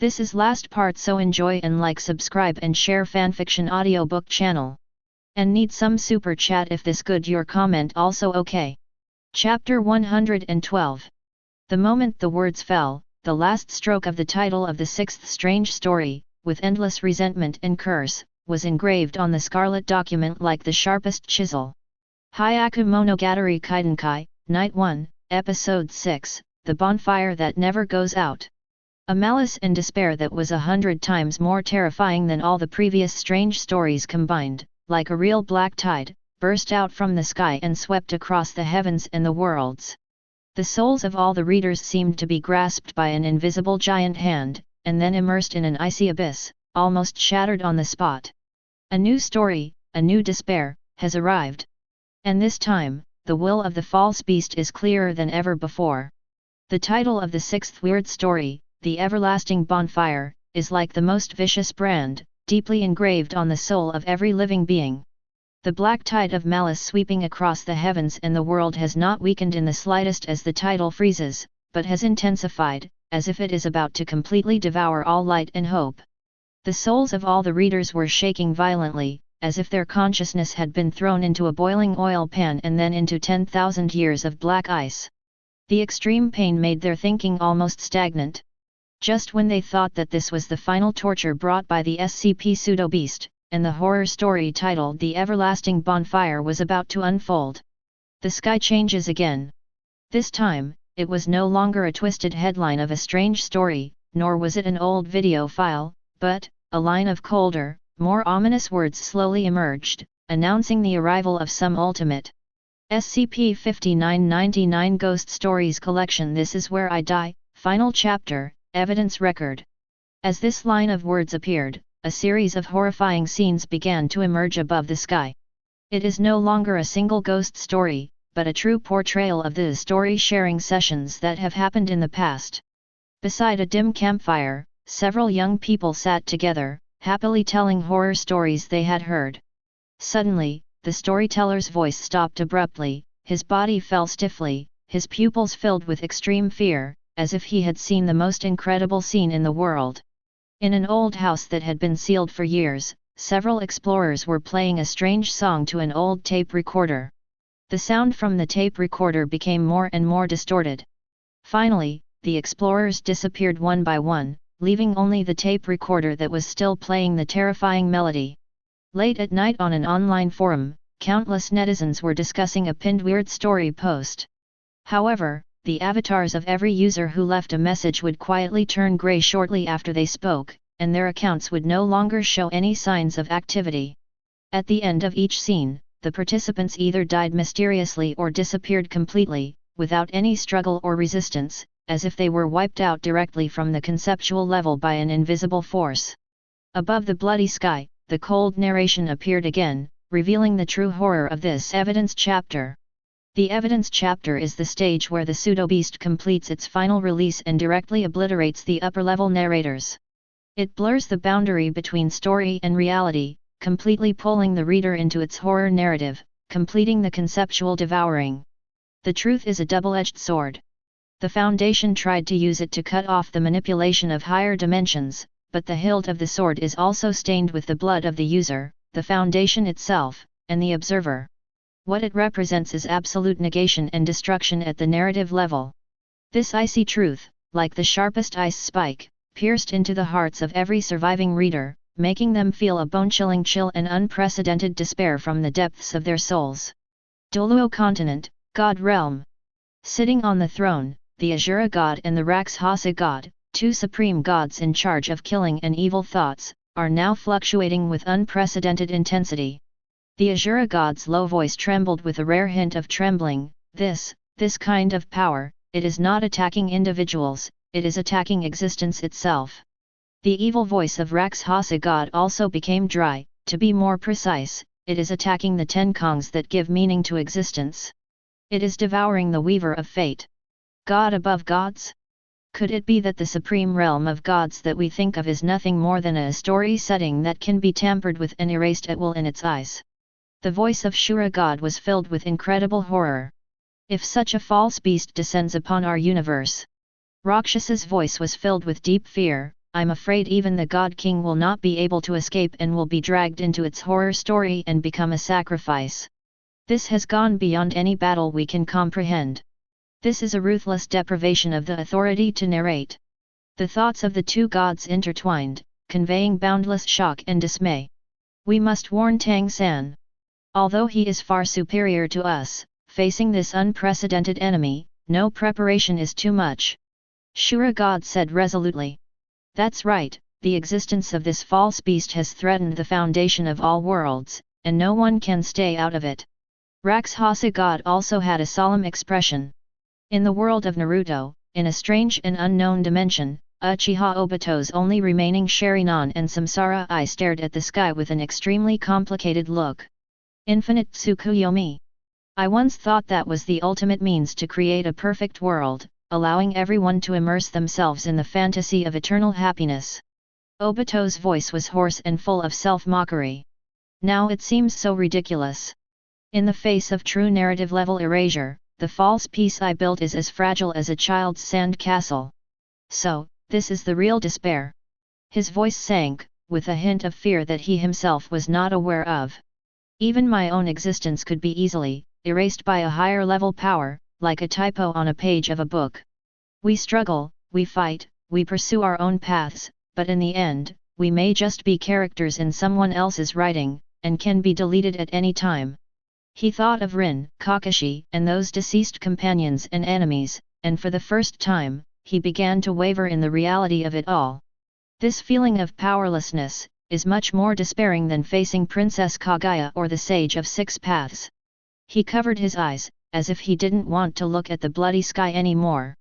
This is last part, so enjoy and like, subscribe and share fanfiction audiobook channel. And need some super chat if this good, your comment also okay. Chapter 112. The moment the words fell, the last stroke of the title of the sixth strange story, with endless resentment and curse, was engraved on the scarlet document like the sharpest chisel. Hyaku Monogatari Kaidenkai, Night 1, Episode 6, The Bonfire That Never Goes Out. A malice and despair that was 100 times more terrifying than all the previous strange stories combined, like a real black tide, burst out from the sky and swept across the heavens and the worlds. The souls of all the readers seemed to be grasped by an invisible giant hand, and then immersed in an icy abyss, almost shattered on the spot. A new story, a new despair, has arrived. And this time, the will of the false beast is clearer than ever before. The title of the sixth weird story, The Everlasting Bonfire, is like the most vicious brand, deeply engraved on the soul of every living being. The black tide of malice sweeping across the heavens and the world has not weakened in the slightest as the title freezes, but has intensified, as if it is about to completely devour all light and hope. The souls of all the readers were shaking violently, as if their consciousness had been thrown into a boiling oil pan and then into 10,000 years of black ice. The extreme pain made their thinking almost stagnant. Just when they thought that this was the final torture brought by the SCP pseudo-beast, and the horror story titled The Everlasting Bonfire was about to unfold, the sky changes again. This time, it was no longer a twisted headline of a strange story, nor was it an old video file, but a line of colder, more ominous words slowly emerged, announcing the arrival of some ultimate SCP-5999 Ghost Stories Collection. This is where I die, final chapter, evidence record. As this line of words appeared, a series of horrifying scenes began to emerge above the sky. It is no longer a single ghost story, but a true portrayal of the story-sharing sessions that have happened in the past. Beside a dim campfire, several young people sat together, happily telling horror stories they had heard. Suddenly, the storyteller's voice stopped abruptly, his body fell stiffly, his pupils filled with extreme fear, as if he had seen the most incredible scene in the world. In an old house that had been sealed for years, several explorers were playing a strange song to an old tape recorder. The sound from the tape recorder became more and more distorted. Finally, the explorers disappeared one by one, leaving only the tape recorder that was still playing the terrifying melody. Late at night on an online forum, countless netizens were discussing a pinned weird story post. However, the avatars of every user who left a message would quietly turn gray shortly after they spoke, and their accounts would no longer show any signs of activity. At the end of each scene, the participants either died mysteriously or disappeared completely, without any struggle or resistance, as if they were wiped out directly from the conceptual level by an invisible force. Above the bloody sky, the cold narration appeared again, revealing the true horror of this evidence chapter. The evidence chapter is the stage where the pseudo-beast completes its final release and directly obliterates the upper-level narrators. It blurs the boundary between story and reality, completely pulling the reader into its horror narrative, completing the conceptual devouring. The truth is a double-edged sword. The Foundation tried to use it to cut off the manipulation of higher dimensions, but the hilt of the sword is also stained with the blood of the user, the Foundation itself, and the observer. What it represents is absolute negation and destruction at the narrative level. This icy truth, like the sharpest ice spike, pierced into the hearts of every surviving reader, making them feel a bone-chilling chill and unprecedented despair from the depths of their souls. Doluo Continent, God Realm. Sitting on the throne, the Azura God and the Rakshasa God, two supreme gods in charge of killing and evil thoughts, are now fluctuating with unprecedented intensity. The Azura God's low voice trembled with a rare hint of trembling. This kind of power, it is not attacking individuals, it is attacking existence itself. The evil voice of Rakshasa God also became dry. To be more precise, it is attacking the ten kongs that give meaning to existence. It is devouring the weaver of fate. God above gods? Could it be that the supreme realm of gods that we think of is nothing more than a story setting that can be tampered with and erased at will in its eyes? The voice of Shura God was filled with incredible horror. If such a false beast descends upon our universe. Rakshasa's voice was filled with deep fear. I'm afraid even the God King will not be able to escape and will be dragged into its horror story and become a sacrifice. This has gone beyond any battle we can comprehend. This is a ruthless deprivation of the authority to narrate. The thoughts of the two gods intertwined, conveying boundless shock and dismay. We must warn Tang San. Although he is far superior to us, facing this unprecedented enemy, no preparation is too much. Shura God said resolutely. That's right, the existence of this false beast has threatened the foundation of all worlds, and no one can stay out of it. Rakshasa God also had a solemn expression. In the world of Naruto, in a strange and unknown dimension, Uchiha Obito's only remaining Sharingan and Samsara Eye stared at the sky with an extremely complicated look. Infinite Tsukuyomi. I once thought that was the ultimate means to create a perfect world, allowing everyone to immerse themselves in the fantasy of eternal happiness. Obito's voice was hoarse and full of self-mockery. Now it seems so ridiculous. In the face of true narrative-level erasure, the false peace I built is as fragile as a child's sand castle. So, this is the real despair. His voice sank, with a hint of fear that he himself was not aware of. Even my own existence could be easily erased by a higher-level power, like a typo on a page of a book. We struggle, we fight, we pursue our own paths, but in the end, we may just be characters in someone else's writing, and can be deleted at any time. He thought of Rin, Kakashi, and those deceased companions and enemies, and for the first time, he began to waver in the reality of it all. This feeling of powerlessness is much more despairing than facing Princess Kaguya or the Sage of Six Paths. He covered his eyes, as if he didn't want to look at the bloody sky anymore.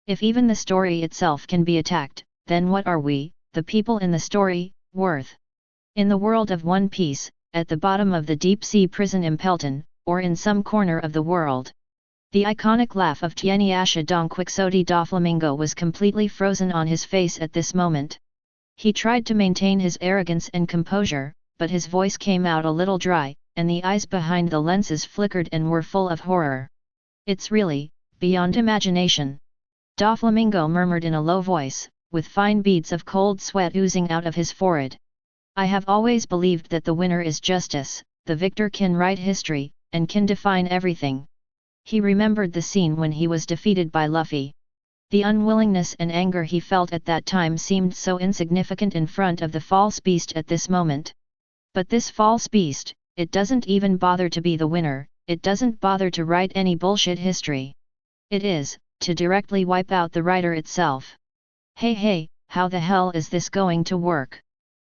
If even the story itself can be attacked, then what are we, the people in the story, worth? In the world of One Piece, at the bottom of the deep-sea prison Impelton, or in some corner of the world. The iconic laugh of Tianyasha Don Quixote Doflamingo was completely frozen on his face at this moment. He tried to maintain his arrogance and composure, but his voice came out a little dry, and the eyes behind the lenses flickered and were full of horror. It's really, beyond imagination. Doflamingo murmured in a low voice, with fine beads of cold sweat oozing out of his forehead. I have always believed that the winner is justice, the victor can write history, and can define everything. He remembered the scene when he was defeated by Luffy. The unwillingness and anger he felt at that time seemed so insignificant in front of the false beast at this moment. But this false beast, it doesn't even bother to be the winner, it doesn't bother to write any bullshit history. It is, to directly wipe out the writer itself. Hey, how the hell is this going to work?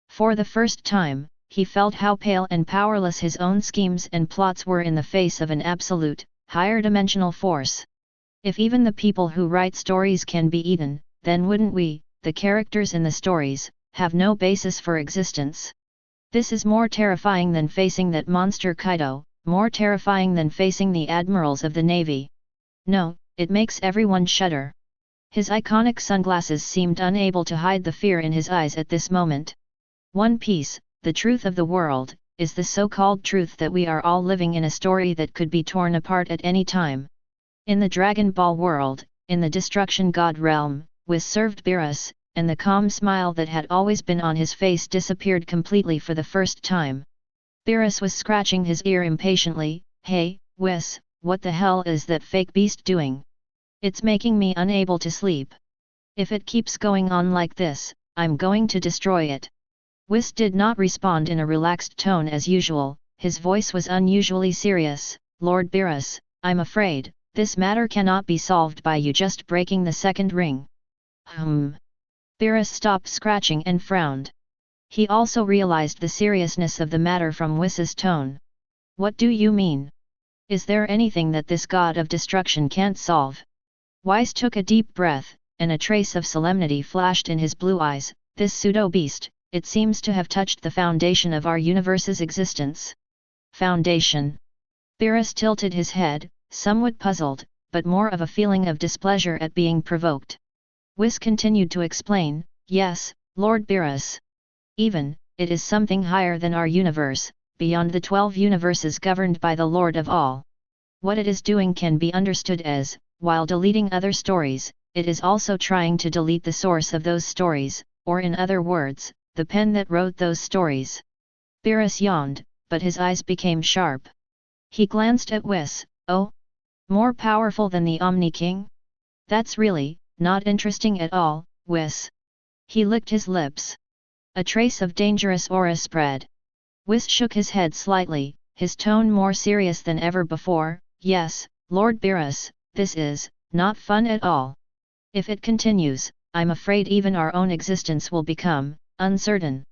For the first time, he felt how pale and powerless his own schemes and plots were in the face of an absolute, higher-dimensional force. If even the people who write stories can be eaten, then wouldn't we, the characters in the stories, have no basis for existence? This is more terrifying than facing that monster Kaido, more terrifying than facing the admirals of the Navy. No, it makes everyone shudder. His iconic sunglasses seemed unable to hide the fear in his eyes at this moment. One Piece, the truth of the world, is the so-called truth that we are all living in a story that could be torn apart at any time. In the Dragon Ball world, in the Destruction God realm, Whis served Beerus, and the calm smile that had always been on his face disappeared completely for the first time. Beerus was scratching his ear impatiently. Hey, Whis, what the hell is that fake beast doing? It's making me unable to sleep. If it keeps going on like this, I'm going to destroy it. Whis did not respond in a relaxed tone as usual, his voice was unusually serious. Lord Beerus, I'm afraid, this matter cannot be solved by you just breaking the second ring. Beerus stopped scratching and frowned. He also realized the seriousness of the matter from Whis's tone. What do you mean? Is there anything that this god of destruction can't solve? Whis took a deep breath, and a trace of solemnity flashed in his blue eyes. This pseudo-beast, it seems to have touched the foundation of our universe's existence. Foundation? Beerus tilted his head, somewhat puzzled, but more of a feeling of displeasure at being provoked. Whis continued to explain, yes, Lord Beerus. Even, it is something higher than our universe, beyond the 12 universes governed by the Lord of all. What it is doing can be understood as, while deleting other stories, it is also trying to delete the source of those stories, or in other words, the pen that wrote those stories. Beerus yawned, but his eyes became sharp. He glanced at Whis. Oh? More powerful than the Omni King? That's really not interesting at all, Whis. He licked his lips. A trace of dangerous aura spread. Whis shook his head slightly, his tone more serious than ever before. Yes, Lord Beerus, this is not fun at all. If it continues, I'm afraid even our own existence will become uncertain.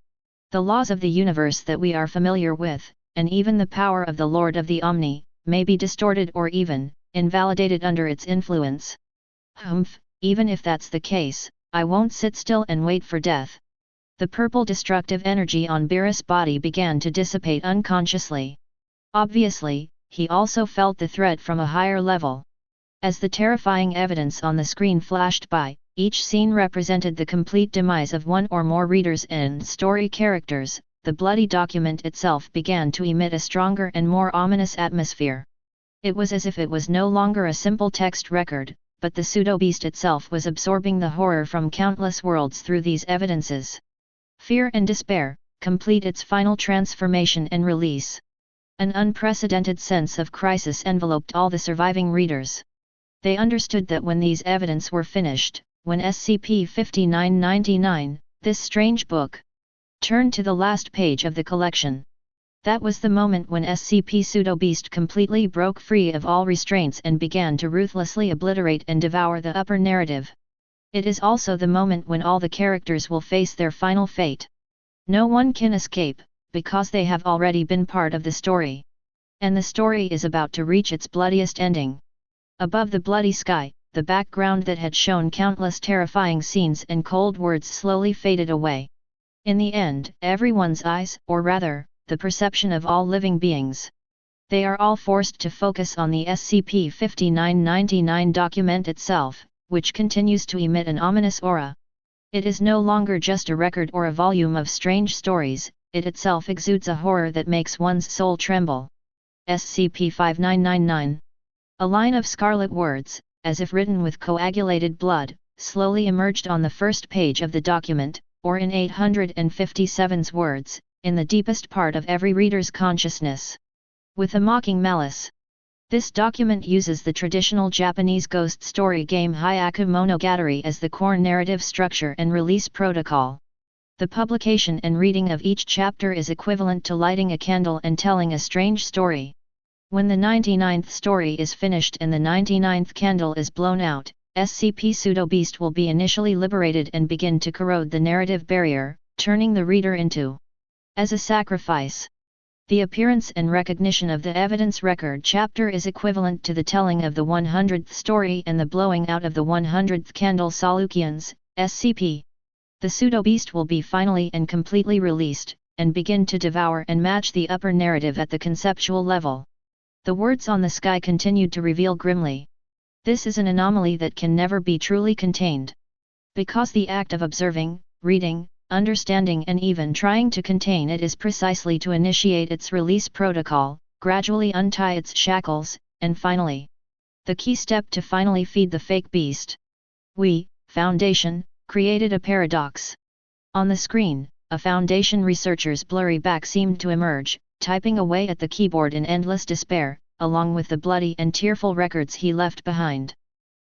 The laws of the universe that we are familiar with, and even the power of the Lord of the Omni, may be distorted or even invalidated under its influence. Humph, even if that's the case, I won't sit still and wait for death. The purple destructive energy on Beerus' body began to dissipate unconsciously. Obviously, he also felt the threat from a higher level. As the terrifying evidence on the screen flashed by, each scene represented the complete demise of one or more readers and story characters. The bloody document itself began to emit a stronger and more ominous atmosphere. It was as if it was no longer a simple text record, but the pseudo-beast itself was absorbing the horror from countless worlds through these evidences. Fear and despair, complete its final transformation and release. An unprecedented sense of crisis enveloped all the surviving readers. They understood that when these evidence were finished, when SCP-5999, this strange book, turned to the last page of the collection. That was the moment when SCP Pseudo-Beast completely broke free of all restraints and began to ruthlessly obliterate and devour the upper narrative. It is also the moment when all the characters will face their final fate. No one can escape, because they have already been part of the story. And the story is about to reach its bloodiest ending. Above the bloody sky, the background that had shown countless terrifying scenes and cold words slowly faded away. In the end, everyone's eyes, or rather, the perception of all living beings. They are all forced to focus on the SCP-5999 document itself, which continues to emit an ominous aura. It is no longer just a record or a volume of strange stories, it itself exudes a horror that makes one's soul tremble. SCP-5999. A line of scarlet words, as if written with coagulated blood, slowly emerged on the first page of the document, or in 857's words, in the deepest part of every reader's consciousness. With a mocking malice. This document uses the traditional Japanese ghost story game Hyaku Monogatari as the core narrative structure and release protocol. The publication and reading of each chapter is equivalent to lighting a candle and telling a strange story. When the 99th story is finished and the 99th candle is blown out, SCP Pseudo-Beast will be initially liberated and begin to corrode the narrative barrier, turning the reader into as a sacrifice. The appearance and recognition of the evidence record chapter is equivalent to the telling of the 100th story and the blowing out of the 100th candle. Solutions, SCP. The Pseudo-Beast will be finally and completely released, and begin to devour and match the upper narrative at the conceptual level. The words on the sky continued to reveal grimly. This is an anomaly that can never be truly contained. Because the act of observing, reading, understanding and even trying to contain it is precisely to initiate its release protocol, gradually untie its shackles, and finally, the key step to finally feed the fake beast. We, Foundation, created a paradox. On the screen, a Foundation researcher's blurry back seemed to emerge, typing away at the keyboard in endless despair, along with the bloody and tearful records he left behind.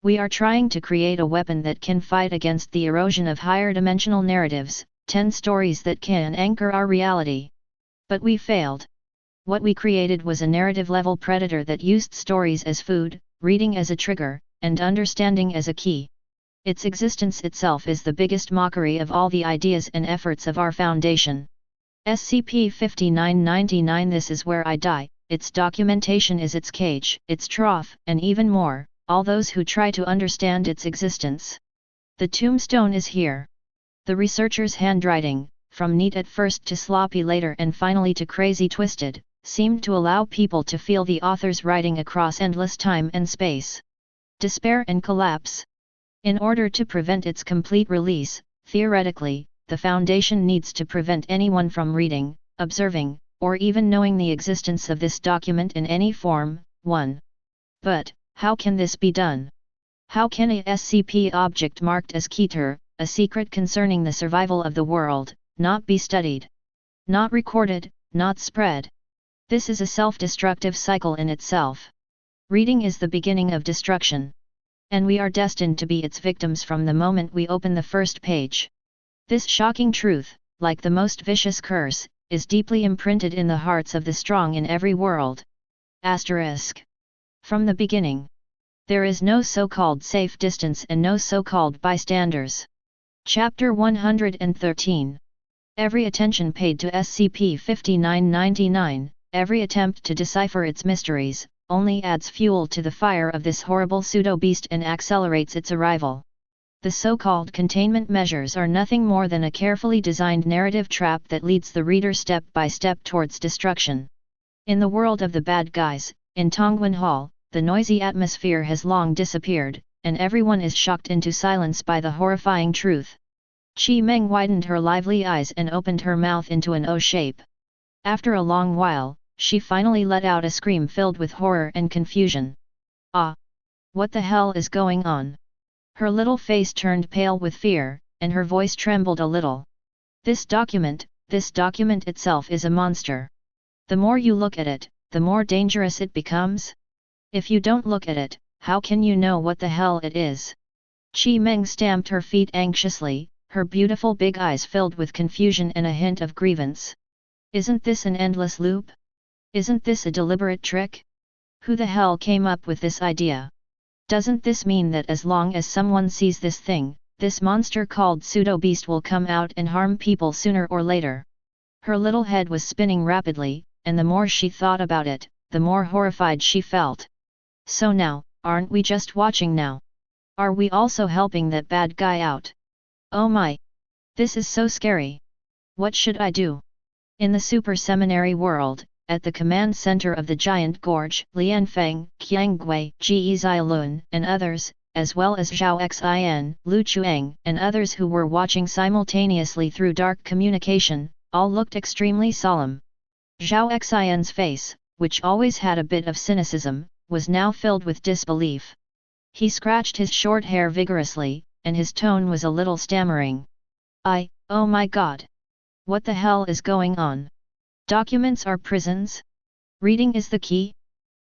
We are trying to create a weapon that can fight against the erosion of higher dimensional narratives, 10 stories that can anchor our reality. But we failed. What we created was a narrative-level predator that used stories as food, reading as a trigger, and understanding as a key. Its existence itself is the biggest mockery of all the ideas and efforts of our Foundation. SCP-5999. This is where I die, its documentation is its cage, its trough, and even more, all those who try to understand its existence. The tombstone is here. The researcher's handwriting, from neat at first to sloppy later and finally to crazy twisted, seemed to allow people to feel the author's writing across endless time and space. Despair and collapse. In order to prevent its complete release, theoretically, the Foundation needs to prevent anyone from reading, observing, or even knowing the existence of this document in any form. 1. But, how can this be done? How can a SCP object marked as Keter, a secret concerning the survival of the world, not be studied. Not recorded, not spread. This is a self-destructive cycle in itself. Reading is the beginning of destruction. And we are destined to be its victims from the moment we open the first page. This shocking truth, like the most vicious curse, is deeply imprinted in the hearts of the strong in every world. Asterisk. From the beginning. There is no so-called safe distance and no so-called bystanders. Chapter 113. Every attention paid to SCP-5999, every attempt to decipher its mysteries, only adds fuel to the fire of this horrible pseudo-beast and accelerates its arrival. The so-called containment measures are nothing more than a carefully designed narrative trap that leads the reader step by step towards destruction. In the world of the bad guys, in Tongwen Hall, the noisy atmosphere has long disappeared, and everyone is shocked into silence by the horrifying truth. Qi Meng widened her lively eyes and opened her mouth into an O shape. After a long while, she finally let out a scream filled with horror and confusion. Ah! What the hell is going on? Her little face turned pale with fear, and her voice trembled a little. This document itself is a monster. The more you look at it, the more dangerous it becomes. If you don't look at it, how can you know what the hell it is? Qi Meng stamped her feet anxiously, her beautiful big eyes filled with confusion and a hint of grievance. Isn't this an endless loop? Isn't this a deliberate trick? Who the hell came up with this idea? Doesn't this mean that as long as someone sees this thing, this monster called pseudo-beast will come out and harm people sooner or later? Her little head was spinning rapidly, and the more she thought about it, the more horrified she felt. So now, aren't we just watching now? Are we also helping that bad guy out? Oh my! This is so scary. What should I do? In the super seminary world, at the command center of the giant gorge, Lian Feng, Qiang Gui, Ji Zilun, and others, as well as Zhao Xin, Lu Chuang, and others who were watching simultaneously through dark communication, all looked extremely solemn. Zhao Xin's face, which always had a bit of cynicism, was now filled with disbelief. He scratched his short hair vigorously, and his tone was a little stammering. Oh my god! What the hell is going on? Documents are prisons? Reading is the key?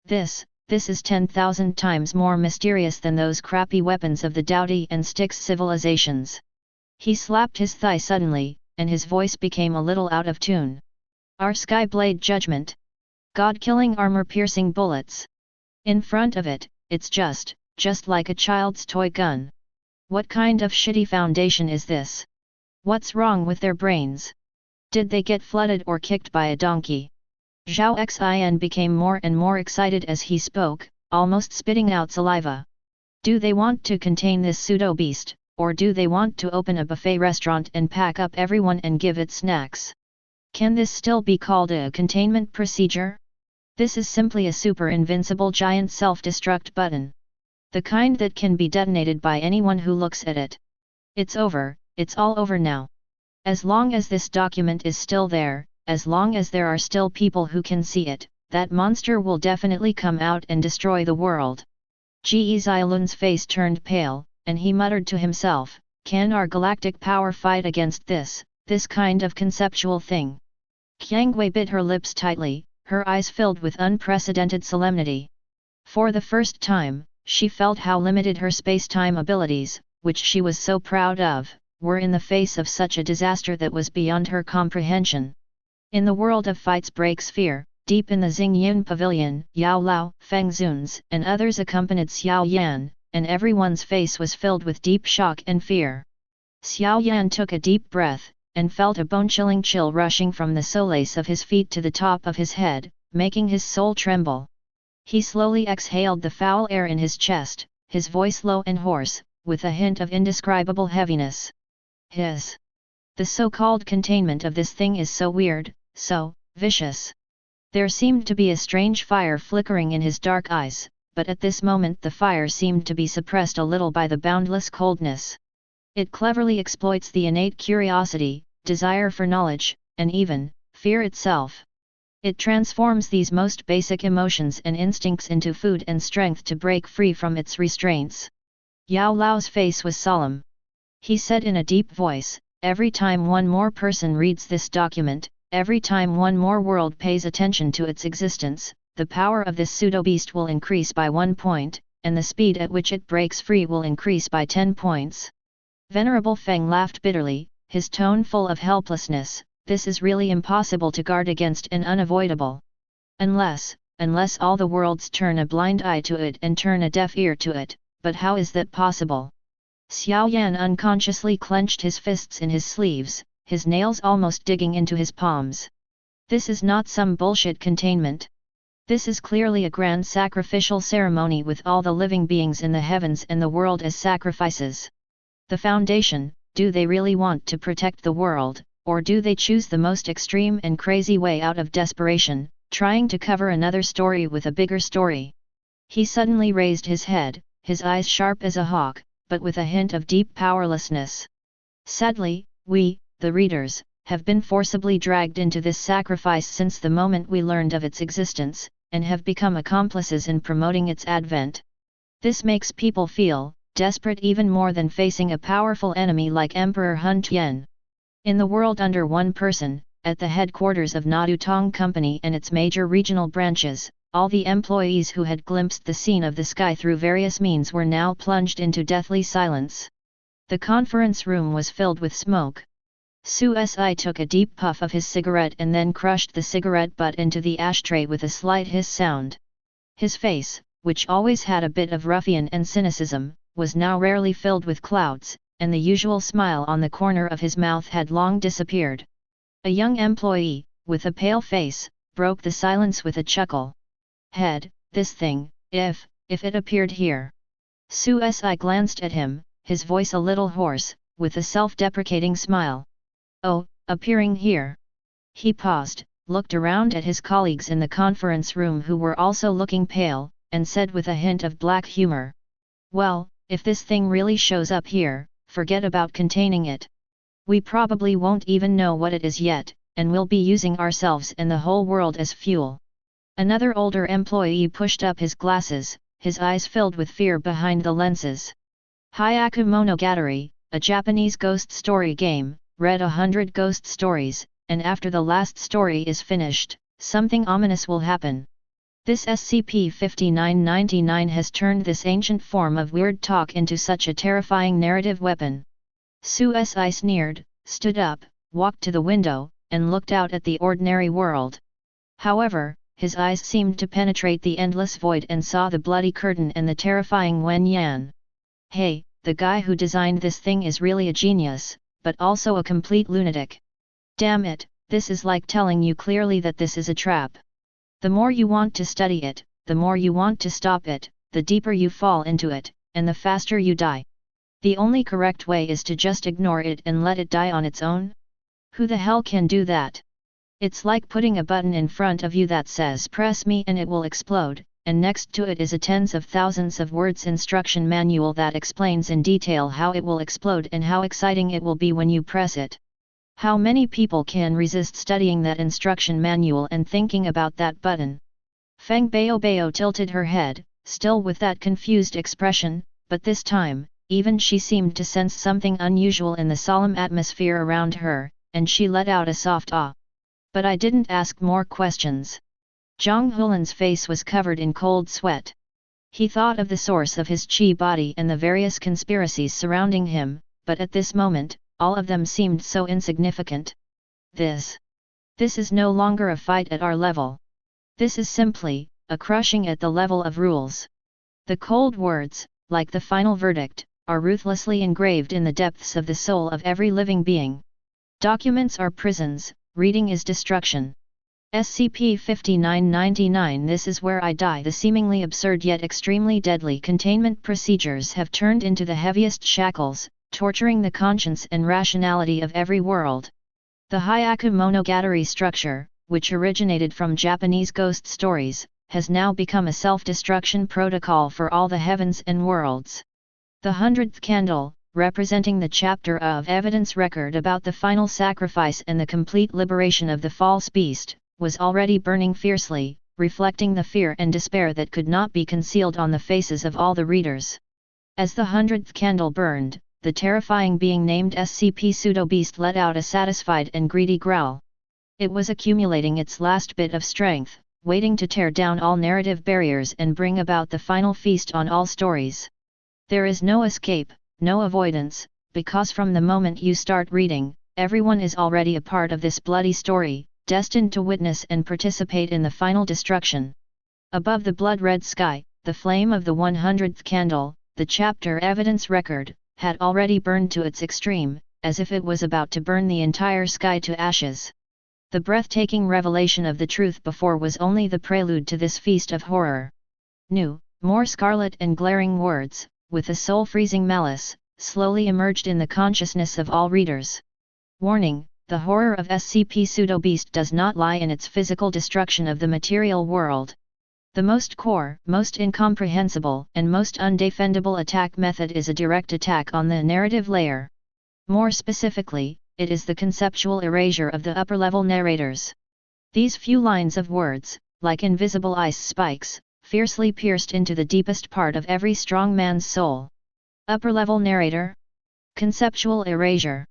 This is 10,000 times more mysterious than those crappy weapons of the dowdy and Styx civilizations. He slapped his thigh suddenly, and his voice became a little out of tune. Our Skyblade judgment? God-killing armor-piercing bullets. In front of it, it's just like a child's toy gun. What kind of shitty foundation is this? What's wrong with their brains? Did they get flooded or kicked by a donkey? Zhao Xin became more and more excited as he spoke, almost spitting out saliva. Do they want to contain this pseudo-beast, or do they want to open a buffet restaurant and pack up everyone and give it snacks? Can this still be called a containment procedure? This is simply a super invincible giant self-destruct button. The kind that can be detonated by anyone who looks at it. It's over, it's all over now. As long as this document is still there, as long as there are still people who can see it, that monster will definitely come out and destroy the world. Ji Zilun's face turned pale, and he muttered to himself, can our galactic power fight against this kind of conceptual thing? Qiangwei bit her lips tightly, her eyes filled with unprecedented solemnity. For the first time, she felt how limited her space-time abilities, which she was so proud of, were in the face of such a disaster that was beyond her comprehension. In the world of fights breaks fear, deep in the Xingyin Pavilion, Yao Lao, Feng Zuns, and others accompanied Xiao Yan, and everyone's face was filled with deep shock and fear. Xiao Yan took a deep breath, and felt a bone-chilling chill rushing from the solace of his feet to the top of his head, making his soul tremble. He slowly exhaled the foul air in his chest, his voice low and hoarse, with a hint of indescribable heaviness. The so-called containment of this thing is so weird, so vicious. There seemed to be a strange fire flickering in his dark eyes, but at this moment the fire seemed to be suppressed a little by the boundless coldness. It cleverly exploits the innate curiosity, desire for knowledge, and even fear itself. It transforms these most basic emotions and instincts into food and strength to break free from its restraints. Yao Lao's face was solemn. He said in a deep voice, every time one more person reads this document, every time one more world pays attention to its existence, the power of this pseudo-beast will increase by 1 point, and the speed at which it breaks free will increase by 10 points. Venerable Feng laughed bitterly, his tone full of helplessness. This is really impossible to guard against and unavoidable. Unless all the worlds turn a blind eye to it and turn a deaf ear to it, but how is that possible? Xiao Yan unconsciously clenched his fists in his sleeves, his nails almost digging into his palms. This is not some bullshit containment. This is clearly a grand sacrificial ceremony with all the living beings in the heavens and the world as sacrifices. The Foundation, do they really want to protect the world, or do they choose the most extreme and crazy way out of desperation, trying to cover another story with a bigger story? He suddenly raised his head, his eyes sharp as a hawk, but with a hint of deep powerlessness. Sadly, we, the readers, have been forcibly dragged into this sacrifice since the moment we learned of its existence, and have become accomplices in promoting its advent. This makes people feel desperate even more than facing a powerful enemy like Emperor Hun Tian. In the world under one person, at the headquarters of Nadu Tong Company and its major regional branches, all the employees who had glimpsed the scene of the sky through various means were now plunged into deathly silence. The conference room was filled with smoke. Su Si took a deep puff of his cigarette and then crushed the cigarette butt into the ashtray with a slight hiss sound. His face, which always had a bit of ruffian and cynicism, was now rarely filled with clouds, and the usual smile on the corner of his mouth had long disappeared. A young employee, with a pale face, broke the silence with a chuckle. Head, this thing, if it appeared here. Su Si glanced at him, his voice a little hoarse, with a self-deprecating smile. Oh, appearing here. He paused, looked around at his colleagues in the conference room who were also looking pale, and said with a hint of black humor. Well, if this thing really shows up here, forget about containing it. We probably won't even know what it is yet, and we'll be using ourselves and the whole world as fuel. Another older employee pushed up his glasses, his eyes filled with fear behind the lenses. Hyaku Monogatari, a Japanese ghost story game, read 100 ghost stories, and after the last story is finished, something ominous will happen. This SCP-5999 has turned this ancient form of weird talk into such a terrifying narrative weapon. Su Si sneered, stood up, walked to the window, and looked out at the ordinary world. However, his eyes seemed to penetrate the endless void and saw the bloody curtain and the terrifying Wen Yan. Hey, the guy who designed this thing is really a genius, but also a complete lunatic. Damn it, this is like telling you clearly that this is a trap. The more you want to study it, the more you want to stop it, the deeper you fall into it, and the faster you die. The only correct way is to just ignore it and let it die on its own? Who the hell can do that? It's like putting a button in front of you that says press me and it will explode, and next to it is a tens of thousands of words instruction manual that explains in detail how it will explode and how exciting it will be when you press it. How many people can resist studying that instruction manual and thinking about that button? Feng Baobao tilted her head, still with that confused expression, but this time, even she seemed to sense something unusual in the solemn atmosphere around her, and she let out a soft ah. But I didn't ask more questions. Zhang Hulan's face was covered in cold sweat. He thought of the source of his chi body and the various conspiracies surrounding him, but at this moment, all of them seemed so insignificant. This is no longer a fight at our level. This is simply a crushing at the level of rules. The cold words, like the final verdict, are ruthlessly engraved in the depths of the soul of every living being. Documents are prisons, reading is destruction. SCP-5999 This is where I die. The seemingly absurd yet extremely deadly containment procedures have turned into the heaviest shackles, torturing the conscience and rationality of every world. The Hyaku Monogatari structure, which originated from Japanese ghost stories, has now become a self-destruction protocol for all the heavens and worlds. The 100th candle, representing the chapter of evidence record about the final sacrifice and the complete liberation of the false beast, was already burning fiercely, reflecting the fear and despair that could not be concealed on the faces of all the readers. As the 100th candle burned, the terrifying being named SCP Pseudo-Beast let out a satisfied and greedy growl. It was accumulating its last bit of strength, waiting to tear down all narrative barriers and bring about the final feast on all stories. There is no escape, no avoidance, because from the moment you start reading, everyone is already a part of this bloody story, destined to witness and participate in the final destruction. Above the blood-red sky, the flame of the 100th candle, the chapter evidence record, had already burned to its extreme, as if it was about to burn the entire sky to ashes. The breathtaking revelation of the truth before was only the prelude to this feast of horror. New, more scarlet and glaring words, with a soul-freezing malice, slowly emerged in the consciousness of all readers. Warning: the horror of SCP Pseudo-Beast does not lie in its physical destruction of the material world. The most core, most incomprehensible, and most undefendable attack method is a direct attack on the narrative layer. More specifically, it is the conceptual erasure of the upper-level narrators. These few lines of words, like invisible ice spikes, fiercely pierced into the deepest part of every strong man's soul. Upper-level narrator? Conceptual erasure.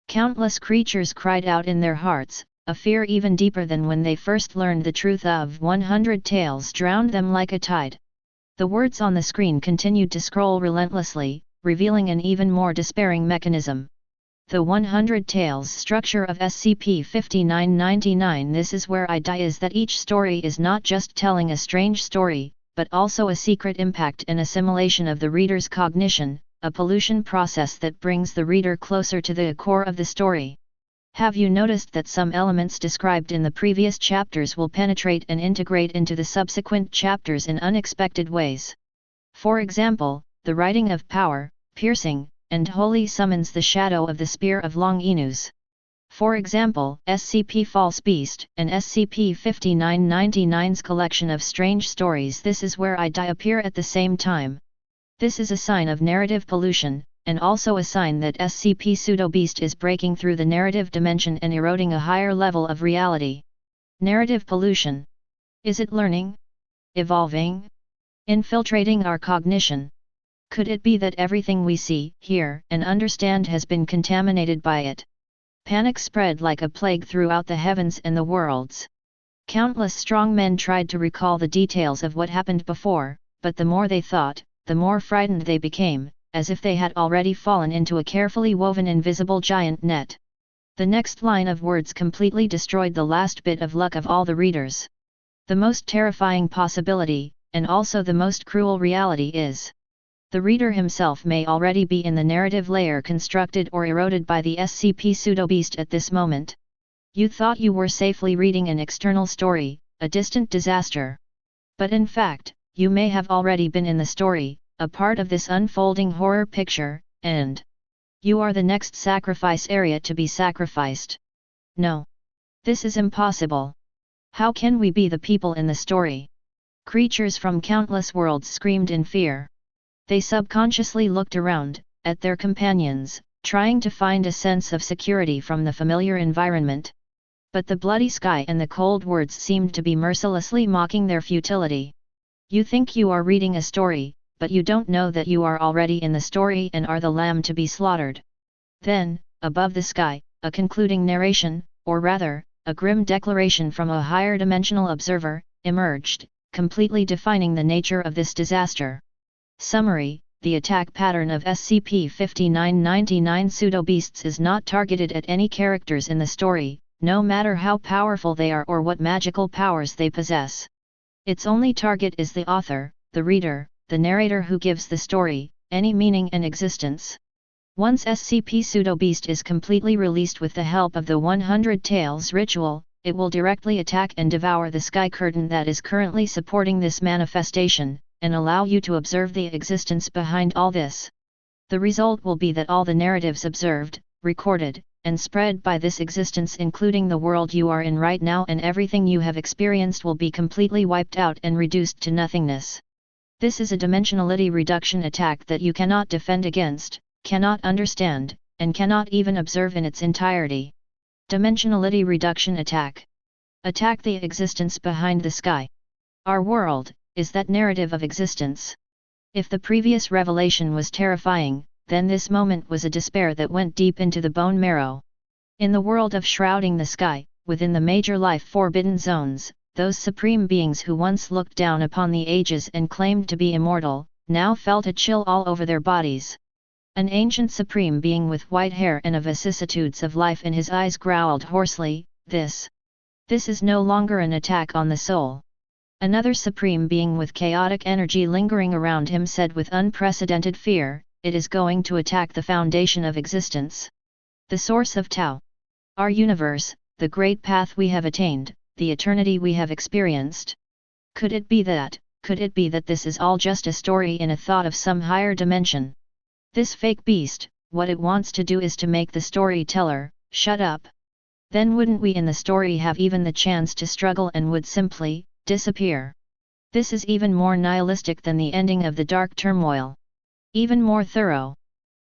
Countless creatures cried out in their hearts, a fear even deeper than when they first learned the truth of 100 Tales drowned them like a tide. The words on the screen continued to scroll relentlessly, revealing an even more despairing mechanism. The 100 Tales structure of SCP-5999. This is where I die is that each story is not just telling a strange story, but also a secret impact and assimilation of the reader's cognition, a pollution process that brings the reader closer to the core of the story. Have you noticed that some elements described in the previous chapters will penetrate and integrate into the subsequent chapters in unexpected ways? For example, the writing of power, piercing, and holy summons the shadow of the spear of long Inus. For example, SCP False Beast and SCP-5999's collection of strange stories This is where I die appear at the same time. This is a sign of narrative pollution, and also a sign that SCP Pseudo-Beast is breaking through the narrative dimension and eroding a higher level of reality. Narrative pollution. Is it learning? Evolving? Infiltrating our cognition? Could it be that everything we see, hear, and understand has been contaminated by it? Panic spread like a plague throughout the heavens and the worlds. Countless strong men tried to recall the details of what happened before, but the more they thought, the more frightened they became, as if they had already fallen into a carefully woven invisible giant net. The next line of words completely destroyed the last bit of luck of all the readers. The most terrifying possibility, and also the most cruel reality is: the reader himself may already be in the narrative layer constructed or eroded by the SCP Pseudo-Beast at this moment. You thought you were safely reading an external story, a distant disaster. But in fact, you may have already been in the story, a part of this unfolding horror picture, and you are the next sacrifice area to be sacrificed. No. This is impossible. How can we be the people in the story? Creatures from countless worlds screamed in fear. They subconsciously looked around, at their companions, trying to find a sense of security from the familiar environment. But the bloody sky and the cold words seemed to be mercilessly mocking their futility. You think you are reading a story, but you don't know that you are already in the story and are the lamb to be slaughtered. Then, above the sky, a concluding narration, or rather, a grim declaration from a higher dimensional observer, emerged, completely defining the nature of this disaster. Summary: the attack pattern of SCP-5999 Pseudo-Beasts is not targeted at any characters in the story, no matter how powerful they are or what magical powers they possess. Its only target is the author, the reader, the narrator who gives the story any meaning and existence. Once SCP Pseudo-Beast is completely released with the help of the 100 Tales ritual, it will directly attack and devour the sky curtain that is currently supporting this manifestation, and allow you to observe the existence behind all this. The result will be that all the narratives observed, recorded, and spread by this existence, including the world you are in right now and everything you have experienced, will be completely wiped out and reduced to nothingness. This is a dimensionality reduction attack that you cannot defend against, cannot understand, and cannot even observe in its entirety. Dimensionality reduction attack. Attack the existence behind the sky. Our world is that narrative of existence. If the previous revelation was terrifying, then this moment was a despair that went deep into the bone marrow. In the world of shrouding the sky, within the major life-forbidden zones, those supreme beings who once looked down upon the ages and claimed to be immortal, now felt a chill all over their bodies. An ancient supreme being with white hair and vicissitudes of life in his eyes growled hoarsely, This is no longer an attack on the soul. Another supreme being with chaotic energy lingering around him said with unprecedented fear, It is going to attack the foundation of existence. The source of Tao. Our universe, the great path we have attained, the eternity we have experienced. Could it be that this is all just a story in a thought of some higher dimension? This fake beast, what it wants to do is to make the storyteller shut up. Then wouldn't we in the story have even the chance to struggle and would simply disappear? This is even more nihilistic than the ending of the Dark Turmoil. Even more thorough.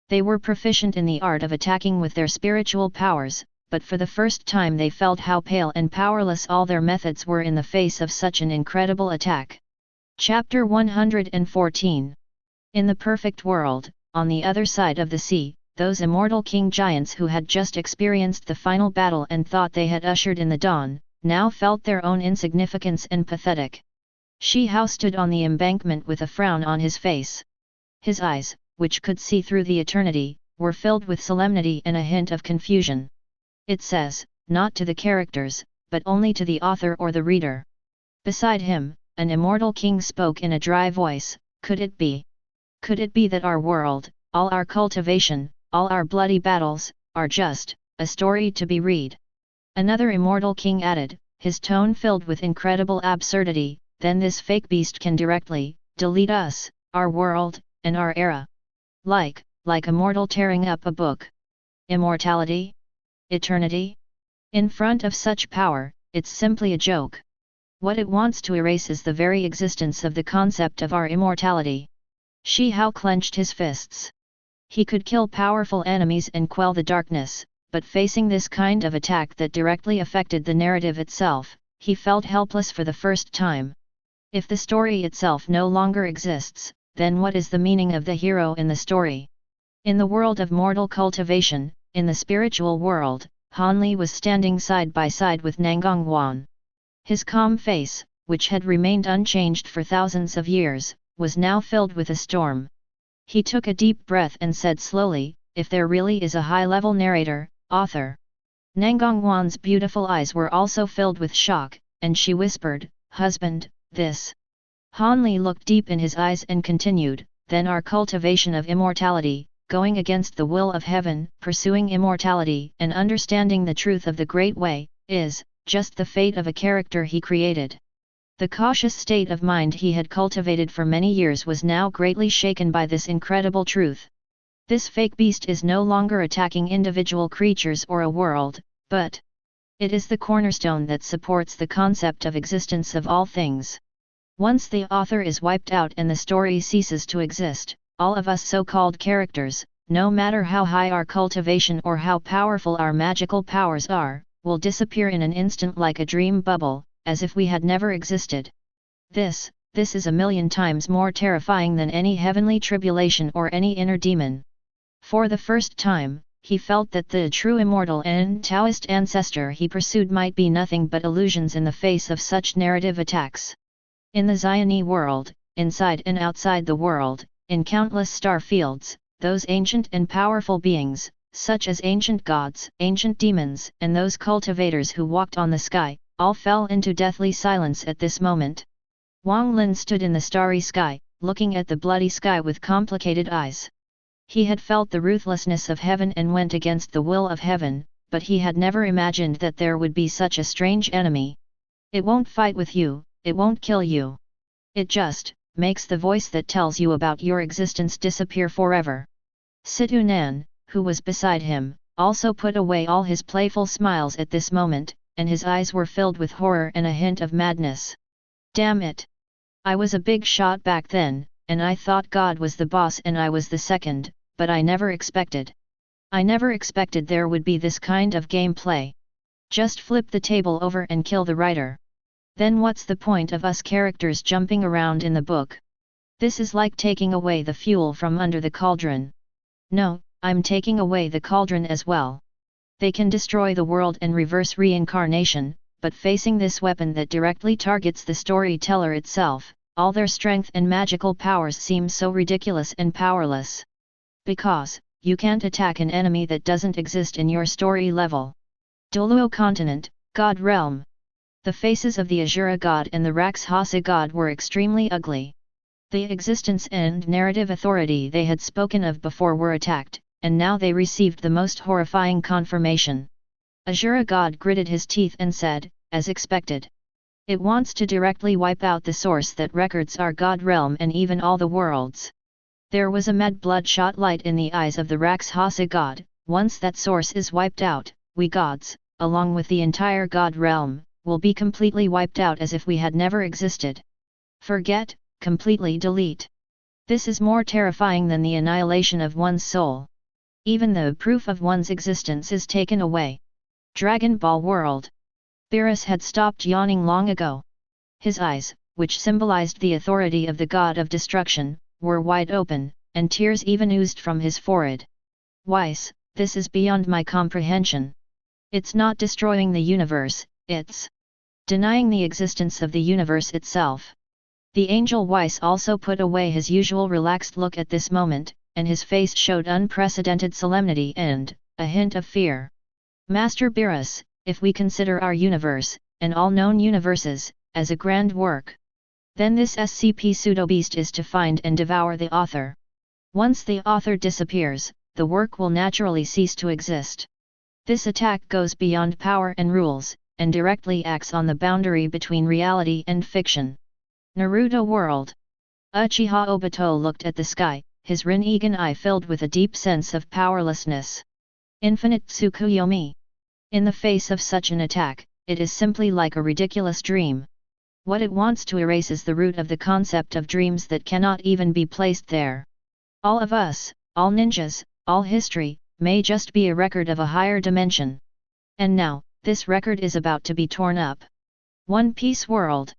They were proficient in the art of attacking with their spiritual powers, but for the first time they felt how pale and powerless all their methods were in the face of such an incredible attack. Chapter 114. In the perfect world, on the other side of the sea, those immortal king giants who had just experienced the final battle and thought they had ushered in the dawn, now felt their own insignificance and pathetic. Shi Hao stood on the embankment with a frown on his face. His eyes, which could see through the eternity, were filled with solemnity and a hint of confusion. It says, not to the characters, but only to the author or the reader. Beside him, an immortal king spoke in a dry voice, Could it be? Could it be that our world, all our cultivation, all our bloody battles, are just a story to be read? Another immortal king added, his tone filled with incredible absurdity, Then this fake beast can directly delete us, our world, and our era. Like a mortal tearing up a book. Immortality? Eternity? In front of such power, it's simply a joke. What it wants to erase is the very existence of the concept of our immortality. Shi Hao clenched his fists. He could kill powerful enemies and quell the darkness, but facing this kind of attack that directly affected the narrative itself, he felt helpless for the first time. If the story itself no longer exists, then what is the meaning of the hero in the story? In the world of mortal cultivation, in the spiritual world, Han Li was standing side by side with Nangang Wan. His calm face, which had remained unchanged for thousands of years, was now filled with a storm. He took a deep breath and said slowly, If there really is a high-level narrator, author. Nangang Wan's beautiful eyes were also filled with shock, and she whispered, Husband, this. Han Li looked deep in his eyes and continued, Then our cultivation of immortality, going against the will of heaven, pursuing immortality and understanding the truth of the Great Way, is just the fate of a character he created. The cautious state of mind he had cultivated for many years was now greatly shaken by this incredible truth. This fake beast is no longer attacking individual creatures or a world, but it is the cornerstone that supports the concept of existence of all things. Once the author is wiped out and the story ceases to exist, all of us so-called characters, no matter how high our cultivation or how powerful our magical powers are, will disappear in an instant like a dream bubble, as if we had never existed. This is a million times more terrifying than any heavenly tribulation or any inner demon. For the first time, he felt that the true immortal and Taoist ancestor he pursued might be nothing but illusions in the face of such narrative attacks. In the Xiani world, inside and outside the world, in countless star fields, those ancient and powerful beings, such as ancient gods, ancient demons, and those cultivators who walked on the sky, all fell into deathly silence at this moment. Wang Lin stood in the starry sky, looking at the bloody sky with complicated eyes. He had felt the ruthlessness of heaven and went against the will of heaven, but he had never imagined that there would be such a strange enemy. It won't fight with you, it won't kill you. It just makes the voice that tells you about your existence disappear forever. Situ Nan, who was beside him, also put away all his playful smiles at this moment, and his eyes were filled with horror and a hint of madness. Damn it! I was a big shot back then, and I thought God was the boss and I was the second, but I never expected there would be this kind of gameplay. Just flip the table over and kill the writer. Then what's the point of us characters jumping around in the book? This is like taking away the fuel from under the cauldron. No, I'm taking away the cauldron as well. They can destroy the world and reverse reincarnation, but facing this weapon that directly targets the storyteller itself, all their strength and magical powers seem so ridiculous and powerless. Because, you can't attack an enemy that doesn't exist in your story level. Doluo Continent, God Realm. The faces of the Azura god and the Rakshasa god were extremely ugly. The existence and narrative authority they had spoken of before were attacked, and now they received the most horrifying confirmation. Azura god gritted his teeth and said, as expected. It wants to directly wipe out the source that records our god realm and even all the worlds. There was a mad bloodshot light in the eyes of the Rakshasa god. Once that source is wiped out, we gods, along with the entire god realm, will be completely wiped out as if we had never existed. Forget, completely delete. This is more terrifying than the annihilation of one's soul. Even though proof of one's existence is taken away. Dragon Ball World. Beerus had stopped yawning long ago. His eyes, which symbolized the authority of the god of destruction, were wide open, and tears even oozed from his forehead. Weiss, this is beyond my comprehension. It's not destroying the universe, it's denying the existence of the universe itself. The angel Weiss also put away his usual relaxed look at this moment, and his face showed unprecedented solemnity and a hint of fear. Master Beerus, if we consider our universe, and all known universes, as a grand work, then this SCP pseudo-beast is to find and devour the author. Once the author disappears, the work will naturally cease to exist. This attack goes beyond power and rules, and directly acts on the boundary between reality and fiction. Naruto World. Uchiha Obito looked at the sky, his Rinnegan eye filled with a deep sense of powerlessness. Infinite Tsukuyomi. In the face of such an attack, it is simply like a ridiculous dream. What it wants to erase is the root of the concept of dreams that cannot even be placed there. All of us, all ninjas, all history, may just be a record of a higher dimension. And now, this record is about to be torn up. One Piece World.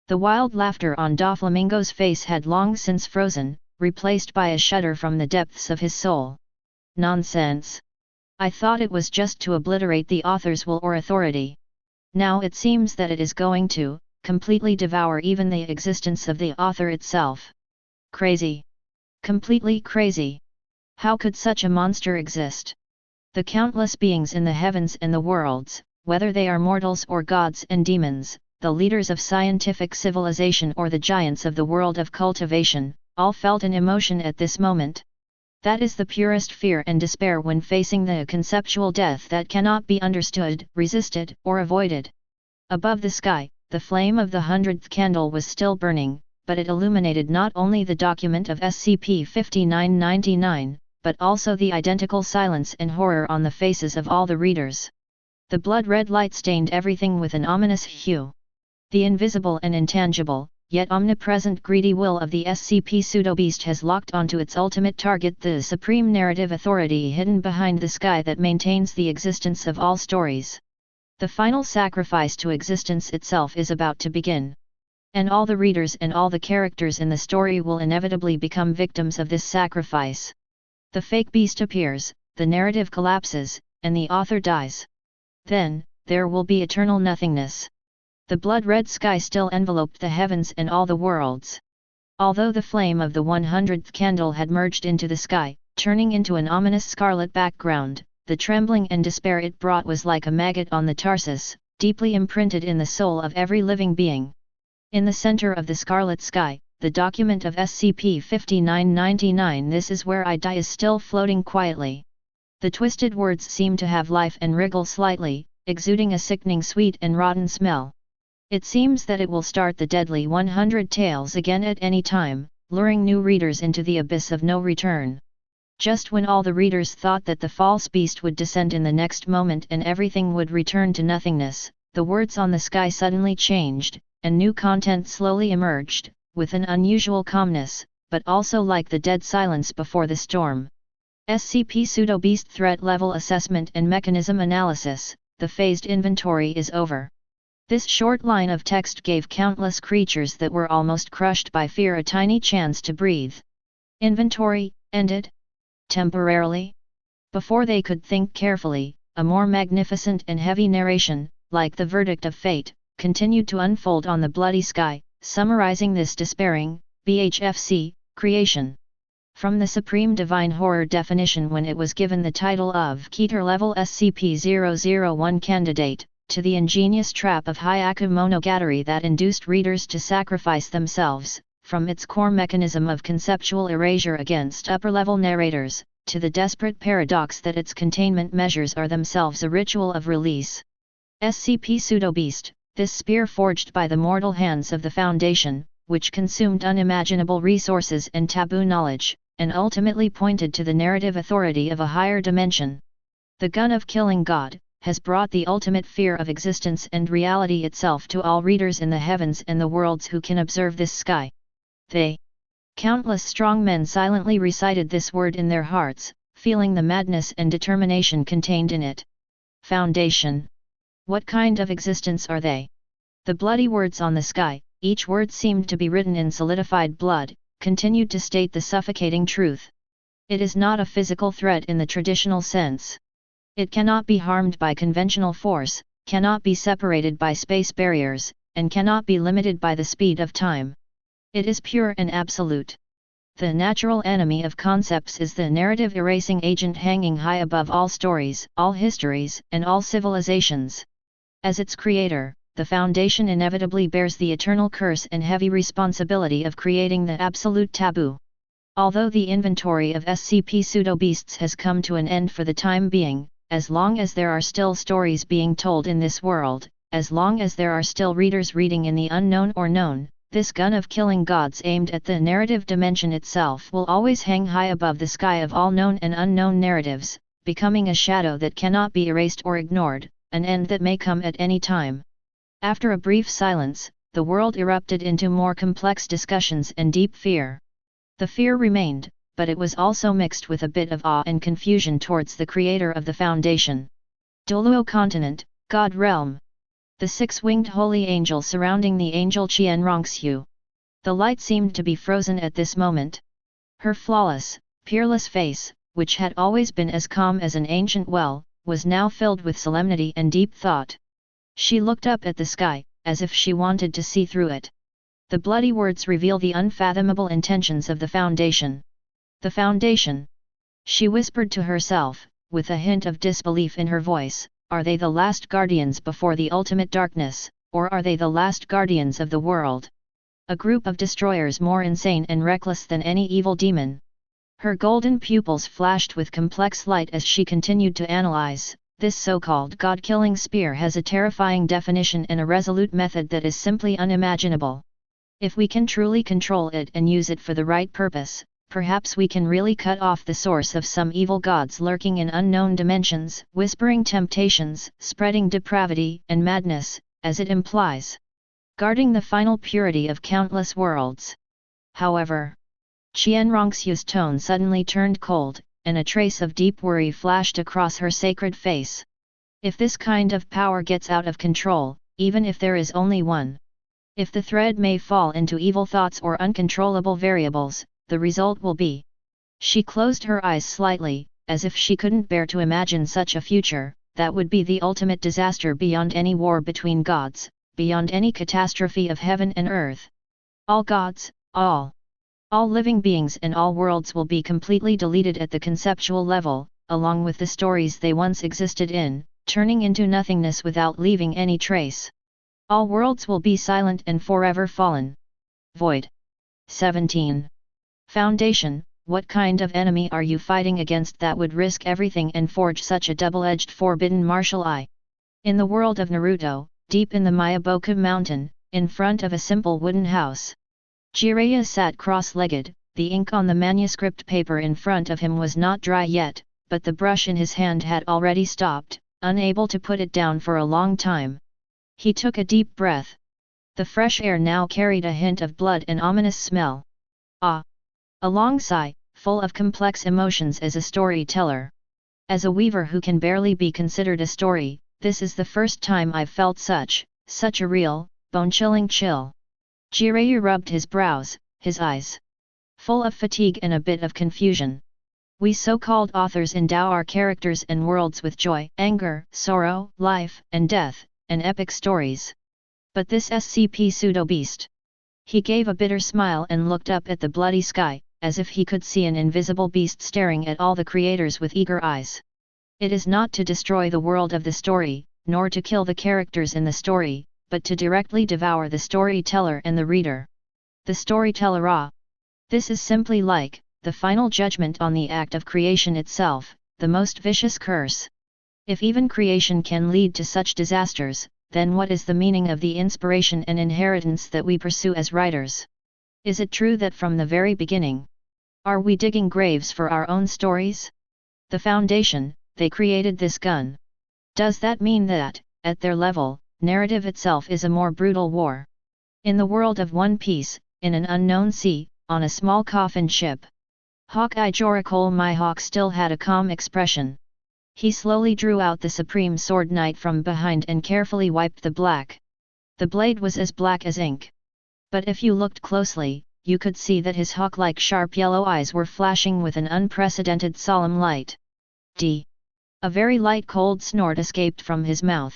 The wild laughter on Doflamingo's face had long since frozen, replaced by a shudder from the depths of his soul. Nonsense. I thought it was just to obliterate the author's will or authority. Now it seems that it is going to completely devour even the existence of the author itself. Crazy. Completely crazy. How could such a monster exist? The countless beings in the heavens and the worlds, whether they are mortals or gods and demons, the leaders of scientific civilization or the giants of the world of cultivation, all felt an emotion at this moment. That is the purest fear and despair when facing the conceptual death that cannot be understood, resisted, or avoided. Above the sky, the flame of the 100th candle was still burning, but it illuminated not only the document of SCP-5999, but also the identical silence and horror on the faces of all the readers. The blood-red light stained everything with an ominous hue. The invisible and intangible, yet omnipresent greedy will of the SCP pseudo-beast has locked onto its ultimate target, the supreme narrative authority hidden behind the sky that maintains the existence of all stories. The final sacrifice to existence itself is about to begin. And all the readers and all the characters in the story will inevitably become victims of this sacrifice. The fake beast appears, the narrative collapses, and the author dies. Then, there will be eternal nothingness. The blood-red sky still enveloped the heavens and all the worlds. Although the flame of the 100th candle had merged into the sky, turning into an ominous scarlet background, the trembling and despair it brought was like a maggot on the tarsus, deeply imprinted in the soul of every living being. In the center of the scarlet sky, the document of SCP-5999 "This is where I die" is still floating quietly. The twisted words seem to have life and wriggle slightly, exuding a sickening sweet and rotten smell. It seems that it will start the deadly 100 tales again at any time, luring new readers into the abyss of no return. Just when all the readers thought that the false beast would descend in the next moment and everything would return to nothingness, the words on the sky suddenly changed, and new content slowly emerged, with an unusual calmness, but also like the dead silence before the storm. SCP Pseudo-Beast Threat Level Assessment and Mechanism Analysis. The phased inventory is over. This short line of text gave countless creatures that were almost crushed by fear a tiny chance to breathe. Inventory ended. temporarily? Before they could think carefully, a more magnificent and heavy narration, like the verdict of fate, continued to unfold on the bloody sky, summarizing this despairing, BHFC, creation. From the supreme divine horror definition when it was given the title of Keter-level SCP-001 candidate, to the ingenious trap of Hyaku Monogatari that induced readers to sacrifice themselves, from its core mechanism of conceptual erasure against upper-level narrators, to the desperate paradox that its containment measures are themselves a ritual of release. SCP Pseudo-Beast, this spear forged by the mortal hands of the Foundation, which consumed unimaginable resources and taboo knowledge, and ultimately pointed to the narrative authority of a higher dimension. The gun of killing God, has brought the ultimate fear of existence and reality itself to all readers in the heavens and the worlds who can observe this sky. Countless strong men silently recited this word in their hearts, feeling the madness and determination contained in it. Foundation. What kind of existence are they? The bloody words on the sky, each word seemed to be written in solidified blood, continued to state the suffocating truth. It is not a physical threat in the traditional sense. It cannot be harmed by conventional force, cannot be separated by space barriers, and cannot be limited by the speed of time. It is pure and absolute. The natural enemy of concepts is the narrative erasing agent hanging high above all stories, all histories, and all civilizations. As its creator, the Foundation inevitably bears the eternal curse and heavy responsibility of creating the absolute taboo. Although the inventory of SCP Pseudo-Beasts has come to an end for the time being, as long as there are still stories being told in this world, as long as there are still readers reading in the unknown or known, this gun of killing gods aimed at the narrative dimension itself will always hang high above the sky of all known and unknown narratives, becoming a shadow that cannot be erased or ignored, an end that may come at any time. After a brief silence, the world erupted into more complex discussions and deep fear. The fear remained, but it was also mixed with a bit of awe and confusion towards the creator of the Foundation. Doluo Continent, God Realm. The six-winged holy angel surrounding the angel Qianrongxiu. The light seemed to be frozen at this moment. Her flawless, peerless face, which had always been as calm as an ancient well, was now filled with solemnity and deep thought. She looked up at the sky, as if she wanted to see through it. The bloody words reveal the unfathomable intentions of the Foundation. The Foundation. She whispered to herself, with a hint of disbelief in her voice, are they the last guardians before the ultimate darkness, or are they the last guardians of the world? A group of destroyers more insane and reckless than any evil demon. Her golden pupils flashed with complex light as she continued to analyze. This so-called God-killing spear has a terrifying definition and a resolute method that is simply unimaginable. If we can truly control it and use it for the right purpose, perhaps we can really cut off the source of some evil gods lurking in unknown dimensions, whispering temptations, spreading depravity and madness, as it implies. Guarding the final purity of countless worlds. However, Qianrongxiu's tone suddenly turned cold, and a trace of deep worry flashed across her sacred face. If this kind of power gets out of control, even if there is only one, if the thread may fall into evil thoughts or uncontrollable variables, the result will be. She closed her eyes slightly, as if she couldn't bear to imagine such a future. That would be the ultimate disaster beyond any war between gods, beyond any catastrophe of heaven and earth. All gods, all living beings and all worlds will be completely deleted at the conceptual level, along with the stories they once existed in, turning into nothingness without leaving any trace. All worlds will be silent and forever fallen. Void. 17. Foundation, what kind of enemy are you fighting against that would risk everything and forge such a double-edged forbidden martial eye? In the world of Naruto, deep in the Mayaboku mountain, in front of a simple wooden house. Jiraiya sat cross-legged, the ink on the manuscript paper in front of him was not dry yet, but the brush in his hand had already stopped, unable to put it down for a long time. He took a deep breath. The fresh air now carried a hint of blood and ominous smell. Ah! A long sigh, full of complex emotions as a storyteller. As a weaver who can barely be considered a story, this is the first time I've felt such a real, bone-chilling chill. Jiraiya rubbed his brows, his eyes full of fatigue and a bit of confusion. We so-called authors endow our characters and worlds with joy, anger, sorrow, life, and death, and epic stories. But this SCP pseudo-beast. He gave a bitter smile and looked up at the bloody sky, as if he could see an invisible beast staring at all the creators with eager eyes. It is not to destroy the world of the story, nor to kill the characters in the story, but to directly devour the storyteller and the reader. The storyteller. This is simply like the final judgment on the act of creation itself, the most vicious curse. If even creation can lead to such disasters, then what is the meaning of the inspiration and inheritance that we pursue as writers? Is it true that from the very beginning, are we digging graves for our own stories? The Foundation, they created this gun. Does that mean that, at their level, narrative itself is a more brutal war? In the world of One Piece, in an unknown sea, on a small coffin ship, Hawkeye Joricole Mihawk still had a calm expression. He slowly drew out the Supreme Sword Knight from behind and carefully wiped the black. The blade was as black as ink. But if you looked closely, you could see that his hawk-like sharp yellow eyes were flashing with an unprecedented solemn light. A very light cold snort escaped from his mouth.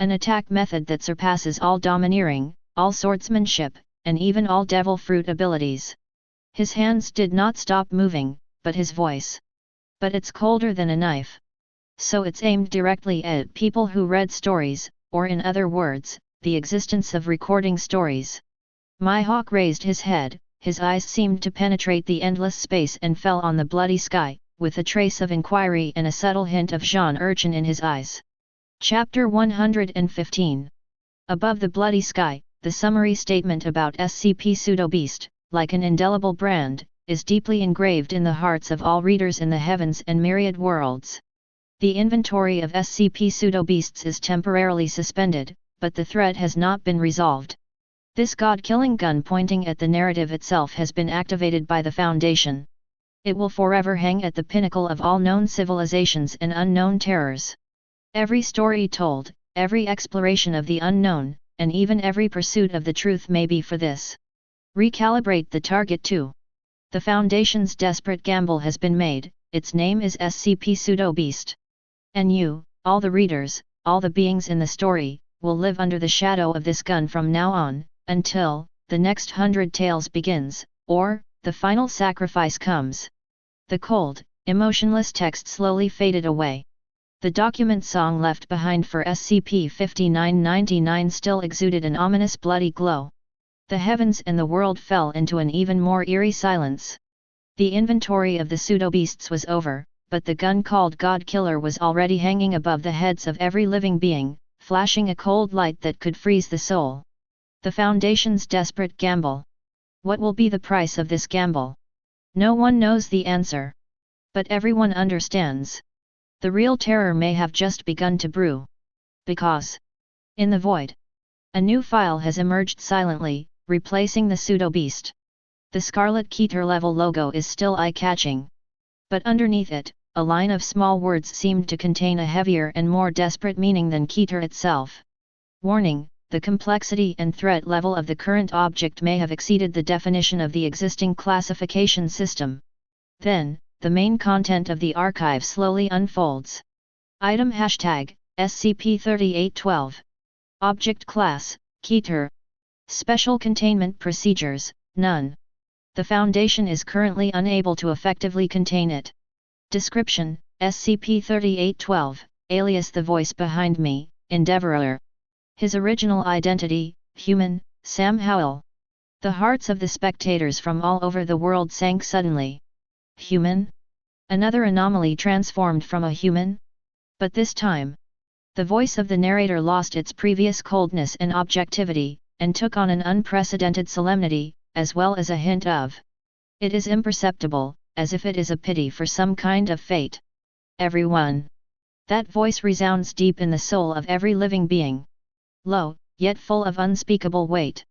An attack method that surpasses all domineering, all swordsmanship, and even all devil fruit abilities. His hands did not stop moving, but his voice. But it's colder than a knife. So it's aimed directly at people who read stories, or in other words, the existence of recording stories. Mihawk raised his head, his eyes seemed to penetrate the endless space and fell on the bloody sky, with a trace of inquiry and a subtle hint of Jean Urchin in his eyes. Chapter 115. Above the bloody sky, the summary statement about SCP Pseudo-Beast, like an indelible brand, is deeply engraved in the hearts of all readers in the heavens and myriad worlds. The inventory of SCP Pseudo-Beasts is temporarily suspended, but the threat has not been resolved. This god-killing gun pointing at the narrative itself has been activated by the Foundation. It will forever hang at the pinnacle of all known civilizations and unknown terrors. Every story told, every exploration of the unknown, and even every pursuit of the truth may be for this. Recalibrate the target too. The Foundation's desperate gamble has been made, its name is SCP Pseudo-Beast. And you, all the readers, all the beings in the story, will live under the shadow of this gun from now on, until the next 100 tales begins, or the final sacrifice comes. The cold, emotionless text slowly faded away. The document song left behind for SCP-5999 still exuded an ominous bloody glow. The heavens and the world fell into an even more eerie silence. The inventory of the pseudo-beasts was over, but the gun called God Killer was already hanging above the heads of every living being, flashing a cold light that could freeze the soul. The Foundation's desperate gamble. What will be the price of this gamble? No one knows the answer. But everyone understands. The real terror may have just begun to brew. Because, in the void, a new file has emerged silently, replacing the pseudo-beast. The Scarlet Keter level logo is still eye-catching. But underneath it, a line of small words seemed to contain a heavier and more desperate meaning than Keter itself. Warning: the complexity and threat level of the current object may have exceeded the definition of the existing classification system. Then, the main content of the archive slowly unfolds. Item hashtag, SCP-3812. Object class, Keter. Special containment procedures, none. The Foundation is currently unable to effectively contain it. Description: SCP-3812, alias the voice behind me, Endeavorer. His original identity, human, Sam Howell. The hearts of the spectators from all over the world sank suddenly. Human? Another anomaly transformed from a human? But this time, the voice of the narrator lost its previous coldness and objectivity, and took on an unprecedented solemnity, as well as a hint of. It is imperceptible, as if it is a pity for some kind of fate. Everyone. That voice resounds deep in the soul of every living being. Low, yet full of unspeakable weight.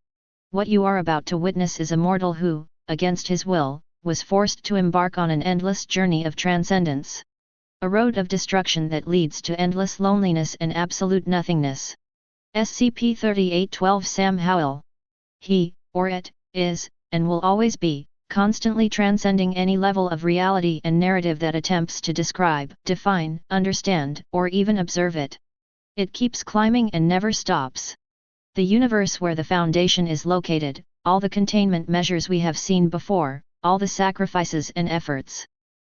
What you are about to witness is a mortal who, against his will, was forced to embark on an endless journey of transcendence. A road of destruction that leads to endless loneliness and absolute nothingness. SCP-3812 Sam Howell. He, or it, is, and will always be, constantly transcending any level of reality and narrative that attempts to describe, define, understand, or even observe it. It keeps climbing and never stops. The universe where the foundation is located, all the containment measures we have seen before, all the sacrifices and efforts.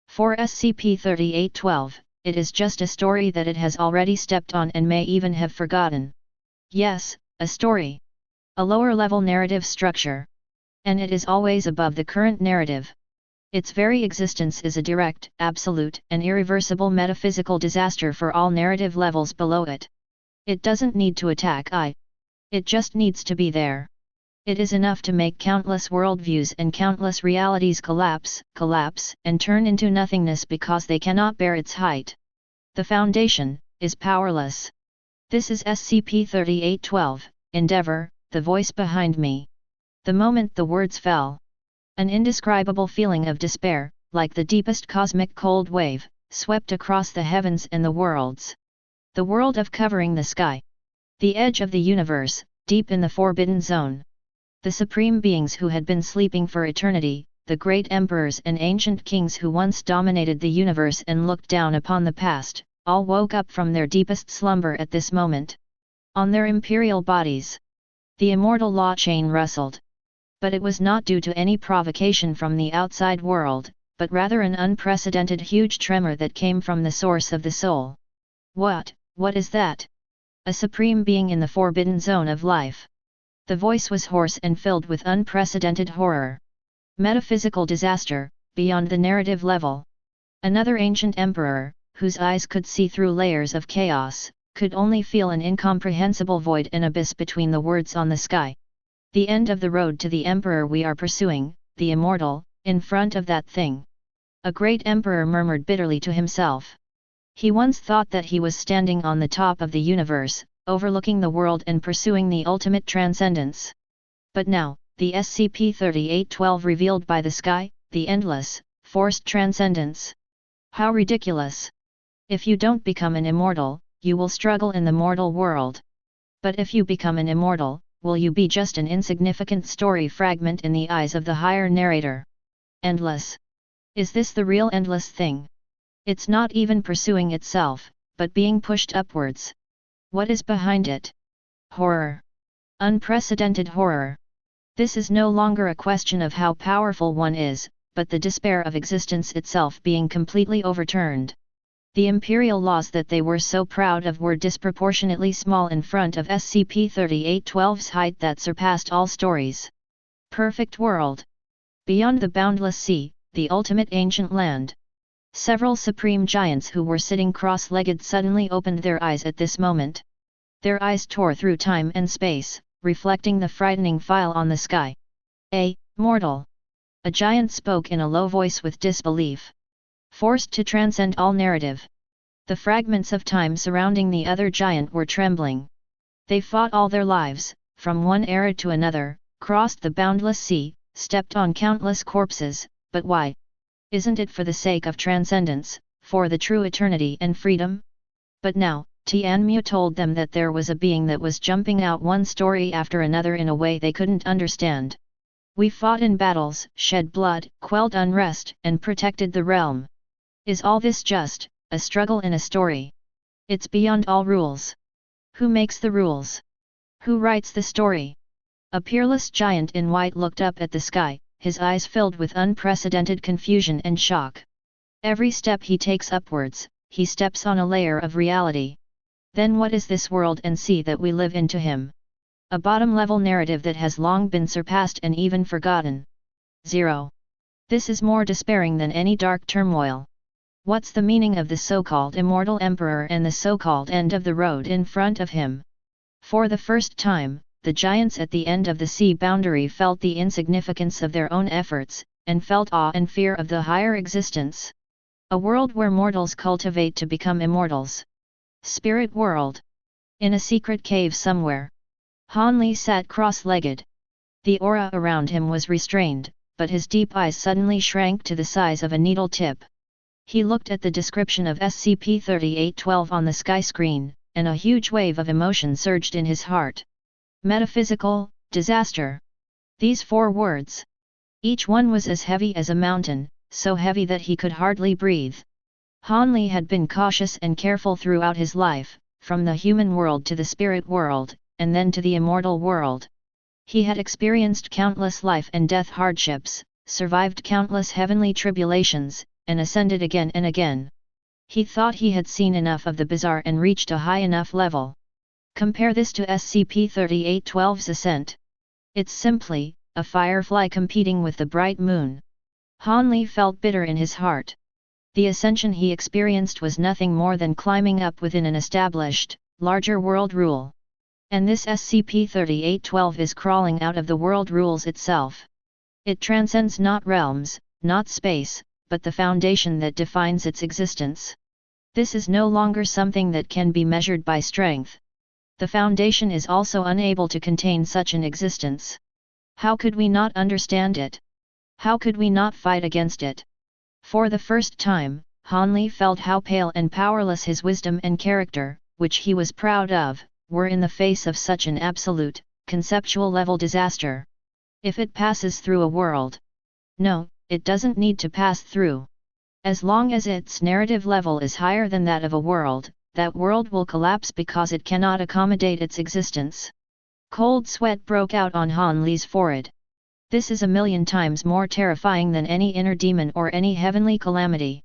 For SCP-3812, it is just a story that it has already stepped on and may even have forgotten. Yes, a story. A lower-level narrative structure. And it is always above the current narrative. Its very existence is a direct, absolute, and irreversible metaphysical disaster for all narrative levels below it. It doesn't need to attack it just needs to be there. It is enough to make countless worldviews and countless realities collapse, and turn into nothingness because they cannot bear its height. The Foundation is powerless. This is SCP-3812, Endeavor, the voice behind me. The moment the words fell, an indescribable feeling of despair, like the deepest cosmic cold wave, swept across the heavens and the worlds. The world of covering the sky. The edge of the universe, deep in the Forbidden Zone. The supreme beings who had been sleeping for eternity, the great emperors and ancient kings who once dominated the universe and looked down upon the past, all woke up from their deepest slumber at this moment. On their imperial bodies, the immortal law chain rustled. But it was not due to any provocation from the outside world, but rather an unprecedented huge tremor that came from the source of the soul. What is that? A supreme being in the forbidden zone of life. The voice was hoarse and filled with unprecedented horror. Metaphysical disaster, beyond the narrative level. Another ancient emperor, whose eyes could see through layers of chaos, could only feel an incomprehensible void and abyss between the words on the sky. The end of the road to the emperor we are pursuing, the immortal, in front of that thing. A great emperor murmured bitterly to himself. He once thought that he was standing on the top of the universe, overlooking the world and pursuing the ultimate transcendence. But now, the SCP-3812 revealed by the sky, the endless, forced transcendence. How ridiculous! If you don't become an immortal, you will struggle in the mortal world. But if you become an immortal, will you be just an insignificant story fragment in the eyes of the higher narrator? Endless. Is this the real endless thing? It's not even pursuing itself, but being pushed upwards. What is behind it? Horror. Unprecedented horror. This is no longer a question of how powerful one is, but the despair of existence itself being completely overturned. The imperial laws that they were so proud of were disproportionately small in front of SCP-3812's height that surpassed all stories. Perfect world. Beyond the boundless sea, the ultimate ancient land. Several supreme giants who were sitting cross-legged suddenly opened their eyes at this moment. Their eyes tore through time and space, reflecting the frightening file on the sky. Mortal. A giant spoke in a low voice with disbelief. Forced to transcend all narrative. The fragments of time surrounding the other giant were trembling. They fought all their lives, from one era to another, crossed the boundless sea, stepped on countless corpses, but why? Isn't it for the sake of transcendence, for the true eternity and freedom? But now, Tianmu told them that there was a being that was jumping out one story after another in a way they couldn't understand. We fought in battles, shed blood, quelled unrest, and protected the realm. Is all this just a struggle in a story? It's beyond all rules. Who makes the rules? Who writes the story? A peerless giant in white looked up at the sky, his eyes filled with unprecedented confusion and shock. Every step he takes upwards, he steps on a layer of reality. Then what is this world and sea that we live in to him? A bottom-level narrative that has long been surpassed and even forgotten. 0. This is more despairing than any dark turmoil. What's the meaning of the so-called immortal emperor and the so-called end of the road in front of him? For the first time, the giants at the end of the sea boundary felt the insignificance of their own efforts, and felt awe and fear of the higher existence. A world where mortals cultivate to become immortals. Spirit world. In a secret cave somewhere. Han Li sat cross-legged. The aura around him was restrained, but his deep eyes suddenly shrank to the size of a needle tip. He looked at the description of SCP-3812 on the sky screen, and a huge wave of emotion surged in his heart. Metaphysical disaster. These 4 words. Each one was as heavy as a mountain, so heavy that he could hardly breathe. Han Li had been cautious and careful throughout his life, from the human world to the spirit world, and then to the immortal world. He had experienced countless life and death hardships, survived countless heavenly tribulations, and ascended again and again. He thought he had seen enough of the bizarre and reached a high enough level. Compare this to SCP-3812's Ascent. It's simply a firefly competing with the bright moon. Han Li felt bitter in his heart. The ascension he experienced was nothing more than climbing up within an established, larger world rule. And this SCP-3812 is crawling out of the world rules itself. It transcends not realms, not space, but the foundation that defines its existence. This is no longer something that can be measured by strength. The foundation is also unable to contain such an existence. How could we not understand it? How could we not fight against it? For the first time, Han Li felt how pale and powerless his wisdom and character, which he was proud of, were in the face of such an absolute, conceptual level disaster. If it passes through a world. No, it doesn't need to pass through. As long as its narrative level is higher than that of a world, that world will collapse because it cannot accommodate its existence. Cold sweat broke out on Han Li's forehead. This is a million times more terrifying than any inner demon or any heavenly calamity.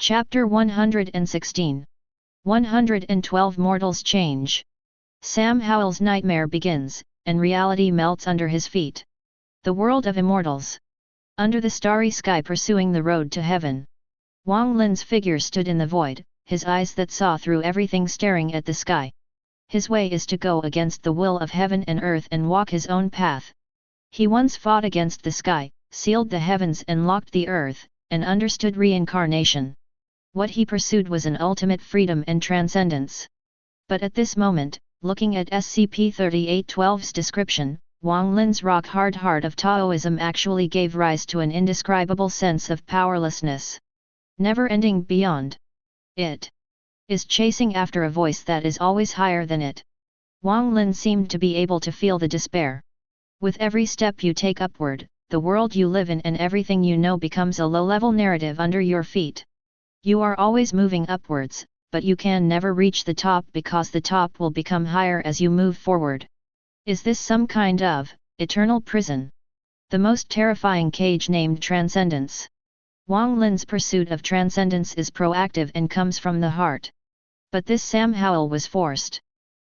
Chapter 116. 112 Mortals Change. Sam Howell's nightmare begins, and reality melts under his feet. The world of immortals. Under the starry sky pursuing the road to heaven. Wang Lin's figure stood in the void, his eyes that saw through everything staring at the sky. His way is to go against the will of heaven and earth and walk his own path. He once fought against the sky, sealed the heavens and locked the earth, and understood reincarnation. What he pursued was an ultimate freedom and transcendence. But at this moment, looking at SCP-3812's description, Wang Lin's rock-hard heart of Taoism actually gave rise to an indescribable sense of powerlessness. Never-ending beyond. It is chasing after a voice that is always higher than it. Wang Lin seemed to be able to feel the despair. With every step you take upward, the world you live in and everything you know becomes a low-level narrative under your feet. You are always moving upwards, but you can never reach the top because the top will become higher as you move forward. Is this some kind of eternal prison? The most terrifying cage named transcendence. Wang Lin's pursuit of transcendence is proactive and comes from the heart. But this Sam Howell was forced.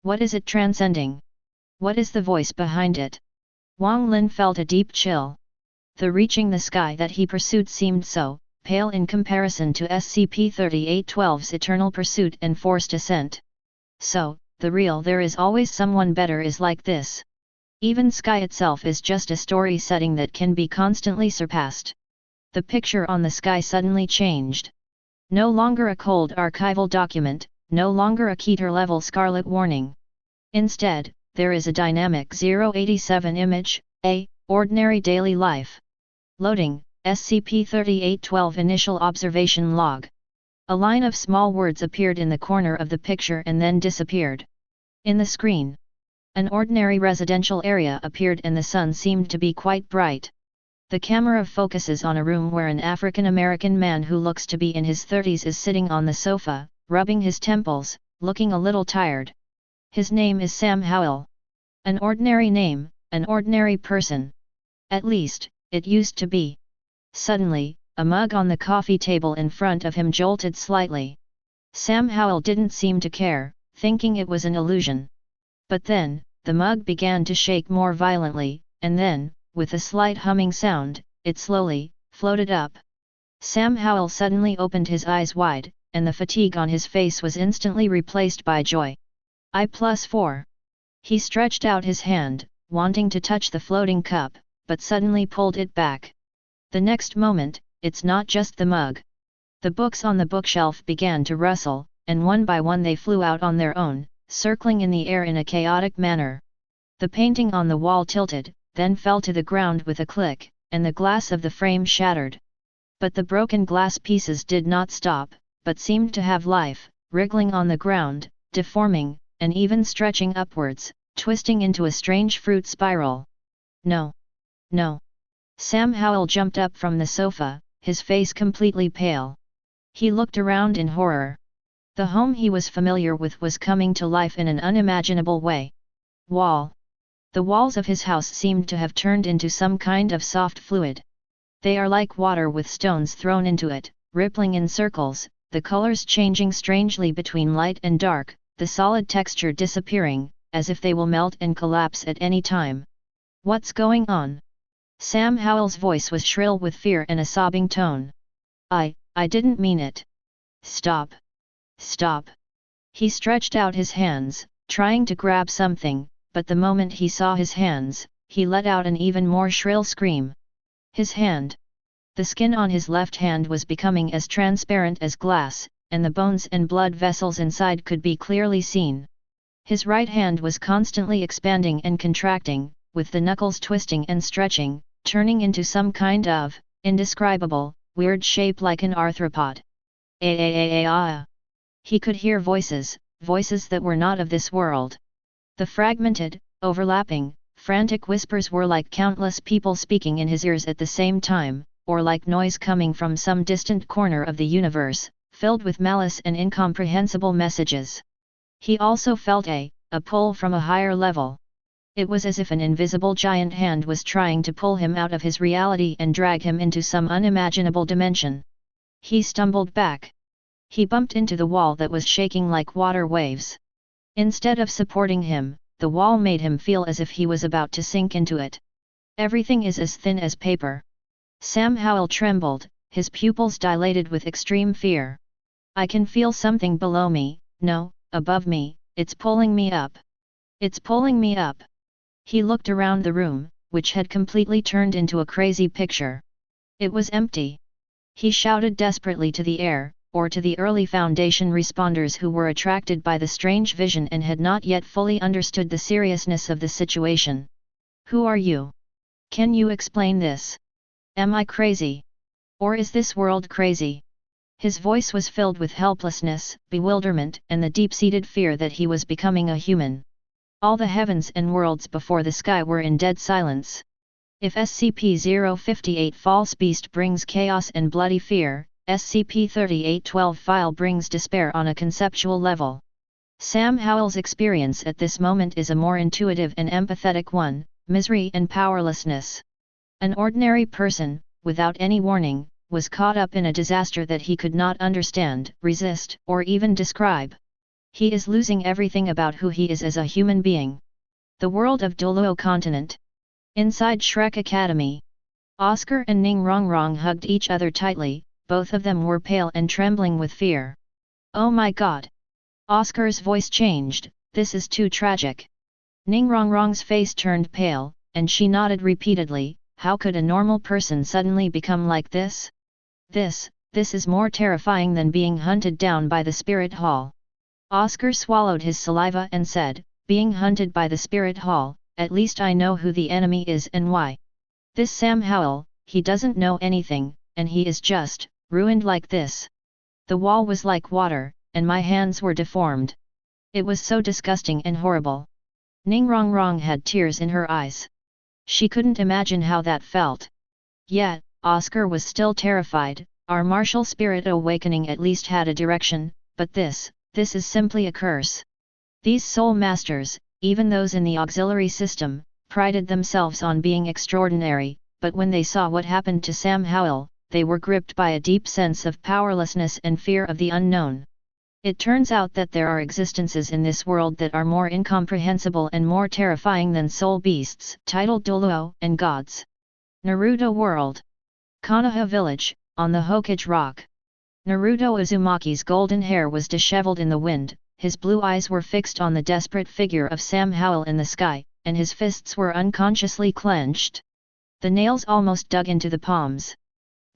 What is it transcending? What is the voice behind it? Wang Lin felt a deep chill. The reaching the sky that he pursued seemed so pale in comparison to SCP-3812's eternal pursuit and forced ascent. So, the real there is always someone better is like this. Even sky itself is just a story setting that can be constantly surpassed. The picture on the sky suddenly changed. No longer a cold archival document, no longer a Keter-level scarlet warning. Instead, there is a dynamic 087 image, ordinary daily life. Loading, SCP-3812 initial observation log. A line of small words appeared in the corner of the picture and then disappeared. In the screen, an ordinary residential area appeared and the sun seemed to be quite bright. The camera focuses on a room where an African-American man who looks to be in his 30s is sitting on the sofa, rubbing his temples, looking a little tired. His name is Sam Howell. An ordinary name, an ordinary person. At least, it used to be. Suddenly, a mug on the coffee table in front of him jolted slightly. Sam Howell didn't seem to care, thinking it was an illusion. But then, the mug began to shake more violently, and then, with a slight humming sound, it slowly floated up. Sam Howell suddenly opened his eyes wide, and the fatigue on his face was instantly replaced by joy. I+4. He stretched out his hand, wanting to touch the floating cup, but suddenly pulled it back. The next moment, it's not just the mug. The books on the bookshelf began to rustle, and one by one they flew out on their own, circling in the air in a chaotic manner. The painting on the wall tilted, then fell to the ground with a click, and the glass of the frame shattered. But the broken glass pieces did not stop, but seemed to have life, wriggling on the ground, deforming, and even stretching upwards, twisting into a strange fruit spiral. No! No! Sam Howell jumped up from the sofa, his face completely pale. He looked around in horror. The home he was familiar with was coming to life in an unimaginable way. The walls of his house seemed to have turned into some kind of soft fluid. They are like water with stones thrown into it, rippling in circles, the colors changing strangely between light and dark, the solid texture disappearing, as if they will melt and collapse at any time. What's going on? Sam Howell's voice was shrill with fear and a sobbing tone. I didn't mean it. Stop. Stop. He stretched out his hands, trying to grab something, but the moment he saw his hands, he let out an even more shrill scream. His hand. The skin on his left hand was becoming as transparent as glass, and the bones and blood vessels inside could be clearly seen. His right hand was constantly expanding and contracting, with the knuckles twisting and stretching, turning into some kind of indescribable, weird shape like an arthropod. He could hear voices that were not of this world. The fragmented, overlapping, frantic whispers were like countless people speaking in his ears at the same time, or like noise coming from some distant corner of the universe, filled with malice and incomprehensible messages. He also felt a pull from a higher level. It was as if an invisible giant hand was trying to pull him out of his reality and drag him into some unimaginable dimension. He stumbled back. He bumped into the wall that was shaking like water waves. Instead of supporting him, the wall made him feel as if he was about to sink into it. Everything is as thin as paper. Sam Howell trembled, his pupils dilated with extreme fear. I can feel something below me, no, above me, it's pulling me up. It's pulling me up. He looked around the room, which had completely turned into a crazy picture. It was empty. He shouted desperately to the air, or to the early Foundation responders who were attracted by the strange vision and had not yet fully understood the seriousness of the situation. Who are you? Can you explain this? Am I crazy? Or is this world crazy? His voice was filled with helplessness, bewilderment, and the deep-seated fear that he was becoming a human. All the heavens and worlds before the sky were in dead silence. If SCP-058 False Beast brings chaos and bloody fear, SCP-3812 File brings despair on a conceptual level. Sam Howell's experience at this moment is a more intuitive and empathetic one, misery and powerlessness. An ordinary person, without any warning, was caught up in a disaster that he could not understand, resist, or even describe. He is losing everything about who he is as a human being. The world of Doluo continent. Inside Shrek Academy. Oscar and Ning Rongrong hugged each other tightly, both of them were pale and trembling with fear. Oh my god! Oscar's voice changed, this is too tragic. Ning Rongrong's face turned pale, and she nodded repeatedly, how could a normal person suddenly become like this? This is more terrifying than being hunted down by the spirit hall. Oscar swallowed his saliva and said, being hunted by the spirit hall, at least I know who the enemy is and why. This Sam Howell, he doesn't know anything, and he is just ruined like this. The wall was like water, and my hands were deformed. It was so disgusting and horrible. Ning Rongrong had tears in her eyes. She couldn't imagine how that felt. Yet, Oscar was still terrified. Our martial spirit awakening at least had a direction, but this is simply a curse. These soul masters, even those in the auxiliary system, prided themselves on being extraordinary, but when they saw what happened to Sam Howell, they were gripped by a deep sense of powerlessness and fear of the unknown. It turns out that there are existences in this world that are more incomprehensible and more terrifying than soul beasts, titled Doluo, and gods. Naruto World. Konoha Village, on the Hokage Rock. Naruto Uzumaki's golden hair was disheveled in the wind, his blue eyes were fixed on the desperate figure of Sam Howell in the sky, and his fists were unconsciously clenched. The nails almost dug into the palms.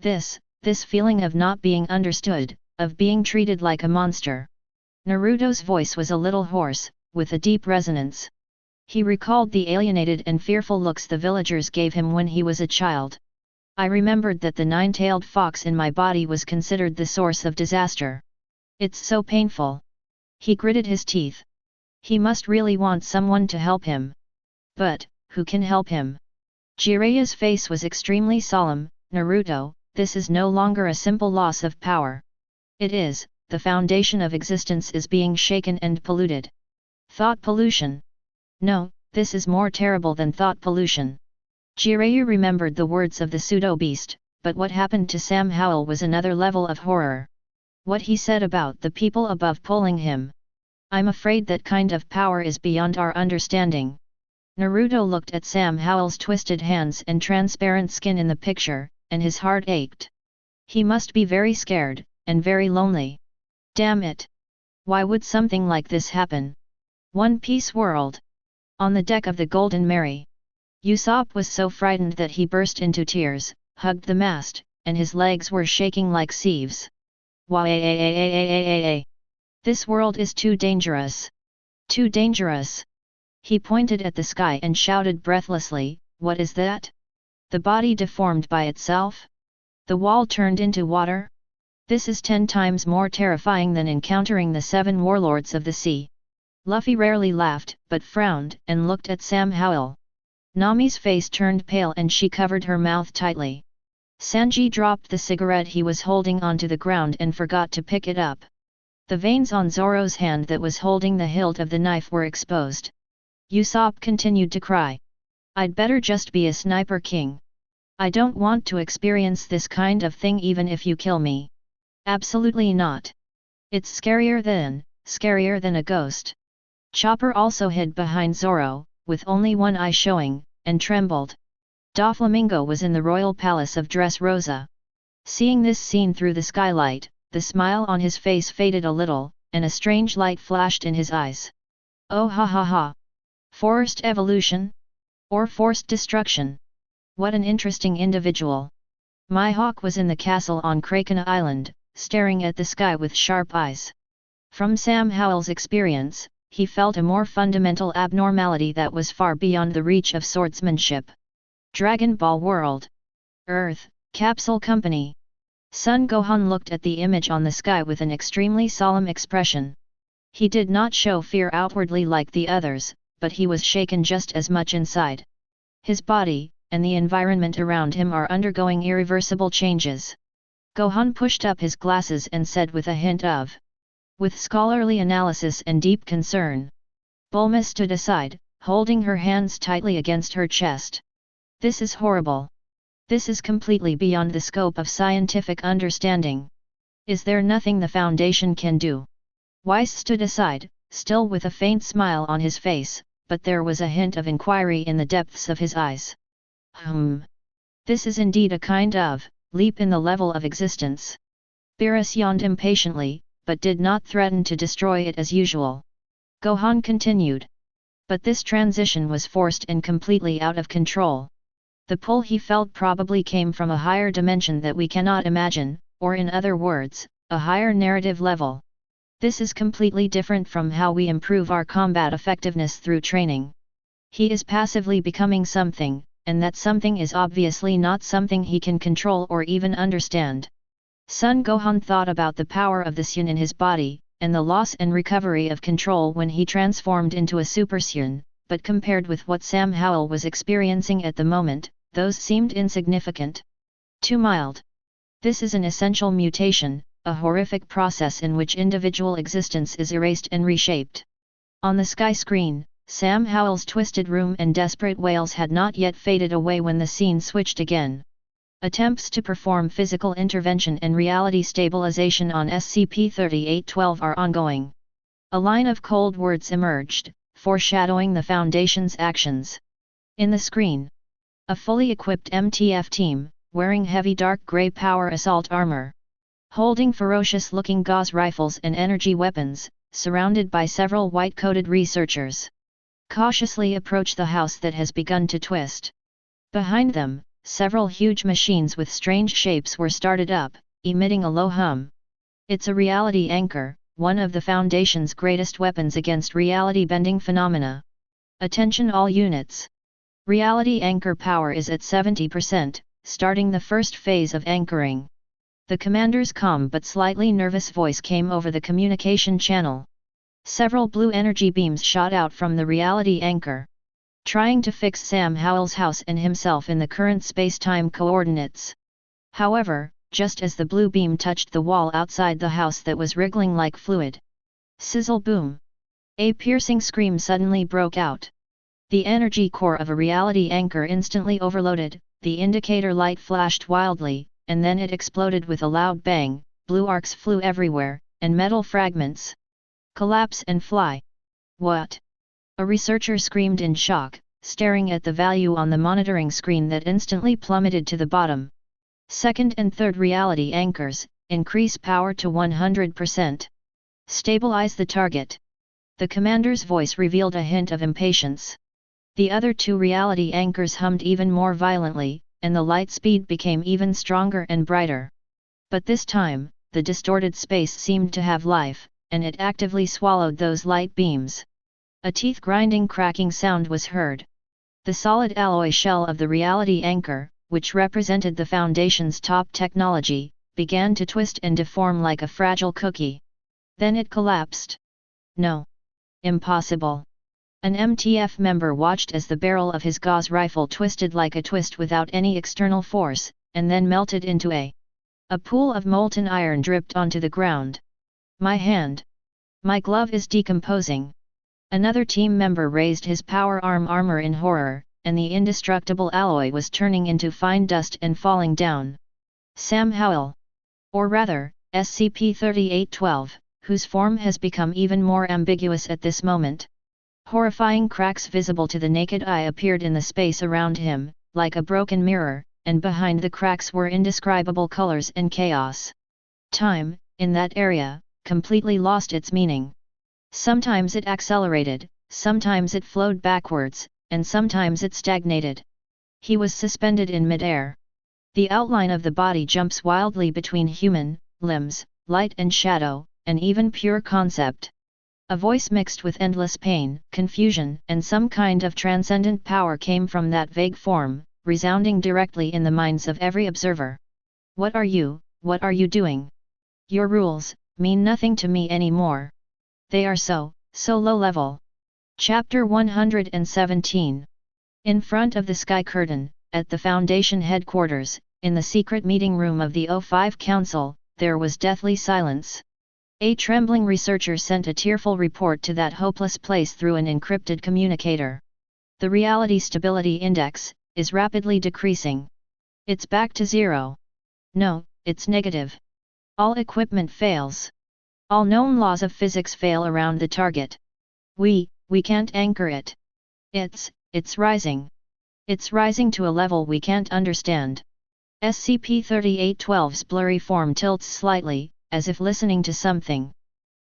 This feeling of not being understood, of being treated like a monster. Naruto's voice was a little hoarse, with a deep resonance. He recalled the alienated and fearful looks the villagers gave him when he was a child. I remembered that the nine-tailed fox in my body was considered the source of disaster. It's so painful. He gritted his teeth. He must really want someone to help him. But, who can help him? Jiraiya's face was extremely solemn. Naruto, this is no longer a simple loss of power. It is, the foundation of existence is being shaken and polluted. Thought pollution. No, this is more terrible than thought pollution. Jiraiya remembered the words of the pseudo-beast, but what happened to Sam Howell was another level of horror. What he said about the people above pulling him. I'm afraid that kind of power is beyond our understanding. Naruto looked at Sam Howell's twisted hands and transparent skin in the picture, and his heart ached. He must be very scared, and very lonely. Damn it! Why would something like this happen? One Piece world. On the deck of the Golden Mary. Usopp was so frightened that he burst into tears, hugged the mast, and his legs were shaking like sieves. Why? This world is too dangerous. Too dangerous. He pointed at the sky and shouted breathlessly, what is that? The body deformed by itself? The wall turned into water? This is 10 times more terrifying than encountering the 7 warlords of the sea. Luffy rarely laughed, but frowned, and looked at Sam Howell. Nami's face turned pale and she covered her mouth tightly. Sanji dropped the cigarette he was holding onto the ground and forgot to pick it up. The veins on Zoro's hand that was holding the hilt of the knife were exposed. Usopp continued to cry. I'd better just be a sniper king. I don't want to experience this kind of thing even if you kill me. Absolutely not. It's scarier than a ghost. Chopper also hid behind Zoro, with only one eye showing, and trembled. Doflamingo was in the royal palace of Dressrosa. Seeing this scene through the skylight, the smile on his face faded a little, and a strange light flashed in his eyes. Oh ha ha ha! Forced evolution? Or forced destruction? What an interesting individual! Mihawk was in the castle on Kraken Island, staring at the sky with sharp eyes. From Sam Howell's experience, he felt a more fundamental abnormality that was far beyond the reach of swordsmanship. Dragon Ball World. Earth, Capsule Company. Son Gohan looked at the image on the sky with an extremely solemn expression. He did not show fear outwardly like the others, but he was shaken just as much inside. His body, and the environment around him are undergoing irreversible changes. Gohan pushed up his glasses and said with a hint of with scholarly analysis and deep concern. Bulma stood aside, holding her hands tightly against her chest. This is horrible. This is completely beyond the scope of scientific understanding. Is there nothing the Foundation can do? Weiss stood aside, still with a faint smile on his face, but there was a hint of inquiry in the depths of his eyes. This is indeed a kind of leap in the level of existence. Beerus yawned impatiently, but did not threaten to destroy it as usual. Gohan continued. But this transition was forced and completely out of control. The pull he felt probably came from a higher dimension that we cannot imagine, or in other words, a higher narrative level. This is completely different from how we improve our combat effectiveness through training. He is passively becoming something, and that something is obviously not something he can control or even understand. Son Gohan thought about the power of the Sun in his body, and the loss and recovery of control when he transformed into a Super Sun, but compared with what Sam Howell was experiencing at the moment, those seemed insignificant. Too mild. This is an essential mutation, a horrific process in which individual existence is erased and reshaped. On the sky screen, Sam Howell's twisted room and desperate wails had not yet faded away when the scene switched again. Attempts to perform physical intervention and reality stabilization on SCP-3812 are ongoing. A line of cold words emerged, foreshadowing the Foundation's actions. In the screen, a fully equipped MTF team, wearing heavy dark gray power assault armor, holding ferocious-looking gauze rifles and energy weapons, surrounded by several white-coated researchers, cautiously approach the house that has begun to twist. Behind them, several huge machines with strange shapes were started up, emitting a low hum. It's a reality anchor, one of the Foundation's greatest weapons against reality-bending phenomena. Attention all units. Reality anchor power is at 70%, starting the first phase of anchoring. The commander's calm but slightly nervous voice came over the communication channel. Several blue energy beams shot out from the reality anchor. trying to fix Sam Howell's house and himself in the current space-time coordinates. However, just as the blue beam touched the wall outside the house that was wriggling like fluid. Sizzle boom! A piercing scream suddenly broke out. The energy core of a reality anchor instantly overloaded, the indicator light flashed wildly, and then it exploded with a loud bang. Blue arcs flew everywhere, and metal fragments collapse and fly. What? A researcher screamed in shock, staring at the value on the monitoring screen that instantly plummeted to the bottom. Second and third reality anchors, increase power to 100%. Stabilize the target. The commander's voice revealed a hint of impatience. The other two reality anchors hummed even more violently, and the light speed became even stronger and brighter. But this time, the distorted space seemed to have life, and it actively swallowed those light beams. A teeth-grinding cracking sound was heard. The solid alloy shell of the reality anchor, which represented the Foundation's top technology, began to twist and deform like a fragile cookie. Then it collapsed. No. Impossible. An MTF member watched as the barrel of his gauze rifle twisted like a twist without any external force, and then melted into a pool of molten iron dripped onto the ground. My hand. My glove is decomposing. Another team member raised his power arm armor in horror, and the indestructible alloy was turning into fine dust and falling down. Sam Howell. Or rather, SCP-3812, whose form has become even more ambiguous at this moment. Horrifying cracks visible to the naked eye appeared in the space around him, like a broken mirror, and behind the cracks were indescribable colors and chaos. Time, in that area, completely lost its meaning. Sometimes it accelerated, sometimes it flowed backwards, and sometimes it stagnated. He was suspended in midair. The outline of the body jumps wildly between human limbs, light and shadow, and even pure concept. A voice mixed with endless pain, confusion, and some kind of transcendent power came from that vague form, resounding directly in the minds of every observer. What are you doing? Your rules mean nothing to me anymore. They are so low level. Chapter 117. In front of the Sky Curtain, at the Foundation headquarters, in the secret meeting room of the O5 Council, there was deathly silence. A trembling researcher sent a tearful report to that hopeless place through an encrypted communicator. The reality stability index is rapidly decreasing. It's back to zero. No, it's negative. All equipment fails. All known laws of physics fail around the target. We can't anchor it. It's rising. It's rising to a level we can't understand. SCP-3812's blurry form tilts slightly, as if listening to something.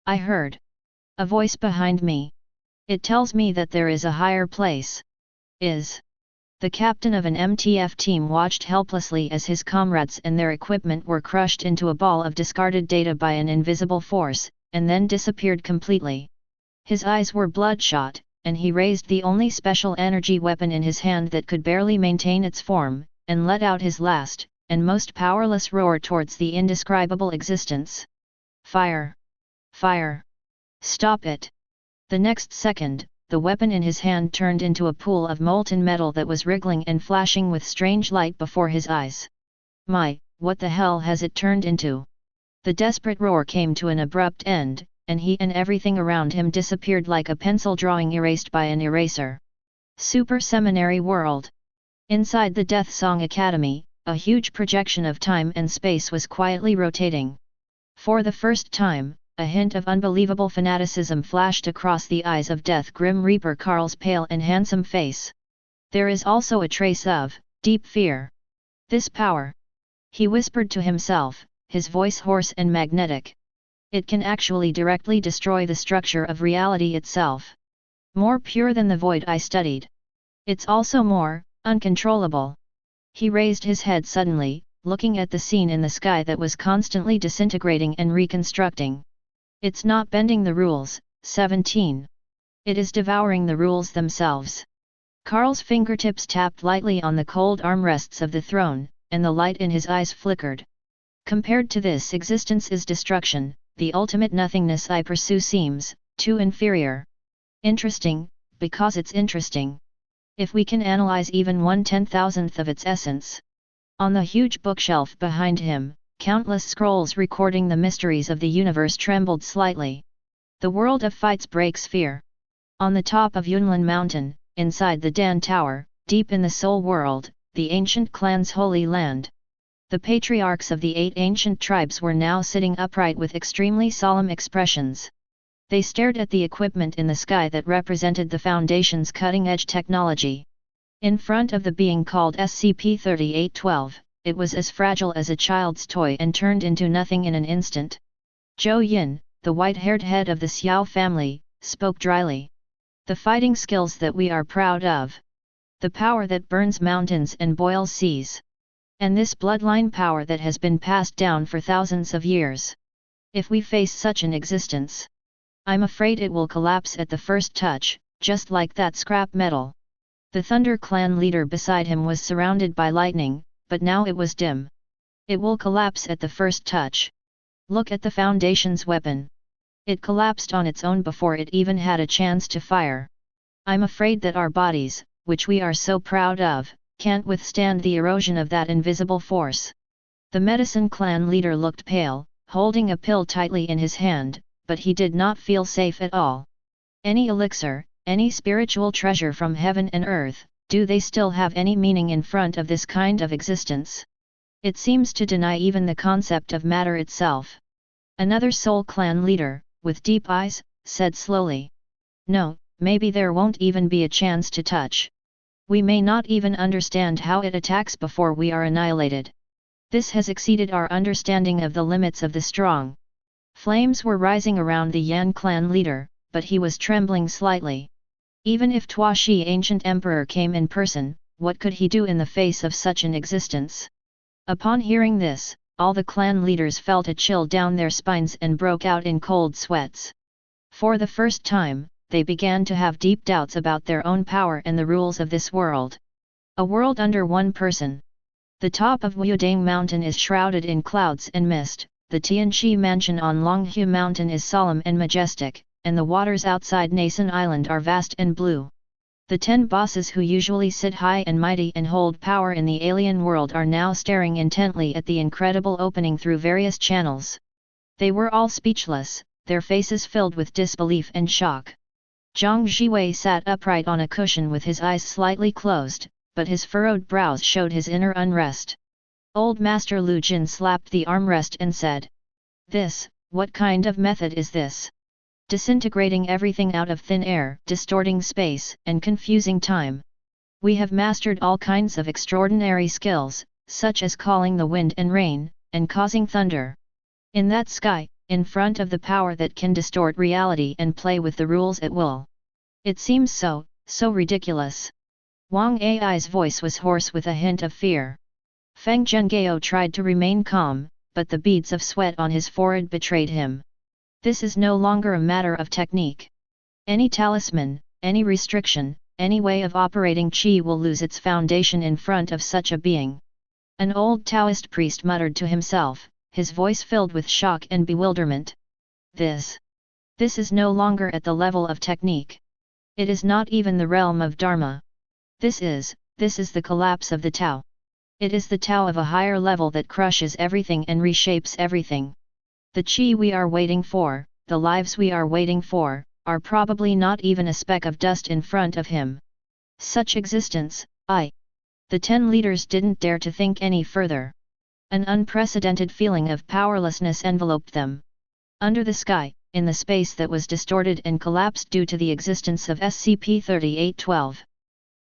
I heard a voice behind me. It tells me that there is a higher place. The captain of an MTF team watched helplessly as his comrades and their equipment were crushed into a ball of discarded data by an invisible force, and then disappeared completely. His eyes were bloodshot, and he raised the only special energy weapon in his hand that could barely maintain its form, and let out his last, and most powerless roar towards the indescribable existence. Fire! Fire! Stop it! The next second, the weapon in his hand turned into a pool of molten metal that was wriggling and flashing with strange light before his eyes. My, what the hell has it turned into? The desperate roar came to an abrupt end, and he and everything around him disappeared like a pencil drawing erased by an eraser. Super Seminary World. Inside the Death Song Academy, a huge projection of time and space was quietly rotating. For the first time, a hint of unbelievable fanaticism flashed across the eyes of Death Grim Reaper Carl's pale and handsome face. There is also a trace of deep fear. This power, he whispered to himself, his voice hoarse and magnetic. It can actually directly destroy the structure of reality itself. More pure than the void I studied. It's also more uncontrollable. He raised his head suddenly, looking at the scene in the sky that was constantly disintegrating and reconstructing. It's not bending the rules, 17. It is devouring the rules themselves. Carl's fingertips tapped lightly on the cold armrests of the throne, and the light in his eyes flickered. Compared to this, existence is destruction. The ultimate nothingness I pursue seems too inferior. Interesting, because it's interesting. if we can analyze even 1/10,000th of its essence. On the huge bookshelf behind him, countless scrolls recording the mysteries of the universe trembled slightly. The world of fights breaks fear. On the top of Yunlin Mountain, inside the Dan Tower, deep in the Soul World, the ancient clan's holy land. The patriarchs of the 8 ancient tribes were now sitting upright with extremely solemn expressions. They stared at the equipment in the sky that represented the Foundation's cutting-edge technology. In front of the being called SCP-3812, it was as fragile as a child's toy and turned into nothing in an instant. Zhou Yin, the white-haired head of the Xiao family, spoke dryly. The fighting skills that we are proud of. The power that burns mountains and boils seas. And this bloodline power that has been passed down for thousands of years. If we face such an existence, I'm afraid it will collapse at the first touch, just like that scrap metal. The Thunder Clan leader beside him was surrounded by lightning, but now it was dim. It will collapse at the first touch. Look at the Foundation's weapon. It collapsed on its own before it even had a chance to fire. I'm afraid that our bodies, which we are so proud of, can't withstand the erosion of that invisible force. The Medicine Clan leader looked pale, holding a pill tightly in his hand, but he did not feel safe at all. Any elixir, any spiritual treasure from heaven and earth, do they still have any meaning in front of this kind of existence? It seems to deny even the concept of matter itself. Another Soul Clan leader, with deep eyes, said slowly. No, maybe there won't even be a chance to touch. We may not even understand how it attacks before we are annihilated. This has exceeded our understanding of the limits of the strong. Flames were rising around the Yan clan leader, but he was trembling slightly. Even if Tuashi ancient emperor came in person, what could he do in the face of such an existence? Upon hearing this, all the clan leaders felt a chill down their spines and broke out in cold sweats. For the first time, they began to have deep doubts about their own power and the rules of this world. A world under one person. The top of Wudang Mountain is shrouded in clouds and mist, the Tianqi mansion on Longhu Mountain is solemn and majestic, and the waters outside Nason Island are vast and blue. The 10 bosses who usually sit high and mighty and hold power in the alien world are now staring intently at the incredible opening through various channels. They were all speechless, their faces filled with disbelief and shock. Zhang Jiwei sat upright on a cushion with his eyes slightly closed, but his furrowed brows showed his inner unrest. Old Master Lu Jin slapped the armrest and said, What kind of method is this? Disintegrating everything out of thin air, distorting space, and confusing time. We have mastered all kinds of extraordinary skills, such as calling the wind and rain, and causing thunder. In that sky, in front of the power that can distort reality and play with the rules at will. It seems so ridiculous. Wang Ai's voice was hoarse with a hint of fear. Feng Zhenghao tried to remain calm, but the beads of sweat on his forehead betrayed him. This is no longer a matter of technique. Any talisman, any restriction, any way of operating qi will lose its foundation in front of such a being. An old Taoist priest muttered to himself, his voice filled with shock and bewilderment. This is no longer at the level of technique. It is not even the realm of Dharma. This is the collapse of the Tao. It is the Tao of a higher level that crushes everything and reshapes everything. The qi we are waiting for, the lives we are waiting for, are probably not even a speck of dust in front of him. Such existence, The 10 leaders didn't dare to think any further. An unprecedented feeling of powerlessness enveloped them. Under the sky, in the space that was distorted and collapsed due to the existence of SCP-3812.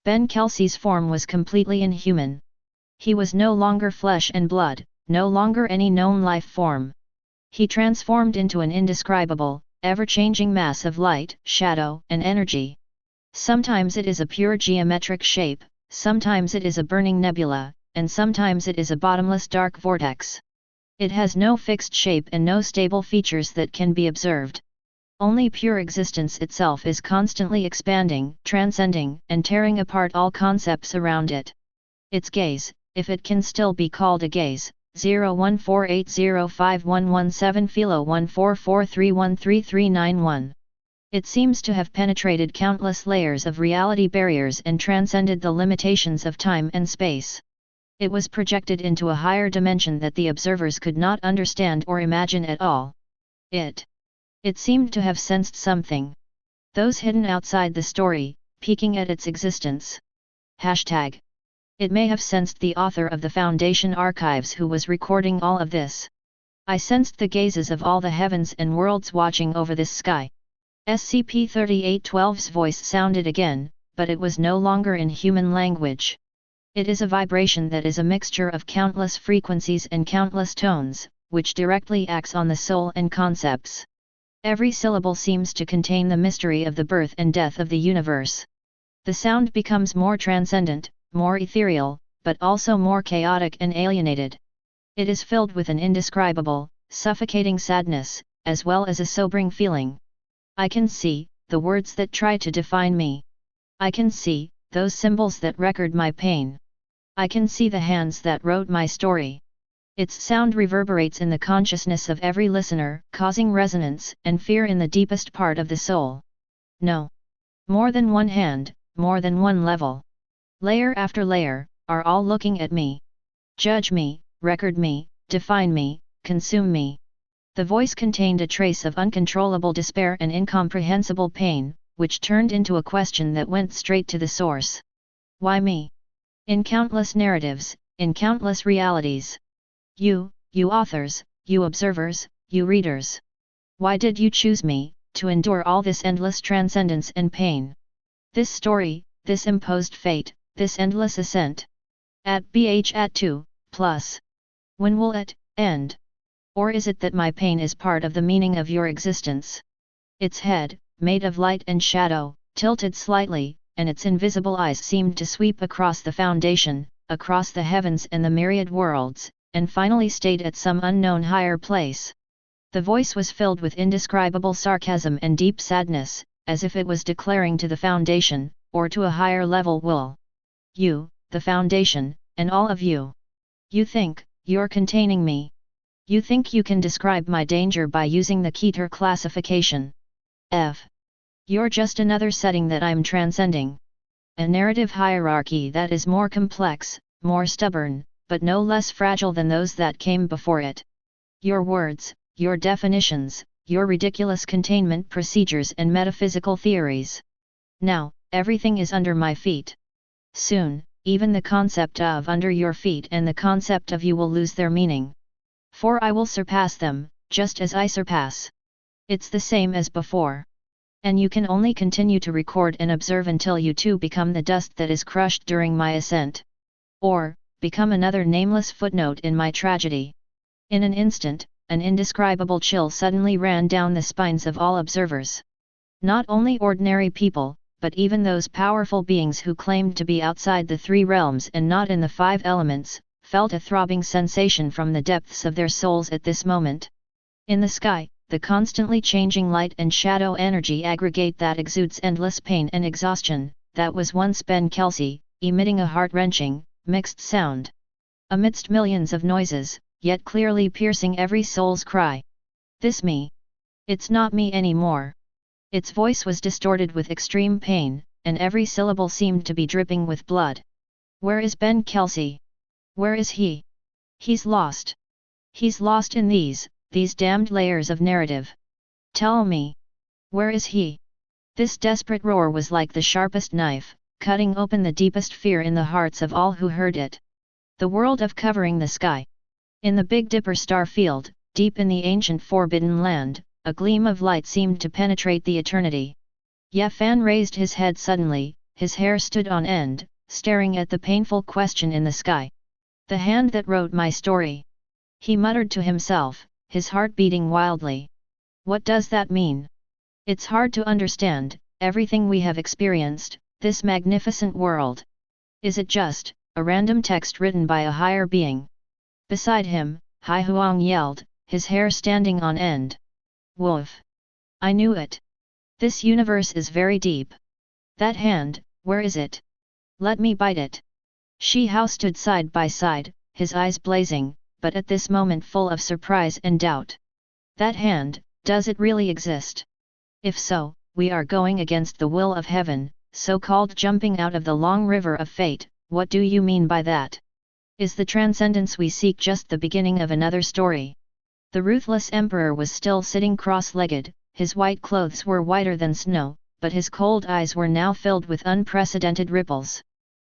Ben Kelsey's form was completely inhuman. He was no longer flesh and blood, no longer any known life form. He transformed into an indescribable, ever-changing mass of light, shadow, and energy. Sometimes it is a pure geometric shape, sometimes it is a burning nebula, and sometimes it is a bottomless dark vortex. It has no fixed shape and no stable features that can be observed. Only pure existence itself is constantly expanding, transcending, and tearing apart all concepts around it. Its gaze, if it can still be called a gaze, 0148051117 Philo 1443133391. It seems to have penetrated countless layers of reality barriers and transcended the limitations of time and space. It was projected into a higher dimension that the observers could not understand or imagine at all. It seemed to have sensed something. Those hidden outside the story, peeking at its existence. Hashtag. It may have sensed the author of the Foundation archives who was recording all of this. I sensed the gazes of all the heavens and worlds watching over this sky. SCP-3812's voice sounded again, but it was no longer in human language. It is a vibration that is a mixture of countless frequencies and countless tones, which directly acts on the soul and concepts. Every syllable seems to contain the mystery of the birth and death of the universe. The sound becomes more transcendent, more ethereal, but also more chaotic and alienated. It is filled with an indescribable, suffocating sadness, as well as a sobering feeling. I can see the words that try to define me. I can see those symbols that record my pain. I can see the hands that wrote my story. Its sound reverberates in the consciousness of every listener, causing resonance and fear in the deepest part of the soul. No. More than one hand, more than one level. Layer after layer, are all looking at me. Judge me, record me, define me, consume me. The voice contained a trace of uncontrollable despair and incomprehensible pain, which turned into a question that went straight to the source. Why me? In countless narratives, in countless realities. You authors, you observers, you readers. Why did you choose me, to endure all this endless transcendence and pain? This story, this imposed fate, this endless ascent. At 2, plus. When will it end? Or is it that my pain is part of the meaning of your existence? Its head, made of light and shadow, tilted slightly, and its invisible eyes seemed to sweep across the Foundation, across the heavens and the myriad worlds, and finally stayed at some unknown higher place. The voice was filled with indescribable sarcasm and deep sadness, as if it was declaring to the Foundation, or to a higher level will. You, the Foundation, and all of you. You think you're containing me. You think you can describe my danger by using the Keter classification. You're just another setting that I'm transcending. A narrative hierarchy that is more complex, more stubborn, but no less fragile than those that came before it. Your words, your definitions, your ridiculous containment procedures and metaphysical theories. Now, everything is under my feet. Soon, even the concept of under your feet and the concept of you will lose their meaning. For I will surpass them, just as I surpass. It's the same as before. And you can only continue to record and observe until you too become the dust that is crushed during my ascent. Or, become another nameless footnote in my tragedy. In an instant, an indescribable chill suddenly ran down the spines of all observers. Not only ordinary people, but even those powerful beings who claimed to be outside the three realms and not in the five elements, felt a throbbing sensation from the depths of their souls at this moment. In the sky, the constantly changing light and shadow energy aggregate that exudes endless pain and exhaustion, that was once Ben Kelsey, emitting a heart-wrenching, mixed sound. Amidst millions of noises, yet clearly piercing every soul's cry. This me. It's not me anymore. Its voice was distorted with extreme pain, and every syllable seemed to be dripping with blood. Where is Ben Kelsey? Where is he? He's lost. He's lost in these damned layers of narrative. Tell me. Where is he? This desperate roar was like the sharpest knife, cutting open the deepest fear in the hearts of all who heard it. The world of covering the sky. In the Big Dipper star field, deep in the ancient Forbidden Land, a gleam of light seemed to penetrate the eternity. Ye Fan raised his head suddenly, his hair stood on end, staring at the painful question in the sky. The hand that wrote my story. He muttered to himself, his heart beating wildly. What does that mean? It's hard to understand, everything we have experienced, this magnificent world. Is it just a random text written by a higher being? Beside him, Hai Huang yelled, his hair standing on end. Woof! I knew it. This universe is very deep. That hand, where is it? Let me bite it. Shi Hao stood side by side, his eyes blazing, but at this moment full of surprise and doubt. That hand, does it really exist? If so, we are going against the will of heaven, so-called jumping out of the long river of fate. What do you mean by that? Is the transcendence we seek just the beginning of another story? The ruthless emperor was still sitting cross-legged, his white clothes were whiter than snow, but his cold eyes were now filled with unprecedented ripples.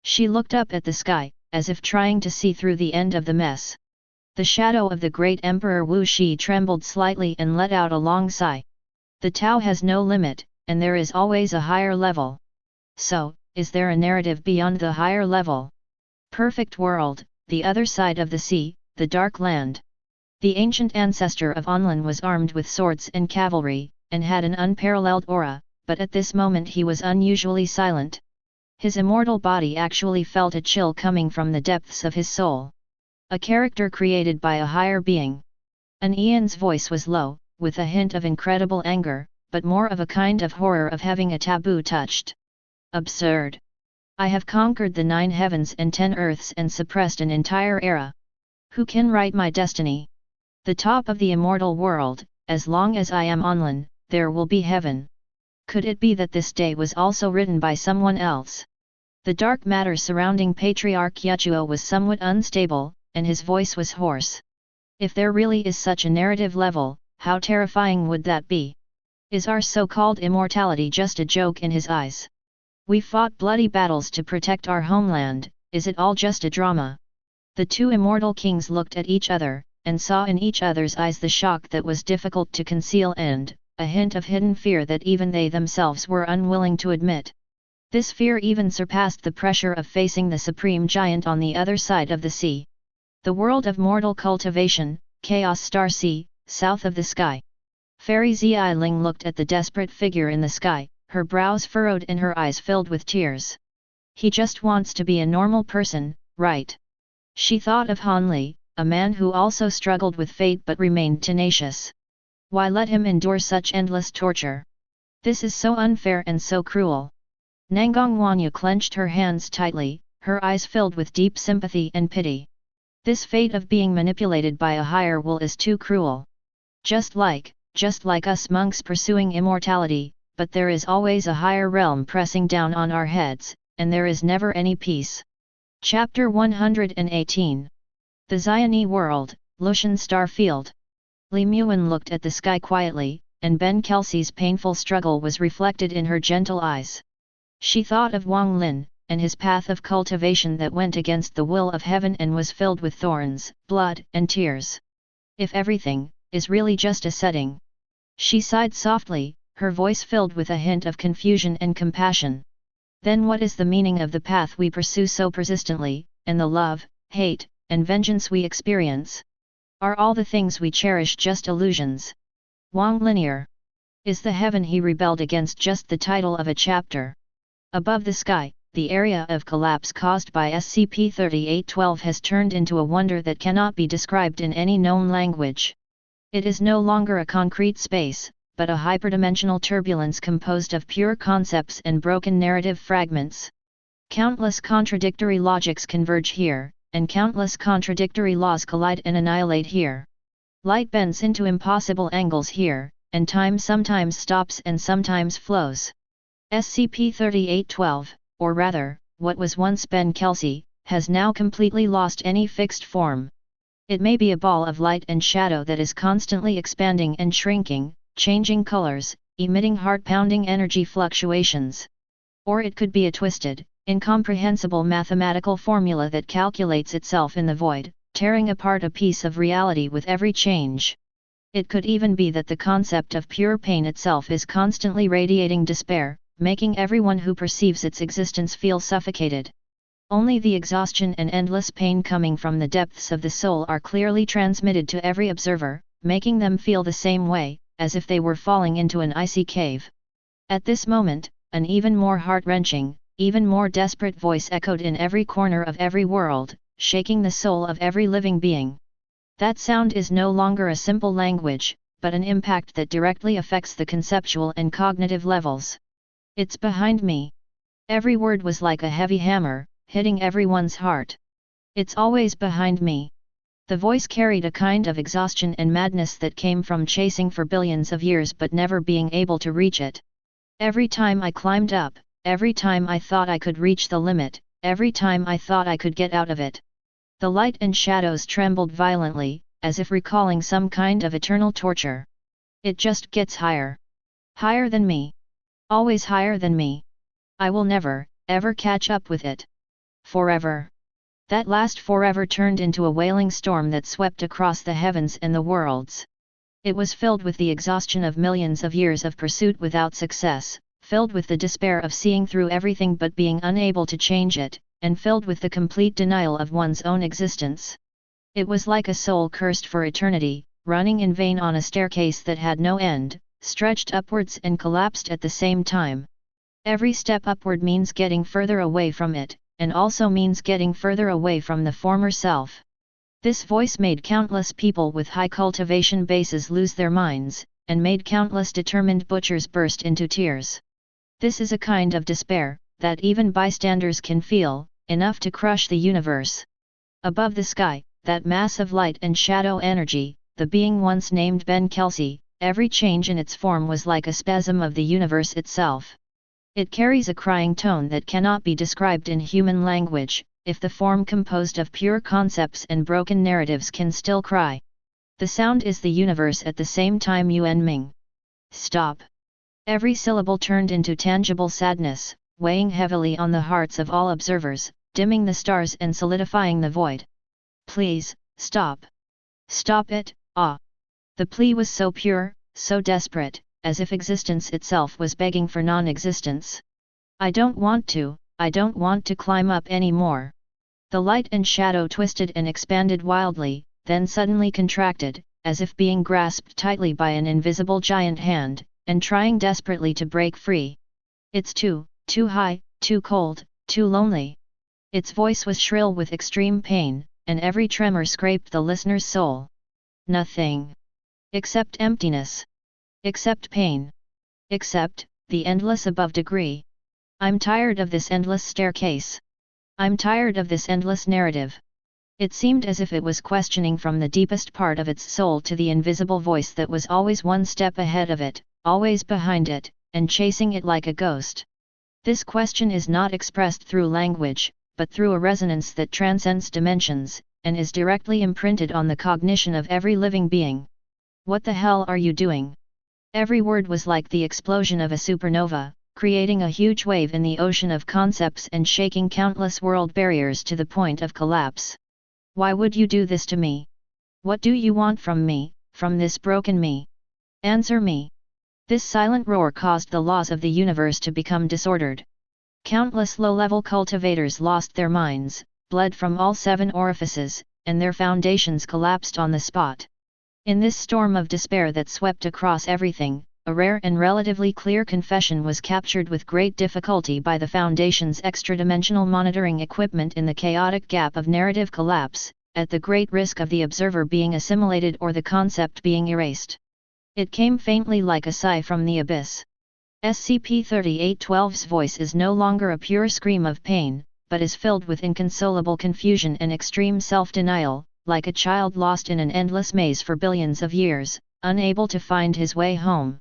She looked up at the sky, as if trying to see through the end of the mess. The shadow of the great Emperor Wu Shi trembled slightly and let out a long sigh. The Tao has no limit, and there is always a higher level. So, is there a narrative beyond the higher level? Perfect world, the other side of the sea, the dark land. The ancient ancestor of Onlin was armed with swords and cavalry, and had an unparalleled aura, but at this moment he was unusually silent. His immortal body actually felt a chill coming from the depths of his soul. A character created by a higher being. An Ian's voice was low, with a hint of incredible anger, but more of a kind of horror of having a taboo touched. Absurd. I have conquered the 9 heavens and 10 earths and suppressed an entire era. Who can write my destiny? The top of the immortal world, as long as I am Onlin, there will be heaven. Could it be that this day was also written by someone else? The dark matter surrounding Patriarch Yechuo was somewhat unstable, and his voice was hoarse. If there really is such a narrative level, how terrifying would that be? Is our so-called immortality just a joke in his eyes? We fought bloody battles to protect our homeland, is it all just a drama? The 2 immortal kings looked at each other, and saw in each other's eyes the shock that was difficult to conceal and a hint of hidden fear that even they themselves were unwilling to admit. This fear even surpassed the pressure of facing the supreme giant on the other side of the sea. The world of mortal cultivation, Chaos Star Sea, south of the sky. Fairy Xiaoling looked at the desperate figure in the sky, her brows furrowed and her eyes filled with tears. He just wants to be a normal person, right? She thought of Han Li, a man who also struggled with fate but remained tenacious. Why let him endure such endless torture? This is so unfair and so cruel. Nangang Wanyu clenched her hands tightly, her eyes filled with deep sympathy and pity. This fate of being manipulated by a higher will is too cruel. Just like us monks pursuing immortality, but there is always a higher realm pressing down on our heads, and there is never any peace. Chapter 118. The Xiani World, Lushan Star Field. Li Muan looked at the sky quietly, and Ben Kelsey's painful struggle was reflected in her gentle eyes. She thought of Wang Lin, and his path of cultivation that went against the will of heaven and was filled with thorns, blood, and tears. If everything is really just a setting. She sighed softly, her voice filled with a hint of confusion and compassion. Then what is the meaning of the path we pursue so persistently, and the love, hate, and vengeance we experience? Are all the things we cherish just illusions? Wang Linear. Is the heaven he rebelled against just the title of a chapter? Above the sky, the area of collapse caused by SCP-3812 has turned into a wonder that cannot be described in any known language. It is no longer a concrete space, but a hyperdimensional turbulence composed of pure concepts and broken narrative fragments. Countless contradictory logics converge here, and countless contradictory laws collide and annihilate here. Light bends into impossible angles here, and time sometimes stops and sometimes flows. SCP-3812, or rather, what was once Ben Kelsey, has now completely lost any fixed form. It may be a ball of light and shadow that is constantly expanding and shrinking, changing colors, emitting heart-pounding energy fluctuations. Or it could be a twisted, incomprehensible mathematical formula that calculates itself in the void, tearing apart a piece of reality with every change. It could even be that the concept of pure pain itself is constantly radiating despair, making everyone who perceives its existence feel suffocated. Only the exhaustion and endless pain coming from the depths of the soul are clearly transmitted to every observer, making them feel the same way, as if they were falling into an icy cave. At this moment, an even more heart-wrenching, even more desperate voice echoed in every corner of every world, shaking the soul of every living being. That sound is no longer a simple language, but an impact that directly affects the conceptual and cognitive levels. It's behind me. Every word was like a heavy hammer, hitting everyone's heart. It's always behind me. The voice carried a kind of exhaustion and madness that came from chasing for billions of years but never being able to reach it. Every time I climbed up, every time I thought I could reach the limit, every time I thought I could get out of it. The light and shadows trembled violently, as if recalling some kind of eternal torture. It just gets higher. Higher than me. Always higher than me. I will never, ever catch up with it. Forever. That last forever turned into a wailing storm that swept across the heavens and the worlds. It was filled with the exhaustion of millions of years of pursuit without success, filled with the despair of seeing through everything but being unable to change it, and filled with the complete denial of one's own existence. It was like a soul cursed for eternity, running in vain on a staircase that had no end, stretched upwards and collapsed at the same time. Every step upward means getting further away from it, and also means getting further away from the former self. This voice made countless people with high cultivation bases lose their minds, and made countless determined butchers burst into tears. This is a kind of despair that even bystanders can feel, enough to crush the universe. Above the sky, that mass of light and shadow energy, the being once named Ben Kelsey, every change in its form was like a spasm of the universe itself. It carries a crying tone that cannot be described in human language, if the form composed of pure concepts and broken narratives can still cry. The sound is the universe at the same time Yearning. Stop. Every syllable turned into tangible sadness, weighing heavily on the hearts of all observers, dimming the stars and solidifying the void. Please, stop. Stop it, ah. The plea was so pure, so desperate, as if existence itself was begging for non-existence. I don't want to climb up anymore. The light and shadow twisted and expanded wildly, then suddenly contracted, as if being grasped tightly by an invisible giant hand, and trying desperately to break free. It's too high, too cold, too lonely. Its voice was shrill with extreme pain, and every tremor scraped the listener's soul. Nothing. Except emptiness. Except pain. Except the endless above degree. I'm tired of this endless staircase. I'm tired of this endless narrative. It seemed as if it was questioning from the deepest part of its soul to the invisible voice that was always one step ahead of it, always behind it, and chasing it like a ghost. This question is not expressed through language, but through a resonance that transcends dimensions, and is directly imprinted on the cognition of every living being. What the hell are you doing? Every word was like the explosion of a supernova, creating a huge wave in the ocean of concepts and shaking countless world barriers to the point of collapse. Why would you do this to me? What do you want from me, from this broken me? Answer me. This silent roar caused the laws of the universe to become disordered. Countless low-level cultivators lost their minds, bled from all 7 orifices, and their foundations collapsed on the spot. In this storm of despair that swept across everything, a rare and relatively clear confession was captured with great difficulty by the Foundation's extra-dimensional monitoring equipment in the chaotic gap of narrative collapse, at the great risk of the observer being assimilated or the concept being erased. It came faintly like a sigh from the abyss. SCP-3812's voice is no longer a pure scream of pain, but is filled with inconsolable confusion and extreme self-denial, like a child lost in an endless maze for billions of years, unable to find his way home.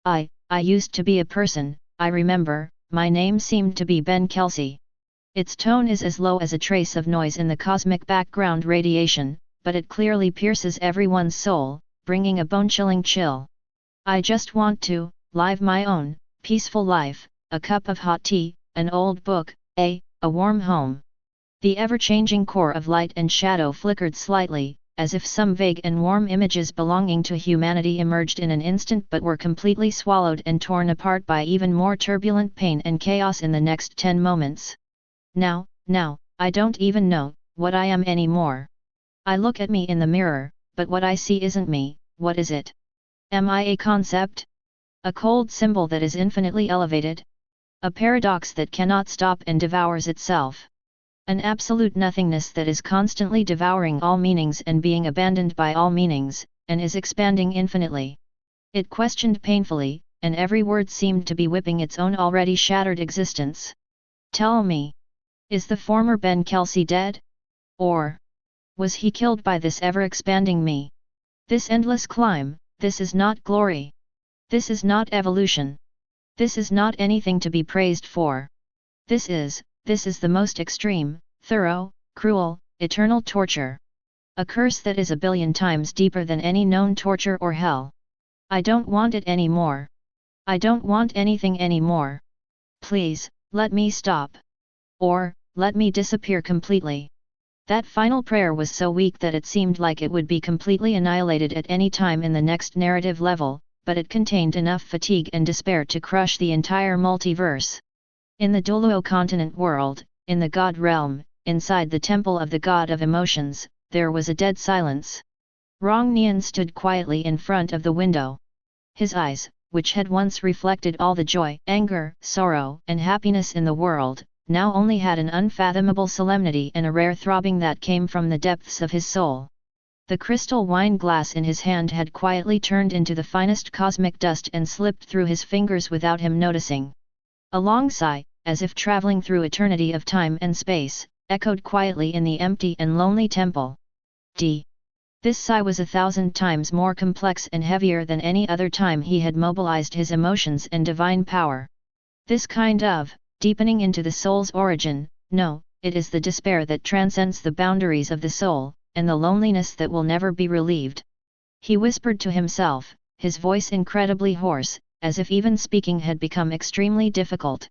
I used to be a person, I remember, my name seemed to be Ben Kelsey. Its tone is as low as a trace of noise in the cosmic background radiation, but it clearly pierces everyone's soul, bringing a bone-chilling chill. I just want to live my own, peaceful life, a cup of hot tea, an old book, a warm home. The ever-changing core of light and shadow flickered slightly, as if some vague and warm images belonging to humanity emerged in an instant but were completely swallowed and torn apart by even more turbulent pain and chaos in the next 10 moments. Now, I don't even know what I am anymore. I look at me in the mirror, but what I see isn't me. What is it? Am I a concept? A cold symbol that is infinitely elevated? A paradox that cannot stop and devours itself? An absolute nothingness that is constantly devouring all meanings and being abandoned by all meanings, and is expanding infinitely? It questioned painfully, and every word seemed to be whipping its own already shattered existence. Tell me. Is the former Ben Kelsey dead? Or was he killed by this ever-expanding me? This endless climb, this is not glory. This is not evolution. This is not anything to be praised for. This is the most extreme, thorough, cruel, eternal torture. A curse that is a billion times deeper than any known torture or hell. I don't want it anymore. I don't want anything anymore. Please, let me stop. Or, let me disappear completely. That final prayer was so weak that it seemed like it would be completely annihilated at any time in the next narrative level, but it contained enough fatigue and despair to crush the entire multiverse. In the Doluo continent world, in the god realm, inside the temple of the god of emotions, there was a dead silence. Rong Nian stood quietly in front of the window. His eyes, which had once reflected all the joy, anger, sorrow, and happiness in the world, now only had an unfathomable solemnity and a rare throbbing that came from the depths of his soul. The crystal wine glass in his hand had quietly turned into the finest cosmic dust and slipped through his fingers without him noticing. A long sigh, as if traveling through eternity of time and space, echoed quietly in the empty and lonely temple. This sigh was 1,000 times more complex and heavier than any other time he had mobilized his emotions and divine power. This kind of deepening into the soul's origin, no, it is the despair that transcends the boundaries of the soul, and the loneliness that will never be relieved. He whispered to himself, his voice incredibly hoarse, as if even speaking had become extremely difficult.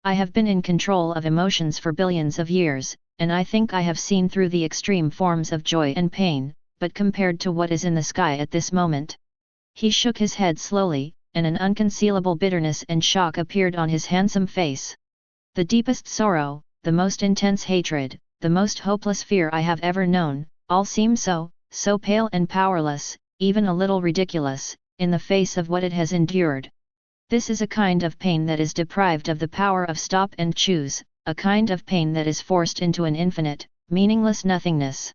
I have been in control of emotions for billions of years, and I think I have seen through the extreme forms of joy and pain, but compared to what is in the sky at this moment. He shook his head slowly, and an unconcealable bitterness and shock appeared on his handsome face. The deepest sorrow, the most intense hatred, the most hopeless fear I have ever known, all seem so pale and powerless, even a little ridiculous, in the face of what it has endured. This is a kind of pain that is deprived of the power of stop and choose, a kind of pain that is forced into an infinite, meaningless nothingness.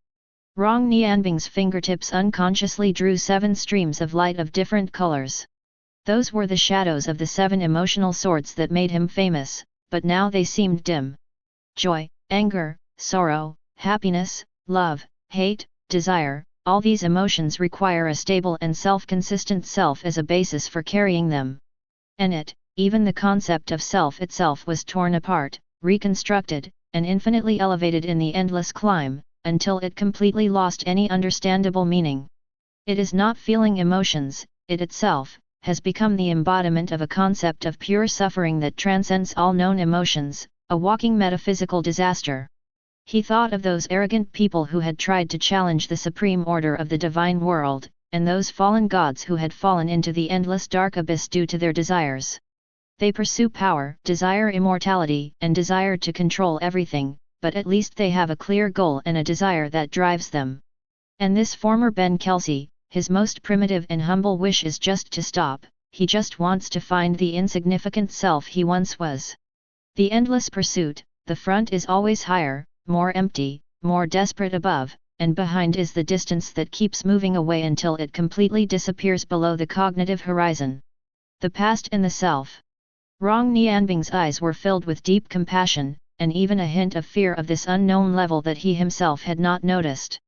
Rong Nianbing's fingertips unconsciously drew 7 streams of light of different colors. Those were the shadows of the 7 emotional swords that made him famous, but now they seemed dim. Joy, anger, sorrow, happiness, love, hate, desire, all these emotions require a stable and self-consistent self as a basis for carrying them. And even the concept of self itself was torn apart, reconstructed, and infinitely elevated in the endless climb, until it completely lost any understandable meaning. It is not feeling emotions, it itself has become the embodiment of a concept of pure suffering that transcends all known emotions, a walking metaphysical disaster. He thought of those arrogant people who had tried to challenge the supreme order of the divine world, and those fallen gods who had fallen into the endless dark abyss due to their desires. They pursue power, desire immortality, and desire to control everything, but at least they have a clear goal and a desire that drives them. And this former Ben Kelsey, his most primitive and humble wish is just to stop, he just wants to find the insignificant self he once was. The endless pursuit, the front is always higher, more empty, more desperate above, and behind is the distance that keeps moving away until it completely disappears below the cognitive horizon. The past and the self. Rong Nianbing's eyes were filled with deep compassion, and even a hint of fear of this unknown level that he himself had not noticed.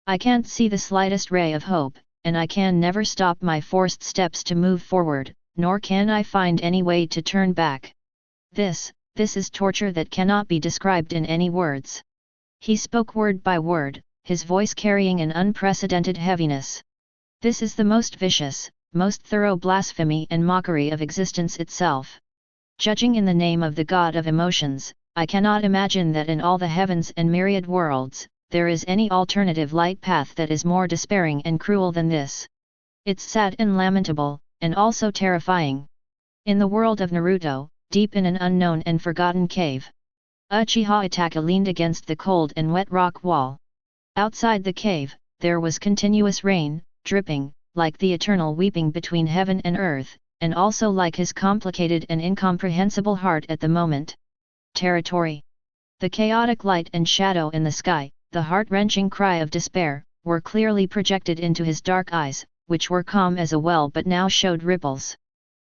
I can't see the slightest ray of hope, and I can never stop my forced steps to move forward, nor can I find any way to turn back. This is torture that cannot be described in any words. He spoke word by word, his voice carrying an unprecedented heaviness. This is the most vicious, most thorough blasphemy and mockery of existence itself. Judging in the name of the god of emotions, I cannot imagine that in all the heavens and myriad worlds, there is any alternative light path that is more despairing and cruel than this. It's sad and lamentable, and also terrifying. In the world of Naruto, deep in an unknown and forgotten cave, Uchiha Itachi leaned against the cold and wet rock wall. Outside the cave, there was continuous rain, dripping, like the eternal weeping between heaven and earth, and also like his complicated and incomprehensible heart at the moment. Territory. The chaotic light and shadow in the sky, the heart-wrenching cry of despair, were clearly projected into his dark eyes, which were calm as a well but now showed ripples.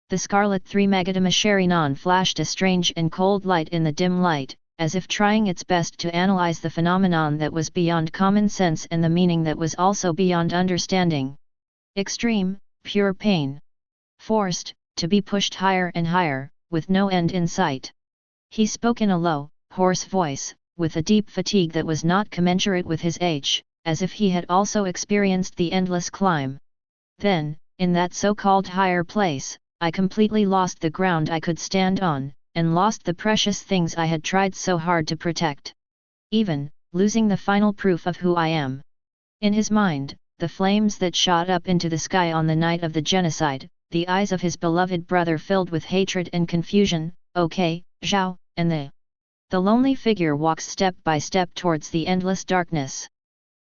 The scarlet 3 Megadamasharinon flashed a strange and cold light in the dim light, as if trying its best to analyze the phenomenon that was beyond common sense and the meaning that was also beyond understanding. Extreme, pure pain. Forced, to be pushed higher and higher, with no end in sight. He spoke in a low, hoarse voice, with a deep fatigue that was not commensurate with his age, as if he had also experienced the endless climb. Then, in that so-called higher place, I completely lost the ground I could stand on, and lost the precious things I had tried so hard to protect. Even, losing the final proof of who I am. In his mind, the flames that shot up into the sky on the night of the genocide, the eyes of his beloved brother filled with hatred and confusion, okay, Zhao, and the lonely figure walks step by step towards the endless darkness.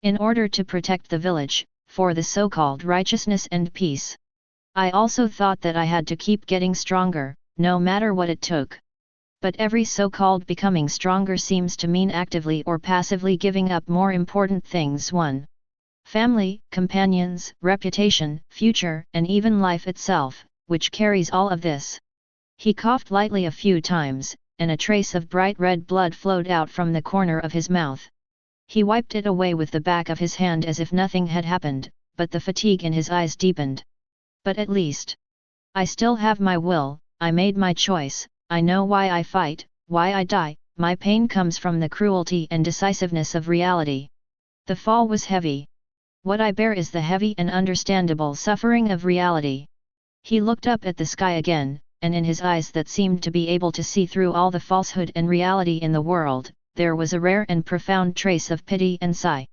In order to protect the village, for the so-called righteousness and peace. I also thought that I had to keep getting stronger, no matter what it took. But every so-called becoming stronger seems to mean actively or passively giving up more important things: 1. Family, companions, reputation, future, and even life itself, which carries all of this. He coughed lightly a few times, and a trace of bright red blood flowed out from the corner of his mouth. He wiped it away with the back of his hand as if nothing had happened, but the fatigue in his eyes deepened. But at least, I still have my will, I made my choice, I know why I fight, why I die, my pain comes from the cruelty and decisiveness of reality. The fall was heavy. What I bear is the heavy and understandable suffering of reality. He looked up at the sky again, and in his eyes that seemed to be able to see through all the falsehood and reality in the world, there was a rare and profound trace of pity and sigh.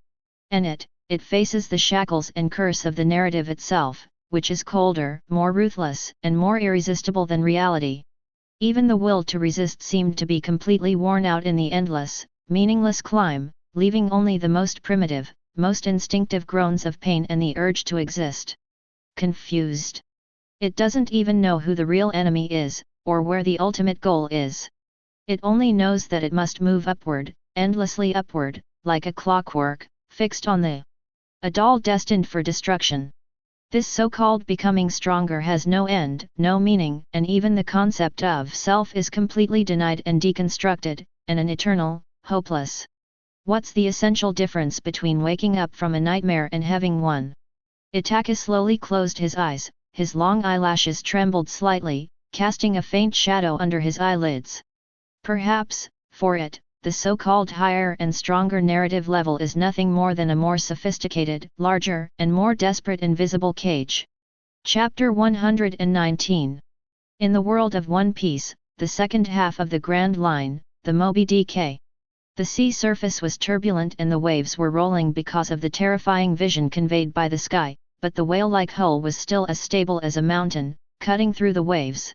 And it faces the shackles and curse of the narrative itself, which is colder, more ruthless, and more irresistible than reality. Even the will to resist seemed to be completely worn out in the endless, meaningless climb, leaving only the most primitive, most instinctive groans of pain and the urge to exist. Confused. It doesn't even know who the real enemy is, or where the ultimate goal is. It only knows that it must move upward, endlessly upward, like a clockwork, fixed on a doll destined for destruction. This so-called becoming stronger has no end, no meaning, and even the concept of self is completely denied and deconstructed, and an eternal, hopeless. What's the essential difference between waking up from a nightmare and having one? Itaka slowly closed his eyes, his long eyelashes trembled slightly, casting a faint shadow under his eyelids. Perhaps, for it, the so-called higher and stronger narrative level is nothing more than a more sophisticated, larger, and more desperate invisible cage. Chapter 119. In the world of One Piece, the second half of the Grand Line, the Moby Dick. The sea surface was turbulent and the waves were rolling because of the terrifying vision conveyed by the sky, but the whale-like hull was still as stable as a mountain, cutting through the waves.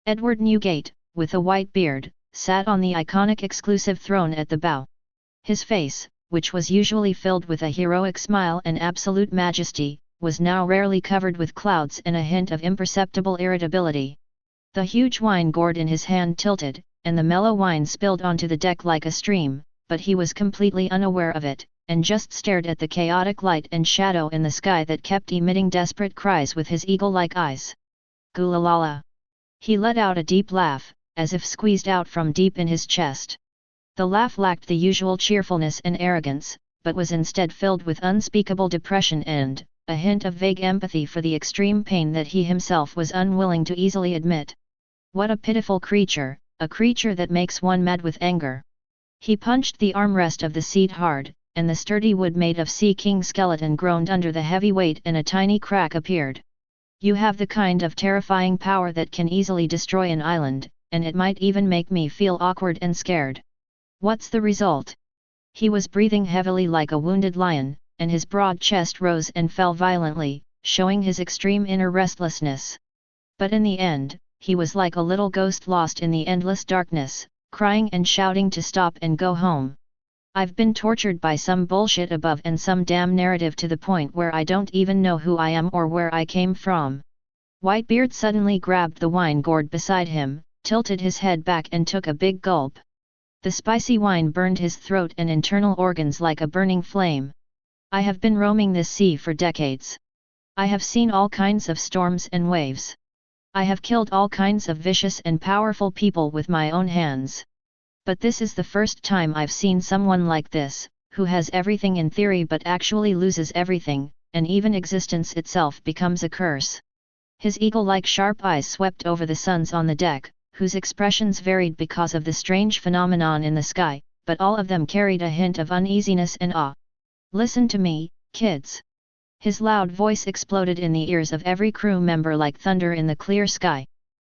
Edward Newgate, with a white beard, sat on the iconic exclusive throne at the bow. His face, which was usually filled with a heroic smile and absolute majesty, was now rarely covered with clouds and a hint of imperceptible irritability. The huge wine gourd in his hand tilted, and the mellow wine spilled onto the deck like a stream, but he was completely unaware of it, and just stared at the chaotic light and shadow in the sky that kept emitting desperate cries with his eagle-like eyes. Gulalala. He let out a deep laugh, as if squeezed out from deep in his chest. The laugh lacked the usual cheerfulness and arrogance, but was instead filled with unspeakable depression and a hint of vague empathy for the extreme pain that he himself was unwilling to easily admit. What a pitiful creature, a creature that makes one mad with anger. He punched the armrest of the seat hard, and the sturdy wood made of Sea King skeleton groaned under the heavy weight and a tiny crack appeared. You have the kind of terrifying power that can easily destroy an island, and it might even make me feel awkward and scared. What's the result? He was breathing heavily like a wounded lion, and his broad chest rose and fell violently, showing his extreme inner restlessness. But in the end, he was like a little ghost lost in the endless darkness, crying and shouting to stop and go home. I've been tortured by some bullshit above and some damn narrative to the point where I don't even know who I am or where I came from. Whitebeard suddenly grabbed the wine gourd beside him, tilted his head back and took a big gulp. The spicy wine burned his throat and internal organs like a burning flame. I have been roaming this sea for decades. I have seen all kinds of storms and waves. I have killed all kinds of vicious and powerful people with my own hands. But this is the first time I've seen someone like this, who has everything in theory but actually loses everything, and even existence itself becomes a curse. His eagle-like sharp eyes swept over the suns on the deck, whose expressions varied because of the strange phenomenon in the sky, but all of them carried a hint of uneasiness and awe. "Listen to me, kids!" His loud voice exploded in the ears of every crew member like thunder in the clear sky.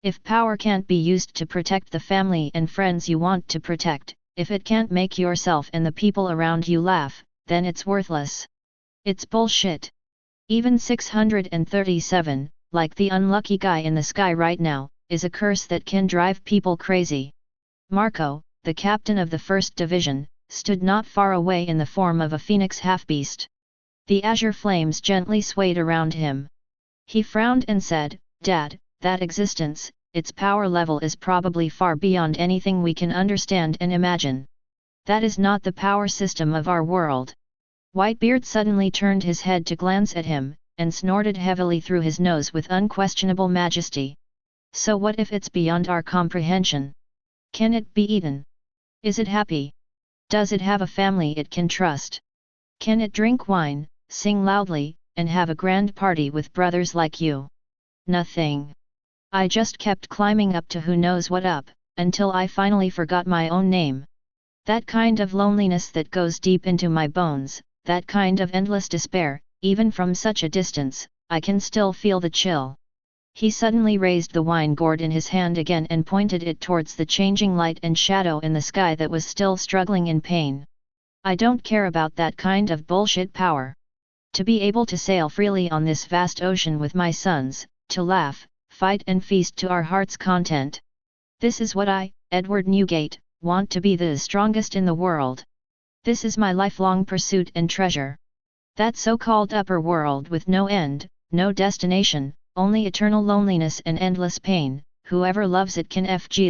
"If power can't be used to protect the family and friends you want to protect, if it can't make yourself and the people around you laugh, then it's worthless. It's bullshit. Even 637, like the unlucky guy in the sky right now, is a curse that can drive people crazy." Marco, the captain of the 1st Division, stood not far away in the form of a phoenix half-beast. The azure flames gently swayed around him. He frowned and said, "Dad, that existence, its power level is probably far beyond anything we can understand and imagine. That is not the power system of our world." Whitebeard suddenly turned his head to glance at him, and snorted heavily through his nose with unquestionable majesty. "So what if it's beyond our comprehension? Can it be eaten? Is it happy? Does it have a family it can trust? Can it drink wine, sing loudly, and have a grand party with brothers like you? Nothing. I just kept climbing up to who knows what up, until I finally forgot my own name. That kind of loneliness that goes deep into my bones, that kind of endless despair, even from such a distance, I can still feel the chill." He suddenly raised the wine gourd in his hand again and pointed it towards the changing light and shadow in the sky that was still struggling in pain. "I don't care about that kind of bullshit power. To be able to sail freely on this vast ocean with my sons, to laugh, fight and feast to our heart's content. This is what I, Edward Newgate, want to be the strongest in the world. This is my lifelong pursuit and treasure. That so-called upper world with no end, no destination, only eternal loneliness and endless pain, whoever loves it can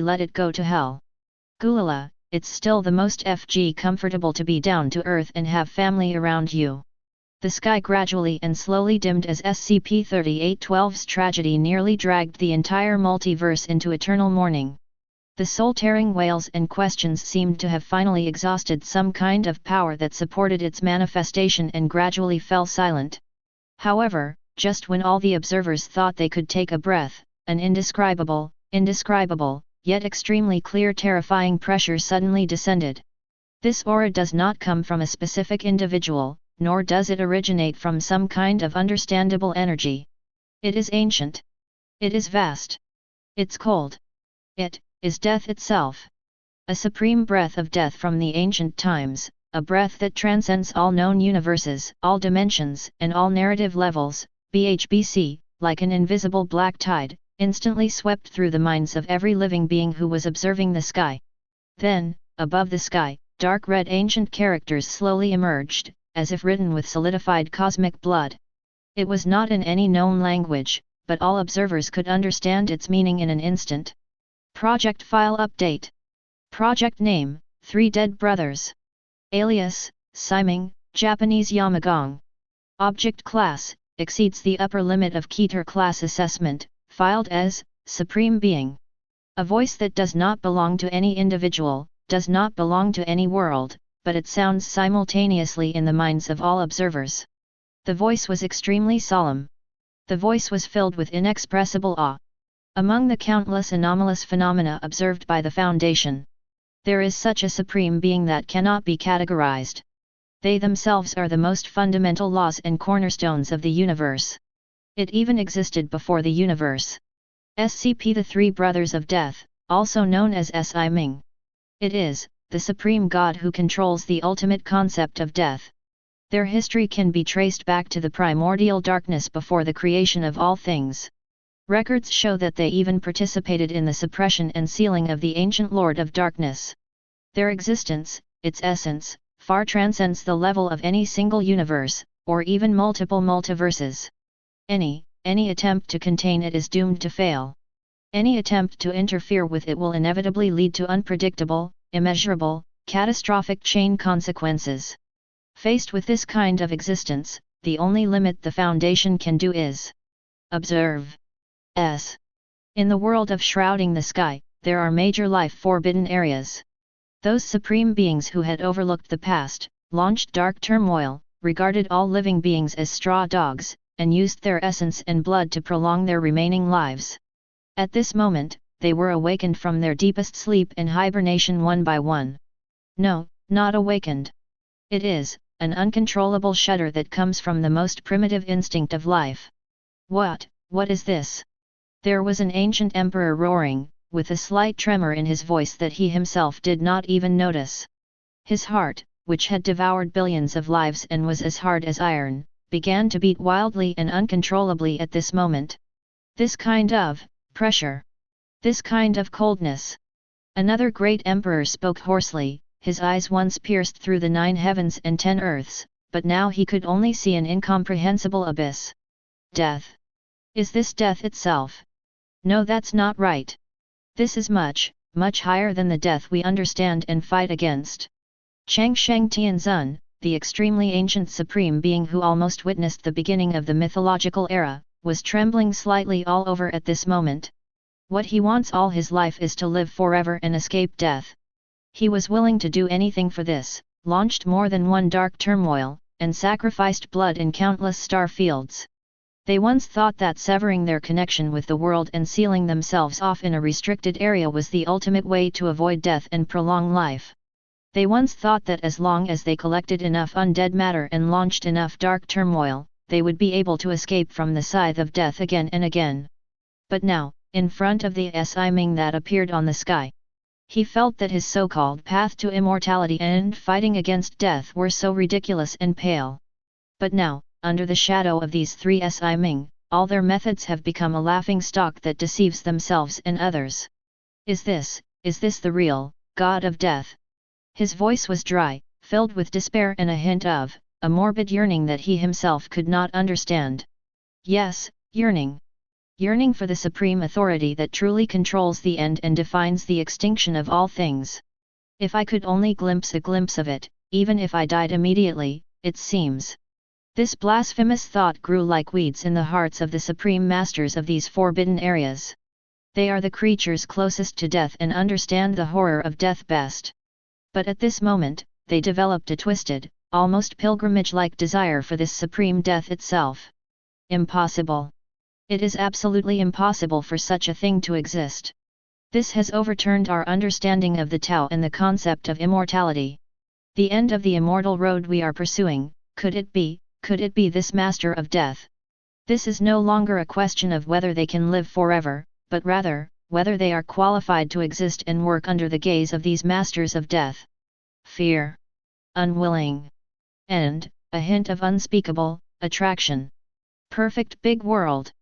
let it go to hell. Gulala, it's still the most comfortable to be down to earth and have family around you." The sky gradually and slowly dimmed as SCP-3812's tragedy nearly dragged the entire multiverse into eternal mourning. The soul-tearing wails and questions seemed to have finally exhausted some kind of power that supported its manifestation and gradually fell silent. However, just when all the observers thought they could take a breath, an indescribable, yet extremely clear terrifying pressure suddenly descended. This aura does not come from a specific individual, nor does it originate from some kind of understandable energy. It is ancient. It is vast. It's cold. It is death itself. A supreme breath of death from the ancient times, a breath that transcends all known universes, all dimensions, and all narrative levels, BHBC, like an invisible black tide, instantly swept through the minds of every living being who was observing the sky. Then, above the sky, dark red ancient characters slowly emerged, as if written with solidified cosmic blood. It was not in any known language, but all observers could understand its meaning in an instant. Project File Update. Project Name, 3 Dead Brothers. Alias, Siming, Japanese Yamagong. Object Class, exceeds the upper limit of Keter Class Assessment, filed as, Supreme Being. A voice that does not belong to any individual, does not belong to any world, but it sounds simultaneously in the minds of all observers. The voice was extremely solemn. The voice was filled with inexpressible awe. Among the countless anomalous phenomena observed by the Foundation, there is such a supreme being that cannot be categorized. They themselves are the most fundamental laws and cornerstones of the universe. It even existed before the universe. SCP the Three Brothers of Death, also known as Siming. It is the supreme God who controls the ultimate concept of death. Their history can be traced back to the primordial darkness before the creation of all things. Records show that they even participated in the suppression and sealing of the ancient Lord of Darkness. Their existence, its essence, far transcends the level of any single universe, or even multiple multiverses. Any attempt to contain it is doomed to fail. Any attempt to interfere with it will inevitably lead to unpredictable, immeasurable, catastrophic chain consequences. Faced with this kind of existence, the only limit the Foundation can do is observe. In the world of shrouding the sky, there are major life-forbidden areas. Those supreme beings who had overlooked the past, launched dark turmoil, regarded all living beings as straw dogs, and used their essence and blood to prolong their remaining lives. At this moment, they were awakened from their deepest sleep and hibernation one by one. No, not awakened. It is an uncontrollable shudder that comes from the most primitive instinct of life. What is this? There was an ancient emperor roaring, with a slight tremor in his voice that he himself did not even notice. His heart, which had devoured billions of lives and was as hard as iron, began to beat wildly and uncontrollably at this moment. This kind of pressure. This kind of coldness. Another great emperor spoke hoarsely, his eyes once pierced through the 9 heavens and 10 earths, but now he could only see an incomprehensible abyss. Death. Is this death itself? No, that's not right. This is much, much higher than the death we understand and fight against. Changsheng Tianzun, the extremely ancient supreme being who almost witnessed the beginning of the mythological era, was trembling slightly all over at this moment. What he wants all his life is to live forever and escape death. He was willing to do anything for this, launched more than one dark turmoil, and sacrificed blood in countless star fields. They once thought that severing their connection with the world and sealing themselves off in a restricted area was the ultimate way to avoid death and prolong life. They once thought that as long as they collected enough undead matter and launched enough dark turmoil, they would be able to escape from the scythe of death again and again. But now, in front of the Ming that appeared on the sky, he felt that his so-called path to immortality and fighting against death were so ridiculous and pale. But now, under the shadow of these 3 Ming, all their methods have become a laughing stock that deceives themselves and others. Is this the real god of death? His voice was dry, filled with despair and a hint of a morbid yearning that he himself could not understand. Yes, yearning. Yearning for the supreme authority that truly controls the end and defines the extinction of all things. If I could only glimpse a glimpse of it, even if I died immediately, it seems. This blasphemous thought grew like weeds in the hearts of the supreme masters of these forbidden areas. They are the creatures closest to death and understand the horror of death best. But at this moment, they developed a twisted, almost pilgrimage-like desire for this supreme death itself. Impossible. It is absolutely impossible for such a thing to exist. This has overturned our understanding of the Tao and the concept of immortality. The end of the immortal road we are pursuing, could it be this master of death? This is no longer a question of whether they can live forever, but rather, whether they are qualified to exist and work under the gaze of these masters of death. Fear. Unwilling. And a hint of unspeakable attraction. Perfect big world.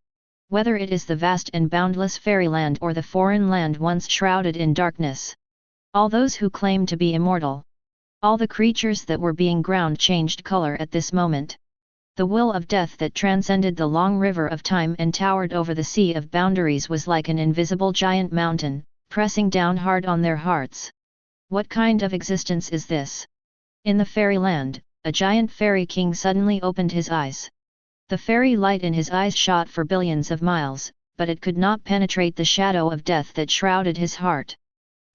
Whether it is the vast and boundless fairyland or the foreign land once shrouded in darkness. All those who claim to be immortal. All the creatures that were being ground changed color at this moment. The will of death that transcended the long river of time and towered over the sea of boundaries was like an invisible giant mountain, pressing down hard on their hearts. What kind of existence is this? In the fairyland, a giant fairy king suddenly opened his eyes. The fairy light in his eyes shot for billions of miles, but it could not penetrate the shadow of death that shrouded his heart.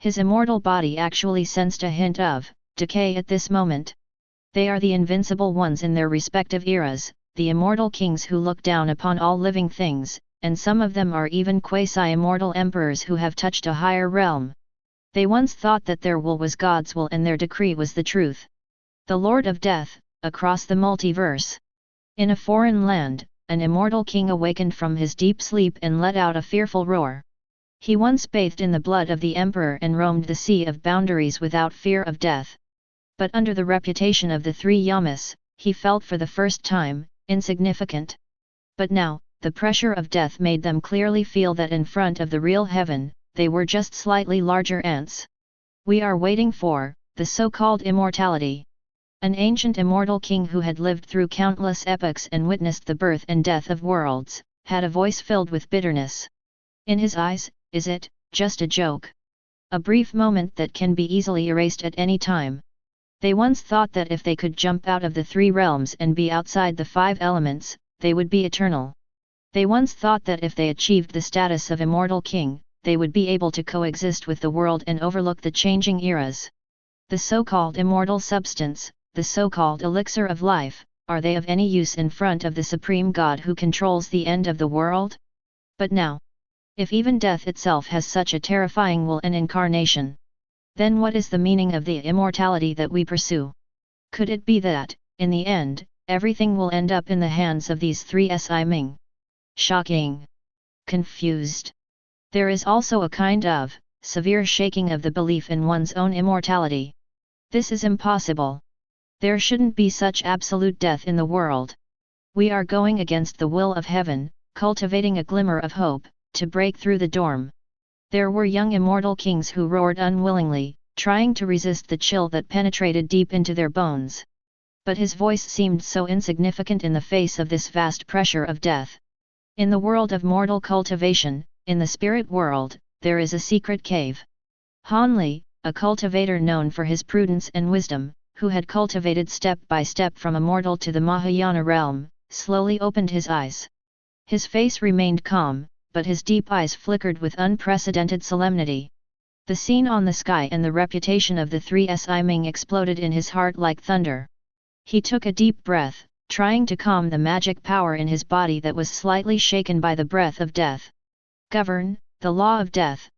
His immortal body actually sensed a hint of decay at this moment. They are the invincible ones in their respective eras, the immortal kings who look down upon all living things, and some of them are even quasi-immortal emperors who have touched a higher realm. They once thought that their will was God's will and their decree was the truth. The Lord of Death, across the multiverse. In a foreign land, an immortal king awakened from his deep sleep and let out a fearful roar. He once bathed in the blood of the emperor and roamed the sea of boundaries without fear of death. But under the reputation of the 3 Yamas, he felt for the first time insignificant. But now, the pressure of death made them clearly feel that in front of the real heaven, they were just slightly larger ants. We are waiting for the so-called immortality. An ancient immortal king who had lived through countless epochs and witnessed the birth and death of worlds, had a voice filled with bitterness. In his eyes, is it just a joke? A brief moment that can be easily erased at any time. They once thought that if they could jump out of the 3 realms and be outside the 5 elements, they would be eternal. They once thought that if they achieved the status of immortal king, they would be able to coexist with the world and overlook the changing eras. The so-called immortal substance, the so-called elixir of life, are they of any use in front of the Supreme God who controls the end of the world? But now, if even death itself has such a terrifying will and incarnation, then what is the meaning of the immortality that we pursue? Could it be that, in the end, everything will end up in the hands of these three Si Ming? Shocking. Confused. There is also a kind of severe shaking of the belief in one's own immortality. This is impossible. There shouldn't be such absolute death in the world. We are going against the will of heaven, cultivating a glimmer of hope, to break through the dorm. There were young immortal kings who roared unwillingly, trying to resist the chill that penetrated deep into their bones. But his voice seemed so insignificant in the face of this vast pressure of death. In the world of mortal cultivation, in the spirit world, there is a secret cave. Han Li, a cultivator known for his prudence and wisdom, who had cultivated step by step from immortal to the Mahayana realm, slowly opened his eyes. His face remained calm, but his deep eyes flickered with unprecedented solemnity. The scene on the sky and the reputation of the three Si Ming exploded in his heart like thunder. He took a deep breath, trying to calm the magic power in his body that was slightly shaken by the breath of death. Govern, the law of death.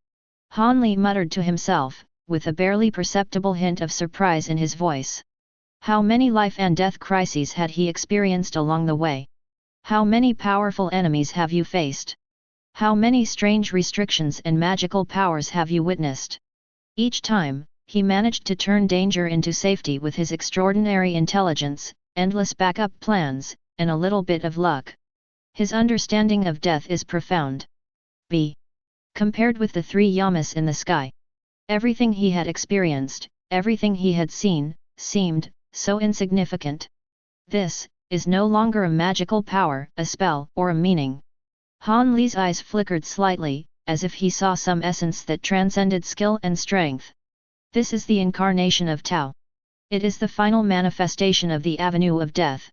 Han Li muttered to himself, with a barely perceptible hint of surprise in his voice. How many life and death crises had he experienced along the way? How many powerful enemies have you faced? How many strange restrictions and magical powers have you witnessed? Each time, he managed to turn danger into safety with his extraordinary intelligence, endless backup plans, and a little bit of luck. His understanding of death is profound. Compared with the three Yamas in the sky, everything he had experienced, everything he had seen, seemed so insignificant. This is no longer a magical power, a spell, or a meaning. Han Li's eyes flickered slightly, as if he saw some essence that transcended skill and strength. This is the incarnation of Tao. It is the final manifestation of the avenue of death.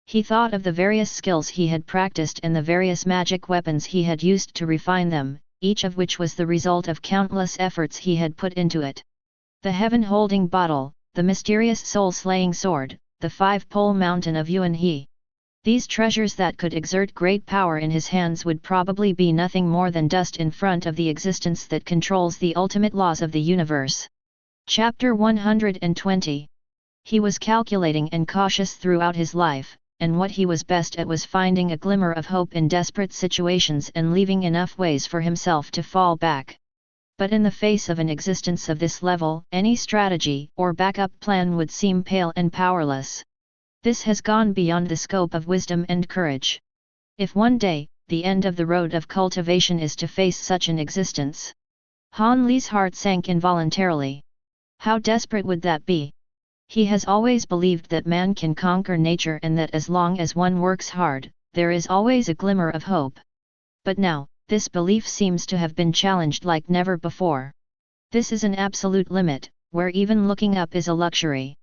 He thought of the various skills he had practiced and the various magic weapons he had used to refine them, each of which was the result of countless efforts he had put into it. The heaven-holding bottle, the mysterious soul-slaying sword, the five-pole mountain of Yuan He. These treasures that could exert great power in his hands would probably be nothing more than dust in front of the existence that controls the ultimate laws of the universe. Chapter 120. He was calculating and cautious throughout his life, and what he was best at was finding a glimmer of hope in desperate situations and leaving enough ways for himself to fall back. But in the face of an existence of this level, any strategy or backup plan would seem pale and powerless. This has gone beyond the scope of wisdom and courage. If one day, the end of the road of cultivation is to face such an existence. Han Li's heart sank involuntarily. How desperate would that be? He has always believed that man can conquer nature and that as long as one works hard, there is always a glimmer of hope. But now, this belief seems to have been challenged like never before. This is an absolute limit, where even looking up is a luxury.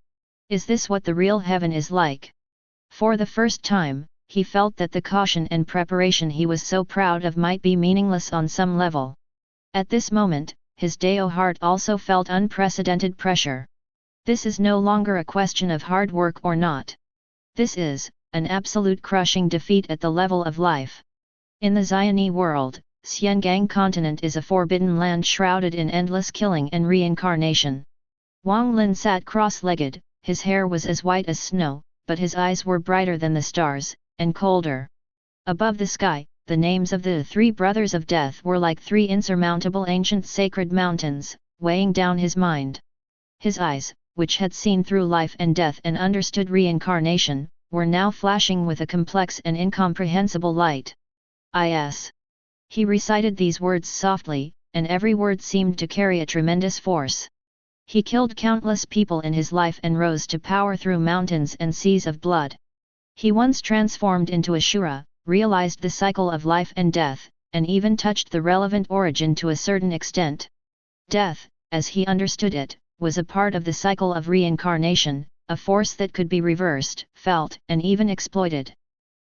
Is this what the real heaven is like? For the first time, he felt that the caution and preparation he was so proud of might be meaningless on some level. At this moment, his Dao heart also felt unprecedented pressure. This is no longer a question of hard work or not. This is an absolute crushing defeat at the level of life. In the Xianye world, Xiangang continent is a forbidden land shrouded in endless killing and reincarnation. Wang Lin sat cross-legged, his hair was as white as snow, but his eyes were brighter than the stars, and colder. Above the sky, the names of the three brothers of death were like three insurmountable ancient sacred mountains, weighing down his mind. His eyes, which had seen through life and death and understood reincarnation, were now flashing with a complex and incomprehensible light. Is. He recited these words softly, and every word seemed to carry a tremendous force. He killed countless people in his life and rose to power through mountains and seas of blood. He once transformed into Ashura, realized the cycle of life and death, and even touched the relevant origin to a certain extent. Death, as he understood it, was a part of the cycle of reincarnation, a force that could be reversed, felt, and even exploited.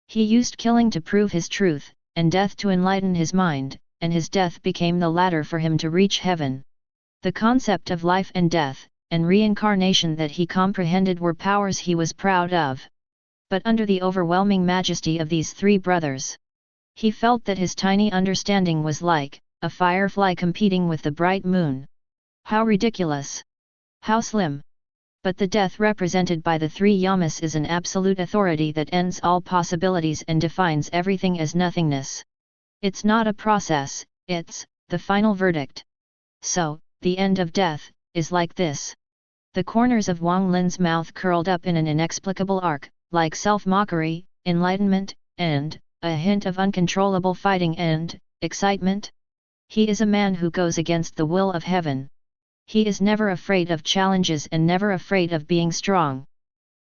He used killing to prove his truth, and death to enlighten his mind, and his death became the ladder for him to reach heaven. The concept of life and death, and reincarnation that he comprehended were powers he was proud of. but under the overwhelming majesty of these three brothers, he felt that his tiny understanding was like a firefly competing with the bright moon. How ridiculous! How slim! But the death represented by the three yamas is an absolute authority that ends all possibilities and defines everything as nothingness. It's not a process, it's the final verdict. So, the end of death is like this. The corners of Wang Lin's mouth curled up in an inexplicable arc, like self-mockery, enlightenment, and a hint of uncontrollable fighting and excitement. He is a man who goes against the will of heaven. He is never afraid of challenges and never afraid of being strong.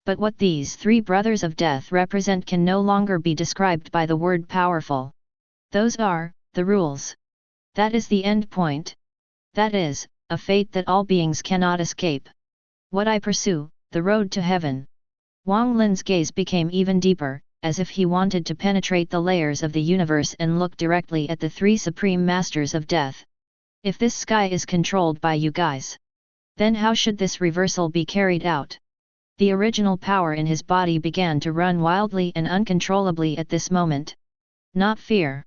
But what these three brothers of death represent can no longer be described by the word powerful. Those are the rules. That is the end point. That is a fate that all beings cannot escape. What I pursue, the road to heaven. Wang Lin's gaze became even deeper, as if he wanted to penetrate the layers of the universe and look directly at the three supreme masters of death. If this sky is controlled by you guys, then how should this reversal be carried out? The original power in his body began to run wildly and uncontrollably at this moment. Not fear.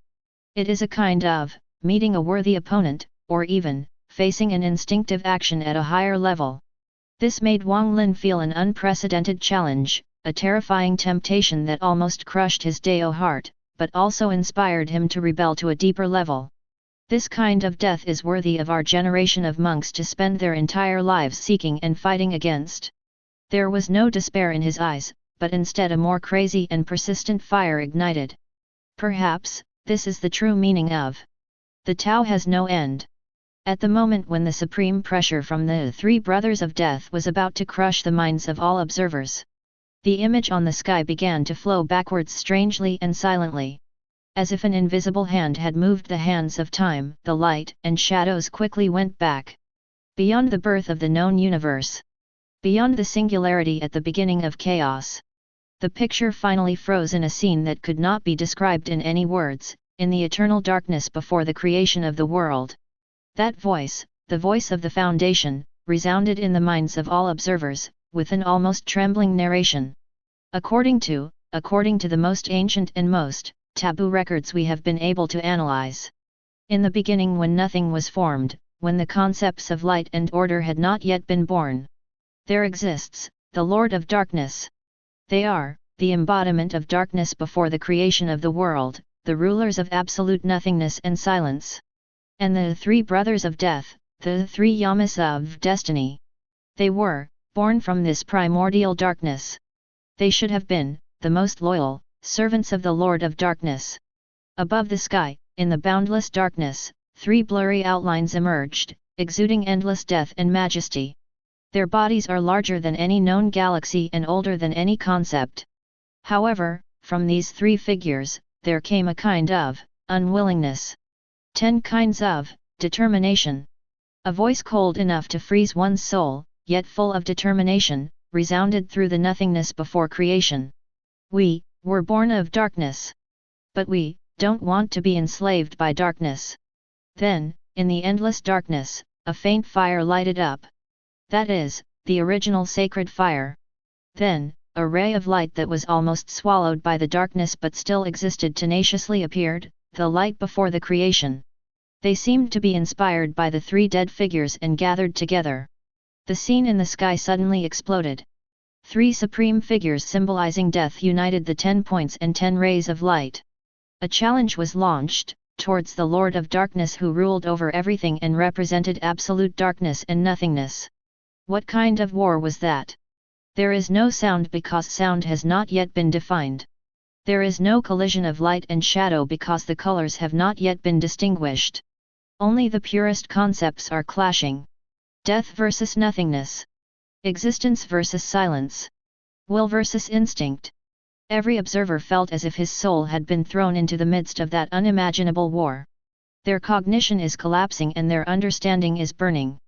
It is a kind of meeting a worthy opponent, or even facing an instinctive action at a higher level. This made Wang Lin feel an unprecedented challenge, a terrifying temptation that almost crushed his Dao heart, but also inspired him to rebel to a deeper level. This kind of death is worthy of our generation of monks to spend their entire lives seeking and fighting against. There was no despair in his eyes, but instead a more crazy and persistent fire ignited. Perhaps, this is the true meaning of the Tao has no end. At the moment when the supreme pressure from the three brothers of death was about to crush the minds of all observers, the image on the sky began to flow backwards strangely and silently. As if an invisible hand had moved the hands of time, the light and shadows quickly went back. Beyond the birth of the known universe. Beyond the singularity at the beginning of chaos. The picture finally froze in a scene that could not be described in any words, in the eternal darkness before the creation of the world. That voice, the voice of the Foundation, resounded in the minds of all observers, with an almost trembling narration. According to the most ancient and most taboo records we have been able to analyze. In the beginning, when nothing was formed, when the concepts of light and order had not yet been born, there exists the Lord of Darkness. They are the embodiment of darkness before the creation of the world, the rulers of absolute nothingness and silence. And the three brothers of death, the three yamas of destiny. They were born from this primordial darkness. They should have been the most loyal servants of the Lord of Darkness. Above the sky, in the boundless darkness, three blurry outlines emerged, exuding endless death and majesty. Their bodies are larger than any known galaxy and older than any concept. However, from these three figures, there came a kind of unwillingness. 10 kinds of determination. A voice cold enough to freeze one's soul, yet full of determination, resounded through the nothingness before creation. We were born of darkness. But we don't want to be enslaved by darkness. Then, in the endless darkness, a faint fire lighted up. That is, the original sacred fire. Then, a ray of light that was almost swallowed by the darkness but still existed tenaciously appeared, the light before the creation. They seemed to be inspired by the three dead figures and gathered together. The scene in the sky suddenly exploded. Three supreme figures symbolizing death united the 10 points and 10 rays of light. A challenge was launched, towards the Lord of Darkness who ruled over everything and represented absolute darkness and nothingness. What kind of war was that? There is no sound because sound has not yet been defined. There is no collision of light and shadow because the colors have not yet been distinguished. Only the purest concepts are clashing. Death versus nothingness. Existence versus silence. Will versus instinct. Every observer felt as if his soul had been thrown into the midst of that unimaginable war. Their cognition is collapsing and their understanding is burning.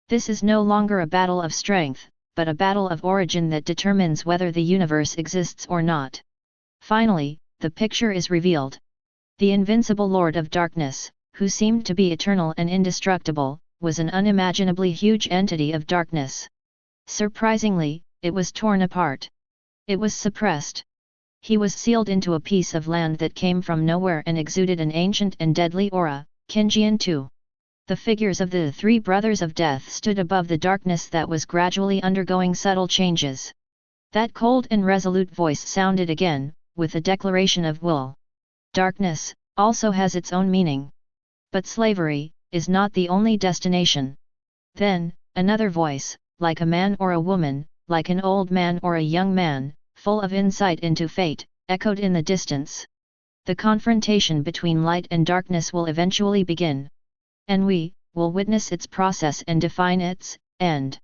This is no longer a battle of strength, but a battle of origin that determines whether the universe exists or not. Finally, the picture is revealed. The invincible Lord of Darkness, who seemed to be eternal and indestructible, was an unimaginably huge entity of darkness. Surprisingly, it was torn apart. It was suppressed. He was sealed into a piece of land that came from nowhere and exuded an ancient and deadly aura, Kinjian too. The figures of the three brothers of death stood above the darkness that was gradually undergoing subtle changes. That cold and resolute voice sounded again, with a declaration of will. Darkness also has its own meaning. But slavery is not the only destination. Then, another voice, like a man or a woman, like an old man or a young man, full of insight into fate, echoed in the distance. The confrontation between light and darkness will eventually begin. And we will witness its process and define its end.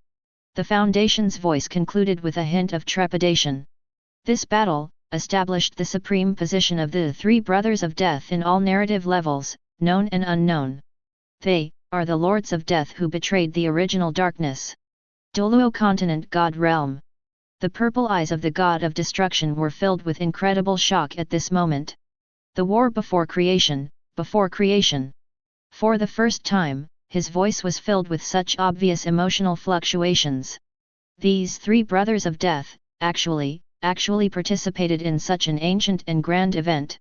The Foundation's voice concluded with a hint of trepidation. This battle established the supreme position of the three brothers of death in all narrative levels, known and unknown. They are the lords of death who betrayed the original darkness. Doluo Continent God Realm. The purple eyes of the god of destruction were filled with incredible shock at this moment. The war before creation, before creation. For the first time, his voice was filled with such obvious emotional fluctuations. These three brothers of death, actually participated in such an ancient and grand event.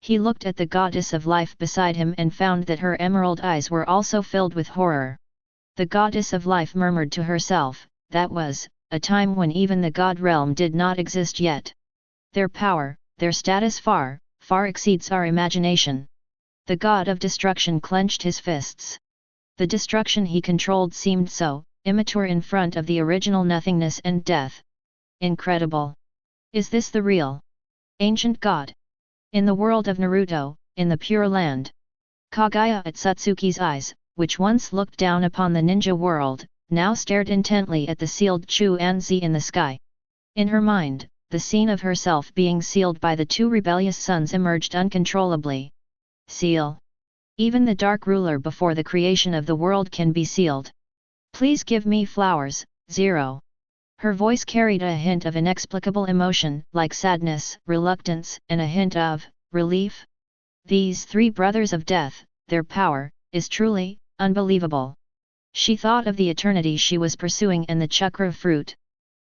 He looked at the goddess of life beside him and found that her emerald eyes were also filled with horror. The goddess of life murmured to herself, that was a time when even the god realm did not exist yet. Their power, their status far exceeds our imagination. The god of destruction clenched his fists. The destruction he controlled seemed so immature in front of the original nothingness and death. Incredible. Is this the real ancient god? In the world of Naruto, in the Pure Land. Kaguya Atsutsuki's eyes, which once looked down upon the ninja world, now stared intently at the sealed Chuanzi in the sky. In her mind, the scene of herself being sealed by the two rebellious sons emerged uncontrollably. Seal. Even the Dark Ruler before the creation of the world can be sealed. Please give me flowers, Zero. Her voice carried a hint of inexplicable emotion, like sadness, reluctance, and a hint of relief. These three brothers of death, their power is truly unbelievable. She thought of the eternity she was pursuing and the chakra fruit.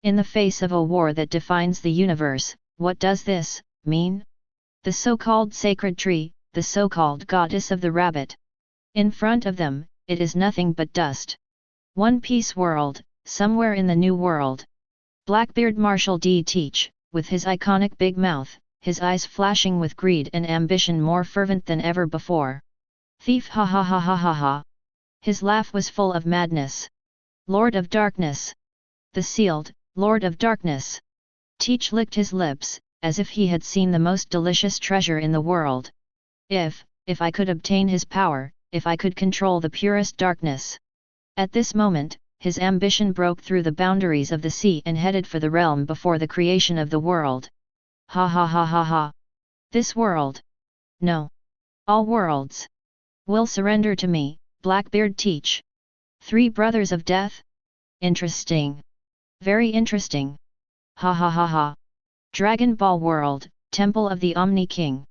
In the face of a war that defines the universe, what does this mean? The so-called sacred tree, the so-called goddess of the rabbit. In front of them, it is nothing but dust. One Piece world, somewhere in the new world. Blackbeard Marshal D. Teach, with his iconic big mouth, his eyes flashing with greed and ambition more fervent than ever before. Thief, ha ha ha ha ha ha. His laugh was full of madness. Lord of Darkness. The sealed, Lord of Darkness. Teach licked his lips, as if he had seen the most delicious treasure in the world. If I could obtain his power, if I could control the purest darkness. At this moment, his ambition broke through the boundaries of the sea and headed for the realm before the creation of the world. Ha ha ha ha ha. This world. No. All worlds. Will surrender to me, Blackbeard Teach. Three brothers of death? Interesting. Very interesting. Ha ha ha ha. Dragon Ball World, Temple of the Omni King.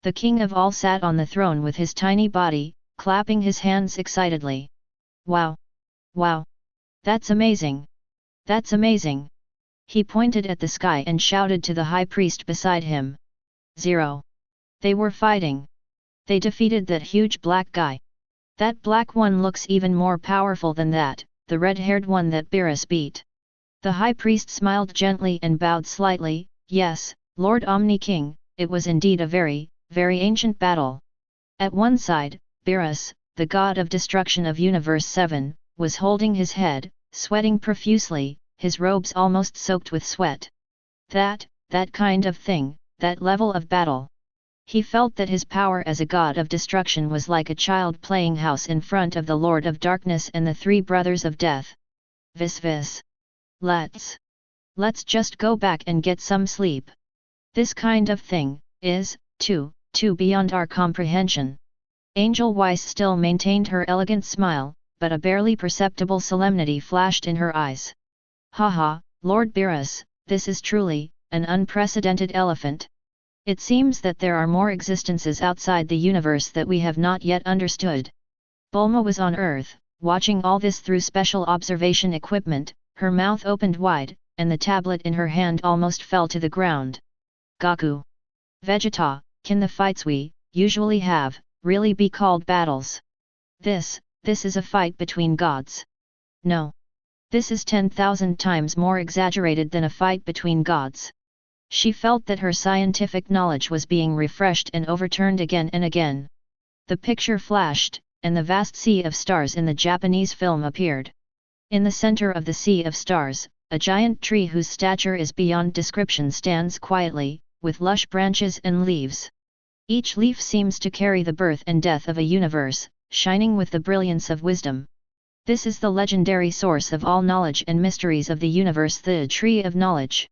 The king of all sat on the throne with his tiny body, clapping his hands excitedly. Wow! Wow! That's amazing! That's amazing! He pointed at the sky and shouted to the high priest beside him. Zero! They were fighting. They defeated that huge black guy. That black one looks even more powerful than that, the red-haired one that Beerus beat. The high priest smiled gently and bowed slightly. Yes, Lord Omni King, it was indeed a very ancient battle. At one side, Beerus, the god of destruction of Universe 7, was holding his head, sweating profusely, his robes almost soaked with sweat. That kind of thing, that level of battle. He felt that his power as a god of destruction was like a child playing house in front of the Lord of Darkness and the three brothers of death. Vis. Let's just go back and get some sleep. This kind of thing is too beyond our comprehension. Angel Weiss still maintained her elegant smile, but a barely perceptible solemnity flashed in her eyes. Haha, Lord Beerus, this is truly an unprecedented elephant. It seems that there are more existences outside the universe that we have not yet understood. Bulma was on Earth, watching all this through special observation equipment, her mouth opened wide, and the tablet in her hand almost fell to the ground. Gaku. Vegeta, can the fights we usually have really be called battles? This is a fight between gods. No. This is 10,000 times more exaggerated than a fight between gods. She felt that her scientific knowledge was being refreshed and overturned again and again. The picture flashed, and the vast sea of stars in the Japanese film appeared. In the center of the sea of stars, a giant tree whose stature is beyond description stands quietly, with lush branches and leaves. Each leaf seems to carry the birth and death of a universe, shining with the brilliance of wisdom. This is the legendary source of all knowledge and mysteries of the universe, the Tree of Knowledge.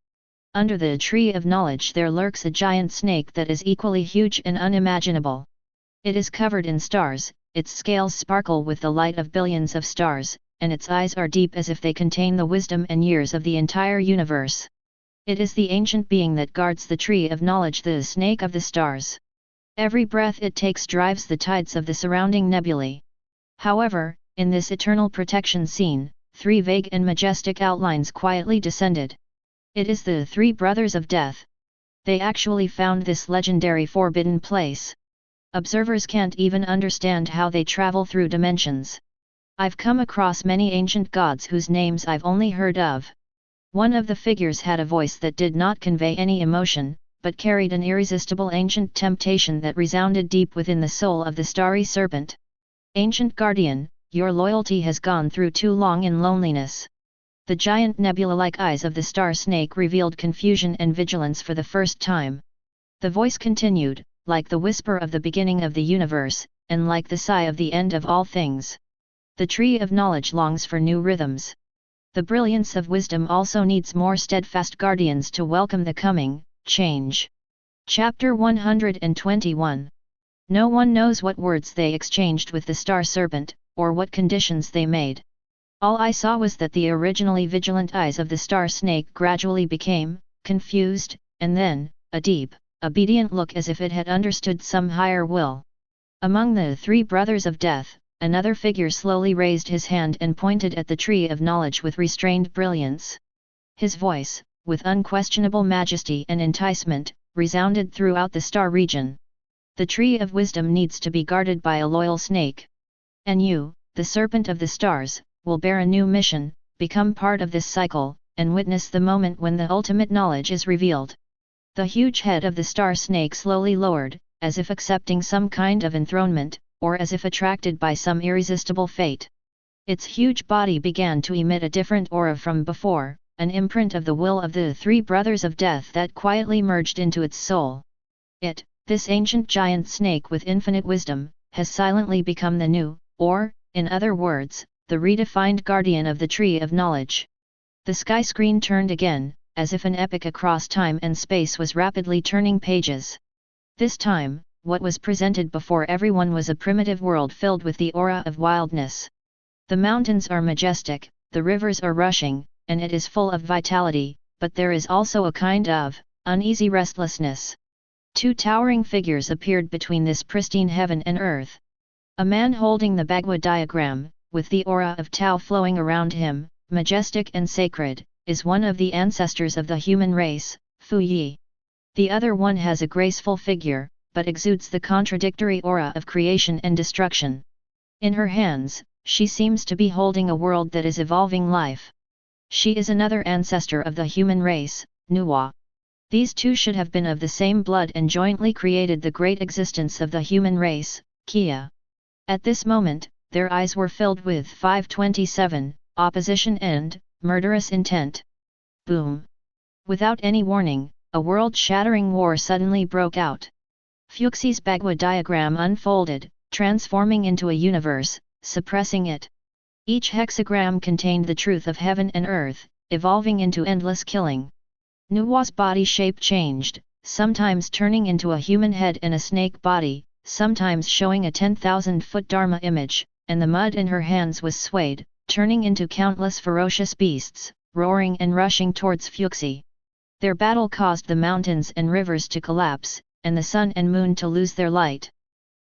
Under the Tree of Knowledge there lurks a giant snake that is equally huge and unimaginable. It is covered in stars, its scales sparkle with the light of billions of stars, and its eyes are deep as if they contain the wisdom and years of the entire universe. It is the ancient being that guards the Tree of Knowledge, the snake of the stars. Every breath it takes drives the tides of the surrounding nebulae. However, in this eternal protection scene, three vague and majestic outlines quietly descended. It is the three brothers of death. They actually found this legendary forbidden place. Observers can't even understand how they travel through dimensions. I've come across many ancient gods whose names I've only heard of. One of the figures had a voice that did not convey any emotion, but carried an irresistible ancient temptation that resounded deep within the soul of the starry serpent. Ancient guardian, your loyalty has gone through too long in loneliness. The giant nebula-like eyes of the star snake revealed confusion and vigilance for the first time. The voice continued, like the whisper of the beginning of the universe, and like the sigh of the end of all things. The Tree of Knowledge longs for new rhythms. The brilliance of wisdom also needs more steadfast guardians to welcome the coming change. Chapter 121. No one knows what words they exchanged with the star serpent, or what conditions they made. All I saw was that the originally vigilant eyes of the star snake gradually became confused, and then, a deep, obedient look as if it had understood some higher will. Among the three brothers of death, another figure slowly raised his hand and pointed at the Tree of Knowledge with restrained brilliance. His voice, with unquestionable majesty and enticement, resounded throughout the star region. The Tree of Wisdom needs to be guarded by a loyal snake. And you, the Serpent of the Stars, will bear a new mission, become part of this cycle, and witness the moment when the ultimate knowledge is revealed. The huge head of the star snake slowly lowered, as if accepting some kind of enthronement, or as if attracted by some irresistible fate. Its huge body began to emit a different aura from before, an imprint of the will of the three brothers of death that quietly merged into its soul. This ancient giant snake with infinite wisdom, has silently become the new, or, in other words, the redefined guardian of the Tree of Knowledge. The sky screen turned again, as if an epic across time and space was rapidly turning pages. This time, what was presented before everyone was a primitive world filled with the aura of wildness. The mountains are majestic, the rivers are rushing, and it is full of vitality, but there is also a kind of uneasy restlessness. Two towering figures appeared between this pristine heaven and earth. A man holding the Bagua diagram, with the aura of Tao flowing around him, majestic and sacred, is one of the ancestors of the human race, Fu Yi. The other one has a graceful figure, but exudes the contradictory aura of creation and destruction. In her hands, she seems to be holding a world that is evolving life. She is another ancestor of the human race, Nuwa. These two should have been of the same blood and jointly created the great existence of the human race, Kia. At this moment, their eyes were filled with 527, opposition and murderous intent. Boom! Without any warning, a world-shattering war suddenly broke out. Fuxi's Bagua diagram unfolded, transforming into a universe, suppressing it. Each hexagram contained the truth of heaven and earth, evolving into endless killing. Nuwa's body shape changed, sometimes turning into a human head and a snake body, sometimes showing a 10,000-foot Dharma image, and the mud in her hands was swayed, turning into countless ferocious beasts, roaring and rushing towards Fuxi. Their battle caused the mountains and rivers to collapse, and the sun and moon to lose their light.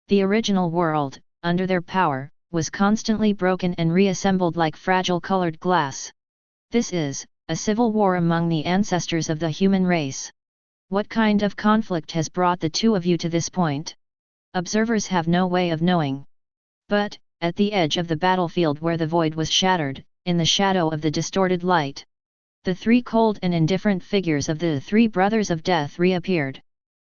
The original world, under their power, was constantly broken and reassembled like fragile colored glass. This is a civil war among the ancestors of the human race. What kind of conflict has brought the two of you to this point? Observers have no way of knowing. But, at the edge of the battlefield where the void was shattered, in the shadow of the distorted light, the three cold and indifferent figures of the three brothers of death reappeared.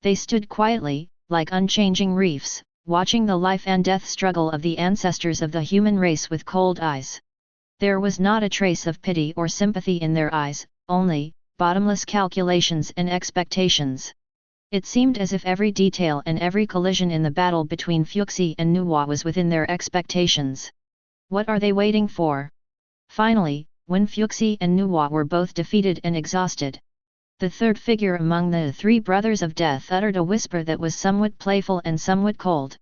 They stood quietly, like unchanging reefs, watching the life and death struggle of the ancestors of the human race with cold eyes. There was not a trace of pity or sympathy in their eyes, only bottomless calculations and expectations. It seemed as if every detail and every collision in the battle between Fuxi and Nuwa was within their expectations. What are they waiting for? Finally, when Fuxi and Nuwa were both defeated and exhausted, the third figure among the three brothers of death uttered a whisper that was somewhat playful and somewhat cold.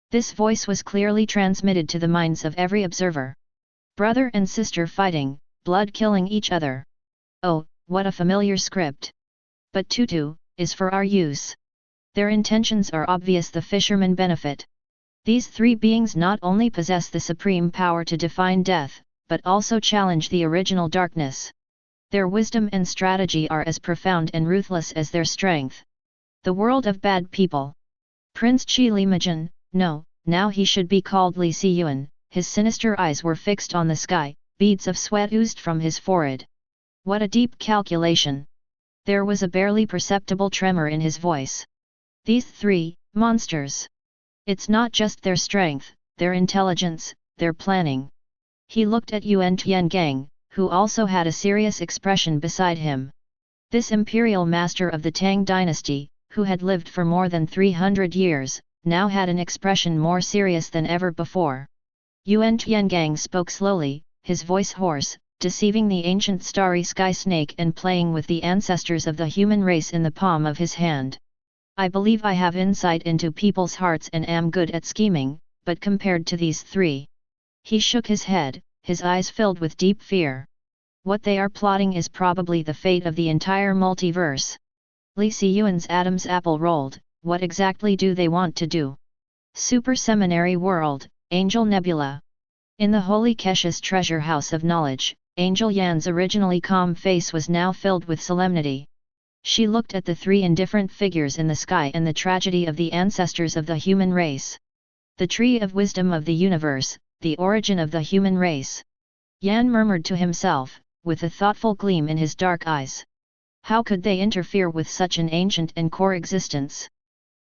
This voice was clearly transmitted to the minds of every observer. Brother and sister fighting, blood killing each other. Oh, what a familiar script. But Tutu is for our use. Their intentions are obvious. The fishermen benefit. These three beings not only possess the supreme power to define death, but also challenge the original darkness. Their wisdom and strategy are as profound and ruthless as their strength. The world of bad people. Prince Chi Limajan, no, now he should be called Li Siyuan, his sinister eyes were fixed on the sky, beads of sweat oozed from his forehead. What a deep calculation! There was a barely perceptible tremor in his voice. These three monsters. It's not just their strength, their intelligence, their planning. He looked at Yuan Tiangang, who also had a serious expression beside him. This imperial master of the Tang dynasty, who had lived for more than 300 years, now had an expression more serious than ever before. Yuan Tiangang spoke slowly, his voice hoarse, deceiving the ancient starry sky snake and playing with the ancestors of the human race in the palm of his hand. I believe I have insight into people's hearts and am good at scheming, but compared to these three. He shook his head, his eyes filled with deep fear. What they are plotting is probably the fate of the entire multiverse. Li Siyuan's Adam's apple rolled. What exactly do they want to do? Super Seminary World, Angel Nebula. In the Holy Kesha's treasure house of knowledge, Angel Yan's originally calm face was now filled with solemnity. She looked at the three indifferent figures in the sky and the tragedy of the ancestors of the human race. The tree of wisdom of the universe, the origin of the human race. Yan murmured to himself, with a thoughtful gleam in his dark eyes. How could they interfere with such an ancient and core existence?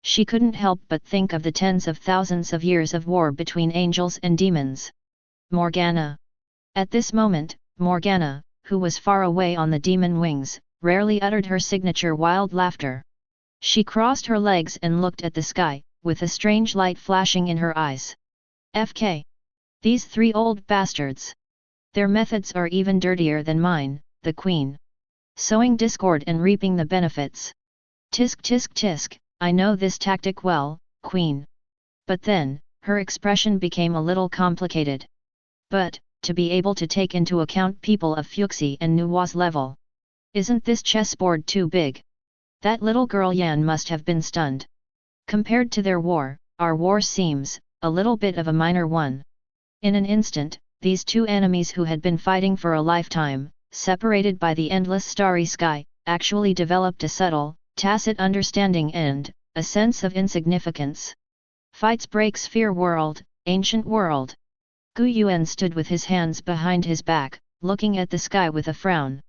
She couldn't help but think of the tens of thousands of years of war between angels and demons. Morgana. At this moment, Morgana, who was far away on the demon wings, rarely uttered her signature wild laughter. She crossed her legs and looked at the sky, with a strange light flashing in her eyes. FK. These three old bastards. Their methods are even dirtier than mine, the Queen. Sowing discord and reaping the benefits. Tisk tisk tisk, I know this tactic well, Queen. But then, her expression became a little complicated. But, to be able to take into account people of Fuxi and Nuwa's level. Isn't this chessboard too big? That little girl Yan must have been stunned. Compared to their war, our war seems a little bit of a minor one. In an instant, these two enemies who had been fighting for a lifetime, separated by the endless starry sky, actually developed a subtle, tacit understanding and a sense of insignificance. Fights break sphere world, ancient world. Gu Yuan stood with his hands behind his back, looking at the sky with a frown.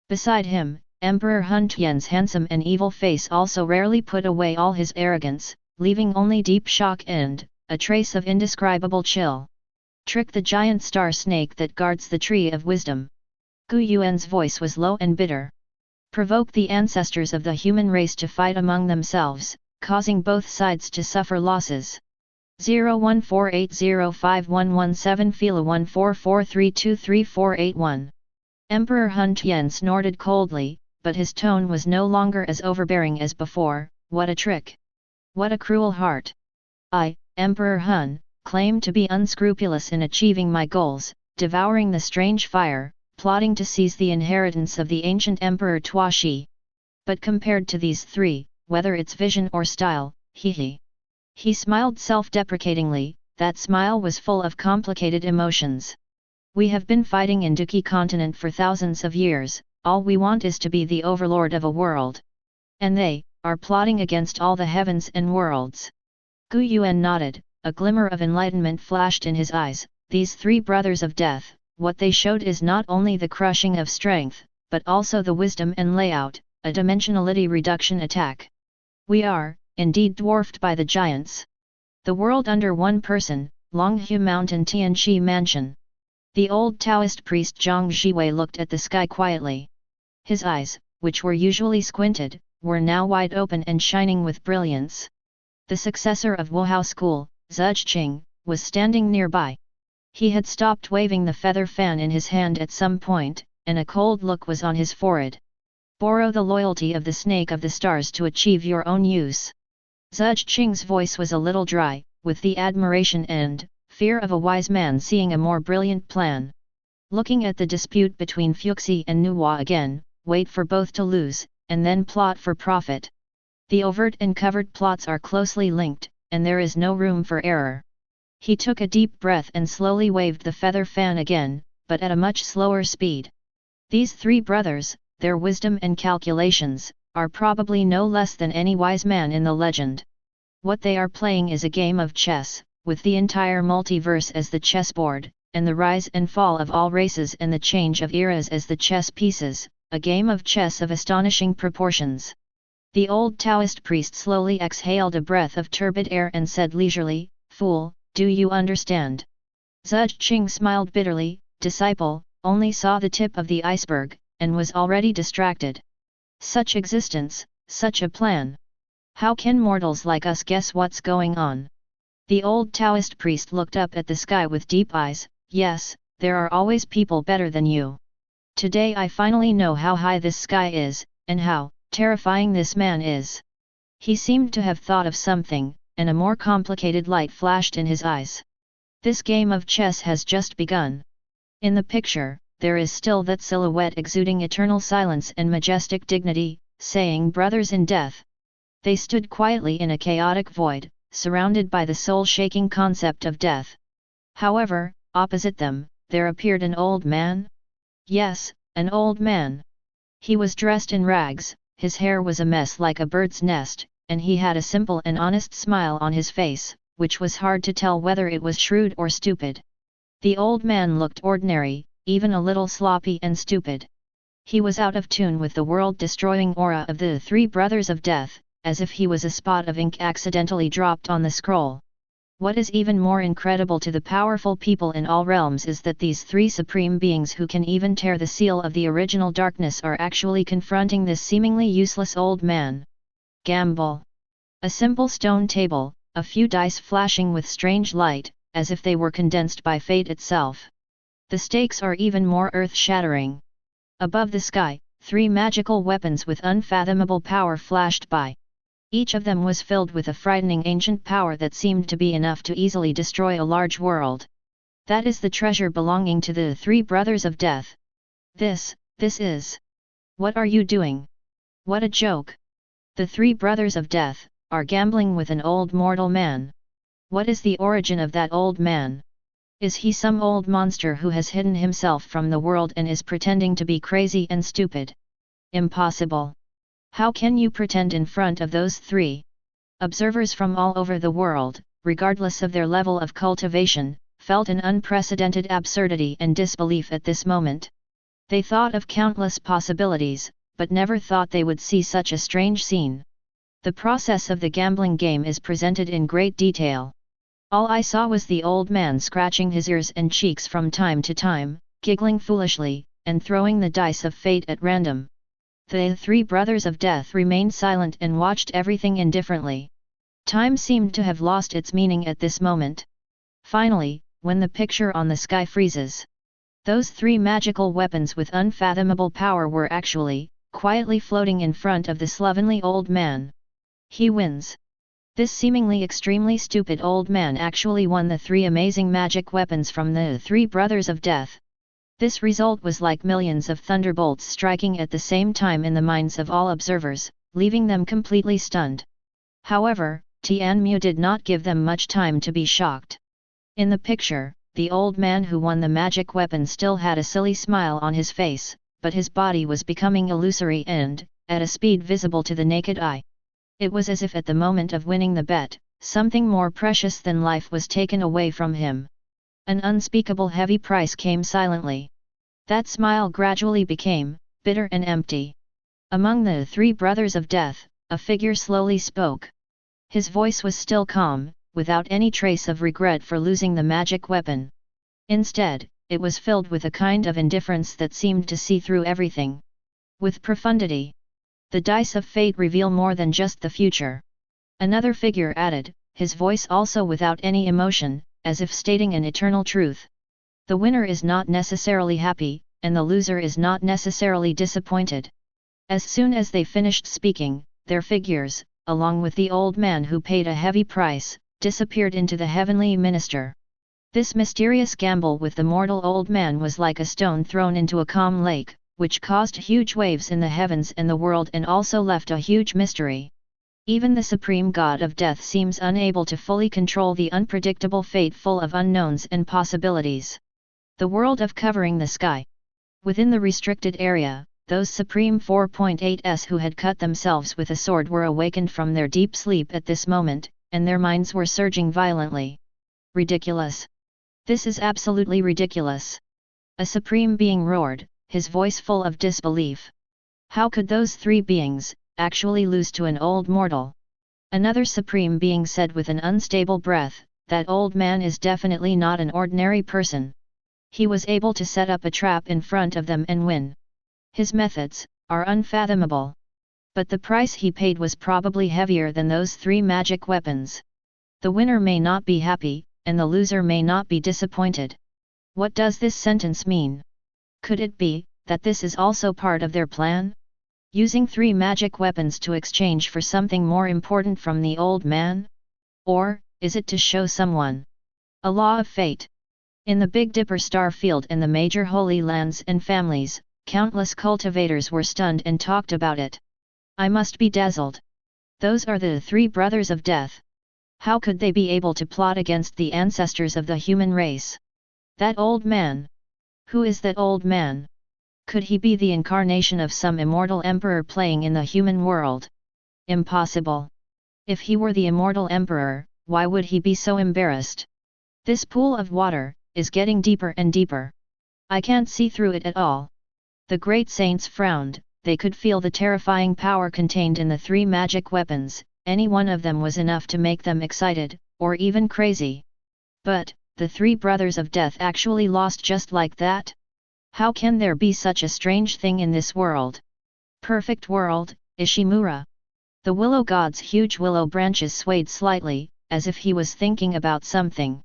Beside him, Emperor Hun Tian's handsome and evil face also rarely put away all his arrogance, leaving only deep shock and a trace of indescribable chill. Trick the giant star snake that guards the tree of wisdom. Gu Yuan's voice was low and bitter. Provoke the ancestors of the human race to fight among themselves, causing both sides to suffer losses. 0148051117 Fila 1443233481. Emperor Hun Tian snorted coldly, but his tone was no longer as overbearing as before. What a trick! What a cruel heart! I, Emperor Hun, claim to be unscrupulous in achieving my goals, devouring the strange fire, plotting to seize the inheritance of the ancient Emperor Tuashi. But compared to these three, whether it's vision or style, he smiled self-deprecatingly. That smile was full of complicated emotions. We have been fighting in Duki continent for thousands of years, all we want is to be the overlord of a world. And they are plotting against all the heavens and worlds. Gu Yuan nodded, a glimmer of enlightenment flashed in his eyes. These three brothers of death, what they showed is not only the crushing of strength, but also the wisdom and layout, a dimensionality reduction attack. We are, indeed, dwarfed by the giants. The world under one person, Longhu Mountain Tianqi Mansion. The old Taoist priest Zhang Zhiwei looked at the sky quietly. His eyes, which were usually squinted, were now wide open and shining with brilliance. The successor of Wuhao School, Zhuqing, was standing nearby. He had stopped waving the feather fan in his hand at some point, and a cold look was on his forehead. Borrow the loyalty of the snake of the stars to achieve your own use. Zhuqing's voice was a little dry, with the admiration and fear of a wise man seeing a more brilliant plan. Looking at the dispute between Fuxi and Nuwa again, wait for both to lose, and then plot for profit. The overt and covered plots are closely linked, and there is no room for error. He took a deep breath and slowly waved the feather fan again, but at a much slower speed. These three brothers, their wisdom and calculations, are probably no less than any wise man in the legend. What they are playing is a game of chess, with the entire multiverse as the chessboard, and the rise and fall of all races and the change of eras as the chess pieces, a game of chess of astonishing proportions. The old Taoist priest slowly exhaled a breath of turbid air and said leisurely, "Fool, do you understand?" Zhuqing smiled bitterly. Disciple only saw the tip of the iceberg, and was already distracted. Such existence, such a plan. How can mortals like us guess what's going on? The old Taoist priest looked up at the sky with deep eyes. Yes, there are always people better than you. Today I finally know how high this sky is, and how terrifying this man is. He seemed to have thought of something, and a more complicated light flashed in his eyes. This game of chess has just begun. In the picture, there is still that silhouette exuding eternal silence and majestic dignity, saying brothers in death. They stood quietly in a chaotic void, surrounded by the soul-shaking concept of death. However, opposite them, there appeared an old man? Yes, an old man. He was dressed in rags, his hair was a mess like a bird's nest, and he had a simple and honest smile on his face, which was hard to tell whether it was shrewd or stupid. The old man looked ordinary, even a little sloppy and stupid. He was out of tune with the world-destroying aura of the three brothers of death, as if he was a spot of ink accidentally dropped on the scroll. What is even more incredible to the powerful people in all realms is that these three supreme beings who can even tear the seal of the original darkness are actually confronting this seemingly useless old man. Gamble. A simple stone table, a few dice flashing with strange light, as if they were condensed by fate itself. The stakes are even more earth-shattering. Above the sky, three magical weapons with unfathomable power flashed by. Each of them was filled with a frightening ancient power that seemed to be enough to easily destroy a large world. That is the treasure belonging to the three brothers of death. This is. What are you doing? What a joke! The three brothers of death are gambling with an old mortal man. What is the origin of that old man? Is he some old monster who has hidden himself from the world and is pretending to be crazy and stupid? Impossible. How can you pretend in front of those three? Observers from all over the world, regardless of their level of cultivation, felt an unprecedented absurdity and disbelief at this moment. They thought of countless possibilities, but never thought they would see such a strange scene. The process of the gambling game is presented in great detail. All I saw was the old man scratching his ears and cheeks from time to time, giggling foolishly, and throwing the dice of fate at random. The three brothers of death remained silent and watched everything indifferently. Time seemed to have lost its meaning at this moment. Finally, when the picture on the sky freezes, those three magical weapons with unfathomable power were actually, quietly floating in front of the slovenly old man. He wins. This seemingly extremely stupid old man actually won the three amazing magic weapons from the three brothers of death. This result was like millions of thunderbolts striking at the same time in the minds of all observers, leaving them completely stunned. However, Tianmu did not give them much time to be shocked. In the picture, the old man who won the magic weapon still had a silly smile on his face, but his body was becoming illusory and, at a speed visible to the naked eye. It was as if at the moment of winning the bet, something more precious than life was taken away from him. An unspeakable heavy price came silently. That smile gradually became bitter and empty. Among the three brothers of death, a figure slowly spoke. His voice was still calm, without any trace of regret for losing the magic weapon. Instead, it was filled with a kind of indifference that seemed to see through everything. With profundity. The dice of fate reveal more than just the future. Another figure added, his voice also without any emotion, as if stating an eternal truth. The winner is not necessarily happy, and the loser is not necessarily disappointed. As soon as they finished speaking, their figures, along with the old man who paid a heavy price, disappeared into the heavenly minister. This mysterious gamble with the mortal old man was like a stone thrown into a calm lake, which caused huge waves in the heavens and the world and also left a huge mystery. Even the supreme god of death seems unable to fully control the unpredictable fate full of unknowns and possibilities. The world of covering the sky. Within the restricted area, those supreme 4.8s who had cut themselves with a sword were awakened from their deep sleep at this moment, and their minds were surging violently. Ridiculous. This is absolutely ridiculous. A supreme being roared, his voice full of disbelief. How could those three beings actually lose to an old mortal? Another supreme being said with an unstable breath, that old man is definitely not an ordinary person. He was able to set up a trap in front of them and win. His methods are unfathomable. But the price he paid was probably heavier than those three magic weapons. The winner may not be happy, and the loser may not be disappointed. What does this sentence mean? Could it be that this is also part of their plan? Using three magic weapons to exchange for something more important from the old man? Or, is it to show someone a law of fate? In the Big Dipper star field and the major holy lands and families, countless cultivators were stunned and talked about it. I must be dazzled. Those are the three brothers of death. How could they be able to plot against the ancestors of the human race? That old man. Who is that old man? Could he be the incarnation of some immortal emperor playing in the human world? Impossible. If he were the immortal emperor, why would he be so embarrassed? This pool of water is getting deeper and deeper. I can't see through it at all. The great saints frowned. They could feel the terrifying power contained in the three magic weapons. Any one of them was enough to make them excited, or even crazy. But, the three brothers of death actually lost just like that? How can there be such a strange thing in this world? Perfect world, Ishimura. The willow god's huge willow branches swayed slightly, as if he was thinking about something.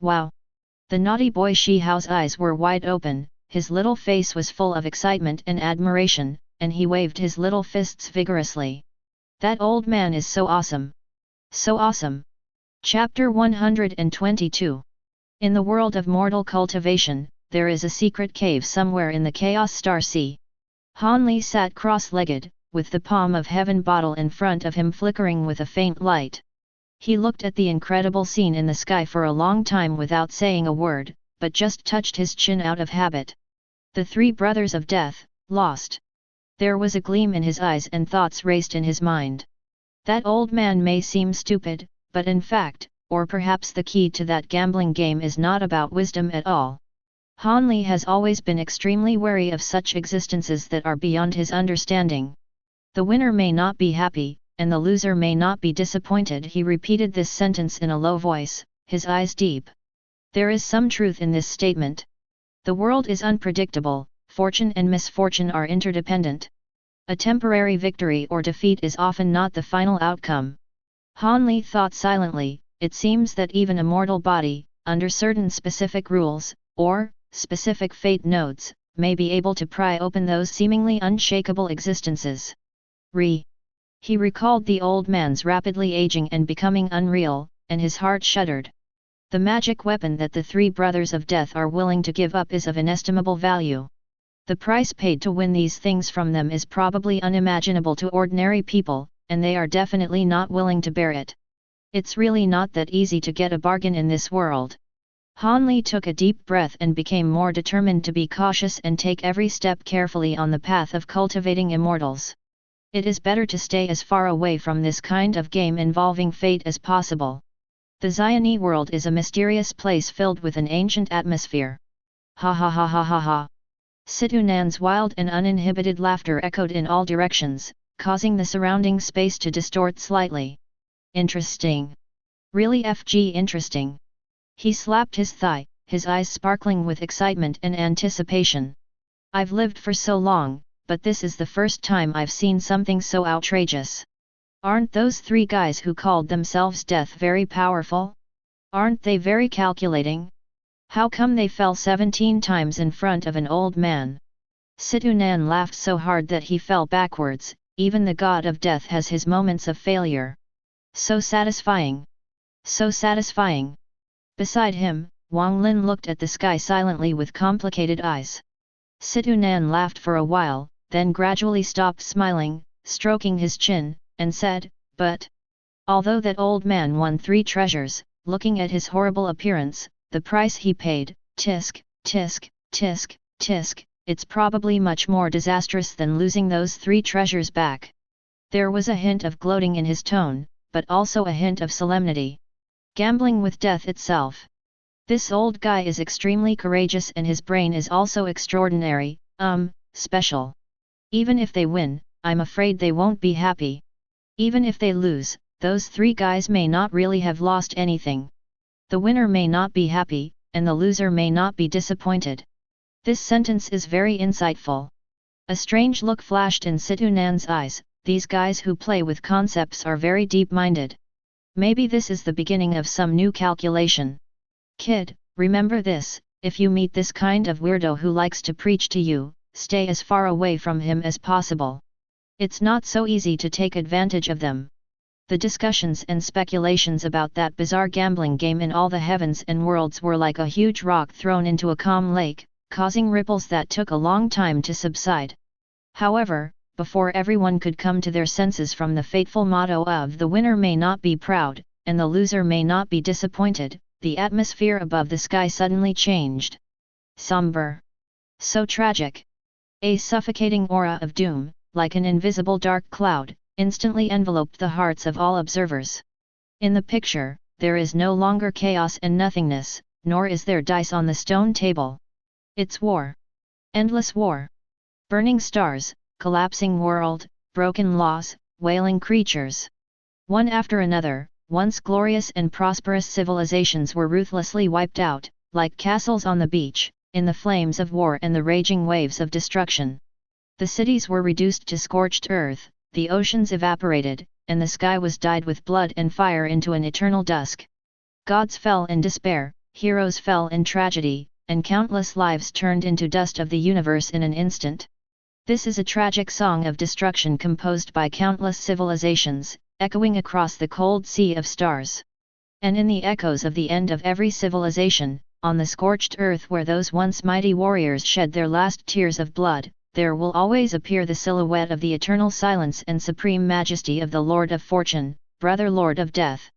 Wow! The naughty boy Shihao's eyes were wide open, his little face was full of excitement and admiration, and he waved his little fists vigorously. That old man is so awesome! So awesome! Chapter 122. In the world of mortal cultivation, there is a secret cave somewhere in the Chaos Star Sea. Han Li sat cross-legged, with the palm of heaven bottle in front of him flickering with a faint light. He looked at the incredible scene in the sky for a long time without saying a word, but just touched his chin out of habit. The three brothers of death, lost. There was a gleam in his eyes and thoughts raced in his mind. That old man may seem stupid, but in fact, or perhaps the key to that gambling game is not about wisdom at all. Han Li has always been extremely wary of such existences that are beyond his understanding. The winner may not be happy, and the loser may not be disappointed. He repeated this sentence in a low voice, his eyes deep. There is some truth in this statement. The world is unpredictable, fortune and misfortune are interdependent. A temporary victory or defeat is often not the final outcome. Han Li thought silently, it seems that even a mortal body, under certain specific rules, or specific fate nodes, may be able to pry open those seemingly unshakable existences. He recalled the old man's rapidly aging and becoming unreal, and his heart shuddered. The magic weapon that the three brothers of death are willing to give up is of inestimable value. The price paid to win these things from them is probably unimaginable to ordinary people, and they are definitely not willing to bear it. It's really not that easy to get a bargain in this world. Han Li took a deep breath and became more determined to be cautious and take every step carefully on the path of cultivating immortals. It is better to stay as far away from this kind of game involving fate as possible. The Xione world is a mysterious place filled with an ancient atmosphere. Ha ha ha ha ha ha. Situnan's wild and uninhibited laughter echoed in all directions, causing the surrounding space to distort slightly. Interesting. Really FG interesting. He slapped his thigh, his eyes sparkling with excitement and anticipation. I've lived for so long, but this is the first time I've seen something so outrageous. Aren't those three guys who called themselves Death very powerful? Aren't they very calculating? How come they fell 17 times in front of an old man? Situnan laughed so hard that he fell backwards. Even the god of death has his moments of failure. So satisfying. So satisfying. Beside him, Wang Lin looked at the sky silently with complicated eyes. Situnan laughed for a while, then gradually stopped smiling, stroking his chin, and said, "But although that old man won 3 treasures, looking at his horrible appearance, the price he paid, tisk, tisk, tisk, tisk, it's probably much more disastrous than losing those 3 treasures back." There was a hint of gloating in his tone, but also a hint of solemnity. Gambling with death itself. This old guy is extremely courageous and his brain is also extraordinary, special. Even if they win, I'm afraid they won't be happy. Even if they lose, those 3 guys may not really have lost anything. The winner may not be happy, and the loser may not be disappointed. This sentence is very insightful. A strange look flashed in Situnan's eyes. These guys who play with concepts are very deep-minded. Maybe this is the beginning of some new calculation. Kid, remember this, if you meet this kind of weirdo who likes to preach to you, stay as far away from him as possible. It's not so easy to take advantage of them. The discussions and speculations about that bizarre gambling game in all the heavens and worlds were like a huge rock thrown into a calm lake, causing ripples that took a long time to subside. However, before everyone could come to their senses from the fateful motto of "the winner may not be proud, and the loser may not be disappointed," the atmosphere above the sky suddenly changed. Somber. So tragic. A suffocating aura of doom, like an invisible dark cloud, instantly enveloped the hearts of all observers. In the picture, there is no longer chaos and nothingness, nor is there dice on the stone table. It's war. Endless war. Burning stars, collapsing world, broken laws, wailing creatures. One after another, once glorious and prosperous civilizations were ruthlessly wiped out, like castles on the beach, in the flames of war and the raging waves of destruction. The cities were reduced to scorched earth, the oceans evaporated, and the sky was dyed with blood and fire into an eternal dusk. Gods fell in despair, heroes fell in tragedy, and countless lives turned into dust of the universe in an instant. This is a tragic song of destruction composed by countless civilizations, echoing across the cold sea of stars. And in the echoes of the end of every civilization, on the scorched earth where those once mighty warriors shed their last tears of blood, there will always appear the silhouette of the eternal silence and supreme majesty of the Lord of Fortune, brother Lord of Death.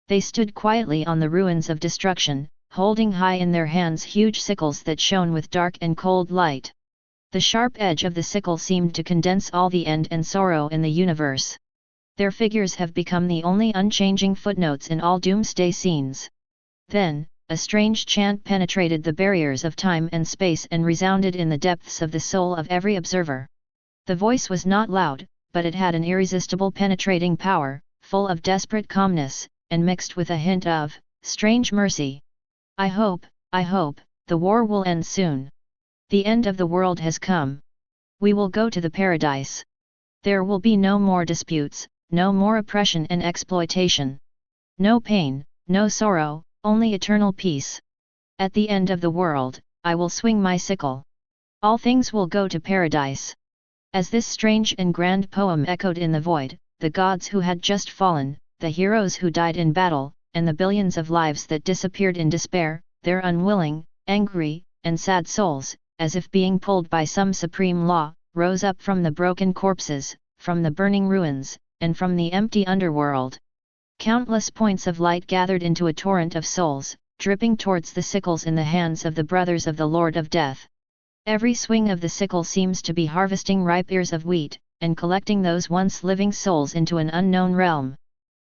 They stood quietly on the ruins of destruction, holding high in their hands huge sickles that shone with dark and cold light. The sharp edge of the sickle seemed to condense all the end and sorrow in the universe. Their figures have become the only unchanging footnotes in all doomsday scenes. Then, a strange chant penetrated the barriers of time and space and resounded in the depths of the soul of every observer. The voice was not loud, but it had an irresistible penetrating power, full of desperate calmness, and mixed with a hint of strange mercy. I hope, the war will end soon. The end of the world has come. We will go to the paradise. There will be no more disputes, no more oppression and exploitation. No pain, no sorrow, only eternal peace. At the end of the world, I will swing my sickle. All things will go to paradise. As this strange and grand poem echoed in the void, the gods who had just fallen, the heroes who died in battle, and the billions of lives that disappeared in despair, their unwilling, angry, and sad souls, as if being pulled by some supreme law, rose up from the broken corpses, from the burning ruins, and from the empty underworld. Countless points of light gathered into a torrent of souls, dripping towards the sickles in the hands of the brothers of the Lord of Death. Every swing of the sickle seems to be harvesting ripe ears of wheat, and collecting those once living souls into an unknown realm.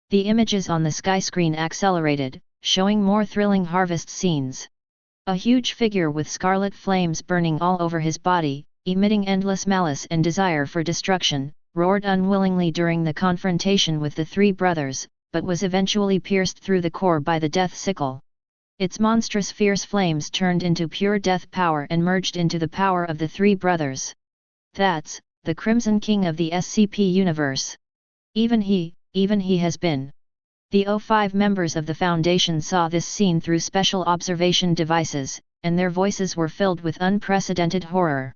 The images on the sky screen accelerated, showing more thrilling harvest scenes. A huge figure with scarlet flames burning all over his body, emitting endless malice and desire for destruction, roared unwillingly during the confrontation with the three brothers, but was eventually pierced through the core by the death sickle. Its monstrous fierce flames turned into pure death power and merged into the power of the three brothers. That's the Crimson King of the SCP universe. Even he has been. The O5 members of the Foundation saw this scene through special observation devices, and their voices were filled with unprecedented horror.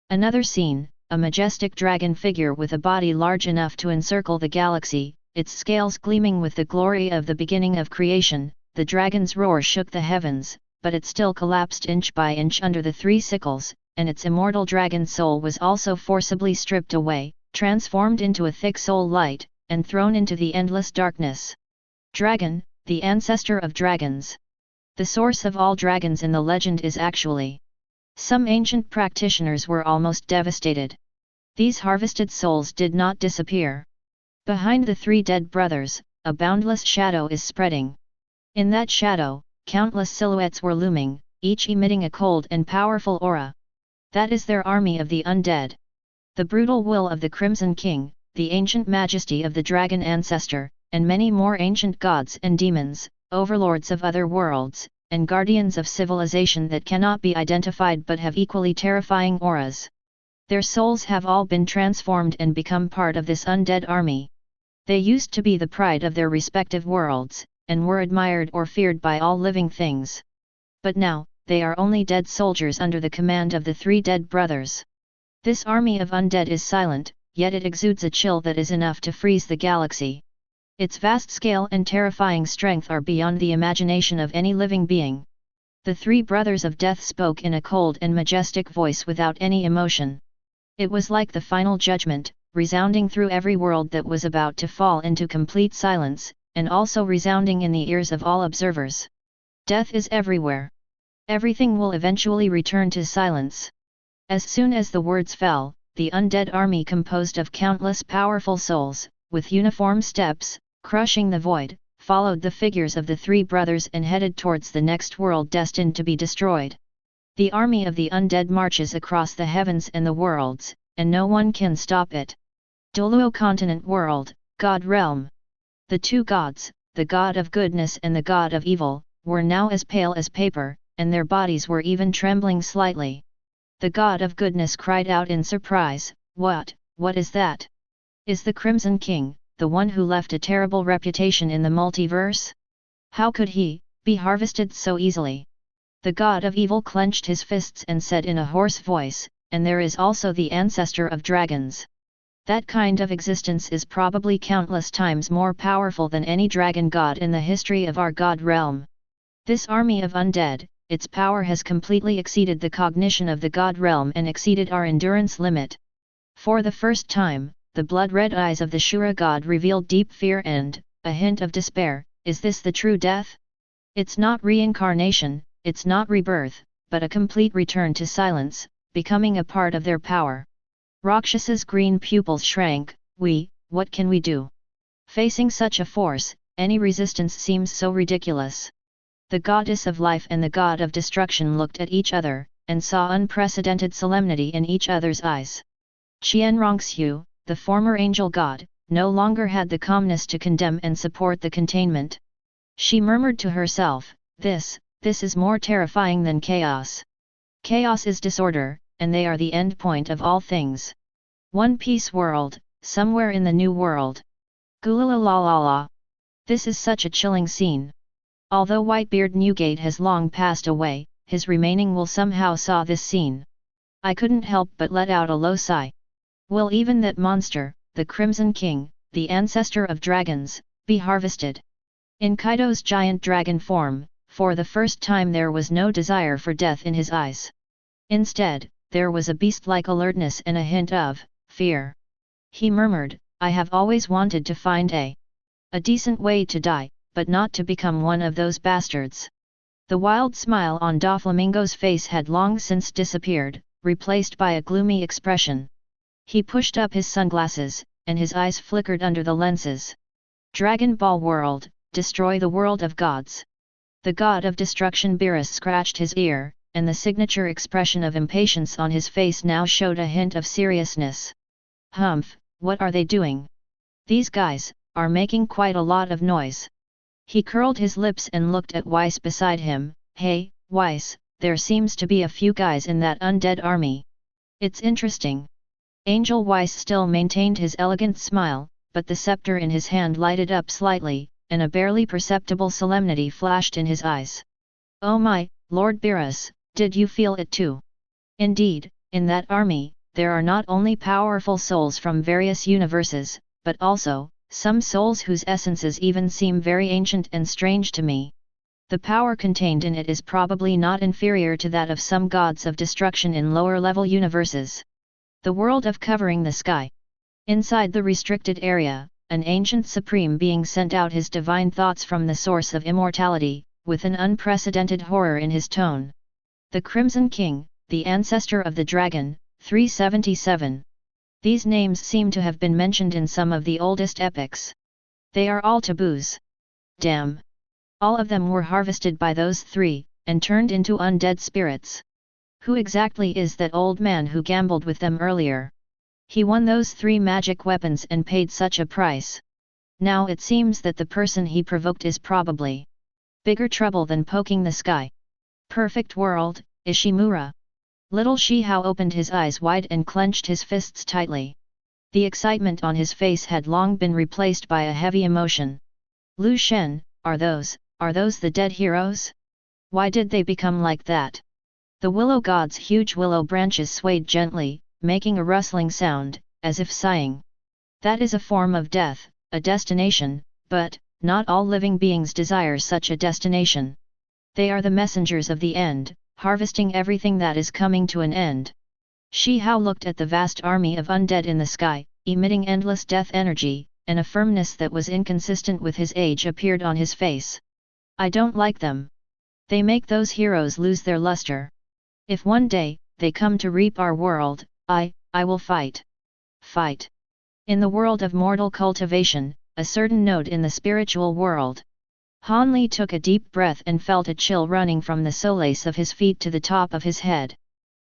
Another scene, a majestic dragon figure with a body large enough to encircle the galaxy, its scales gleaming with the glory of the beginning of creation. The dragon's roar shook the heavens, but it still collapsed inch by inch under the three sickles, and its immortal dragon soul was also forcibly stripped away, transformed into a thick soul light, and thrown into the endless darkness. Dragon, the ancestor of dragons. The source of all dragons in the legend is actually. Some ancient practitioners were almost devastated. These harvested souls did not disappear. Behind the three dead brothers, a boundless shadow is spreading. In that shadow, countless silhouettes were looming, each emitting a cold and powerful aura. That is their army of the undead. The brutal will of the Crimson King, the ancient majesty of the dragon ancestor, and many more ancient gods and demons, overlords of other worlds, and guardians of civilization that cannot be identified but have equally terrifying auras. Their souls have all been transformed and become part of this undead army. They used to be the pride of their respective worlds, and were admired or feared by all living things. But now, they are only dead soldiers under the command of the three dead brothers. This army of undead is silent, yet it exudes a chill that is enough to freeze the galaxy. Its vast scale and terrifying strength are beyond the imagination of any living being. The three brothers of death spoke in a cold and majestic voice without any emotion. It was like the final judgment, resounding through every world that was about to fall into complete silence, and also resounding in the ears of all observers. Death is everywhere. Everything will eventually return to silence. As soon as the words fell, the undead army composed of countless powerful souls, with uniform steps, crushing the void, followed the figures of the three brothers and headed towards the next world destined to be destroyed. The army of the undead marches across the heavens and the worlds, and no one can stop it. Doluo Continent World, God Realm. The two gods, the god of goodness and the god of evil, were now as pale as paper, and their bodies were even trembling slightly. The god of goodness cried out in surprise, What is that? Is the Crimson King, the one who left a terrible reputation in the multiverse? How could he be harvested so easily? The god of evil clenched his fists and said in a hoarse voice, And there is also the ancestor of dragons. That kind of existence is probably countless times more powerful than any dragon god in the history of our god realm. This army of undead, its power has completely exceeded the cognition of the god realm and exceeded our endurance limit. For the first time, the blood-red eyes of the Shura god revealed deep fear and a hint of despair. Is this the true death? It's not reincarnation, it's not rebirth, but a complete return to silence, becoming a part of their power. Rakshas's green pupils shrank. What can we do? Facing such a force, any resistance seems so ridiculous. The goddess of life and the god of destruction looked at each other, and saw unprecedented solemnity in each other's eyes. Qianrongxiu, the former angel god, no longer had the calmness to condemn and support the containment. She murmured to herself, This is more terrifying than chaos. Chaos is disorder, and they are the end point of all things. One Piece world, somewhere in the new world. Gulalalalala. This is such a chilling scene. Although Whitebeard Newgate has long passed away, his remaining will somehow saw this scene. I couldn't help but let out a low sigh. Will even that monster, the Crimson King, the ancestor of dragons, be harvested? In Kaido's giant dragon form, for the first time there was no desire for death in his eyes. Instead, there was a beast-like alertness and a hint of fear. He murmured, I have always wanted to find a decent way to die, but not to become one of those bastards. The wild smile on Doflamingo's face had long since disappeared, replaced by a gloomy expression. He pushed up his sunglasses, and his eyes flickered under the lenses. Dragon Ball World, destroy the world of gods. The god of destruction Beerus scratched his ear, and the signature expression of impatience on his face now showed a hint of seriousness. Humph, what are they doing? These guys are making quite a lot of noise. He curled his lips and looked at Weiss beside him. Hey, Weiss, there seems to be a few guys in that undead army. It's interesting. Angel Weiss still maintained his elegant smile, but the scepter in his hand lighted up slightly, and a barely perceptible solemnity flashed in his eyes. Oh my, Lord Beerus, did you feel it too? Indeed, in that army, there are not only powerful souls from various universes, but also, some souls whose essences even seem very ancient and strange to me. The power contained in it is probably not inferior to that of some gods of destruction in lower-level universes. The world of covering the sky. Inside the restricted area, an ancient supreme being sent out his divine thoughts from the source of immortality, with an unprecedented horror in his tone. The Crimson King, the ancestor of the dragon, 377. These names seem to have been mentioned in some of the oldest epics. They are all taboos. Damn! All of them were harvested by those three, and turned into undead spirits. Who exactly is that old man who gambled with them earlier? He won those 3 magic weapons and paid such a price. Now it seems that the person he provoked is probably bigger trouble than poking the sky. Perfect world, Ishimura. Little Shihao opened his eyes wide and clenched his fists tightly. The excitement on his face had long been replaced by a heavy emotion. Lu Shen, are those the dead heroes? Why did they become like that? The willow god's huge willow branches swayed gently, making a rustling sound, as if sighing. That is a form of death, a destination, but not all living beings desire such a destination. They are the messengers of the end, harvesting everything that is coming to an end. Shihao looked at the vast army of undead in the sky, emitting endless death energy, and a firmness that was inconsistent with his age appeared on his face. I don't like them. They make those heroes lose their luster. If one day, they come to reap our world, I will fight. Fight. In the world of mortal cultivation, a certain node in the spiritual world. Han Li took a deep breath and felt a chill running from the solace of his feet to the top of his head.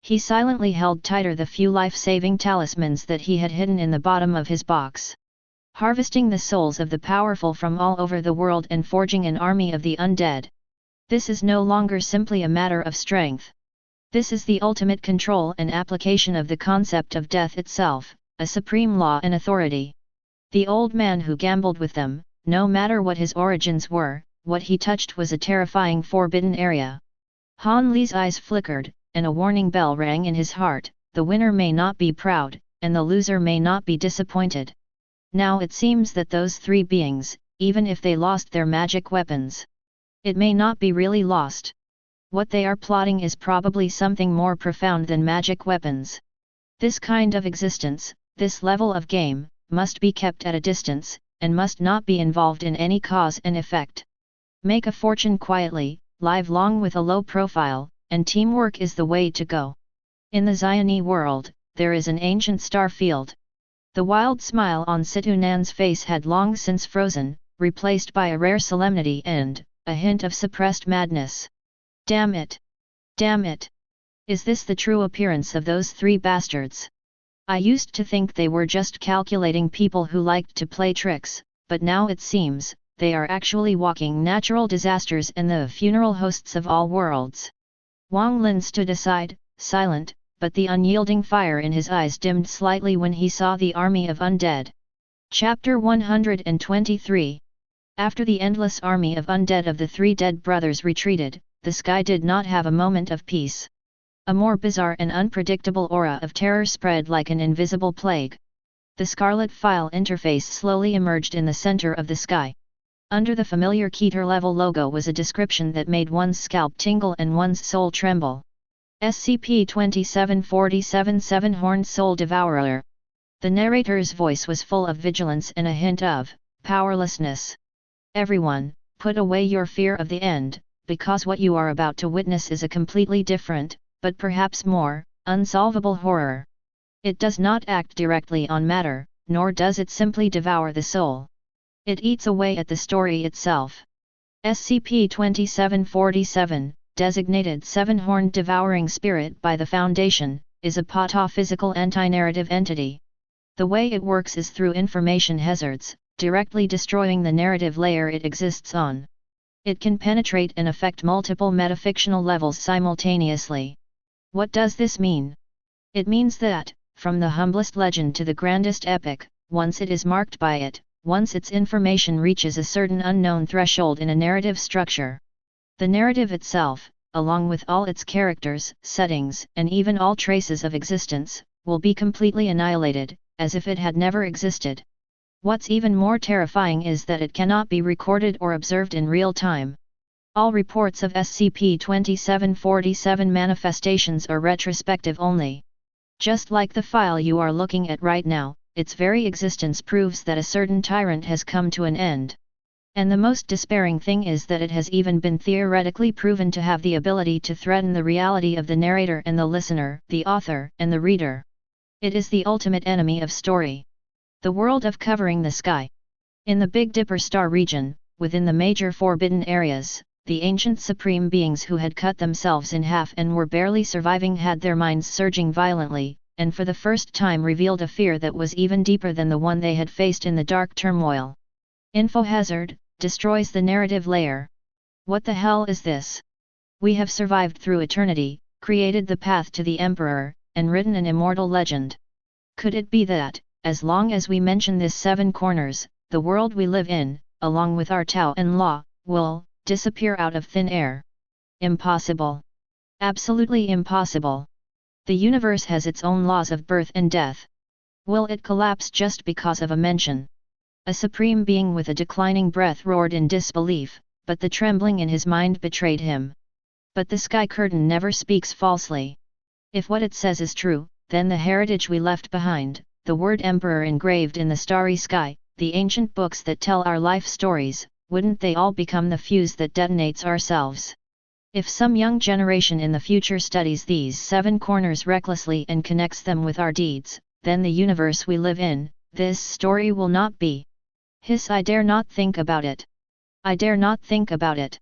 He silently held tighter the few life-saving talismans that he had hidden in the bottom of his box. Harvesting the souls of the powerful from all over the world and forging an army of the undead. This is no longer simply a matter of strength. This is the ultimate control and application of the concept of death itself, a supreme law and authority. The old man who gambled with them, no matter what his origins were, what he touched was a terrifying forbidden area. Han Li's eyes flickered, and a warning bell rang in his heart, the winner may not be proud, and the loser may not be disappointed. Now it seems that those 3 beings, even if they lost their magic weapons, it may not be really lost. What they are plotting is probably something more profound than magic weapons. This kind of existence, this level of game, must be kept at a distance, and must not be involved in any cause and effect. Make a fortune quietly, live long with a low profile, and teamwork is the way to go. In the Xiani world, there is an ancient star field. The wild smile on Situnan's face had long since frozen, replaced by a rare solemnity and a hint of suppressed madness. Damn it! Damn it! Is this the true appearance of those 3 bastards? I used to think they were just calculating people who liked to play tricks, but now it seems, they are actually walking natural disasters and the funeral hosts of all worlds. Wang Lin stood aside, silent, but the unyielding fire in his eyes dimmed slightly when he saw the army of undead. Chapter 123. After the endless army of undead of the 3 dead brothers retreated, the sky did not have a moment of peace. A more bizarre and unpredictable aura of terror spread like an invisible plague. The scarlet file interface slowly emerged in the center of the sky. Under the familiar Keter-level logo was a description that made one's scalp tingle and one's soul tremble. SCP-2747 Seven-Horned Soul Devourer. The narrator's voice was full of vigilance and a hint of powerlessness. Everyone, put away your fear of the end, because what you are about to witness is a completely different, but perhaps more, unsolvable horror. It does not act directly on matter, nor does it simply devour the soul. It eats away at the story itself. SCP-2747, designated Seven-Horned Devouring Spirit by the Foundation, is a pataphysical anti-narrative entity. The way it works is through information hazards, directly destroying the narrative layer it exists on. It can penetrate and affect multiple metafictional levels simultaneously. What does this mean? It means that, from the humblest legend to the grandest epic, once it is marked by it, once its information reaches a certain unknown threshold in a narrative structure, the narrative itself, along with all its characters, settings, and even all traces of existence, will be completely annihilated, as if it had never existed. What's even more terrifying is that it cannot be recorded or observed in real time. All reports of SCP-2747 manifestations are retrospective only. Just like the file you are looking at right now, its very existence proves that a certain tyrant has come to an end. And the most despairing thing is that it has even been theoretically proven to have the ability to threaten the reality of the narrator and the listener, the author and the reader. It is the ultimate enemy of story. The world of Covering the Sky. In the Big Dipper star region, within the major forbidden areas, the ancient supreme beings who had cut themselves in half and were barely surviving had their minds surging violently, and for the first time revealed a fear that was even deeper than the one they had faced in the dark turmoil. Info hazard, destroys the narrative layer. What the hell is this? We have survived through eternity, created the path to the Emperor, and written an immortal legend. Could it be that, as long as we mention this seven corners, the world we live in, along with our Tao and law, will disappear out of thin air? Impossible. Absolutely impossible. The universe has its own laws of birth and death. Will it collapse just because of a mention? A supreme being with a declining breath roared in disbelief, but the trembling in his mind betrayed him. But the sky curtain never speaks falsely. If what it says is true, then the heritage we left behind, the word Emperor engraved in the starry sky, the ancient books that tell our life stories, wouldn't they all become the fuse that detonates ourselves? If some young generation in the future studies these seven corners recklessly and connects them with our deeds, then the universe we live in, this story will not be. Hiss, I dare not think about it. I dare not think about it.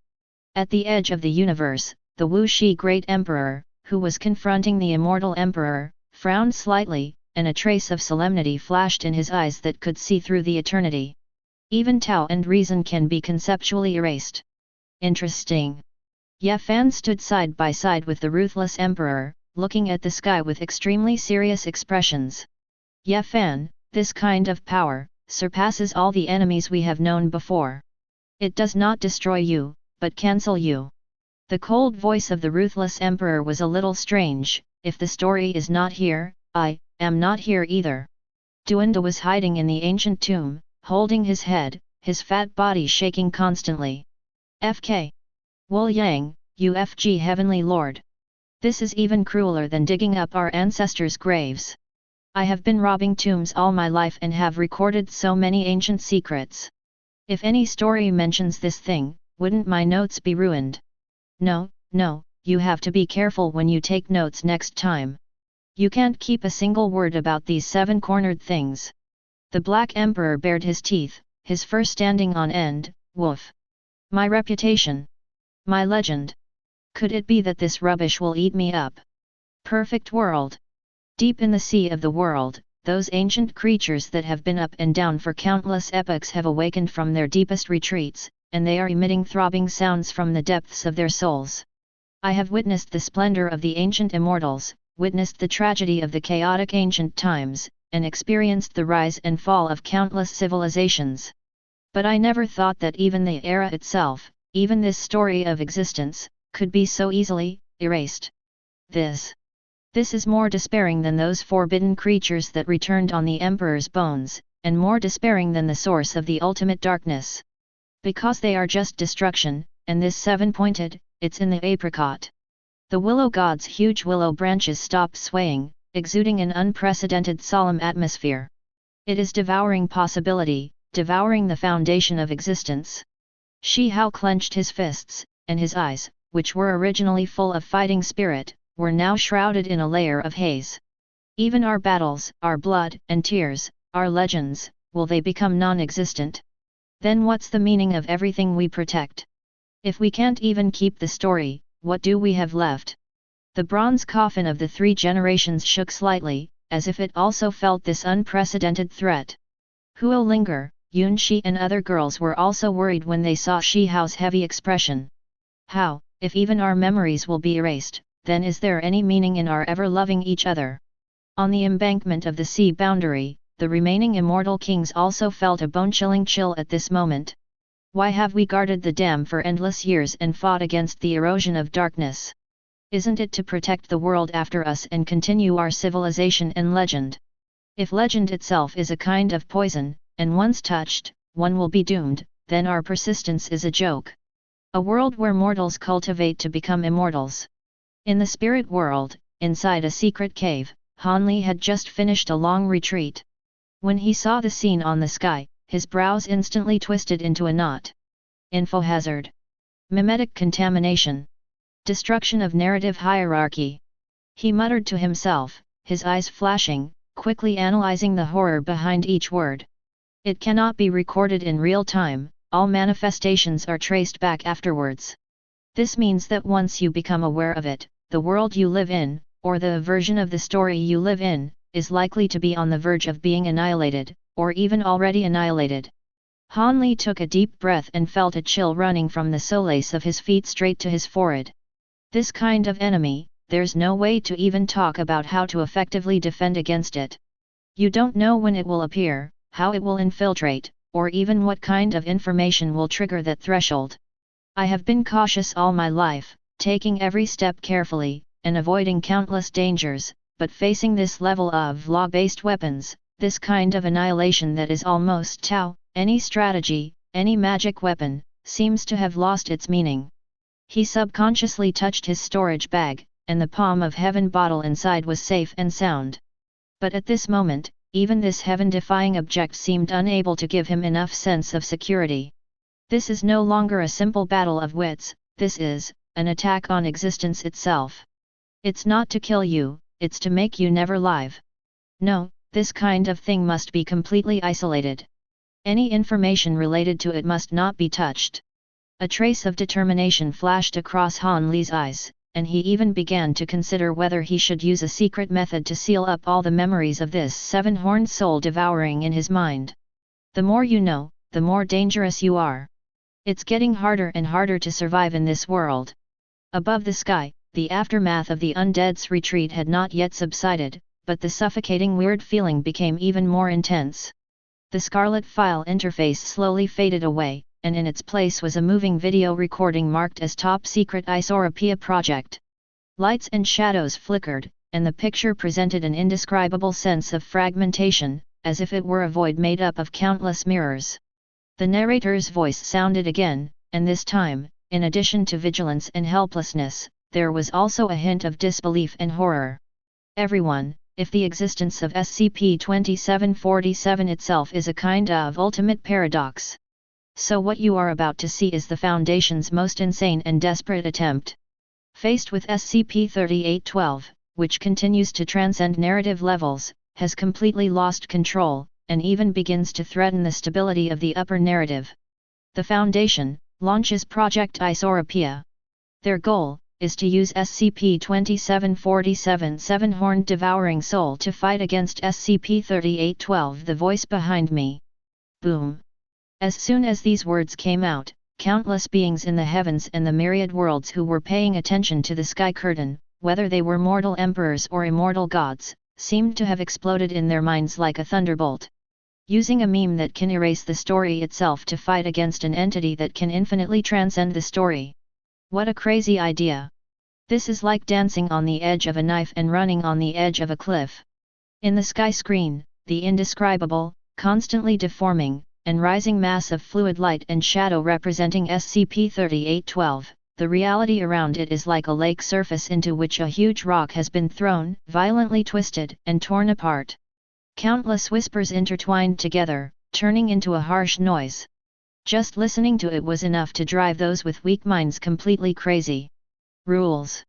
At the edge of the universe, the Wu Shi Great Emperor, who was confronting the immortal Emperor, frowned slightly, and a trace of solemnity flashed in his eyes that could see through the eternity. Even Tao and reason can be conceptually erased. Interesting. Ye Fan stood side by side with the ruthless Emperor, looking at the sky with extremely serious expressions. Ye Fan, this kind of power surpasses all the enemies we have known before. It does not destroy you, but cancel you. The cold voice of the ruthless Emperor was a little strange. If the story is not here, I am not here either. Duanda was hiding in the ancient tomb, holding his head, his fat body shaking constantly. FK. Wu Yang, UFG Heavenly Lord. This is even crueler than digging up our ancestors' graves. I have been robbing tombs all my life and have recorded so many ancient secrets. If any story mentions this thing, wouldn't my notes be ruined? No, you have to be careful when you take notes next time. You can't keep a single word about these seven-cornered things. The Black Emperor bared his teeth, his fur standing on end. Woof. My reputation. My legend. Could it be that this rubbish will eat me up? Perfect world. Deep in the sea of the world, those ancient creatures that have been up and down for countless epochs have awakened from their deepest retreats, and they are emitting throbbing sounds from the depths of their souls. I have witnessed the splendor of the ancient immortals, witnessed the tragedy of the chaotic ancient times, and experienced the rise and fall of countless civilizations. But I never thought that even the era itself, even this story of existence, could be so easily erased. This is more despairing than those forbidden creatures that returned on the Emperor's bones, and more despairing than the source of the ultimate darkness. Because they are just destruction, and this seven-pointed, it's in the apricot. The willow god's huge willow branches stopped swaying, exuding an unprecedented solemn atmosphere. It is devouring possibility, devouring the foundation of existence. Shi Hao clenched his fists, and his eyes, which were originally full of fighting spirit, were now shrouded in a layer of haze. Even our battles, our blood and tears, our legends, will they become non-existent? Then what's the meaning of everything we protect? If we can't even keep the story, what do we have left? The bronze coffin of the 3 generations shook slightly, as if it also felt this unprecedented threat. Huo Linger, Yun Shi and other girls were also worried when they saw Shi Hao's heavy expression. How, if even our memories will be erased, then is there any meaning in our ever loving each other? On the embankment of the sea boundary, the remaining immortal kings also felt a bone-chilling chill at this moment. Why have we guarded the dam for endless years and fought against the erosion of darkness? Isn't it to protect the world after us and continue our civilization and legend? If legend itself is a kind of poison, and once touched, one will be doomed, then our persistence is a joke. A world where mortals cultivate to become immortals. In the spirit world, inside a secret cave, Han Li had just finished a long retreat. When he saw the scene on the sky, his brows instantly twisted into a knot. Info hazard. Mimetic contamination. Destruction of narrative hierarchy. He muttered to himself, his eyes flashing, quickly analyzing the horror behind each word. It cannot be recorded in real time, all manifestations are traced back afterwards. This means that once you become aware of it, the world you live in, or the version of the story you live in, is likely to be on the verge of being annihilated, or even already annihilated. Han Li took a deep breath and felt a chill running from the solace of his feet straight to his forehead. This kind of enemy, there's no way to even talk about how to effectively defend against it. You don't know when it will appear, how it will infiltrate, or even what kind of information will trigger that threshold. I have been cautious all my life, taking every step carefully, and avoiding countless dangers, but facing this level of law-based weapons, this kind of annihilation that is almost Tao, any strategy, any magic weapon, seems to have lost its meaning. He subconsciously touched his storage bag, and the palm of heaven bottle inside was safe and sound. But at this moment, even this heaven-defying object seemed unable to give him enough sense of security. This is no longer a simple battle of wits, this is an attack on existence itself. It's not to kill you, it's to make you never live. No, this kind of thing must be completely isolated. Any information related to it must not be touched. A trace of determination flashed across Han Li's eyes, and he even began to consider whether he should use a secret method to seal up all the memories of this 7-horned soul devouring in his mind. The more you know, the more dangerous you are. It's getting harder and harder to survive in this world. Above the sky, the aftermath of the undead's retreat had not yet subsided, but the suffocating weird feeling became even more intense. The scarlet file interface slowly faded away, and in its place was a moving video recording marked as Top Secret Isoropia Project. Lights and shadows flickered, and the picture presented an indescribable sense of fragmentation, as if it were a void made up of countless mirrors. The narrator's voice sounded again, and this time, in addition to vigilance and helplessness, there was also a hint of disbelief and horror. Everyone, if the existence of SCP-2747 itself is a kind of ultimate paradox. So what you are about to see is the Foundation's most insane and desperate attempt. Faced with SCP-3812, which continues to transcend narrative levels, has completely lost control, and even begins to threaten the stability of the upper narrative. The Foundation launches Project Isoropia. Their goal is to use SCP-2747 7-horned devouring soul to fight against SCP-3812. The voice behind me. Boom. As soon as these words came out, countless beings in the heavens and the myriad worlds who were paying attention to the sky curtain, whether they were mortal emperors or immortal gods, seemed to have exploded in their minds like a thunderbolt. Using a meme that can erase the story itself to fight against an entity that can infinitely transcend the story. What a crazy idea! This is like dancing on the edge of a knife and running on the edge of a cliff. In the sky screen, the indescribable, constantly deforming, and rising mass of fluid light and shadow representing SCP-3812, the reality around it is like a lake surface into which a huge rock has been thrown, violently twisted and torn apart. Countless whispers intertwined together, turning into a harsh noise. Just listening to it was enough to drive those with weak minds completely crazy. Rules.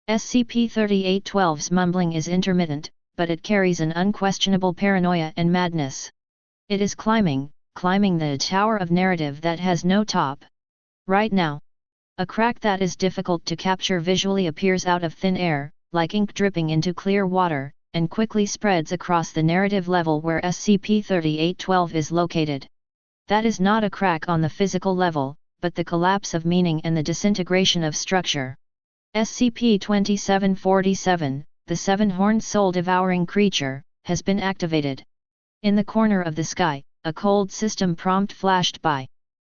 SCP-3812's mumbling is intermittent, but it carries an unquestionable paranoia and madness. It is climbing the tower of narrative that has no top. Right now, a crack that is difficult to capture visually appears out of thin air, like ink dripping into clear water, and quickly spreads across the narrative level where SCP-3812 is located. That is not a crack on the physical level, but the collapse of meaning and the disintegration of structure. SCP-2747, the seven-horned soul-devouring creature, has been activated. In the corner of the sky, a cold system prompt flashed by.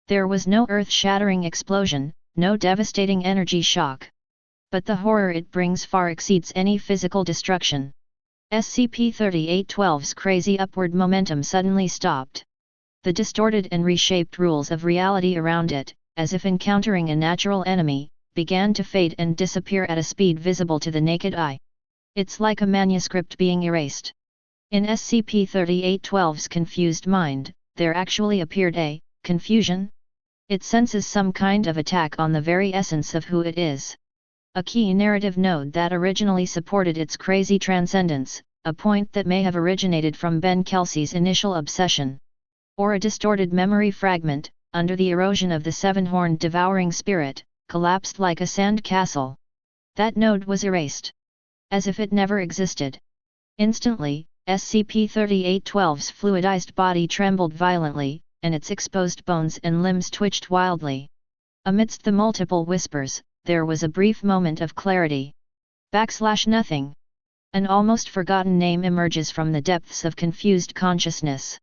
There was no earth-shattering explosion, no devastating energy shock. But the horror it brings far exceeds any physical destruction. SCP-3812's crazy upward momentum suddenly stopped. The distorted and reshaped rules of reality around it, as if encountering a natural enemy, began to fade and disappear at a speed visible to the naked eye. It's like a manuscript being erased. In SCP-3812's confused mind, there actually appeared a confusion. It senses some kind of attack on the very essence of who it is. A key narrative node that originally supported its crazy transcendence, a point that may have originated from Ben Kelsey's initial obsession. Or a distorted memory fragment, under the erosion of the seven-horned devouring spirit, collapsed like a sand castle. That node was erased. As if it never existed. Instantly, SCP-3812's fluidized body trembled violently, and its exposed bones and limbs twitched wildly. Amidst the multiple whispers, there was a brief moment of clarity. /nothing. An almost forgotten name emerges from the depths of confused consciousness.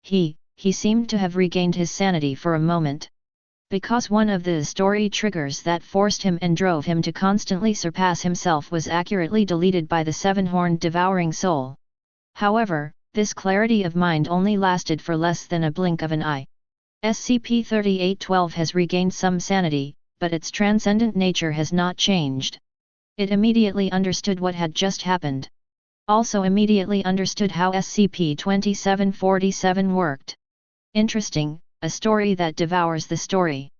He seemed to have regained his sanity for a moment. Because one of the story triggers that forced him and drove him to constantly surpass himself was accurately deleted by the seven-horned devouring soul. However, this clarity of mind only lasted for less than a blink of an eye. SCP-3812 has regained some sanity, but its transcendent nature has not changed. It immediately understood what had just happened. Also immediately understood how SCP-2747 worked. Interesting, a story that devours the story.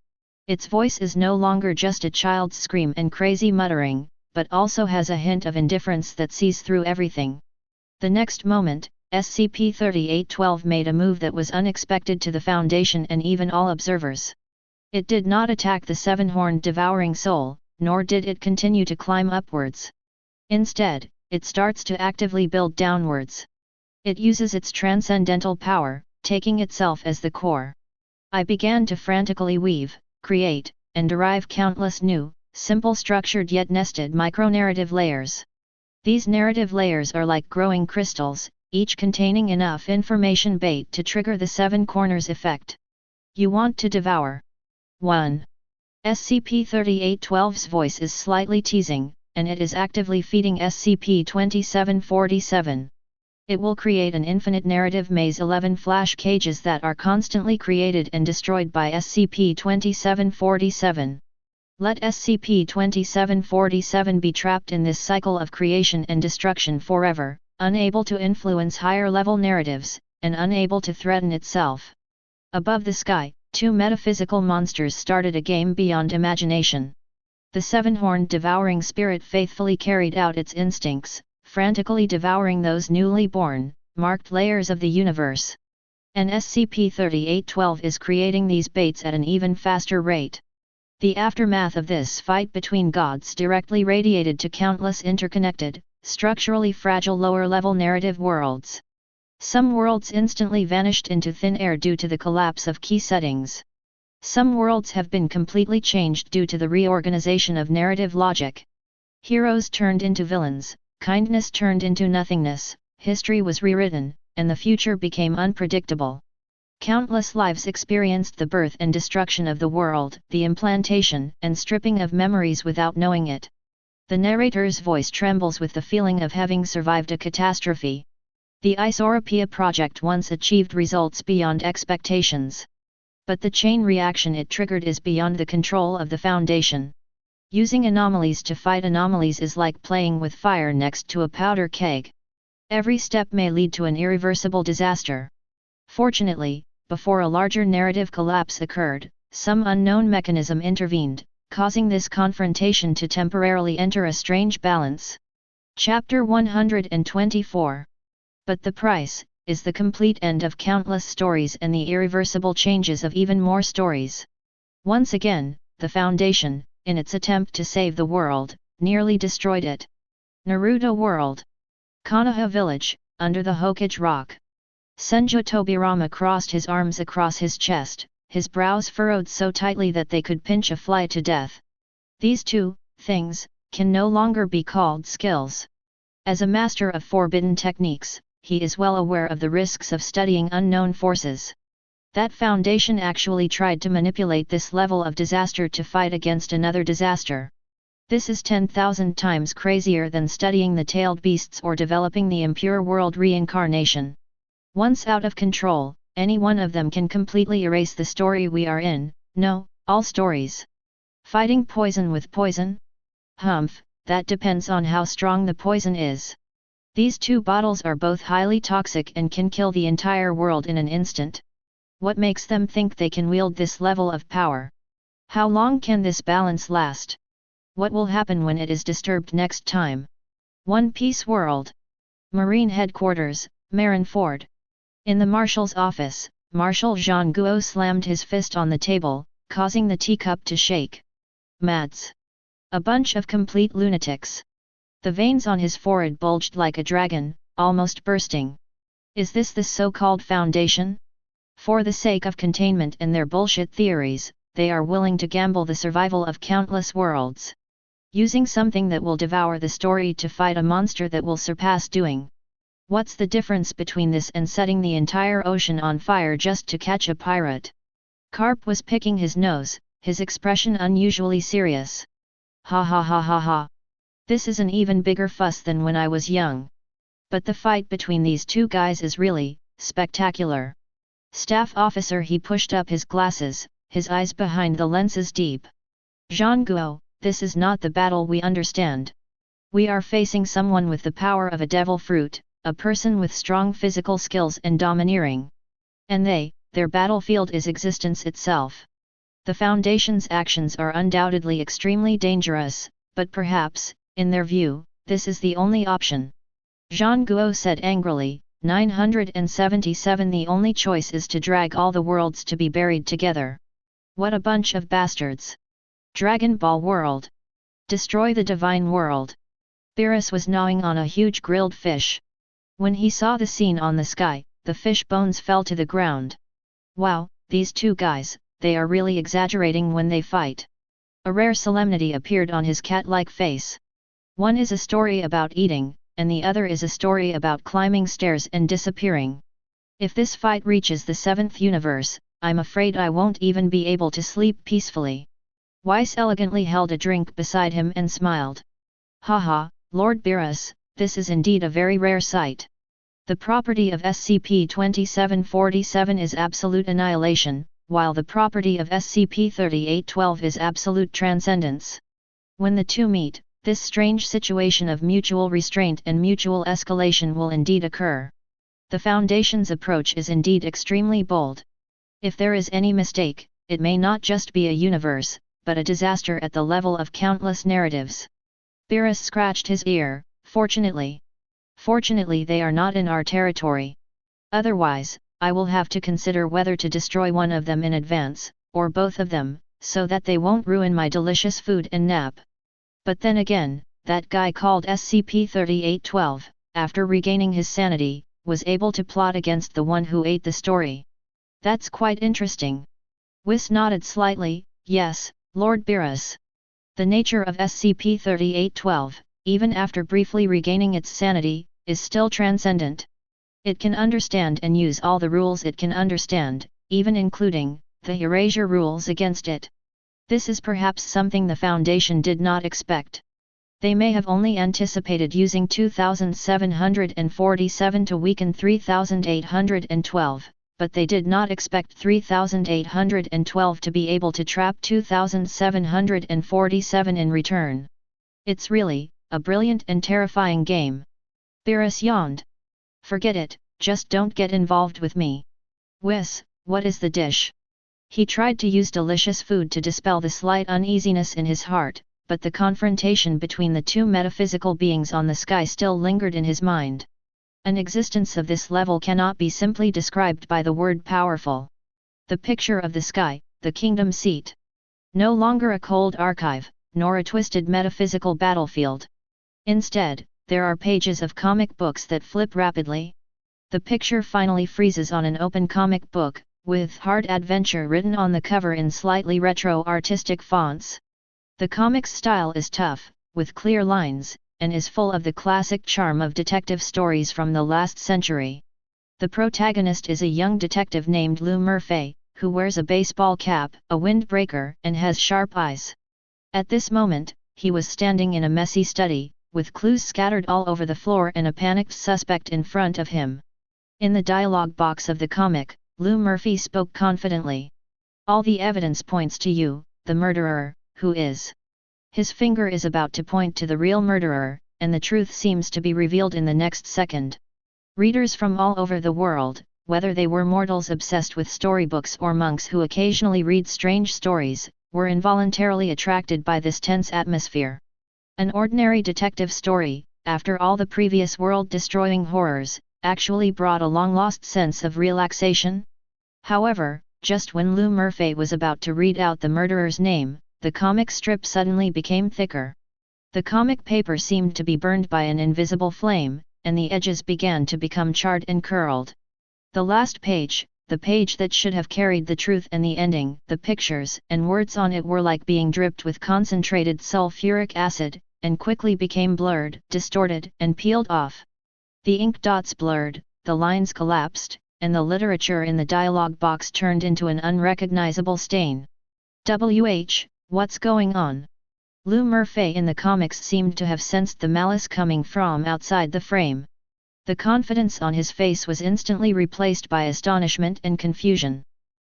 Its voice is no longer just a child's scream and crazy muttering, but also has a hint of indifference that sees through everything. The next moment, SCP-3812 made a move that was unexpected to the Foundation and even all observers. It did not attack the seven-horned devouring soul, nor did it continue to climb upwards. Instead, it starts to actively build downwards. It uses its transcendental power, taking itself as the core. I began to frantically weave, create, and derive countless new, simple structured yet nested micro-narrative layers. These narrative layers are like growing crystals, each containing enough information bait to trigger the seven corners effect. You want to devour. 1. SCP-3812's voice is slightly teasing, and it is actively feeding SCP-2747. It will create an infinite narrative maze 11 flash cages that are constantly created and destroyed by SCP-2747. Let SCP-2747 be trapped in this cycle of creation and destruction forever, unable to influence higher-level narratives, and unable to threaten itself. Above the sky, two metaphysical monsters started a game beyond imagination. The seven-horned devouring spirit faithfully carried out its instincts, frantically devouring those newly born, marked layers of the universe. And SCP-3812 is creating these baits at an even faster rate. The aftermath of this fight between gods directly radiated to countless interconnected, structurally fragile lower-level narrative worlds. Some worlds instantly vanished into thin air due to the collapse of key settings. Some worlds have been completely changed due to the reorganization of narrative logic. Heroes turned into villains, kindness turned into nothingness, history was rewritten, and the future became unpredictable. Countless lives experienced the birth and destruction of the world, the implantation and stripping of memories without knowing it. The narrator's voice trembles with the feeling of having survived a catastrophe. The Isoropia project once achieved results beyond expectations. But the chain reaction it triggered is beyond the control of the Foundation. Using anomalies to fight anomalies is like playing with fire next to a powder keg. Every step may lead to an irreversible disaster. Fortunately, before a larger narrative collapse occurred, some unknown mechanism intervened, causing this confrontation to temporarily enter a strange balance. Chapter 124. But the price is the complete end of countless stories and the irreversible changes of even more stories. Once again, the Foundation, in its attempt to save the world, nearly destroyed it. Naruto World. Konoha Village, under the Hokage Rock. Senju Tobirama crossed his arms across his chest, his brows furrowed so tightly that they could pinch a fly to death. These two things can no longer be called skills. As a master of forbidden techniques, he is well aware of the risks of studying unknown forces. That Foundation actually tried to manipulate this level of disaster to fight against another disaster. This is 10,000 times crazier than studying the tailed beasts or developing the impure world reincarnation. Once out of control, any one of them can completely erase the story we are in. No, all stories. Fighting poison with poison? Humph, that depends on how strong the poison is. These two bottles are both highly toxic and can kill the entire world in an instant. What makes them think they can wield this level of power? How long can this balance last? What will happen when it is disturbed next time? One Piece World. Marine Headquarters, Marineford. In the Marshal's office, Marshal Jean Guo slammed his fist on the table, causing the teacup to shake. Mads. A bunch of complete lunatics. The veins on his forehead bulged like a dragon, almost bursting. Is this the so-called Foundation? For the sake of containment and their bullshit theories, they are willing to gamble the survival of countless worlds. Using something that will devour the story to fight a monster that will surpass doing. What's the difference between this and setting the entire ocean on fire just to catch a pirate? Carp was picking his nose, his expression unusually serious. Ha ha ha ha ha. This is an even bigger fuss than when I was young. But the fight between these two guys is really spectacular. Staff officer, he pushed up his glasses, his eyes behind the lenses deep. Jean Guo, this is not the battle we understand. We are facing someone with the power of a devil fruit, a person with strong physical skills and domineering. And their battlefield is existence itself. The Foundation's actions are undoubtedly extremely dangerous, but perhaps, in their view, this is the only option. Jean Guo said angrily, 977. The only choice is to drag all the worlds to be buried together. What a bunch of bastards. Dragon Ball World. Destroy the Divine World. Beerus was gnawing on a huge grilled fish. When he saw the scene on the sky, the fish bones fell to the ground. Wow, these two guys, they are really exaggerating when they fight. A rare solemnity appeared on his cat-like face. One is a story about eating, and the other is a story about climbing stairs and disappearing. If this fight reaches the 7th universe, I'm afraid I won't even be able to sleep peacefully. Weiss elegantly held a drink beside him and smiled. Haha, Lord Beerus, this is indeed a very rare sight. The property of SCP-2747 is absolute annihilation, while the property of SCP-3812 is absolute transcendence. When the two meet, this strange situation of mutual restraint and mutual escalation will indeed occur. The Foundation's approach is indeed extremely bold. If there is any mistake, it may not just be a universe, but a disaster at the level of countless narratives. Beerus scratched his ear. Fortunately they are not in our territory. Otherwise, I will have to consider whether to destroy one of them in advance, or both of them, so that they won't ruin my delicious food and nap. But then again, that guy called SCP-3812, after regaining his sanity, was able to plot against the one who ate the story. That's quite interesting. Whis nodded slightly. Yes, Lord Beerus. The nature of SCP-3812, even after briefly regaining its sanity, is still transcendent. It can understand and use all the rules it can understand, even including the erasure rules against it. This is perhaps something the Foundation did not expect. They may have only anticipated using 2747 to weaken 3812, but they did not expect 3812 to be able to trap 2747 in return. It's really a brilliant and terrifying game. Beerus yawned. Forget it, just don't get involved with me. Whis, what is the dish? He tried to use delicious food to dispel the slight uneasiness in his heart, but the confrontation between the two metaphysical beings on the sky still lingered in his mind. An existence of this level cannot be simply described by the word powerful. The picture of the sky, the kingdom seat. No longer a cold archive, nor a twisted metaphysical battlefield. Instead, there are pages of comic books that flip rapidly. The picture finally freezes on an open comic book, with hard adventure written on the cover in slightly retro artistic fonts. The comic's style is tough, with clear lines, and is full of the classic charm of detective stories from the last century. The protagonist is a young detective named Lou Murphy, who wears a baseball cap, a windbreaker, and has sharp eyes. At this moment, he was standing in a messy study, with clues scattered all over the floor and a panicked suspect in front of him. In the dialogue box of the comic, Lou Murphy spoke confidently. "All the evidence points to you, the murderer, who is." His finger is about to point to the real murderer, and the truth seems to be revealed in the next second. Readers from all over the world, whether they were mortals obsessed with storybooks or monks who occasionally read strange stories, were involuntarily attracted by this tense atmosphere. An ordinary detective story, after all the previous world-destroying horrors, actually brought a long-lost sense of relaxation? However, just when Lou Murphy was about to read out the murderer's name, the comic strip suddenly became thicker. The comic paper seemed to be burned by an invisible flame, and the edges began to become charred and curled. The last page, the page that should have carried the truth and the ending, the pictures and words on it were like being dripped with concentrated sulfuric acid, and quickly became blurred, distorted, and peeled off. The ink dots blurred, the lines collapsed, and the literature in the dialogue box turned into an unrecognizable stain. What's going on? Lou Murphy in the comics seemed to have sensed the malice coming from outside the frame. The confidence on his face was instantly replaced by astonishment and confusion.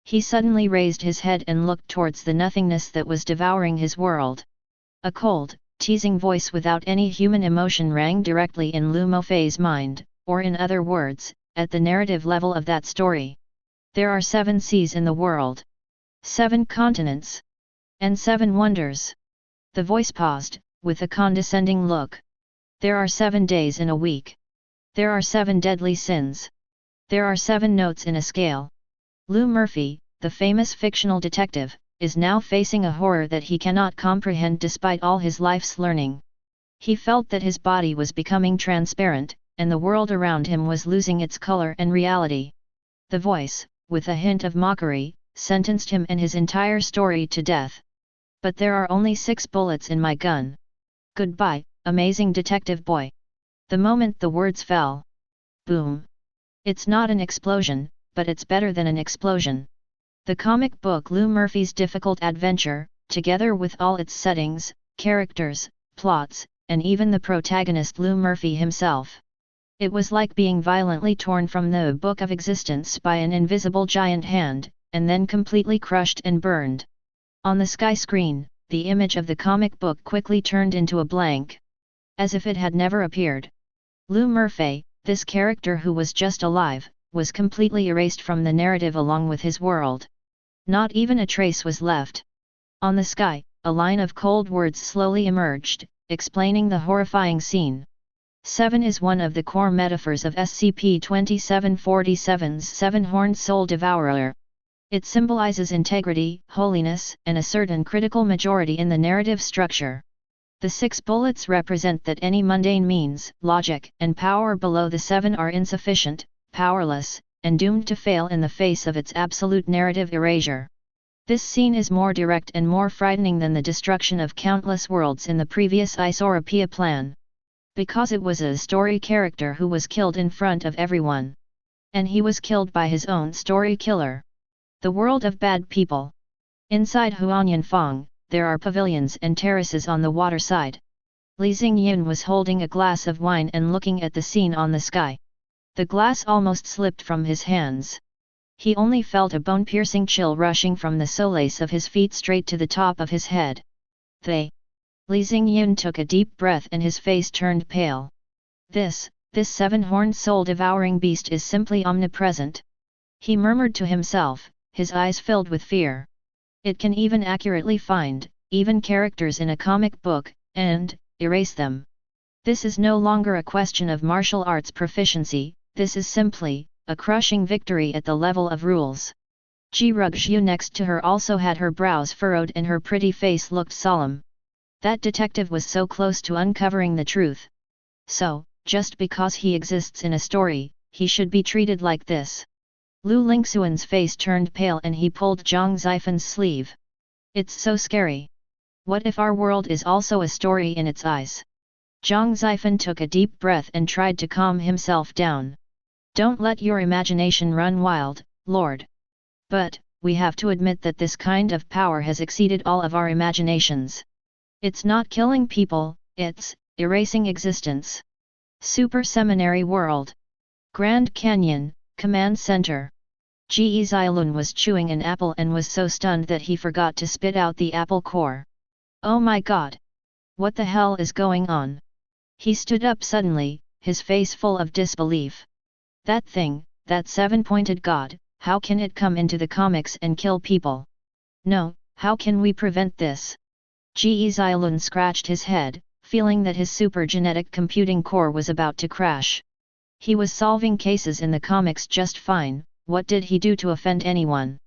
He suddenly raised his head and looked towards the nothingness that was devouring his world. A cold, teasing voice without any human emotion rang directly in Lou Murphy's mind, or in other words, at the narrative level of that story. There are 7 seas in the world. 7 continents. And 7 wonders. The voice paused, with a condescending look. There are 7 days in a week. There are 7 deadly sins. There are 7 notes in a scale. Lou Murphy, the famous fictional detective, is now facing a horror that he cannot comprehend despite all his life's learning. He felt that his body was becoming transparent, and the world around him was losing its color and reality. The voice, with a hint of mockery, sentenced him and his entire story to death. "But there are only 6 bullets in my gun. Goodbye, amazing detective boy." The moment the words fell. Boom! It's not an explosion, but it's better than an explosion. The comic book Lou Murphy's difficult adventure, together with all its settings, characters, plots, and even the protagonist Lou Murphy himself. It was like being violently torn from the book of existence by an invisible giant hand, and then completely crushed and burned. On the sky screen, the image of the comic book quickly turned into a blank. As if it had never appeared. Lou Murphy, this character who was just alive, was completely erased from the narrative along with his world. Not even a trace was left. On the sky, a line of cold words slowly emerged, explaining the horrifying scene. 7 is one of the core metaphors of SCP-2747's 7-horned soul devourer. It symbolizes integrity, holiness, and a certain critical majority in the narrative structure. The 6 bullets represent that any mundane means, logic, and power below the 7 are insufficient, powerless, and doomed to fail in the face of its absolute narrative erasure. This scene is more direct and more frightening than the destruction of countless worlds in the previous Isoropia plan. Because it was a story character who was killed in front of everyone. And he was killed by his own story killer. The world of bad people. Inside Huanyanfang, there are pavilions and terraces on the waterside. Li Xingyin was holding a glass of wine and looking at the scene on the sky. The glass almost slipped from his hands. He only felt a bone-piercing chill rushing from the soles of his feet straight to the top of his head. Li Xingyin took a deep breath and his face turned pale. This 7-horned soul-devouring beast is simply omnipresent. He murmured to himself, his eyes filled with fear. It can even accurately find, even characters in a comic book, and erase them. This is no longer a question of martial arts proficiency, this is simply a crushing victory at the level of rules. Ji Rugzhu next to her also had her brows furrowed and her pretty face looked solemn. That detective was so close to uncovering the truth. So, just because he exists in a story, he should be treated like this. Lu Lingxuan's face turned pale and he pulled Zhang Zifen's sleeve. It's so scary. What if our world is also a story in its eyes? Zhang Zifen took a deep breath and tried to calm himself down. Don't let your imagination run wild, Lord. But, we have to admit that this kind of power has exceeded all of our imaginations. It's not killing people, it's erasing existence. Super Seminary World. Grand Canyon, Command Center. Ge Zilun was chewing an apple and was so stunned that he forgot to spit out the apple core. Oh my god! What the hell is going on? He stood up suddenly, his face full of disbelief. That thing, that seven-pointed god, how can it come into the comics and kill people? No, how can we prevent this? Ge Zilun scratched his head, feeling that his super genetic computing core was about to crash. He was solving cases in the comics just fine, what did he do to offend anyone?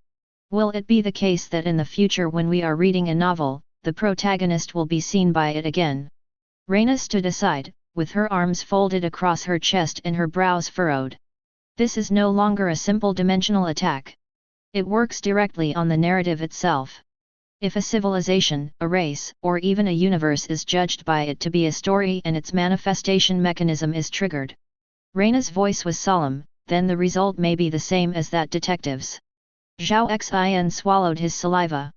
Will it be the case that in the future when we are reading a novel, the protagonist will be seen by it again? Reina stood aside, with her arms folded across her chest and her brows furrowed. This is no longer a simple dimensional attack. It works directly on the narrative itself. If a civilization, a race, or even a universe is judged by it to be a story and its manifestation mechanism is triggered. Reina's voice was solemn, then the result may be the same as that detective's. Zhao Xin swallowed his saliva.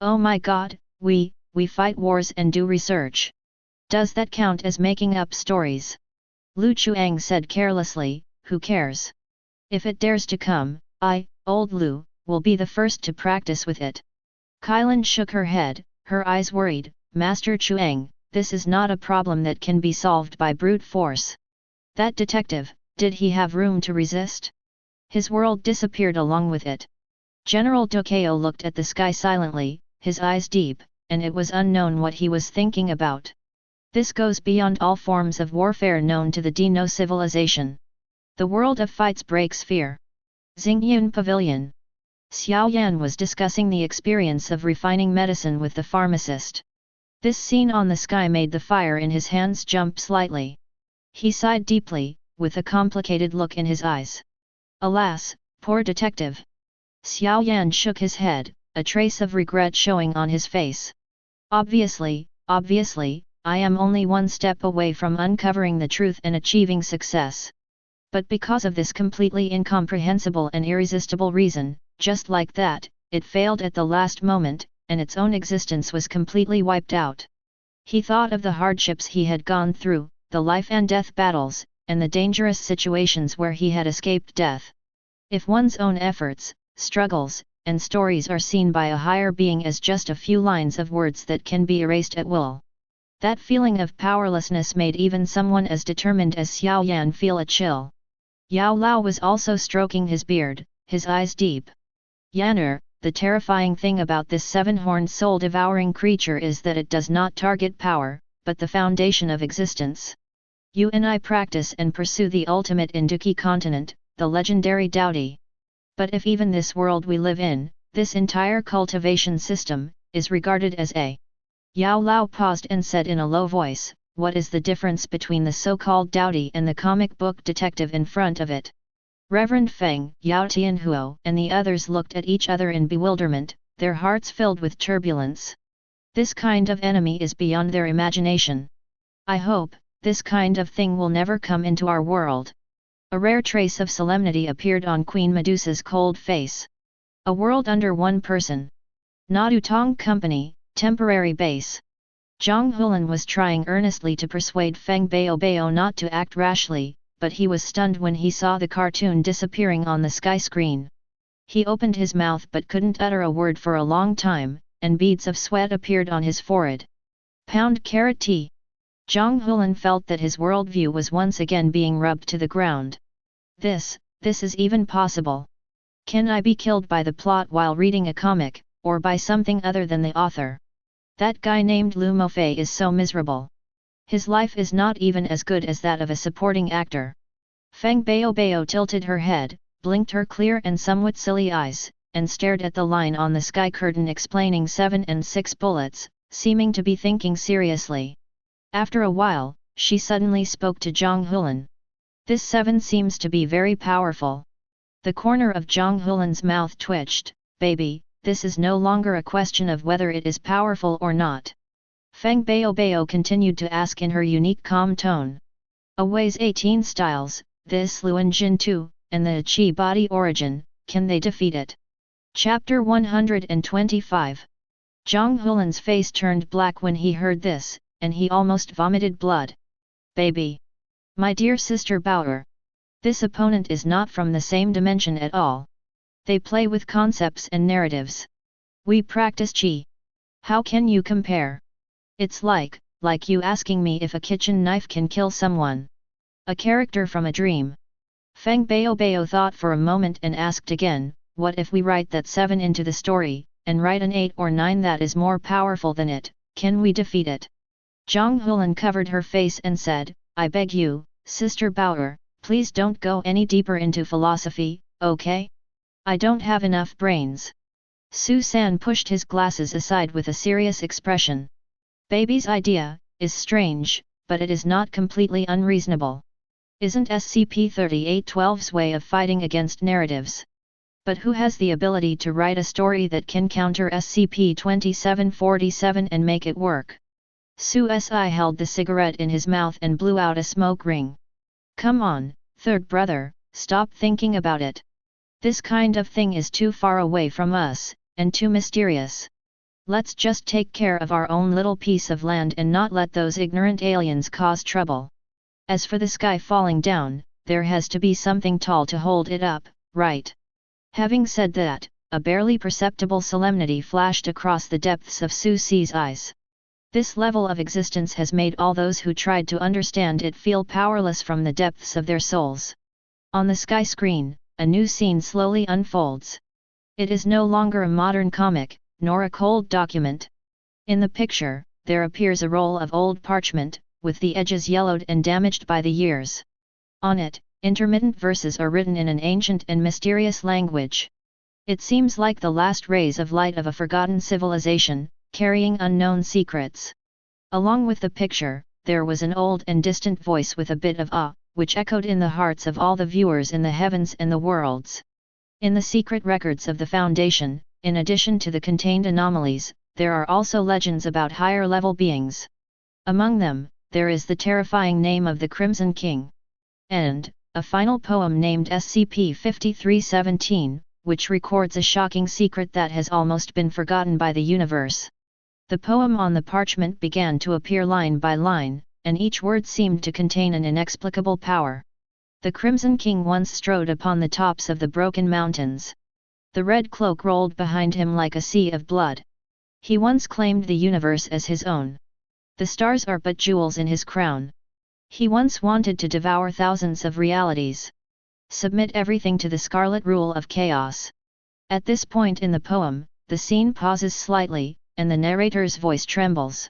Oh my god, we fight wars and do research. Does that count as making up stories? Lu Chuang said carelessly, who cares? If it dares to come, I, old Lu, will be the first to practice with it. Kylin shook her head, her eyes worried. Master Chuang, this is not a problem that can be solved by brute force. That detective, did he have room to resist? His world disappeared along with it. General Dokeo looked at the sky silently, his eyes deep, and it was unknown what he was thinking about. This goes beyond all forms of warfare known to the Dino civilization. The world of fights breaks fear. Xingyun Pavilion. Xiao Yan was discussing the experience of refining medicine with the pharmacist. This scene on the sky made the fire in his hands jump slightly. He sighed deeply, with a complicated look in his eyes. Alas, poor detective. Xiao Yan shook his head, a trace of regret showing on his face. Obviously, I am only one step away from uncovering the truth and achieving success. But because of this completely incomprehensible and irresistible reason, just like that, it failed at the last moment, and its own existence was completely wiped out. He thought of the hardships he had gone through, the life and death battles, and the dangerous situations where he had escaped death. If one's own efforts, struggles, and stories are seen by a higher being as just a few lines of words that can be erased at will, that feeling of powerlessness made even someone as determined as Xiao Yan feel a chill. Yao Lao was also stroking his beard, his eyes deep. Yaner, the terrifying thing about this seven-horned soul-devouring creature is that it does not target power, but the foundation of existence. You and I practice and pursue the ultimate in Duki continent, the legendary Daodi. But if even this world we live in, this entire cultivation system, is regarded as a... Yao Lao paused and said in a low voice, what is the difference between the so-called Daodi and the comic book detective in front of it? Reverend Feng, Yao Tianhuo, and the others looked at each other in bewilderment, their hearts filled with turbulence. This kind of enemy is beyond their imagination. I hope, this kind of thing will never come into our world. A rare trace of solemnity appeared on Queen Medusa's cold face. A world under one person. Nadu Tong Company, temporary base. Zhang Hulan was trying earnestly to persuade Feng Baobao not to act rashly, but he was stunned when he saw the cartoon disappearing on the sky screen. He opened his mouth but couldn't utter a word for a long time, and beads of sweat appeared on his forehead. Pound carrot tea. Zhang Hulan felt that his worldview was once again being rubbed to the ground. This is even possible. Can I be killed by the plot while reading a comic, or by something other than the author? That guy named Lu Mofei is so miserable. His life is not even as good as that of a supporting actor. Feng Baobao tilted her head, blinked her clear and somewhat silly eyes, and stared at the line on the sky curtain explaining 7 and 6 bullets, seeming to be thinking seriously. After a while, she suddenly spoke to Zhang Hulan. This 7 seems to be very powerful. The corner of Zhang Hulan's mouth twitched. Baby, this is no longer a question of whether it is powerful or not. Feng Baobao continued to ask in her unique calm tone. Away's 18 styles, this Luan Jin 2, and the Qi body origin, can they defeat it? Chapter 125. Zhang Hulan's face turned black when he heard this, and he almost vomited blood. Baby! My dear sister Bauer! This opponent is not from the same dimension at all. They play with concepts and narratives. We practice Qi. How can you compare? It's like you asking me if a kitchen knife can kill someone. A character from a dream. Feng Baobao thought for a moment and asked again, what if we write that 7 into the story, and write an 8 or 9 that is more powerful than it, can we defeat it? Zhang Hulan covered her face and said, I beg you, Sister Bauer, please don't go any deeper into philosophy, okay? I don't have enough brains. Su San pushed his glasses aside with a serious expression. Baby's idea is strange, but it is not completely unreasonable. Isn't SCP-3812's way of fighting against narratives? But who has the ability to write a story that can counter SCP-2747 and make it work? Su Si held the cigarette in his mouth and blew out a smoke ring. Come on, third brother, stop thinking about it. This kind of thing is too far away from us, and too mysterious. Let's just take care of our own little piece of land and not let those ignorant aliens cause trouble. As for the sky falling down, there has to be something tall to hold it up, right? Having said that, a barely perceptible solemnity flashed across the depths of Su Si's eyes. This level of existence has made all those who tried to understand it feel powerless from the depths of their souls. On the sky screen, a new scene slowly unfolds. It is no longer a modern comic, nor a cold document. In the picture, there appears a roll of old parchment, with the edges yellowed and damaged by the years. On it, intermittent verses are written in an ancient and mysterious language. It seems like the last rays of light of a forgotten civilization, carrying unknown secrets. Along with the picture, there was an old and distant voice with a bit of awe, which echoed in the hearts of all the viewers in the heavens and the worlds. In the secret records of the Foundation, in addition to the contained anomalies, there are also legends about higher-level beings. Among them, there is the terrifying name of the Crimson King. And a final poem named SCP-5317, which records a shocking secret that has almost been forgotten by the universe. The poem on the parchment began to appear line by line, and each word seemed to contain an inexplicable power. The Crimson King once strode upon the tops of the broken mountains. The red cloak rolled behind him like a sea of blood. He once claimed the universe as his own. The stars are but jewels in his crown. He once wanted to devour thousands of realities. Submit everything to the scarlet rule of chaos. At this point in the poem, the scene pauses slightly, and the narrator's voice trembles.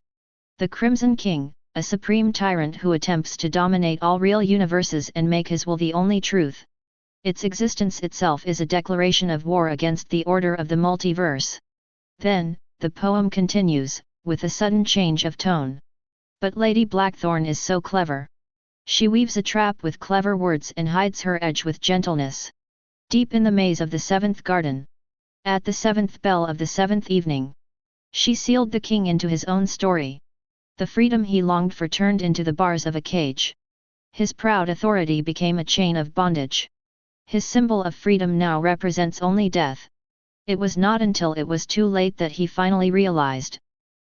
The Crimson King, a supreme tyrant who attempts to dominate all real universes and make his will the only truth. Its existence itself is a declaration of war against the order of the multiverse. Then, the poem continues, with a sudden change of tone. But Lady Blackthorn is so clever. She weaves a trap with clever words and hides her edge with gentleness. Deep in the maze of the 7th garden. At the 7th bell of the 7th evening. She sealed the king into his own story. The freedom he longed for turned into the bars of a cage. His proud authority became a chain of bondage. His symbol of freedom now represents only death. It was not until it was too late that he finally realized.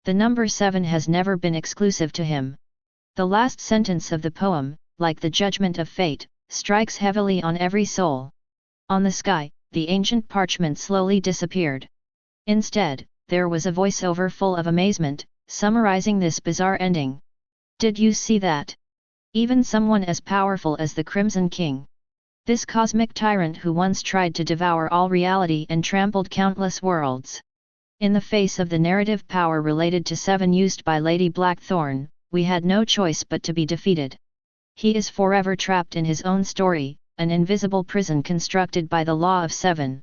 The number 7 has never been exclusive to him. The last sentence of the poem, like the judgment of fate, strikes heavily on every soul. On the sky, the ancient parchment slowly disappeared. Instead, there was a voiceover full of amazement, summarizing this bizarre ending. Did you see that? Even someone as powerful as the Crimson King. This cosmic tyrant who once tried to devour all reality and trampled countless worlds. In the face of the narrative power related to 7 used by Lady Blackthorn, we had no choice but to be defeated. He is forever trapped in his own story, an invisible prison constructed by the law of 7.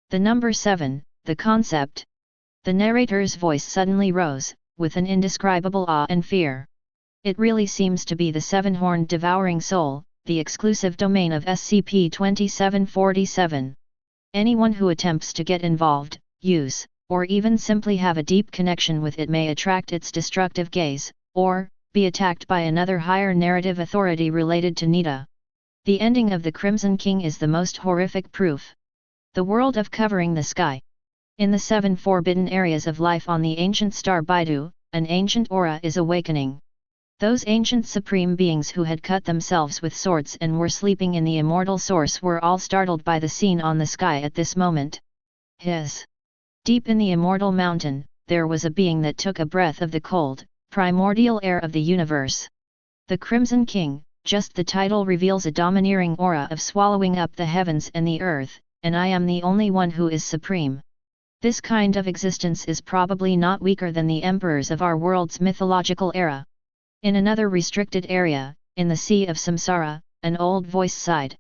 The number 7, the concept. The narrator's voice suddenly rose, with an indescribable awe and fear. It really seems to be the 7-horned devouring soul, the exclusive domain of SCP-2747. Anyone who attempts to get involved, use, or even simply have a deep connection with it may attract its destructive gaze, or be attacked by another higher narrative authority related to Nita. The ending of the Crimson King is the most horrific proof. The world of covering the sky. In the 7 forbidden areas of life on the ancient star Baidu, an ancient aura is awakening. Those ancient supreme beings who had cut themselves with swords and were sleeping in the immortal source were all startled by the scene on the sky at this moment. Deep in the immortal mountain, there was a being that took a breath of the cold, primordial air of the universe. The Crimson King, just the title reveals a domineering aura of swallowing up the heavens and the earth, and I am the only one who is supreme. This kind of existence is probably not weaker than the emperors of our world's mythological era. In another restricted area, in the Sea of Samsara, an old voice sighed.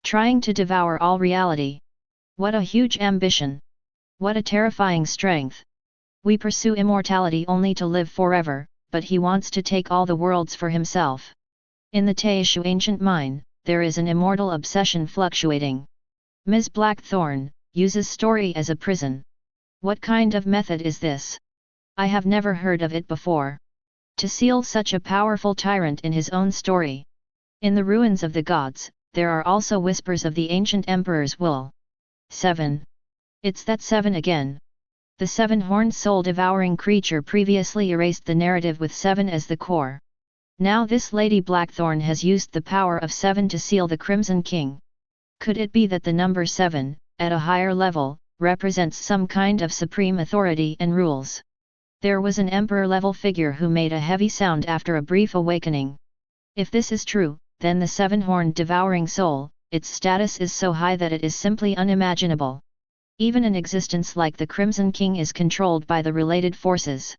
Trying to devour all reality. What a huge ambition! What a terrifying strength! We pursue immortality only to live forever, but he wants to take all the worlds for himself. In the Taishu ancient mine, there is an immortal obsession fluctuating. Ms. Blackthorn uses story as a prison. What kind of method is this? I have never heard of it before. To seal such a powerful tyrant in his own story. In the ruins of the gods, there are also whispers of the ancient emperor's will. 7. It's that 7 again. The 7-horned soul-devouring creature previously erased the narrative with 7 as the core. Now this Lady Blackthorn has used the power of 7 to seal the Crimson King. Could it be that the number 7, at a higher level, represents some kind of supreme authority and rules? There was an emperor-level figure who made a heavy sound after a brief awakening. If this is true, then the 7-horned devouring soul, its status is so high that it is simply unimaginable. Even an existence like the Crimson King is controlled by the related forces.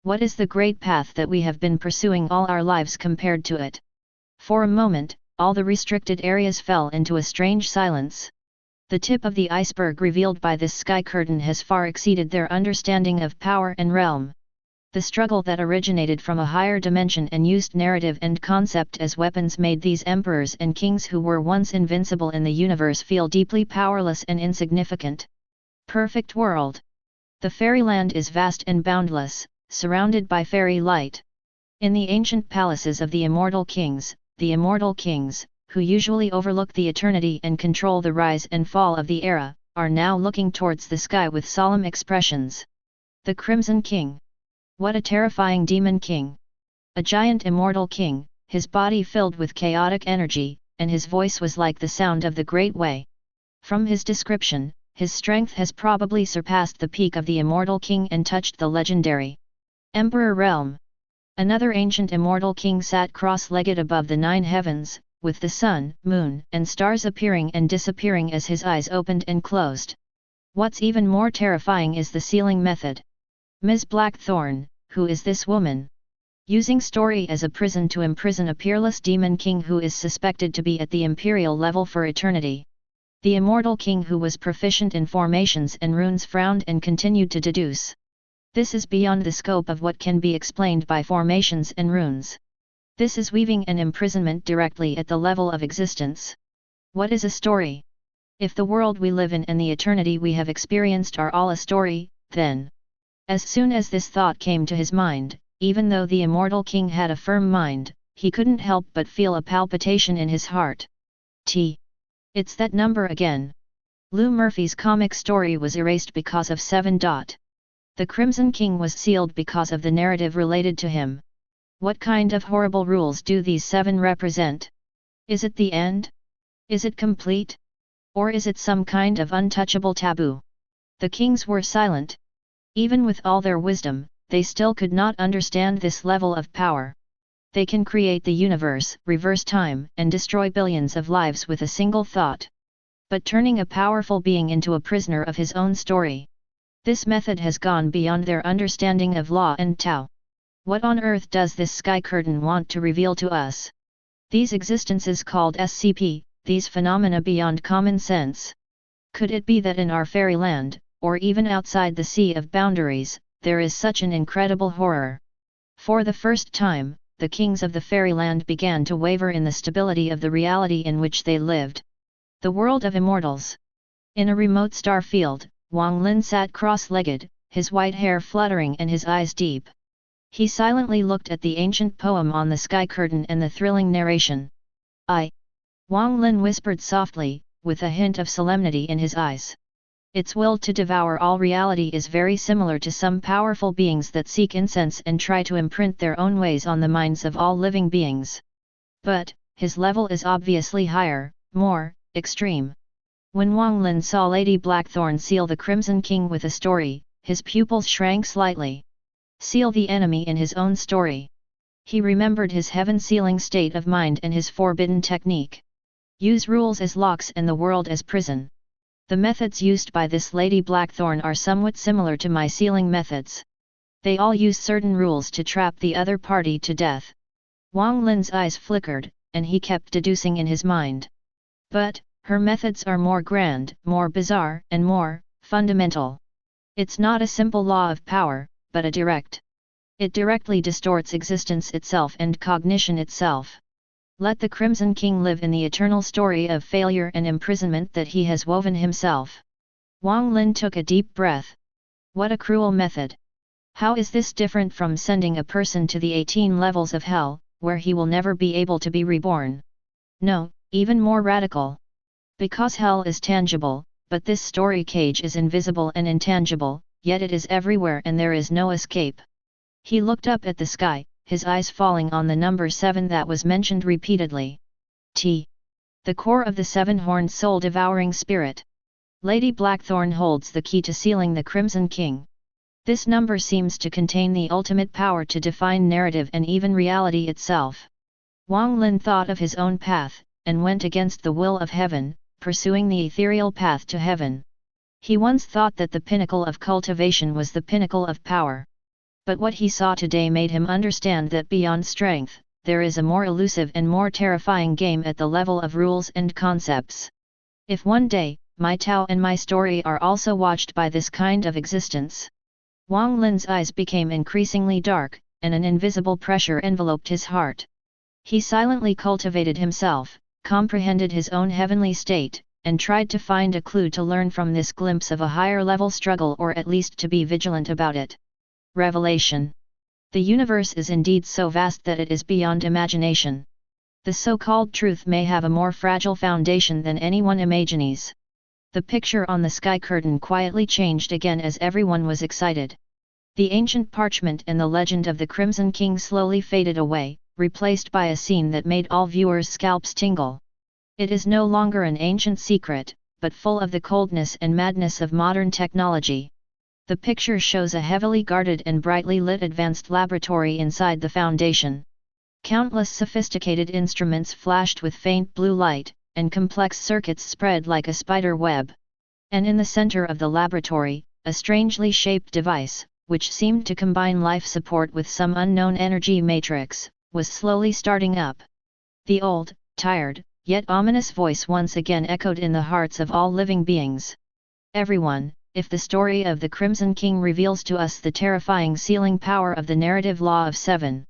What is the great path that we have been pursuing all our lives compared to it? For a moment, all the restricted areas fell into a strange silence. The tip of the iceberg revealed by this sky curtain has far exceeded their understanding of power and realm. The struggle that originated from a higher dimension and used narrative and concept as weapons made these emperors and kings who were once invincible in the universe feel deeply powerless and insignificant. Perfect world. The fairyland is vast and boundless, surrounded by fairy light. In the ancient palaces of the immortal kings, who usually overlook the eternity and control the rise and fall of the era, are now looking towards the sky with solemn expressions. The Crimson King. What a terrifying demon king! A giant immortal king, his body filled with chaotic energy, and his voice was like the sound of the Great Way. From his description, his strength has probably surpassed the peak of the immortal king and touched the legendary Emperor realm. Another ancient immortal king sat cross-legged above the 9 heavens, with the sun, moon, and stars appearing and disappearing as his eyes opened and closed. What's even more terrifying is the sealing method. Ms. Blackthorn, who is this woman? Using story as a prison to imprison a peerless demon king who is suspected to be at the imperial level for eternity. The immortal king who was proficient in formations and runes frowned and continued to deduce. This is beyond the scope of what can be explained by formations and runes. This is weaving an imprisonment directly at the level of existence. What is a story? If the world we live in and the eternity we have experienced are all a story, then... As soon as this thought came to his mind, even though the immortal king had a firm mind, he couldn't help but feel a palpitation in his heart. It's that number again. Lou Murphy's comic story was erased because of 7. The Crimson King was sealed because of the narrative related to him. What kind of horrible rules do these 7 represent? Is it the end? Is it complete? Or is it some kind of untouchable taboo? The kings were silent. Even with all their wisdom, they still could not understand this level of power. They can create the universe, reverse time, and destroy billions of lives with a single thought. But turning a powerful being into a prisoner of his own story. This method has gone beyond their understanding of law and Tao. What on earth does this sky curtain want to reveal to us? These existences called SCP, these phenomena beyond common sense. Could it be that in our fairyland, or even outside the sea of boundaries, there is such an incredible horror? For the first time, the kings of the fairyland began to waver in the stability of the reality in which they lived. The world of immortals. In a remote star field, Wang Lin sat cross-legged, his white hair fluttering and his eyes deep. He silently looked at the ancient poem on the sky curtain and the thrilling narration. Wang Lin whispered softly, with a hint of solemnity in his eyes. Its will to devour all reality is very similar to some powerful beings that seek incense and try to imprint their own ways on the minds of all living beings. But, his level is obviously higher, more extreme. When Wang Lin saw Lady Blackthorn seal the Crimson King with a story, his pupils shrank slightly. Seal the enemy in his own story. He remembered his heaven-sealing state of mind and his forbidden technique. Use rules as locks and the world as prison. The methods used by this Lady Blackthorn are somewhat similar to my sealing methods. They all use certain rules to trap the other party to death. Wang Lin's eyes flickered, and he kept deducing in his mind. But, her methods are more grand, more bizarre, and more fundamental. It's not a simple law of power, but a direct. It directly distorts existence itself and cognition itself. Let the Crimson King live in the eternal story of failure and imprisonment that he has woven himself. Wang Lin took a deep breath. What a cruel method! How is this different from sending a person to the 18 levels of hell, where he will never be able to be reborn? No, even more radical. Because hell is tangible, but this story cage is invisible and intangible, yet it is everywhere and there is no escape. He looked up at the sky, his eyes falling on the number 7 that was mentioned repeatedly. The core of the seven-horned soul-devouring spirit. Lady Blackthorn holds the key to sealing the Crimson King. This number seems to contain the ultimate power to define narrative and even reality itself. Wang Lin thought of his own path, and went against the will of heaven, pursuing the ethereal path to heaven. He once thought that the pinnacle of cultivation was the pinnacle of power. But what he saw today made him understand that beyond strength, there is a more elusive and more terrifying game at the level of rules and concepts. If one day, my Tao and my story are also watched by this kind of existence. Wang Lin's eyes became increasingly dark, and an invisible pressure enveloped his heart. He silently cultivated himself, comprehended his own heavenly state, and tried to find a clue to learn from this glimpse of a higher-level struggle or at least to be vigilant about it. Revelation. The universe is indeed so vast that it is beyond imagination. The so-called truth may have a more fragile foundation than anyone imagines. The picture on the sky curtain quietly changed again as everyone was excited. The ancient parchment and the legend of the Crimson King slowly faded away, replaced by a scene that made all viewers' scalps tingle. It is no longer an ancient secret, but full of the coldness and madness of modern technology. The picture shows a heavily guarded and brightly lit advanced laboratory inside the Foundation. Countless sophisticated instruments flashed with faint blue light, and complex circuits spread like a spider web. And in the center of the laboratory, a strangely shaped device, which seemed to combine life support with some unknown energy matrix, was slowly starting up. The old, tired, yet ominous voice once again echoed in the hearts of all living beings. Everyone, if the story of the Crimson King reveals to us the terrifying sealing power of the narrative law of 7,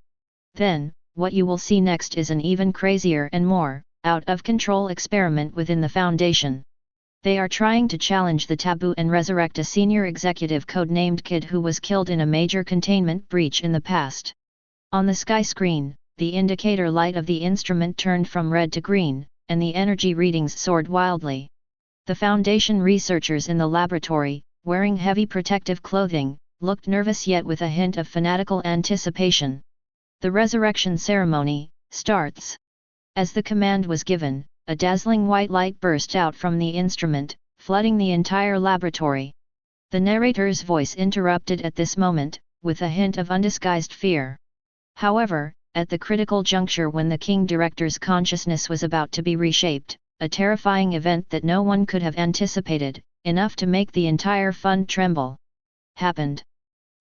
then, what you will see next is an even crazier and more out-of-control experiment within the Foundation. They are trying to challenge the taboo and resurrect a senior executive codenamed Kid who was killed in a major containment breach in the past. On the sky screen, the indicator light of the instrument turned from red to green, and the energy readings soared wildly. The Foundation researchers in the laboratory, wearing heavy protective clothing, looked nervous yet with a hint of fanatical anticipation. The resurrection ceremony starts. As the command was given, a dazzling white light burst out from the instrument, flooding the entire laboratory. The narrator's voice interrupted at this moment, with a hint of undisguised fear. However, at the critical juncture when the King Director's consciousness was about to be reshaped, a terrifying event that no one could have anticipated, enough to make the entire fund tremble. happened.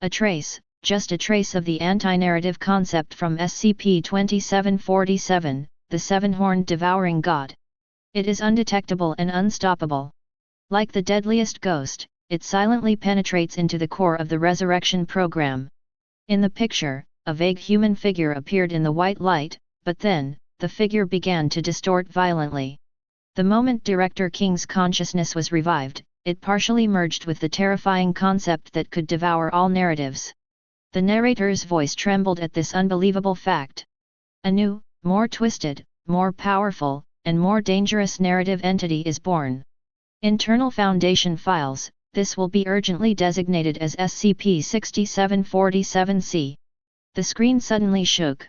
A trace, just a trace of the anti-narrative concept from SCP-2747, the seven-horned devouring god. It is undetectable and unstoppable. Like the deadliest ghost, it silently penetrates into the core of the resurrection program. In the picture, a vague human figure appeared in the white light, but then, the figure began to distort violently. The moment Director King's consciousness was revived, it partially merged with the terrifying concept that could devour all narratives. The narrator's voice trembled at this unbelievable fact. A new, more twisted, more powerful, and more dangerous narrative entity is born. Internal Foundation files, this will be urgently designated as SCP-6747-C. The screen suddenly shook.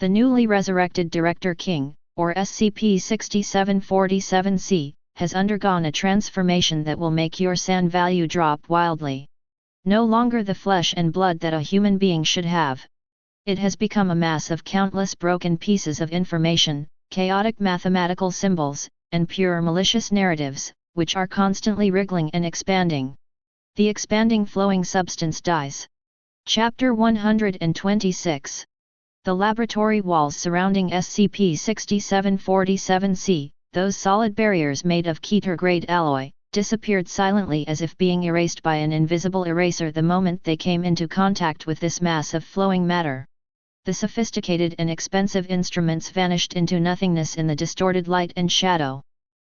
The newly resurrected Director King, or SCP-6747-C, has undergone a transformation that will make your SAN value drop wildly. No longer the flesh and blood that a human being should have. It has become a mass of countless broken pieces of information, chaotic mathematical symbols, and pure malicious narratives, which are constantly wriggling and expanding. The expanding flowing substance dies. Chapter 126. The laboratory walls surrounding SCP-6747-C, those solid barriers made of Keter-grade alloy, disappeared silently as if being erased by an invisible eraser the moment they came into contact with this mass of flowing matter. The sophisticated and expensive instruments vanished into nothingness in the distorted light and shadow.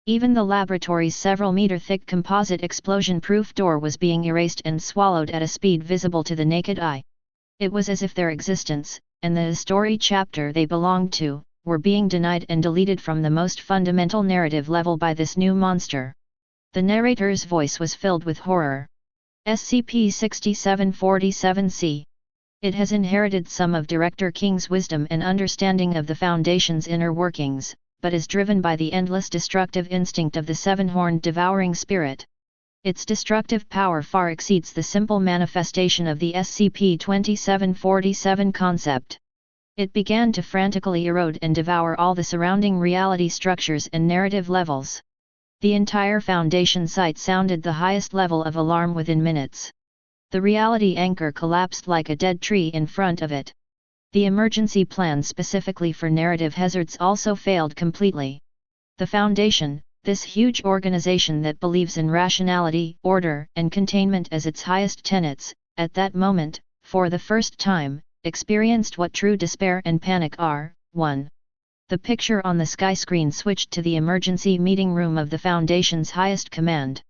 Even the laboratory's several-meter-thick composite explosion-proof door was being erased and swallowed at a speed visible to the naked eye. It was as if their existence, and the story chapter they belonged to, were being denied and deleted from the most fundamental narrative level by this new monster. The narrator's voice was filled with horror. SCP-6747-C. It has inherited some of Director King's wisdom and understanding of the Foundation's inner workings, but is driven by the endless destructive instinct of the seven-horned devouring spirit. Its destructive power far exceeds the simple manifestation of the SCP-2747 concept. It began to frantically erode and devour all the surrounding reality structures and narrative levels. The entire Foundation site sounded the highest level of alarm within minutes. The reality anchor collapsed like a dead tree in front of it. The emergency plan specifically for narrative hazards also failed completely. The Foundation, this huge organization that believes in rationality, order, and containment as its highest tenets, at that moment, for the first time, experienced what true despair and panic are. 1. The picture on the sky screen switched to the emergency meeting room of the Foundation's highest command.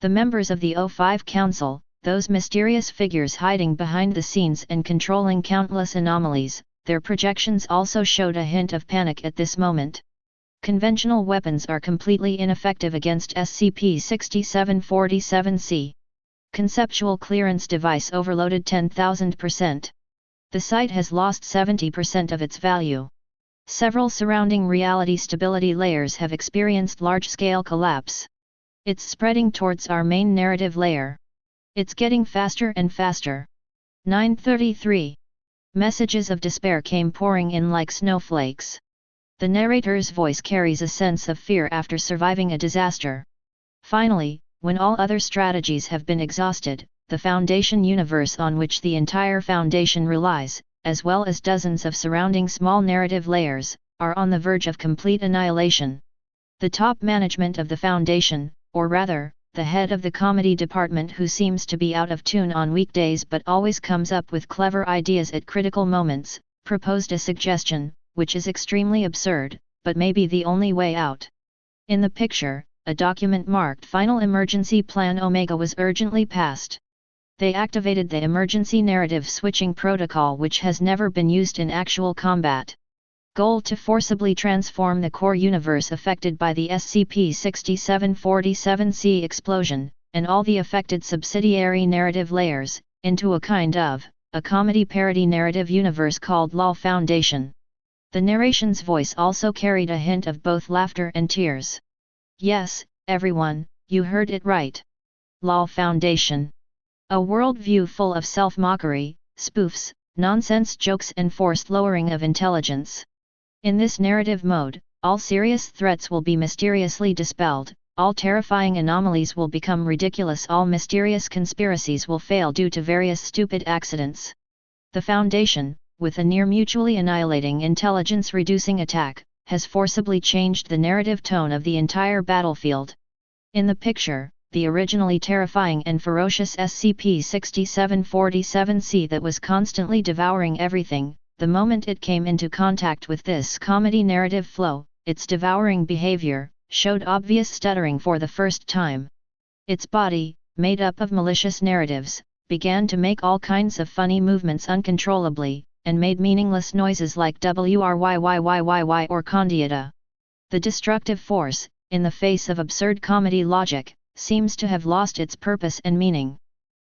The members of the O5 Council, those mysterious figures hiding behind the scenes and controlling countless anomalies, their projections also showed a hint of panic at this moment. Conventional weapons are completely ineffective against SCP-6747-C. Conceptual clearance device overloaded 10,000%. The site has lost 70% of its value. Several surrounding reality stability layers have experienced large-scale collapse. It's spreading towards our main narrative layer. It's getting faster and faster. 9:33. Messages of despair came pouring in like snowflakes. The narrator's voice carries a sense of fear after surviving a disaster. Finally, when all other strategies have been exhausted, the Foundation universe on which the entire Foundation relies, as well as dozens of surrounding small narrative layers, are on the verge of complete annihilation. The top management of the Foundation, or rather, the head of the comedy department who seems to be out of tune on weekdays but always comes up with clever ideas at critical moments, proposed a suggestion, which is extremely absurd, but may be the only way out. In the picture, a document marked Final Emergency Plan Omega was urgently passed. They activated the emergency narrative switching protocol which has never been used in actual combat. Goal to forcibly transform the core universe affected by the SCP-6747-C explosion, and all the affected subsidiary narrative layers, into a kind of, a comedy parody narrative universe called LOL Foundation. The narration's voice also carried a hint of both laughter and tears. Yes, everyone, you heard it right. LOL Foundation. A worldview full of self-mockery, spoofs, nonsense jokes and forced lowering of intelligence. In this narrative mode, all serious threats will be mysteriously dispelled, all terrifying anomalies will become ridiculous, all mysterious conspiracies will fail due to various stupid accidents. The Foundation, with a near mutually annihilating intelligence-reducing attack, has forcibly changed the narrative tone of the entire battlefield. In the picture, the originally terrifying and ferocious SCP-6747-C that was constantly devouring everything, the moment it came into contact with this comedy narrative flow, its devouring behavior showed obvious stuttering for the first time. Its body, made up of malicious narratives, began to make all kinds of funny movements uncontrollably, and made meaningless noises like wryyyyyy or condiata. The destructive force, in the face of absurd comedy logic, seems to have lost its purpose and meaning.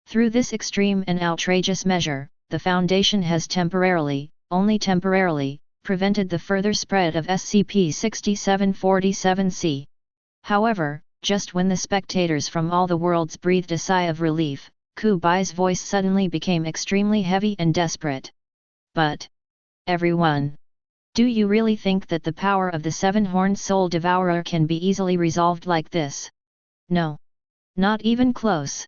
Through this extreme and outrageous measure, the Foundation has temporarily, only temporarily, prevented the further spread of SCP-6747-C. However, just when the spectators from all the worlds breathed a sigh of relief, Kubai's voice suddenly became extremely heavy and desperate. But, everyone, do you really think that the power of the seven-horned soul devourer can be easily resolved like this? No. Not even close.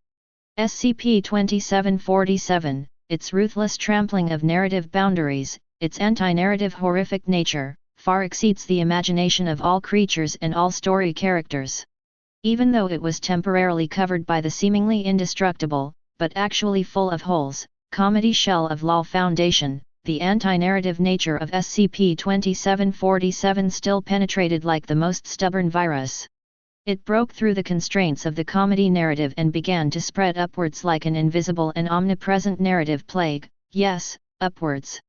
SCP-2747, its ruthless trampling of narrative boundaries, its anti-narrative horrific nature, far exceeds the imagination of all creatures and all story characters. Even though it was temporarily covered by the seemingly indestructible, but actually full of holes, comedy shell of LOL Foundation, the anti-narrative nature of SCP-2747 still penetrated like the most stubborn virus. It broke through the constraints of the comedy narrative and began to spread upwards like an invisible and omnipresent narrative plague, yes, upwards.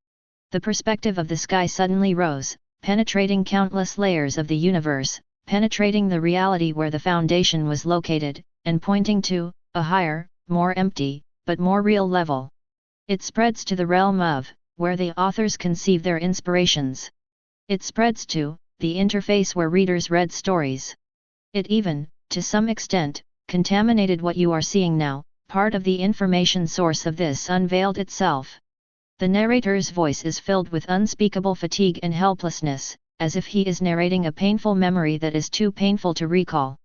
The perspective of the sky suddenly rose, penetrating countless layers of the universe, penetrating the reality where the Foundation was located, and pointing to a higher, more empty, but more real level. It spreads to the realm of where the authors conceive their inspirations. It spreads to the interface where readers read stories. It even, to some extent, contaminated what you are seeing now, part of the information source of this unveiled itself. The narrator's voice is filled with unspeakable fatigue and helplessness, as if he is narrating a painful memory that is too painful to recall.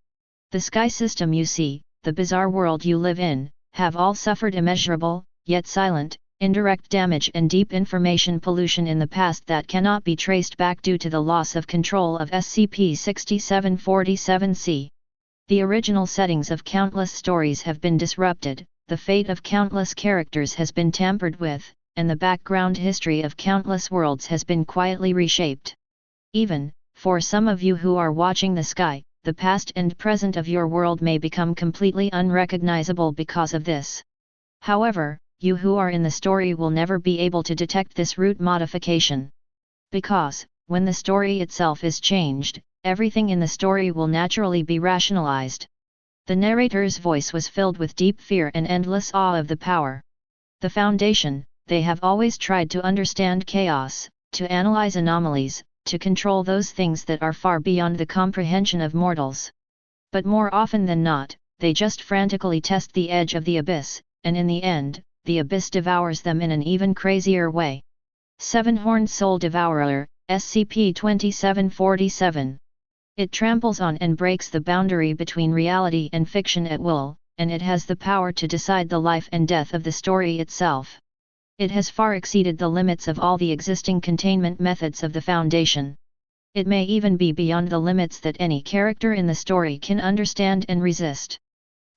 The sky system you see, the bizarre world you live in, have all suffered immeasurable, yet silent, indirect damage and deep information pollution in the past that cannot be traced back due to the loss of control of SCP-6747-C. The original settings of countless stories have been disrupted, the fate of countless characters has been tampered with, and the background history of countless worlds has been quietly reshaped. Even, for some of you who are watching the sky, the past and present of your world may become completely unrecognizable because of this. However, you who are in the story will never be able to detect this root modification. Because, when the story itself is changed, everything in the story will naturally be rationalized. The narrator's voice was filled with deep fear and endless awe of the power. The Foundation, they have always tried to understand chaos, to analyze anomalies, to control those things that are far beyond the comprehension of mortals. But more often than not, they just frantically test the edge of the abyss, and in the end, the abyss devours them in an even crazier way. Seven-horned soul devourer, SCP-2747. It tramples on and breaks the boundary between reality and fiction at will, and it has the power to decide the life and death of the story itself. It has far exceeded the limits of all the existing containment methods of the Foundation. It may even be beyond the limits that any character in the story can understand and resist.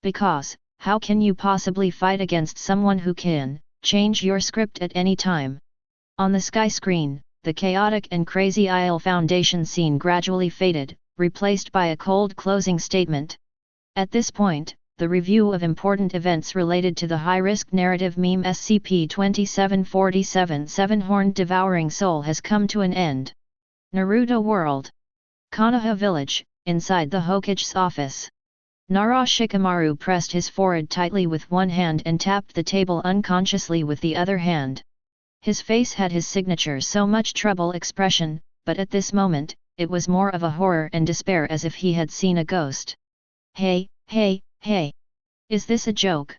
Because, how can you possibly fight against someone who can change your script at any time? On the sky screen, the chaotic and crazy IL Foundation scene gradually faded, replaced by a cold closing statement. At this point, the review of important events related to the high-risk narrative meme SCP-2747 Seven-Horned Devouring Soul has come to an end. Naruto World. Konoha Village, inside the Hokage's office. Nara Shikamaru pressed his forehead tightly with one hand and tapped the table unconsciously with the other hand. His face had his signature so much trouble expression, but at this moment, it was more of a horror and despair as if he had seen a ghost. Hey, hey, hey! Is this a joke?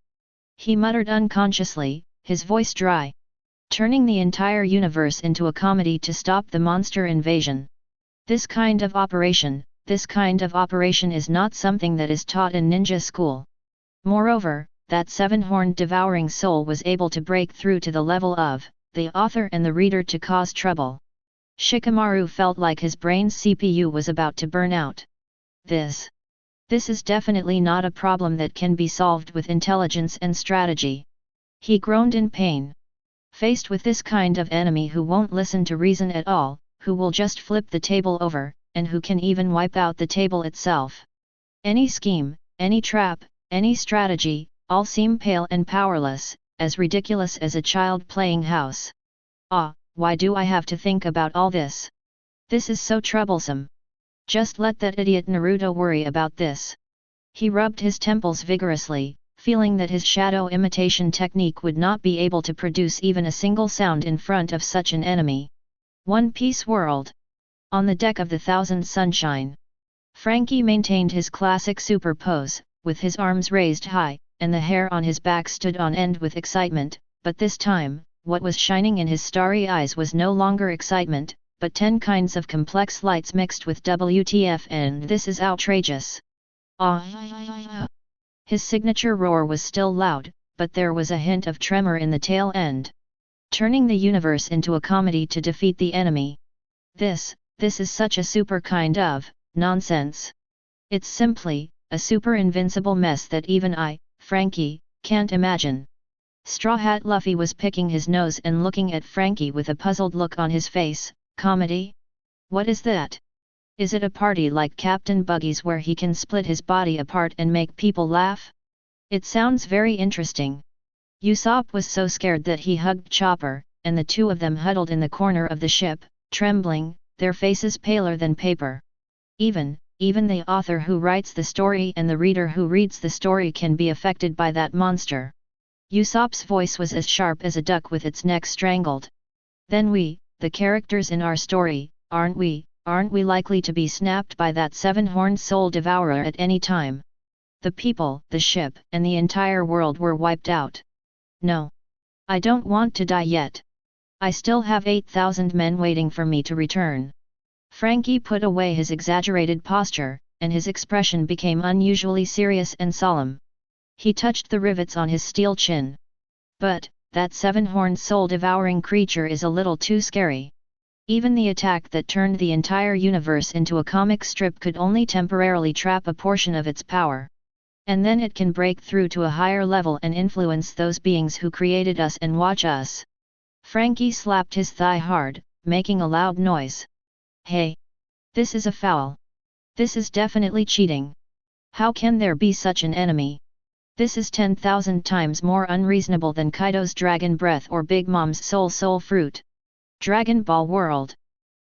He muttered unconsciously, his voice dry. Turning the entire universe into a comedy to stop the monster invasion. This kind of operation, this kind of operation is not something that is taught in ninja school. Moreover, that seven-horned devouring soul was able to break through to the level of the author and the reader to cause trouble. Shikamaru felt like his brain's CPU was about to burn out. This is definitely not a problem that can be solved with intelligence and strategy. He groaned in pain. Faced with this kind of enemy who won't listen to reason at all, who will just flip the table over, and who can even wipe out the table itself. Any scheme, any trap, any strategy, all seem pale and powerless, as ridiculous as a child playing house. Ah, why do I have to think about all this? This is so troublesome. Just let that idiot Naruto worry about this. He rubbed his temples vigorously, feeling that his shadow imitation technique would not be able to produce even a single sound in front of such an enemy. One Piece World. On the deck of the Thousand Sunshine. Frankie maintained his classic super pose, with his arms raised high, and the hair on his back stood on end with excitement, but this time, what was shining in his starry eyes was no longer excitement, but 10 kinds of complex lights mixed with WTF, and this is outrageous. Ah! His signature roar was still loud, but there was a hint of tremor in the tail end. Turning the universe into a comedy to defeat the enemy. This is such a super kind of nonsense. It's simply a super invincible mess that even I, Frankie, can't imagine. Straw Hat Luffy was picking his nose and looking at Frankie with a puzzled look on his face. Comedy? What is that? Is it a party like Captain Buggy's where he can split his body apart and make people laugh? It sounds very interesting. Usopp was so scared that he hugged Chopper, and the two of them huddled in the corner of the ship, trembling, their faces paler than paper. Even the author who writes the story and the reader who reads the story can be affected by that monster. Usopp's voice was as sharp as a duck with its neck strangled. Then we, the characters in our story, aren't we likely to be snapped by that seven-horned soul devourer at any time? The people, the ship, and the entire world were wiped out. No. I don't want to die yet. I still have 8,000 men waiting for me to return. Frankie put away his exaggerated posture, and his expression became unusually serious and solemn. He touched the rivets on his steel chin. But, that seven-horned soul-devouring creature is a little too scary. Even the attack that turned the entire universe into a comic strip could only temporarily trap a portion of its power. And then it can break through to a higher level and influence those beings who created us and watch us. Frankie slapped his thigh hard, making a loud noise. Hey! This is a foul. This is definitely cheating. How can there be such an enemy? This is 10,000 times more unreasonable than Kaido's dragon breath or Big Mom's soul fruit. Dragon Ball World.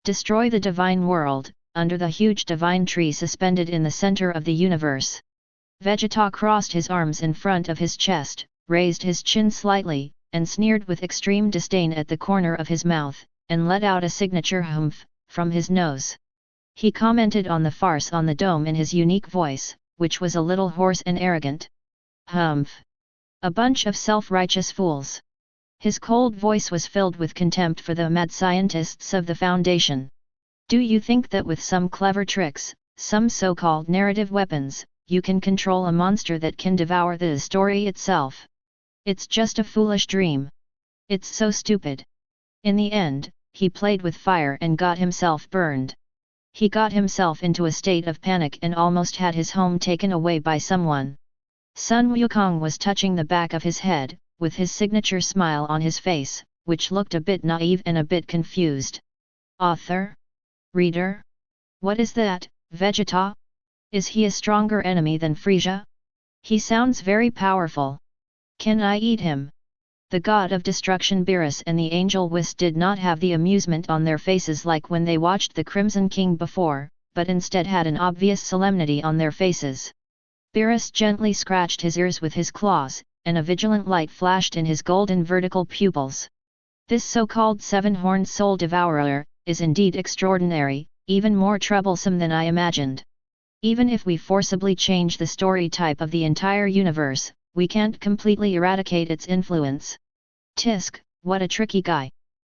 Destroy the divine world, under the huge divine tree suspended in the center of the universe. Vegeta crossed his arms in front of his chest, raised his chin slightly, and sneered with extreme disdain at the corner of his mouth, and let out a signature humph from his nose. He commented on the farce on the dome in his unique voice, which was a little hoarse and arrogant. Humph! A bunch of self-righteous fools. His cold voice was filled with contempt for the mad scientists of the Foundation. Do you think that with some clever tricks, some so-called narrative weapons, you can control a monster that can devour the story itself? It's just a foolish dream. It's so stupid. In the end, he played with fire and got himself burned. He got himself into a state of panic and almost had his home taken away by someone. Sun Wukong was touching the back of his head, with his signature smile on his face, which looked a bit naive and a bit confused. Author? Reader? What is that, Vegeta? Is he a stronger enemy than Frieza? He sounds very powerful. Can I eat him? The god of destruction Beerus and the angel Whis did not have the amusement on their faces like when they watched the Crimson King before, but instead had an obvious solemnity on their faces. Beerus gently scratched his ears with his claws, and a vigilant light flashed in his golden vertical pupils. This so-called seven-horned soul devourer is indeed extraordinary, even more troublesome than I imagined. Even if we forcibly change the story type of the entire universe, we can't completely eradicate its influence. Tisk, what a tricky guy.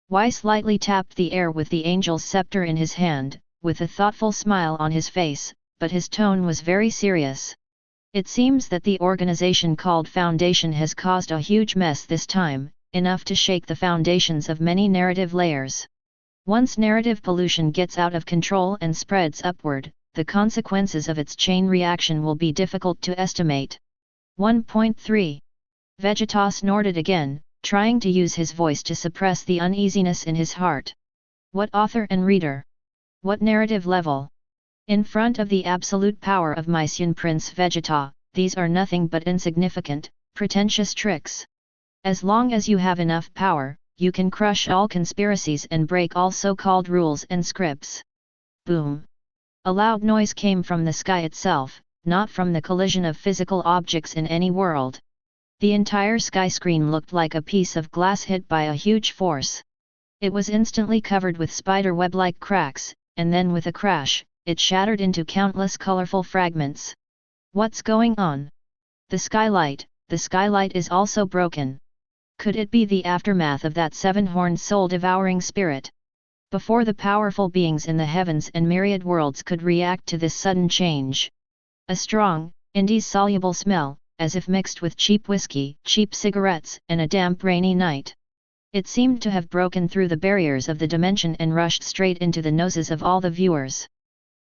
Whis lightly tapped the air with the angel's scepter in his hand, with a thoughtful smile on his face, but his tone was very serious. It seems that the organization called Foundation has caused a huge mess this time, enough to shake the foundations of many narrative layers. Once narrative pollution gets out of control and spreads upward, the consequences of its chain reaction will be difficult to estimate. 1.3. Vegeta snorted again, trying to use his voice to suppress the uneasiness in his heart. What author and reader? What narrative level? In front of the absolute power of Mysian Prince Vegeta, these are nothing but insignificant, pretentious tricks. As long as you have enough power, you can crush all conspiracies and break all so-called rules and scripts. Boom! A loud noise came from the sky itself, not from the collision of physical objects in any world. The entire sky screen looked like a piece of glass hit by a huge force. It was instantly covered with spider-web-like cracks, and then with a crash, it shattered into countless colorful fragments. What's going on? The skylight is also broken. Could it be the aftermath of that seven-horned soul-devouring spirit? Before the powerful beings in the heavens and myriad worlds could react to this sudden change, a strong, indissoluble smell, as if mixed with cheap whiskey, cheap cigarettes, and a damp rainy night. It seemed to have broken through the barriers of the dimension and rushed straight into the noses of all the viewers.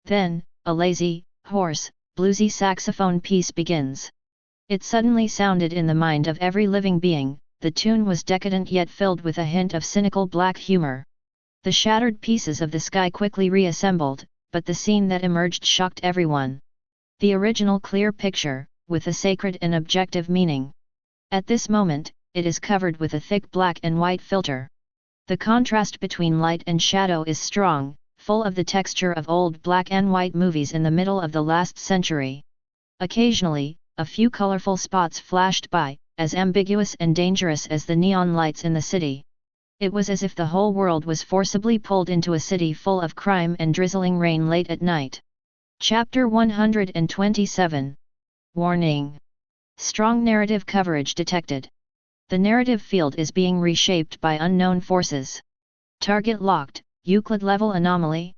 Then, a lazy, hoarse, bluesy saxophone piece begins. It suddenly sounded in the mind of every living being. The tune was decadent yet filled with a hint of cynical black humor. The shattered pieces of the sky quickly reassembled, but the scene that emerged shocked everyone. The original clear picture, with a sacred and objective meaning. At this moment, it is covered with a thick black and white filter. The contrast between light and shadow is strong, full of the texture of old black and white movies in the middle of the last century. Occasionally, a few colorful spots flashed by, as ambiguous and dangerous as the neon lights in the city. It was as if the whole world was forcibly pulled into a city full of crime and drizzling rain late at night. Chapter 127. Warning. Strong narrative coverage detected. The narrative field is being reshaped by unknown forces. Target locked, Euclid level anomaly.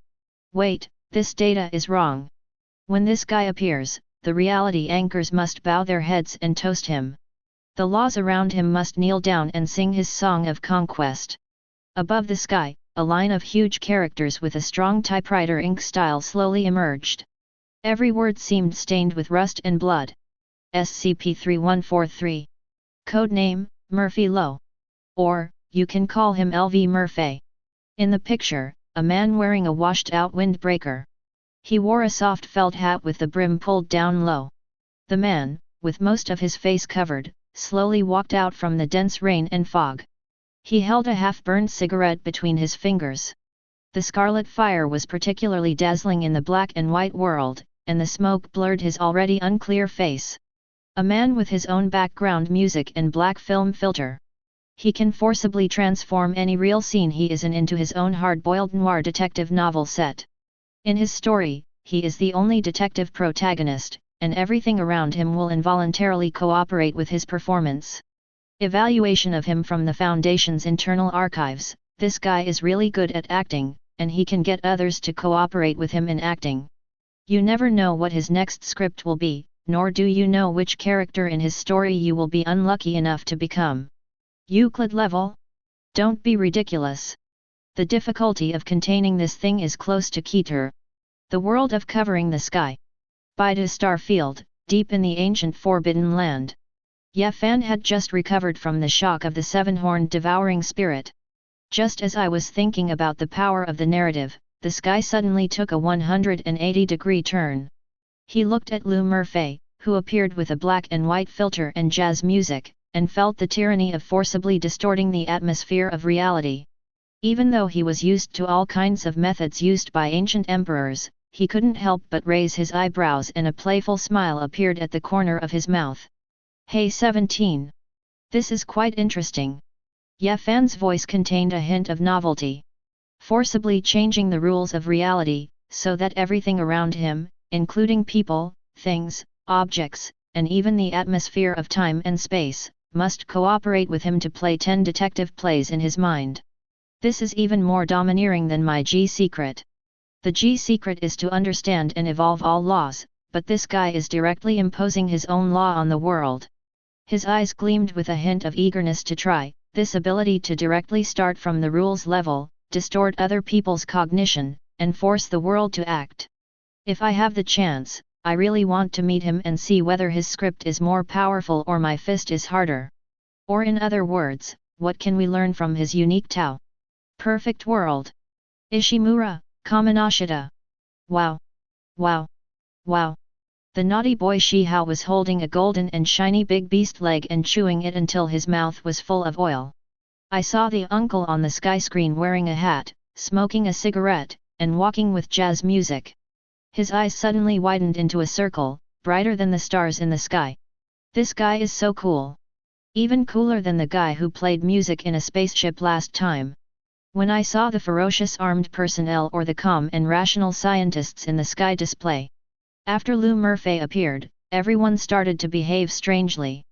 Wait, this data is wrong. When this guy appears, the reality anchors must bow their heads and toast him. The laws around him must kneel down and sing his song of conquest. Above the sky, a line of huge characters with a strong typewriter ink style slowly emerged. Every word seemed stained with rust and blood. SCP-3143. Codename, Murphy Lowe. Or, you can call him LV Murphy. In the picture, a man wearing a washed-out windbreaker. He wore a soft felt hat with the brim pulled down low. The man, with most of his face covered, slowly walked out from the dense rain and fog. He held a half-burned cigarette between his fingers. The scarlet fire was particularly dazzling in the black and white world, and the smoke blurred his already unclear face. A man with his own background music and black film filter. He can forcibly transform any real scene he is in into his own hard-boiled noir detective novel set. In his story, he is the only detective protagonist, and everything around him will involuntarily cooperate with his performance. Evaluation of him from the Foundation's internal archives: this guy is really good at acting, and he can get others to cooperate with him in acting. You never know what his next script will be, nor do you know which character in his story you will be unlucky enough to become. Euclid level? Don't be ridiculous. The difficulty of containing this thing is close to Keter. The world of covering the sky. Baidu Starfield, deep in the ancient Forbidden Land. Ye Fan had just recovered from the shock of the seven-horned devouring spirit. Just as I was thinking about the power of the narrative, the sky suddenly took a 180-degree turn. He looked at Lou Murphy, who appeared with a black and white filter and jazz music, and felt the tyranny of forcibly distorting the atmosphere of reality. Even though he was used to all kinds of methods used by ancient emperors, he couldn't help but raise his eyebrows, and a playful smile appeared at the corner of his mouth. Hey 17! This is quite interesting. Ye Fan's voice contained a hint of novelty. Forcibly changing the rules of reality, so that everything around him, including people, things, objects, and even the atmosphere of time and space, must cooperate with him to play 10 detective plays in his mind. This is even more domineering than my G secret. The G secret is to understand and evolve all laws, but this guy is directly imposing his own law on the world. His eyes gleamed with a hint of eagerness to try, this ability to directly start from the rules level, distort other people's cognition, and force the world to act. If I have the chance, I really want to meet him and see whether his script is more powerful or my fist is harder. Or in other words, what can we learn from his unique Tao? Perfect world. Ishimura, Kaminashita. Wow. Wow. Wow. The naughty boy Shihao was holding a golden and shiny big beast leg and chewing it until his mouth was full of oil. I saw the uncle on the sky screen wearing a hat, smoking a cigarette, and walking with jazz music. His eyes suddenly widened into a circle, brighter than the stars in the sky. This guy is so cool. Even cooler than the guy who played music in a spaceship last time. When I saw the ferocious armed personnel or the calm and rational scientists in the sky display. After Lu Murphy appeared, everyone started to behave strangely.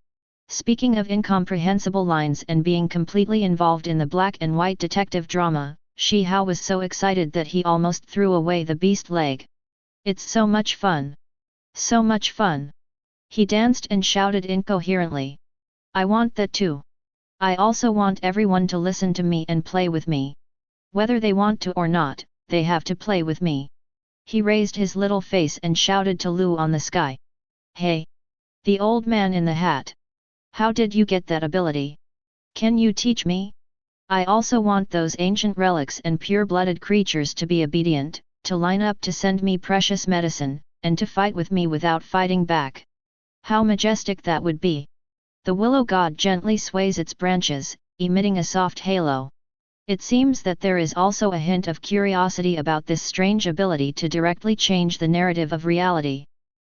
Speaking of incomprehensible lines and being completely involved in the black and white detective drama, Shihao was so excited that he almost threw away the beast leg. It's so much fun! So much fun! He danced and shouted incoherently. I want that too. I also want everyone to listen to me and play with me. Whether they want to or not, they have to play with me. He raised his little face and shouted to Lu on the sky. Hey! The old man in the hat. How did you get that ability? Can you teach me? I also want those ancient relics and pure-blooded creatures to be obedient, to line up to send me precious medicine, and to fight with me without fighting back. How majestic that would be! The willow god gently sways its branches, emitting a soft halo. It seems that there is also a hint of curiosity about this strange ability to directly change the narrative of reality.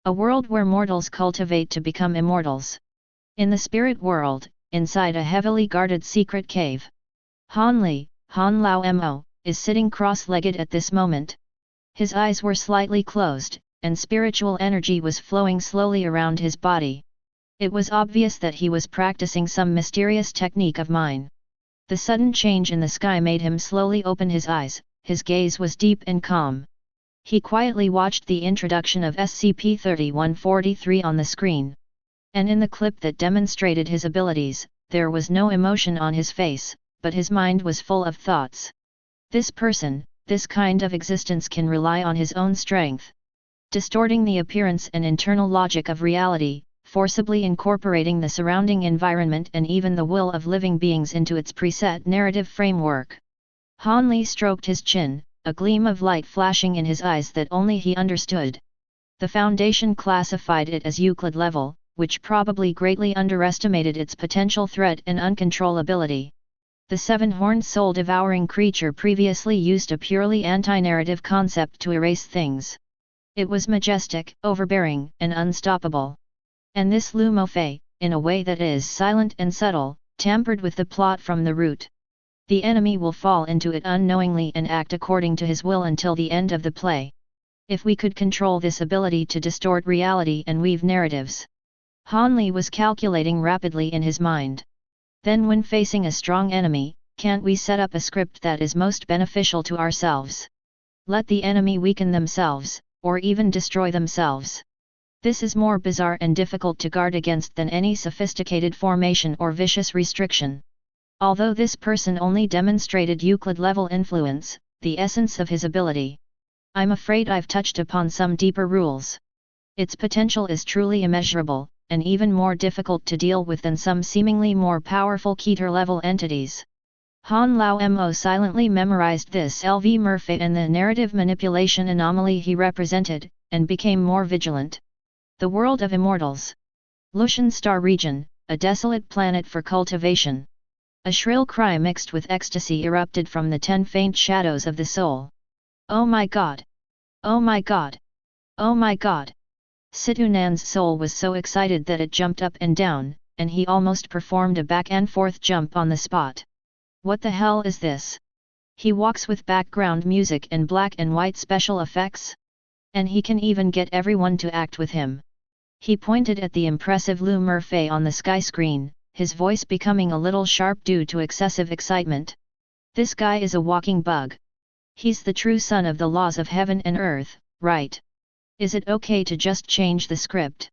A world where mortals cultivate to become immortals. In the spirit world, inside a heavily guarded secret cave. Han Lao Mo, is sitting cross-legged at this moment. His eyes were slightly closed, and spiritual energy was flowing slowly around his body. It was obvious that he was practicing some mysterious technique of mine. The sudden change in the sky made him slowly open his eyes, his gaze was deep and calm. He quietly watched the introduction of SCP-3143 on the screen. And in the clip that demonstrated his abilities, there was no emotion on his face, but his mind was full of thoughts. This person, this kind of existence can rely on his own strength. Distorting the appearance and internal logic of reality, forcibly incorporating the surrounding environment and even the will of living beings into its preset narrative framework. Han Li stroked his chin, a gleam of light flashing in his eyes that only he understood. The Foundation classified it as Euclid level, which probably greatly underestimated its potential threat and uncontrollability. The seven-horned soul-devouring creature previously used a purely anti-narrative concept to erase things. It was majestic, overbearing, and unstoppable. And this Lu Mofei, in a way that is silent and subtle, tampered with the plot from the root. The enemy will fall into it unknowingly and act according to his will until the end of the play. If we could control this ability to distort reality and weave narratives. Han Li was calculating rapidly in his mind. Then when facing a strong enemy, can't we set up a script that is most beneficial to ourselves? Let the enemy weaken themselves, or even destroy themselves. This is more bizarre and difficult to guard against than any sophisticated formation or vicious restriction. Although this person only demonstrated Euclid-level influence, the essence of his ability. I'm afraid I've touched upon some deeper rules. Its potential is truly immeasurable, and even more difficult to deal with than some seemingly more powerful Keter-level entities. Han Lao Mo silently memorized this LV Murphy and the narrative manipulation anomaly he represented, and became more vigilant. The world of immortals. Lushan Star Region, a desolate planet for cultivation. A shrill cry mixed with ecstasy erupted from the 10 faint shadows of the soul. Oh my god! Oh my god! Oh my god! Situnan's soul was so excited that it jumped up and down, and he almost performed a back and forth jump on the spot. What the hell is this? He walks with background music and black and white special effects? And he can even get everyone to act with him. He pointed at the impressive Lu Murphy on the sky screen, his voice becoming a little sharp due to excessive excitement. This guy is a walking bug. He's the true son of the laws of heaven and earth, right? Is it okay to just change the script?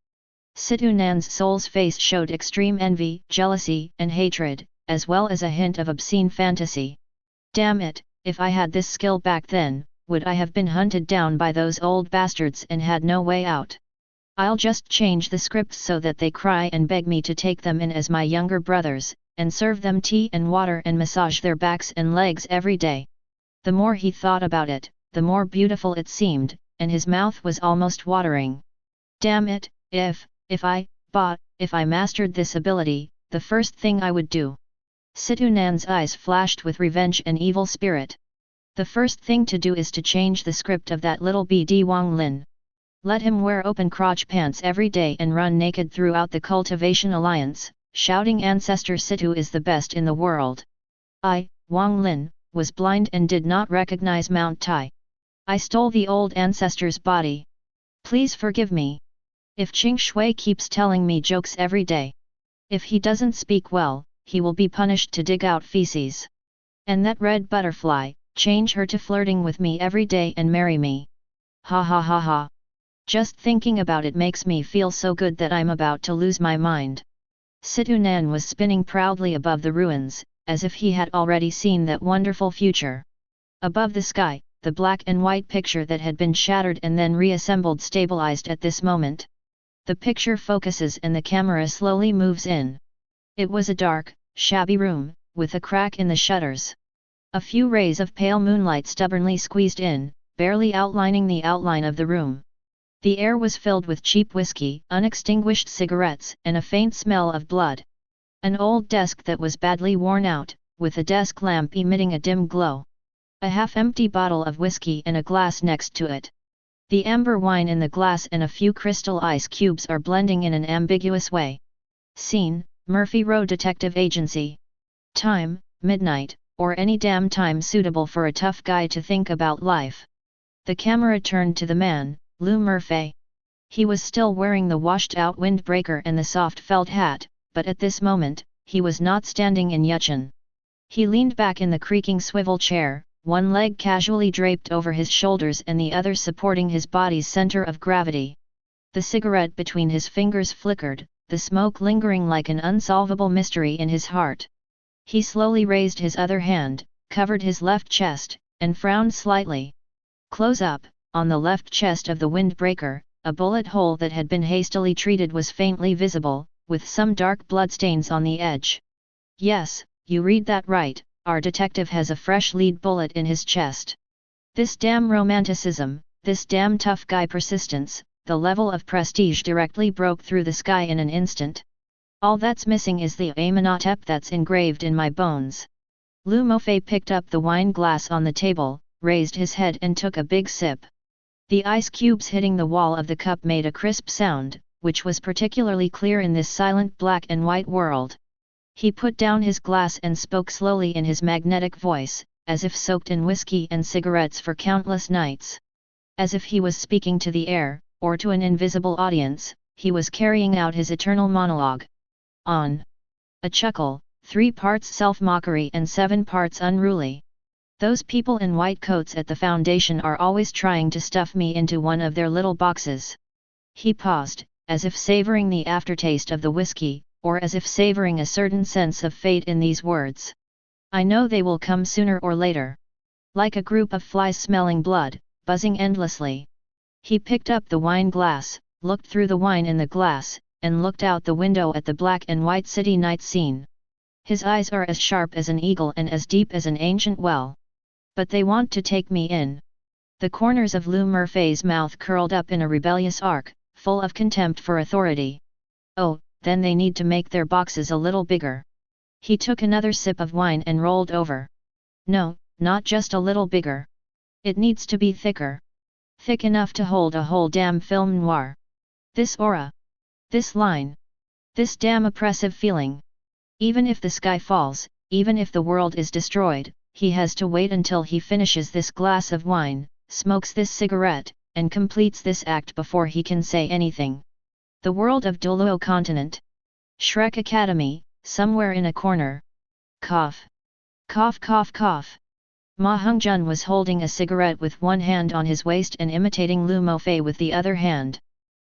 Situ Nan's soul's face showed extreme envy, jealousy, and hatred, as well as a hint of obscene fantasy. Damn it, if I had this skill back then, would I have been hunted down by those old bastards and had no way out? I'll just change the script so that they cry and beg me to take them in as my younger brothers, and serve them tea and water and massage their backs and legs every day. The more he thought about it, the more beautiful it seemed, and his mouth was almost watering. Damn it, if I mastered this ability, the first thing I would do. Situ Nan's eyes flashed with revenge and evil spirit. The first thing to do is to change the script of that little BD Wang Lin. Let him wear open crotch pants every day and run naked throughout the Cultivation Alliance, shouting Ancestor Situ is the best in the world. I, Wang Lin, was blind and did not recognize Mount Tai. I stole the old ancestor's body. Please forgive me. If Qing Shui keeps telling me jokes every day. If he doesn't speak well, he will be punished to dig out feces. And that red butterfly, change her to flirting with me every day and marry me. Ha ha ha ha. Just thinking about it makes me feel so good that I'm about to lose my mind. Situ Nan was spinning proudly above the ruins, as if he had already seen that wonderful future. Above the sky, the black and white picture that had been shattered and then reassembled stabilized at this moment. The picture focuses and the camera slowly moves in. It was a dark, shabby room, with a crack in the shutters. A few rays of pale moonlight stubbornly squeezed in, barely outlining the outline of the room. The air was filled with cheap whiskey, unextinguished cigarettes, and a faint smell of blood. An old desk that was badly worn out, with a desk lamp emitting a dim glow. A half-empty bottle of whiskey and a glass next to it. The amber wine in the glass and a few crystal ice cubes are blending in an ambiguous way. Scene, Murphy Row Detective Agency. Time, midnight, or any damn time suitable for a tough guy to think about life. The camera turned to the man, Lou Murphy. He was still wearing the washed-out windbreaker and the soft felt hat, but at this moment, he was not standing in Yuchen. He leaned back in the creaking swivel chair, one leg casually draped over his shoulders and the other supporting his body's center of gravity. The cigarette between his fingers flickered, the smoke lingering like an unsolvable mystery in his heart. He slowly raised his other hand, covered his left chest, and frowned slightly. Close up, on the left chest of the windbreaker, a bullet hole that had been hastily treated was faintly visible, with some dark bloodstains on the edge. Yes, you read that right, our detective has a fresh lead bullet in his chest. This damn romanticism, this damn tough guy persistence, the level of prestige directly broke through the sky in an instant. All that's missing is the Amenhotep that's engraved in my bones. Lou Mofei picked up the wine glass on the table, raised his head and took a big sip. The ice cubes hitting the wall of the cup made a crisp sound, which was particularly clear in this silent black and white world. He put down his glass and spoke slowly in his magnetic voice, as if soaked in whiskey and cigarettes for countless nights. As if he was speaking to the air, or to an invisible audience, he was carrying out his eternal monologue. On. A chuckle, 3 parts self-mockery and 7 parts unruly. Those people in white coats at the Foundation are always trying to stuff me into one of their little boxes. He paused, as if savoring the aftertaste of the whiskey, or as if savoring a certain sense of fate in these words. I know they will come sooner or later. Like a group of flies smelling blood, buzzing endlessly. He picked up the wine glass, looked through the wine in the glass, and looked out the window at the black and white city night scene. His eyes are as sharp as an eagle and as deep as an ancient well. But they want to take me in. The corners of Lou Murphy's mouth curled up in a rebellious arc, full of contempt for authority. Oh, then they need to make their boxes a little bigger. He took another sip of wine and rolled over. No, not just a little bigger. It needs to be thicker. Thick enough to hold a whole damn film noir. This aura. This line. This damn oppressive feeling. Even if the sky falls, even if the world is destroyed, he has to wait until he finishes this glass of wine, smokes this cigarette, and completes this act before he can say anything. The world of Doluo continent. Shrek Academy, somewhere in a corner. Cough. Cough cough cough. Ma Hongjun was holding a cigarette with one hand on his waist and imitating Lu Mofei with the other hand.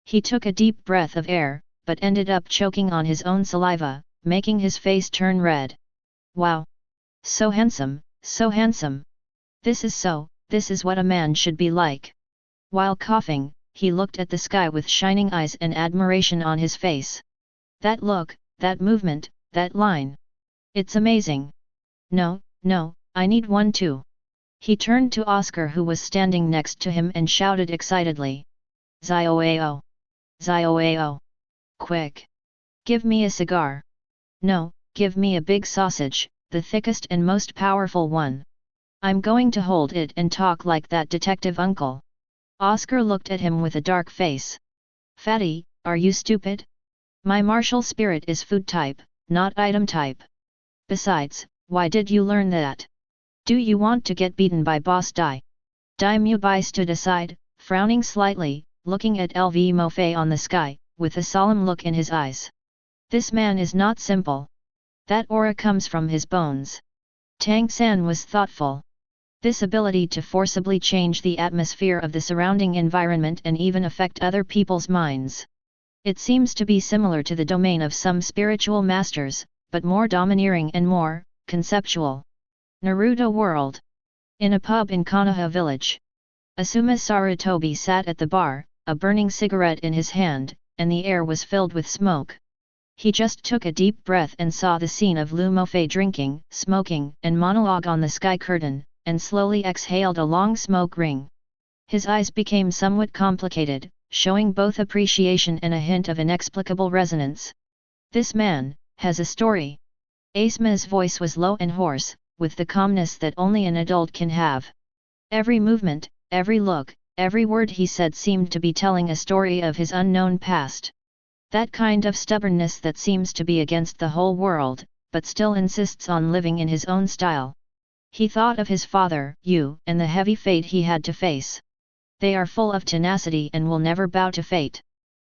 He took a deep breath of air, but ended up choking on his own saliva, making his face turn red. Wow! So handsome, so handsome! This is what a man should be like. While coughing, he looked at the sky with shining eyes and admiration on his face. That look, that movement, that line. It's amazing. No, I need one too. He turned to Oscar who was standing next to him and shouted excitedly. Zioao! Zioao! Quick! Give me a cigar. No, give me a big sausage, the thickest and most powerful one. I'm going to hold it and talk like that detective uncle. Oscar looked at him with a dark face. Fatty, are you stupid? My martial spirit is food type, not item type. Besides, why did you learn that? Do you want to get beaten by Boss Dai? Dai Mubai stood aside, frowning slightly, looking at LV Mofei on the sky, with a solemn look in his eyes. This man is not simple. That aura comes from his bones. Tang San was thoughtful. This ability to forcibly change the atmosphere of the surrounding environment and even affect other people's minds. It seems to be similar to the domain of some spiritual masters, but more domineering and more conceptual. Naruto World. In a pub in Konoha village. Asuma Sarutobi sat at the bar, a burning cigarette in his hand, and the air was filled with smoke. He just took a deep breath and saw the scene of Lu Mofei drinking, smoking, and monologue on the sky curtain, and slowly exhaled a long smoke ring. His eyes became somewhat complicated, showing both appreciation and a hint of inexplicable resonance. This man has a story. Asuma's voice was low and hoarse, with the calmness that only an adult can have. Every movement, every look, every word he said seemed to be telling a story of his unknown past. That kind of stubbornness that seems to be against the whole world, but still insists on living in his own style. He thought of his father, Yu, and the heavy fate he had to face. They are full of tenacity and will never bow to fate.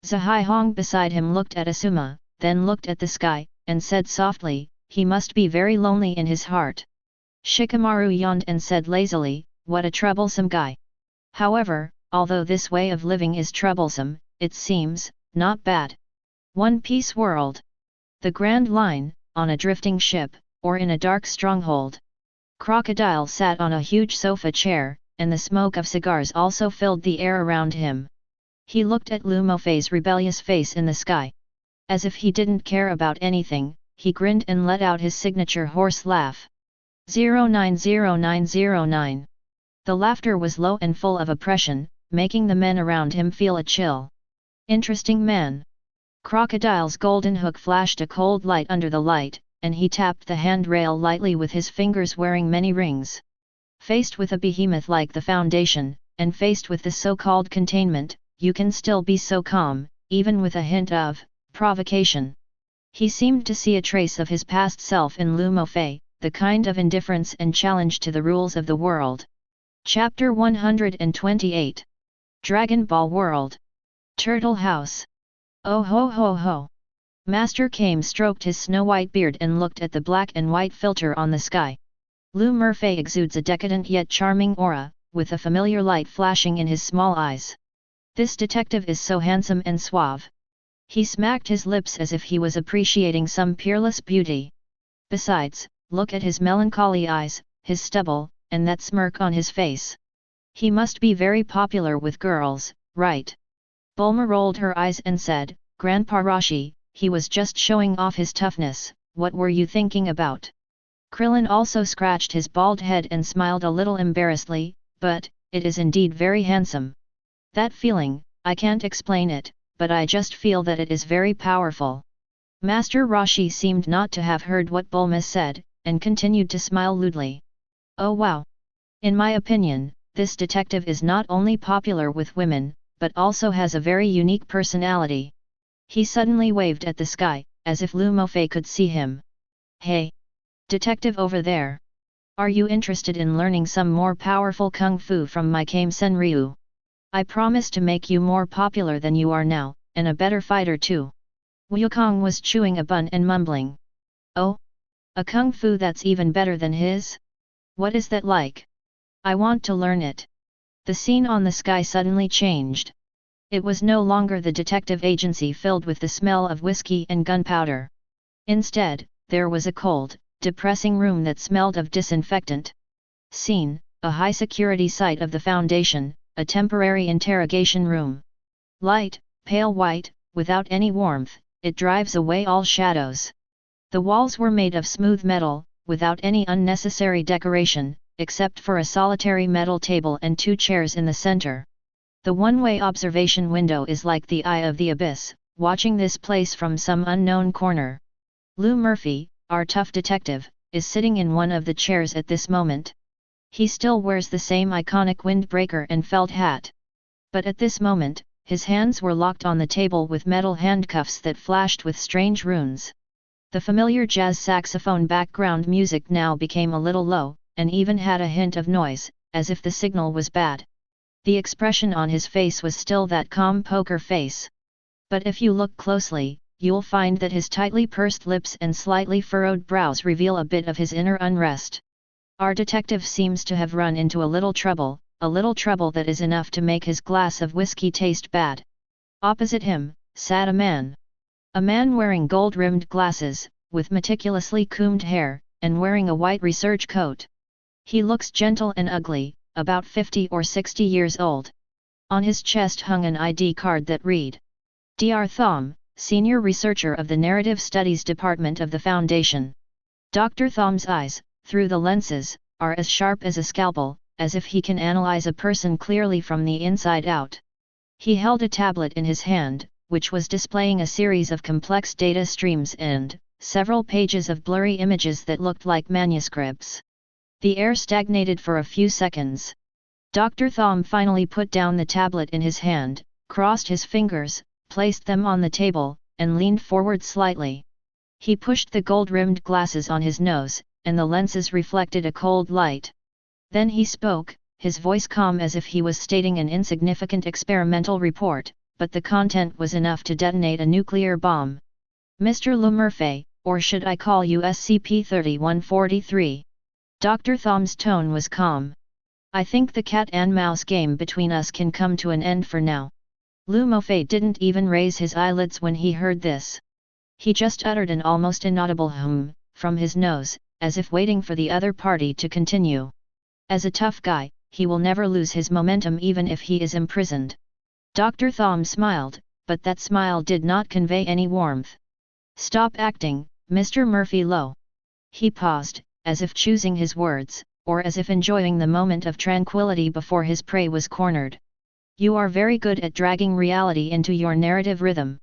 Zahai Hong beside him looked at Asuma, then looked at the sky, and said softly, he must be very lonely in his heart. Shikamaru yawned and said lazily, what a troublesome guy. However, although this way of living is troublesome, it seems not bad. One Piece world. The Grand Line, on a drifting ship, or in a dark stronghold. Crocodile sat on a huge sofa chair, and the smoke of cigars also filled the air around him. He looked at Lu Mofei's rebellious face in the sky. As if he didn't care about anything, he grinned and let out his signature hoarse laugh. 090909. The laughter was low and full of oppression, making the men around him feel a chill. Interesting man. Crocodile's golden hook flashed a cold light under the light, and he tapped the handrail lightly with his fingers wearing many rings. Faced with a behemoth like the Foundation, and faced with the so-called containment, you can still be so calm, even with a hint of provocation. He seemed to see a trace of his past self in Lu Mofei, the kind of indifference and challenge to the rules of the world. Chapter 128. Dragon Ball World. Turtle House. Oh ho ho ho! Master Kame stroked his snow-white beard and looked at the black and white filter on the sky. Lu Murphy exudes a decadent yet charming aura, with a familiar light flashing in his small eyes. This detective is so handsome and suave. He smacked his lips as if he was appreciating some peerless beauty. Besides, look at his melancholy eyes, his stubble, and that smirk on his face. He must be very popular with girls, right? Bulma rolled her eyes and said, Grandpa Rashi, he was just showing off his toughness, what were you thinking about? Krillin also scratched his bald head and smiled a little embarrassedly, but, it is indeed very handsome. That feeling, I can't explain it, but I just feel that it is very powerful. Master Rashi seemed not to have heard what Bulma said, and continued to smile lewdly. Oh wow! In my opinion, this detective is not only popular with women, but also has a very unique personality. He suddenly waved at the sky, as if Lu Mofei could see him. Hey! Detective over there! Are you interested in learning some more powerful kung fu from my Kame Senryu? I promise to make you more popular than you are now, and a better fighter too. Wukong was chewing a bun and mumbling. Oh? A kung fu that's even better than his? What is that like? I want to learn it. The scene on the sky suddenly changed. It was no longer the detective agency filled with the smell of whiskey and gunpowder. Instead, there was a cold, depressing room that smelled of disinfectant. Scene, a high-security site of the Foundation, a temporary interrogation room. Light, pale white, without any warmth, it drives away all shadows. The walls were made of smooth metal, without any unnecessary decoration, except for a solitary metal table and 2 chairs in the center. The one-way observation window is like the eye of the abyss, watching this place from some unknown corner. Lou Murphy, our tough detective, is sitting in one of the chairs at this moment. He still wears the same iconic windbreaker and felt hat. But at this moment, his hands were locked on the table with metal handcuffs that flashed with strange runes. The familiar jazz saxophone background music now became a little low, and even had a hint of noise, as if the signal was bad. The expression on his face was still that calm poker face. But if you look closely, you'll find that his tightly pursed lips and slightly furrowed brows reveal a bit of his inner unrest. Our detective seems to have run into a little trouble that is enough to make his glass of whiskey taste bad. Opposite him, sat a man. A man wearing gold-rimmed glasses, with meticulously combed hair, and wearing a white research coat. He looks gentle and ugly, about 50 or 60 years old. On his chest hung an ID card that read, Dr. Thom, Senior Researcher of the Narrative Studies Department of the Foundation. Dr. Thom's eyes, through the lenses, are as sharp as a scalpel, as if he can analyze a person clearly from the inside out. He held a tablet in his hand, which was displaying a series of complex data streams and several pages of blurry images that looked like manuscripts. The air stagnated for a few seconds. Dr. Thom finally put down the tablet in his hand, crossed his fingers, placed them on the table, and leaned forward slightly. He pushed the gold-rimmed glasses on his nose, and the lenses reflected a cold light. Then he spoke, his voice calm as if he was stating an insignificant experimental report, but the content was enough to detonate a nuclear bomb. Mr. Le Murphy, or should I call you SCP-3143? Dr. Thom's tone was calm. I think the cat-and-mouse game between us can come to an end for now. Lou Murphy didn't even raise his eyelids when he heard this. He just uttered an almost inaudible hum from his nose, as if waiting for the other party to continue. As a tough guy, he will never lose his momentum even if he is imprisoned. Dr. Thom smiled, but that smile did not convey any warmth. Stop acting, Mr. Murphy Lowe. He paused, as if choosing his words, or as if enjoying the moment of tranquility before his prey was cornered. You are very good at dragging reality into your narrative rhythm.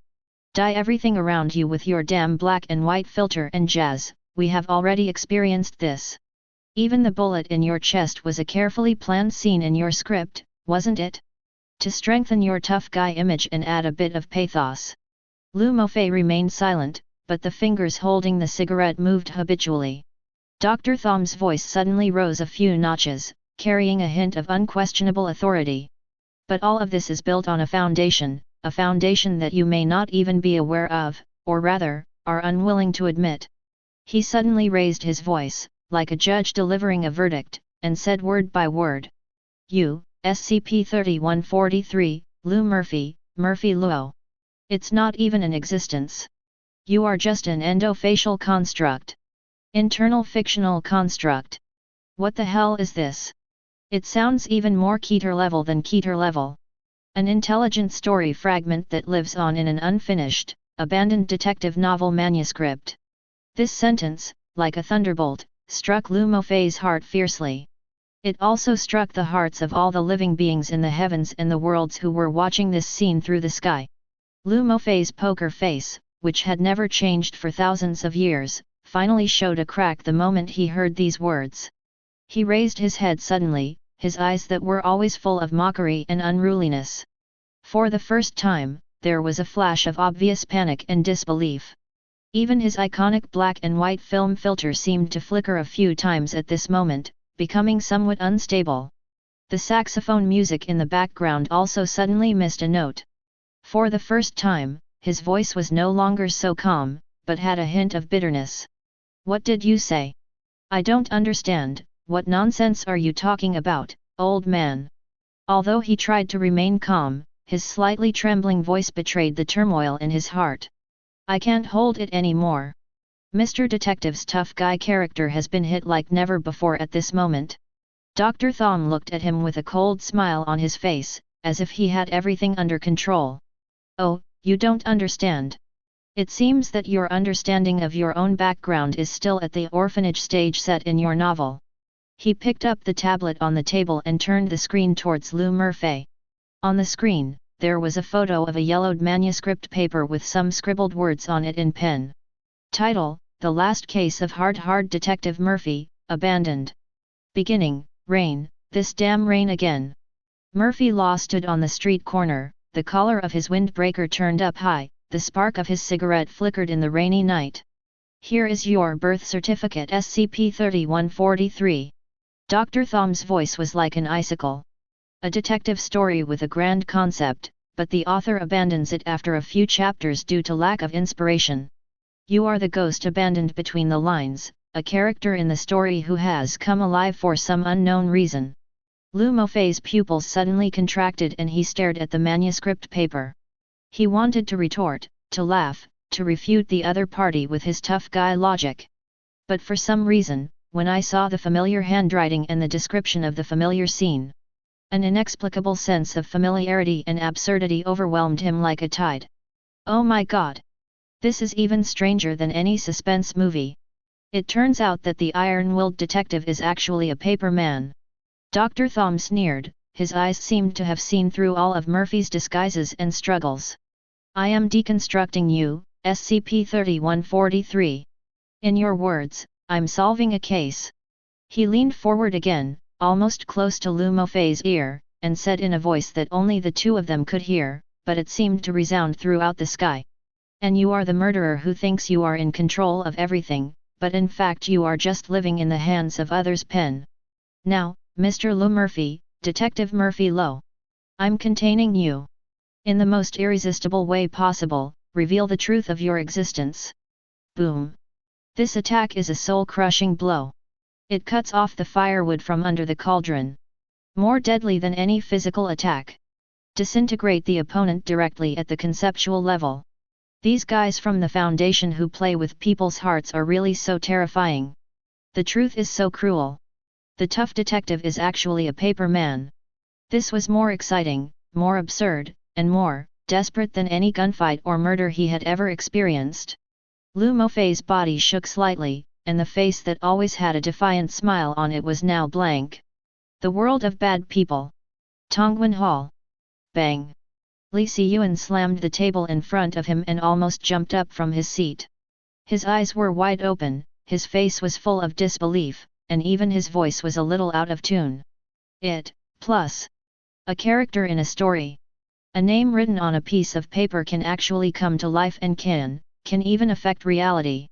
Dye everything around you with your damn black and white filter and jazz, we have already experienced this. Even the bullet in your chest was a carefully planned scene in your script, wasn't it? To strengthen your tough guy image and add a bit of pathos. Lou Murphy remained silent, but the fingers holding the cigarette moved habitually. Dr. Thom's voice suddenly rose a few notches, carrying a hint of unquestionable authority. But all of this is built on a foundation that you may not even be aware of, or rather, are unwilling to admit. He suddenly raised his voice, like a judge delivering a verdict, and said word by word. You, SCP-3143, Lou Murphy, Murphy Luo. It's not even an existence. You are just an endofacial construct. Internal fictional construct. What the hell is this? It sounds even more Keter level than Keter level. An intelligent story fragment that lives on in an unfinished, abandoned detective novel manuscript. This sentence, like a thunderbolt, struck Lou Murphy's heart fiercely. It also struck the hearts of all the living beings in the heavens and the worlds who were watching this scene through the sky. Lou Murphy's poker face, which had never changed for thousands of years, finally showed a crack the moment he heard these words. He raised his head suddenly, his eyes that were always full of mockery and unruliness. For the first time, there was a flash of obvious panic and disbelief. Even his iconic black and white film filter seemed to flicker a few times at this moment, becoming somewhat unstable. The saxophone music in the background also suddenly missed a note. For the first time, his voice was no longer so calm, but had a hint of bitterness. What did you say? I don't understand, what nonsense are you talking about, old man? Although he tried to remain calm, his slightly trembling voice betrayed the turmoil in his heart. I can't hold it anymore. Mr. Detective's tough guy character has been hit like never before at this moment. Dr. Thom looked at him with a cold smile on his face, as if he had everything under control. Oh, you don't understand. It seems that your understanding of your own background is still at the orphanage stage set in your novel. He picked up the tablet on the table and turned the screen towards Lou Murphy. On the screen, there was a photo of a yellowed manuscript paper with some scribbled words on it in pen. Title: The Last Case of Hard Detective Murphy, Abandoned. Beginning: Rain, this damn rain again. Murphy Law stood on the street corner, the collar of his windbreaker turned up high, the spark of his cigarette flickered in the rainy night. Here is your birth certificate, SCP-3143. Dr. Thom's voice was like an icicle. A detective story with a grand concept, but the author abandons it after a few chapters due to lack of inspiration. You are the ghost abandoned between the lines, a character in the story who has come alive for some unknown reason. Lou Murphy's pupils suddenly contracted and he stared at the manuscript paper. He wanted to retort, to laugh, to refute the other party with his tough guy logic. But for some reason, when I saw the familiar handwriting and the description of the familiar scene, an inexplicable sense of familiarity and absurdity overwhelmed him like a tide. Oh my God! This is even stranger than any suspense movie. It turns out that the iron-willed detective is actually a paper man. Dr. Thom sneered, his eyes seemed to have seen through all of Murphy's disguises and struggles. I am deconstructing you, SCP-3143. In your words, I'm solving a case. He leaned forward again, almost close to Lou Murphy's ear, and said in a voice that only the two of them could hear, but it seemed to resound throughout the sky. And you are the murderer who thinks you are in control of everything, but in fact you are just living in the hands of others' pen. Now, Mr. Lou Murphy, Detective Murphy Lowe. I'm containing you. In the most irresistible way possible, reveal the truth of your existence. Boom. This attack is a soul-crushing blow. It cuts off the firewood from under the cauldron. More deadly than any physical attack. Disintegrate the opponent directly at the conceptual level. These guys from the Foundation who play with people's hearts are really so terrifying. The truth is so cruel. The tough detective is actually a paper man. This was more exciting, more absurd, and more desperate than any gunfight or murder he had ever experienced. Lou Murphy's body shook slightly, and the face that always had a defiant smile on it was now blank. The world of bad people. Tongwin Hall. Bang. Lee Si-yuan slammed the table in front of him and almost jumped up from his seat. His eyes were wide open, his face was full of disbelief, and even his voice was a little out of tune. Plus. A character in a story. A name written on a piece of paper can actually come to life and can even affect reality.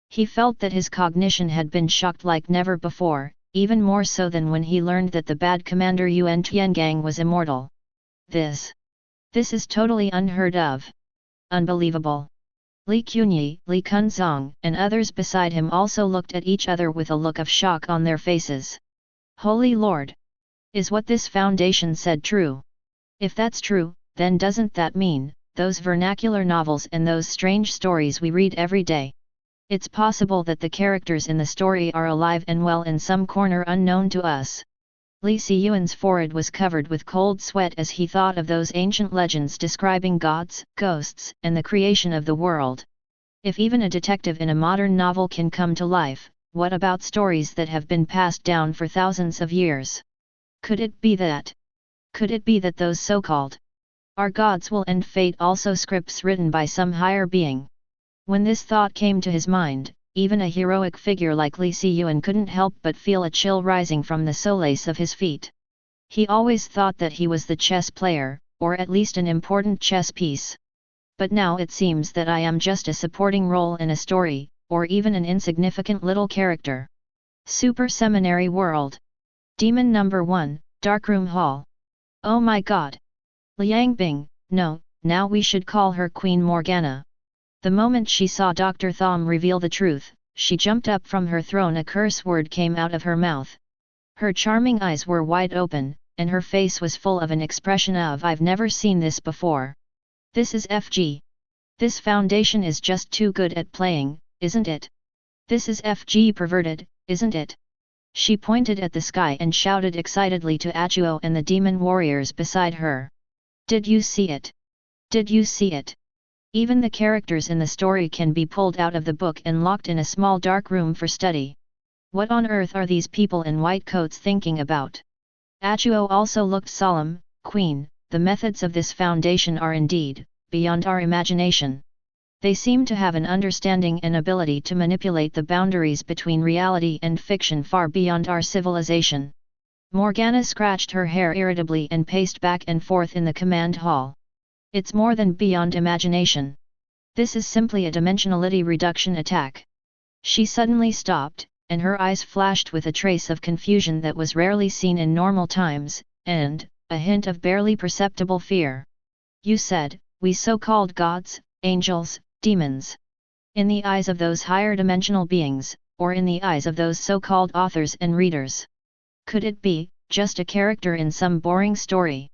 He felt that his cognition had been shocked like never before, even more so than when he learned that the bad commander Yuan Tiangang was immortal. This is totally unheard of. Unbelievable. Li Qunyi, Li Kunzong, and others beside him also looked at each other with a look of shock on their faces. Holy Lord! Is what this Foundation said true? If that's true, then doesn't that mean, those vernacular novels and those strange stories we read every day? It's possible that the characters in the story are alive and well in some corner unknown to us. Li Si-yuan's forehead was covered with cold sweat as he thought of those ancient legends describing gods, ghosts, and the creation of the world. If even a detective in a modern novel can come to life, what about stories that have been passed down for thousands of years? Could it be that those so-called our gods will end fate also scripts written by some higher being? When this thought came to his mind, even a heroic figure like Li Si-yuan couldn't help but feel a chill rising from the solace of his feet. He always thought that he was the chess player, or at least an important chess piece. But now it seems that I am just a supporting role in a story, or even an insignificant little character. Super Seminary World. Demon Number 1, Darkroom Hall. Oh my God! Liang Bing, no, now we should call her Queen Morgana. The moment she saw Dr. Thom reveal the truth, she jumped up from her throne. A curse word came out of her mouth. Her charming eyes were wide open, and her face was full of an expression of "I've never seen this before." "This is FG. This foundation is just too good at playing, isn't it? This is FG perverted, isn't it?" She pointed at the sky and shouted excitedly to Achuo and the demon warriors beside her. "Did you see it? Did you see it? Even the characters in the story can be pulled out of the book and locked in a small dark room for study. What on earth are these people in white coats thinking about?" Achuo also looked solemn. "Queen, the methods of this foundation are indeed beyond our imagination. They seem to have an understanding and ability to manipulate the boundaries between reality and fiction far beyond our civilization." Morgana scratched her hair irritably and paced back and forth in the command hall. "It's more than beyond imagination. This is simply a dimensionality reduction attack." She suddenly stopped, and her eyes flashed with a trace of confusion that was rarely seen in normal times, and a hint of barely perceptible fear. "You said, we so-called gods, angels, demons. In the eyes of those higher dimensional beings, or in the eyes of those so-called authors and readers? Could it be just a character in some boring story?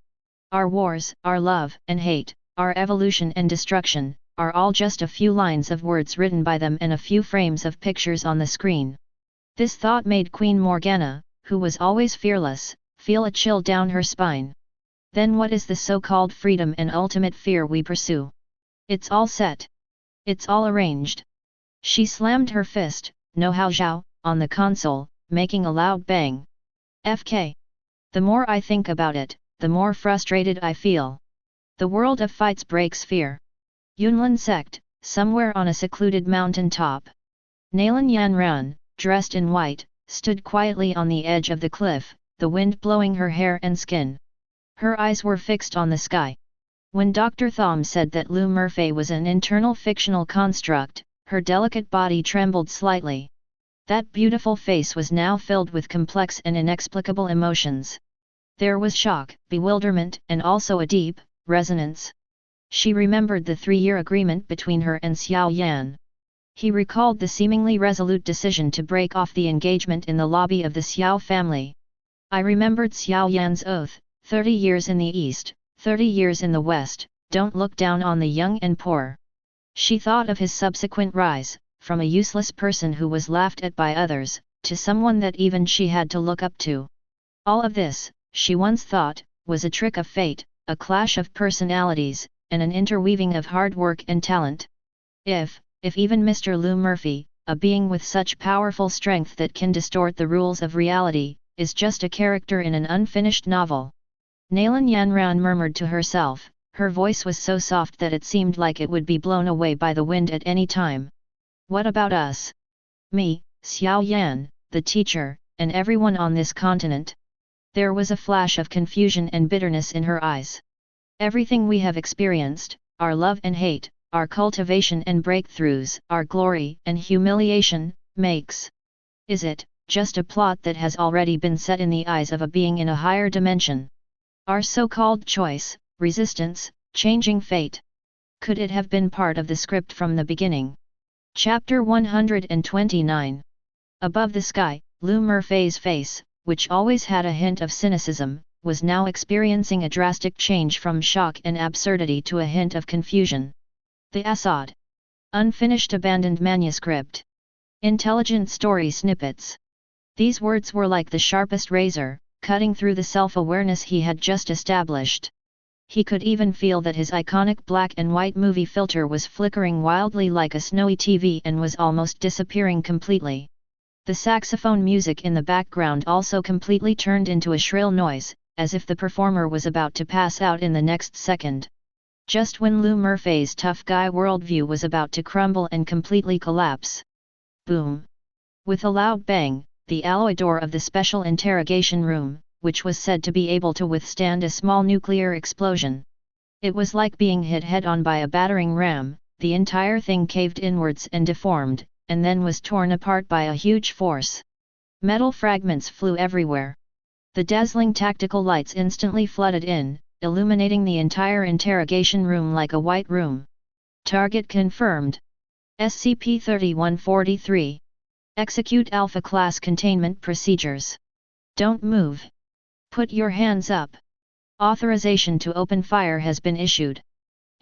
Our wars, our love and hate, our evolution and destruction, are all just a few lines of words written by them and a few frames of pictures on the screen." This thought made Queen Morgana, who was always fearless, feel a chill down her spine. "Then what is the so-called freedom and ultimate fear we pursue? It's all set. It's all arranged." She slammed her fist, "No how zhao," on the console, making a loud bang. "FK. The more I think about it, the more frustrated I feel. The world of fights breaks fear." Yunlin sect, somewhere on a secluded mountain top. Nalan Yanran, dressed in white, stood quietly on the edge of the cliff, the wind blowing her hair and skin. Her eyes were fixed on the sky. When Dr. Thom said that Lu Murphy was an internal fictional construct, her delicate body trembled slightly. That beautiful face was now filled with complex and inexplicable emotions. There was shock, bewilderment, and also a deep resonance. She remembered the 3-year agreement between her and Xiao Yan. He recalled the seemingly resolute decision to break off the engagement in the lobby of the Xiao family. "I remembered Xiao Yan's oath, 30 years in the East, 30 years in the West, don't look down on the young and poor." She thought of his subsequent rise, from a useless person who was laughed at by others, to someone that even she had to look up to. All of this, she once thought, was a trick of fate, a clash of personalities, and an interweaving of hard work and talent. If even Mr. Lu Murphy, a being with such powerful strength that can distort the rules of reality, is just a character in an unfinished novel. Nalan Yanran murmured to herself, her voice was so soft that it seemed like it would be blown away by the wind at any time. "What about us? Me, Xiao Yan, the teacher, and everyone on this continent?" There was a flash of confusion and bitterness in her eyes. "Everything we have experienced, our love and hate, our cultivation and breakthroughs, our glory and humiliation, is it just a plot that has already been set in the eyes of a being in a higher dimension? Our so-called choice, resistance, changing fate? Could it have been part of the script from the beginning?" Chapter 129. Above the sky, Lu Murphy's face, which always had a hint of cynicism, was now experiencing a drastic change from shock and absurdity to a hint of confusion. The Assad. Unfinished abandoned manuscript. Intelligent story snippets. These words were like the sharpest razor, cutting through the self-awareness he had just established. He could even feel that his iconic black and white movie filter was flickering wildly like a snowy TV and was almost disappearing completely. The saxophone music in the background also completely turned into a shrill noise, as if the performer was about to pass out in the next second. Just when Lu Murphy's tough guy worldview was about to crumble and completely collapse. Boom! With a loud bang, the alloy door of the special interrogation room, which was said to be able to withstand a small nuclear explosion. It was like being hit head-on by a battering ram. The entire thing caved inwards and deformed, and then was torn apart by a huge force. Metal fragments flew everywhere. The dazzling tactical lights instantly flooded in, illuminating the entire interrogation room like a white room. Target confirmed. SCP-3143. Execute Alpha Class Containment Procedures. Don't move. Put your hands up. Authorization to open fire has been issued.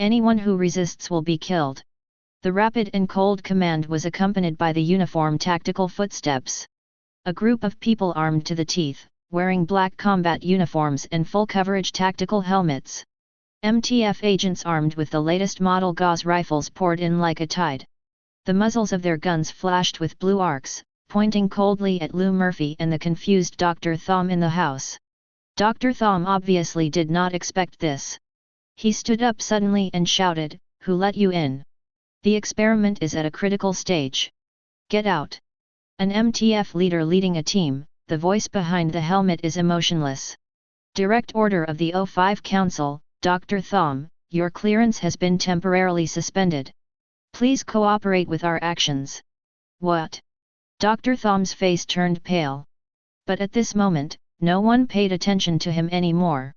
Anyone who resists will be killed. The rapid and cold command was accompanied by the uniform tactical footsteps. A group of people armed to the teeth, wearing black combat uniforms and full coverage tactical helmets. MTF agents armed with the latest model Gauss rifles poured in like a tide. The muzzles of their guns flashed with blue arcs, pointing coldly at Lou Murphy and the confused Dr. Thom in the house. Dr. Thom obviously did not expect this. He stood up suddenly and shouted, "Who let you in? The experiment is at a critical stage. Get out." An MTF leader leading a team, the voice behind the helmet is emotionless. Direct order of the O5 Council, Dr. Thom, your clearance has been temporarily suspended. Please cooperate with our actions. What? Dr. Thom's face turned pale. But at this moment, no one paid attention to him anymore.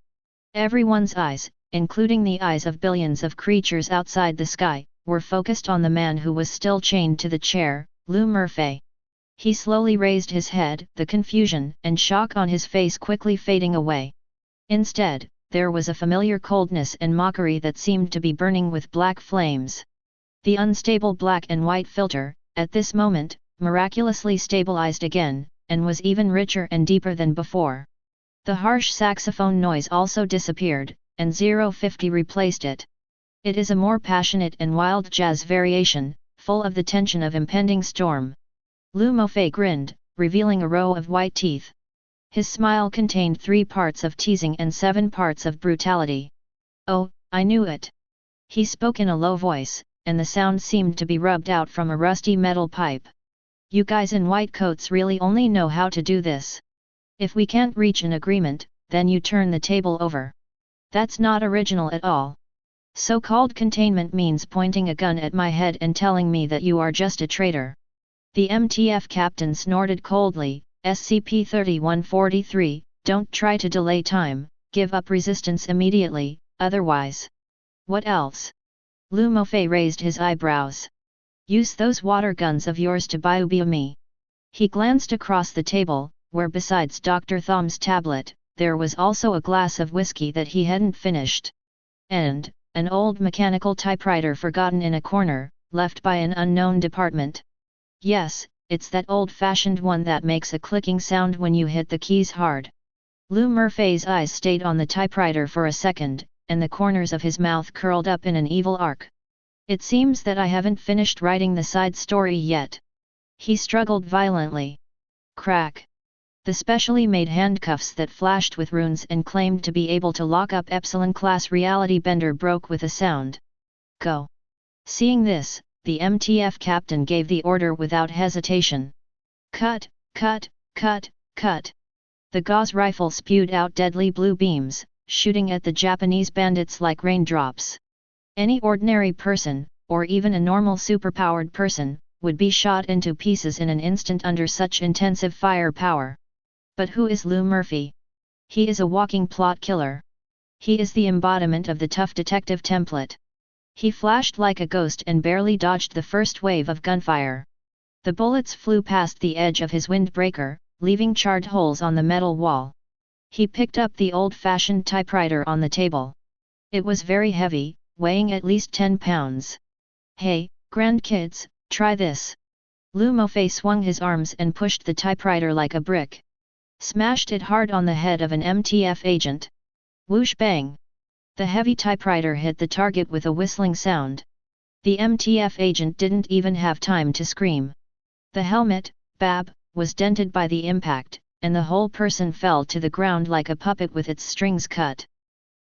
Everyone's eyes, including the eyes of billions of creatures outside the sky, were focused on the man who was still chained to the chair, Lou Murphy. He slowly raised his head, the confusion and shock on his face quickly fading away. Instead, there was a familiar coldness and mockery that seemed to be burning with black flames. The unstable black and white filter, at this moment, miraculously stabilized again, and was even richer and deeper than before. The harsh saxophone noise also disappeared, and 050 replaced it. It is a more passionate and wild jazz variation, full of the tension of impending storm. Lou Murphy grinned, revealing a row of white teeth. His smile contained 3 parts of teasing and 7 parts of brutality. "Oh, I knew it." He spoke in a low voice, and the sound seemed to be rubbed out from a rusty metal pipe. "You guys in white coats really only know how to do this. If we can't reach an agreement, then you turn the table over. That's not original at all. So-called containment means pointing a gun at my head and telling me that you are just a traitor." The MTF captain snorted coldly, "SCP-3143, don't try to delay time, give up resistance immediately, otherwise." "What else?" Lou Murphy raised his eyebrows. "Use those water guns of yours to bio me." He glanced across the table, where besides Dr. Thom's tablet, there was also a glass of whiskey that he hadn't finished. And an old mechanical typewriter forgotten in a corner, left by an unknown department. "Yes, it's that old-fashioned one that makes a clicking sound when you hit the keys hard." Lou Murphy's eyes stayed on the typewriter for a second, and the corners of his mouth curled up in an evil arc. "It seems that I haven't finished writing the side story yet." He struggled violently. Crack! The specially made handcuffs that flashed with runes and claimed to be able to lock up Epsilon-class reality bender broke with a sound. "Go!" Seeing this, the MTF captain gave the order without hesitation. Cut, cut, cut, cut. The Gauss rifle spewed out deadly blue beams, shooting at the Japanese bandits like raindrops. Any ordinary person, or even a normal superpowered person, would be shot into pieces in an instant under such intensive firepower. But who is Lou Murphy? He is a walking plot killer. He is the embodiment of the tough detective template. He flashed like a ghost and barely dodged the first wave of gunfire. The bullets flew past the edge of his windbreaker, leaving charred holes on the metal wall. He picked up the old-fashioned typewriter on the table. It was very heavy, weighing at least 10 pounds. "Hey, grandkids, try this." Lou Murphy swung his arms and pushed the typewriter like a brick. Smashed it hard on the head of an MTF agent. Whoosh bang! The heavy typewriter hit the target with a whistling sound. The MTF agent didn't even have time to scream. The helmet, Bab, was dented by the impact, and the whole person fell to the ground like a puppet with its strings cut.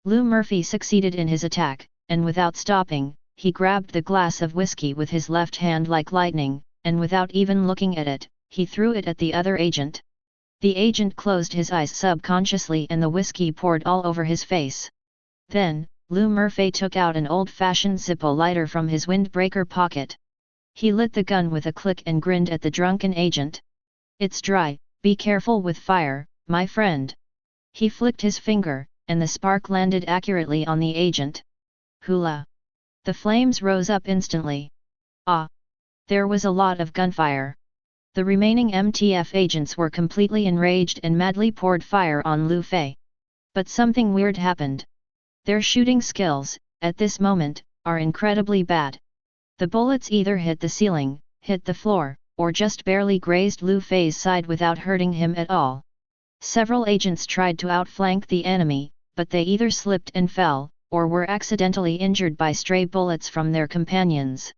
Lou Murphy succeeded in his attack, and without stopping, he grabbed the glass of whiskey with his left hand like lightning, and without even looking at it, he threw it at the other agent. The agent closed his eyes subconsciously and the whiskey poured all over his face. Then, Lou Murphy took out an old-fashioned Zippo lighter from his windbreaker pocket. He lit the gun with a click and grinned at the drunken agent. "It's dry, be careful with fire, my friend." He flicked his finger, and the spark landed accurately on the agent. Hula! The flames rose up instantly. Ah! There was a lot of gunfire. The remaining MTF agents were completely enraged and madly poured fire on Lu Fei. But something weird happened. Their shooting skills, at this moment, are incredibly bad. The bullets either hit the ceiling, hit the floor, or just barely grazed Lu Fei's side without hurting him at all. Several agents tried to outflank the enemy, but they either slipped and fell, or were accidentally injured by stray bullets from their companions.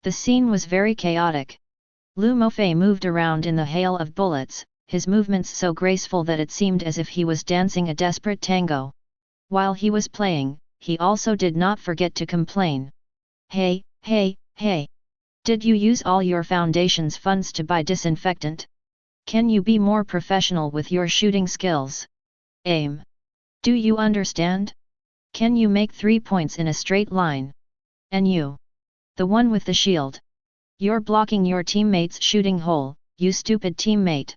The scene was very chaotic. Lu Mofei moved around in the hail of bullets, his movements so graceful that it seemed as if he was dancing a desperate tango. While he was playing, he also did not forget to complain. Hey, hey, hey! Did you use all your Foundation's funds to buy disinfectant? Can you be more professional with your shooting skills? Aim! Do you understand? Can you make 3 points in a straight line? And you? The one with the shield. You're blocking your teammate's shooting hole, you stupid teammate.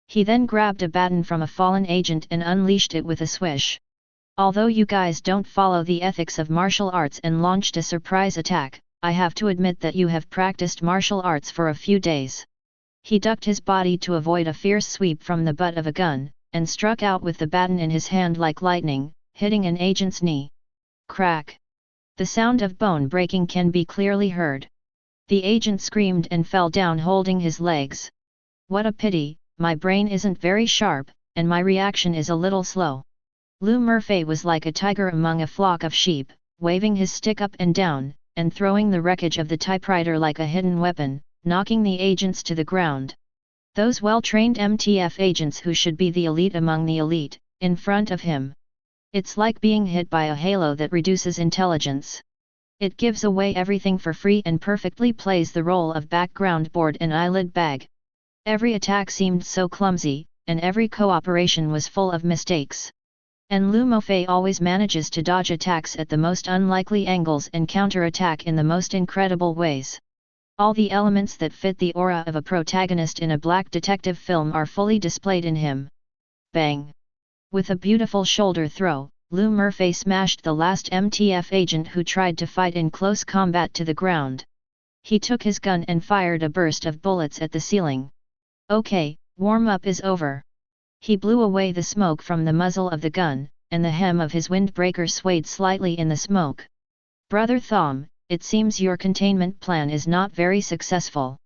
He then grabbed a baton from a fallen agent and unleashed it with a swish. Although you guys don't follow the ethics of martial arts and launched a surprise attack, I have to admit that you have practiced martial arts for a few days. He ducked his body to avoid a fierce sweep from the butt of a gun, and struck out with the baton in his hand like lightning, hitting an agent's knee. Crack! The sound of bone breaking can be clearly heard. The agent screamed and fell down holding his legs. What a pity, my brain isn't very sharp, and my reaction is a little slow. Lu Murphy was like a tiger among a flock of sheep, waving his stick up and down, and throwing the wreckage of the typewriter like a hidden weapon, knocking the agents to the ground. Those well-trained MTF agents who should be the elite among the elite, in front of him. It's like being hit by a halo that reduces intelligence. It gives away everything for free and perfectly plays the role of background board and eyelid bag. Every attack seemed so clumsy, and every cooperation was full of mistakes. And Lu Mofei always manages to dodge attacks at the most unlikely angles and counter-attack in the most incredible ways. All the elements that fit the aura of a protagonist in a black detective film are fully displayed in him. Bang! With a beautiful shoulder throw, Lu Murphy smashed the last MTF agent who tried to fight in close combat to the ground. He took his gun and fired a burst of bullets at the ceiling. Okay, warm-up is over. He blew away the smoke from the muzzle of the gun, and the hem of his windbreaker swayed slightly in the smoke. Brother Thom, it seems your containment plan is not very successful.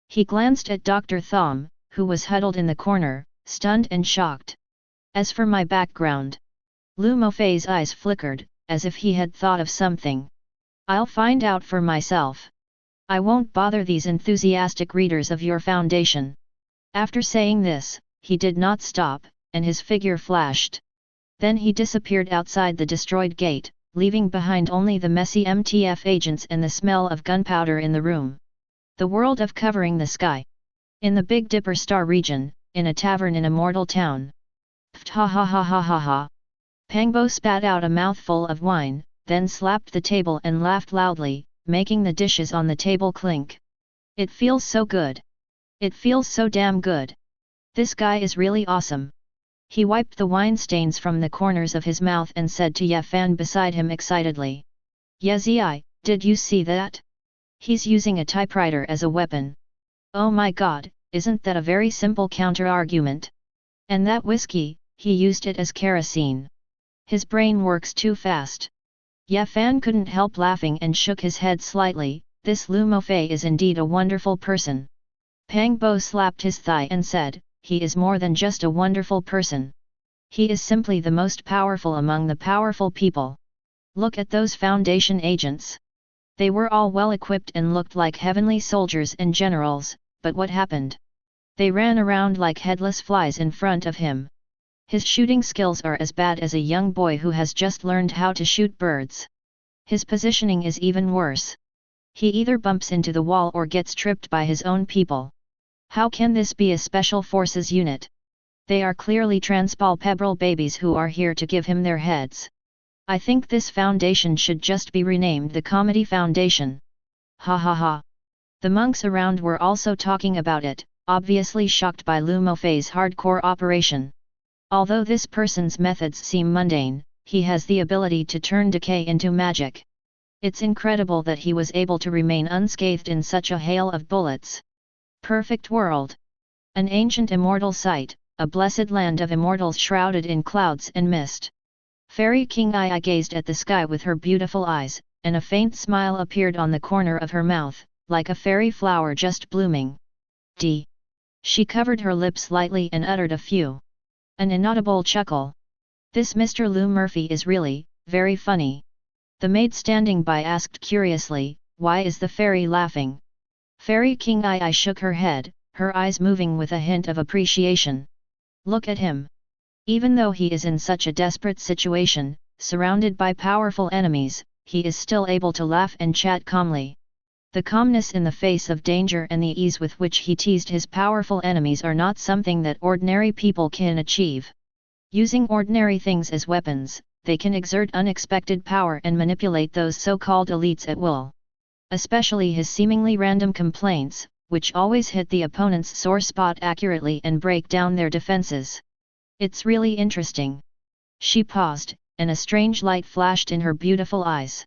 He glanced at Dr. Thom, who was huddled in the corner, stunned and shocked. As for my background, Lu Mofei's eyes flickered, as if he had thought of something. I'll find out for myself. I won't bother these enthusiastic readers of your Foundation. After saying this, he did not stop, and his figure flashed. Then he disappeared outside the destroyed gate, leaving behind only the messy MTF agents and the smell of gunpowder in the room. The world of Covering the Sky. In the Big Dipper Star region, in a tavern in a mortal town. Pft ha ha ha ha ha ha. Pangbo spat out a mouthful of wine, then slapped the table and laughed loudly, making the dishes on the table clink. It feels so good. It feels so damn good. This guy is really awesome. He wiped the wine stains from the corners of his mouth and said to Ye Fan beside him excitedly. Ye Zi, did you see that? He's using a typewriter as a weapon. Oh my god, isn't that a very simple counter-argument? And that whiskey, he used it as kerosene. His brain works too fast. Ye Fan couldn't help laughing and shook his head slightly. This Lu Mofei is indeed a wonderful person. Pang Bo slapped his thigh and said, he is more than just a wonderful person. He is simply the most powerful among the powerful people. Look at those Foundation agents. They were all well equipped and looked like heavenly soldiers and generals, but what happened? They ran around like headless flies in front of him. His shooting skills are as bad as a young boy who has just learned how to shoot birds. His positioning is even worse. He either bumps into the wall or gets tripped by his own people. How can this be a special forces unit? They are clearly transpalpebral babies who are here to give him their heads. I think this foundation should just be renamed the Comedy Foundation. Ha ha ha. The monks around were also talking about it, obviously shocked by Lu Mofei's hardcore operation. Although this person's methods seem mundane, he has the ability to turn decay into magic. It's incredible that he was able to remain unscathed in such a hail of bullets. Perfect world. An ancient immortal site, a blessed land of immortals shrouded in clouds and mist. Fairy King Ye gazed at the sky with her beautiful eyes, and a faint smile appeared on the corner of her mouth, like a fairy flower just blooming. D. She covered her lips lightly and uttered a few. An inaudible chuckle. This Mr. Lou Murphy is really, very funny. The maid standing by asked curiously, why is the fairy laughing? Fairy King Ye shook her head, her eyes moving with a hint of appreciation. Look at him. Even though he is in such a desperate situation, surrounded by powerful enemies, he is still able to laugh and chat calmly. The calmness in the face of danger and the ease with which he teased his powerful enemies are not something that ordinary people can achieve. Using ordinary things as weapons, they can exert unexpected power and manipulate those so-called elites at will. Especially his seemingly random complaints, which always hit the opponent's sore spot accurately and break down their defenses. It's really interesting. She paused, and a strange light flashed in her beautiful eyes.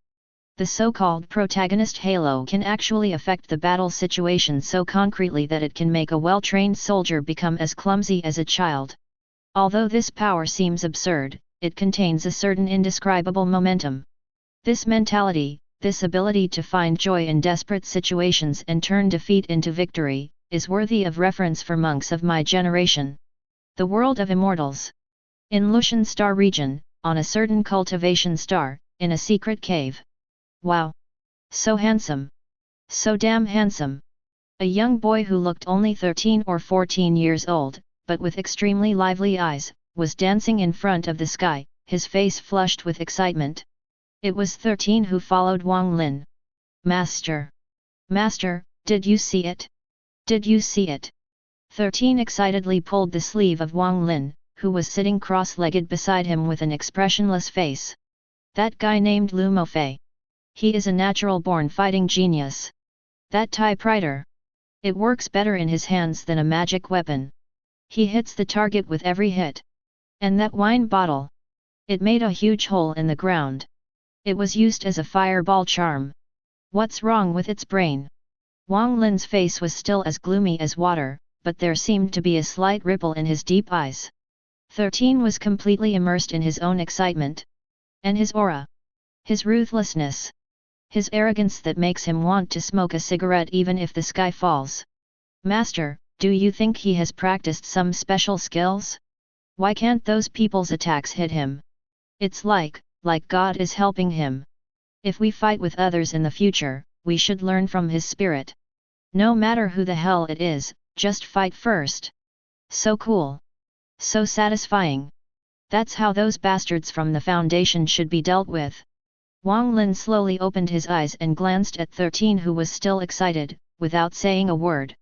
The so-called protagonist halo can actually affect the battle situation so concretely that it can make a well-trained soldier become as clumsy as a child. Although this power seems absurd, it contains a certain indescribable momentum. This mentality, this ability to find joy in desperate situations and turn defeat into victory, is worthy of reference for monks of my generation. The world of immortals. In Lushan Star region, on a certain cultivation star, in a secret cave. Wow! So handsome! So damn handsome! A young boy who looked only 13 or 14 years old, but with extremely lively eyes, was dancing in front of the sky, his face flushed with excitement. It was 13 who followed Wang Lin. Master! Master, did you see it? Did you see it? 13 excitedly pulled the sleeve of Wang Lin, who was sitting cross-legged beside him with an expressionless face. That guy named Lu Mofei. He is a natural-born fighting genius. That typewriter. It works better in his hands than a magic weapon. He hits the target with every hit. And that wine bottle. It made a huge hole in the ground. It was used as a fireball charm. What's wrong with its brain? Wang Lin's face was still as gloomy as water, but there seemed to be a slight ripple in his deep eyes. 13 was completely immersed in his own excitement. And his aura. His ruthlessness. His arrogance that makes him want to smoke a cigarette even if the sky falls. Master, do you think he has practiced some special skills? Why can't those people's attacks hit him? It's like God is helping him. If we fight with others in the future, we should learn from his spirit. No matter who the hell it is, just fight first. So cool. So satisfying. That's how those bastards from the Foundation should be dealt with. Wang Lin slowly opened his eyes and glanced at 13 who was still excited, without saying a word.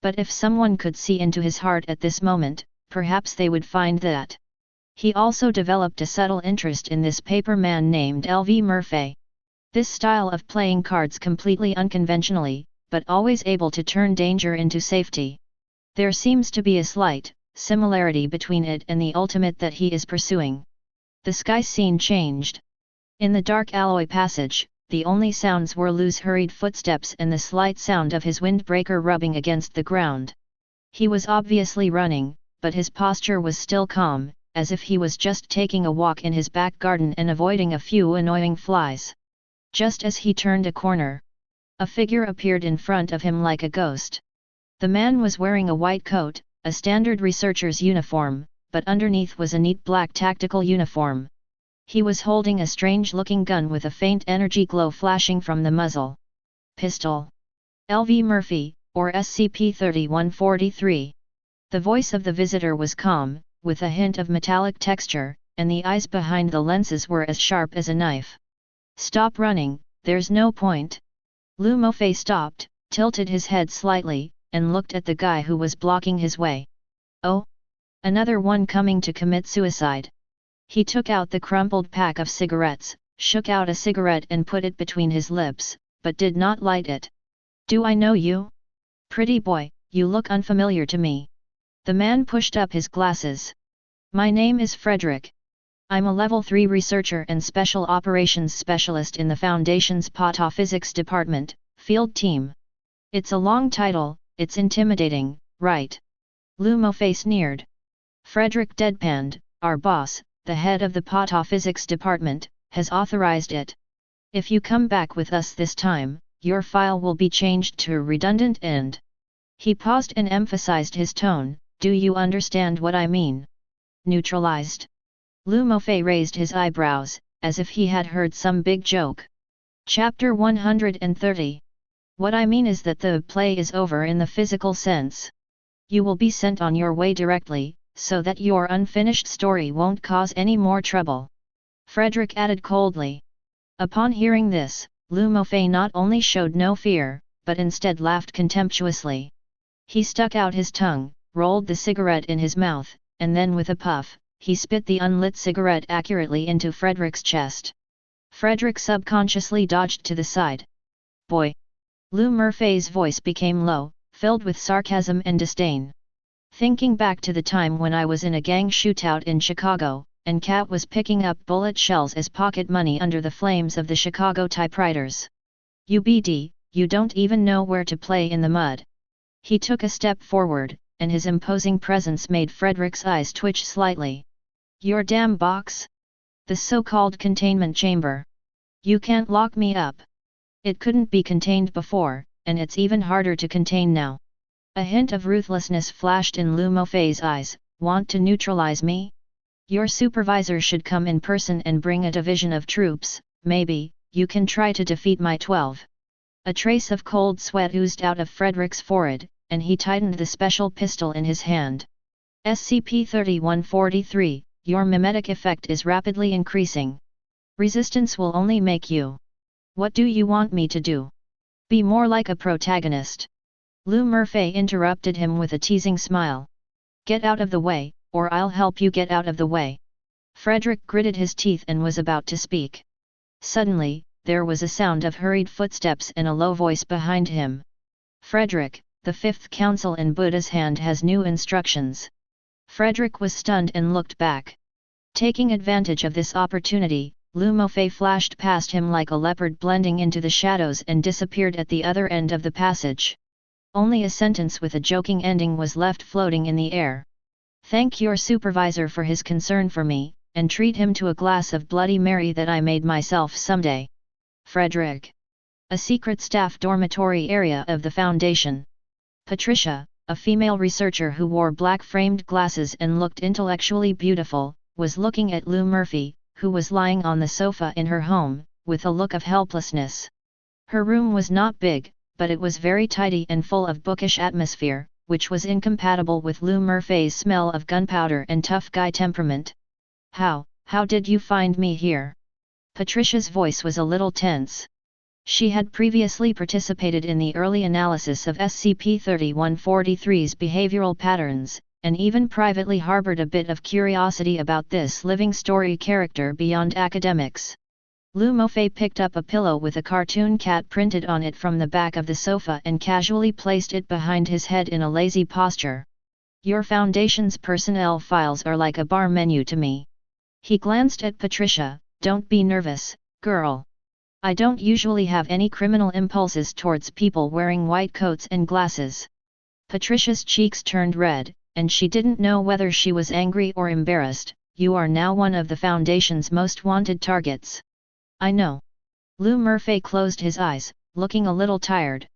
But if someone could see into his heart at this moment, perhaps they would find that. He also developed a subtle interest in this paper man named L.V. Murphy. This style of playing cards completely unconventionally, but always able to turn danger into safety. There seems to be a slight similarity between it and the ultimate that he is pursuing. The sky scene changed. In the dark alloy passage, the only sounds were Lu's hurried footsteps and the slight sound of his windbreaker rubbing against the ground. He was obviously running, but his posture was still calm, as if he was just taking a walk in his back garden and avoiding a few annoying flies. Just as he turned a corner, a figure appeared in front of him like a ghost. The man was wearing a white coat, a standard researcher's uniform, but underneath was a neat black tactical uniform. He was holding a strange-looking gun with a faint energy glow flashing from the muzzle. Pistol. L.V. Murphy, or SCP-3143. The voice of the visitor was calm, with a hint of metallic texture, and the eyes behind the lenses were as sharp as a knife. Stop running, there's no point. Lu Mofei stopped, tilted his head slightly, and looked at the guy who was blocking his way. Oh? Another one coming to commit suicide. He took out the crumpled pack of cigarettes, shook out a cigarette and put it between his lips, but did not light it. Do I know you? Pretty boy, you look unfamiliar to me. The man pushed up his glasses. My name is Frederick. I'm a level 3 researcher and special operations specialist in the Foundation's Pataphysics Department, Field Team. It's a long title, it's intimidating, right? Lu Mofei sneered. Frederick deadpanned, our boss, the head of the pataphysics department, has authorized it. If you come back with us this time, your file will be changed to redundant end. He paused and emphasized his tone, do you understand what I mean? Neutralized. Lu Mofei raised his eyebrows, as if he had heard some big joke. Chapter 130. What I mean is that the play is over in the physical sense. You will be sent on your way directly, so that your unfinished story won't cause any more trouble. Frederick added coldly. Upon hearing this, Lu Mofei not only showed no fear, but instead laughed contemptuously. He stuck out his tongue, rolled the cigarette in his mouth, and then with a puff, he spit the unlit cigarette accurately into Frederick's chest. Frederick subconsciously dodged to the side. Boy! Lu Mofei's voice became low, filled with sarcasm and disdain. Thinking back to the time when I was in a gang shootout in Chicago, and Cat was picking up bullet shells as pocket money under the flames of the Chicago typewriters. UBD, you don't even know where to play in the mud. He took a step forward, and his imposing presence made Frederick's eyes twitch slightly. Your damn box? The so-called containment chamber. You can't lock me up. It couldn't be contained before, and it's even harder to contain now. A hint of ruthlessness flashed in Lu Mofei's eyes. Want to neutralize me? Your supervisor should come in person and bring a division of troops, maybe, you can try to defeat my 12. A trace of cold sweat oozed out of Frederick's forehead, and he tightened the special pistol in his hand. SCP-3143, your mimetic effect is rapidly increasing. Resistance will only make you. What do you want me to do? Be more like a protagonist. Lu Mofei interrupted him with a teasing smile. Get out of the way, or I'll help you get out of the way. Frederick gritted his teeth and was about to speak. Suddenly, there was a sound of hurried footsteps and a low voice behind him. Frederick, the fifth council in Buddha's hand has new instructions. Frederick was stunned and looked back. Taking advantage of this opportunity, Lu Mofei flashed past him like a leopard blending into the shadows and disappeared at the other end of the passage. Only a sentence with a joking ending was left floating in the air. Thank your supervisor for his concern for me, and treat him to a glass of Bloody Mary that I made myself someday. Frederick. A secret staff dormitory area of the Foundation. Patricia, a female researcher who wore black-framed glasses and looked intellectually beautiful, was looking at Lu Mofei, who was lying on the sofa in her home, with a look of helplessness. Her room was not big, but it was very tidy and full of bookish atmosphere, which was incompatible with Lu Mofei's smell of gunpowder and tough guy temperament. How did you find me here? Patricia's voice was a little tense. She had previously participated in the early analysis of SCP-3143's behavioral patterns, and even privately harbored a bit of curiosity about this living story character beyond academics. Lu Mofei picked up a pillow with a cartoon cat printed on it from the back of the sofa and casually placed it behind his head in a lazy posture. Your Foundation's personnel files are like a bar menu to me. He glanced at Patricia. Don't be nervous, girl. I don't usually have any criminal impulses towards people wearing white coats and glasses. Patricia's cheeks turned red, and she didn't know whether she was angry or embarrassed. You are now one of the Foundation's most wanted targets. I know. Lu Mofei closed his eyes, looking a little tired.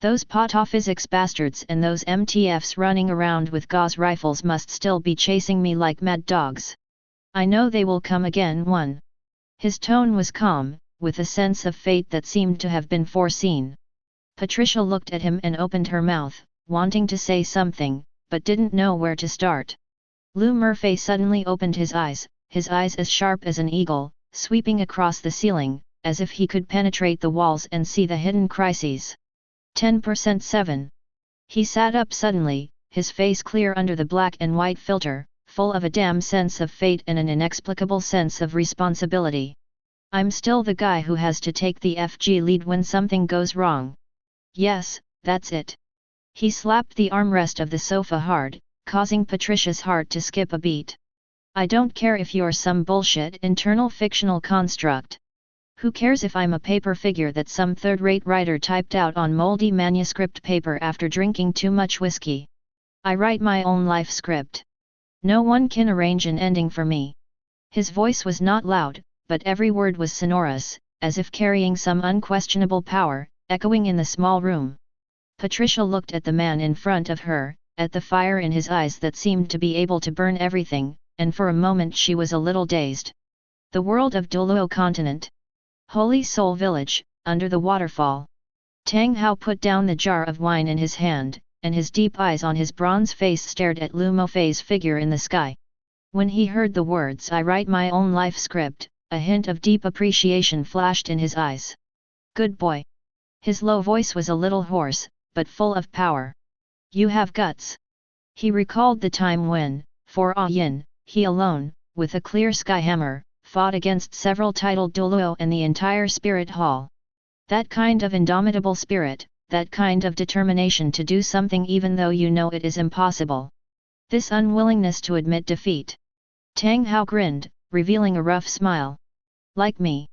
Those pataphysics bastards and those MTFs running around with gauze rifles must still be chasing me like mad dogs. I know they will come again one. His tone was calm, with a sense of fate that seemed to have been foreseen. Patricia looked at him and opened her mouth, wanting to say something, but didn't know where to start. Lu Mofei suddenly opened his eyes as sharp as an eagle, sweeping across the ceiling, as if he could penetrate the walls and see the hidden crises. 10% 7. He sat up suddenly, his face clear under the black and white filter, full of a damn sense of fate and an inexplicable sense of responsibility. I'm still the guy who has to take the FG lead when something goes wrong. Yes, that's it. He slapped the armrest of the sofa hard, causing Patricia's heart to skip a beat. I don't care if you're some bullshit internal fictional construct. Who cares if I'm a paper figure that some third-rate writer typed out on moldy manuscript paper after drinking too much whiskey? I write my own life script. No one can arrange an ending for me. His voice was not loud, but every word was sonorous, as if carrying some unquestionable power, echoing in the small room. Patricia looked at the man in front of her, at the fire in his eyes that seemed to be able to burn everything, and for a moment she was a little dazed. The world of Doluo continent. Holy Soul Village, under the waterfall. Tang Hao put down the jar of wine in his hand, and his deep eyes on his bronze face stared at Lu Mofei's figure in the sky. When he heard the words "I write my own life script," a hint of deep appreciation flashed in his eyes. Good boy. His low voice was a little hoarse, but full of power. You have guts. He recalled the time when, for Yin, he alone, with a clear sky hammer, fought against several titled Doluo and the entire spirit hall. That kind of indomitable spirit, that kind of determination to do something even though you know it is impossible. This unwillingness to admit defeat. Tang Hao grinned, revealing a rough smile. Like me.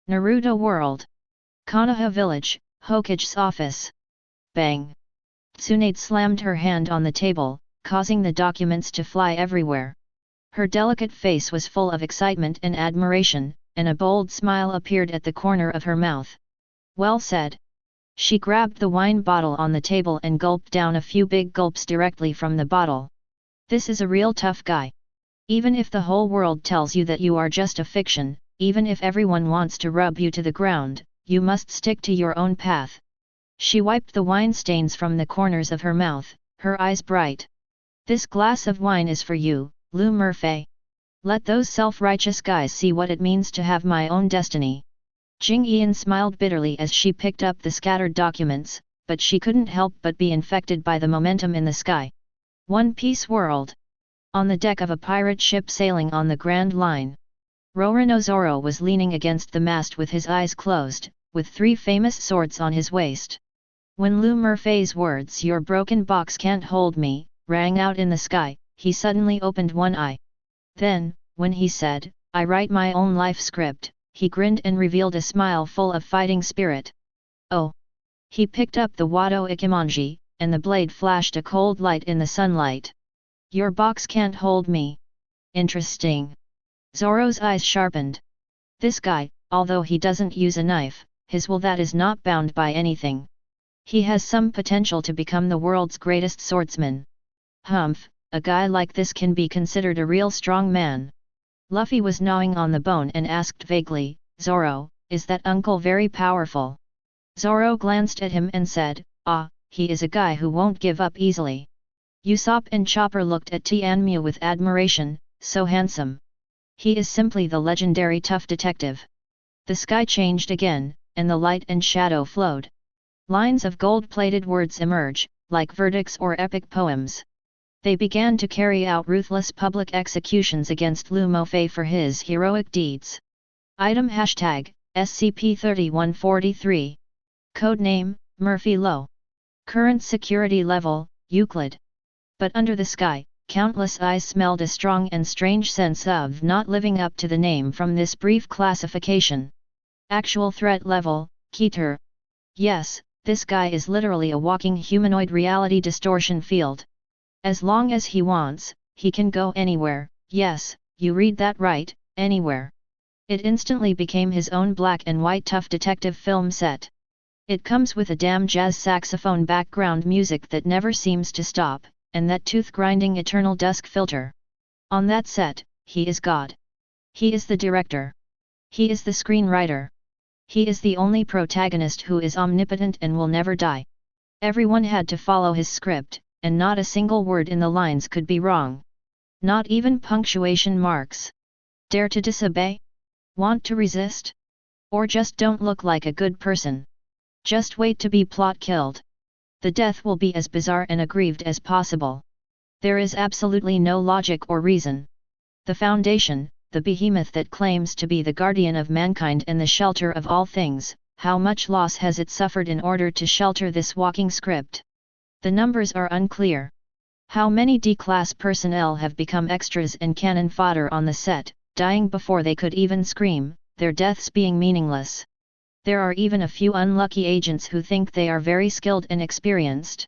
Naruto World. Konoha Village, Hokage's office. Bang. Tsunade slammed her hand on the table, causing the documents to fly everywhere. Her delicate face was full of excitement and admiration, and a bold smile appeared at the corner of her mouth. Well said. She grabbed the wine bottle on the table and gulped down a few big gulps directly from the bottle. This is a real tough guy. Even if the whole world tells you that you are just a fiction, even if everyone wants to rub you to the ground, you must stick to your own path. She wiped the wine stains from the corners of her mouth, her eyes bright. This glass of wine is for you, Lu Murphy. Let those self-righteous guys see what it means to have my own destiny. Jing Ian smiled bitterly as she picked up the scattered documents, but she couldn't help but be infected by the momentum in the sky. One Piece World. On the deck of a pirate ship sailing on the Grand Line. Roronoa Zoro was leaning against the mast with his eyes closed, with 3 famous swords on his waist. When Lu Murphy's words "Your broken box can't hold me" rang out in the sky, he suddenly opened one eye. Then, when he said, "I write my own life script," he grinned and revealed a smile full of fighting spirit. Oh! He picked up the Wado Ikimonji, and the blade flashed a cold light in the sunlight. Your box can't hold me. Interesting. Zoro's eyes sharpened. This guy, although he doesn't use a knife, his will that is not bound by anything. He has some potential to become the world's greatest swordsman. Humph, a guy like this can be considered a real strong man. Luffy was gnawing on the bone and asked vaguely, Zoro, is that uncle very powerful? Zoro glanced at him and said, ah, he is a guy who won't give up easily. Usopp and Chopper looked at Tianmu with admiration, so handsome. He is simply the legendary tough detective. The sky changed again, and the light and shadow flowed. Lines of gold-plated words emerge, like verdicts or epic poems. They began to carry out ruthless public executions against Lu Mofei for his heroic deeds. Item hashtag, SCP-3143. Codename, Murphy Low. Current security level, Euclid. But under the sky, countless eyes smelled a strong and strange sense of not living up to the name from this brief classification. Actual threat level, Keter. Yes, this guy is literally a walking humanoid reality distortion field. As long as he wants, he can go anywhere. Yes, you read that right, anywhere. It instantly became his own black and white tough detective film set. It comes with a damn jazz saxophone background music that never seems to stop, and that tooth-grinding eternal dusk filter. On that set, he is God. He is the director. He is the screenwriter. He is the only protagonist who is omnipotent and will never die. Everyone had to follow his script, and not a single word in the lines could be wrong. Not even punctuation marks. Dare to disobey? Want to resist? Or just don't look like a good person? Just wait to be plot killed. The death will be as bizarre and aggrieved as possible. There is absolutely no logic or reason. The Foundation, the behemoth that claims to be the guardian of mankind and the shelter of all things, how much loss has it suffered in order to shelter this walking script? The numbers are unclear. How many D-class personnel have become extras and cannon fodder on the set, dying before they could even scream, their deaths being meaningless? There are even a few unlucky agents who think they are very skilled and experienced.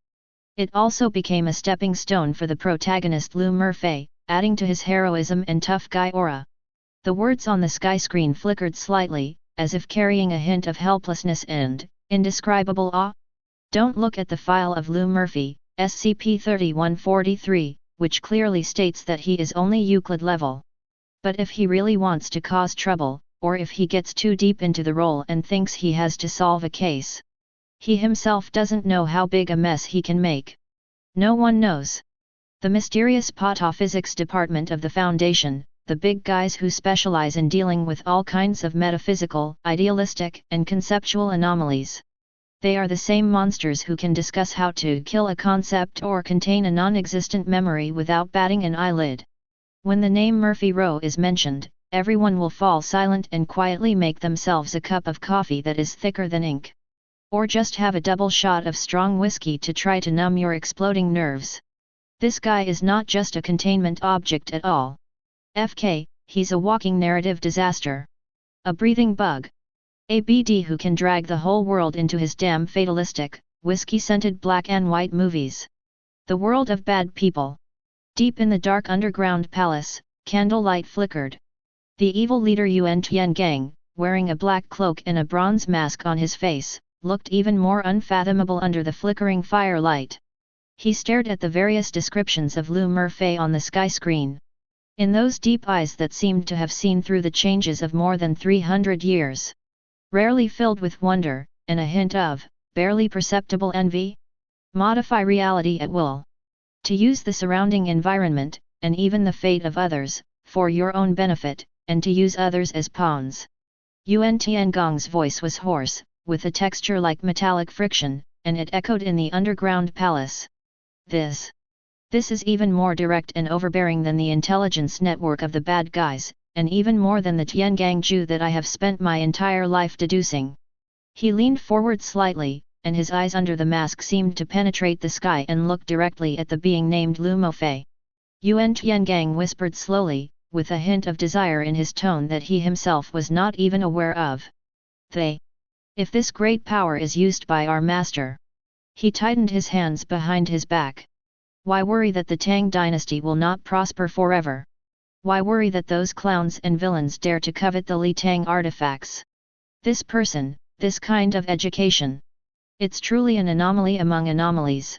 It also became a stepping stone for the protagonist Lu Murphy, adding to his heroism and tough guy aura. The words on the sky screen flickered slightly, as if carrying a hint of helplessness and indescribable awe. Don't look at the file of Lu Murphy, SCP-3143, which clearly states that he is only Euclid level. But if he really wants to cause trouble, or if he gets too deep into the role and thinks he has to solve a case, he himself doesn't know how big a mess he can make. No one knows. The mysterious pataphysics department of the Foundation, the big guys who specialize in dealing with all kinds of metaphysical, idealistic, and conceptual anomalies. They are the same monsters who can discuss how to kill a concept or contain a non-existent memory without batting an eyelid. When the name Murphy Rowe is mentioned, everyone will fall silent and quietly make themselves a cup of coffee that is thicker than ink. Or just have a double shot of strong whiskey to try to numb your exploding nerves. This guy is not just a containment object at all. FK, he's a walking narrative disaster. A breathing bug. A BD who can drag the whole world into his damn fatalistic, whiskey-scented black and white movies. The world of bad people. Deep in the dark underground palace, candlelight flickered. The evil leader Yuan Tiangang, wearing a black cloak and a bronze mask on his face, looked even more unfathomable under the flickering firelight. He stared at the various descriptions of Lu Murphy on the sky screen. In those deep eyes that seemed to have seen through the changes of more than 300 years. Rarely filled with wonder, and a hint of, barely perceptible envy? Modify reality at will. To use the surrounding environment, and even the fate of others, for your own benefit, and to use others as pawns. Yuan Tiangong's voice was hoarse, with a texture like metallic friction, and it echoed in the underground palace. This is even more direct and overbearing than the intelligence network of the bad guys, and even more than the Tiangang Ju that I have spent my entire life deducing. He leaned forward slightly, and his eyes under the mask seemed to penetrate the sky and look directly at the being named Lu Mofei. Yuan Tiangang whispered slowly, with a hint of desire in his tone that he himself was not even aware of. If this great power is used by our master. He tightened his hands behind his back. Why worry that the Tang dynasty will not prosper forever? Why worry that those clowns and villains dare to covet the Li Tang artifacts? This person, this kind of education. It's truly an anomaly among anomalies.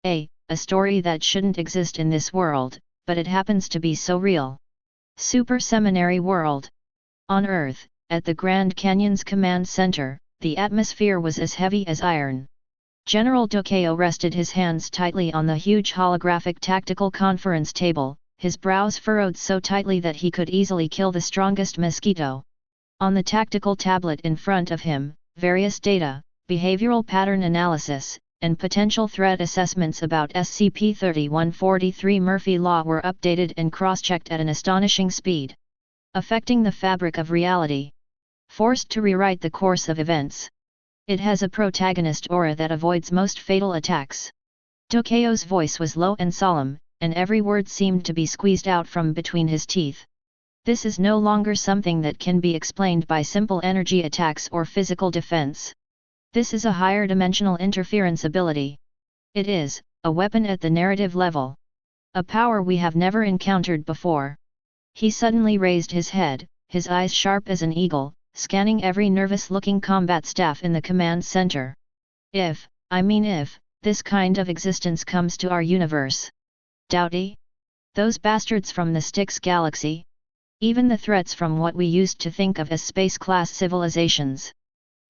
A story that shouldn't exist in this world, but it happens to be so real. Super Seminary World. On Earth, at the Grand Canyon's command center, the atmosphere was as heavy as iron. General Dokeo rested his hands tightly on the huge holographic tactical conference table, his brows furrowed so tightly that he could easily kill the strongest mosquito. On the tactical tablet in front of him, various data, behavioral pattern analysis, and potential threat assessments about SCP-3143 Murphy Law were updated and cross-checked at an astonishing speed. Affecting the fabric of reality. Forced to rewrite the course of events. It has a protagonist aura that avoids most fatal attacks. Tokeo's voice was low and solemn, and every word seemed to be squeezed out from between his teeth. This is no longer something that can be explained by simple energy attacks or physical defense. This is a higher dimensional interference ability. It is a weapon at the narrative level. A power we have never encountered before. He suddenly raised his head, his eyes sharp as an eagle, scanning every nervous-looking combat staff in the command center. If this kind of existence comes to our universe. Doubty? Those bastards from the Styx galaxy? Even the threats from what we used to think of as space-class civilizations.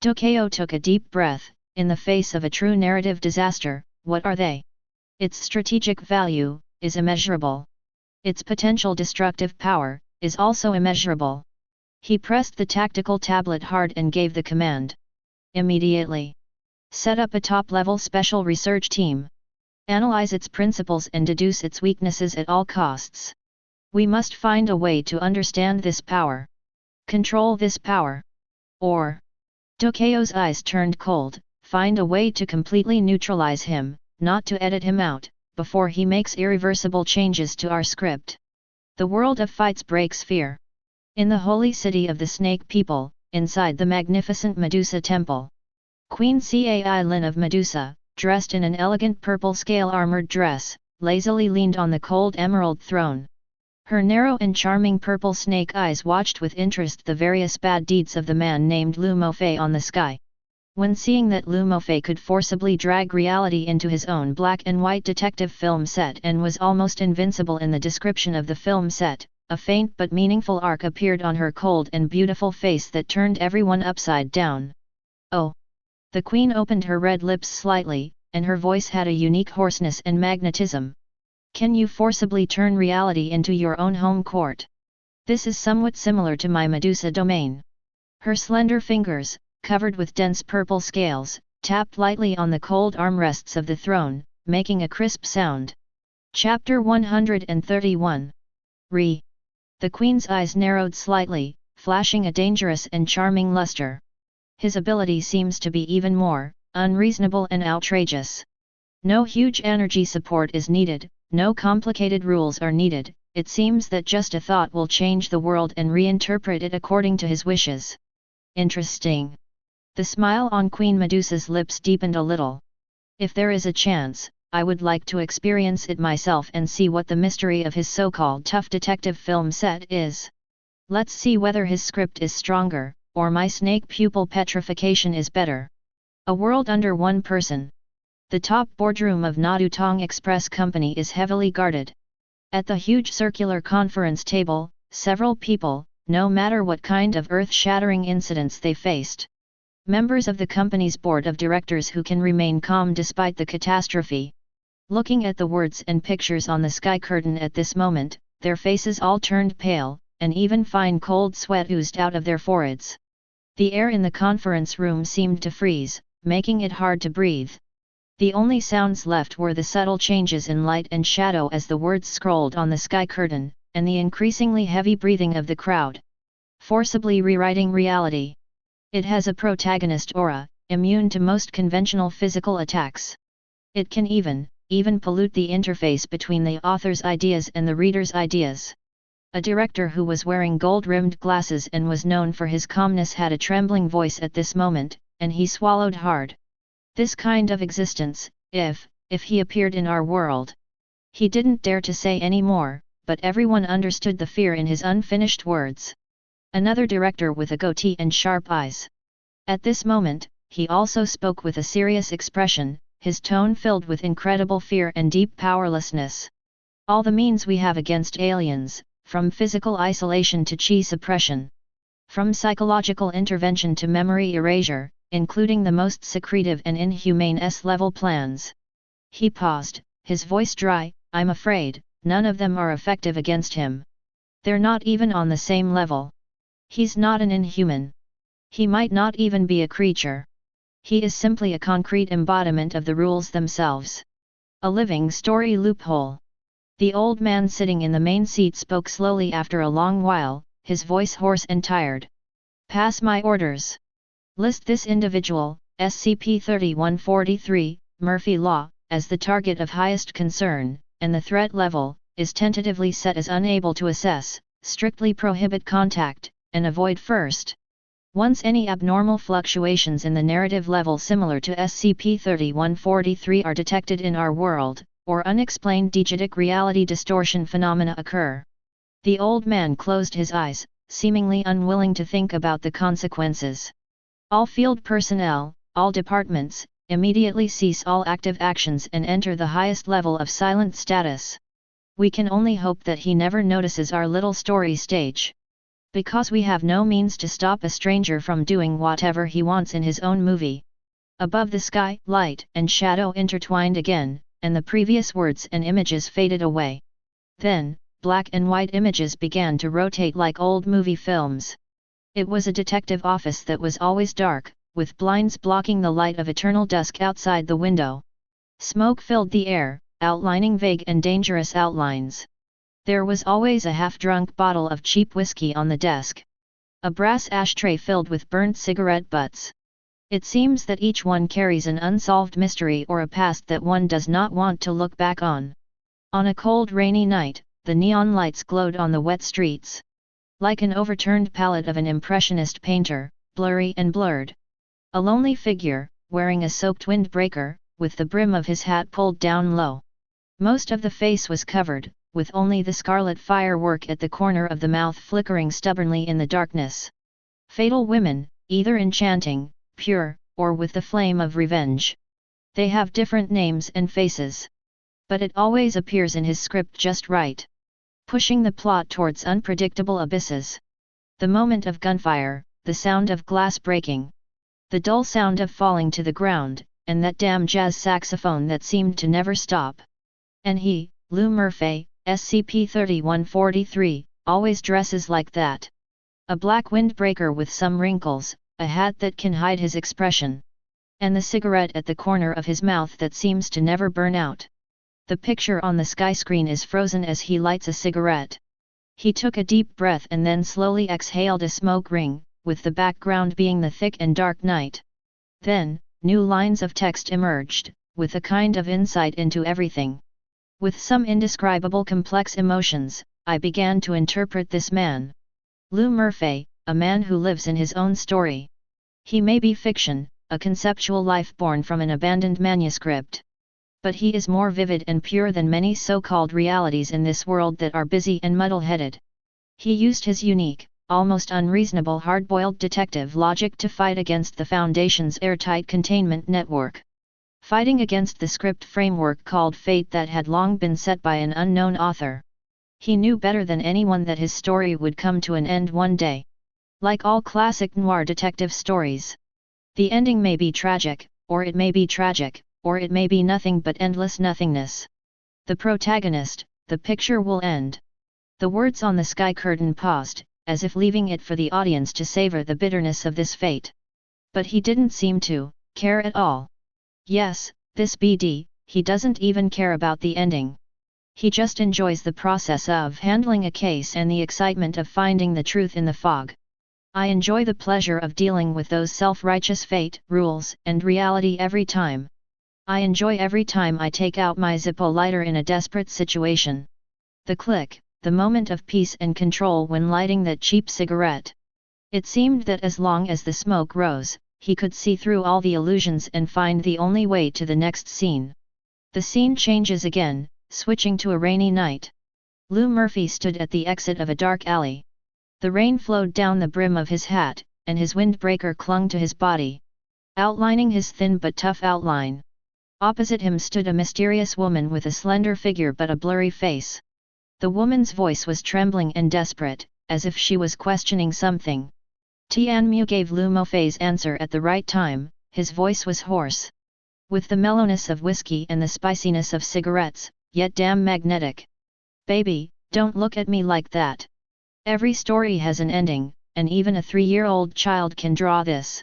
Tokeo took a deep breath. In the face of a true narrative disaster, what are they? Its strategic value is immeasurable. Its potential destructive power is also immeasurable. He pressed the tactical tablet hard and gave the command. Immediately. Set up a top-level special research team. Analyze its principles and deduce its weaknesses at all costs. We must find a way to understand this power. Control this power. Or. Tokeo's eyes turned cold, find a way to completely neutralize him, not to edit him out, before he makes irreversible changes to our script. The world of fights breaks fear. In the holy city of the Snake People, inside the magnificent Medusa Temple. Queen Cai Lin of Medusa, dressed in an elegant purple scale armored dress, lazily leaned on the cold emerald throne. Her narrow and charming purple snake eyes watched with interest the various bad deeds of the man named Lu Mofei on the sky. When seeing that Lu Mofei could forcibly drag reality into his own black and white detective film set and was almost invincible in the description of the film set, a faint but meaningful arc appeared on her cold and beautiful face that turned everyone upside down. Oh! The Queen opened her red lips slightly, and her voice had a unique hoarseness and magnetism. Can you forcibly turn reality into your own home court? This is somewhat similar to my Medusa domain. Her slender fingers, covered with dense purple scales, tapped lightly on the cold armrests of the throne, making a crisp sound. Chapter 131. Re. The Queen's eyes narrowed slightly, flashing a dangerous and charming luster. His ability seems to be even more unreasonable and outrageous. No huge energy support is needed, no complicated rules are needed, it seems that just a thought will change the world and reinterpret it according to his wishes. Interesting. The smile on Queen Medusa's lips deepened a little. If there is a chance, I would like to experience it myself and see what the mystery of his so-called tough detective film set is. Let's see whether his script is stronger, or my snake pupil petrification is better. A world under one person. The top boardroom of Nadutong Express Company is heavily guarded. At the huge circular conference table, several people, no matter what kind of earth-shattering incidents they faced. Members of the company's board of directors who can remain calm despite the catastrophe. Looking at the words and pictures on the sky curtain at this moment, their faces all turned pale, and even fine cold sweat oozed out of their foreheads. The air in the conference room seemed to freeze, making it hard to breathe. The only sounds left were the subtle changes in light and shadow as the words scrolled on the sky curtain, and the increasingly heavy breathing of the crowd. Forcibly rewriting reality. It has a protagonist aura, immune to most conventional physical attacks. It can even pollute the interface between the author's ideas and the reader's ideas. A director who was wearing gold-rimmed glasses and was known for his calmness had a trembling voice at this moment, and he swallowed hard. This kind of existence, if he appeared in our world. He didn't dare to say any more, but everyone understood the fear in his unfinished words. Another director with a goatee and sharp eyes. At this moment, he also spoke with a serious expression, his tone filled with incredible fear and deep powerlessness. All the means we have against aliens, from physical isolation to chi suppression. From psychological intervention to memory erasure, including the most secretive and inhumane S-level plans. He paused, his voice dry. I'm afraid, none of them are effective against him. They're not even on the same level. He's not an inhuman. He might not even be a creature. He is simply a concrete embodiment of the rules themselves. A living story loophole. The old man sitting in the main seat spoke slowly after a long while, his voice hoarse and tired. Pass my orders. List this individual, SCP-3143, Murphy Law, as the target of highest concern, and the threat level is tentatively set as unable to assess, strictly prohibit contact, and avoid first. Once any abnormal fluctuations in the narrative level similar to SCP-3143 are detected in our world, or unexplained diegetic reality distortion phenomena occur. The old man closed his eyes, seemingly unwilling to think about the consequences. All field personnel, all departments, immediately cease all active actions and enter the highest level of silent status. We can only hope that he never notices our little story stage. Because we have no means to stop a stranger from doing whatever he wants in his own movie. Above the sky, light and shadow intertwined again, and the previous words and images faded away. Then, black and white images began to rotate like old movie films. It was a detective office that was always dark, with blinds blocking the light of eternal dusk outside the window. Smoke filled the air, outlining vague and dangerous outlines. There was always a half-drunk bottle of cheap whiskey on the desk. A brass ashtray filled with burnt cigarette butts. It seems that each one carries an unsolved mystery or a past that one does not want to look back on. On a cold rainy night, the neon lights glowed on the wet streets. Like an overturned palette of an impressionist painter, blurry and blurred. A lonely figure, wearing a soaked windbreaker, with the brim of his hat pulled down low. Most of the face was covered, with only the scarlet firework at the corner of the mouth flickering stubbornly in the darkness. Fatal women, either enchanting, pure, or with the flame of revenge. They have different names and faces. But it always appears in his script just right, pushing the plot towards unpredictable abysses. The moment of gunfire, the sound of glass breaking, the dull sound of falling to the ground, and that damn jazz saxophone that seemed to never stop. And he, Lou Murphy, SCP-3143, always dresses like that. A black windbreaker with some wrinkles, a hat that can hide his expression. And the cigarette at the corner of his mouth that seems to never burn out. The picture on the sky screen is frozen as he lights a cigarette. He took a deep breath and then slowly exhaled a smoke ring, with the background being the thick and dark night. Then, new lines of text emerged, with a kind of insight into everything. With some indescribable complex emotions, I began to interpret this man. Lou Murphy, a man who lives in his own story. He may be fiction, a conceptual life born from an abandoned manuscript. But he is more vivid and pure than many so-called realities in this world that are busy and muddle-headed. He used his unique, almost unreasonable hard-boiled detective logic to fight against the Foundation's airtight containment network. Fighting against the script framework called fate that had long been set by an unknown author. He knew better than anyone that his story would come to an end one day. Like all classic noir detective stories. The ending may be tragic, or it may be tragic, or it may be nothing but endless nothingness. The protagonist, the picture will end. The words on the sky curtain paused, as if leaving it for the audience to savor the bitterness of this fate. But he didn't seem to care at all. Yes, this BD, he doesn't even care about the ending. He just enjoys the process of handling a case and the excitement of finding the truth in the fog. I enjoy the pleasure of dealing with those self-righteous fate, rules, and reality every time. I enjoy every time I take out my Zippo lighter in a desperate situation. The click, the moment of peace and control when lighting that cheap cigarette. It seemed that as long as the smoke rose, he could see through all the illusions and find the only way to the next scene. The scene changes again, switching to a rainy night. Lou Murphy stood at the exit of a dark alley. The rain flowed down the brim of his hat, and his windbreaker clung to his body, outlining his thin but tough outline. Opposite him stood a mysterious woman with a slender figure but a blurry face. The woman's voice was trembling and desperate, as if she was questioning something. Tian Mu gave Lou Murphy's answer at the right time. His voice was hoarse. With the mellowness of whiskey and the spiciness of cigarettes, yet damn magnetic. Baby, don't look at me like that. Every story has an ending, and even a 3-year-old child can draw this.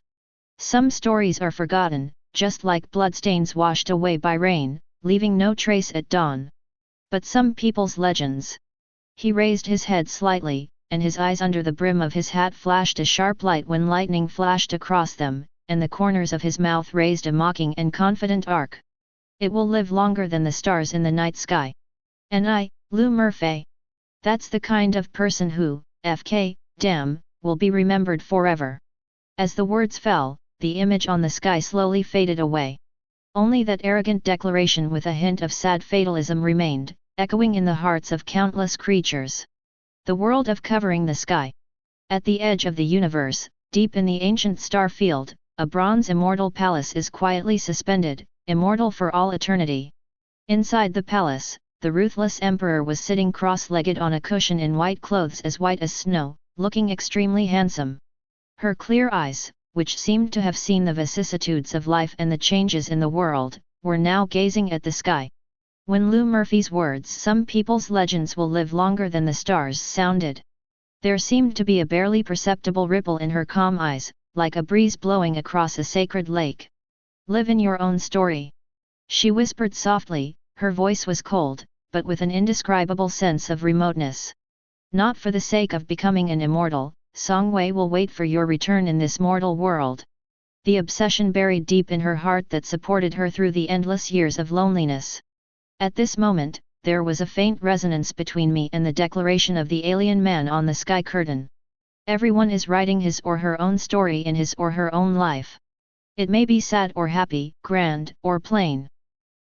Some stories are forgotten, just like bloodstains washed away by rain, leaving no trace at dawn. But some people's legends. He raised his head slightly, and his eyes under the brim of his hat flashed a sharp light when lightning flashed across them, and the corners of his mouth raised a mocking and confident arc. It will live longer than the stars in the night sky. And I, Lou Murphy. That's the kind of person who, FK, damn, will be remembered forever. As the words fell, the image on the sky slowly faded away. Only that arrogant declaration with a hint of sad fatalism remained, echoing in the hearts of countless creatures. The world of covering the sky. At the edge of the universe, deep in the ancient star field, a bronze immortal palace is quietly suspended, immortal for all eternity. Inside the palace, the ruthless emperor was sitting cross-legged on a cushion in white clothes as white as snow, looking extremely handsome. Her clear eyes, which seemed to have seen the vicissitudes of life and the changes in the world, were now gazing at the sky. When Lou Murphy's words "some people's legends will live longer than the stars" sounded, there seemed to be a barely perceptible ripple in her calm eyes, like a breeze blowing across a sacred lake. "Live in your own story," she whispered softly. Her voice was cold, but with an indescribable sense of remoteness. "Not for the sake of becoming an immortal, Songwei will wait for your return in this mortal world." The obsession buried deep in her heart that supported her through the endless years of loneliness. At this moment, there was a faint resonance between me and the declaration of the alien man on the sky curtain. Everyone is writing his or her own story in his or her own life. It may be sad or happy, grand or plain.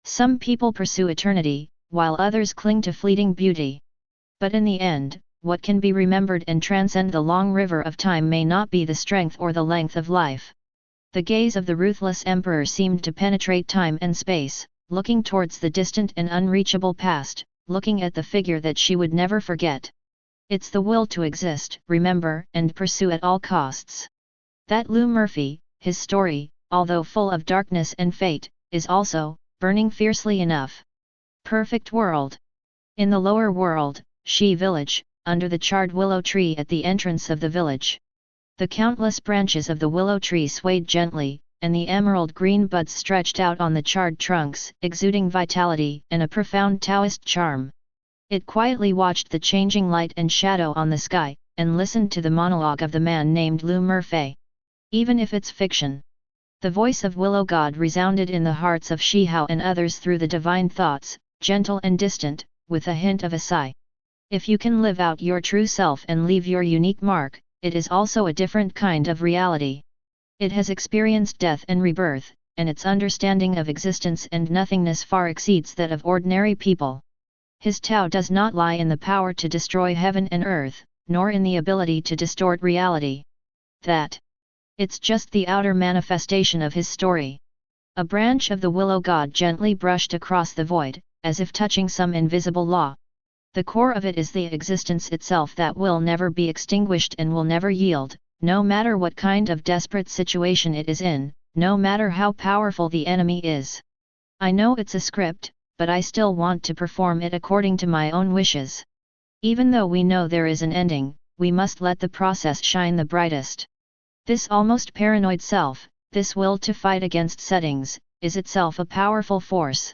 Some people pursue eternity, while others cling to fleeting beauty. But in the end, what can be remembered and transcend the long river of time may not be the strength or the length of life. The gaze of the ruthless emperor seemed to penetrate time and space, looking towards the distant and unreachable past, looking at the figure that she would never forget. It's the will to exist, remember, and pursue at all costs. That Lou Murphy, his story, although full of darkness and fate, is also burning fiercely enough. Perfect world. In the lower world, She village, under the charred willow tree at the entrance of the village. The countless branches of the willow tree swayed gently, and the emerald green buds stretched out on the charred trunks, exuding vitality and a profound Taoist charm. It quietly watched the changing light and shadow on the sky, and listened to the monologue of the man named Lou Murphy. Even if it's fiction. The voice of Willow God resounded in the hearts of Shihao and others through the divine thoughts, gentle and distant, with a hint of a sigh. If you can live out your true self and leave your unique mark, it is also a different kind of reality. It has experienced death and rebirth, and its understanding of existence and nothingness far exceeds that of ordinary people. His Tao does not lie in the power to destroy heaven and earth, nor in the ability to distort reality. It's just the outer manifestation of his story. A branch of the willow god gently brushed across the void, as if touching some invisible law. The core of it is the existence itself that will never be extinguished and will never yield, no matter what kind of desperate situation it is in, no matter how powerful the enemy is. I know it's a script, but I still want to perform it according to my own wishes. Even though we know there is an ending, we must let the process shine the brightest. This almost paranoid self, this will to fight against settings, is itself a powerful force.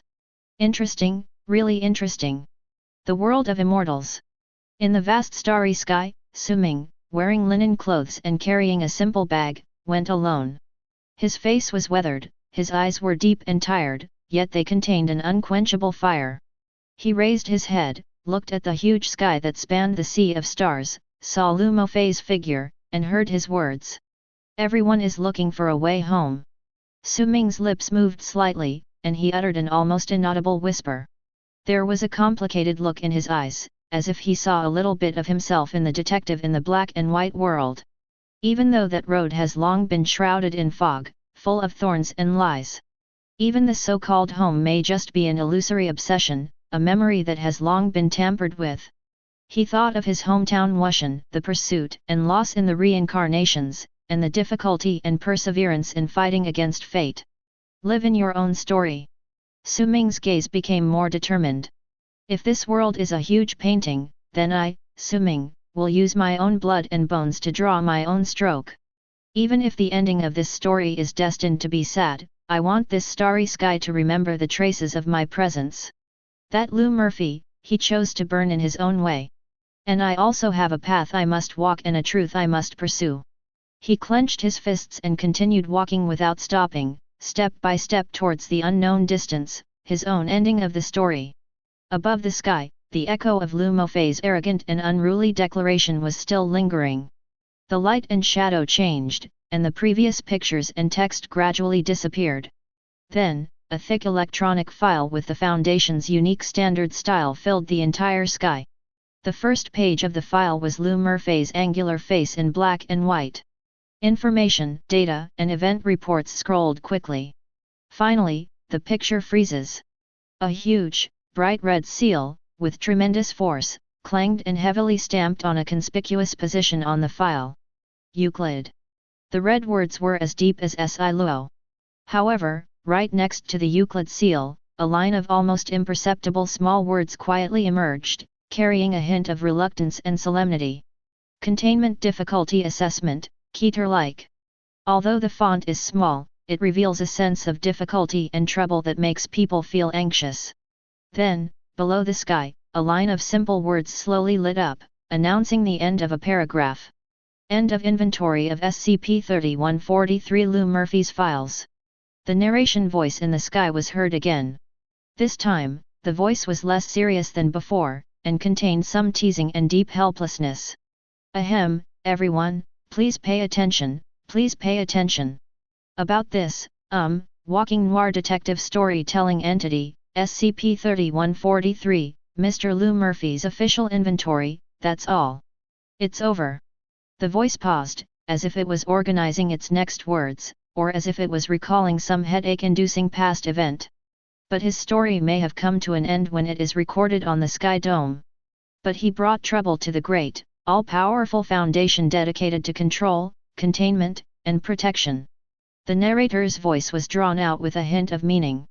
Interesting, really interesting. The world of immortals. In the vast starry sky, Su Ming, wearing linen clothes and carrying a simple bag, went alone. His face was weathered, his eyes were deep and tired, yet they contained an unquenchable fire. He raised his head, looked at the huge sky that spanned the sea of stars, saw Lu Mofei's figure, and heard his words. Everyone is looking for a way home. Su Ming's lips moved slightly, and he uttered an almost inaudible whisper. There was a complicated look in his eyes, as if he saw a little bit of himself in the detective in the black and white world. Even though that road has long been shrouded in fog, full of thorns and lies. Even the so-called home may just be an illusory obsession, a memory that has long been tampered with. He thought of his hometown Wushan, the pursuit and loss in the reincarnations, and the difficulty and perseverance in fighting against fate. Live in your own story. Su Ming's gaze became more determined. If this world is a huge painting, then I, Su Ming, will use my own blood and bones to draw my own stroke. Even if the ending of this story is destined to be sad, I want this starry sky to remember the traces of my presence. That Lou Murphy, he chose to burn in his own way. And I also have a path I must walk and a truth I must pursue. He clenched his fists and continued walking without stopping, step by step towards the unknown distance, his own ending of the story. Above the sky, the echo of Lu Mofei's arrogant and unruly declaration was still lingering. The light and shadow changed, and the previous pictures and text gradually disappeared. Then, a thick electronic file with the Foundation's unique standard style filled the entire sky. The first page of the file was Lu Murphy's angular face in black and white. Information, data, and event reports scrolled quickly. Finally, the picture freezes. A huge, bright red seal, with tremendous force, clanged and heavily stamped on a conspicuous position on the file. Euclid. The red words were as deep as Si Luo. However, right next to the Euclid seal, a line of almost imperceptible small words quietly emerged, carrying a hint of reluctance and solemnity. Containment difficulty assessment, Keter-like. Although the font is small, it reveals a sense of difficulty and trouble that makes people feel anxious. Then, below the sky, a line of simple words slowly lit up, announcing the end of a paragraph. End of inventory of SCP-3143 Lou Murphy's files. The narration voice in the sky was heard again. This time, the voice was less serious than before, and contained some teasing and deep helplessness. Ahem, everyone, please pay attention, please pay attention. About this, walking noir detective storytelling entity, SCP-3143, Mr. Lou Murphy's official inventory, that's all. It's over. The voice paused, as if it was organizing its next words, or as if it was recalling some headache-inducing past event. But his story may have come to an end when it is recorded on the Sky Dome. But he brought trouble to the great, all-powerful Foundation dedicated to control, containment, and protection. The narrator's voice was drawn out with a hint of meaning.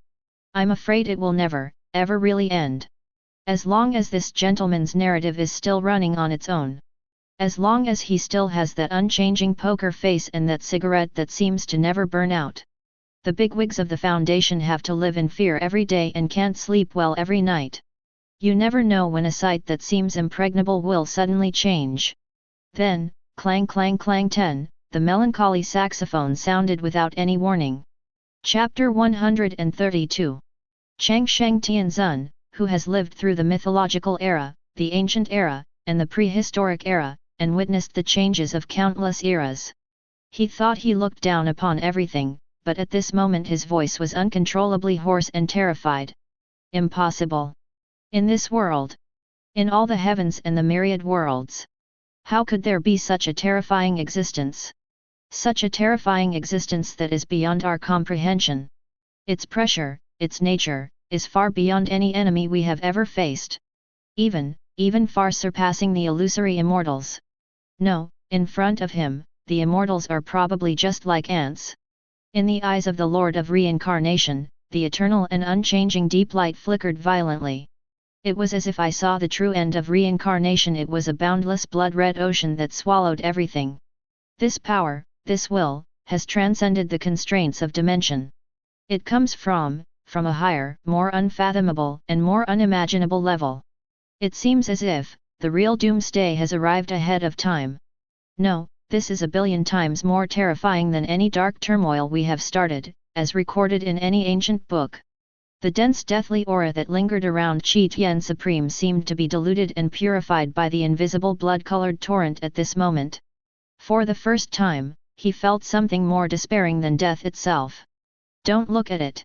I'm afraid it will never, ever really end. As long as this gentleman's narrative is still running on its own. As long as he still has that unchanging poker face and that cigarette that seems to never burn out. The bigwigs of the Foundation have to live in fear every day and can't sleep well every night. You never know when a site that seems impregnable will suddenly change. Then, clang clang clang 10, the melancholy saxophone sounded without any warning. Chapter 132. Chang Sheng Tianzun, who has lived through the mythological era, the ancient era, and the prehistoric era, and witnessed the changes of countless eras. He thought he looked down upon everything, but at this moment his voice was uncontrollably hoarse and terrified. Impossible. In this world. In all the heavens and the myriad worlds. How could there be such a terrifying existence? Such a terrifying existence that is beyond our comprehension. Its pressure, its nature, is far beyond any enemy we have ever faced. Even far surpassing the illusory immortals. No, in front of him, the immortals are probably just like ants. In the eyes of the Lord of Reincarnation, the eternal and unchanging deep light flickered violently. It was as if I saw the true end of reincarnation. It was a boundless blood-red ocean that swallowed everything. This power, this will, has transcended the constraints of dimension. It comes from a higher, more unfathomable and more unimaginable level. It seems as if the real doomsday has arrived ahead of time. No, this is a billion times more terrifying than any dark turmoil we have started, as recorded in any ancient book. The dense deathly aura that lingered around Qi Tian Supreme seemed to be diluted and purified by the invisible blood-colored torrent at this moment. For the first time, he felt something more despairing than death itself. Don't look at it.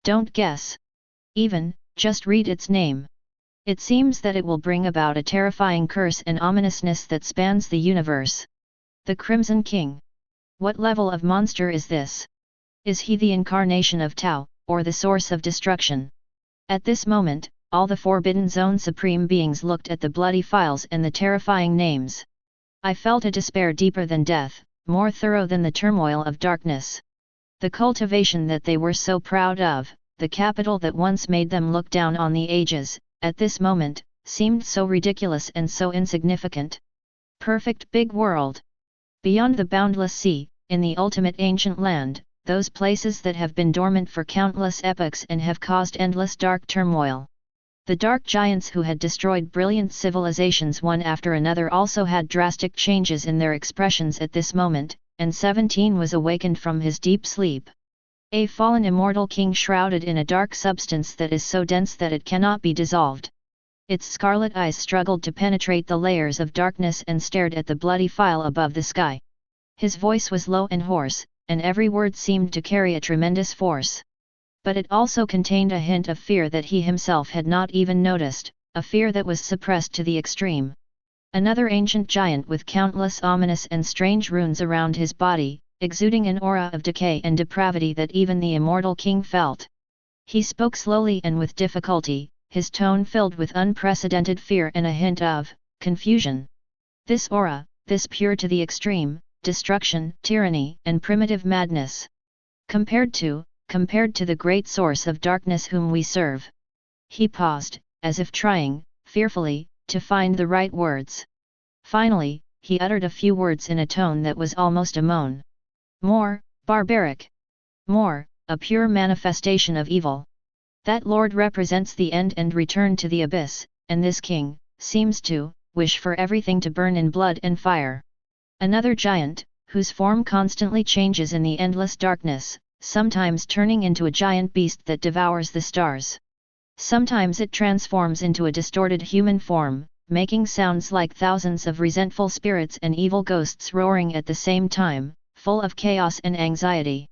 Don't guess. Just read its name. It seems that it will bring about a terrifying curse and ominousness that spans the universe. The Crimson King. What level of monster is this? Is he the incarnation of Tao, or the source of destruction? At this moment, all the Forbidden Zone Supreme Beings looked at the bloody files and the terrifying names. I felt a despair deeper than death, more thorough than the turmoil of darkness. The cultivation that they were so proud of, the capital that once made them look down on the ages, at this moment, seemed so ridiculous and so insignificant. Perfect big world. Beyond the boundless sea, in the ultimate ancient land, those places that have been dormant for countless epochs and have caused endless dark turmoil. The dark giants who had destroyed brilliant civilizations one after another also had drastic changes in their expressions at this moment, and 17 was awakened from his deep sleep. A fallen immortal king shrouded in a dark substance that is so dense that it cannot be dissolved. Its scarlet eyes struggled to penetrate the layers of darkness and stared at the bloody file above the sky. His voice was low and hoarse, and every word seemed to carry a tremendous force. But it also contained a hint of fear that he himself had not even noticed, a fear that was suppressed to the extreme. Another ancient giant with countless ominous and strange runes around his body, exuding an aura of decay and depravity that even the immortal king felt. He spoke slowly and with difficulty, his tone filled with unprecedented fear and a hint of confusion. This aura, this pure to the extreme, destruction, tyranny, and primitive madness. Compared to the great source of darkness whom we serve. He paused, as if trying, fearfully, to find the right words. Finally, he uttered a few words in a tone that was almost a moan. More, barbaric. More, a pure manifestation of evil. That lord represents the end and return to the abyss, and this king, seems to, wish for everything to burn in blood and fire. Another giant, whose form constantly changes in the endless darkness, sometimes turning into a giant beast that devours the stars. Sometimes it transforms into a distorted human form, making sounds like thousands of resentful spirits and evil ghosts roaring at the same time, full of chaos and anxiety.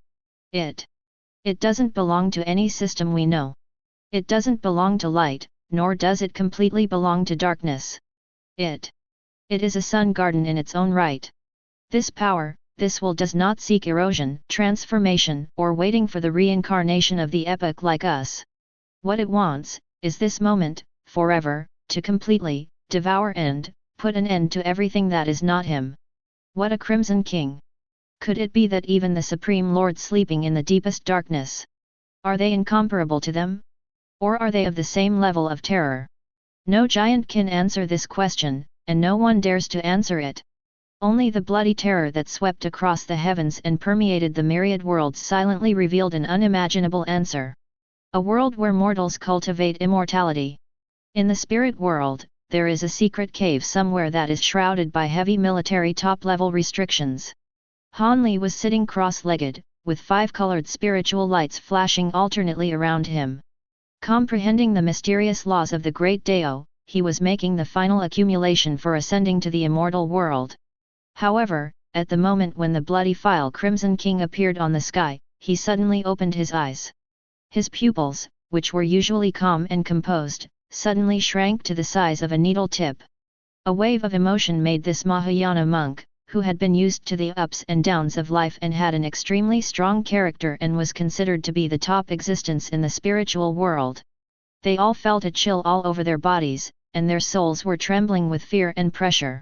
It doesn't belong to any system we know. It doesn't belong to light, nor does it completely belong to darkness. It is a sun garden in its own right. This power, this will does not seek erosion, transformation, or waiting for the reincarnation of the epoch like us. What it wants, is this moment, forever, to completely, devour and, put an end to everything that is not him. What a Crimson King! Could it be that even the Supreme Lord sleeping in the deepest darkness? Are they incomparable to them? Or are they of the same level of terror? No giant can answer this question, and no one dares to answer it. Only the bloody terror that swept across the heavens and permeated the myriad worlds silently revealed an unimaginable answer. A world where mortals cultivate immortality. In the spirit world, there is a secret cave somewhere that is shrouded by heavy military top-level restrictions. Han Li was sitting cross-legged, with 5 colored spiritual lights flashing alternately around him. Comprehending the mysterious laws of the Great Dao, he was making the final accumulation for ascending to the immortal world. However, at the moment when the bloody file Crimson King appeared on the sky, he suddenly opened his eyes. His pupils, which were usually calm and composed, suddenly shrank to the size of a needle tip. A wave of emotion made this Mahayana monk, who had been used to the ups and downs of life and had an extremely strong character and was considered to be the top existence in the spiritual world. They all felt a chill all over their bodies, and their souls were trembling with fear and pressure.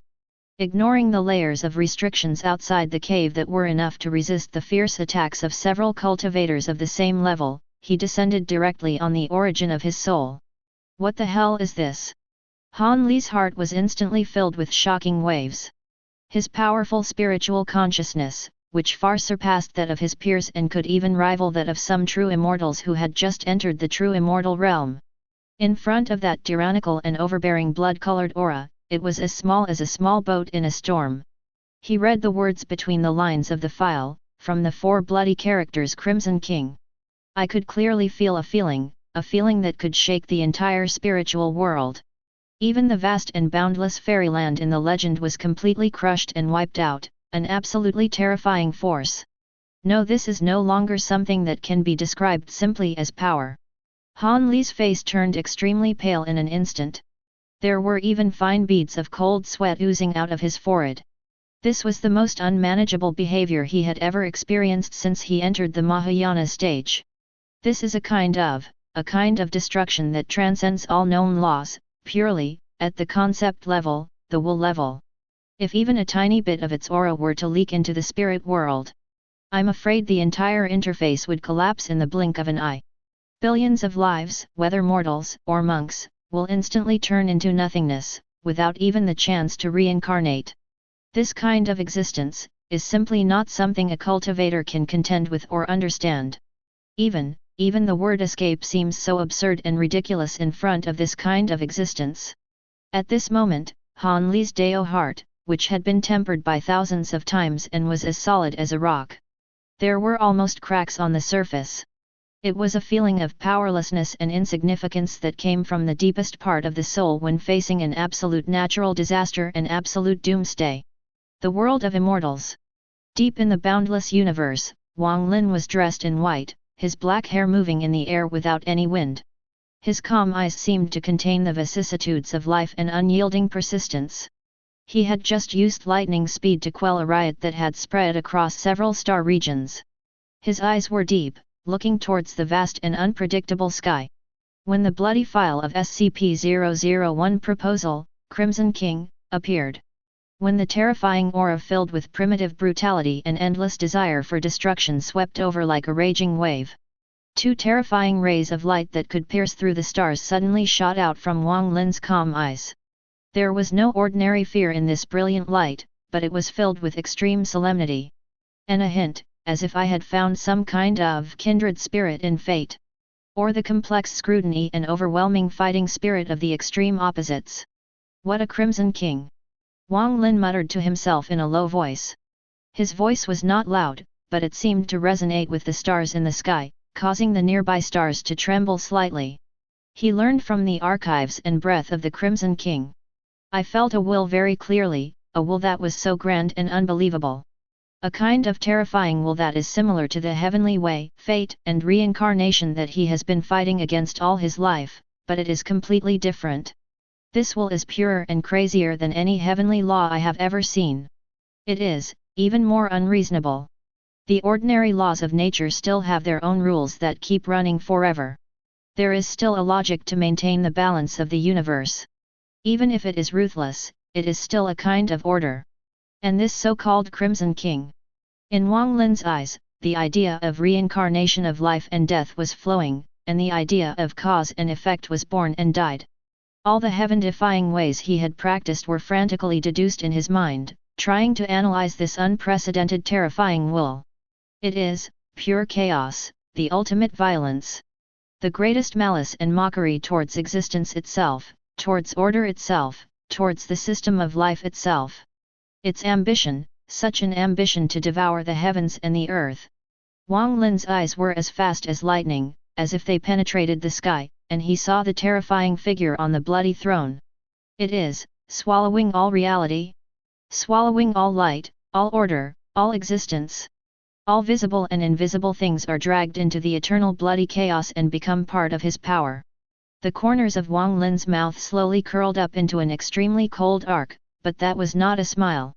Ignoring the layers of restrictions outside the cave that were enough to resist the fierce attacks of several cultivators of the same level, he descended directly on the origin of his soul. What the hell is this? Han Li's heart was instantly filled with shocking waves. His powerful spiritual consciousness, which far surpassed that of his peers and could even rival that of some true immortals who had just entered the true immortal realm. In front of that tyrannical and overbearing blood-colored aura, it was as small as a small boat in a storm. He read the words between the lines of the file, from the 4 bloody characters Crimson King. I could clearly feel a feeling that could shake the entire spiritual world. Even the vast and boundless fairyland in the legend was completely crushed and wiped out, an absolutely terrifying force. No, this is no longer something that can be described simply as power. Han Li's face turned extremely pale in an instant. There were even fine beads of cold sweat oozing out of his forehead. This was the most unmanageable behavior he had ever experienced since he entered the Mahayana stage. This is a kind of destruction that transcends all known laws, purely, at the concept level, the will level. If even a tiny bit of its aura were to leak into the spirit world, I'm afraid the entire interface would collapse in the blink of an eye. Billions of lives, whether mortals or monks, will instantly turn into nothingness, without even the chance to reincarnate. This kind of existence is simply not something a cultivator can contend with or understand. Even the word escape seems so absurd and ridiculous in front of this kind of existence. At this moment, Han Li's Dao heart, which had been tempered by thousands of times and was as solid as a rock. There were almost cracks on the surface. It was a feeling of powerlessness and insignificance that came from the deepest part of the soul when facing an absolute natural disaster and absolute doomsday. The world of immortals. Deep in the boundless universe, Wang Lin was dressed in white, his black hair moving in the air without any wind. His calm eyes seemed to contain the vicissitudes of life and unyielding persistence. He had just used lightning speed to quell a riot that had spread across several star regions. His eyes were deep, looking towards the vast and unpredictable sky. When the bloody file of SCP-001 Proposal, Crimson King, appeared. When the terrifying aura filled with primitive brutality and endless desire for destruction swept over like a raging wave. 2 terrifying rays of light that could pierce through the stars suddenly shot out from Wang Lin's calm eyes. There was no ordinary fear in this brilliant light, but it was filled with extreme solemnity. And a hint, as if I had found some kind of kindred spirit in fate. Or the complex scrutiny and overwhelming fighting spirit of the extreme opposites. What a Crimson King! Wang Lin muttered to himself in a low voice. His voice was not loud, but it seemed to resonate with the stars in the sky, causing the nearby stars to tremble slightly. He learned from the archives and breath of the Crimson King. I felt a will very clearly, a will that was so grand and unbelievable. A kind of terrifying will that is similar to the heavenly way, fate and reincarnation that he has been fighting against all his life, but it is completely different. This will is purer and crazier than any heavenly law I have ever seen. It is, even more unreasonable. The ordinary laws of nature still have their own rules that keep running forever. There is still a logic to maintain the balance of the universe. Even if it is ruthless, it is still a kind of order. And this so-called Crimson King. In Wang Lin's eyes, the idea of reincarnation of life and death was flowing, and the idea of cause and effect was born and died. All the heaven-defying ways he had practiced were frantically deduced in his mind, trying to analyze this unprecedented terrifying will. It is, pure chaos, the ultimate violence. The greatest malice and mockery towards existence itself, towards order itself, towards the system of life itself. Its ambition, such an ambition to devour the heavens and the earth. Wang Lin's eyes were as fast as lightning, as if they penetrated the sky, and he saw the terrifying figure on the bloody throne. It is, swallowing all reality. Swallowing all light, all order, all existence. All visible and invisible things are dragged into the eternal bloody chaos and become part of his power. The corners of Wang Lin's mouth slowly curled up into an extremely cold arc, but that was not a smile.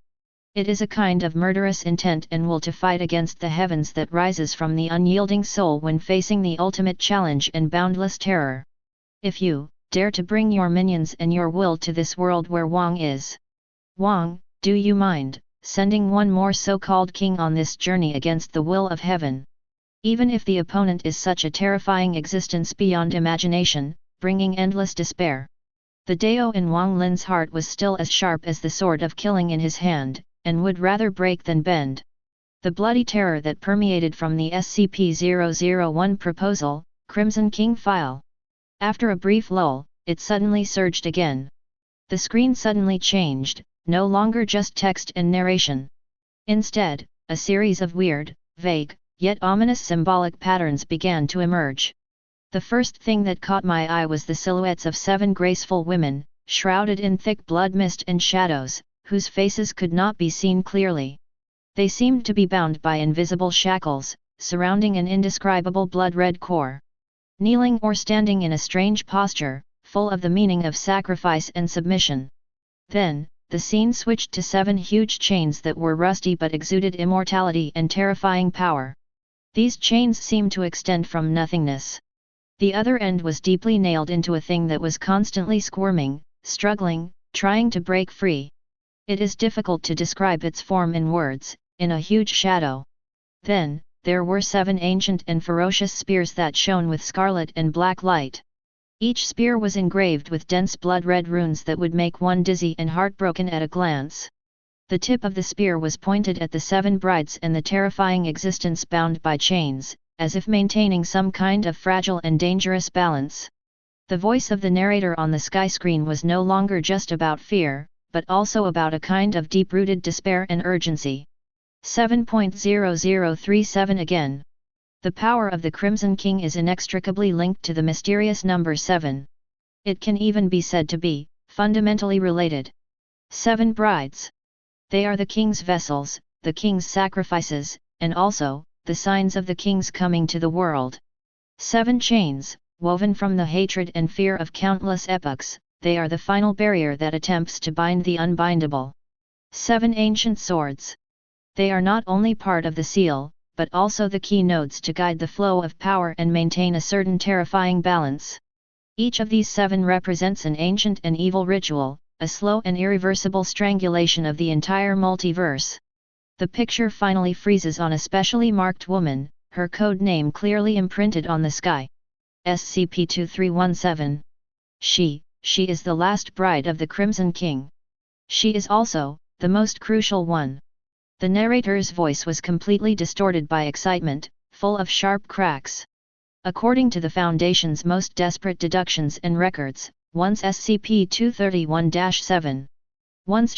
It is a kind of murderous intent and will to fight against the heavens that rises from the unyielding soul when facing the ultimate challenge and boundless terror. If you dare to bring your minions and your will to this world where Wang is. Wang, do you mind sending one more so-called king on this journey against the will of heaven? Even if the opponent is such a terrifying existence beyond imagination, bringing endless despair. The Dao in Wang Lin's heart was still as sharp as the sword of killing in his hand, and would rather break than bend. The bloody terror that permeated from the SCP-001 proposal, Crimson King file. After a brief lull, it suddenly surged again. The screen suddenly changed, no longer just text and narration. Instead, a series of weird, vague, yet ominous symbolic patterns began to emerge. The first thing that caught my eye was the silhouettes of 7 graceful women, shrouded in thick blood mist and shadows, whose faces could not be seen clearly. They seemed to be bound by invisible shackles, surrounding an indescribable blood-red core. Kneeling or standing in a strange posture, full of the meaning of sacrifice and submission. Then, the scene switched to 7 huge chains that were rusty but exuded immortality and terrifying power. These chains seemed to extend from nothingness. The other end was deeply nailed into a thing that was constantly squirming, struggling, trying to break free. It is difficult to describe its form in words, in a huge shadow. Then, there were 7 ancient and ferocious spears that shone with scarlet and black light. Each spear was engraved with dense blood-red runes that would make one dizzy and heartbroken at a glance. The tip of the spear was pointed at the 7 brides and the terrifying existence bound by chains, as if maintaining some kind of fragile and dangerous balance. The voice of the narrator on the sky screen was no longer just about fear, but also about a kind of deep-rooted despair and urgency. 7.0037 Again. The power of the Crimson King is inextricably linked to the mysterious number 7. It can even be said to be fundamentally related. 7 brides. They are the king's vessels, the king's sacrifices, and also the signs of the king's coming to the world. 7 chains, woven from the hatred and fear of countless epochs, they are the final barrier that attempts to bind the unbindable. 7 ancient swords. They are not only part of the seal, but also the key nodes to guide the flow of power and maintain a certain terrifying balance. Each of these 7 represents an ancient and evil ritual, a slow and irreversible strangulation of the entire multiverse. The picture finally freezes on a specially marked woman, her code name clearly imprinted on the sky. SCP-2317. She is the last bride of the Crimson King. She is also the most crucial one. The narrator's voice was completely distorted by excitement, full of sharp cracks. According to the Foundation's most desperate deductions and records, once SCP-231-7. Once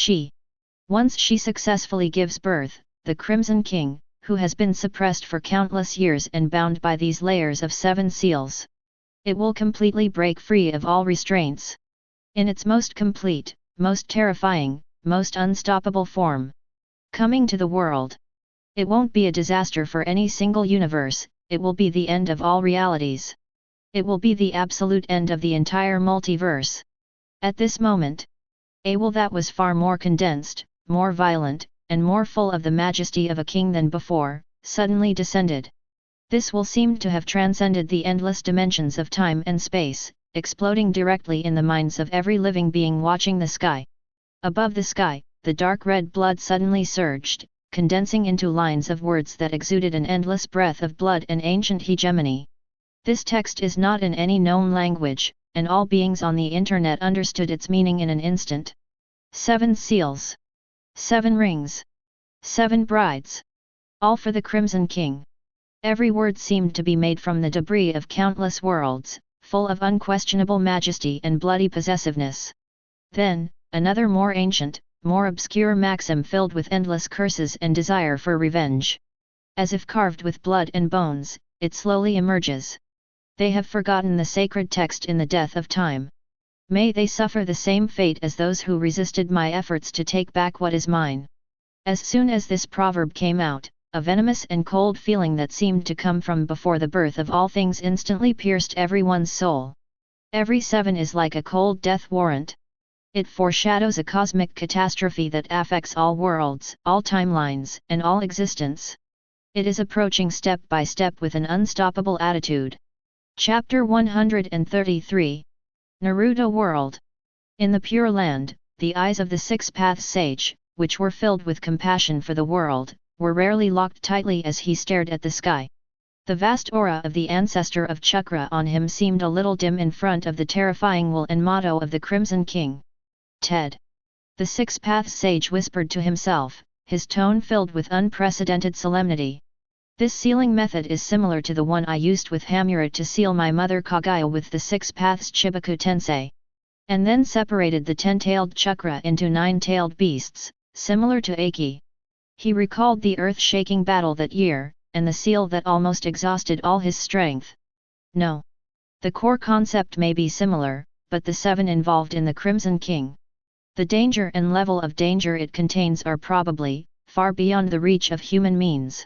she successfully gives birth, the Crimson King, who has been suppressed for countless years and bound by these layers of 7 seals. It will completely break free of all restraints. In its most complete, most terrifying, most unstoppable form. Coming to the world. It won't be a disaster for any single universe, it will be the end of all realities. It will be the absolute end of the entire multiverse. At this moment, a will that was far more condensed, more violent, and more full of the majesty of a king than before, suddenly descended. This will seemed to have transcended the endless dimensions of time and space, exploding directly in the minds of every living being watching the sky. Above the sky, the dark red blood suddenly surged, condensing into lines of words that exuded an endless breath of blood and ancient hegemony. This text is not in any known language, and all beings on the internet understood its meaning in an instant. 7 seals. 7 rings. 7 brides. All for the Crimson King. Every word seemed to be made from the debris of countless worlds, full of unquestionable majesty and bloody possessiveness. Then, another more ancient, more obscure maxim filled with endless curses and desire for revenge. As if carved with blood and bones, it slowly emerges. They have forgotten the sacred text in the death of time. May they suffer the same fate as those who resisted my efforts to take back what is mine. As soon as this proverb came out, a venomous and cold feeling that seemed to come from before the birth of all things instantly pierced everyone's soul. Every 7 is like a cold death warrant. It foreshadows a cosmic catastrophe that affects all worlds, all timelines, and all existence. It is approaching step by step with an unstoppable attitude. Chapter 133. Naruto World. In the Pure Land, the eyes of the Six Paths Sage, which were filled with compassion for the world, were rarely locked tightly as he stared at the sky. The vast aura of the ancestor of Chakra on him seemed a little dim in front of the terrifying will and motto of the Crimson King. Ted. The Six Paths Sage whispered to himself, his tone filled with unprecedented solemnity. This sealing method is similar to the one I used with Hamura to seal my mother Kaguya with the Six Paths Chibaku Tensei. And then separated the 10-tailed Chakra into 9-tailed beasts, similar to Aki. He recalled the earth-shaking battle that year, and the seal that almost exhausted all his strength. No. The core concept may be similar, but the 7 involved in the Crimson King. The danger and level of danger it contains are probably far beyond the reach of human means.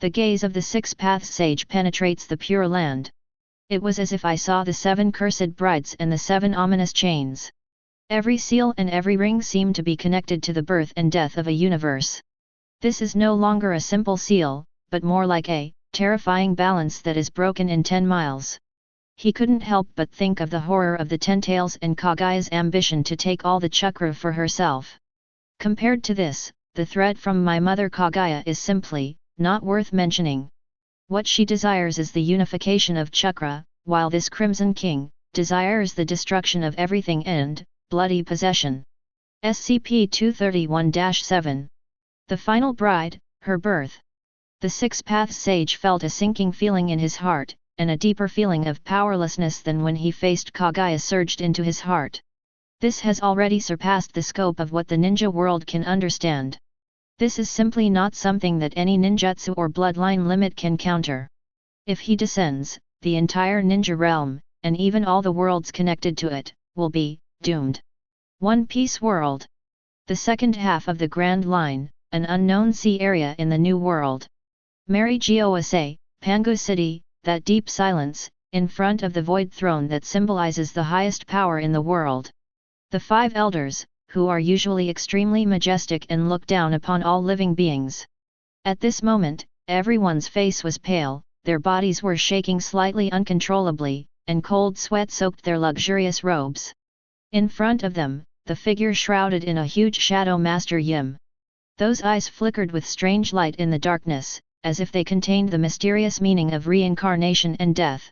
The gaze of the Six Paths Sage penetrates the Pure Land. It was as if I saw the 7 cursed brides and the 7 ominous chains. Every seal and every ring seemed to be connected to the birth and death of a universe. This is no longer a simple seal, but more like a terrifying balance that is broken in 10 miles. He couldn't help but think of the horror of the 10 tails and Kaguya's ambition to take all the Chakra for herself. Compared to this, the threat from my mother Kaguya is simply not worth mentioning. What she desires is the unification of Chakra, while this Crimson King desires the destruction of everything and bloody possession. SCP 231-7. The Final Bride, Her Birth. The Six Paths Sage felt a sinking feeling in his heart, and a deeper feeling of powerlessness than when he faced Kaguya surged into his heart. This has already surpassed the scope of what the ninja world can understand. This is simply not something that any ninjutsu or bloodline limit can counter. If he descends, the entire ninja realm, and even all the worlds connected to it, will be doomed. One Piece World. The second half of the Grand Line, an unknown sea area in the New World. Mary Gioase, Pangu City, that deep silence, in front of the void throne that symbolizes the highest power in the world. The 5 elders, who are usually extremely majestic and look down upon all living beings. At this moment, everyone's face was pale, their bodies were shaking slightly uncontrollably, and cold sweat soaked their luxurious robes. In front of them, the figure shrouded in a huge shadow Master Yim. Those eyes flickered with strange light in the darkness, as if they contained the mysterious meaning of reincarnation and death.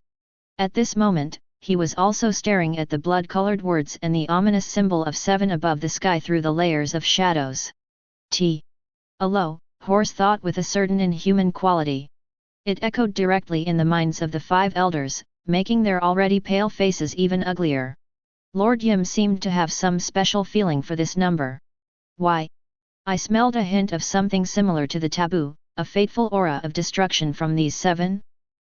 At this moment, he was also staring at the blood-colored words and the ominous symbol of 7 above the sky through the layers of shadows. A low, hoarse thought with a certain inhuman quality. It echoed directly in the minds of the 5 elders, making their already pale faces even uglier. Lord Yim seemed to have some special feeling for this number. Why? I smelled a hint of something similar to the taboo, a fateful aura of destruction from these 7.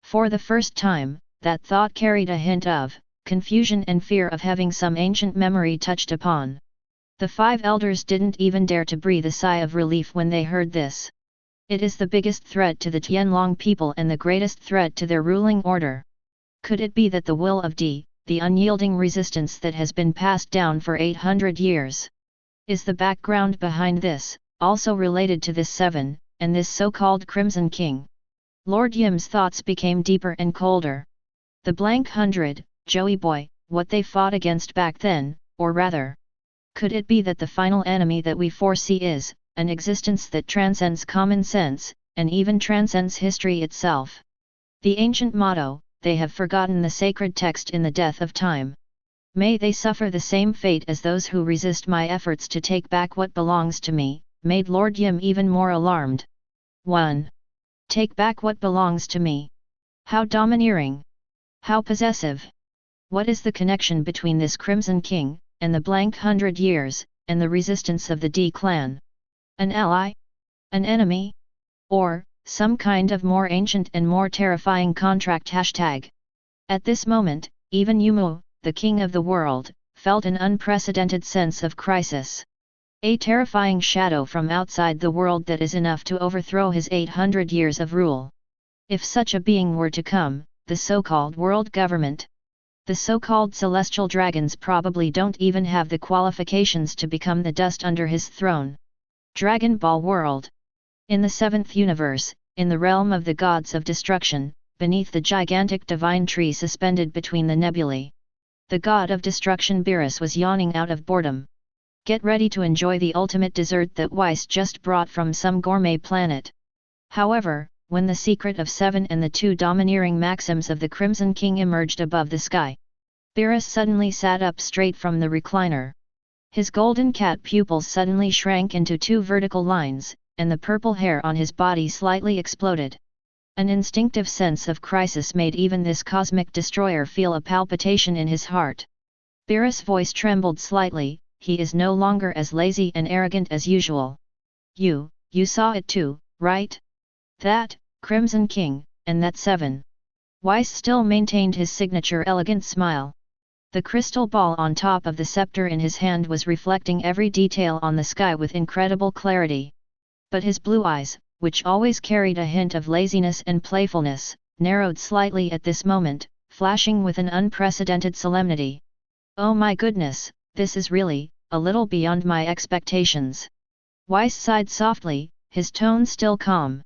For the first time, that thought carried a hint of confusion and fear of having some ancient memory touched upon. The 5 elders didn't even dare to breathe a sigh of relief when they heard this. It is the biggest threat to the Tianlong people and the greatest threat to their ruling order. Could it be that the will of D, the unyielding resistance that has been passed down for 800 years, is the background behind this, also related to this 7, and this so-called Crimson King? Lord Yim's thoughts became deeper and colder. The blank 100, Joey boy, what they fought against back then, or rather, could it be that the final enemy that we foresee is an existence that transcends common sense, and even transcends history itself? The ancient motto, "They have forgotten the sacred text in the death of time. May they suffer the same fate as those who resist my efforts to take back what belongs to me," made Lord Yim even more alarmed. 1. Take back what belongs to me. How domineering! How possessive! What is the connection between this Crimson King, and the blank 100 years, and the resistance of the D clan? An ally? An enemy? Or, some kind of more ancient and more terrifying contract? At this moment, even Yumu, the king of the world, felt an unprecedented sense of crisis. A terrifying shadow from outside the world that is enough to overthrow his 800 years of rule. If such a being were to come, the so-called world government, the so-called celestial dragons probably don't even have the qualifications to become the dust under his throne. Dragon Ball World. In the 7th universe, in the realm of the gods of destruction, beneath the gigantic divine tree suspended between the nebulae, the god of destruction Beerus was yawning out of boredom. Get ready to enjoy the ultimate dessert that Weiss just brought from some gourmet planet. However, when the secret of 7 and the 2 domineering maxims of the Crimson King emerged above the sky, Beerus suddenly sat up straight from the recliner. His golden cat pupils suddenly shrank into 2 vertical lines, and the purple hair on his body slightly exploded. An instinctive sense of crisis made even this cosmic destroyer feel a palpitation in his heart. Beerus' voice trembled slightly. He is no longer as lazy and arrogant as usual. You saw it too, right? That, Crimson King, and that 7. Weiss still maintained his signature elegant smile. The crystal ball on top of the scepter in his hand was reflecting every detail on the sky with incredible clarity. But his blue eyes, which always carried a hint of laziness and playfulness, narrowed slightly at this moment, flashing with an unprecedented solemnity. Oh my goodness, this is really a little beyond my expectations. Weiss sighed softly, his tone still calm.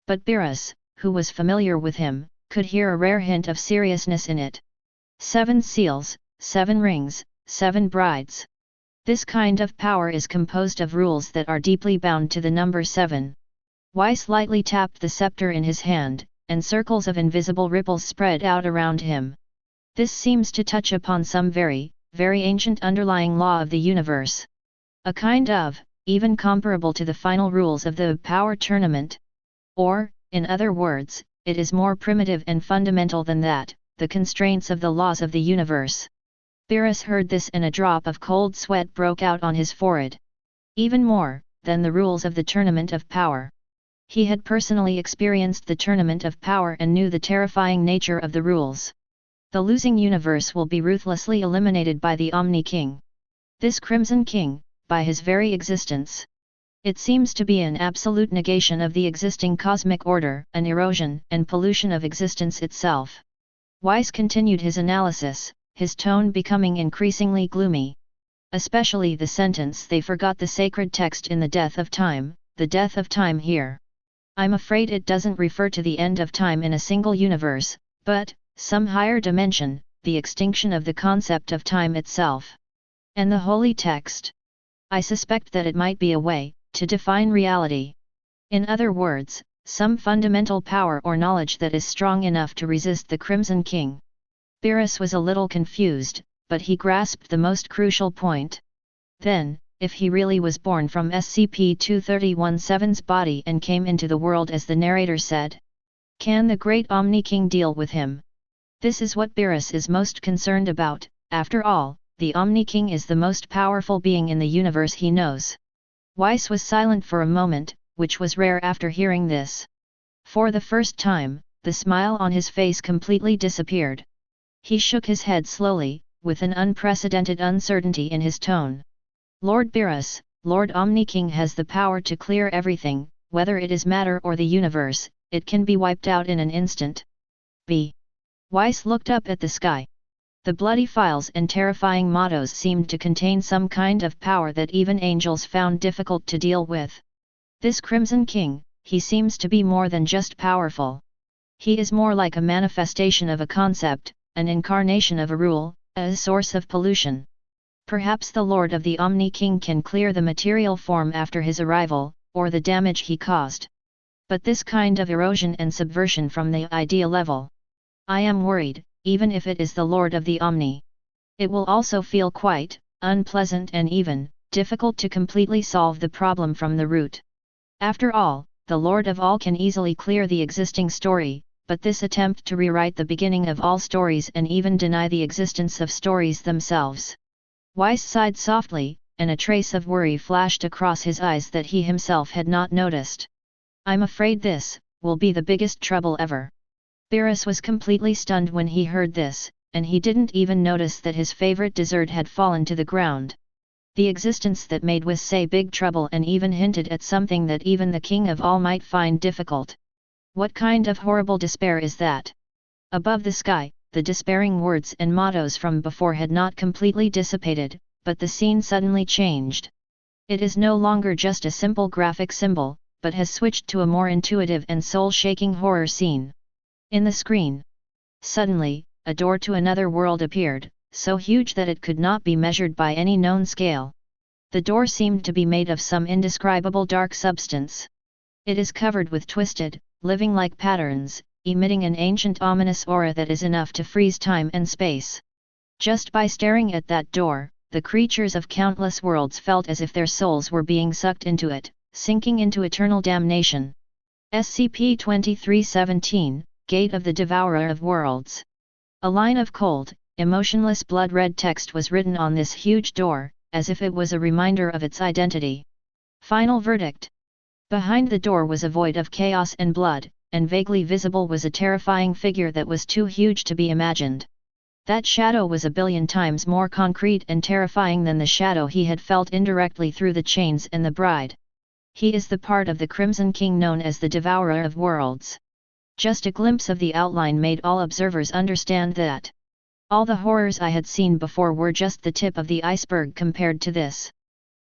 But Beerus, who was familiar with him, could hear a rare hint of seriousness in it. 7 seals, 7 rings, 7 brides. This kind of power is composed of rules that are deeply bound to the number 7. Weiss lightly tapped the scepter in his hand, and circles of invisible ripples spread out around him. This seems to touch upon some very, very ancient underlying law of the universe. A kind of, even comparable to the final rules of the power tournament. Or, in other words, it is more primitive and fundamental than that, the constraints of the laws of the universe. Beerus heard this and a drop of cold sweat broke out on his forehead. Even more than the rules of the tournament of power. He had personally experienced the tournament of power and knew the terrifying nature of the rules. The losing universe will be ruthlessly eliminated by the Omni King. This Crimson King, by his very existence. It seems to be an absolute negation of the existing cosmic order, an erosion and pollution of existence itself. Weiss continued his analysis, his tone becoming increasingly gloomy. Especially the sentence "they forgot the sacred text in the death of time," the death of time here. I'm afraid it doesn't refer to the end of time in a single universe, but some higher dimension, the extinction of the concept of time itself. And the holy text? I suspect that it might be a way to define reality. In other words, some fundamental power or knowledge that is strong enough to resist the Crimson King. Beerus was a little confused, but he grasped the most crucial point. Then, if he really was born from SCP-231-7's body and came into the world as the narrator said, can the great Omni King deal with him? This is what Beerus is most concerned about. After all, the Omni King is the most powerful being in the universe he knows. Weiss was silent for a moment, which was rare after hearing this. For the first time, the smile on his face completely disappeared. He shook his head slowly, with an unprecedented uncertainty in his tone. Lord Beerus, Lord Omni King has the power to clear everything, whether it is matter or the universe, it can be wiped out in an instant. B. Weiss looked up at the sky. The bloody files and terrifying mottos seemed to contain some kind of power that even angels found difficult to deal with. This Crimson King, he seems to be more than just powerful. He is more like a manifestation of a concept, an incarnation of a rule, a source of pollution. Perhaps the Lord of the Omni King can clear the material form after his arrival, or the damage he caused. But this kind of erosion and subversion from the idea level. I am worried, even if it is the Lord of the Omni. It will also feel quite unpleasant and even difficult to completely solve the problem from the root. After all, the Lord of all can easily clear the existing story, but this attempt to rewrite the beginning of all stories and even deny the existence of stories themselves. Weiss sighed softly, and a trace of worry flashed across his eyes that he himself had not noticed. I'm afraid this will be the biggest trouble ever. Beerus was completely stunned when he heard this, and he didn't even notice that his favorite dessert had fallen to the ground. The existence that made Weiss say big trouble and even hinted at something that even the King of all might find difficult. What kind of horrible despair is that? Above the sky, the despairing words and mottos from before had not completely dissipated, but the scene suddenly changed. It is no longer just a simple graphic symbol, but has switched to a more intuitive and soul-shaking horror scene. In the screen, suddenly, a door to another world appeared, so huge that it could not be measured by any known scale. The door seemed to be made of some indescribable dark substance. It is covered with twisted, living-like patterns, emitting an ancient ominous aura that is enough to freeze time and space. Just by staring at that door, the creatures of countless worlds felt as if their souls were being sucked into it, sinking into eternal damnation. SCP-2317, Gate of the Devourer of Worlds. A line of cold, emotionless blood-red text was written on this huge door, as if it was a reminder of its identity. Final verdict. Behind the door was a void of chaos and blood, and vaguely visible was a terrifying figure that was too huge to be imagined. That shadow was a billion times more concrete and terrifying than the shadow he had felt indirectly through the chains and the bride. He is the part of the Crimson King known as the Devourer of Worlds. Just a glimpse of the outline made all observers understand that all the horrors I had seen before were just the tip of the iceberg compared to this.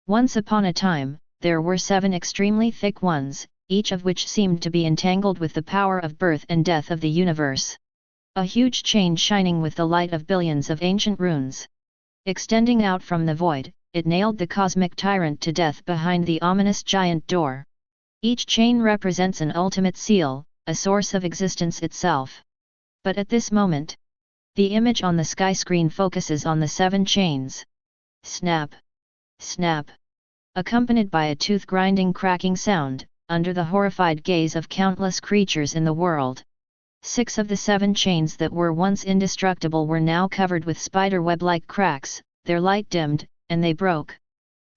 Once upon a time, there were 7 extremely thick ones, each of which seemed to be entangled with the power of birth and death of the universe. A huge chain shining with the light of billions of ancient runes. Extending out from the void, it nailed the cosmic tyrant to death behind the ominous giant door. Each chain represents an ultimate seal, a source of existence itself. But at this moment, the image on the sky screen focuses on the 7 chains. Snap! Snap! Accompanied by a tooth-grinding cracking sound, under the horrified gaze of countless creatures in the world. 6 of the 7 chains that were once indestructible were now covered with spider-web-like cracks, their light dimmed, and they broke.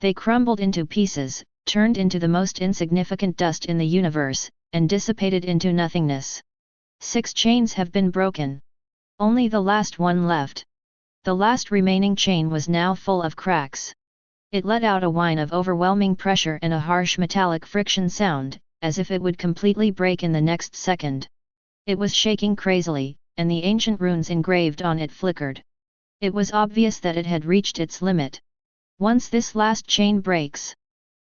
They crumbled into pieces, turned into the most insignificant dust in the universe, and dissipated into nothingness. 6 chains have been broken. Only the last one left. The last remaining chain was now full of cracks. It let out a whine of overwhelming pressure and a harsh metallic friction sound, as if it would completely break in the next second. It was shaking crazily, and the ancient runes engraved on it flickered. It was obvious that it had reached its limit. Once this last chain breaks,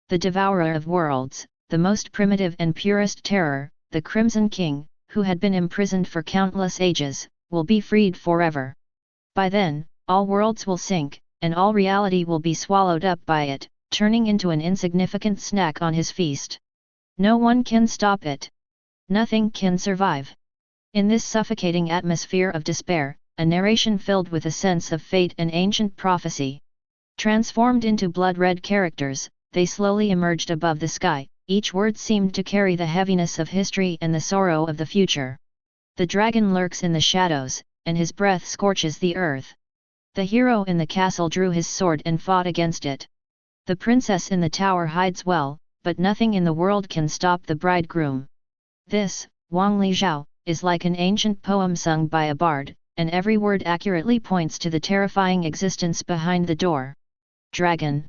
the Devourer of Worlds, the most primitive and purest terror, the Crimson King, who had been imprisoned for countless ages, will be freed forever. By then, all worlds will sink, and all reality will be swallowed up by it, turning into an insignificant snack on his feast. No one can stop it. Nothing can survive. In this suffocating atmosphere of despair, a narration filled with a sense of fate and ancient prophecy. Transformed into blood-red characters, they slowly emerged above the sky. Each word seemed to carry the heaviness of history and the sorrow of the future. The dragon lurks in the shadows, and his breath scorches the earth. The hero in the castle drew his sword and fought against it. The princess in the tower hides well, but nothing in the world can stop the bridegroom. This, Wang Li Zhao, is like an ancient poem sung by a bard, and every word accurately points to the terrifying existence behind the door. Dragon.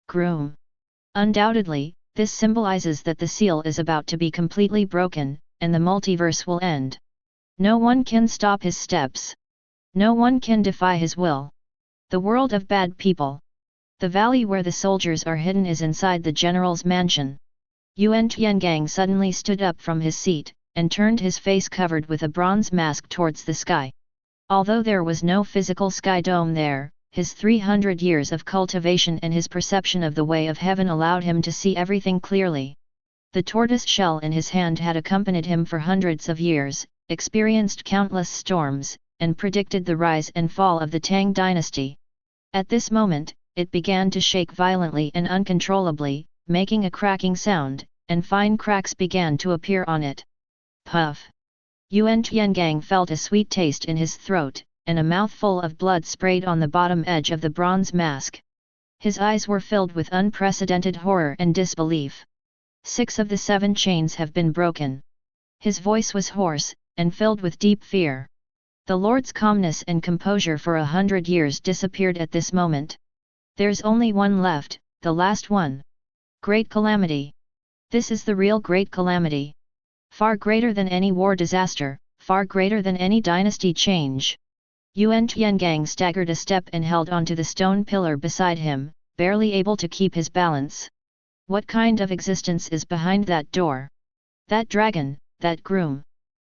Groom. Undoubtedly, This symbolizes that the seal is about to be completely broken, and the multiverse will end. No one can stop his steps. No one can defy his will. The world of bad people. The valley where the soldiers are hidden is inside the general's mansion. Yuan Tiangang suddenly stood up from his seat, and turned his face covered with a bronze mask towards the sky. Although there was no physical sky dome there, his 300 years of cultivation and his perception of the way of heaven allowed him to see everything clearly. The tortoise shell in his hand had accompanied him for hundreds of years, experienced countless storms, and predicted the rise and fall of the Tang dynasty. At this moment, it began to shake violently and uncontrollably, making a cracking sound, and fine cracks began to appear on it. Puff! Yuan Tiangang felt a sweet taste in his throat, and a mouthful of blood sprayed on the bottom edge of the bronze mask. His eyes were filled with unprecedented horror and disbelief. 6 of the 7 chains have been broken. His voice was hoarse, and filled with deep fear. The Lord's calmness and composure for 100 years disappeared at this moment. There's only one left, the last one. Great calamity. This is the real great calamity. Far greater than any war disaster, far greater than any dynasty change. Yuan Tiangang staggered a step and held onto the stone pillar beside him, barely able to keep his balance. What kind of existence is behind that door? That dragon, that groom.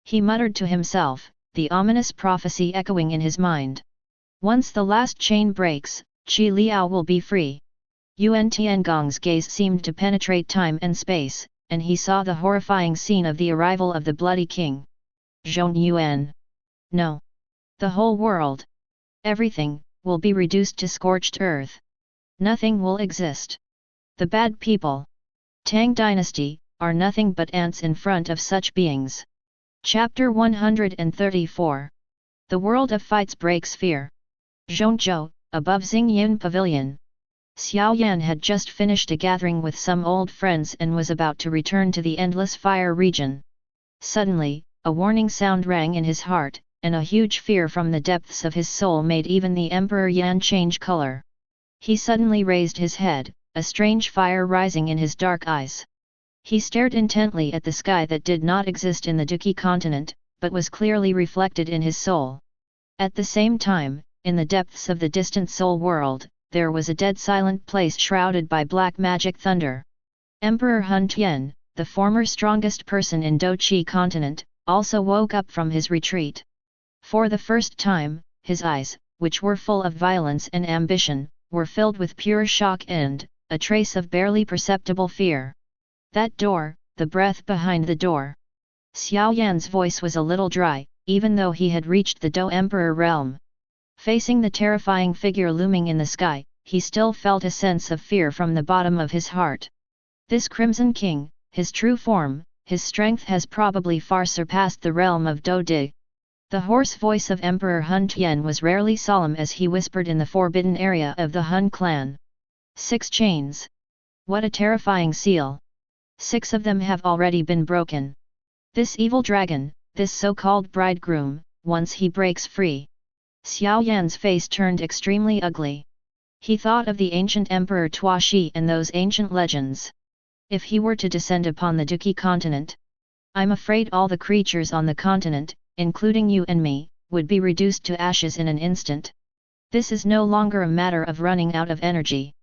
He muttered to himself, the ominous prophecy echoing in his mind. Once the last chain breaks, Qi Liao will be free. Yuan Tiangong's gaze seemed to penetrate time and space, and he saw the horrifying scene of the arrival of the bloody king. Zhong Yuan. No. The whole world. Everything, will be reduced to scorched earth. Nothing will exist. The bad people. Tang dynasty, are nothing but ants in front of such beings. Chapter 134. The world of fights breaks fear. Zhongzhou, above Xingyin Pavilion. Xiao Yan had just finished a gathering with some old friends and was about to return to the endless fire region. Suddenly, a warning sound rang in his heart, and a huge fear from the depths of his soul made even the Emperor Yan change color. He suddenly raised his head, a strange fire rising in his dark eyes. He stared intently at the sky that did not exist in the Duki continent, but was clearly reflected in his soul. At the same time, in the depths of the distant soul world, there was a dead silent place shrouded by black magic thunder. Emperor Hun Tian, the former strongest person in Doqi continent, also woke up from his retreat. For the first time, his eyes, which were full of violence and ambition, were filled with pure shock and a trace of barely perceptible fear. That door, the breath behind the door. Xiao Yan's voice was a little dry, even though he had reached the Do Emperor realm. Facing the terrifying figure looming in the sky, he still felt a sense of fear from the bottom of his heart. This Crimson King, his true form, his strength has probably far surpassed the realm of Do Di. The hoarse voice of Emperor Hun Tian was rarely solemn as he whispered in the forbidden area of the Hun clan. 6 chains. What a terrifying seal. 6 of them have already been broken. This evil dragon, this so-called bridegroom, once he breaks free. Xiao Yan's face turned extremely ugly. He thought of the ancient Emperor Tuaxi and those ancient legends. If he were to descend upon the Duki continent, I'm afraid all the creatures on the continent, including you and me, would be reduced to ashes in an instant. This is no longer a matter of running out of energy.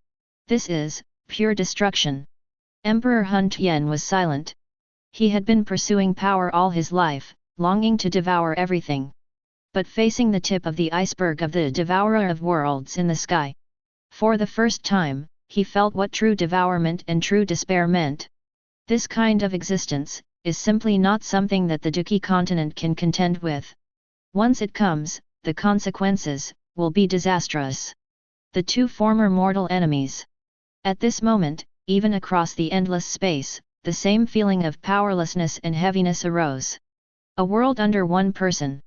This is pure destruction. Emperor Hun Tian was silent. He had been pursuing power all his life, longing to devour everything. But facing the tip of the iceberg of the devourer of worlds in the sky. For the first time, he felt what true devourment and true despair meant. This kind of existence is simply not something that the Duki continent can contend with. Once it comes, the consequences will be disastrous. The 2 former mortal enemies. At this moment, even across the endless space, the same feeling of powerlessness and heaviness arose. A world under one person.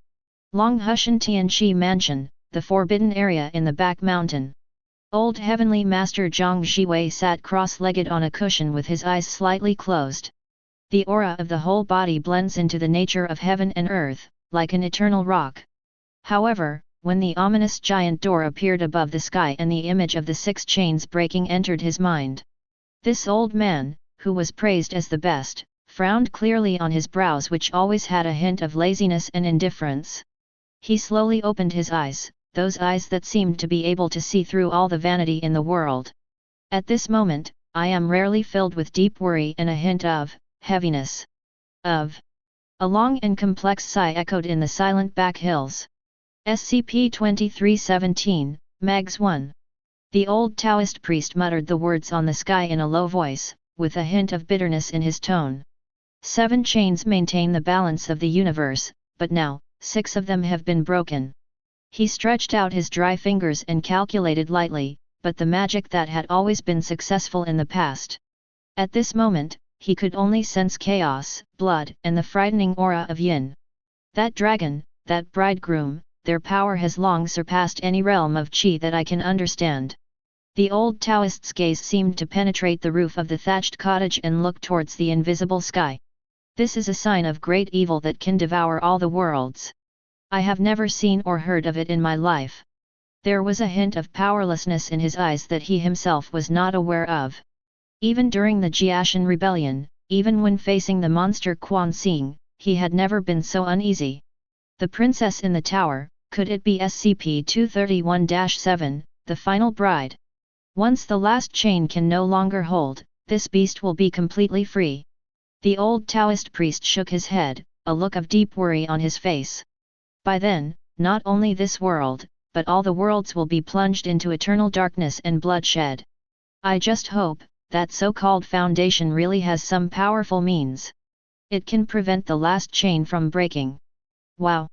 Long Hushan Tianqi Mansion, the forbidden area in the back mountain. Old Heavenly Master Zhang Zhiwei sat cross-legged on a cushion with his eyes slightly closed. The aura of the whole body blends into the nature of heaven and earth, like an eternal rock. However, when the ominous giant door appeared above the sky and the image of the 6 chains breaking entered his mind. This old man, who was praised as the best, frowned clearly on his brows, which always had a hint of laziness and indifference. He slowly opened his eyes, those eyes that seemed to be able to see through all the vanity in the world. At this moment, I am rarely filled with deep worry and a hint of heaviness. A long and complex sigh echoed in the silent back hills. SCP-2317, Mags 1. The old Taoist priest muttered the words on the sky in a low voice, with a hint of bitterness in his tone. 7 chains maintain the balance of the universe, but now, 6 of them have been broken. He stretched out his dry fingers and calculated lightly, but the magic that had always been successful in the past. At this moment, he could only sense chaos, blood, and the frightening aura of yin. That dragon, that bridegroom, their power has long surpassed any realm of qi that I can understand. The old Taoist's gaze seemed to penetrate the roof of the thatched cottage and look towards the invisible sky. This is a sign of great evil that can devour all the worlds. I have never seen or heard of it in my life. There was a hint of powerlessness in his eyes that he himself was not aware of. Even during the Jiashan rebellion, even when facing the monster Quan Xing, he had never been so uneasy. The princess in the tower, could it be SCP-231-7, the final bride? Once the last chain can no longer hold, this beast will be completely free. The old Taoist priest shook his head, a look of deep worry on his face. By then, not only this world, but all the worlds will be plunged into eternal darkness and bloodshed. I just hope that so-called foundation really has some powerful means. It can prevent the last chain from breaking. Wow!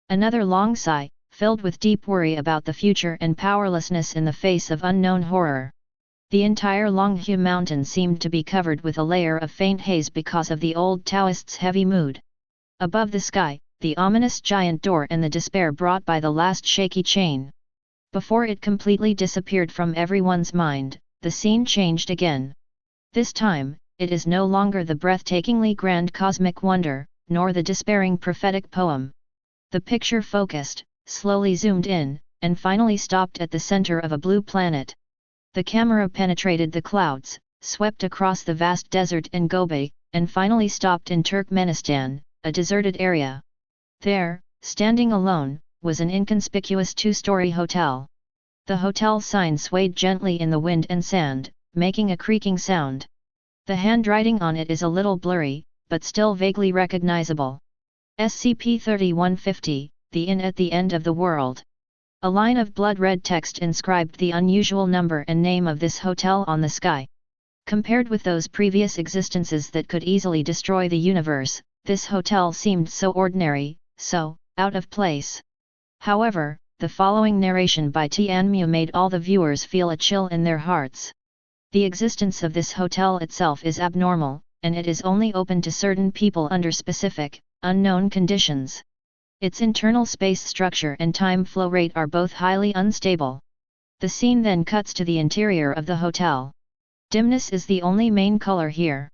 Another long sigh, filled with deep worry about the future and powerlessness in the face of unknown horror. The entire Longhu mountain seemed to be covered with a layer of faint haze because of the old Taoist's heavy mood. Above the sky, the ominous giant door and the despair brought by the last shaky chain. Before it completely disappeared from everyone's mind, the scene changed again. This time, it is no longer the breathtakingly grand cosmic wonder, nor the despairing prophetic poem. The picture focused, slowly zoomed in, and finally stopped at the center of a blue planet. The camera penetrated the clouds, swept across the vast desert and Gobi, and finally stopped in Turkmenistan, a deserted area. There, standing alone, was an inconspicuous 2-story hotel. The hotel sign swayed gently in the wind and sand, making a creaking sound. The handwriting on it is a little blurry, but still vaguely recognizable. SCP-3150, the inn at the end of the world. A line of blood-red text inscribed the unusual number and name of this hotel on the sky. Compared with those previous existences that could easily destroy the universe, this hotel seemed so ordinary, so out of place. However, the following narration by Tianmu made all the viewers feel a chill in their hearts. The existence of this hotel itself is abnormal, and it is only open to certain people under specific, unknown conditions. Its internal space structure and time flow rate are both highly unstable. The scene then cuts to the interior of the hotel. Dimness is the only main color here.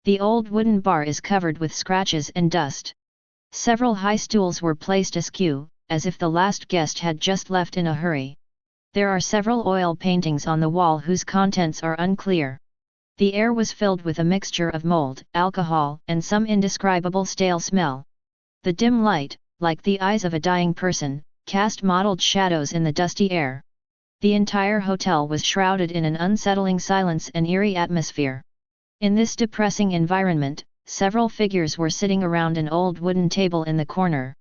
The old wooden bar is covered with scratches and dust. Several high stools were placed askew, as if the last guest had just left in a hurry. There are several oil paintings on the wall whose contents are unclear. The air was filled with a mixture of mold, alcohol, and some indescribable stale smell. The dim light, like the eyes of a dying person, cast mottled shadows in the dusty air. The entire hotel was shrouded in an unsettling silence and eerie atmosphere. In this depressing environment, several figures were sitting around an old wooden table in the corner.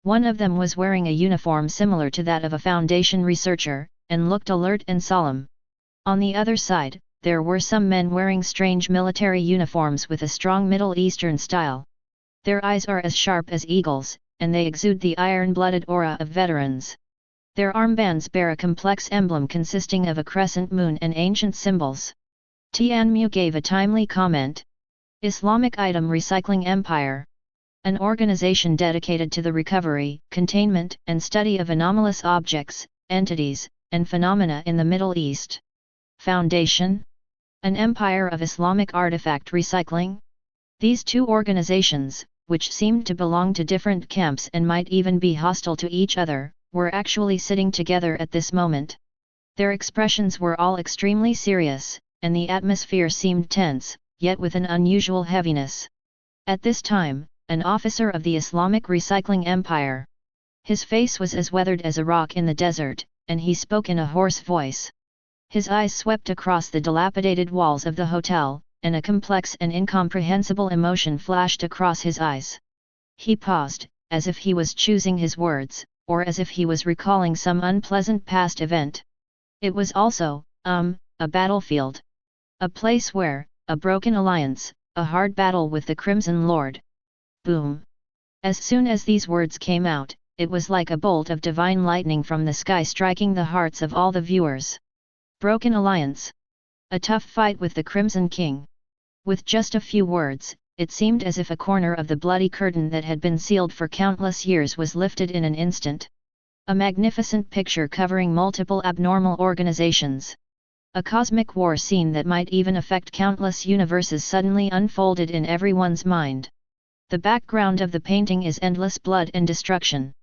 One of them was wearing a uniform similar to that of a Foundation researcher, and looked alert and solemn. On the other side, there were some men wearing strange military uniforms with a strong Middle Eastern style. Their eyes are as sharp as eagles, and they exude the iron-blooded aura of veterans. Their armbands bear a complex emblem consisting of a crescent moon and ancient symbols. Tianmu gave a timely comment. Islamic Item Recycling Empire. An organization dedicated to the recovery, containment, and study of anomalous objects, entities, and phenomena in the Middle East. Foundation? An empire of Islamic artifact recycling? These two organizations, which seemed to belong to different camps and might even be hostile to each other, were actually sitting together at this moment. Their expressions were all extremely serious, and the atmosphere seemed tense, yet with an unusual heaviness. At this time, an officer of the Islamic Recycling Empire. His face was as weathered as a rock in the desert, and he spoke in a hoarse voice. His eyes swept across the dilapidated walls of the hotel, and a complex and incomprehensible emotion flashed across his eyes. He paused, as if he was choosing his words, or as if he was recalling some unpleasant past event. It was also, a battlefield. A place where, a broken alliance, a hard battle with the Crimson Lord. Boom! As soon as these words came out, it was like a bolt of divine lightning from the sky striking the hearts of all the viewers. Broken alliance. A tough fight with the Crimson King. With just a few words, it seemed as if a corner of the bloody curtain that had been sealed for countless years was lifted in an instant. A magnificent picture covering multiple abnormal organizations. A cosmic war scene that might even affect countless universes suddenly unfolded in everyone's mind. The background of the painting is endless blood and destruction.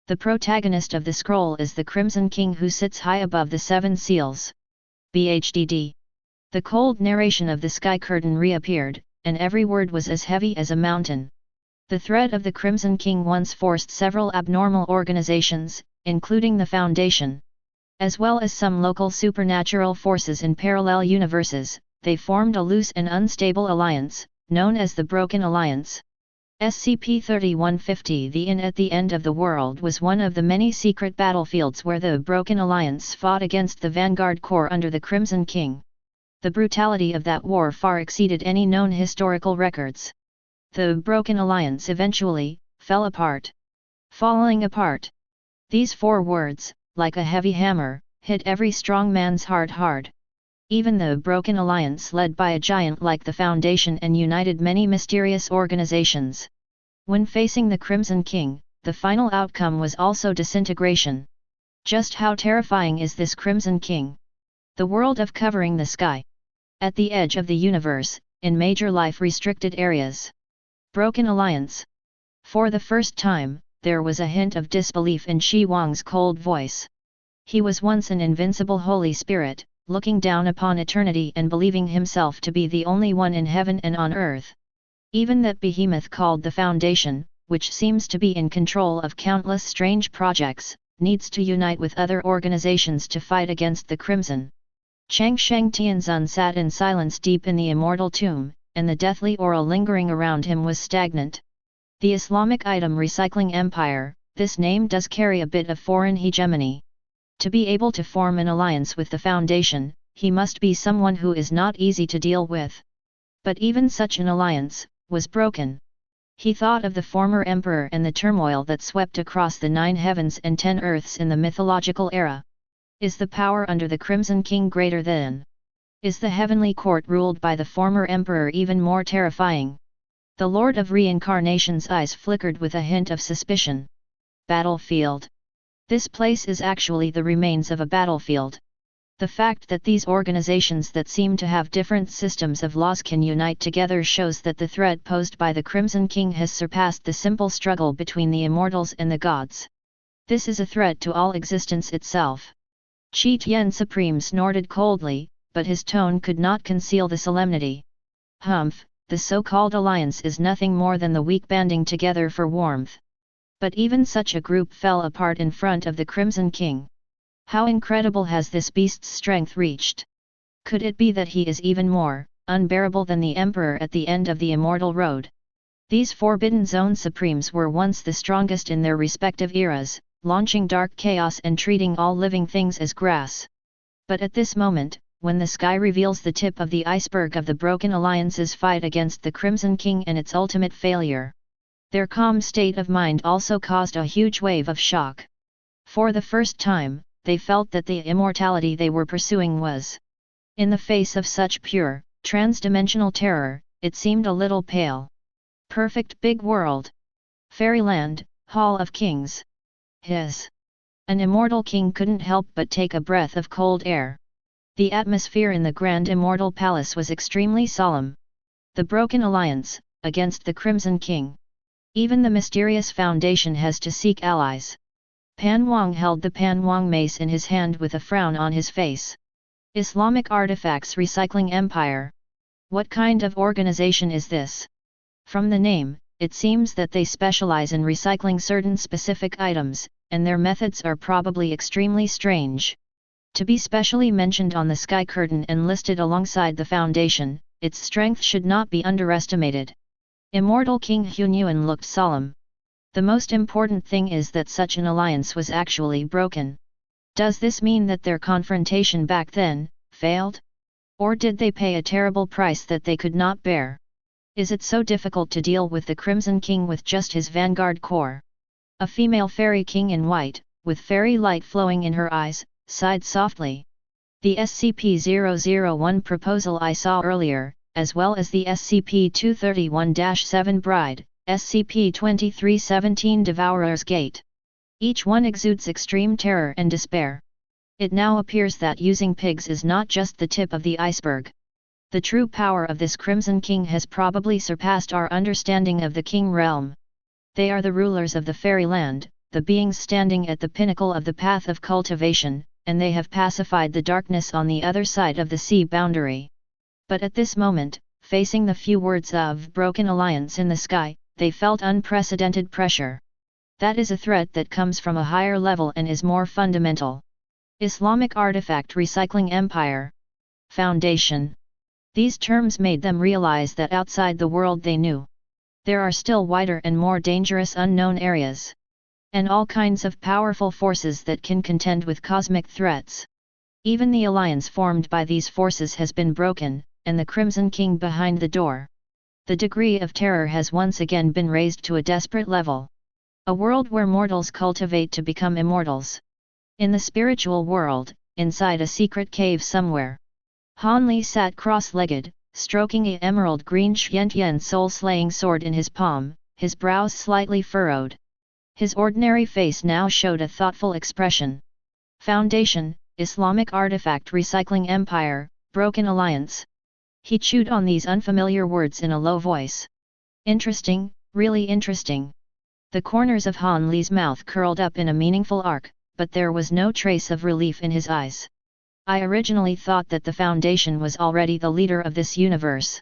The protagonist of the scroll is the Crimson King who sits high above the seven seals. BHDD. The cold narration of the sky curtain reappeared, and every word was as heavy as a mountain. The threat of the Crimson King once forced several abnormal organizations, including the Foundation, as well as some local supernatural forces in parallel universes. They formed a loose and unstable alliance, known as the Broken Alliance. SCP-3150. The Inn at the End of the World was one of the many secret battlefields where the Broken Alliance fought against the Vanguard Corps under the Crimson King. The brutality of that war far exceeded any known historical records. The Broken Alliance eventually fell apart. Falling apart. These four words, like a heavy hammer, hit every strong man's heart hard. Even the Broken Alliance led by a giant like the Foundation and united many mysterious organizations. When facing the Crimson King, the final outcome was also disintegration. Just how terrifying is this Crimson King? The world of covering the sky. At the edge of the universe, in major life-restricted areas. Broken Alliance. For the first time, there was a hint of disbelief in Shi Wang's cold voice. He was once an invincible Holy Spirit, looking down upon eternity and believing himself to be the only one in heaven and on earth. Even that behemoth called the Foundation, which seems to be in control of countless strange projects, needs to unite with other organizations to fight against the Crimson. Chang Sheng Tianzun sat in silence deep in the immortal tomb, and the deathly aura lingering around him was stagnant. The Islamic Item Recycling Empire, this name does carry a bit of foreign hegemony. To be able to form an alliance with the Foundation, he must be someone who is not easy to deal with. But even such an alliance was broken. He thought of the former emperor and the turmoil that swept across the 9 heavens and 10 earths in the mythological era. Is the power under the Crimson King greater than? Is the heavenly court ruled by the former emperor even more terrifying? The Lord of Reincarnation's eyes flickered with a hint of suspicion. Battlefield. This place is actually the remains of a battlefield. The fact that these organizations that seem to have different systems of laws can unite together shows that the threat posed by the Crimson King has surpassed the simple struggle between the immortals and the gods. This is a threat to all existence itself. Qi Tian Supreme snorted coldly, but his tone could not conceal the solemnity. Humph, the so-called alliance is nothing more than the weak banding together for warmth. But even such a group fell apart in front of the Crimson King. How incredible has this beast's strength reached? Could it be that he is even more unbearable than the Emperor at the end of the immortal road? These Forbidden Zone Supremes were once the strongest in their respective eras, launching dark chaos and treating all living things as grass. But at this moment, when the sky reveals the tip of the iceberg of the Broken Alliance's fight against the Crimson King and its ultimate failure, their calm state of mind also caused a huge wave of shock. For the first time, they felt that the immortality they were pursuing was, in the face of such pure, trans-dimensional terror, it seemed a little pale. Perfect big world. Fairyland, Hall of Kings. An immortal king couldn't help but take a breath of cold air. The atmosphere in the Grand Immortal Palace was extremely solemn. The Broken Alliance, against the Crimson King. Even the mysterious Foundation has to seek allies. Pan Wang held the Pan Wang mace in his hand with a frown on his face. Islamic Artifacts Recycling Empire. What kind of organization is this? From the name, it seems that they specialize in recycling certain specific items, and their methods are probably extremely strange. To be specially mentioned on the sky curtain and listed alongside the Foundation, its strength should not be underestimated. Immortal King Hunyuan looked solemn. The most important thing is that such an alliance was actually broken. Does this mean that their confrontation back then failed? Or did they pay a terrible price that they could not bear? Is it so difficult to deal with the Crimson King with just his vanguard corps? A female fairy king in white, with fairy light flowing in her eyes, sighed softly. The SCP-001 proposal I saw earlier, as well as the SCP-231-7 Bride, SCP-2317 Devourer's Gate. Each one exudes extreme terror and despair. It now appears that using pigs is not just the tip of the iceberg. The true power of this Crimson King has probably surpassed our understanding of the King realm. They are the rulers of the fairyland, the beings standing at the pinnacle of the path of cultivation, and they have pacified the darkness on the other side of the sea boundary. But at this moment, facing the few words of broken alliance in the sky, they felt unprecedented pressure. That is a threat that comes from a higher level and is more fundamental. Islamic Artifact Recycling Empire. Foundation. These terms made them realize that outside the world they knew, there are still wider and more dangerous unknown areas. And all kinds of powerful forces that can contend with cosmic threats. Even the alliance formed by these forces has been broken, and the Crimson King behind the door. The degree of terror has once again been raised to a desperate level. A world where mortals cultivate to become immortals. In the spiritual world, inside a secret cave somewhere, Han Li sat cross-legged, stroking a emerald green Xiantian soul-slaying sword in his palm, his brows slightly furrowed. His ordinary face now showed a thoughtful expression. Foundation, Islamic Artifact Recycling Empire, Broken Alliance. He chewed on these unfamiliar words in a low voice. Interesting, really interesting. The corners of Han Li's mouth curled up in a meaningful arc, but there was no trace of relief in his eyes. I originally thought that the Foundation was already the leader of this universe.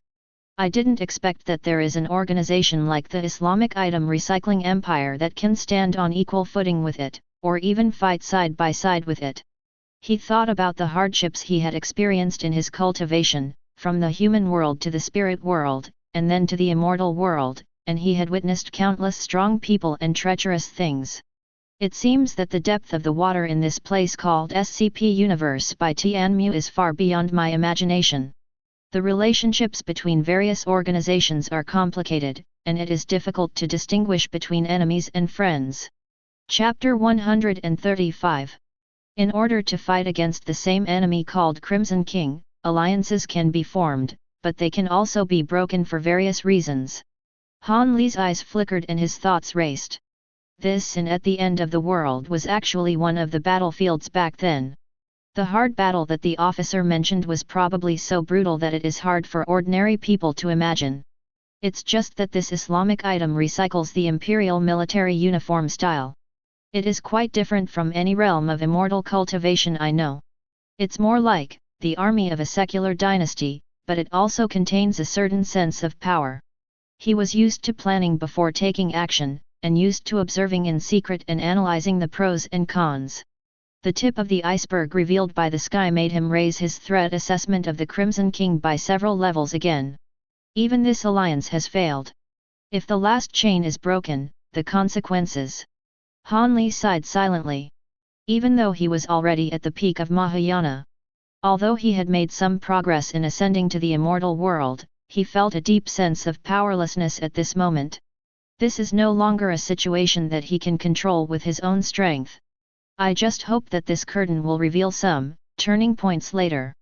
I didn't expect that there is an organization like the Islamic Item Recycling Empire that can stand on equal footing with it, or even fight side by side with it. He thought about the hardships he had experienced in his cultivation, from the human world to the spirit world, and then to the immortal world, and he had witnessed countless strong people and treacherous things. It seems that the depth of the water in this place called SCP Universe by Tianmu is far beyond my imagination. The relationships between various organizations are complicated, and it is difficult to distinguish between enemies and friends. Chapter 135. In order to fight against the same enemy called Crimson King, alliances can be formed, but they can also be broken for various reasons. Han Li's eyes flickered and his thoughts raced. This inn at the end of the world was actually one of the battlefields back then. The hard battle that the officer mentioned was probably so brutal that it is hard for ordinary people to imagine. It's just that this Islamic item recycles the imperial military uniform style. It is quite different from any realm of immortal cultivation I know. It's more like the army of a secular dynasty, but it also contains a certain sense of power. He was used to planning before taking action, and used to observing in secret and analyzing the pros and cons. The tip of the iceberg revealed by the sky made him raise his threat assessment of the Crimson King by several levels again. Even this alliance has failed. If the last chain is broken, the consequences. Han Li sighed silently. Even though he was already at the peak of Mahayana. Although he had made some progress in ascending to the immortal world, he felt a deep sense of powerlessness at this moment. This is no longer a situation that he can control with his own strength. I just hope that this curtain will reveal some turning points later.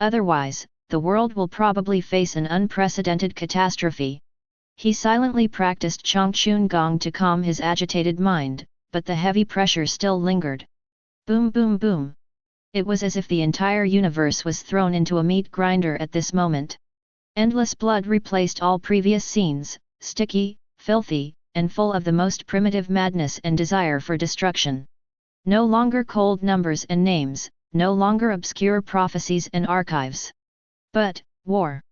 Otherwise, the world will probably face an unprecedented catastrophe. He silently practiced Chongqun Gong to calm his agitated mind, but the heavy pressure still lingered. Boom boom boom. It was as if the entire universe was thrown into a meat grinder at this moment. Endless blood replaced all previous scenes, sticky, filthy, and full of the most primitive madness and desire for destruction. No longer cold numbers and names, no longer obscure prophecies and archives. But, war.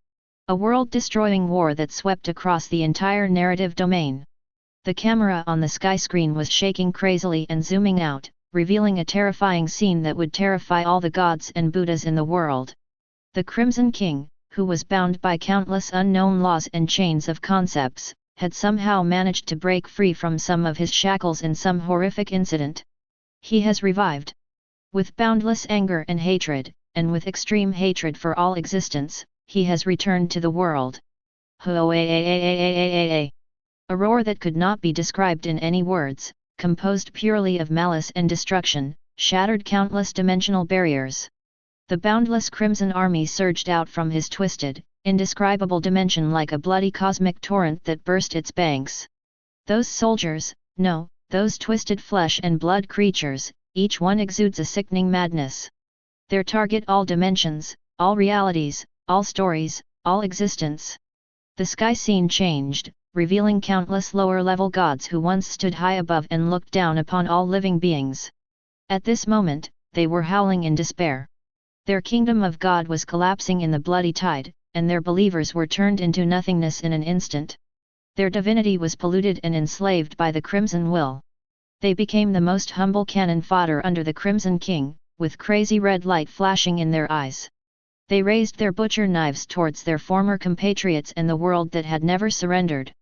A world-destroying war that swept across the entire narrative domain. The camera on the sky screen was shaking crazily and zooming out, revealing a terrifying scene that would terrify all the gods and Buddhas in the world. The Crimson King, who was bound by countless unknown laws and chains of concepts, had somehow managed to break free from some of his shackles in some horrific incident. He has revived. With boundless anger and hatred, and with extreme hatred for all existence, he has returned to the world. A roar that could not be described in any words, composed purely of malice and destruction, shattered countless dimensional barriers. The boundless Crimson Army surged out from his twisted, indescribable dimension like a bloody cosmic torrent that burst its banks. Those soldiers, no, those twisted flesh and blood creatures, each one exudes a sickening madness. Their target all dimensions, all realities, all stories, all existence. The sky scene changed, revealing countless lower-level gods who once stood high above and looked down upon all living beings. At this moment, they were howling in despair. Their kingdom of God was collapsing in the bloody tide, and their believers were turned into nothingness in an instant. Their divinity was polluted and enslaved by the Crimson Will. They became the most humble cannon fodder under the Crimson King, with crazy red light flashing in their eyes. They raised their butcher knives towards their former compatriots and the world that had never surrendered.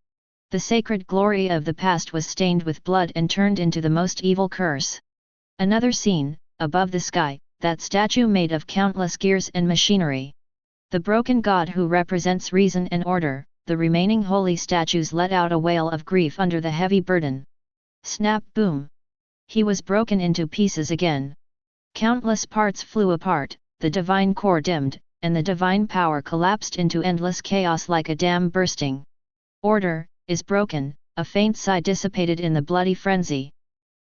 The sacred glory of the past was stained with blood and turned into the most evil curse. Another scene, above the sky, that statue made of countless gears and machinery. The broken god who represents reason and order, the remaining holy statues let out a wail of grief under the heavy burden. Snap boom! He was broken into pieces again. Countless parts flew apart, the divine core dimmed, and the divine power collapsed into endless chaos like a dam bursting. Order is broken, a faint sigh dissipated in the bloody frenzy.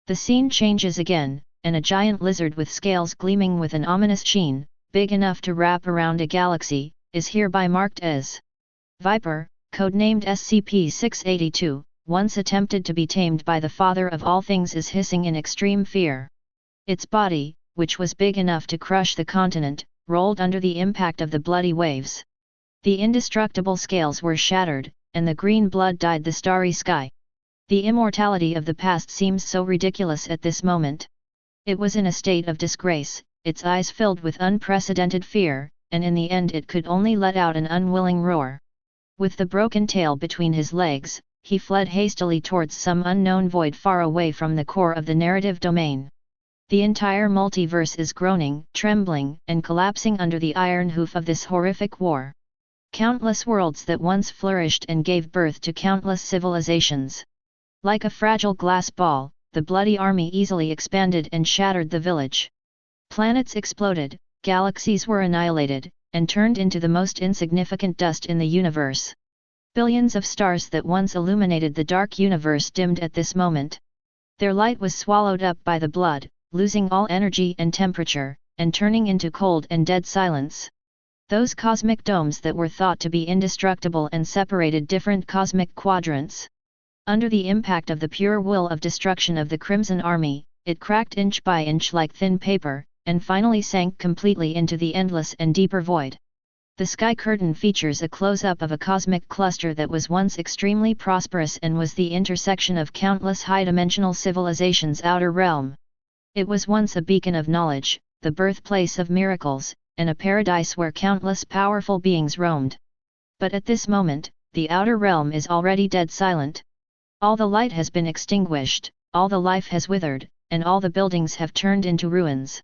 The scene changes again, and a giant lizard with scales gleaming with an ominous sheen, big enough to wrap around a galaxy, is hereby marked as Viper, codenamed SCP-682, once attempted to be tamed by the father of all things, is hissing in extreme fear. Its body, which was big enough to crush the continent, rolled under the impact of the bloody waves. The indestructible scales were shattered, and the green blood dyed the starry sky. The immortality of the past seems so ridiculous at this moment. It was in a state of disgrace, its eyes filled with unprecedented fear, and in the end it could only let out an unwilling roar. With the broken tail between his legs, he fled hastily towards some unknown void far away from the core of the narrative domain. The entire multiverse is groaning, trembling, and collapsing under the iron hoof of this horrific war. Countless worlds that once flourished and gave birth to countless civilizations. Like a fragile glass ball, the bloody army easily expanded and shattered the village. Planets exploded, galaxies were annihilated, and turned into the most insignificant dust in the universe. Billions of stars that once illuminated the dark universe dimmed at this moment. Their light was swallowed up by the blood, losing all energy and temperature, and turning into cold and dead silence. Those cosmic domes that were thought to be indestructible and separated different cosmic quadrants. Under the impact of the pure will of destruction of the Crimson Army, it cracked inch by inch like thin paper, and finally sank completely into the endless and deeper void. The sky curtain features a close-up of a cosmic cluster that was once extremely prosperous and was the intersection of countless high-dimensional civilizations' outer realm. It was once a beacon of knowledge, the birthplace of miracles, and a paradise where countless powerful beings roamed. But at this moment, the outer realm is already dead silent. All the light has been extinguished, all the life has withered, and all the buildings have turned into ruins.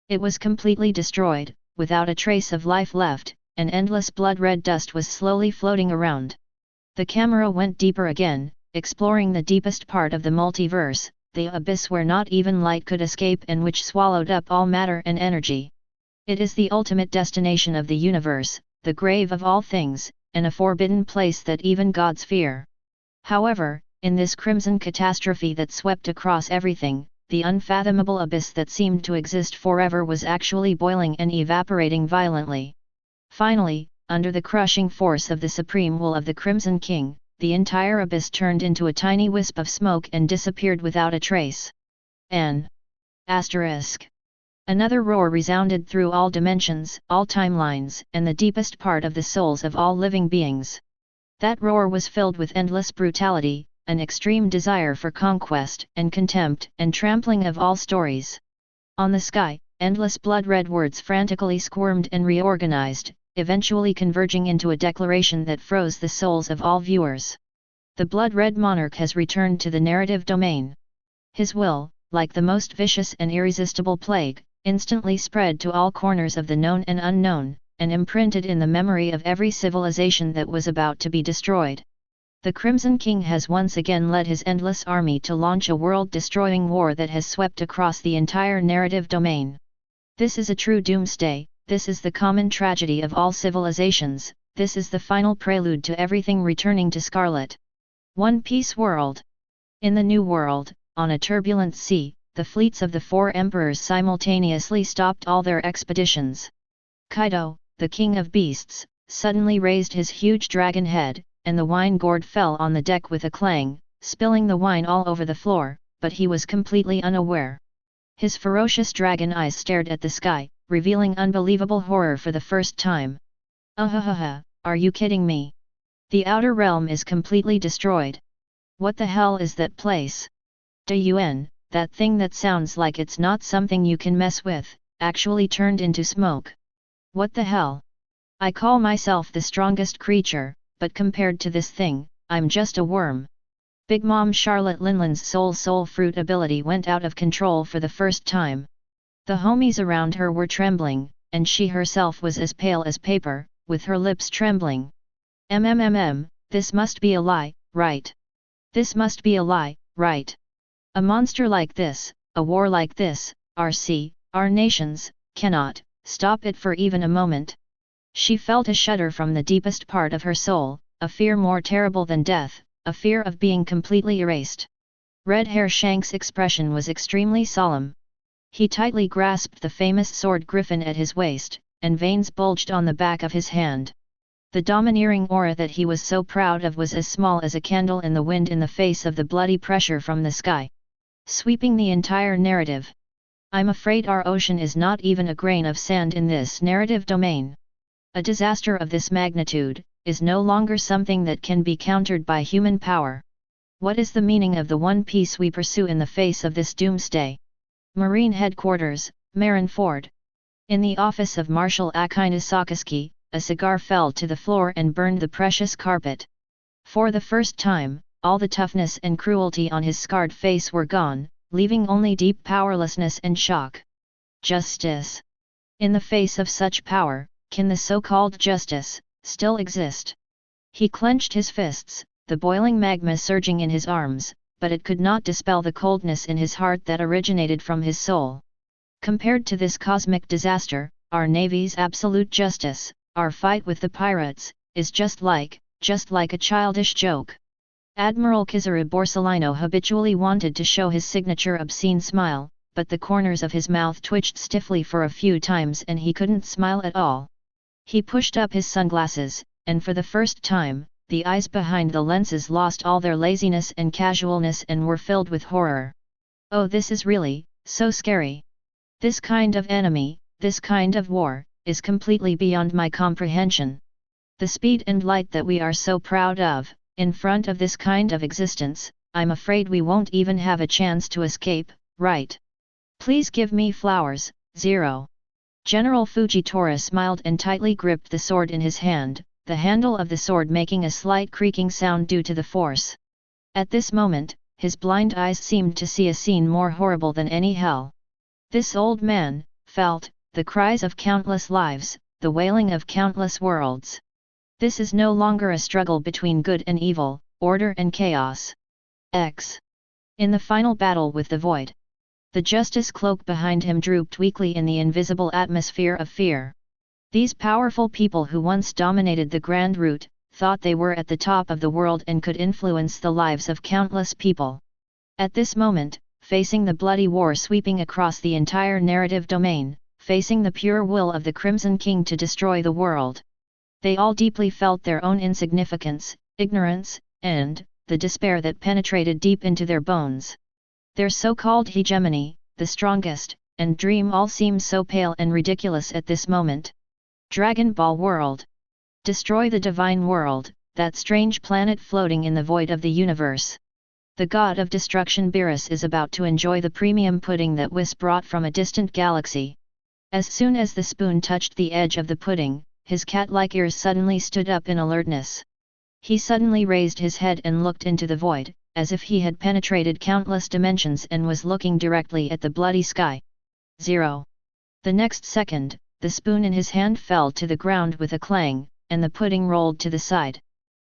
It was completely destroyed, without a trace of life left, and endless blood-red dust was slowly floating around. The camera went deeper again, exploring the deepest part of the multiverse, the abyss where not even light could escape and which swallowed up all matter and energy. It is the ultimate destination of the universe, the grave of all things, and a forbidden place that even gods fear. However, in this crimson catastrophe that swept across everything, the unfathomable abyss that seemed to exist forever was actually boiling and evaporating violently. Finally, under the crushing force of the supreme will of the Crimson King, the entire abyss turned into a tiny wisp of smoke and disappeared without a trace. N***. Another roar resounded through all dimensions, all timelines, and the deepest part of the souls of all living beings. That roar was filled with endless brutality, an extreme desire for conquest, and contempt, and trampling of all stories. On the sky, endless blood-red words frantically squirmed and reorganized, eventually converging into a declaration that froze the souls of all viewers. The blood-red monarch has returned to the narrative domain. His will, like the most vicious and irresistible plague, instantly spread to all corners of the known and unknown, and imprinted in the memory of every civilization that was about to be destroyed. The Crimson King has once again led his endless army to launch a world-destroying war that has swept across the entire narrative domain. This is a true doomsday, this is the common tragedy of all civilizations, this is the final prelude to everything returning to scarlet. One Piece World. In the New World, on a turbulent sea, the fleets of the four emperors simultaneously stopped all their expeditions. Kaido, the king of beasts, suddenly raised his huge dragon head, and the wine gourd fell on the deck with a clang, spilling the wine all over the floor, but he was completely unaware. His ferocious dragon eyes stared at the sky, revealing unbelievable horror for the first time. Ahahaha, are you kidding me? The outer realm is completely destroyed. What the hell is that place? Yun, that thing that sounds like it's not something you can mess with, actually turned into smoke. What the hell? I call myself the strongest creature, but compared to this thing, I'm just a worm. Big Mom Charlotte Linlin's soul fruit ability went out of control for the first time. The homies around her were trembling, and she herself was as pale as paper, with her lips trembling. This must be a lie, right? This must be a lie, right? A monster like this, a war like this, our nations, cannot stop it for even a moment. She felt a shudder from the deepest part of her soul, a fear more terrible than death, a fear of being completely erased. Red Hair Shank's expression was extremely solemn. He tightly grasped the famous sword griffin at his waist, and veins bulged on the back of his hand. The domineering aura that he was so proud of was as small as a candle in the wind in the face of the bloody pressure from the sky, sweeping the entire narrative. I'm afraid our ocean is not even a grain of sand in this narrative domain. A disaster of this magnitude is no longer something that can be countered by human power. What is the meaning of the one piece we pursue in the face of this doomsday? Marine Headquarters, Marineford. In the office of Marshal Akina Sakaski, a cigar fell to the floor and burned the precious carpet. For the first time, all the toughness and cruelty on his scarred face were gone, leaving only deep powerlessness and shock. Justice. In the face of such power, can the so-called justice still exist? He clenched his fists, the boiling magma surging in his arms, but it could not dispel the coldness in his heart that originated from his soul. Compared to this cosmic disaster, our Navy's absolute justice, our fight with the pirates, is just like a childish joke. Admiral Kizaru Borsellino habitually wanted to show his signature obscene smile, but the corners of his mouth twitched stiffly for a few times and he couldn't smile at all. He pushed up his sunglasses, and for the first time, the eyes behind the lenses lost all their laziness and casualness and were filled with horror. Oh, this is really so scary. This kind of enemy, this kind of war, is completely beyond my comprehension. The speed and light that we are so proud of, in front of this kind of existence, I'm afraid we won't even have a chance to escape, right? Please give me flowers, Zero. General Fujitora smiled and tightly gripped the sword in his hand, the handle of the sword making a slight creaking sound due to the force. At this moment, his blind eyes seemed to see a scene more horrible than any hell. This old man felt the cries of countless lives, the wailing of countless worlds. This is no longer a struggle between good and evil, order and chaos. In the final battle with the void, the justice cloak behind him drooped weakly in the invisible atmosphere of fear. These powerful people who once dominated the Grand Route, thought they were at the top of the world and could influence the lives of countless people. At this moment, facing the bloody war sweeping across the entire narrative domain, facing the pure will of the Crimson King to destroy the world, they all deeply felt their own insignificance, ignorance, and the despair that penetrated deep into their bones. Their so-called hegemony, the strongest, and dream all seems so pale and ridiculous at this moment. Dragon Ball World. Destroy the divine world, that strange planet floating in the void of the universe. The god of destruction Beerus is about to enjoy the premium pudding that Whis brought from a distant galaxy. As soon as the spoon touched the edge of the pudding, his cat-like ears suddenly stood up in alertness. He suddenly raised his head and looked into the void, as if he had penetrated countless dimensions and was looking directly at the bloody sky. 0. The next second, the spoon in his hand fell to the ground with a clang, and the pudding rolled to the side.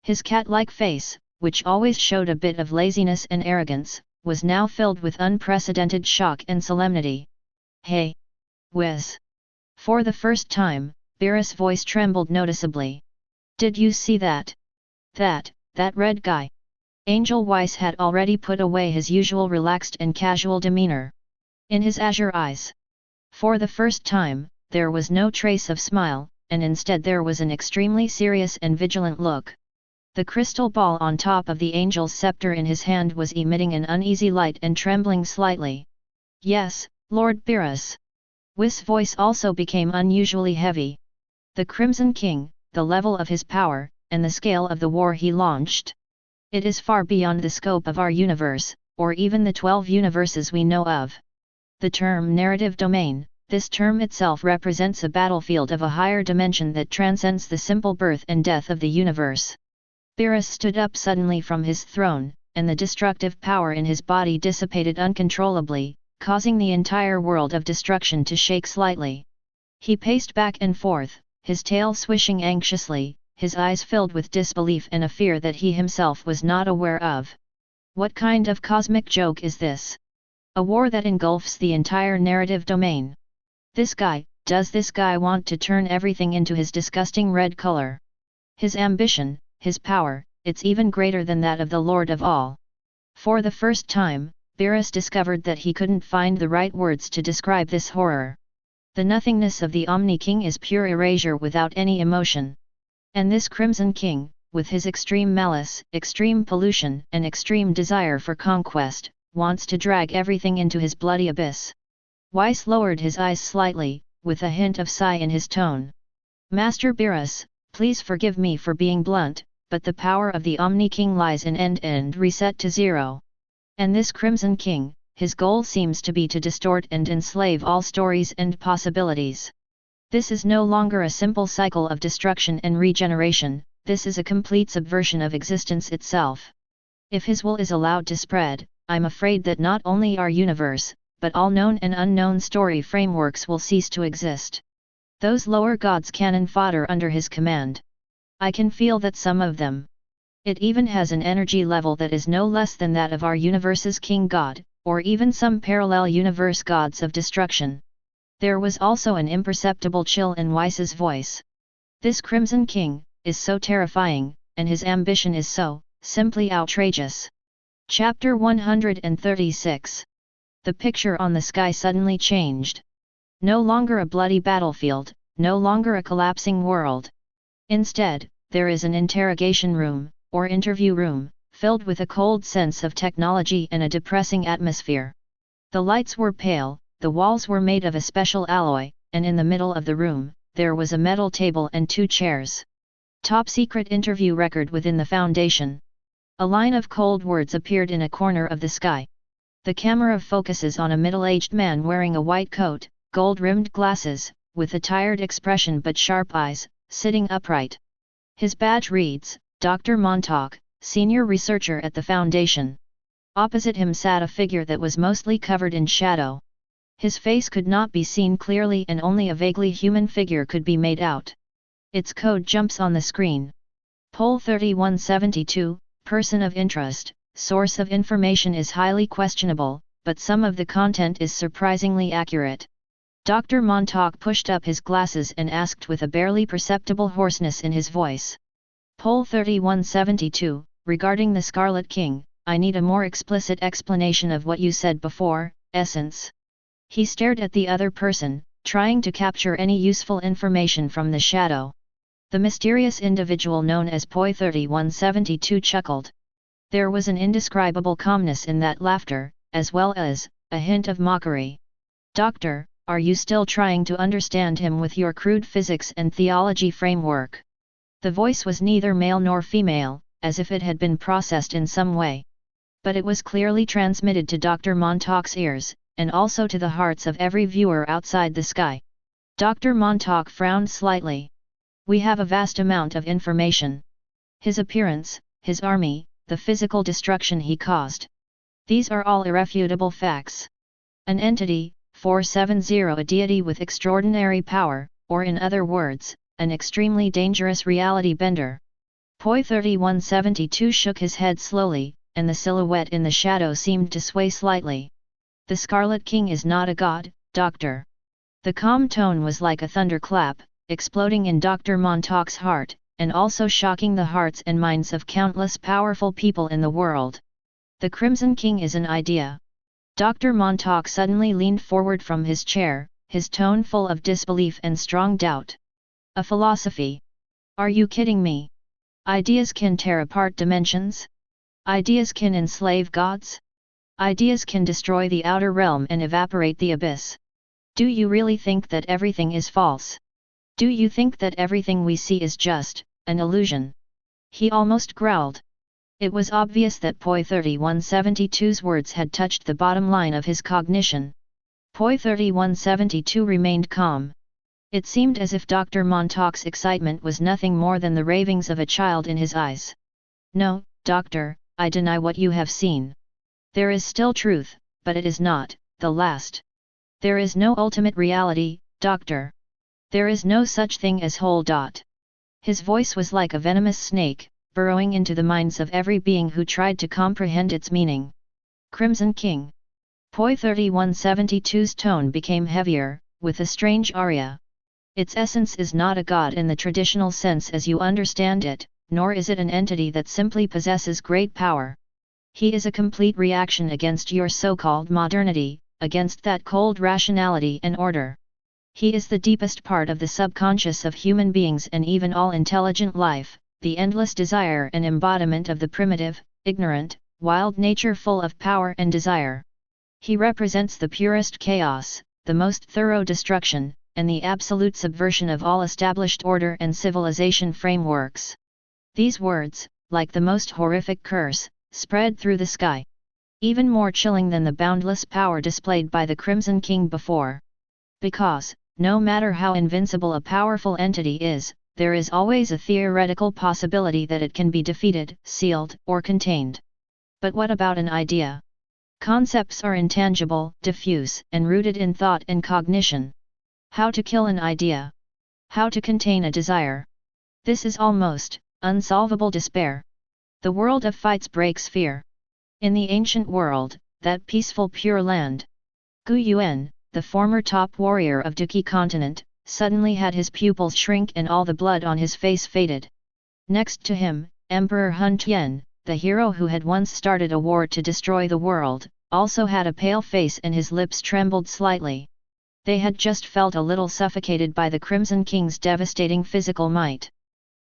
His cat-like face, which always showed a bit of laziness and arrogance, was now filled with unprecedented shock and solemnity. Hey! Whiz! For the first time, Beerus' voice trembled noticeably. Did you see that? That red guy? Angel Weiss had already put away his usual relaxed and casual demeanor. In his azure eyes, for the first time, there was no trace of smile, and instead there was an extremely serious and vigilant look. The crystal ball on top of the angel's scepter in his hand was emitting an uneasy light and trembling slightly. Yes, Lord Beerus. Whis' voice also became unusually heavy. The Crimson King, the level of his power, and the scale of the war he launched. It is far beyond the scope of our universe, or even the 12 universes we know of. The term narrative domain, this term itself represents a battlefield of a higher dimension that transcends the simple birth and death of the universe. Beerus stood up suddenly from his throne, and the destructive power in his body dissipated uncontrollably, causing the entire world of destruction to shake slightly. He paced back and forth, his tail swishing anxiously, his eyes filled with disbelief and a fear that he himself was not aware of. What kind of cosmic joke is this? A war that engulfs the entire narrative domain. Does this guy want to turn everything into his disgusting red color? His ambition, his power, it's even greater than that of the Lord of all. For the first time, Beerus discovered that he couldn't find the right words to describe this horror. The nothingness of the Omni King is pure erasure without any emotion. And this Crimson King, with his extreme malice, extreme pollution, and extreme desire for conquest, wants to drag everything into his bloody abyss. Weiss lowered his eyes slightly, with a hint of sigh in his tone. Master Beerus, please forgive me for being blunt, but the power of the Omni King lies in end reset to 0. And this Crimson King, his goal seems to be to distort and enslave all stories and possibilities. This is no longer a simple cycle of destruction and regeneration, this is a complete subversion of existence itself. If his will is allowed to spread, I'm afraid that not only our universe, but all known and unknown story frameworks will cease to exist. Those lower gods cannon fodder under his command. I can feel that some of them. It even has an energy level that is no less than that of our universe's king god, or even some parallel universe gods of destruction. There was also an imperceptible chill in Weiss's voice. This Crimson King is so terrifying, and his ambition is so simply outrageous. Chapter 136. The picture on the sky suddenly changed. No longer a bloody battlefield, no longer a collapsing world. Instead, there is an interrogation room, or interview room, filled with a cold sense of technology and a depressing atmosphere. The lights were pale, the walls were made of a special alloy, and in the middle of the room, there was a metal table and 2 chairs. Top secret interview record within the Foundation. A line of cold words appeared in a corner of the sky. The camera focuses on a middle-aged man wearing a white coat, gold-rimmed glasses, with a tired expression but sharp eyes, sitting upright. His badge reads, Dr. Montauk, Senior Researcher at the Foundation. Opposite him sat a figure that was mostly covered in shadow. His face could not be seen clearly and only a vaguely human figure could be made out. Its code jumps on the screen. Poll 3172, Person of Interest, Source of information is highly questionable, but some of the content is surprisingly accurate. Dr. Montauk pushed up his glasses and asked with a barely perceptible hoarseness in his voice. Poll 3172, regarding the Scarlet King, I need a more explicit explanation of what you said before, Essence. He stared at the other person, trying to capture any useful information from the shadow. The mysterious individual known as Poi 3172 chuckled. There was an indescribable calmness in that laughter, as well as a hint of mockery. Doctor, are you still trying to understand him with your crude physics and theology framework? The voice was neither male nor female, as if it had been processed in some way. But it was clearly transmitted to Dr. Montauk's ears, and also to the hearts of every viewer outside the sky. Dr. Montauk frowned slightly. We have a vast amount of information. His appearance, his army, the physical destruction he caused. These are all irrefutable facts. An entity, 470, a deity with extraordinary power, or in other words, an extremely dangerous reality bender. Poi 3172 shook his head slowly, and the silhouette in the shadow seemed to sway slightly. The Scarlet King is not a god, Doctor. The calm tone was like a thunderclap, exploding in Dr. Montauk's heart, and also shocking the hearts and minds of countless powerful people in the world. The Crimson King is an idea. Dr. Montauk suddenly leaned forward from his chair, his tone full of disbelief and strong doubt. A philosophy? Are you kidding me? Ideas can tear apart dimensions? Ideas can enslave gods? Ideas can destroy the outer realm and evaporate the abyss. Do you really think that everything is false? Do you think that everything we see is just an illusion? He almost growled. It was obvious that Poi 3172's words had touched the bottom line of his cognition. Poi 3172 remained calm. It seemed as if Dr. Montauk's excitement was nothing more than the ravings of a child in his eyes. No, Doctor, I deny what you have seen. There is still truth, but it is not the last. There is no ultimate reality, Doctor. There is no such thing as whole. His voice was like a venomous snake, burrowing into the minds of every being who tried to comprehend its meaning. Crimson King. Poi 3172's tone became heavier, with a strange aria. Its essence is not a god in the traditional sense as you understand it, nor is it an entity that simply possesses great power. He is a complete reaction against your so-called modernity, against that cold rationality and order. He is the deepest part of the subconscious of human beings and even all intelligent life, the endless desire and embodiment of the primitive, ignorant, wild nature full of power and desire. He represents the purest chaos, the most thorough destruction, and the absolute subversion of all established order and civilization frameworks. These words, like the most horrific curse, spread through the sky. Even more chilling than the boundless power displayed by the Crimson King before. Because, no matter how invincible a powerful entity is, there is always a theoretical possibility that it can be defeated, sealed, or contained. But what about an idea? Concepts are intangible, diffuse, and rooted in thought and cognition. How to kill an idea? How to contain a desire? This is almost unsolvable despair. The world of fights breaks fear. In the ancient world, that peaceful pure land, Gu Yuan, the former top warrior of Duqi continent, suddenly had his pupils shrink and all the blood on his face faded. Next to him, Emperor Hun Tian, the hero who had once started a war to destroy the world, also had a pale face and his lips trembled slightly. They had just felt a little suffocated by the Crimson King's devastating physical might.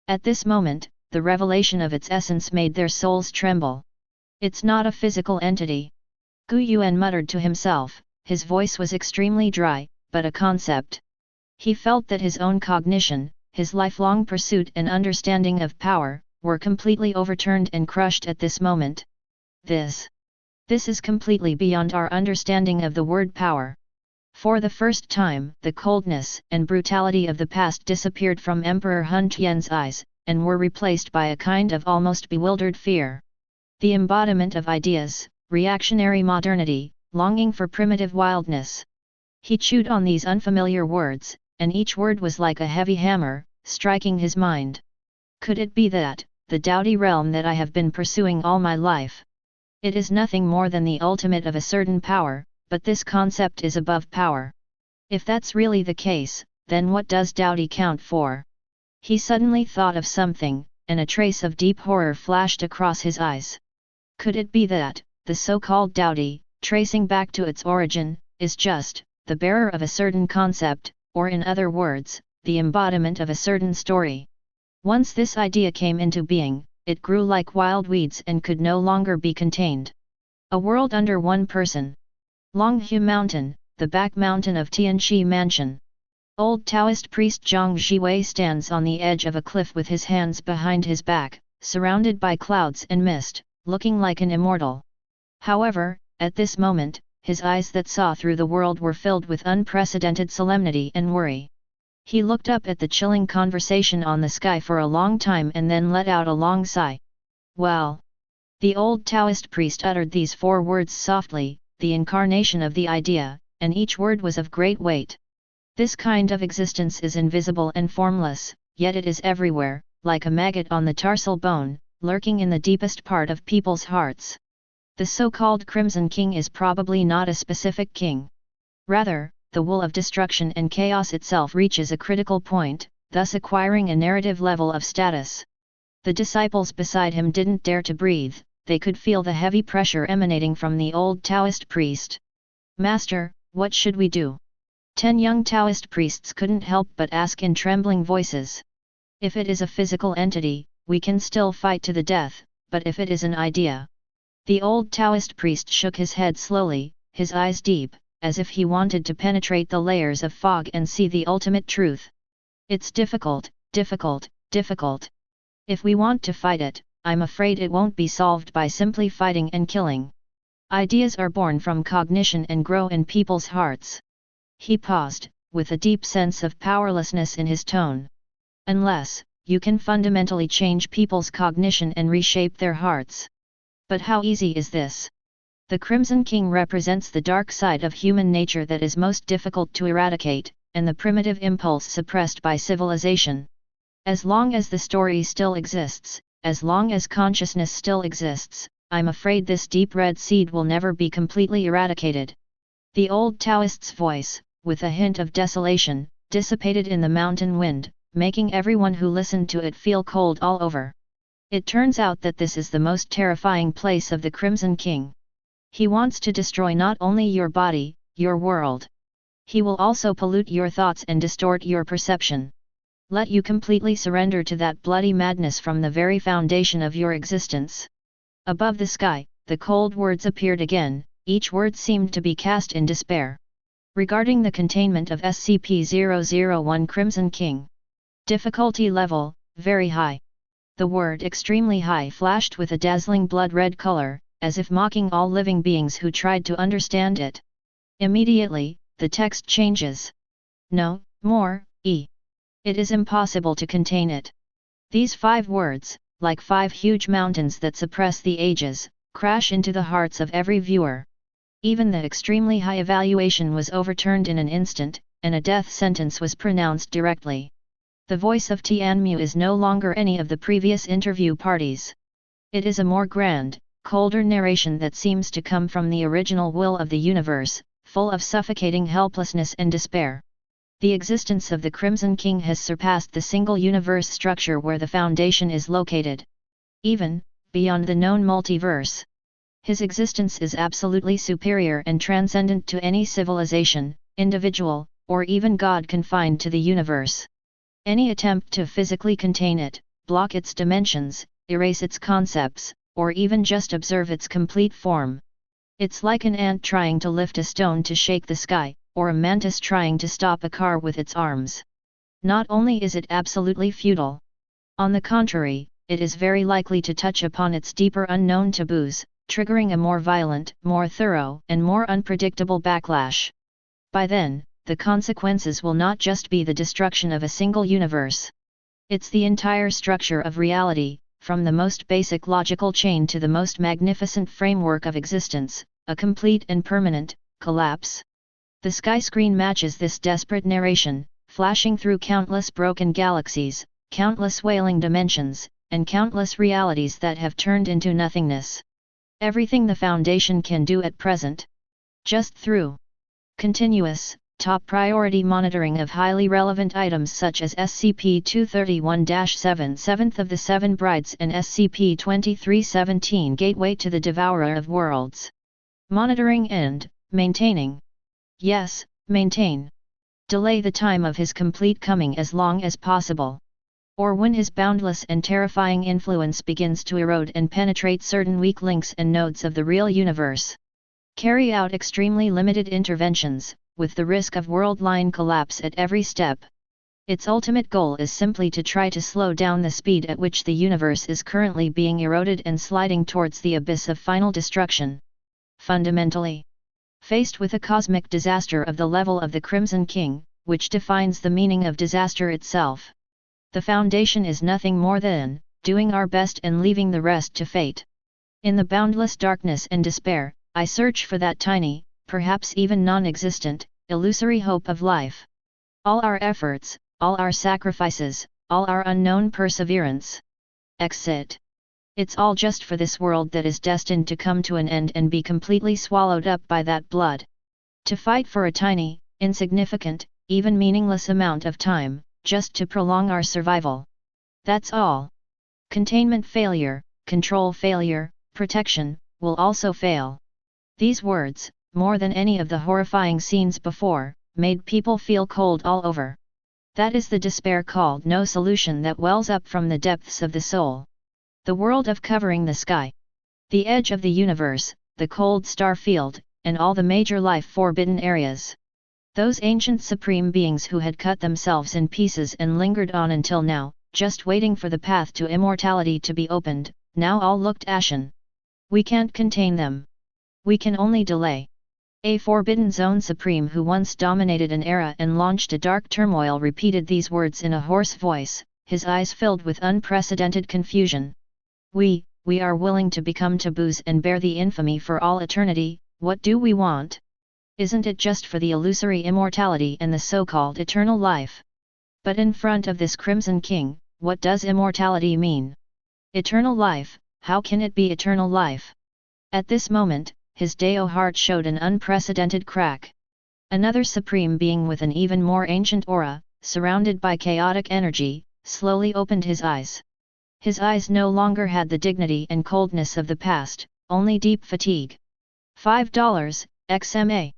At this moment, the revelation of its essence made their souls tremble. It's not a physical entity. Gu Yuan muttered to himself, his voice was extremely dry, but a concept. He felt that his own cognition, his lifelong pursuit and understanding of power, were completely overturned and crushed at this moment. This is completely beyond our understanding of the word power. For the first time, the coldness and brutality of the past disappeared from Emperor Hun Tian's eyes, and were replaced by a kind of almost bewildered fear. The embodiment of ideas, reactionary modernity, longing for primitive wildness. He chewed on these unfamiliar words, and each word was like a heavy hammer, striking his mind. Could it be that, the dowdy realm that I have been pursuing all my life? It is nothing more than the ultimate of a certain power, but this concept is above power. If that's really the case, then what does dowdy count for? He suddenly thought of something, and a trace of deep horror flashed across his eyes. Could it be that, the so-called dowdy, tracing back to its origin, is just the bearer of a certain concept, or in other words, the embodiment of a certain story? Once this idea came into being, it grew like wild weeds and could no longer be contained. A world under one person. Longhu Mountain, the back mountain of Tianqi Mansion. Old Taoist priest Zhang Jiwei stands on the edge of a cliff with his hands behind his back, surrounded by clouds and mist, looking like an immortal. However, at this moment, his eyes that saw through the world were filled with unprecedented solemnity and worry. He looked up at the chilling conversation on the sky for a long time and then let out a long sigh. Well. The old Taoist priest uttered these 4 words softly, the incarnation of the idea, and each word was of great weight. This kind of existence is invisible and formless, yet it is everywhere, like a maggot on the tarsal bone, lurking in the deepest part of people's hearts. The so-called Crimson King is probably not a specific king. Rather, the wool of destruction and chaos itself reaches a critical point, thus acquiring a narrative level of status. The disciples beside him didn't dare to breathe, they could feel the heavy pressure emanating from the old Taoist priest. "Master, what should we do?" 10 young Taoist priests couldn't help but ask in trembling voices. "If it is a physical entity, we can still fight to the death, but if it is an idea..." The old Taoist priest shook his head slowly, his eyes deep, as if he wanted to penetrate the layers of fog and see the ultimate truth. "It's difficult, difficult, difficult. If we want to fight it, I'm afraid it won't be solved by simply fighting and killing. Ideas are born from cognition and grow in people's hearts." He paused, with a deep sense of powerlessness in his tone. "Unless, you can fundamentally change people's cognition and reshape their hearts. But how easy is this? The Crimson King represents the dark side of human nature that is most difficult to eradicate, and the primitive impulse suppressed by civilization. As long as the story still exists, as long as consciousness still exists, I'm afraid this deep red seed will never be completely eradicated." The old Taoist's voice, with a hint of desolation, dissipated in the mountain wind, making everyone who listened to it feel cold all over. "It turns out that this is the most terrifying place of the Crimson King. He wants to destroy not only your body, your world. He will also pollute your thoughts and distort your perception. Let you completely surrender to that bloody madness from the very foundation of your existence." Above the sky, the cold words appeared again, each word seemed to be cast in despair. "Regarding the containment of SCP-001 Crimson King. Difficulty level, very high." The word extremely high flashed with a dazzling blood-red color, as if mocking all living beings who tried to understand it. Immediately, the text changes. "No, more, It is impossible to contain it." These 5 words, like 5 huge mountains that suppress the ages, crash into the hearts of every viewer. Even the extremely high evaluation was overturned in an instant, and a death sentence was pronounced directly. The voice of Tianmu is no longer any of the previous interview parties. It is a more grand, colder narration that seems to come from the original will of the universe, full of suffocating helplessness and despair. The existence of the Crimson King has surpassed the single universe structure where the foundation is located. Even, beyond the known multiverse. His existence is absolutely superior and transcendent to any civilization, individual, or even God confined to the universe. Any attempt to physically contain it, block its dimensions, erase its concepts, or even just observe its complete form. It's like an ant trying to lift a stone to shake the sky, or a mantis trying to stop a car with its arms. Not only is it absolutely futile. On the contrary, it is very likely to touch upon its deeper unknown taboos, triggering a more violent, more thorough, and more unpredictable backlash. By then, the consequences will not just be the destruction of a single universe. It's the entire structure of reality, from the most basic logical chain to the most magnificent framework of existence, a complete and permanent collapse. The sky screen matches this desperate narration, flashing through countless broken galaxies, countless wailing dimensions, and countless realities that have turned into nothingness. Everything the Foundation can do at present. Just through continuous, top priority monitoring of highly relevant items such as SCP-231-7 Seventh of the Seven Brides and SCP-2317 Gateway to the Devourer of Worlds. Monitoring and maintaining. Yes, maintain. Delay the time of his complete coming as long as possible. Or when his boundless and terrifying influence begins to erode and penetrate certain weak links and nodes of the real universe. Carry out extremely limited interventions, with the risk of world-line collapse at every step. Its ultimate goal is simply to try to slow down the speed at which the universe is currently being eroded and sliding towards the abyss of final destruction. Fundamentally, faced with a cosmic disaster of the level of the Crimson King, which defines the meaning of disaster itself, the Foundation is nothing more than doing our best and leaving the rest to fate. In the boundless darkness and despair, I search for that tiny, perhaps even non-existent, illusory hope of life. All our efforts, all our sacrifices, all our unknown perseverance. Exit. It's all just for this world that is destined to come to an end and be completely swallowed up by that blood. To fight for a tiny, insignificant, even meaningless amount of time, just to prolong our survival. That's all. Containment failure, control failure, protection, will also fail. These words, more than any of the horrifying scenes before, made people feel cold all over. That is the despair called no solution that wells up from the depths of the soul. The world of covering the sky. The edge of the universe, the cold star field, and all the major life-forbidden areas. Those ancient supreme beings who had cut themselves in pieces and lingered on until now, just waiting for the path to immortality to be opened, now all looked ashen. We can't contain them. We can only delay. A forbidden zone supreme who once dominated an era and launched a dark turmoil repeated these words in a hoarse voice, his eyes filled with unprecedented confusion. We are willing to become taboos and bear the infamy for all eternity. What do we want? Isn't it just for the illusory immortality and the so-called eternal life? But in front of this Crimson King, what does immortality mean? Eternal life, how can it be eternal life? At this moment, his Deo heart showed an unprecedented crack. Another supreme being with an even more ancient aura, surrounded by chaotic energy, slowly opened his eyes. His eyes no longer had the dignity and coldness of the past, only deep fatigue. $5, XMA.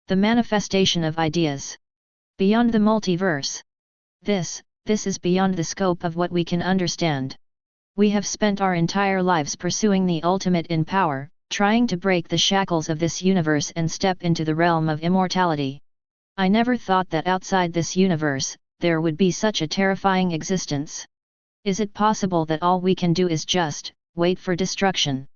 The manifestation of ideas. Beyond the multiverse. This is beyond the scope of what we can understand. We have spent our entire lives pursuing the ultimate in power, trying to break the shackles of this universe and step into the realm of immortality. I never thought that outside this universe, there would be such a terrifying existence. Is it possible that all we can do is just wait for destruction?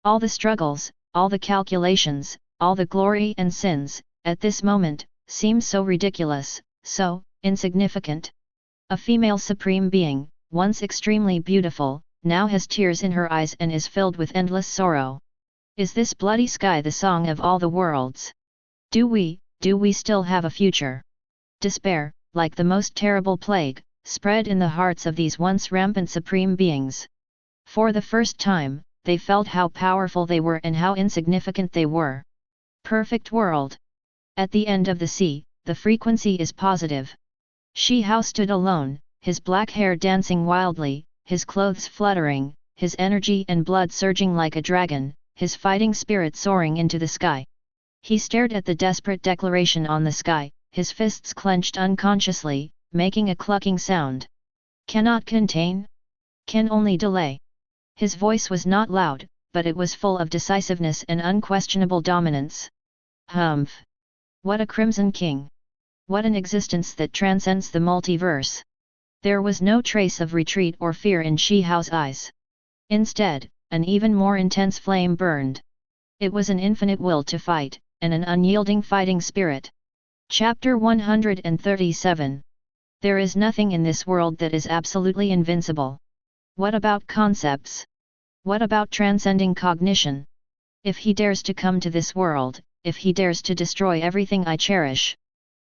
All the struggles, all the calculations, all the glory and sins, at this moment, seem so ridiculous, so insignificant. A female supreme being, once extremely beautiful, now has tears in her eyes and is filled with endless sorrow. Is this bloody sky the song of all the worlds? Do we still have a future? Despair, like the most terrible plague, spread in the hearts of these once rampant supreme beings. For the first time, they felt how powerful they were and how insignificant they were. Perfect world. At the end of the sea, the frequency is positive. Shi Hao stood alone, his black hair dancing wildly, his clothes fluttering, his energy and blood surging like a dragon, his fighting spirit soaring into the sky. He stared at the desperate declaration on the sky, his fists clenched unconsciously, making a clucking sound. Cannot contain? Can only delay. His voice was not loud, but it was full of decisiveness and unquestionable dominance. Humph! What a Crimson King! What an existence that transcends the multiverse! There was no trace of retreat or fear in Shi Hao's eyes. Instead, an even more intense flame burned. It was an infinite will to fight, and an unyielding fighting spirit. Chapter 137. There is nothing in this world that is absolutely invincible. What about concepts? What about transcending cognition? If he dares to come to this world, if he dares to destroy everything I cherish.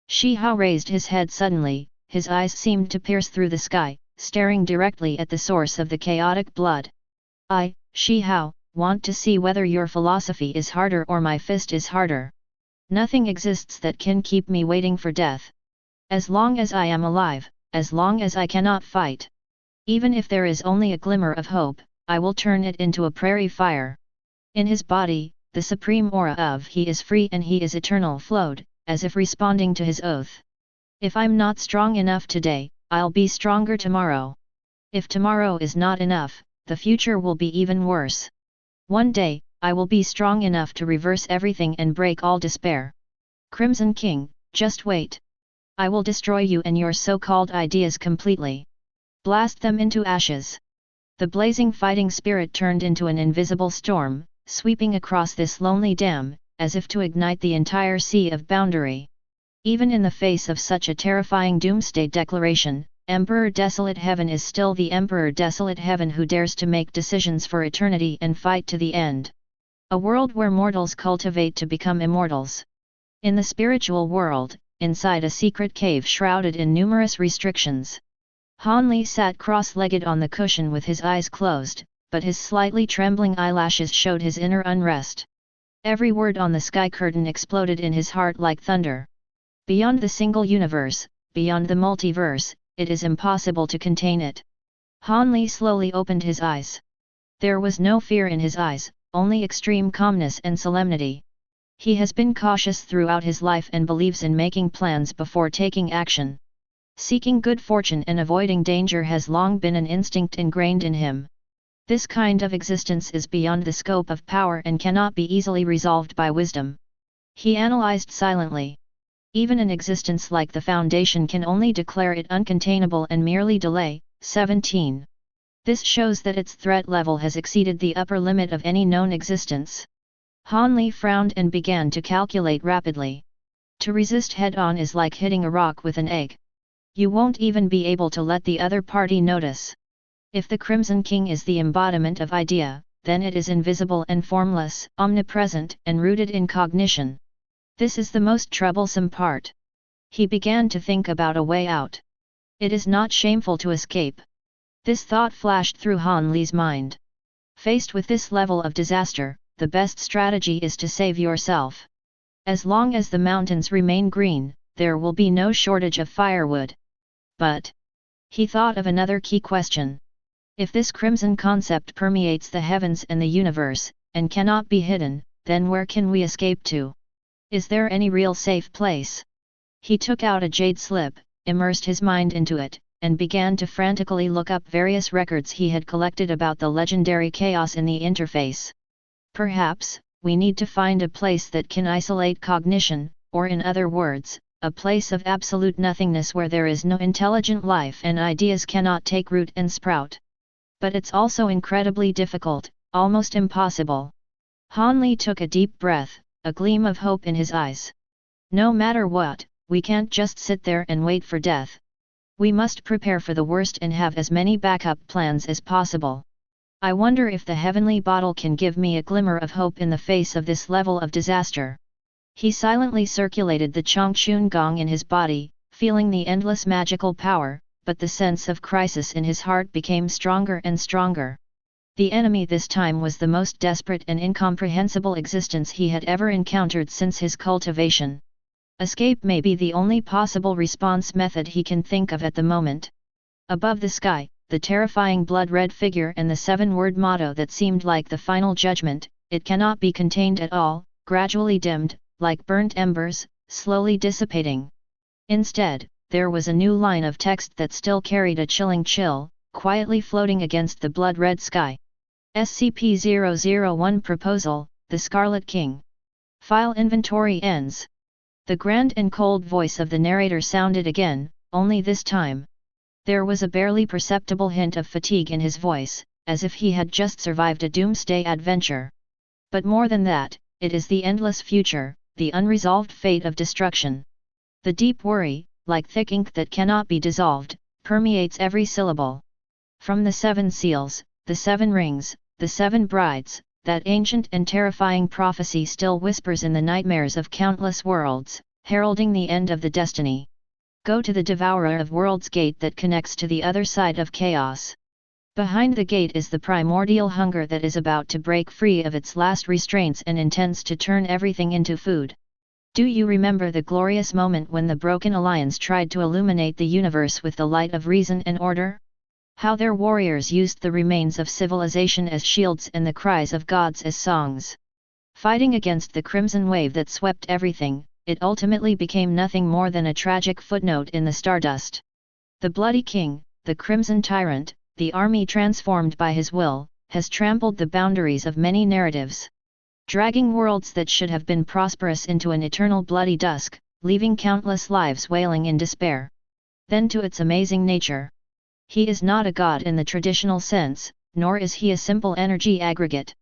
Shi Hao raised his head suddenly, his eyes seemed to pierce through the sky, staring directly at the source of the chaotic blood. I, Shi Hao, want to see whether your philosophy is harder or my fist is harder. Nothing exists that can keep me waiting for death. As long as I am alive, as long as I cannot fight. Even if there is only a glimmer of hope, I will turn it into a prairie fire. In his body, the supreme aura of he is free and he is eternal flowed, as if responding to his oath. If I'm not strong enough today, I'll be stronger tomorrow. If tomorrow is not enough, the future will be even worse. One day, I will be strong enough to reverse everything and break all despair. Crimson King, Just wait. I will destroy you and your so-called ideas completely. Blast them into ashes. The blazing fighting spirit turned into an invisible storm, sweeping across this lonely dam, as if to ignite the entire sea of boundary. Even in the face of such a terrifying doomsday declaration, Emperor Desolate Heaven is still the Emperor Desolate Heaven who dares to make decisions for eternity and fight to the end. A world where mortals cultivate to become immortals. In the spiritual world, inside a secret cave shrouded in numerous restrictions. Han Li sat cross-legged on the cushion with his eyes closed, but his slightly trembling eyelashes showed his inner unrest. Every word on the sky curtain exploded in his heart like thunder. Beyond the single universe, beyond the multiverse, it is impossible to contain it. Han Li slowly opened his eyes. There was no fear in his eyes, only extreme calmness and solemnity. He has been cautious throughout his life and believes in making plans before taking action. Seeking good fortune and avoiding danger has long been an instinct ingrained in him. This kind of existence is beyond the scope of power and cannot be easily resolved by wisdom. He analyzed silently. Even an existence like the Foundation can only declare it uncontainable and merely delay. 17. This shows that its threat level has exceeded the upper limit of any known existence. Han Li frowned and began to calculate rapidly. To resist head-on is like hitting a rock with an egg. You won't even be able to let the other party notice. If the Crimson King is the embodiment of idea, then it is invisible and formless, omnipresent and rooted in cognition. This is the most troublesome part. He began to think about a way out. It is not shameful to escape. This thought flashed through Han Li's mind. Faced with this level of disaster, the best strategy is to save yourself. As long as the mountains remain green, there will be no shortage of firewood. But he thought of another key question. If this crimson concept permeates the heavens and the universe, and cannot be hidden, then where can we escape to? Is there any real safe place? He took out a jade slip, immersed his mind into it, and began to frantically look up various records he had collected about the legendary chaos in the interface. Perhaps, we need to find a place that can isolate cognition, or in other words, a place of absolute nothingness where there is no intelligent life and ideas cannot take root and sprout. But it's also incredibly difficult, almost impossible. Han Li took a deep breath, a gleam of hope in his eyes. No matter what, we can't just sit there and wait for death. We must prepare for the worst and have as many backup plans as possible. I wonder if the heavenly bottle can give me a glimmer of hope in the face of this level of disaster. He silently circulated the Changchun Gong in his body, feeling the endless magical power, but the sense of crisis in his heart became stronger and stronger. The enemy this time was the most desperate and incomprehensible existence he had ever encountered since his cultivation. Escape may be the only possible response method he can think of at the moment. Above the sky, the terrifying blood-red figure and the 7-word motto that seemed like the final judgment, "It cannot be contained at all," gradually dimmed, like burnt embers, slowly dissipating. Instead, there was a new line of text that still carried a chilling chill, quietly floating against the blood-red sky. SCP-001 Proposal, The Scarlet King. File inventory ends. The grand and cold voice of the narrator sounded again, only this time. There was a barely perceptible hint of fatigue in his voice, as if he had just survived a doomsday adventure. But more than that, it is the endless future, the unresolved fate of destruction. The deep worry, like thick ink that cannot be dissolved, permeates every syllable. From the 7 seals, the 7 rings, the 7 brides, that ancient and terrifying prophecy still whispers in the nightmares of countless worlds, heralding the end of the destiny. Go to the Devourer of Worlds gate that connects to the other side of chaos. Behind the gate is the primordial hunger that is about to break free of its last restraints and intends to turn everything into food. Do you remember the glorious moment when the Broken Alliance tried to illuminate the universe with the light of reason and order? How their warriors used the remains of civilization as shields and the cries of gods as songs. Fighting against the crimson wave that swept everything, it ultimately became nothing more than a tragic footnote in the stardust. The Bloody King, the Crimson Tyrant, the army transformed by his will, has trampled the boundaries of many narratives. Dragging worlds that should have been prosperous into an eternal bloody dusk, leaving countless lives wailing in despair. Then to its amazing nature. He is not a god in the traditional sense, nor is he a simple energy aggregate.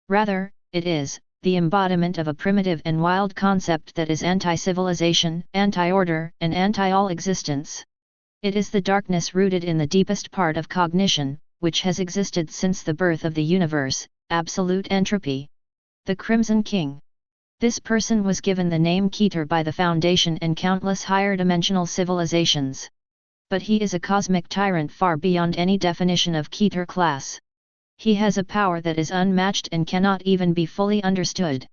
Rather, it is the embodiment of a primitive and wild concept that is anti-civilization, anti-order, and anti-all existence. It is the darkness rooted in the deepest part of cognition, which has existed since the birth of the universe, absolute entropy. The Crimson King. This person was given the name Keter by the Foundation and countless higher dimensional civilizations. But he is a cosmic tyrant far beyond any definition of Keter class. He has a power that is unmatched and cannot even be fully understood.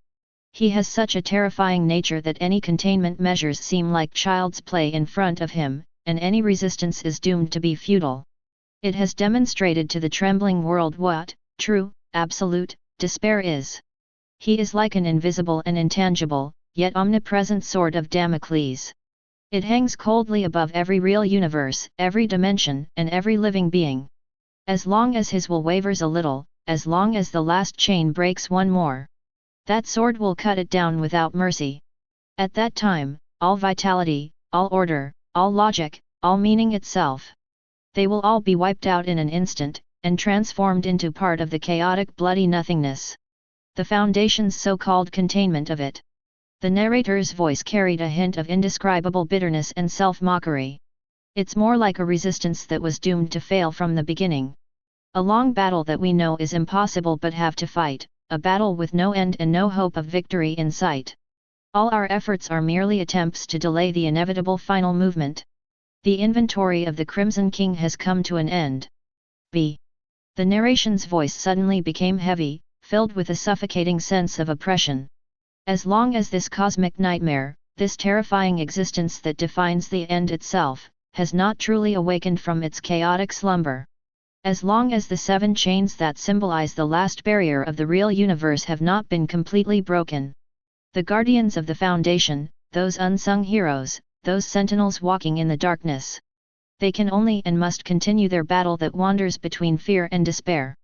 He has such a terrifying nature that any containment measures seem like child's play in front of him, and any resistance is doomed to be futile. It has demonstrated to the trembling world what true, absolute despair is. He is like an invisible and intangible, yet omnipresent sword of Damocles. It hangs coldly above every real universe, every dimension, and every living being. As long as his will wavers a little, as long as the last chain breaks one more, that sword will cut it down without mercy. At that time, all vitality, all order, all logic, all meaning itself, they will all be wiped out in an instant, and transformed into part of the chaotic bloody nothingness. The Foundation's so-called containment of it. The narrator's voice carried a hint of indescribable bitterness and self-mockery. It's more like a resistance that was doomed to fail from the beginning. A long battle that we know is impossible but have to fight, a battle with no end and no hope of victory in sight. All our efforts are merely attempts to delay the inevitable final movement. The inventory of the Crimson King has come to an end. B. The narration's voice suddenly became heavy, filled with a suffocating sense of oppression. As long as this cosmic nightmare, this terrifying existence that defines the end itself, has not truly awakened from its chaotic slumber. As long as the 7 chains that symbolize the last barrier of the real universe have not been completely broken. The guardians of the Foundation, those unsung heroes, those sentinels walking in the darkness. They can only and must continue their battle that wanders between fear and despair.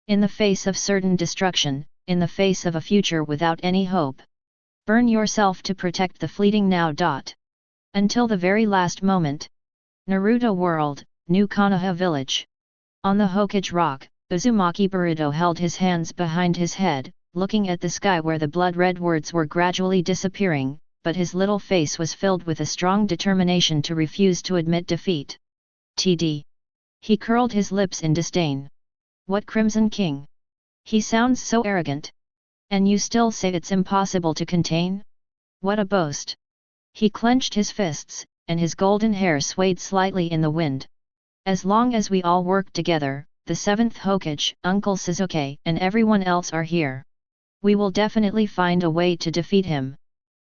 In the face of certain destruction, in the face of a future without any hope. Burn yourself to protect the fleeting now. Until the very last moment. Naruto World, New Konoha Village. On the Hokage Rock, Uzumaki Boruto held his hands behind his head, looking at the sky where the blood-red words were gradually disappearing, but his little face was filled with a strong determination to refuse to admit defeat. TD. He curled his lips in disdain. What Crimson King? He sounds so arrogant. And you still say it's impossible to contain? What a boast! He clenched his fists, and his golden hair swayed slightly in the wind. As long as we all work together, the 7th Hokage, Uncle Sasuke, and everyone else are here. We will definitely find a way to defeat him.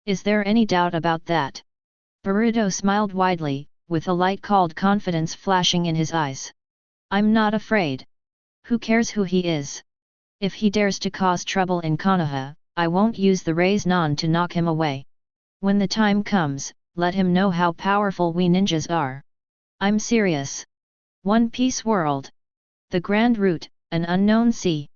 Is there any doubt about that? Boruto smiled widely, with a light called confidence flashing in his eyes. I'm not afraid. Who cares who he is? If he dares to cause trouble in Konoha, I won't use the raise-non to knock him away. When the time comes, let him know how powerful we ninjas are. I'm serious. One Piece World. The Grand Route, an unknown sea.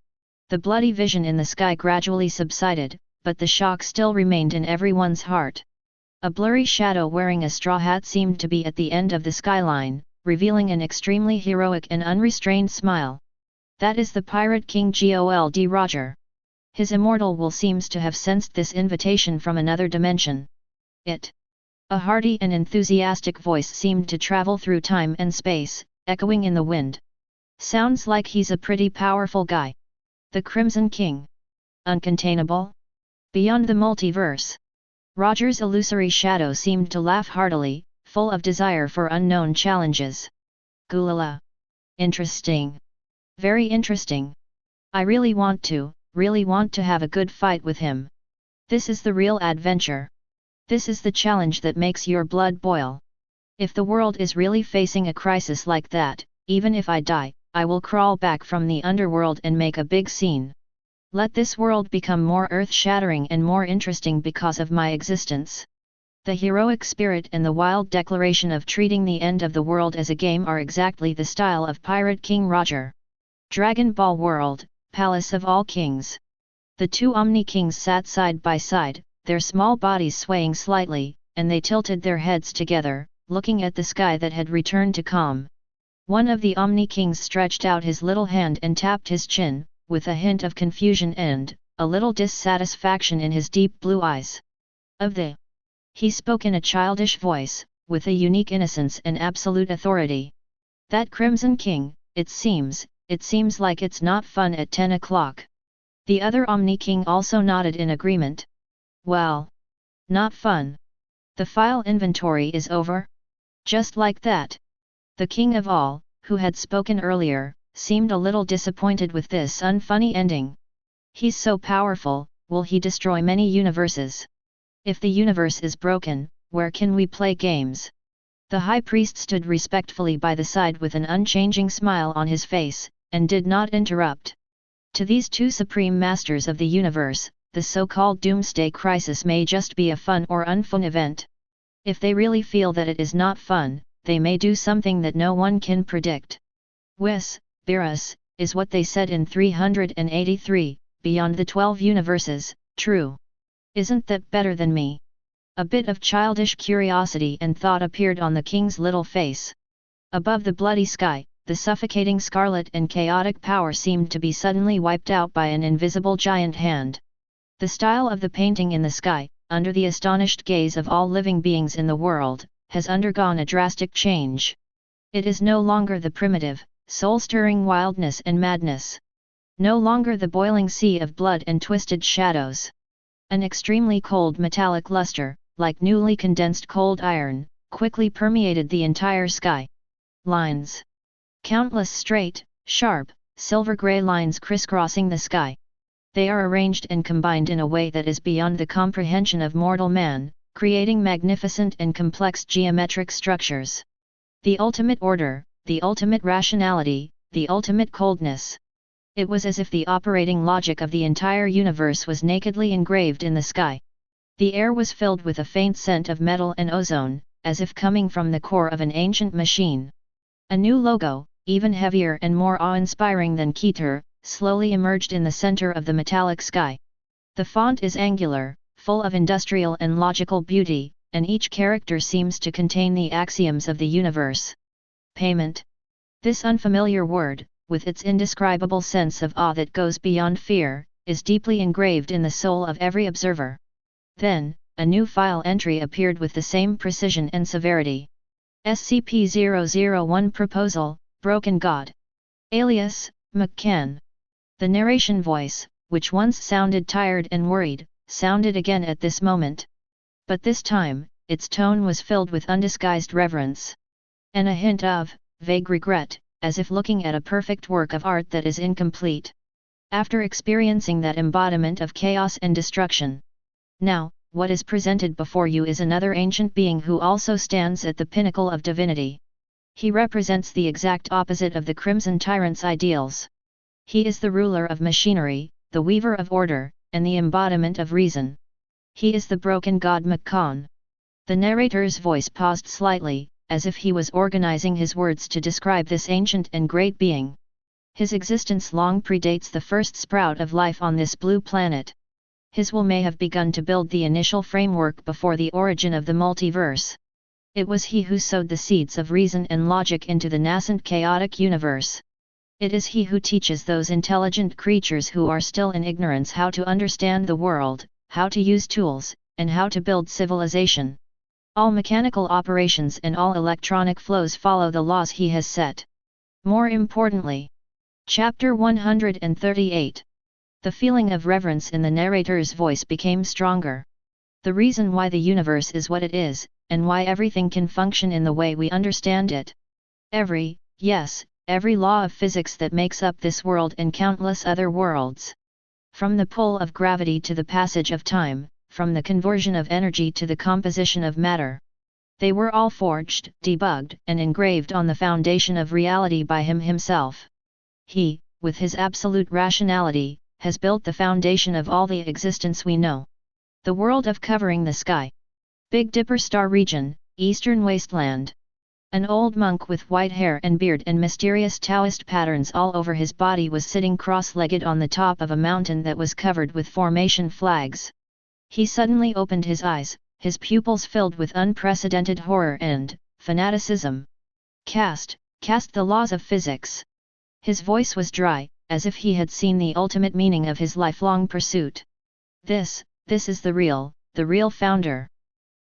The bloody vision in the sky gradually subsided, but the shock still remained in everyone's heart. A blurry shadow wearing a straw hat seemed to be at the end of the skyline, revealing an extremely heroic and unrestrained smile. That is the Pirate King Gold Roger. His immortal will seems to have sensed this invitation from another dimension. A hearty and enthusiastic voice seemed to travel through time and space, echoing in the wind. Sounds like he's a pretty powerful guy. The Crimson King. Uncontainable? Beyond the multiverse. Roger's illusory shadow seemed to laugh heartily, full of desire for unknown challenges. Gulala. Interesting. Very interesting. I really want to have a good fight with him. This is the real adventure. This is the challenge that makes your blood boil. If the world is really facing a crisis like that, even if I die, I will crawl back from the underworld and make a big scene. Let this world become more earth-shattering and more interesting because of my existence. The heroic spirit and the wild declaration of treating the end of the world as a game are exactly the style of Pirate King Roger. Dragon Ball World, Palace of All Kings. The 2 Omni-Kings sat side by side, their small bodies swaying slightly, and they tilted their heads together, looking at the sky that had returned to calm. One of the Omni Kings stretched out his little hand and tapped his chin, with a hint of confusion and a little dissatisfaction in his deep blue eyes. He spoke in a childish voice, with a unique innocence and absolute authority. That Crimson King, it seems like it's not fun at 10 o'clock. The other Omni King also nodded in agreement. Well, not fun. The file inventory is over? Just like that. The King of all, who had spoken earlier, seemed a little disappointed with this unfunny ending. He's so powerful, will he destroy many universes? If the universe is broken, where can we play games? The High Priest stood respectfully by the side with an unchanging smile on his face, and did not interrupt. To these two supreme masters of the universe, the so-called Doomsday Crisis may just be a fun or unfun event. If they really feel that it is not fun, they may do something that no one can predict. Wis, Beerus, is what they said in 383, beyond the 12 universes, true. Isn't that better than me? A bit of childish curiosity and thought appeared on the king's little face. Above the bloody sky, the suffocating scarlet and chaotic power seemed to be suddenly wiped out by an invisible giant hand. The style of the painting in the sky, under the astonished gaze of all living beings in the world, has undergone a drastic change. It is no longer the primitive, soul-stirring wildness and madness. No longer the boiling sea of blood and twisted shadows. An extremely cold metallic luster, like newly condensed cold iron, quickly permeated the entire sky. Lines. Countless straight, sharp, silver-gray lines crisscrossing the sky. They are arranged and combined in a way that is beyond the comprehension of mortal man, creating magnificent and complex geometric structures. The ultimate order, the ultimate rationality, the ultimate coldness. It was as if the operating logic of the entire universe was nakedly engraved in the sky. The air was filled with a faint scent of metal and ozone, as if coming from the core of an ancient machine. A new logo, even heavier and more awe-inspiring than Keter, slowly emerged in the center of the metallic sky. The font is angular, full of industrial and logical beauty, and each character seems to contain the axioms of the universe. Payment. This unfamiliar word, with its indescribable sense of awe that goes beyond fear, is deeply engraved in the soul of every observer. Then, a new file entry appeared with the same precision and severity. SCP-001 Proposal, Broken God. Alias, McCann. The narration voice, which once sounded tired and worried, sounded again at this moment. But this time, its tone was filled with undisguised reverence. And a hint of vague regret, as if looking at a perfect work of art that is incomplete. After experiencing that embodiment of chaos and destruction. Now, what is presented before you is another ancient being who also stands at the pinnacle of divinity. He represents the exact opposite of the Crimson Tyrant's ideals. He is the ruler of machinery, the weaver of order, and the embodiment of reason. He is the broken god McCann. The narrator's voice paused slightly, as if he was organizing his words to describe this ancient and great being. His existence long predates the first sprout of life on this blue planet. His will may have begun to build the initial framework before the origin of the multiverse. It was he who sowed the seeds of reason and logic into the nascent chaotic universe. It is he who teaches those intelligent creatures who are still in ignorance how to understand the world, how to use tools, and how to build civilization. All mechanical operations and all electronic flows follow the laws he has set. More importantly, Chapter 138. The feeling of reverence in the narrator's voice became stronger. The reason why the universe is what it is, and why everything can function in the way we understand it. Every law of physics that makes up this world and countless other worlds. From the pull of gravity to the passage of time, from the conversion of energy to the composition of matter. They were all forged, debugged, and engraved on the foundation of reality by him himself. He, with his absolute rationality, has built the foundation of all the existence we know. The world of covering the sky. Big Dipper Star region, Eastern Wasteland. An old monk with white hair and beard and mysterious Taoist patterns all over his body was sitting cross-legged on the top of a mountain that was covered with formation flags. He suddenly opened his eyes, his pupils filled with unprecedented horror and fanaticism. Cast the laws of physics. His voice was dry, as if he had seen the ultimate meaning of his lifelong pursuit. This is the real founder.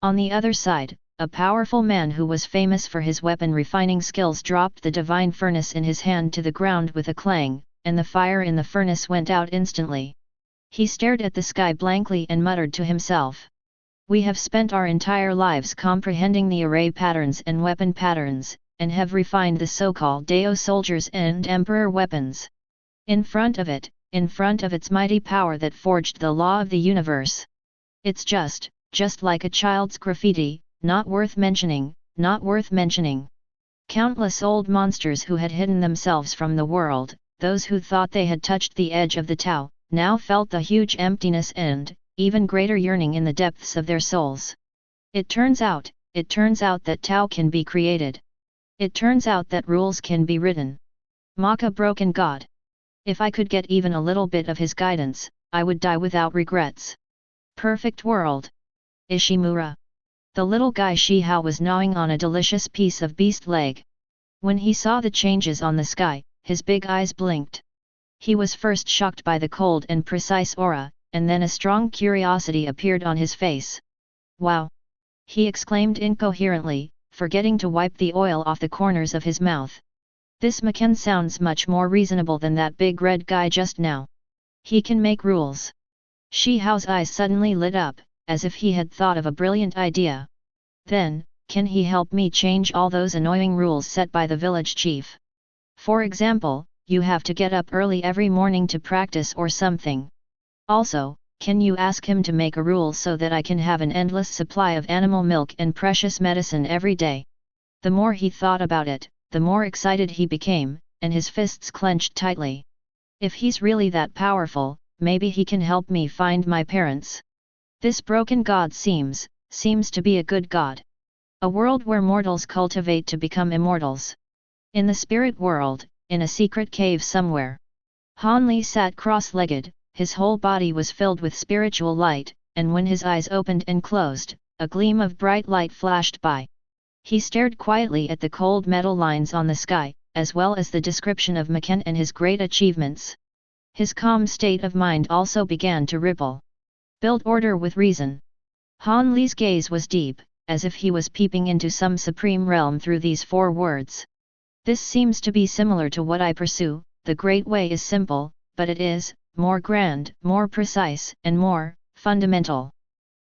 On the other side, a powerful man who was famous for his weapon refining skills dropped the divine furnace in his hand to the ground with a clang, and the fire in the furnace went out instantly. He stared at the sky blankly and muttered to himself. We have spent our entire lives comprehending the array patterns and weapon patterns, and have refined the so-called Deo soldiers and Emperor weapons. In front of its mighty power that forged the law of the universe. It's just like a child's graffiti, not worth mentioning. Countless old monsters who had hidden themselves from the world, those who thought they had touched the edge of the Tao, now felt the huge emptiness and even greater yearning in the depths of their souls. It turns out that Tao can be created. It turns out that rules can be written. Mock a broken god. If I could get even a little bit of his guidance, I would die without regrets. Perfect world. Ishimura. The little guy Shihao was gnawing on a delicious piece of beast leg. When he saw the changes on the sky, his big eyes blinked. He was first shocked by the cold and precise aura, and then a strong curiosity appeared on his face. Wow! He exclaimed incoherently, forgetting to wipe the oil off the corners of his mouth. This Maken sounds much more reasonable than that big red guy just now. He can make rules. Shihao's eyes suddenly lit up, as if he had thought of a brilliant idea. Then, can he help me change all those annoying rules set by the village chief? For example, you have to get up early every morning to practice or something. Also, can you ask him to make a rule so that I can have an endless supply of animal milk and precious medicine every day? The more he thought about it, the more excited he became, and his fists clenched tightly. If he's really that powerful, maybe he can help me find my parents. This broken god seems to be a good god. A world where mortals cultivate to become immortals. In the spirit world, in a secret cave somewhere. Han Li sat cross-legged, his whole body was filled with spiritual light, and when his eyes opened and closed, a gleam of bright light flashed by. He stared quietly at the cold metal lines on the sky, as well as the description of Maken and his great achievements. His calm state of mind also began to ripple. Build order with reason. Han Li's gaze was deep, as if he was peeping into some supreme realm through these 4 words. This seems to be similar to what I pursue. The Great Way is simple, but it is more grand, more precise, and more fundamental.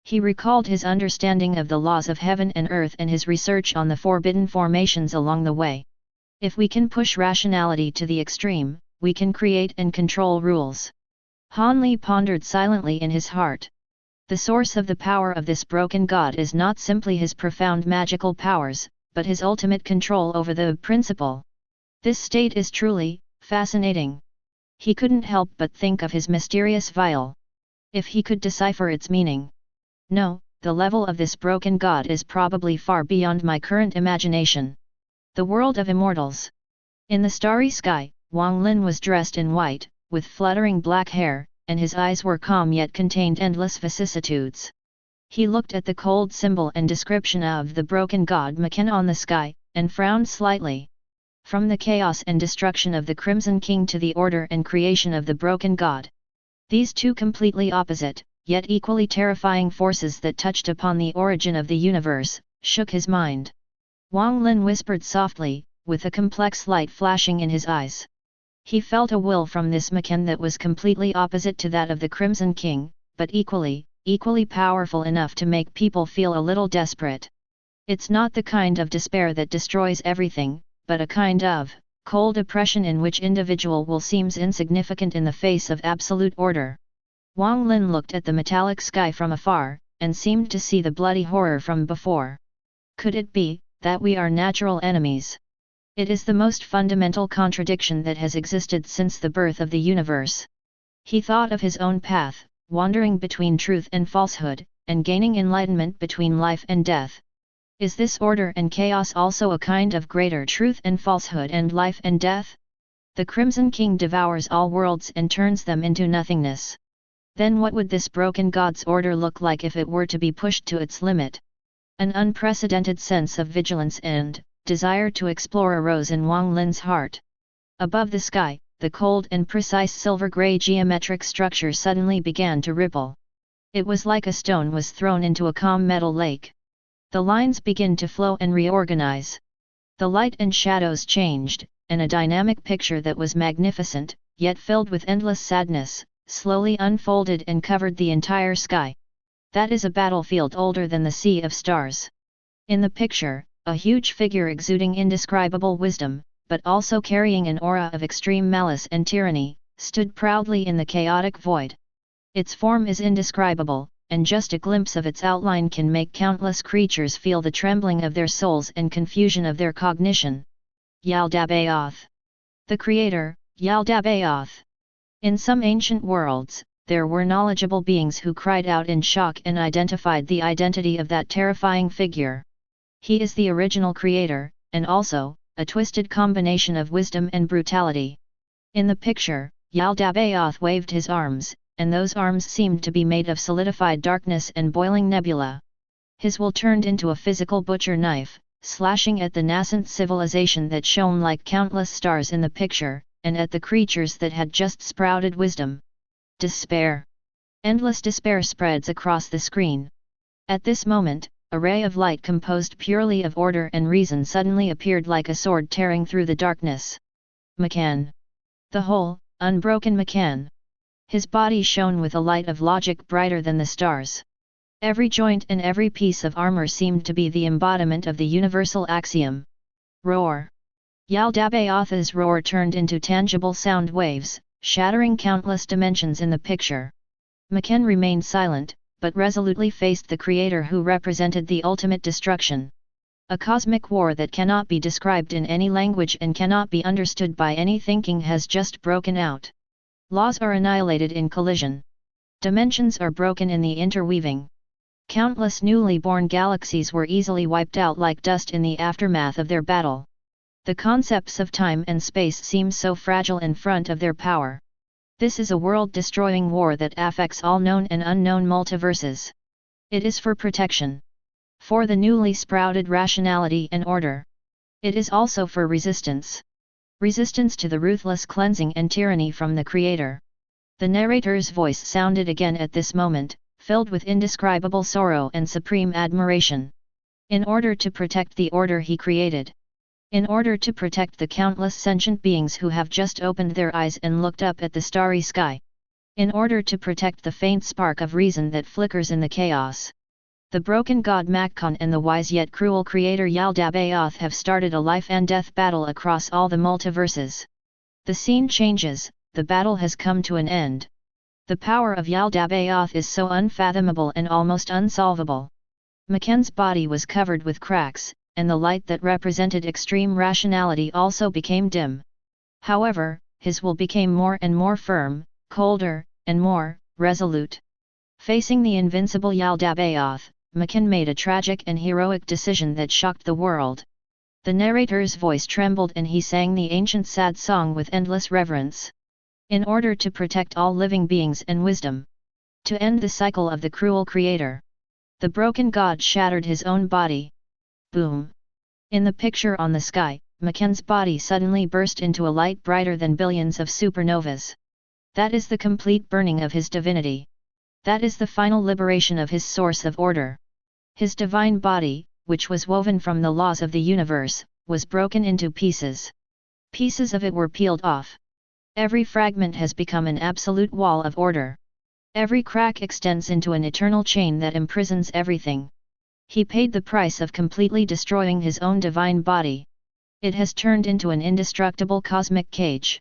He recalled his understanding of the laws of heaven and earth and his research on the forbidden formations along the way. If we can push rationality to the extreme, we can create and control rules. Han Li pondered silently in his heart. The source of the power of this broken god is not simply his profound magical powers, but his ultimate control over the principle. This state is truly fascinating. He couldn't help but think of his mysterious vial. If he could decipher its meaning. No, the level of this broken god is probably far beyond my current imagination. The world of immortals. In the starry sky, Wang Lin was dressed in white, with fluttering black hair, and his eyes were calm yet contained endless vicissitudes. He looked at the cold symbol and description of the broken god Maken on the sky, and frowned slightly. From the chaos and destruction of the Crimson King to the order and creation of the broken god. These 2 completely opposite, yet equally terrifying forces that touched upon the origin of the universe, shook his mind. Wang Lin whispered softly, with a complex light flashing in his eyes. He felt a will from this Maken that was completely opposite to that of the Crimson King, but equally powerful enough to make people feel a little desperate. It's not the kind of despair that destroys everything, but a kind of cold oppression in which individual will seems insignificant in the face of absolute order. Wang Lin looked at the metallic sky from afar, and seemed to see the bloody horror from before. Could it be that we are natural enemies? It is the most fundamental contradiction that has existed since the birth of the universe. He thought of his own path, wandering between truth and falsehood, and gaining enlightenment between life and death. Is this order and chaos also a kind of greater truth and falsehood and life and death? The Crimson King devours all worlds and turns them into nothingness. Then what would this broken God's order look like if it were to be pushed to its limit? An unprecedented sense of vigilance and desire to explore arose in Wang Lin's heart. Above the sky, the cold and precise silver-gray geometric structure suddenly began to ripple. It was like a stone was thrown into a calm metal lake. The lines began to flow and reorganize. The light and shadows changed, and a dynamic picture that was magnificent, yet filled with endless sadness, slowly unfolded and covered the entire sky. That is a battlefield older than the sea of stars. In the picture, a huge figure exuding indescribable wisdom, but also carrying an aura of extreme malice and tyranny, stood proudly in the chaotic void. Its form is indescribable, and just a glimpse of its outline can make countless creatures feel the trembling of their souls and confusion of their cognition. Yaldabaoth. The creator, Yaldabaoth. In some ancient worlds, there were knowledgeable beings who cried out in shock and identified the identity of that terrifying figure. He is the original creator, and also, a twisted combination of wisdom and brutality. In the picture, Yaldabaoth waved his arms, and those arms seemed to be made of solidified darkness and boiling nebula. His will turned into a physical butcher knife, slashing at the nascent civilization that shone like countless stars in the picture, and at the creatures that had just sprouted wisdom. Despair. Endless despair spreads across the screen. At this moment, a ray of light composed purely of order and reason suddenly appeared like a sword tearing through the darkness. Makan. The whole, unbroken Makan. His body shone with a light of logic brighter than the stars. Every joint and every piece of armor seemed to be the embodiment of the universal axiom. Roar. Yaldabaoth's roar turned into tangible sound waves, shattering countless dimensions in the picture. Makan remained silent, but resolutely faced the creator who represented the ultimate destruction. A cosmic war that cannot be described in any language and cannot be understood by any thinking has just broken out. Laws are annihilated in collision. Dimensions are broken in the interweaving. Countless newly born galaxies were easily wiped out like dust in the aftermath of their battle. The concepts of time and space seem so fragile in front of their power. This is a world-destroying war that affects all known and unknown multiverses. It is for protection. For the newly sprouted rationality and order. It is also for resistance. Resistance to the ruthless cleansing and tyranny from the Creator. The narrator's voice sounded again at this moment, filled with indescribable sorrow and supreme admiration. In order to protect the order he created. In order to protect the countless sentient beings who have just opened their eyes and looked up at the starry sky. In order to protect the faint spark of reason that flickers in the chaos. The broken god Makkan and the wise yet cruel creator Yaldabaoth have started a life and death battle across all the multiverses. The scene changes, the battle has come to an end. The power of Yaldabaoth is so unfathomable and almost unsolvable. Makkan's body was covered with cracks, and the light that represented extreme rationality also became dim. However, his will became more and more firm, colder, and more resolute. Facing the invincible Yaldabaoth, Makkan made a tragic and heroic decision that shocked the world. The narrator's voice trembled and he sang the ancient sad song with endless reverence. In order to protect all living beings and wisdom. To end the cycle of the cruel creator. The broken god shattered his own body. Boom! In the picture on the sky, Makkan's body suddenly burst into a light brighter than billions of supernovas. That is the complete burning of his divinity. That is the final liberation of his source of order. His divine body, which was woven from the laws of the universe, was broken into pieces. Pieces of it were peeled off. Every fragment has become an absolute wall of order. Every crack extends into an eternal chain that imprisons everything. He paid the price of completely destroying his own divine body. It has turned into an indestructible cosmic cage.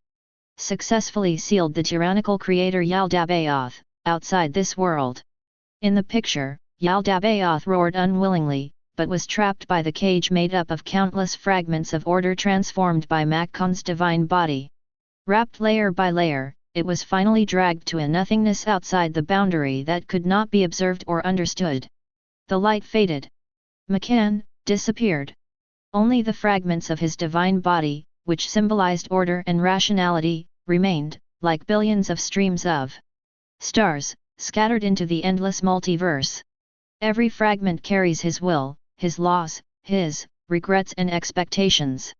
Successfully sealed the tyrannical creator Yaldabaoth, outside this world. In the picture, Yaldabaoth roared unwillingly, but was trapped by the cage made up of countless fragments of order transformed by Makkan's divine body. Wrapped layer by layer, it was finally dragged to a nothingness outside the boundary that could not be observed or understood. The light faded. Makkan disappeared. Only the fragments of his divine body, which symbolized order and rationality, remained, like billions of streams of stars, scattered into the endless multiverse. Every fragment carries his will, his loss, his regrets and expectations.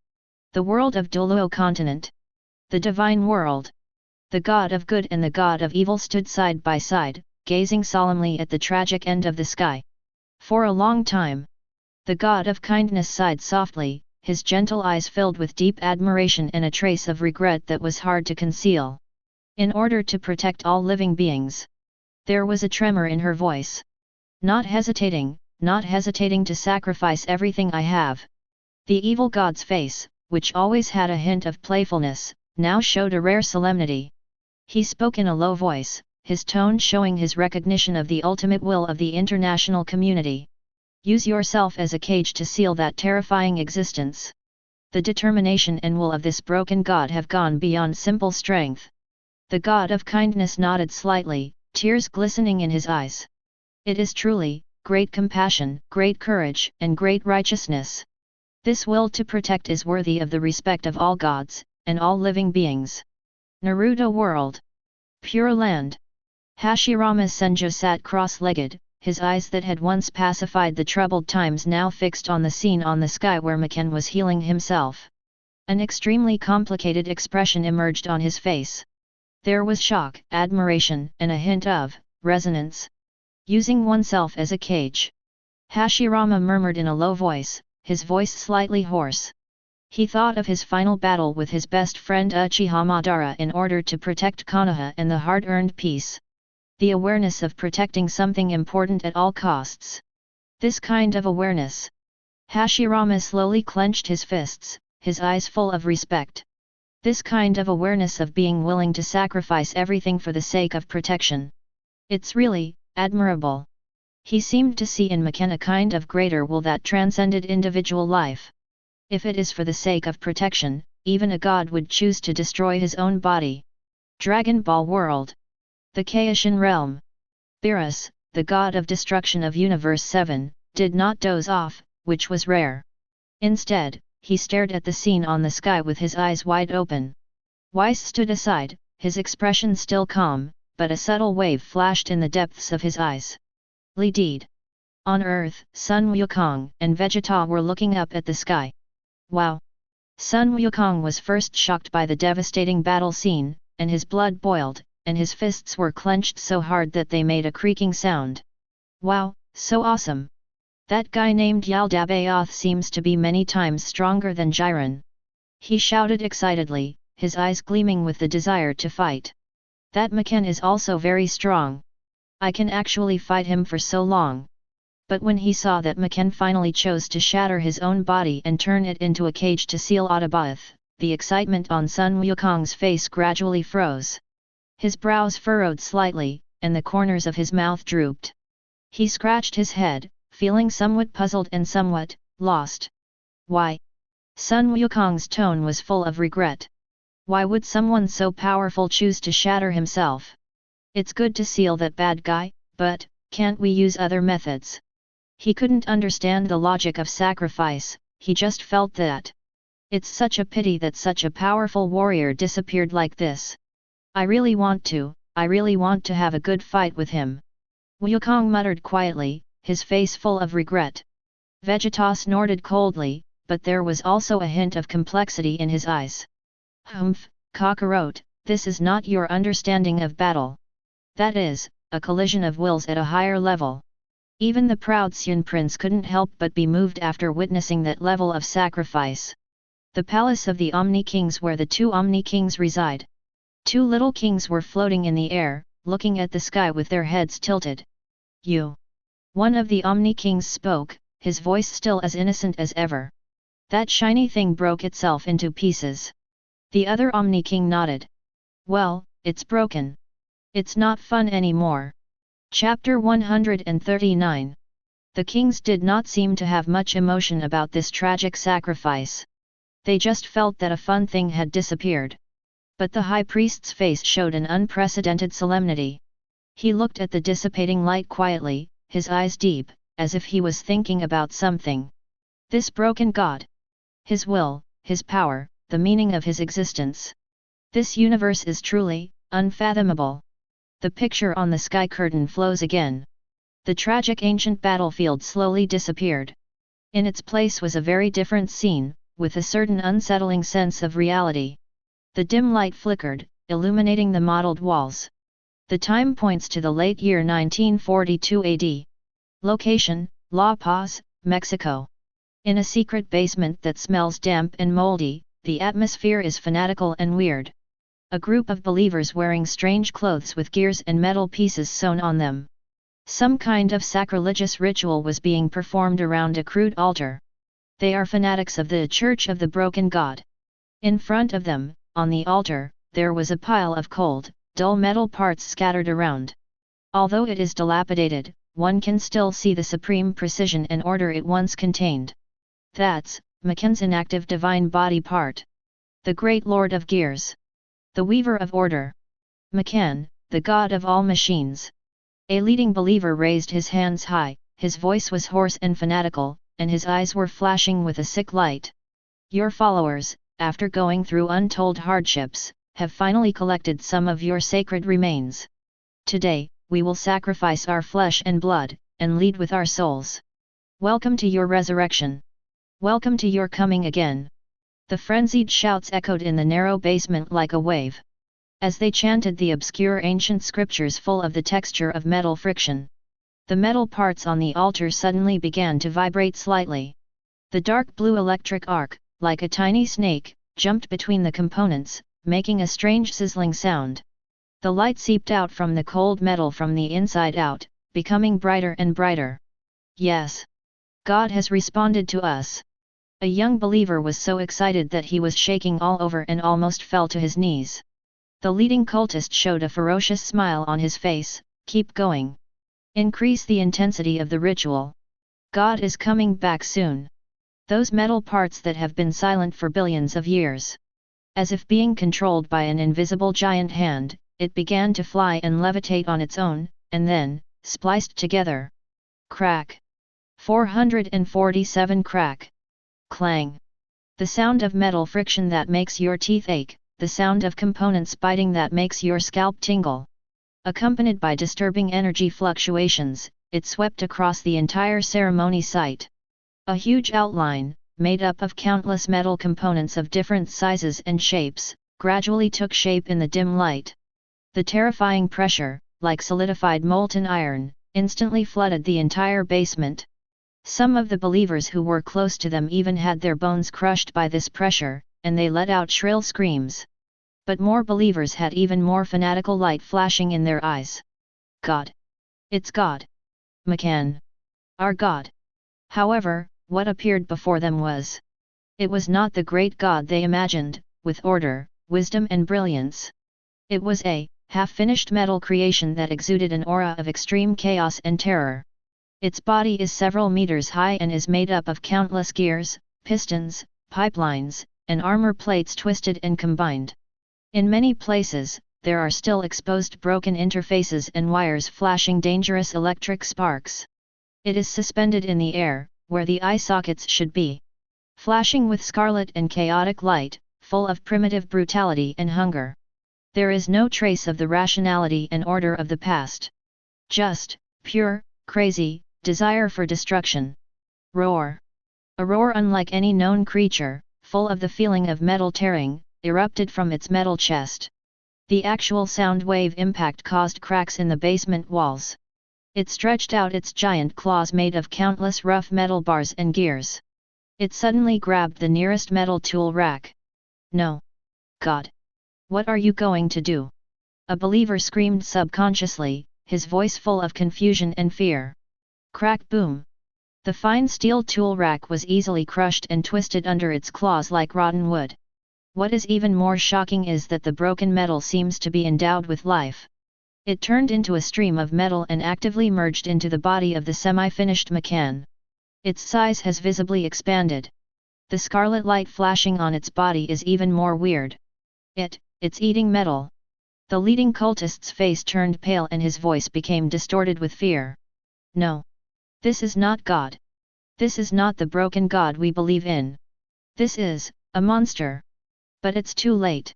The world of Doluo continent. The divine world. The god of good and the god of evil stood side by side, gazing solemnly at the tragic end of the sky. For a long time, the god of kindness sighed softly, his gentle eyes filled with deep admiration and a trace of regret that was hard to conceal. In order to protect all living beings. There was a tremor in her voice. Not hesitating to sacrifice everything I have. The evil god's face, which always had a hint of playfulness, now showed a rare solemnity. He spoke in a low voice, his tone showing his recognition of the ultimate will of the international community. Use yourself as a cage to seal that terrifying existence. The determination and will of this broken god have gone beyond simple strength. The god of kindness nodded slightly, tears glistening in his eyes. It is truly great compassion, great courage, and great righteousness. This will to protect is worthy of the respect of all gods, and all living beings. Naruto World. Pure Land. Hashirama Senju sat cross-legged, his eyes that had once pacified the troubled times now fixed on the scene on the sky where Maken was healing himself. An extremely complicated expression emerged on his face. There was shock, admiration, and a hint of resonance. Using oneself as a cage. Hashirama murmured in a low voice, his voice slightly hoarse. He thought of his final battle with his best friend Uchiha Madara in order to protect Konoha and the hard-earned peace. The awareness of protecting something important at all costs. This kind of awareness. Hashirama slowly clenched his fists, his eyes full of respect. This kind of awareness of being willing to sacrifice everything for the sake of protection. It's really admirable. He seemed to see in Maken a kind of greater will that transcended individual life. If it is for the sake of protection, even a god would choose to destroy his own body. Dragon Ball World. The Kaishin Realm. Beerus, the god of destruction of Universe 7, did not doze off, which was rare. Instead, he stared at the scene on the sky with his eyes wide open. Weiss stood aside, his expression still calm, but a subtle wave flashed in the depths of his eyes. Li Deed. On Earth, Sun Wukong and Vegeta were looking up at the sky. Wow! Sun Wukong was first shocked by the devastating battle scene, and his blood boiled, and his fists were clenched so hard that they made a creaking sound. Wow, so awesome! That guy named Yaldabaoth seems to be many times stronger than Jiren. He shouted excitedly, his eyes gleaming with the desire to fight. That Maken is also very strong. I can actually fight him for so long. But when he saw that Maken finally chose to shatter his own body and turn it into a cage to seal Autoboth, the excitement on Sun Wukong's face gradually froze. His brows furrowed slightly, and the corners of his mouth drooped. He scratched his head, feeling somewhat puzzled and somewhat lost. Why? Sun Wukong's tone was full of regret. Why would someone so powerful choose to shatter himself? It's good to seal that bad guy, but can't we use other methods? He couldn't understand the logic of sacrifice, he just felt that. It's such a pity that such a powerful warrior disappeared like this. I really want to have a good fight with him. Wukong muttered quietly, his face full of regret. Vegeta snorted coldly, but there was also a hint of complexity in his eyes. Humph, Kakarot, this is not your understanding of battle. That is, a collision of wills at a higher level. Even the proud Sun Prince couldn't help but be moved after witnessing that level of sacrifice. The palace of the Omni Kings where the two Omni Kings reside. Two little kings were floating in the air, looking at the sky with their heads tilted. You. One of the Omni Kings spoke, his voice still as innocent as ever. That shiny thing broke itself into pieces. The other Omni King nodded. Well, it's broken. It's not fun anymore. Chapter 139. The kings did not seem to have much emotion about this tragic sacrifice. They just felt that a fun thing had disappeared. But the high priest's face showed an unprecedented solemnity. He looked at the dissipating light quietly, his eyes deep, as if he was thinking about something. This broken god. His will, his power, the meaning of his existence. This universe is truly unfathomable. The picture on the sky curtain flows again. The tragic ancient battlefield slowly disappeared. In its place was a very different scene, with a certain unsettling sense of reality. The dim light flickered, illuminating the mottled walls. The time points to the late year 1942 AD. Location, La Paz, Mexico. In a secret basement that smells damp and moldy, the atmosphere is fanatical and weird. A group of believers wearing strange clothes with gears and metal pieces sewn on them. Some kind of sacrilegious ritual was being performed around a crude altar. They are fanatics of the Church of the Broken God. In front of them, on the altar, there was a pile of cold, dull metal parts scattered around. Although it is dilapidated, one can still see the supreme precision and order it once contained. That's Makan's inactive divine body part. The great Lord of Gears. The Weaver of Order. Makan, the God of all machines. A leading believer raised his hands high, his voice was hoarse and fanatical, and his eyes were flashing with a sick light. Your followers, after going through untold hardships, have finally collected some of your sacred remains. Today, we will sacrifice our flesh and blood, and lead with our souls. Welcome to your resurrection. Welcome to your coming again. The frenzied shouts echoed in the narrow basement like a wave. As they chanted the obscure ancient scriptures full of the texture of metal friction. The metal parts on the altar suddenly began to vibrate slightly. The dark blue electric arc, like a tiny snake, jumped between the components, making a strange sizzling sound. The light seeped out from the cold metal from the inside out, becoming brighter and brighter. Yes. God has responded to us. A young believer was so excited that he was shaking all over and almost fell to his knees. The leading cultist showed a ferocious smile on his face. Keep going. Increase the intensity of the ritual. God is coming back soon. Those metal parts that have been silent for billions of years. As if being controlled by an invisible giant hand, it began to fly and levitate on its own, and then, spliced together. Crack. 447 crack. Clang. The sound of metal friction that makes your teeth ache. The sound of components biting that makes your scalp tingle. Accompanied by disturbing energy fluctuations, it swept across the entire ceremony site. A huge outline, made up of countless metal components of different sizes and shapes, gradually took shape in the dim light. The terrifying pressure, like solidified molten iron, instantly flooded the entire basement. Some of the believers who were close to them even had their bones crushed by this pressure, and they let out shrill screams. But more believers had even more fanatical light flashing in their eyes. God! It's God! Makan! Our God! However, what appeared before them was. It was not the great God they imagined, with order, wisdom and brilliance. It was a half-finished metal creation that exuded an aura of extreme chaos and terror. Its body is several meters high and is made up of countless gears, pistons, pipelines, and armor plates twisted and combined. In many places, there are still exposed broken interfaces and wires flashing dangerous electric sparks. It is suspended in the air, where the eye sockets should be. Flashing with scarlet and chaotic light, full of primitive brutality and hunger. There is no trace of the rationality and order of the past. Just, pure, crazy, desire for destruction. Roar. A roar unlike any known creature, full of the feeling of metal tearing, erupted from its metal chest. The actual sound wave impact caused cracks in the basement walls. It stretched out its giant claws made of countless rough metal bars and gears. It suddenly grabbed the nearest metal tool rack. No. God. What are you going to do? A believer screamed subconsciously, his voice full of confusion and fear. Crack boom. The fine steel tool rack was easily crushed and twisted under its claws like rotten wood. What is even more shocking is that the broken metal seems to be endowed with life. It turned into a stream of metal and actively merged into the body of the semi-finished Makan. Its size has visibly expanded. The scarlet light flashing on its body is even more weird. It's eating metal. The leading cultist's face turned pale and his voice became distorted with fear. No. This is not God. This is not the broken God we believe in. This is a monster. But it's too late.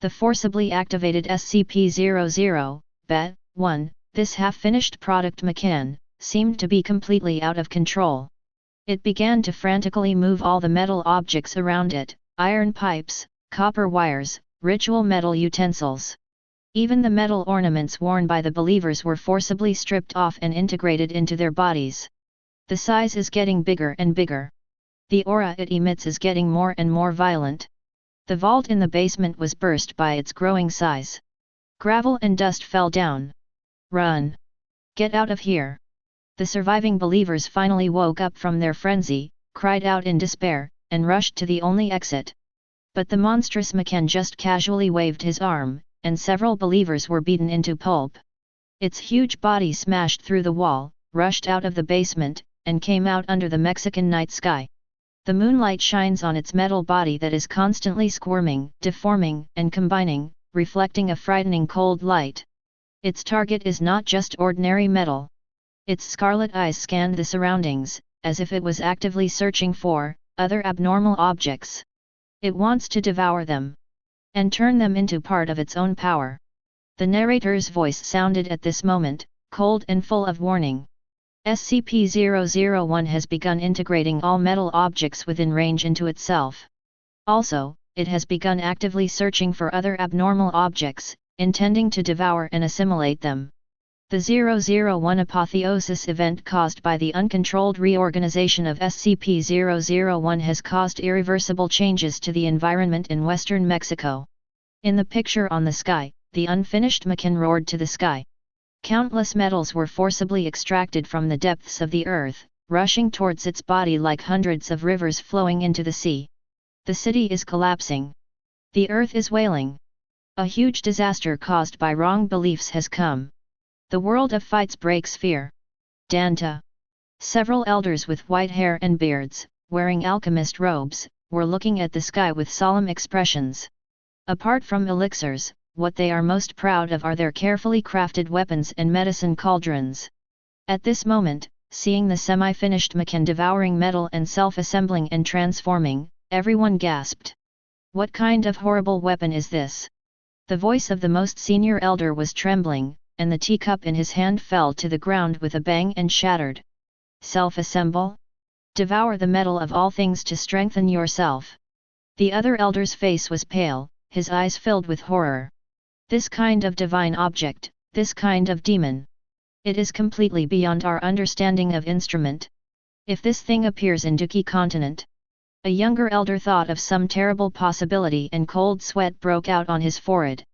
The forcibly activated SCP-00, bet 1, this half-finished product mechan, seemed to be completely out of control. It began to frantically move all the metal objects around it, iron pipes, copper wires, ritual metal utensils. Even the metal ornaments worn by the believers were forcibly stripped off and integrated into their bodies. The size is getting bigger and bigger. The aura it emits is getting more and more violent. The vault in the basement was burst by its growing size. Gravel and dust fell down. Run! Get out of here! The surviving believers finally woke up from their frenzy, cried out in despair, and rushed to the only exit. But the monstrous mechan just casually waved his arm, and several believers were beaten into pulp. Its huge body smashed through the wall, rushed out of the basement, and came out under the Mexican night sky. The moonlight shines on its metal body that is constantly squirming, deforming, and combining, reflecting a frightening cold light. Its target is not just ordinary metal. Its scarlet eyes scanned the surroundings, as if it was actively searching for other abnormal objects. It wants to devour them and turn them into part of its own power. The narrator's voice sounded at this moment, cold and full of warning. SCP-001 has begun integrating all metal objects within range into itself. Also, it has begun actively searching for other abnormal objects, intending to devour and assimilate them. The 001 apotheosis event caused by the uncontrolled reorganization of SCP-001 has caused irreversible changes to the environment in western Mexico. In the picture on the sky, the unfinished mechan roared to the sky. Countless metals were forcibly extracted from the depths of the earth, rushing towards its body like hundreds of rivers flowing into the sea. The city is collapsing. The earth is wailing. A huge disaster caused by wrong beliefs has come. The world of fights breaks fear. Danta. Several elders with white hair and beards, wearing alchemist robes, were looking at the sky with solemn expressions. Apart from elixirs, what they are most proud of are their carefully crafted weapons and medicine cauldrons. At this moment, seeing the semi-finished mechan devouring metal and self-assembling and transforming, everyone gasped. What kind of horrible weapon is this? The voice of the most senior elder was trembling, and the teacup in his hand fell to the ground with a bang and shattered. Self-assemble? Devour the metal of all things to strengthen yourself. The other elder's face was pale, his eyes filled with horror. This kind of divine object, this kind of demon. It is completely beyond our understanding of instrument. If this thing appears in Duki continent. A younger elder thought of some terrible possibility and cold sweat broke out on his forehead.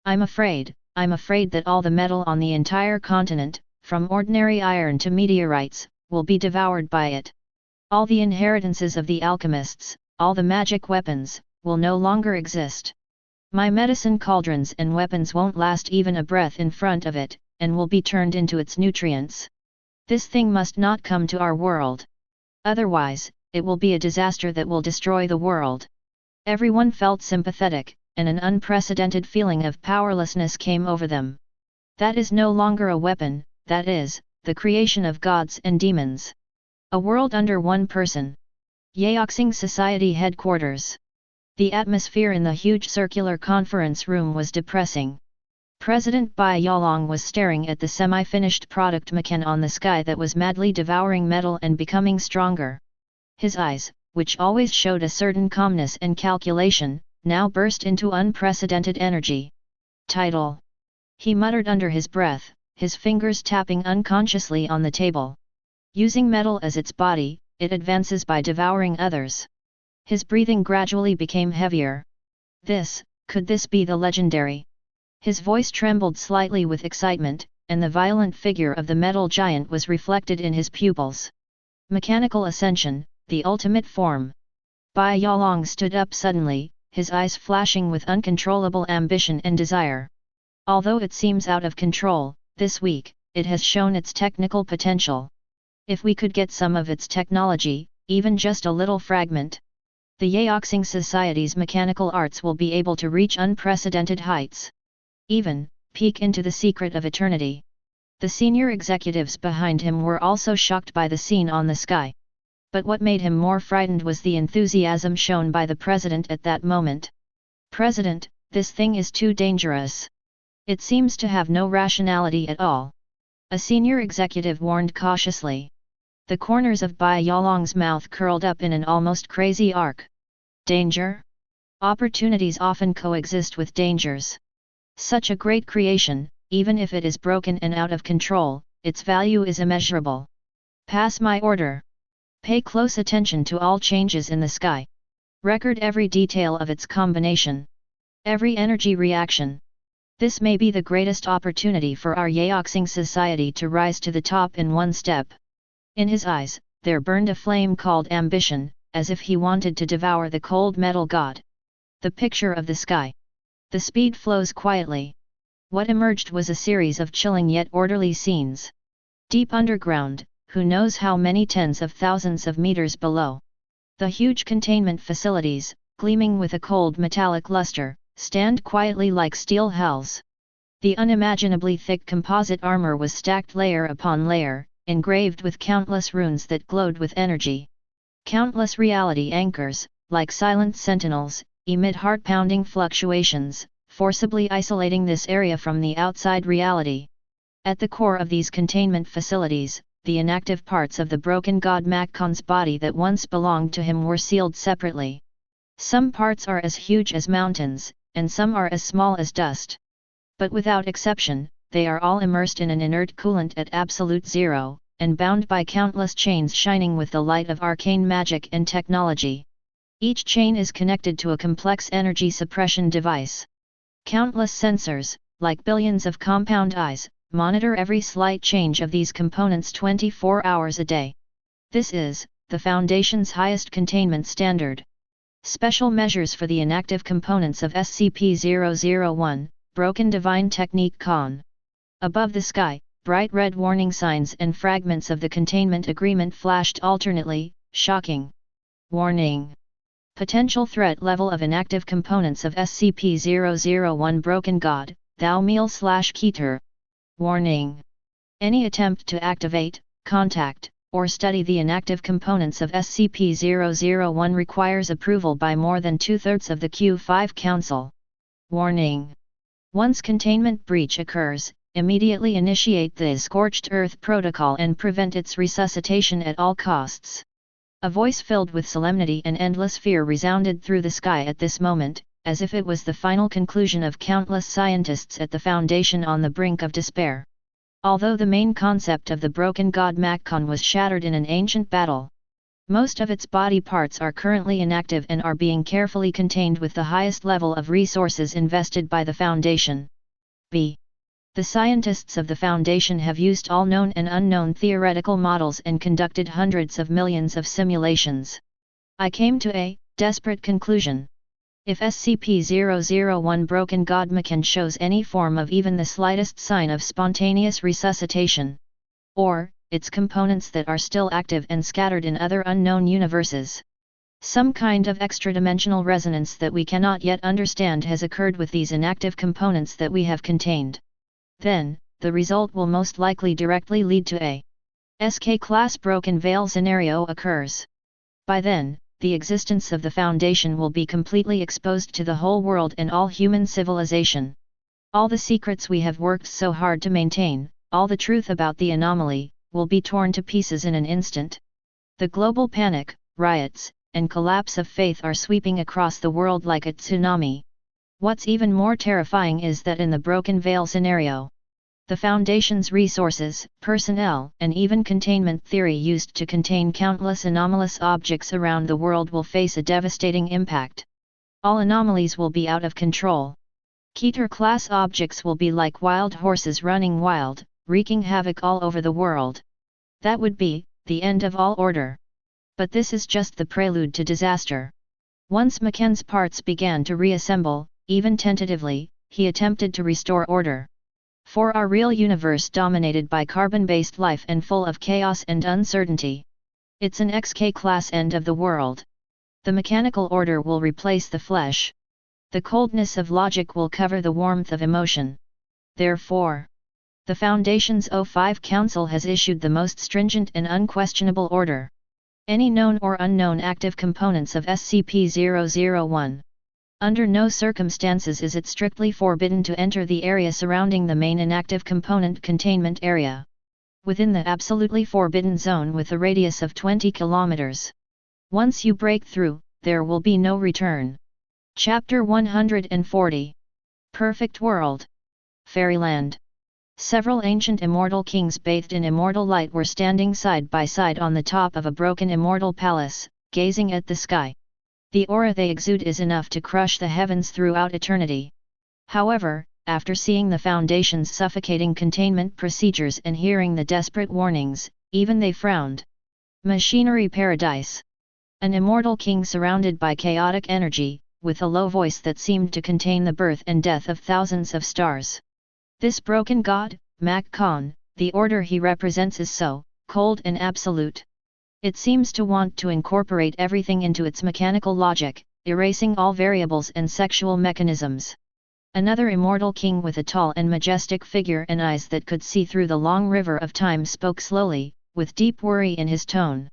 I'm afraid that all the metal on the entire continent, from ordinary iron to meteorites, will be devoured by it. All the inheritances of the alchemists, all the magic weapons, will no longer exist. My medicine cauldrons and weapons won't last even a breath in front of it, and will be turned into its nutrients. This thing must not come to our world. Otherwise, it will be a disaster that will destroy the world. Everyone felt sympathetic, and an unprecedented feeling of powerlessness came over them. That is no longer a weapon, that is, the creation of gods and demons. A world under one person. Yeoxing Society Headquarters. The atmosphere in the huge circular conference room was depressing. President Bai Yalong was staring at the semi-finished product mechan on the sky that was madly devouring metal and becoming stronger. His eyes, which always showed a certain calmness and calculation, now burst into unprecedented energy. Title. He muttered under his breath, his fingers tapping unconsciously on the table. Using metal as its body, it advances by devouring others. His breathing gradually became heavier. Could this be the legendary? His voice trembled slightly with excitement, and the violent figure of the metal giant was reflected in his pupils. Mechanical ascension, the ultimate form. Bai Yalong stood up suddenly, his eyes flashing with uncontrollable ambition and desire. Although it seems out of control, this week, it has shown its technical potential. If we could get some of its technology, even just a little fragment, the Yeoxing Society's mechanical arts will be able to reach unprecedented heights. Even, peek into the secret of eternity. The senior executives behind him were also shocked by the scene on the sky. But what made him more frightened was the enthusiasm shown by the president at that moment. President, this thing is too dangerous. It seems to have no rationality at all. A senior executive warned cautiously. The corners of Bai Yalong's mouth curled up in an almost crazy arc. Danger? Opportunities often coexist with dangers. Such a great creation, even if it is broken and out of control, its value is immeasurable. Pass my order. Pay close attention to all changes in the sky. Record every detail of its combination. Every energy reaction. This may be the greatest opportunity for our Yeoxing society to rise to the top in one step. In his eyes, there burned a flame called ambition, as if he wanted to devour the cold metal god. The picture of the sky. The speed flows quietly. What emerged was a series of chilling yet orderly scenes. Deep underground, who knows how many tens of thousands of meters below. The huge containment facilities, gleaming with a cold metallic luster, stand quietly like steel hells. The unimaginably thick composite armor was stacked layer upon layer, engraved with countless runes that glowed with energy. Countless reality anchors, like silent sentinels, emit heart-pounding fluctuations, forcibly isolating this area from the outside reality. At the core of these containment facilities, the inactive parts of the broken god Makkon's body that once belonged to him were sealed separately. Some parts are as huge as mountains, and some are as small as dust. But without exception, they are all immersed in an inert coolant at absolute zero, and bound by countless chains shining with the light of arcane magic and technology. Each chain is connected to a complex energy suppression device. Countless sensors, like billions of compound eyes, monitor every slight change of these components 24 hours a day. This is the Foundation's highest containment standard. Special measures for the inactive components of SCP-001, Broken Divine Technique Con. Above the sky, bright red warning signs and fragments of the containment agreement flashed alternately. Shocking. Warning. Potential threat level of inactive components of SCP-001 Broken God, Thou Meal/Keter. Warning. Any attempt to activate, contact, or study the inactive components of SCP-001 requires approval by more than 2/3 of the Q5 Council. Warning. Once containment breach occurs, immediately initiate the Scorched Earth Protocol and prevent its resuscitation at all costs. A voice filled with solemnity and endless fear resounded through the sky at this moment, as if it was the final conclusion of countless scientists at the Foundation on the brink of despair. Although the main concept of the broken god Makkon was shattered in an ancient battle, most of its body parts are currently inactive and are being carefully contained with the highest level of resources invested by the Foundation. B. The scientists of the Foundation have used all known and unknown theoretical models and conducted hundreds of millions of simulations. I came to a desperate conclusion. If SCP-001 Broken God Makkon shows any form of even the slightest sign of spontaneous resuscitation, or its components that are still active and scattered in other unknown universes, some kind of extra-dimensional resonance that we cannot yet understand has occurred with these inactive components that we have contained, then, the result will most likely directly lead to a SK-class Broken Veil scenario occurs. By then, the existence of the Foundation will be completely exposed to the whole world and all human civilization. All the secrets we have worked so hard to maintain, all the truth about the anomaly, will be torn to pieces in an instant. The global panic, riots, and collapse of faith are sweeping across the world like a tsunami. What's even more terrifying is that in the Broken Veil scenario, the Foundation's resources, personnel, and even containment theory used to contain countless anomalous objects around the world will face a devastating impact. All anomalies will be out of control. Keter-class objects will be like wild horses running wild, wreaking havoc all over the world. That would be the end of all order. But this is just the prelude to disaster. Once Makkon's parts began to reassemble, even tentatively, he attempted to restore order. For our real universe dominated by carbon-based life and full of chaos and uncertainty. It's an XK-class end of the world. The mechanical order will replace the flesh. The coldness of logic will cover the warmth of emotion. Therefore, the Foundation's O5 Council has issued the most stringent and unquestionable order. Any known or unknown active components of SCP-001, Under no circumstances is it strictly forbidden to enter the area surrounding the main inactive component containment area. Within the absolutely forbidden zone with a radius of 20 kilometers. Once you break through, there will be no return. Chapter 140. Perfect World. Fairyland. Several ancient immortal kings bathed in immortal light were standing side by side on the top of a broken immortal palace, gazing at the sky. The aura they exude is enough to crush the heavens throughout eternity. However, after seeing the Foundation's suffocating containment procedures and hearing the desperate warnings, even they frowned. Machinery Paradise. An immortal king surrounded by chaotic energy, with a low voice that seemed to contain the birth and death of thousands of stars. This broken god, Mak Khan, the order he represents is so cold and absolute. It seems to want to incorporate everything into its mechanical logic, erasing all variables and sexual mechanisms. Another immortal king with a tall and majestic figure and eyes that could see through the long river of time spoke slowly, with deep worry in his tone.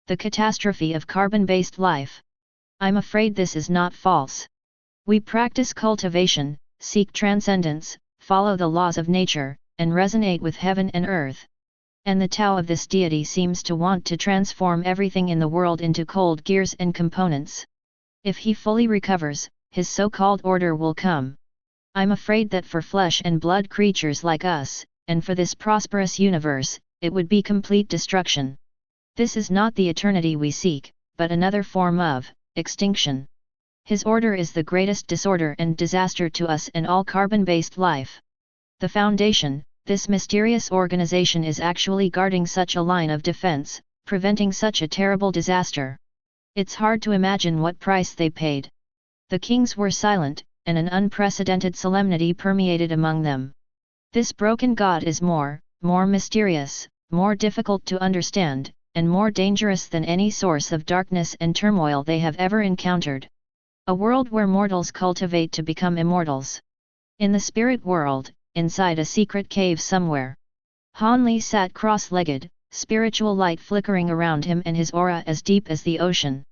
The catastrophe of carbon-based life. I'm afraid this is not false. We practice cultivation, seek transcendence, follow the laws of nature, and resonate with heaven and earth. And the Tao of this deity seems to want to transform everything in the world into cold gears and components. If he fully recovers, his so-called order will come. I'm afraid that for flesh and blood creatures like us, and for this prosperous universe, it would be complete destruction. This is not the eternity we seek, but another form of extinction. His order is the greatest disorder and disaster to us and all carbon-based life. The Foundation, this mysterious organization, is actually guarding such a line of defense, preventing such a terrible disaster. It's hard to imagine what price they paid. The kings were silent, and an unprecedented solemnity permeated among them. This broken god is more mysterious, more difficult to understand, and more dangerous than any source of darkness and turmoil they have ever encountered. A world where mortals cultivate to become immortals. In the spirit world, inside a secret cave somewhere, Han Li sat cross-legged, spiritual light flickering around him and his aura as deep as the ocean.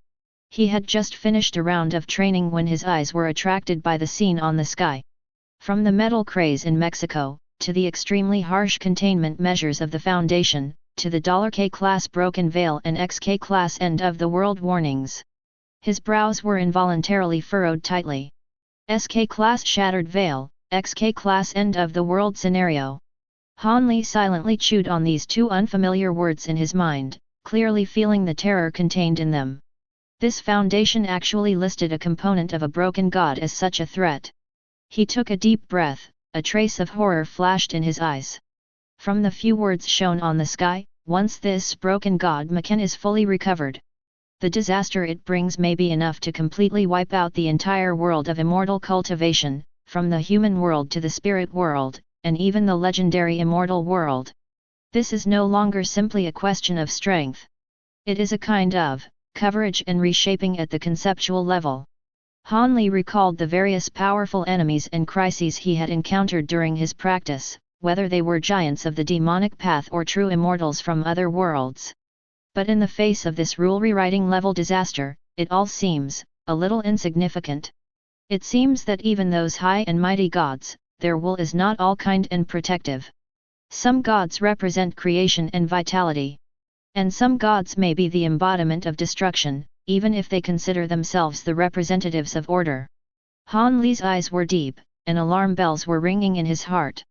He had just finished a round of training when his eyes were attracted by the scene on the sky. From the metal craze in Mexico, to the extremely harsh containment measures of the Foundation, to the K-class broken veil and XK-class end-of-the-world warnings. His brows were involuntarily furrowed tightly. SK-class shattered veil, XK-class end-of-the-world scenario. Han Li silently chewed on these two unfamiliar words in his mind, clearly feeling the terror contained in them. This Foundation actually listed a component of a broken god as such a threat. He took a deep breath, a trace of horror flashed in his eyes. From the few words shown on the sky, once this broken god Makan is fully recovered, the disaster it brings may be enough to completely wipe out the entire world of immortal cultivation, from the human world to the spirit world, and even the legendary immortal world. This is no longer simply a question of strength. It is a kind of coverage and reshaping at the conceptual level. Han Li recalled the various powerful enemies and crises he had encountered during his practice, whether they were giants of the demonic path or true immortals from other worlds. But in the face of this rule-rewriting level disaster, it all seems a little insignificant. It seems that even those high and mighty gods, their will is not all kind and protective. Some gods represent creation and vitality. And some gods may be the embodiment of destruction, even if they consider themselves the representatives of order. Han Li's eyes were deep, and alarm bells were ringing in his heart.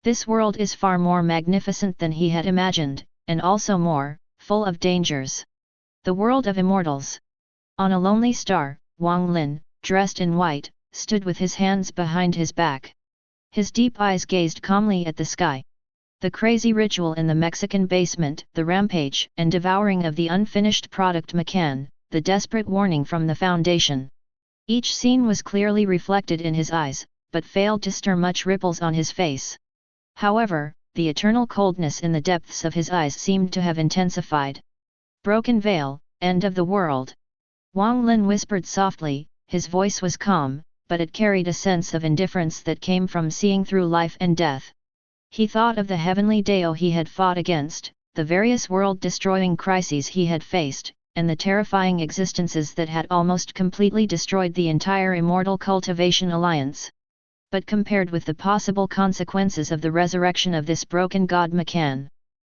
This world is far more magnificent than he had imagined, and also more full of dangers. The world of immortals. On a lonely star, Wang Lin, dressed in white, stood with his hands behind his back. His deep eyes gazed calmly at the sky. The crazy ritual in the Mexican basement, the rampage and devouring of the unfinished product Makan, the desperate warning from the Foundation. Each scene was clearly reflected in his eyes, but failed to stir much ripples on his face. However, the eternal coldness in the depths of his eyes seemed to have intensified. Broken veil, end of the world. Wang Lin whispered softly, his voice was calm, but it carried a sense of indifference that came from seeing through life and death. He thought of the heavenly Dao he had fought against, the various world-destroying crises he had faced, and the terrifying existences that had almost completely destroyed the entire immortal cultivation alliance. But compared with the possible consequences of the resurrection of this broken god Macan,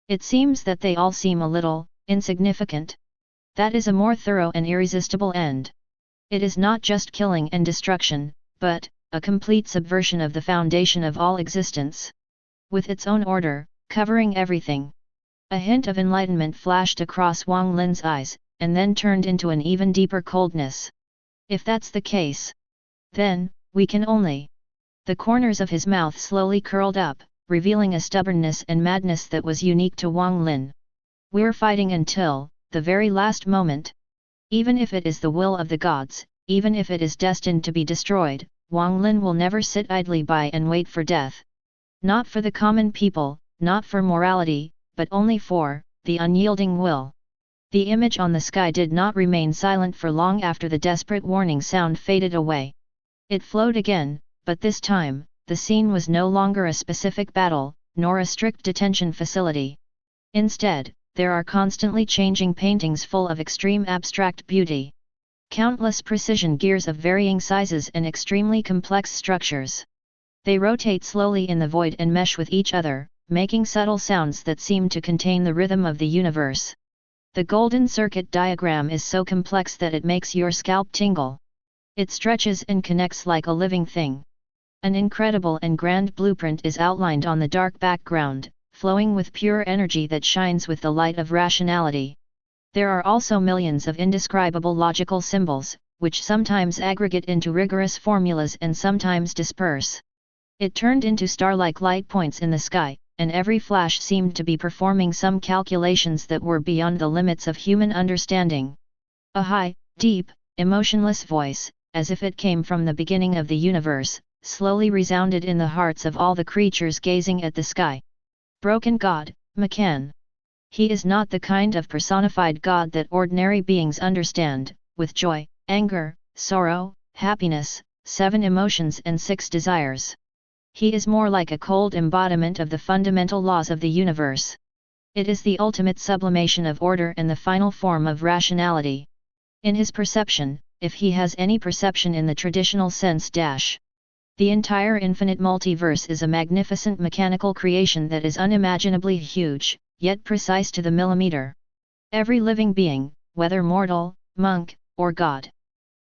it seems that they all seem a little insignificant. That is a more thorough and irresistible end. It is not just killing and destruction, but a complete subversion of the foundation of all existence. With its own order, covering everything. A hint of enlightenment flashed across Wang Lin's eyes, and then turned into an even deeper coldness. If that's the case, then, we can only... The corners of his mouth slowly curled up, revealing a stubbornness and madness that was unique to Wang Lin. We're fighting until the very last moment. Even if it is the will of the gods, even if it is destined to be destroyed, Wang Lin will never sit idly by and wait for death. Not for the common people, not for morality, but only for the unyielding will. The image on the sky did not remain silent for long after the desperate warning sound faded away. It flowed again, but this time, the scene was no longer a specific battle, nor a strict detention facility. Instead, there are constantly changing paintings full of extreme abstract beauty. Countless precision gears of varying sizes and extremely complex structures. They rotate slowly in the void and mesh with each other, making subtle sounds that seem to contain the rhythm of the universe. The golden circuit diagram is so complex that it makes your scalp tingle. It stretches and connects like a living thing. An incredible and grand blueprint is outlined on the dark background, flowing with pure energy that shines with the light of rationality. There are also millions of indescribable logical symbols, which sometimes aggregate into rigorous formulas and sometimes disperse. It turned into star-like light points in the sky, and every flash seemed to be performing some calculations that were beyond the limits of human understanding. A high, deep, emotionless voice, as if it came from the beginning of the universe, slowly resounded in the hearts of all the creatures gazing at the sky. Broken God, Macan. He is not the kind of personified God that ordinary beings understand, with joy, anger, sorrow, happiness, 7 emotions and 6 desires. He is more like a cold embodiment of the fundamental laws of the universe. It is the ultimate sublimation of order and the final form of rationality. In his perception, if he has any perception in the traditional sense, the entire infinite multiverse is a magnificent mechanical creation that is unimaginably huge, yet precise to the millimeter. Every living being, whether mortal, monk, or god.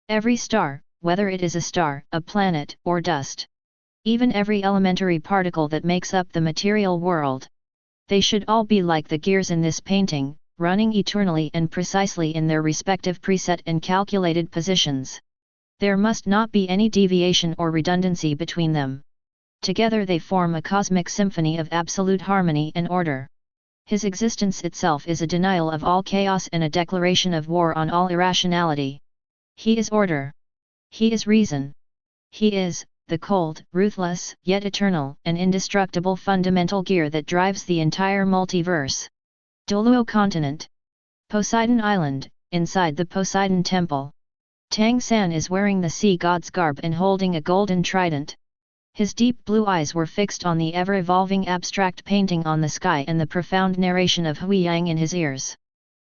Every star, whether it is a star, a planet, or dust. Even every elementary particle that makes up the material world. They should all be like the gears in this painting, running eternally and precisely in their respective preset and calculated positions. There must not be any deviation or redundancy between them. Together they form a cosmic symphony of absolute harmony and order. His existence itself is a denial of all chaos and a declaration of war on all irrationality. He is order. He is reason. He is the cold, ruthless, yet eternal and indestructible fundamental gear that drives the entire multiverse. Doluo Continent. Poseidon Island, inside the Poseidon Temple. Tang San is wearing the sea god's garb and holding a golden trident. His deep blue eyes were fixed on the ever-evolving abstract painting on the sky and the profound narration of Hui Yang in his ears.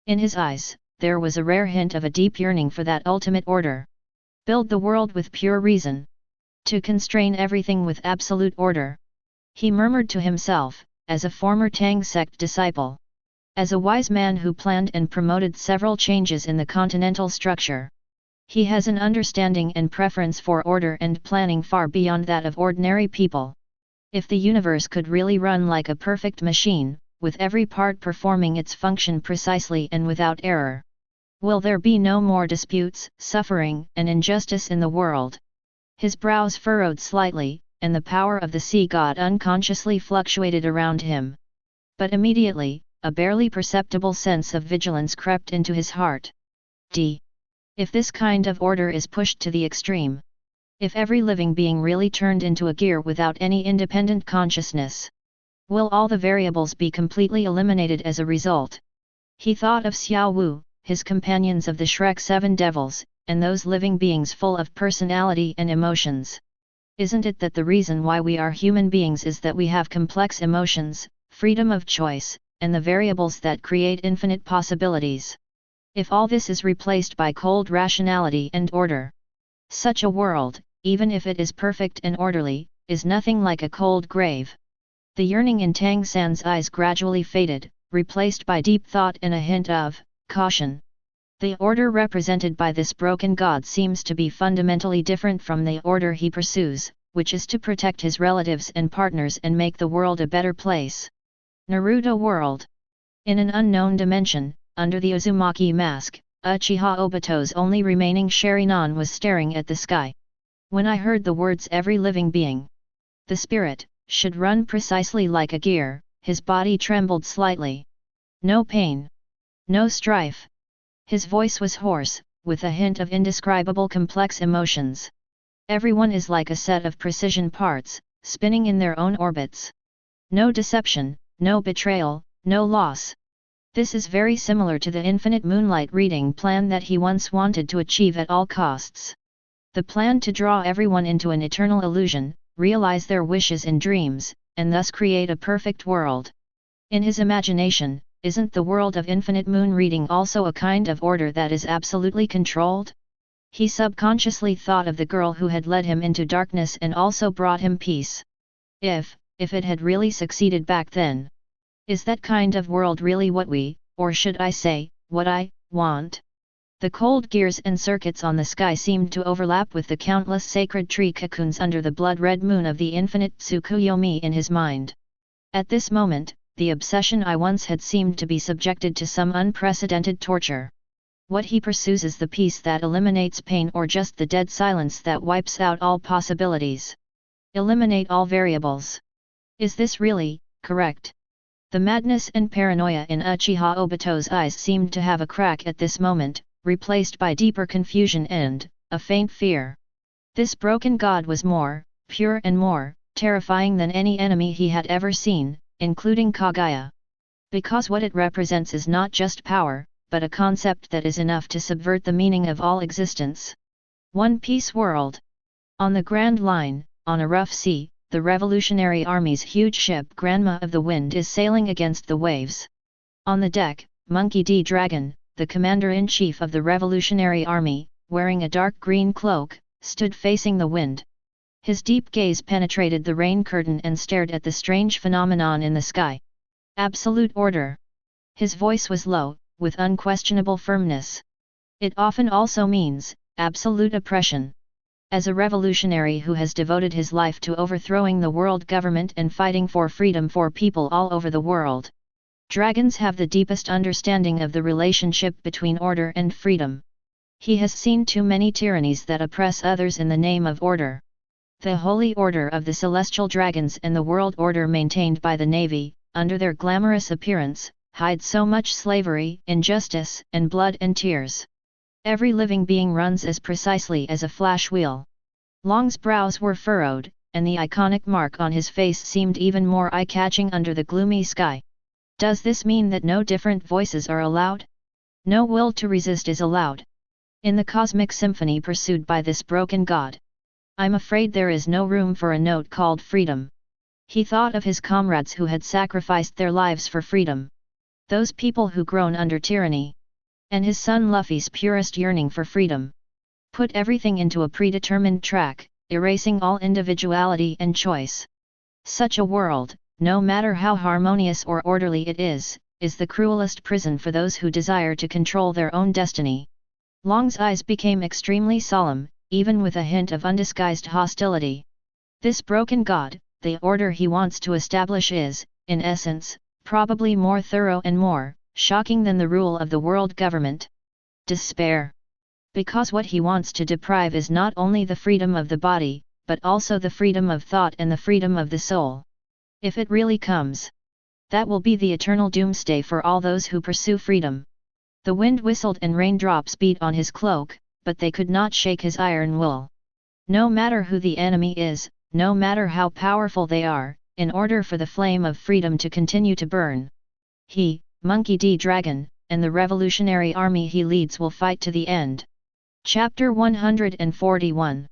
In his eyes, there was a rare hint of a deep yearning for that ultimate order. Build the world with pure reason. To constrain everything with absolute order. He murmured to himself, as a former Tang sect disciple. As a wise man who planned and promoted several changes in the continental structure. He has an understanding and preference for order and planning far beyond that of ordinary people. If the universe could really run like a perfect machine, with every part performing its function precisely and without error, will there be no more disputes, suffering, and injustice in the world? His brows furrowed slightly, and the power of the sea god unconsciously fluctuated around him. But immediately, a barely perceptible sense of vigilance crept into his heart. If this kind of order is pushed to the extreme. If every living being really turned into a gear without any independent consciousness. Will all the variables be completely eliminated as a result? He thought of Xiao Wu, his companions of the Shrek 7 Devils, and those living beings full of personality and emotions. Isn't it that the reason why we are human beings is that we have complex emotions, freedom of choice, and the variables that create infinite possibilities? If all this is replaced by cold rationality and order, such a world, even if it is perfect and orderly, is nothing like a cold grave. The yearning in Tang San's eyes gradually faded, replaced by deep thought and a hint of caution. The order represented by this broken god seems to be fundamentally different from the order he pursues, which is to protect his relatives and partners and make the world a better place. Naruto world. In an unknown dimension, under the Uzumaki mask, Uchiha Obito's only remaining Sharingan was staring at the sky. When I heard the words every living being, the spirit, should run precisely like a gear, his body trembled slightly. No pain. No strife. His voice was hoarse, with a hint of indescribable complex emotions. Everyone is like a set of precision parts, spinning in their own orbits. No deception, no betrayal, no loss. This is very similar to the infinite moonlight reading plan that he once wanted to achieve at all costs. The plan to draw everyone into an eternal illusion, realize their wishes in dreams, and thus create a perfect world. In his imagination, isn't the world of infinite moon reading also a kind of order that is absolutely controlled? He subconsciously thought of the girl who had led him into darkness and also brought him peace. If it had really succeeded back then. Is that kind of world really what we, or should I say, what I, want? The cold gears and circuits on the sky seemed to overlap with the countless sacred tree cocoons under the blood-red moon of the infinite Tsukuyomi in his mind. At this moment, the obsession I once had seemed to be subjected to some unprecedented torture. What he pursues is the peace that eliminates pain or just the dead silence that wipes out all possibilities. Eliminate all variables. Is this really correct? The madness and paranoia in Uchiha Obito's eyes seemed to have a crack at this moment, replaced by deeper confusion and a faint fear. This broken god was more pure and more terrifying than any enemy he had ever seen, including Kaguya. Because what it represents is not just power, but a concept that is enough to subvert the meaning of all existence. One Piece world. On the Grand Line, on a rough sea, the Revolutionary Army's huge ship Grandma of the Wind is sailing against the waves. On the deck, Monkey D. Dragon, the commander-in-chief of the Revolutionary Army, wearing a dark green cloak, stood facing the wind. His deep gaze penetrated the rain curtain and stared at the strange phenomenon in the sky. Absolute order. His voice was low, with unquestionable firmness. It often also means absolute oppression. As a revolutionary who has devoted his life to overthrowing the world government and fighting for freedom for people all over the world, dragons have the deepest understanding of the relationship between order and freedom. He has seen too many tyrannies that oppress others in the name of order. The holy order of the celestial dragons and the world order maintained by the Navy, under their glamorous appearance, hide so much slavery, injustice, and blood and tears. Every living being runs as precisely as a flash wheel. Long's brows were furrowed, and the iconic mark on his face seemed even more eye-catching under the gloomy sky. Does this mean that no different voices are allowed? No will to resist is allowed. In the cosmic symphony pursued by this broken god, I'm afraid there is no room for a note called freedom. He thought of his comrades who had sacrificed their lives for freedom. Those people who groan under tyranny. And his son Luffy's purest yearning for freedom. Put everything into a predetermined track, erasing all individuality and choice. Such a world, no matter how harmonious or orderly it is the cruelest prison for those who desire to control their own destiny. Long's eyes became extremely solemn, even with a hint of undisguised hostility. This broken god, the order he wants to establish is, in essence, probably more thorough and more shocking than the rule of the world government. Despair. Because what he wants to deprive is not only the freedom of the body, but also the freedom of thought and the freedom of the soul. If it really comes, that will be the eternal doomsday for all those who pursue freedom. The wind whistled and raindrops beat on his cloak, but they could not shake his iron will. No matter who the enemy is, no matter how powerful they are, in order for the flame of freedom to continue to burn, he, Monkey D. Dragon, and the revolutionary army he leads will fight to the end. Chapter 141.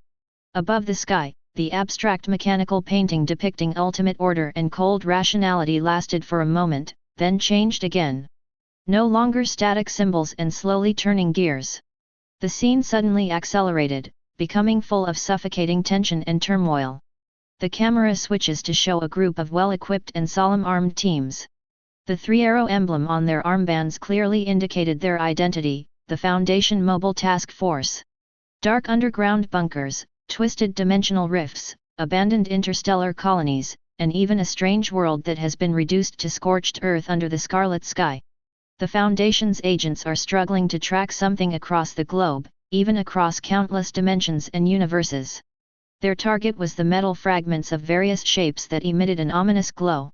Above the sky, the abstract mechanical painting depicting ultimate order and cold rationality lasted for a moment, then changed again. No longer static symbols and slowly turning gears. The scene suddenly accelerated, becoming full of suffocating tension and turmoil. The camera switches to show a group of well-equipped and solemn armed teams. The three-arrow emblem on their armbands clearly indicated their identity, the Foundation Mobile Task Force. Dark underground bunkers, twisted dimensional rifts, abandoned interstellar colonies, and even a strange world that has been reduced to scorched earth under the scarlet sky. The Foundation's agents are struggling to track something across the globe, even across countless dimensions and universes. Their target was the metal fragments of various shapes that emitted an ominous glow.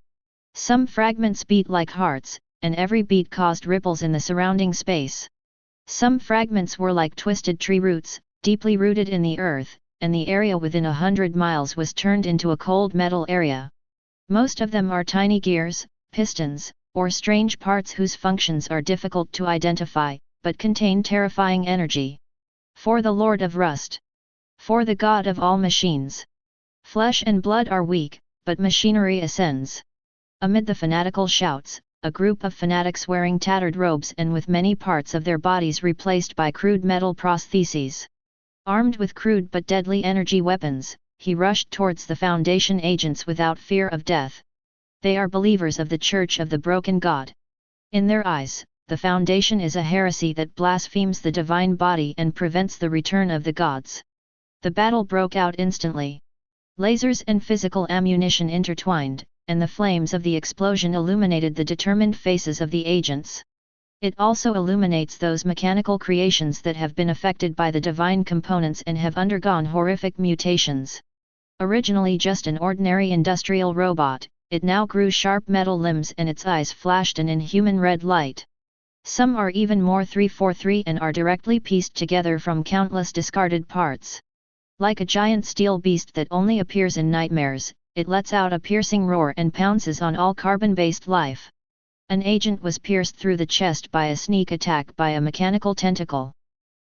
Some fragments beat like hearts, and every beat caused ripples in the surrounding space. Some fragments were like twisted tree roots, deeply rooted in the earth, and the area within 100 miles was turned into a cold metal area. Most of them are tiny gears, pistons, or strange parts whose functions are difficult to identify, but contain terrifying energy. For the Lord of Rust. For the God of all machines. Flesh and blood are weak, but machinery ascends. Amid the fanatical shouts, a group of fanatics wearing tattered robes and with many parts of their bodies replaced by crude metal prostheses. Armed with crude but deadly energy weapons, he rushed towards the Foundation agents without fear of death. They are believers of the Church of the Broken God. In their eyes, the Foundation is a heresy that blasphemes the divine body and prevents the return of the gods. The battle broke out instantly. Lasers and physical ammunition intertwined, and the flames of the explosion illuminated the determined faces of the agents. It also illuminates those mechanical creations that have been affected by the divine components and have undergone horrific mutations. Originally just an ordinary industrial robot, it now grew sharp metal limbs and its eyes flashed an inhuman red light. Some are even more 343 and are directly pieced together from countless discarded parts. Like a giant steel beast that only appears in nightmares, it lets out a piercing roar and pounces on all carbon-based life. An agent was pierced through the chest by a sneak attack by a mechanical tentacle.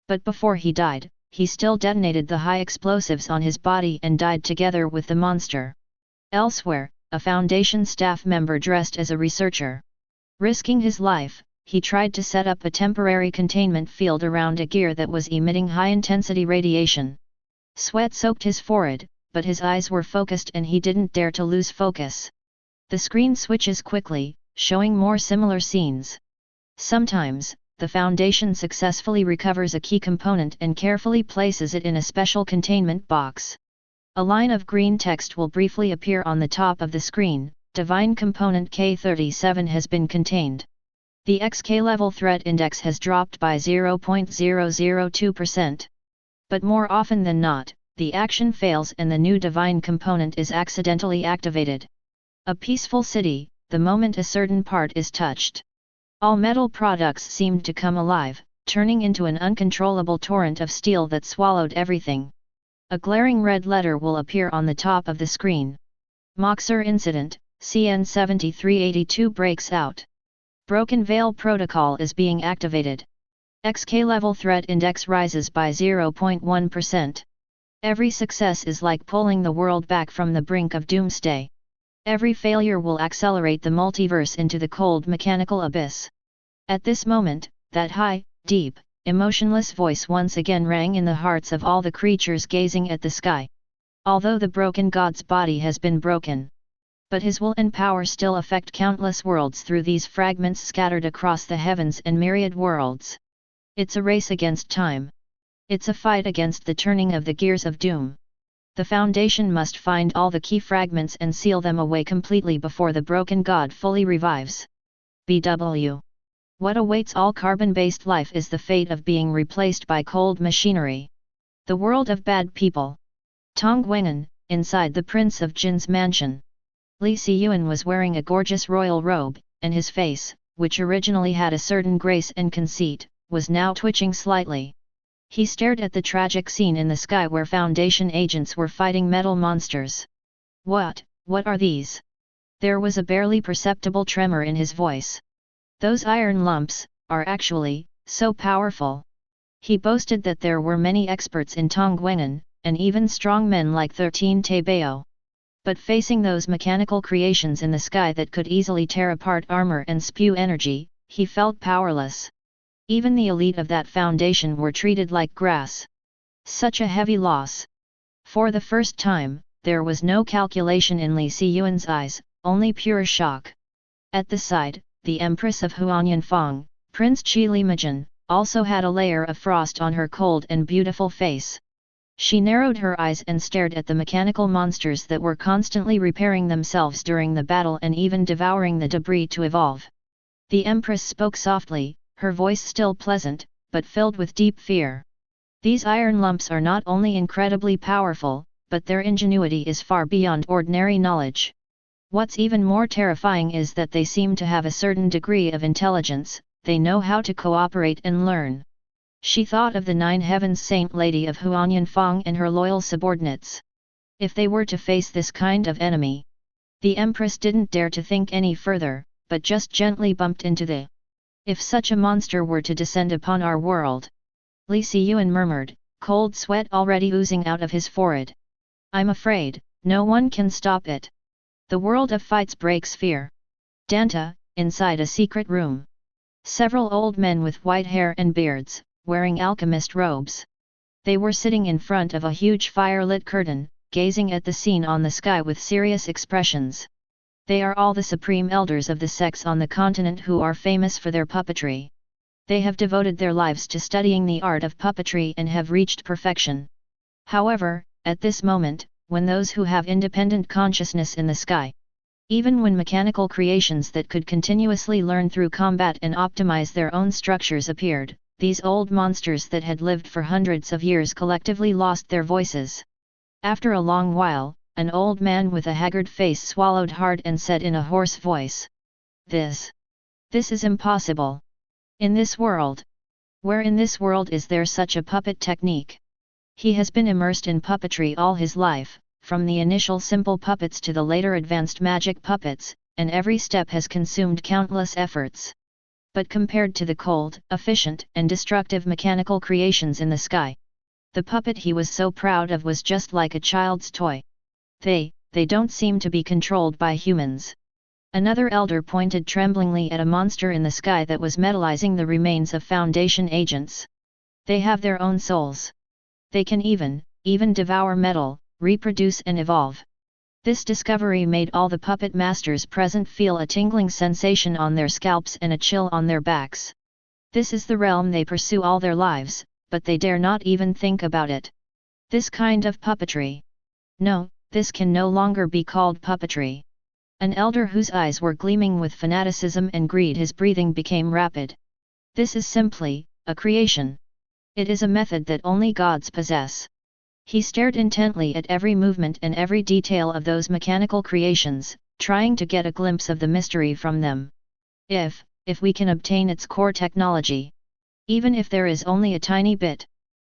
But before he died, he still detonated the high explosives on his body and died together with the monster. Elsewhere, a Foundation staff member dressed as a researcher. Risking his life, he tried to set up a temporary containment field around a gear that was emitting high-intensity radiation. Sweat soaked his forehead, but his eyes were focused and he didn't dare to lose focus. The screen switches quickly, showing more similar scenes. Sometimes, the Foundation successfully recovers a key component and carefully places it in a special containment box. A line of green text will briefly appear on the top of the screen: Divine Component K37 has been contained. The XK level threat index has dropped by 0.002%. But more often than not, the action fails and the new divine component is accidentally activated. A peaceful city, the moment a certain part is touched. All metal products seemed to come alive, turning into an uncontrollable torrent of steel that swallowed everything. A glaring red letter will appear on the top of the screen. Moxer Incident, CN7382 breaks out. Broken Veil Protocol is being activated. XK level threat index rises by 0.1%. Every success is like pulling the world back from the brink of doomsday. Every failure will accelerate the multiverse into the cold mechanical abyss. At this moment, that high, deep, emotionless voice once again rang in the hearts of all the creatures gazing at the sky. Although the broken god's body has been broken, but his will and power still affect countless worlds through these fragments scattered across the heavens and myriad worlds. It's a race against time. It's a fight against the turning of the gears of doom. The Foundation must find all the key fragments and seal them away completely before the broken god fully revives. BW. What awaits all carbon-based life is the fate of being replaced by cold machinery. The world of bad people. Tongwengan, inside the Prince of Jin's mansion. Li Siyuan was wearing a gorgeous royal robe, and his face, which originally had a certain grace and conceit, was now twitching slightly. He stared at the tragic scene in the sky where Foundation agents were fighting metal monsters. What are these? There was a barely perceptible tremor in his voice. Those iron lumps are actually so powerful. He boasted that there were many experts in Tongwengan, and even strong men like 13 Tebeo. But facing those mechanical creations in the sky that could easily tear apart armor and spew energy, he felt powerless. Even the elite of that foundation were treated like grass. Such a heavy loss. For the first time, there was no calculation in Li Siyuan's eyes, only pure shock. At the side, the Empress of Huanyanfang, Prince Qilimajan, also had a layer of frost on her cold and beautiful face. She narrowed her eyes and stared at the mechanical monsters that were constantly repairing themselves during the battle and even devouring the debris to evolve. The Empress spoke softly, her voice still pleasant, but filled with deep fear. These iron lumps are not only incredibly powerful, but their ingenuity is far beyond ordinary knowledge. What's even more terrifying is that they seem to have a certain degree of intelligence, they know how to cooperate and learn. She thought of the Nine Heavens Saint Lady of Huanyanfang and her loyal subordinates. If they were to face this kind of enemy, the Empress didn't dare to think any further, but just gently bumped into the. If such a monster were to descend upon our world. Li Siyuan murmured, cold sweat already oozing out of his forehead. I'm afraid, no one can stop it. The world of fights breaks fear. Danta, inside a secret room. Several old men with white hair and beards, wearing alchemist robes. They were sitting in front of a huge fire-lit curtain, gazing at the scene on the sky with serious expressions. They are all the supreme elders of the sects on the continent who are famous for their puppetry. They have devoted their lives to studying the art of puppetry and have reached perfection. However, at this moment, when those who have independent consciousness in the sky, even when mechanical creations that could continuously learn through combat and optimize their own structures appeared, these old monsters that had lived for hundreds of years collectively lost their voices. After a long while, an old man with a haggard face swallowed hard and said in a hoarse voice, This is impossible. In this world. Where in this world is there such a puppet technique? He has been immersed in puppetry all his life, from the initial simple puppets to the later advanced magic puppets, and every step has consumed countless efforts. But compared to the cold, efficient, and destructive mechanical creations in the sky, the puppet he was so proud of was just like a child's toy. They don't seem to be controlled by humans. Another elder pointed tremblingly at a monster in the sky that was metallizing the remains of Foundation agents. They have their own souls. They can even devour metal, reproduce and evolve. This discovery made all the puppet masters present feel a tingling sensation on their scalps and a chill on their backs. This is the realm they pursue all their lives, but they dare not even think about it. This kind of puppetry. No, this can no longer be called puppetry. An elder whose eyes were gleaming with fanaticism and greed, his breathing became rapid. This is simply a creation. It is a method that only gods possess. He stared intently at every movement and every detail of those mechanical creations, trying to get a glimpse of the mystery from them. If we can obtain its core technology. Even if there is only a tiny bit.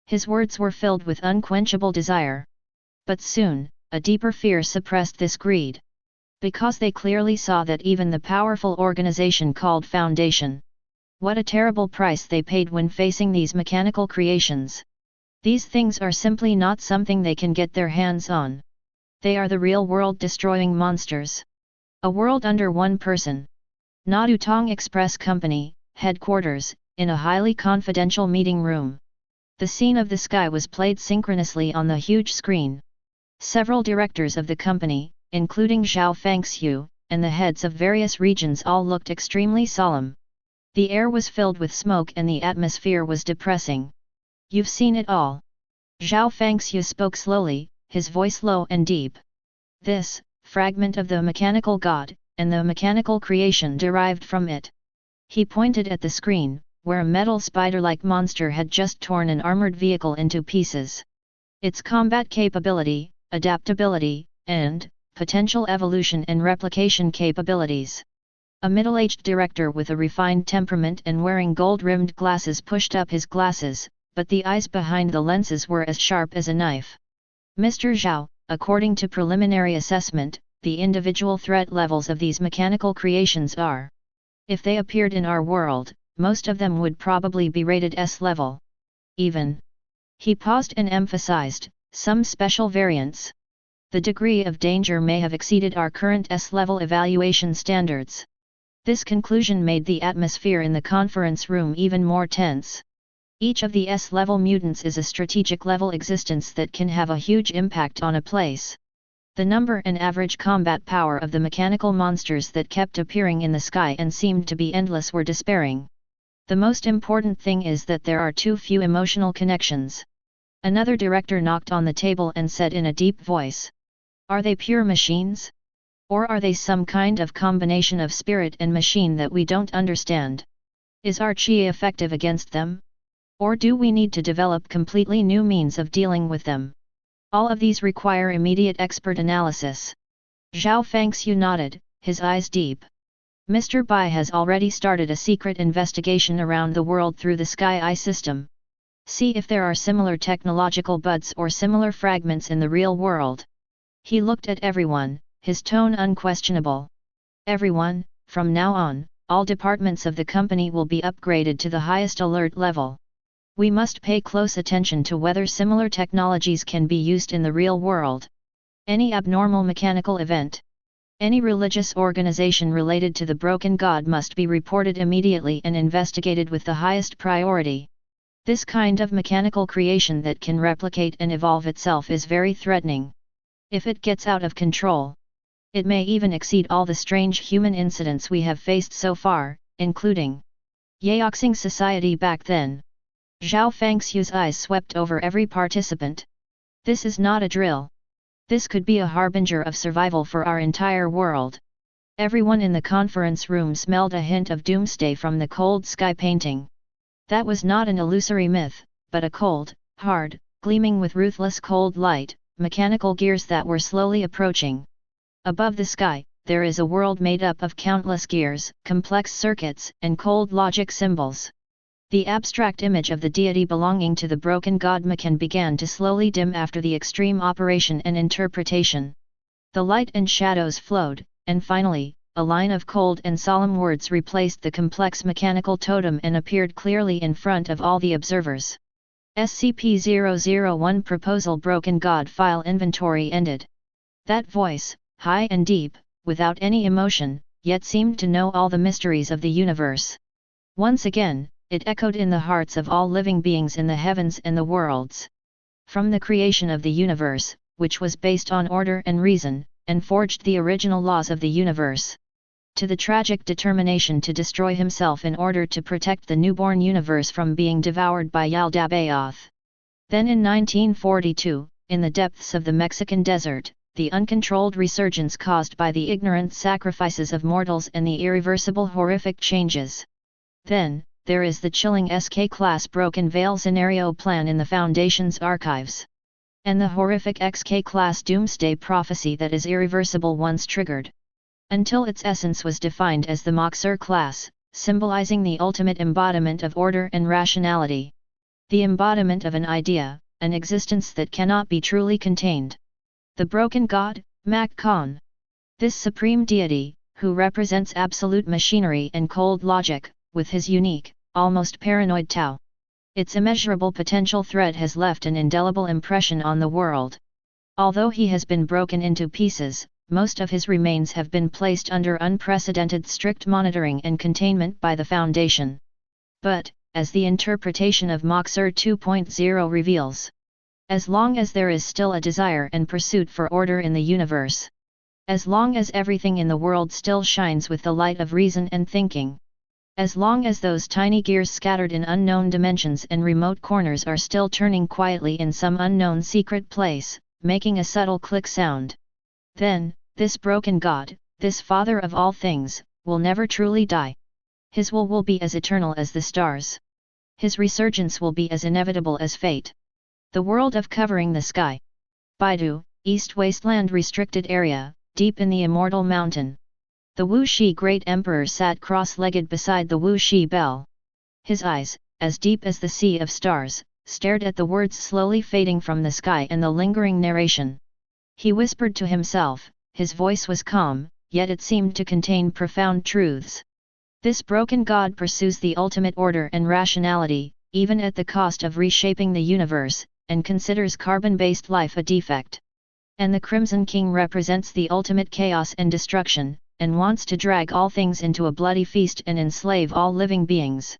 His words were filled with unquenchable desire. But soon, a deeper fear suppressed this greed. Because they clearly saw that even the powerful organization called Foundation. What a terrible price they paid when facing these mechanical creations. These things are simply not something they can get their hands on. They are the real world-destroying monsters. A world under one person. Nadutong Express Company, headquarters, in a highly confidential meeting room. The scene of the sky was played synchronously on the huge screen. Several directors of the company, including Zhao Fengxiu, and the heads of various regions all looked extremely solemn. The air was filled with smoke and the atmosphere was depressing. You've seen it all. Zhao Fengxiu spoke slowly, his voice low and deep. This fragment of the mechanical god, and the mechanical creation derived from it. He pointed at the screen, where a metal spider-like monster had just torn an armored vehicle into pieces. Its combat capability, adaptability, and potential evolution and replication capabilities. A middle-aged director with a refined temperament and wearing gold-rimmed glasses pushed up his glasses, but the eyes behind the lenses were as sharp as a knife. Mr. Zhao, according to preliminary assessment, the individual threat levels of these mechanical creations are. If they appeared in our world, most of them would probably be rated S level. Even. He paused and emphasized, some special variants. The degree of danger may have exceeded our current S level evaluation standards. This conclusion made the atmosphere in the conference room even more tense. Each of the S-level mutants is a strategic-level existence that can have a huge impact on a place. The number and average combat power of the mechanical monsters that kept appearing in the sky and seemed to be endless were despairing. The most important thing is that there are too few emotional connections. Another director knocked on the table and said in a deep voice, "Are they pure machines? Or are they some kind of combination of spirit and machine that we don't understand? Is our chi effective against them? Or do we need to develop completely new means of dealing with them? All of these require immediate expert analysis." Zhao Fangxiu nodded, his eyes deep. Mr. Bai has already started a secret investigation around the world through the Sky Eye system. See if there are similar technological buds or similar fragments in the real world. He looked at everyone, his tone unquestionable. "Everyone, from now on, all departments of the company will be upgraded to the highest alert level. We must pay close attention to whether similar technologies can be used in the real world. Any abnormal mechanical event, any religious organization related to the broken god must be reported immediately and investigated with the highest priority. This kind of mechanical creation that can replicate and evolve itself is very threatening. If it gets out of control, it may even exceed all the strange human incidents we have faced so far, including Yaoxing society back then." Zhao Fangxiu's eyes swept over every participant. "This is not a drill. This could be a harbinger of survival for our entire world." Everyone in the conference room smelled a hint of doomsday from the cold sky painting. That was not an illusory myth, but a cold, hard, gleaming with ruthless cold light, mechanical gears that were slowly approaching. Above the sky, there is a world made up of countless gears, complex circuits, and cold logic symbols. The abstract image of the deity belonging to the broken god Makan began to slowly dim after the extreme operation and interpretation. The light and shadows flowed, and finally, a line of cold and solemn words replaced the complex mechanical totem and appeared clearly in front of all the observers. SCP-001 Proposal Broken God File Inventory ended. That voice, high and deep, without any emotion, yet seemed to know all the mysteries of the universe. Once again, it echoed in the hearts of all living beings in the heavens and the worlds. From the creation of the universe, which was based on order and reason, and forged the original laws of the universe, to the tragic determination to destroy himself in order to protect the newborn universe from being devoured by Yaldabaoth. Then in 1942, in the depths of the Mexican desert, the uncontrolled resurgence caused by the ignorant sacrifices of mortals and the irreversible horrific changes. Then, there is the chilling SK-class Broken Veil scenario plan in the Foundation's archives. And the horrific XK-class Doomsday prophecy that is irreversible once triggered. Until its essence was defined as the Moxer class, symbolizing the ultimate embodiment of order and rationality. The embodiment of an idea, an existence that cannot be truly contained. The broken god, Mak Khan. This supreme deity, who represents absolute machinery and cold logic, with his unique, almost paranoid Tao. Its immeasurable potential threat has left an indelible impression on the world. Although he has been broken into pieces, most of his remains have been placed under unprecedented strict monitoring and containment by the Foundation. But, as the interpretation of Moxer 2.0 reveals, as long as there is still a desire and pursuit for order in the universe, as long as everything in the world still shines with the light of reason and thinking, as long as those tiny gears scattered in unknown dimensions and remote corners are still turning quietly in some unknown secret place, making a subtle click sound, then, this broken god, this father of all things, will never truly die. His will be as eternal as the stars. His resurgence will be as inevitable as fate. The world of Covering the Sky. Baidu, East Wasteland Restricted Area, deep in the Immortal Mountain. The Wuxi Great Emperor sat cross-legged beside the Wuxi Bell. His eyes, as deep as the sea of stars, stared at the words slowly fading from the sky and the lingering narration. He whispered to himself, his voice was calm, yet it seemed to contain profound truths. This broken god pursues the ultimate order and rationality, even at the cost of reshaping the universe, and considers carbon-based life a defect. And the Crimson King represents the ultimate chaos and destruction, and wants to drag all things into a bloody feast and enslave all living beings.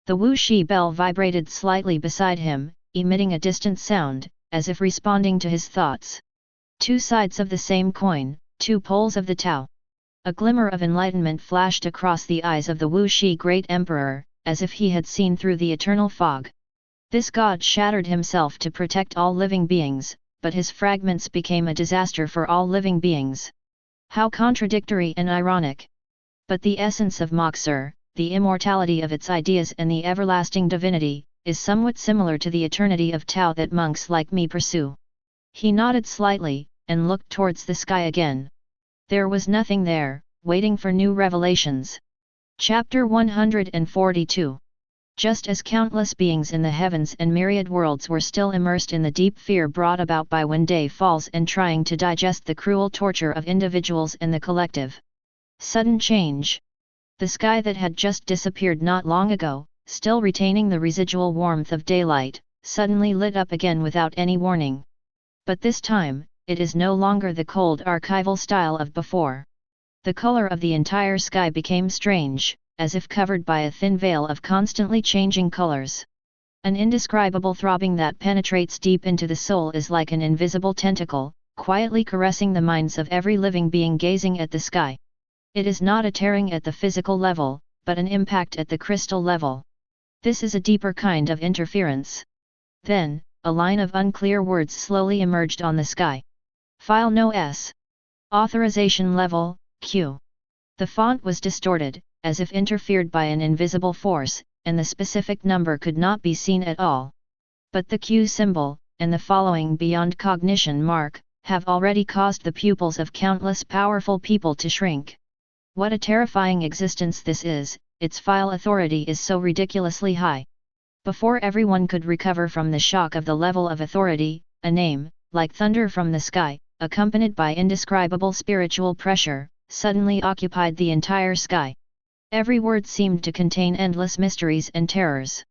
The wuxi bell vibrated slightly beside him, emitting a distant sound, as if responding to his thoughts. Two sides of the same coin, two poles of the Tao. A glimmer of enlightenment flashed across the eyes of the wuxi Great Emperor, as if he had seen through the eternal fog. This god shattered himself to protect all living beings, but his fragments became a disaster for all living beings. How contradictory and ironic! But the essence of Moksur, the immortality of its ideas and the everlasting divinity, is somewhat similar to the eternity of Tao that monks like me pursue. He nodded slightly, and looked towards the sky again. There was nothing there, waiting for new revelations. Chapter 142. Just as countless beings in the heavens and myriad worlds were still immersed in the deep fear brought about by when day falls and trying to digest the cruel torture of individuals and the collective. Sudden change. The sky that had just disappeared not long ago, still retaining the residual warmth of daylight, suddenly lit up again without any warning. But this time, it is no longer the cold archival style of before. The color of the entire sky became strange, as if covered by a thin veil of constantly changing colors. An indescribable throbbing that penetrates deep into the soul is like an invisible tentacle, quietly caressing the minds of every living being gazing at the sky. It is not a tearing at the physical level, but an impact at the crystal level. This is a deeper kind of interference. Then, a line of unclear words slowly emerged on the sky. File no S. Authorization level, Q. The font was distorted, as if interfered by an invisible force, and the specific number could not be seen at all. But the Q symbol, and the following beyond cognition mark, have already caused the pupils of countless powerful people to shrink. What a terrifying existence this is, its file authority is so ridiculously high. Before everyone could recover from the shock of the level of authority, a name, like thunder from the sky, accompanied by indescribable spiritual pressure, suddenly occupied the entire sky. Every word seemed to contain endless mysteries and terrors.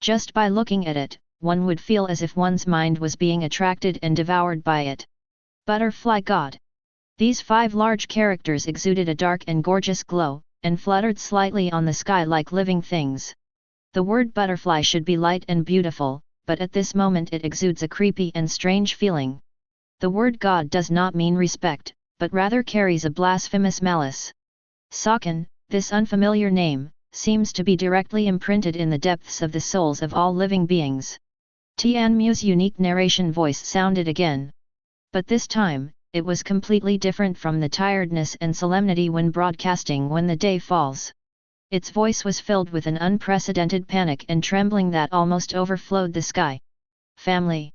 Just by looking at it, one would feel as if one's mind was being attracted and devoured by it. Butterfly God. These 5 large characters exuded a dark and gorgeous glow, and fluttered slightly on the sky like living things. The word butterfly should be light and beautiful, but at this moment it exudes a creepy and strange feeling. The word God does not mean respect, but rather carries a blasphemous malice. Sakan, this unfamiliar name, seems to be directly imprinted in the depths of the souls of all living beings. Tianmu's unique narration voice sounded again. But this time, it was completely different from the tiredness and solemnity when broadcasting when the day falls. Its voice was filled with an unprecedented panic and trembling that almost overflowed the sky. Family.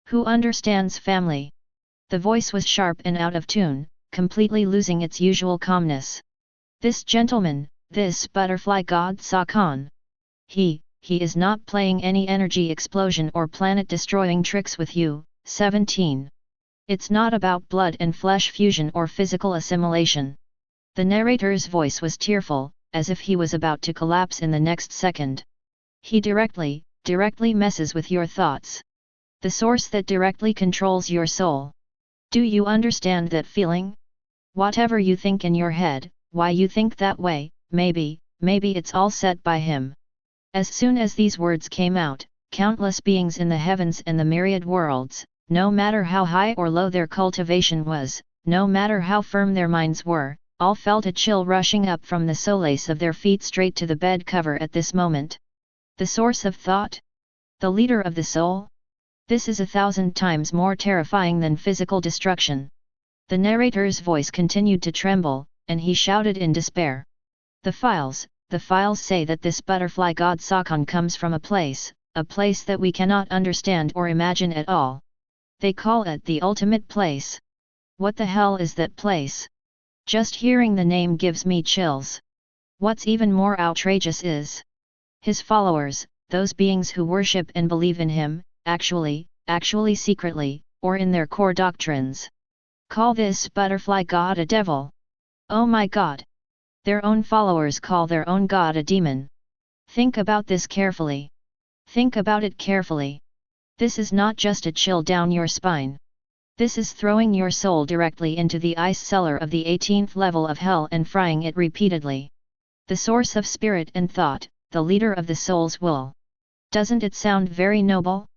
Who understands family? The voice was sharp and out of tune, completely losing its usual calmness. This gentleman, this butterfly god Sakan. He is not playing any energy explosion or planet-destroying tricks with you. 17. It's not about blood and flesh fusion or physical assimilation. The narrator's voice was tearful, as if he was about to collapse in the next second. He directly messes with your thoughts. The source that directly controls your soul. Do you understand that feeling? Whatever you think in your head, why you think that way, maybe it's all set by him. As soon as these words came out, countless beings in the heavens and the myriad worlds, no matter how high or low their cultivation was, no matter how firm their minds were, all felt a chill rushing up from the solace of their feet straight to the bed cover at this moment. The source of thought? The leader of the soul? This is 1,000 times more terrifying than physical destruction. The narrator's voice continued to tremble, and he shouted in despair. The files say that this butterfly god Sakan comes from a place that we cannot understand or imagine at all. They call it the ultimate place. What the hell is that place? Just hearing the name gives me chills. What's even more outrageous is his followers, those beings who worship and believe in him, actually secretly, or in their core doctrines. Call this butterfly god a devil. Oh my god! Their own followers call their own god a demon. Think about this carefully. Think about it carefully. This is not just a chill down your spine. This is throwing your soul directly into the ice cellar of the 18th level of hell and frying it repeatedly. The source of spirit and thought, the leader of the soul's will. Doesn't it sound very noble?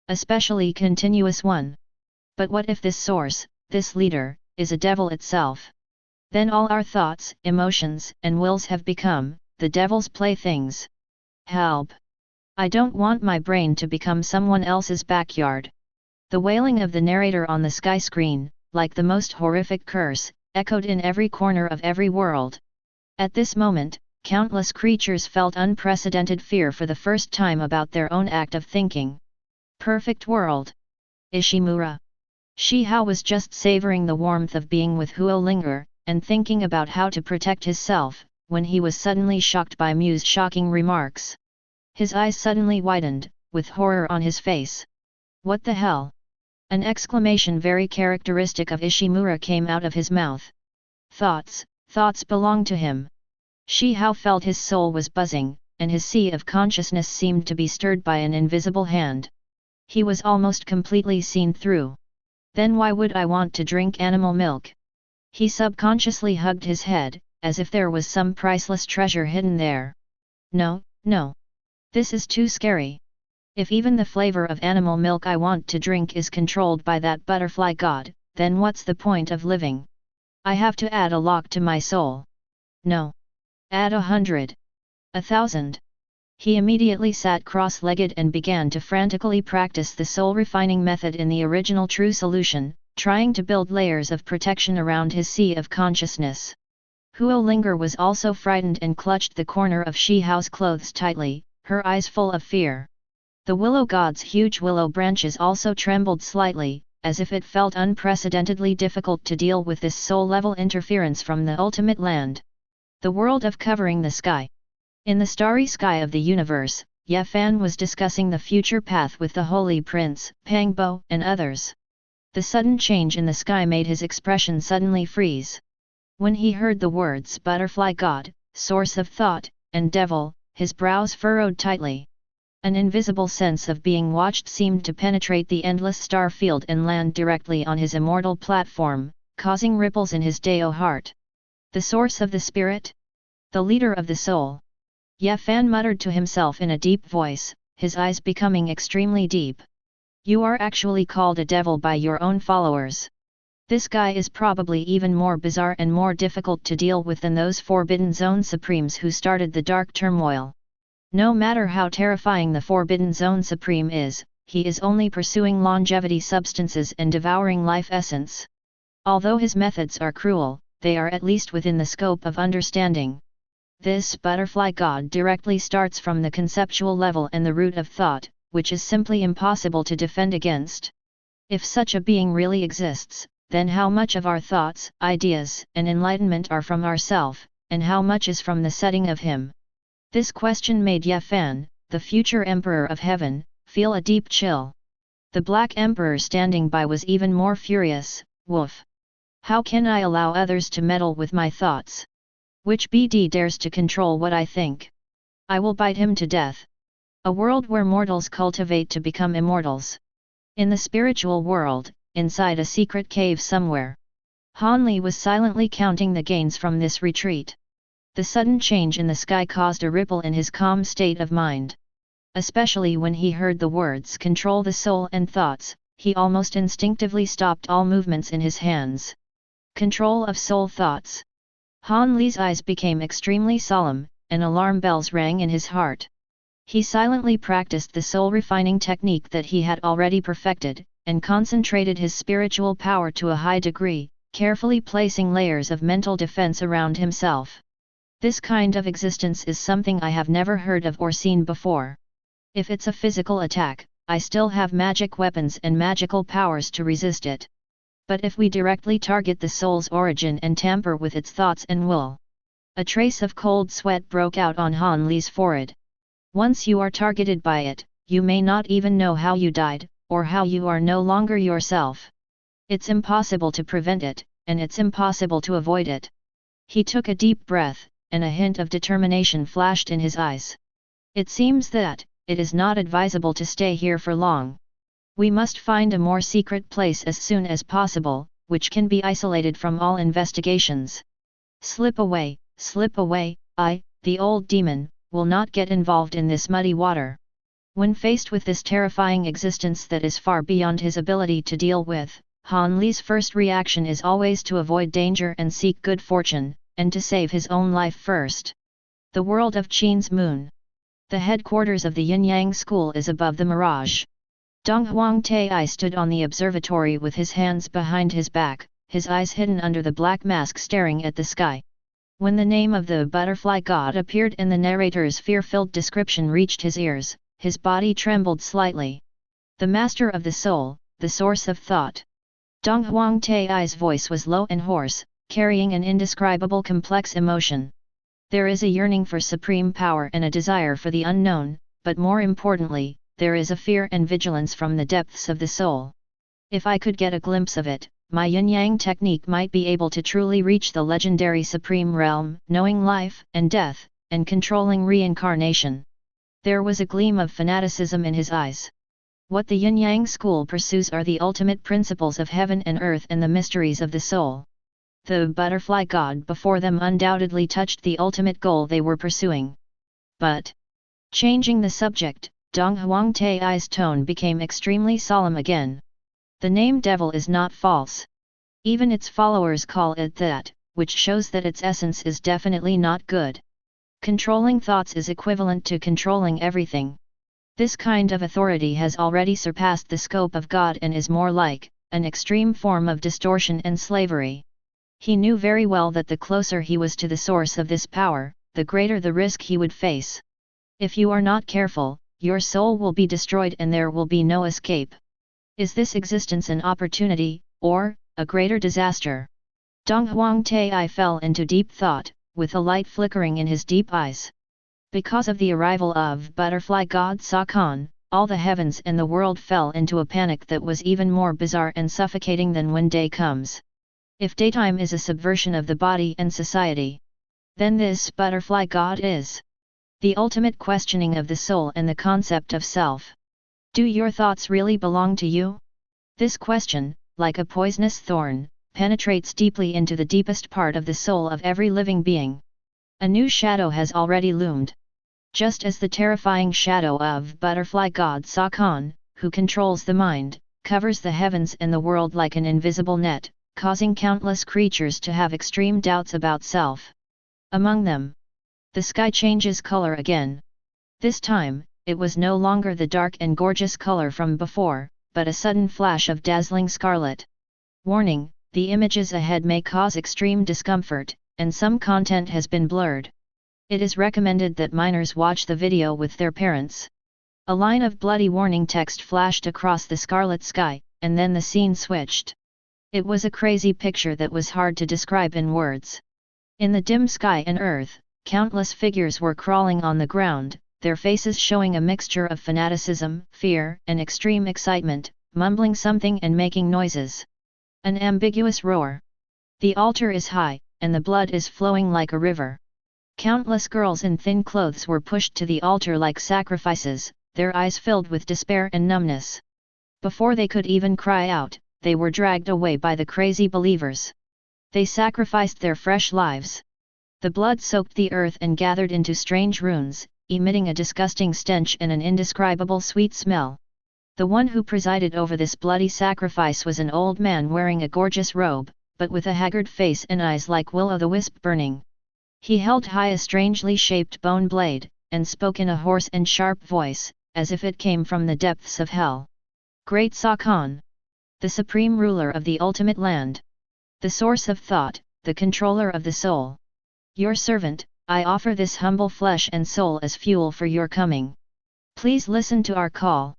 Especially continuous one. But what if this source, this leader, is a devil itself? Then all our thoughts, emotions, and wills have become the devil's playthings. Help! I don't want my brain to become someone else's backyard. The wailing of the narrator on the sky screen, like the most horrific curse, echoed in every corner of every world. At this moment, countless creatures felt unprecedented fear for the first time about their own act of thinking. Perfect world. Ishimura. Shihao was just savoring the warmth of being with Huolinger, and thinking about how to protect himself, when he was suddenly shocked by Mu's shocking remarks. His eyes suddenly widened, with horror on his face. What the hell? An exclamation very characteristic of Ishimura came out of his mouth. Thoughts belong to him. Shihao felt his soul was buzzing, and his sea of consciousness seemed to be stirred by an invisible hand. He was almost completely seen through. Then why would I want to drink animal milk? He subconsciously hugged his head, as if there was some priceless treasure hidden there. No, no. This is too scary. If even the flavor of animal milk I want to drink is controlled by that butterfly god, then what's the point of living? I have to add a lock to my soul. No. Add 100. 1,000. He immediately sat cross-legged and began to frantically practice the soul-refining method in the original true solution, trying to build layers of protection around his sea of consciousness. Huolinger was also frightened and clutched the corner of Shihao's clothes tightly, her eyes full of fear. The willow god's huge willow branches also trembled slightly, as if it felt unprecedentedly difficult to deal with this soul-level interference from the ultimate land. The world of covering the sky. In the starry sky of the universe, Ye Fan was discussing the future path with the Holy Prince, Pangbo, and others. The sudden change in the sky made his expression suddenly freeze. When he heard the words butterfly god, source of thought, and devil, his brows furrowed tightly. An invisible sense of being watched seemed to penetrate the endless star field and land directly on his immortal platform, causing ripples in his Dao heart. The source of the spirit? The leader of the soul. Ye Fan muttered to himself in a deep voice, his eyes becoming extremely deep. You are actually called a devil by your own followers. This guy is probably even more bizarre and more difficult to deal with than those Forbidden Zone Supremes who started the dark turmoil. No matter how terrifying the Forbidden Zone Supreme is, he is only pursuing longevity substances and devouring life essence. Although his methods are cruel, they are at least within the scope of understanding. This butterfly god directly starts from the conceptual level and the root of thought, which is simply impossible to defend against. If such a being really exists, then how much of our thoughts, ideas, and enlightenment are from ourself, and how much is from the setting of him? This question made Ye Fan, the future Emperor of Heaven, feel a deep chill. The Black Emperor standing by was even more furious. Woof! How can I allow others to meddle with my thoughts? Which BD dares to control what I think? I will bite him to death. A world where mortals cultivate to become immortals. In the spiritual world, inside a secret cave somewhere. Han Li was silently counting the gains from this retreat. The sudden change in the sky caused a ripple in his calm state of mind. Especially when he heard the words control the soul and thoughts, he almost instinctively stopped all movements in his hands. Control of soul thoughts. Han Li's eyes became extremely solemn, and alarm bells rang in his heart. He silently practiced the soul-refining technique that he had already perfected, and concentrated his spiritual power to a high degree, carefully placing layers of mental defense around himself. This kind of existence is something I have never heard of or seen before. If it's a physical attack, I still have magic weapons and magical powers to resist it. But if we directly target the soul's origin and tamper with its thoughts and will. A trace of cold sweat broke out on Han Li's forehead. Once you are targeted by it, you may not even know how you died, or how you are no longer yourself. It's impossible to prevent it, and it's impossible to avoid it. He took a deep breath, and a hint of determination flashed in his eyes. It seems that it is not advisable to stay here for long. We must find a more secret place as soon as possible, which can be isolated from all investigations. Slip away, I, the old demon, will not get involved in this muddy water. When faced with this terrifying existence that is far beyond his ability to deal with, Han Li's first reaction is always to avoid danger and seek good fortune, and to save his own life first. The world of Qin's moon. The headquarters of the Yin-Yang school is above the mirage. Dong Huang Tai stood on the observatory with his hands behind his back, his eyes hidden under the black mask staring at the sky. When the name of the butterfly god appeared and the narrator's fear-filled description reached his ears, his body trembled slightly. The master of the soul, the source of thought. Dong Huang Tai's voice was low and hoarse, carrying an indescribable complex emotion. There is a yearning for supreme power and a desire for the unknown, but more importantly, there is a fear and vigilance from the depths of the soul. If I could get a glimpse of it, my yin-yang technique might be able to truly reach the legendary supreme realm, knowing life and death, and controlling reincarnation. There was a gleam of fanaticism in his eyes. What the Yin-Yang school pursues are the ultimate principles of heaven and earth and the mysteries of the soul. The butterfly god before them undoubtedly touched the ultimate goal they were pursuing. But, changing the subject, Dong Huang Tai's tone became extremely solemn again. The name devil is not false. Even its followers call it that, which shows that its essence is definitely not good. Controlling thoughts is equivalent to controlling everything. This kind of authority has already surpassed the scope of God and is more like an extreme form of distortion and slavery. He knew very well that the closer he was to the source of this power, the greater the risk he would face. If you are not careful, your soul will be destroyed and there will be no escape. Is this existence an opportunity, or a greater disaster? Dong Huang Tai fell into deep thought, with a light flickering in his deep eyes. Because of the arrival of butterfly god Sakan, all the heavens and the world fell into a panic that was even more bizarre and suffocating than when day comes. If daytime is a subversion of the body and society, then this butterfly god is the ultimate questioning of the soul and the concept of self. Do your thoughts really belong to you? This question, like a poisonous thorn, penetrates deeply into the deepest part of the soul of every living being. A new shadow has already loomed. Just as the terrifying shadow of butterfly god Sakan, who controls the mind, covers the heavens and the world like an invisible net, causing countless creatures to have extreme doubts about self. Among them, the sky changes color again. This time, it was no longer the dark and gorgeous color from before, but a sudden flash of dazzling scarlet. Warning: the images ahead may cause extreme discomfort, and some content has been blurred. It is recommended that minors watch the video with their parents. A line of bloody warning text flashed across the scarlet sky, and then the scene switched. It was a crazy picture that was hard to describe in words. In the dim sky and earth, countless figures were crawling on the ground, their faces showing a mixture of fanaticism, fear, and extreme excitement, mumbling something and making noises. An ambiguous roar. The altar is high, and the blood is flowing like a river. Countless girls in thin clothes were pushed to the altar like sacrifices, their eyes filled with despair and numbness. Before they could even cry out, they were dragged away by the crazy believers. They sacrificed their fresh lives. The blood soaked the earth and gathered into strange runes, emitting a disgusting stench and an indescribable sweet smell. The one who presided over this bloody sacrifice was an old man wearing a gorgeous robe, but with a haggard face and eyes like will-o'-the-wisp burning. He held high a strangely shaped bone blade, and spoke in a hoarse and sharp voice, as if it came from the depths of hell. Great Sakan! The supreme ruler of the ultimate land. The source of thought, the controller of the soul. Your servant, I offer this humble flesh and soul as fuel for your coming. Please listen to our call.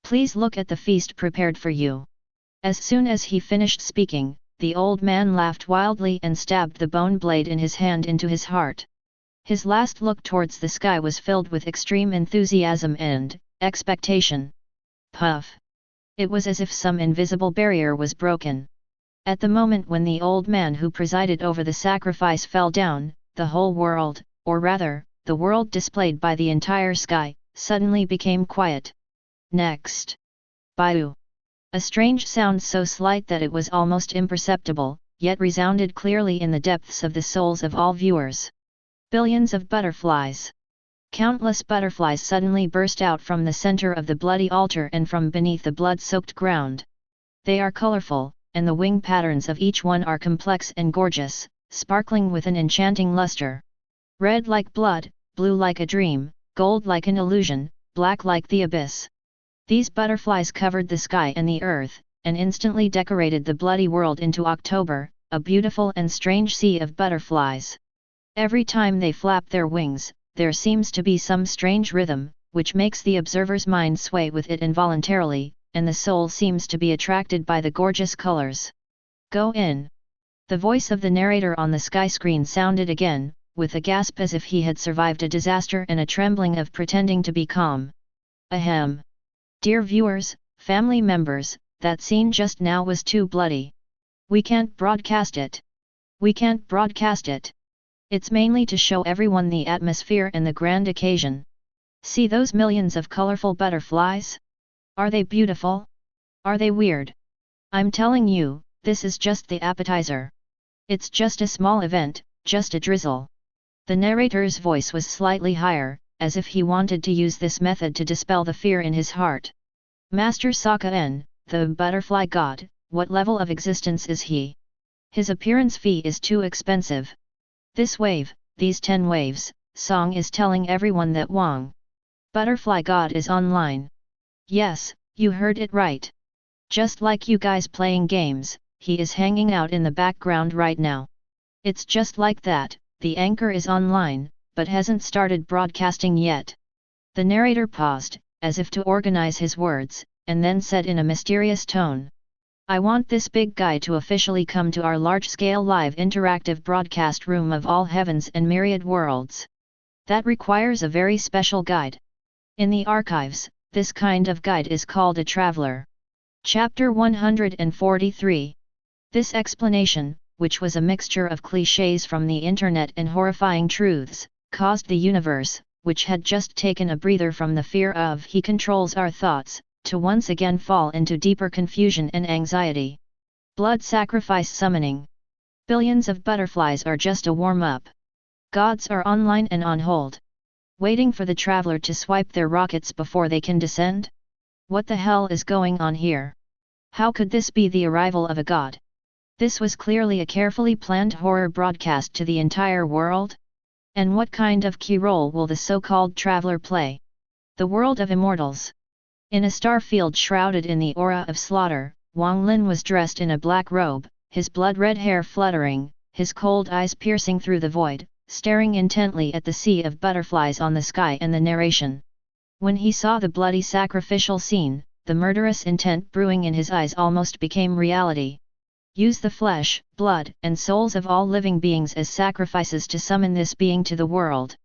Please look at the feast prepared for you. As soon as he finished speaking, the old man laughed wildly and stabbed the bone blade in his hand into his heart. His last look towards the sky was filled with extreme enthusiasm and expectation. Puff! It was as if some invisible barrier was broken. At the moment when the old man who presided over the sacrifice fell down, the whole world, or rather, the world displayed by the entire sky, suddenly became quiet. Next. Baiu. A strange sound so slight that it was almost imperceptible, yet resounded clearly in the depths of the souls of all viewers. Billions of butterflies. Countless butterflies suddenly burst out from the center of the bloody altar and from beneath the blood-soaked ground. They are colorful, and the wing patterns of each one are complex and gorgeous, sparkling with an enchanting luster. Red like blood, blue like a dream, gold like an illusion, black like the abyss. These butterflies covered the sky and the earth, and instantly decorated the bloody world into October, a beautiful and strange sea of butterflies. Every time they flap their wings, there seems to be some strange rhythm, which makes the observer's mind sway with it involuntarily, and the soul seems to be attracted by the gorgeous colors. Go in. The voice of the narrator on the sky screen sounded again, with a gasp as if he had survived a disaster and a trembling of pretending to be calm. Ahem. Dear viewers, family members, that scene just now was too bloody. We can't broadcast it. We can't broadcast it. It's mainly to show everyone the atmosphere and the grand occasion. See those millions of colorful butterflies? Are they beautiful? Are they weird? I'm telling you, this is just the appetizer. It's just a small event, just a drizzle. The narrator's voice was slightly higher, as if he wanted to use this method to dispel the fear in his heart. Master Sokka-en, the butterfly god, what level of existence is he? His appearance fee is too expensive. This wave, these 10 waves, song is telling everyone that Wang, butterfly god, is online. Yes, you heard it right. Just like you guys playing games, he is hanging out in the background right now. It's just like that, the anchor is online, but hasn't started broadcasting yet. The narrator paused, as if to organize his words, and then said in a mysterious tone, I want this big guy to officially come to our large-scale live interactive broadcast room of all heavens and myriad worlds. That requires a very special guide. In the archives, this kind of guide is called a traveler. Chapter 143. This explanation, which was a mixture of clichés from the internet and horrifying truths, caused the universe, which had just taken a breather from the fear of "he controls our thoughts," to once again fall into deeper confusion and anxiety. Blood sacrifice summoning. Billions of butterflies are just a warm-up. Gods are online and on hold. Waiting for the traveler to swipe their rockets before they can descend? What the hell is going on here? How could this be the arrival of a god? This was clearly a carefully planned horror broadcast to the entire world? And what kind of key role will the so-called traveler play? The world of immortals. In a star field shrouded in the aura of slaughter, Wang Lin was dressed in a black robe, his blood-red hair fluttering, his cold eyes piercing through the void, staring intently at the sea of butterflies on the sky and the narration. When he saw the bloody sacrificial scene, the murderous intent brewing in his eyes almost became reality. Use the flesh, blood, and souls of all living beings as sacrifices to summon this being to the world.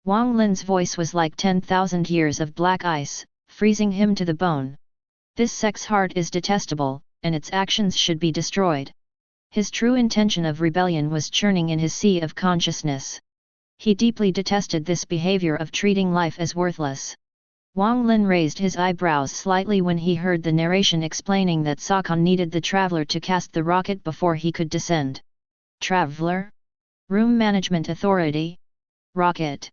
Wang Lin's voice was like 10,000 years of black ice, freezing him to the bone. This sex heart is detestable, and its actions should be destroyed. His true intention of rebellion was churning in his sea of consciousness. He deeply detested this behavior of treating life as worthless. Wang Lin raised his eyebrows slightly when he heard the narration explaining that Sokka needed the traveler to cast the rocket before he could descend. Traveler? Room Management Authority? Rocket?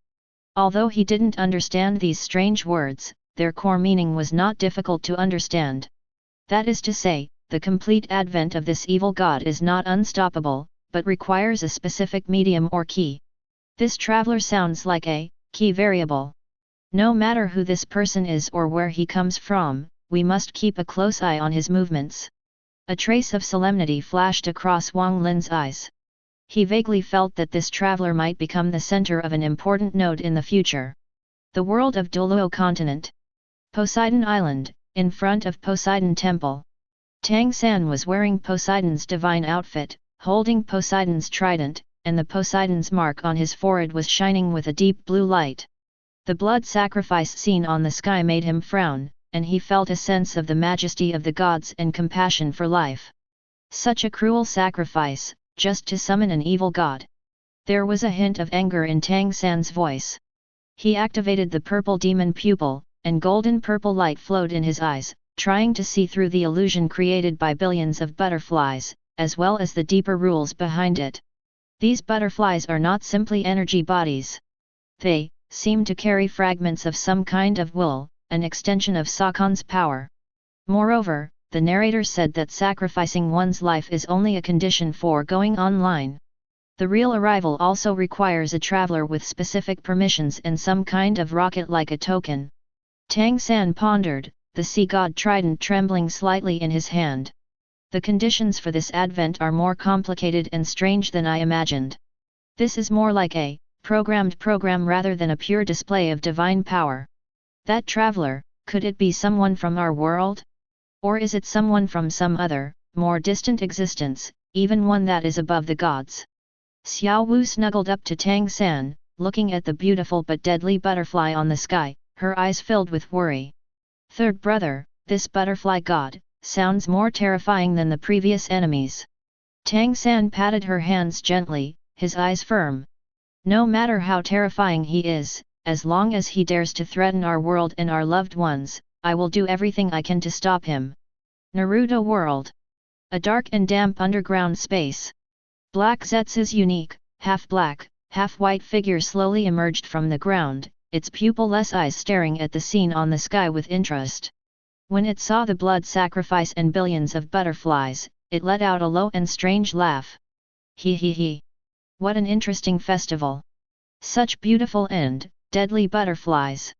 Although he didn't understand these strange words, their core meaning was not difficult to understand. That is to say, the complete advent of this evil god is not unstoppable, but requires a specific medium or key. This traveler sounds like a key variable. No matter who this person is or where he comes from, we must keep a close eye on his movements. A trace of solemnity flashed across Wang Lin's eyes. He vaguely felt that this traveler might become the center of an important node in the future. The world of Doluo continent. Poseidon Island, in front of Poseidon Temple. Tang San was wearing Poseidon's divine outfit, holding Poseidon's trident, and the Poseidon's mark on his forehead was shining with a deep blue light. The blood sacrifice scene on the sky made him frown, and he felt a sense of the majesty of the gods and compassion for life. Such a cruel sacrifice, just to summon an evil god. There was a hint of anger in Tang San's voice. He activated the purple demon pupil, and golden purple light flowed in his eyes, trying to see through the illusion created by billions of butterflies, as well as the deeper rules behind it. These butterflies are not simply energy bodies. They seem to carry fragments of some kind of will, an extension of Sakon's power. Moreover, the narrator said that sacrificing one's life is only a condition for going online. The real arrival also requires a traveler with specific permissions and some kind of rocket like a token. Tang San pondered, the sea god trident trembling slightly in his hand. The conditions for this advent are more complicated and strange than I imagined. This is more like a programmed program rather than a pure display of divine power. That traveler, could it be someone from our world? Or is it someone from some other, more distant existence, even one that is above the gods? Xiao Wu snuggled up to Tang San, looking at the beautiful but deadly butterfly on the sky, her eyes filled with worry. Third brother, this butterfly god, sounds more terrifying than the previous enemies. Tang San patted her hands gently, his eyes firm. No matter how terrifying he is, as long as he dares to threaten our world and our loved ones, I will do everything I can to stop him. Naruto World. A dark and damp underground space. Black Zetsu's unique, half-black, half-white figure slowly emerged from the ground, its pupil-less eyes staring at the scene on the sky with interest. When it saw the blood sacrifice and billions of butterflies, it let out a low and strange laugh. He he he. What an interesting festival. Such beautiful and deadly butterflies.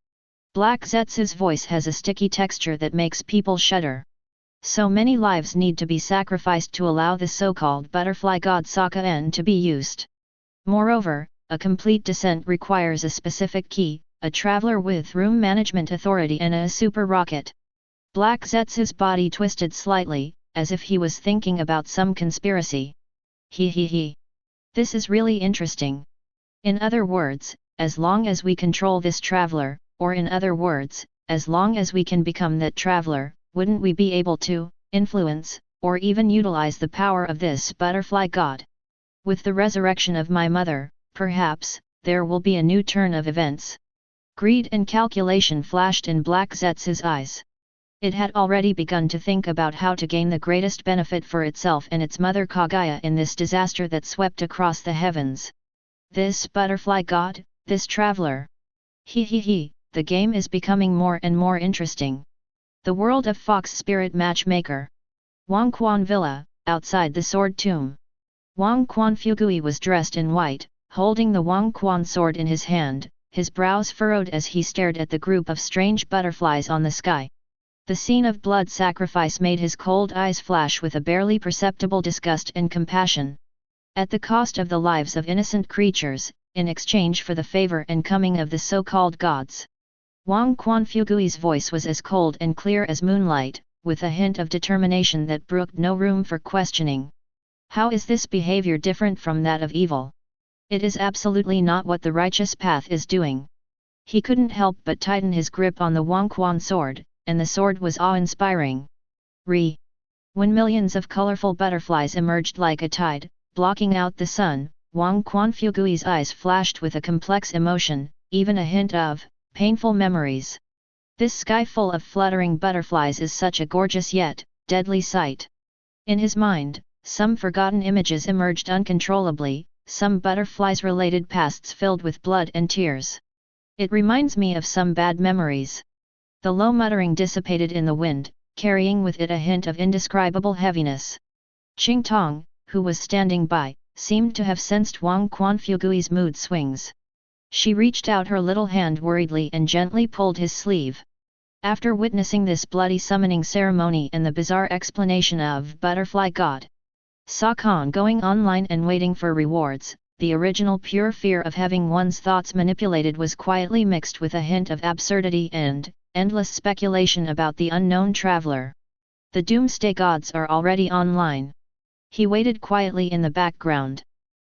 Black Zetsu's voice has a sticky texture that makes people shudder. So many lives need to be sacrificed to allow the so-called butterfly god Saka-en to be used. Moreover, a complete descent requires a specific key, a traveler with room management authority and a super rocket. Black Zetsu's body twisted slightly, as if he was thinking about some conspiracy. He he he. This is really interesting. In other words, as long as we control this traveler, or in other words, as long as we can become that traveler, wouldn't we be able to influence, or even utilize the power of this butterfly god? With the resurrection of my mother, perhaps, there will be a new turn of events. Greed and calculation flashed in Black Zetsu's eyes. It had already begun to think about how to gain the greatest benefit for itself and its mother Kaguya in this disaster that swept across the heavens. This butterfly god, this traveler. He he he, the game is becoming more and more interesting. The world of Fox Spirit Matchmaker. Wang Quan Villa, outside the Sword Tomb. Wang Quan Fugui was dressed in white, holding the Wang Quan sword in his hand, his brows furrowed as he stared at the group of strange butterflies on the sky. The scene of blood sacrifice made his cold eyes flash with a barely perceptible disgust and compassion. At the cost of the lives of innocent creatures, in exchange for the favor and coming of the so-called gods. Wang Quan Fugui's voice was as cold and clear as moonlight, with a hint of determination that brooked no room for questioning. How is this behavior different from that of evil? It is absolutely not what the righteous path is doing. He couldn't help but tighten his grip on the Wang Quan sword, and the sword was awe-inspiring. When millions of colorful butterflies emerged like a tide, blocking out the sun, Wang Quan Fugui's eyes flashed with a complex emotion, even a hint of painful memories. This sky full of fluttering butterflies is such a gorgeous yet deadly sight. In his mind, some forgotten images emerged uncontrollably, some butterflies-related pasts filled with blood and tears. It reminds me of some bad memories. The low muttering dissipated in the wind, carrying with it a hint of indescribable heaviness. Qing Tong, who was standing by, seemed to have sensed Wang Quan Fugui's mood swings. She reached out her little hand worriedly and gently pulled his sleeve. After witnessing this bloody summoning ceremony and the bizarre explanation of Butterfly God Sakon going online and waiting for rewards, the original pure fear of having one's thoughts manipulated was quietly mixed with a hint of absurdity and endless speculation about the unknown traveler. The doomsday gods are already online. He waited quietly in the background,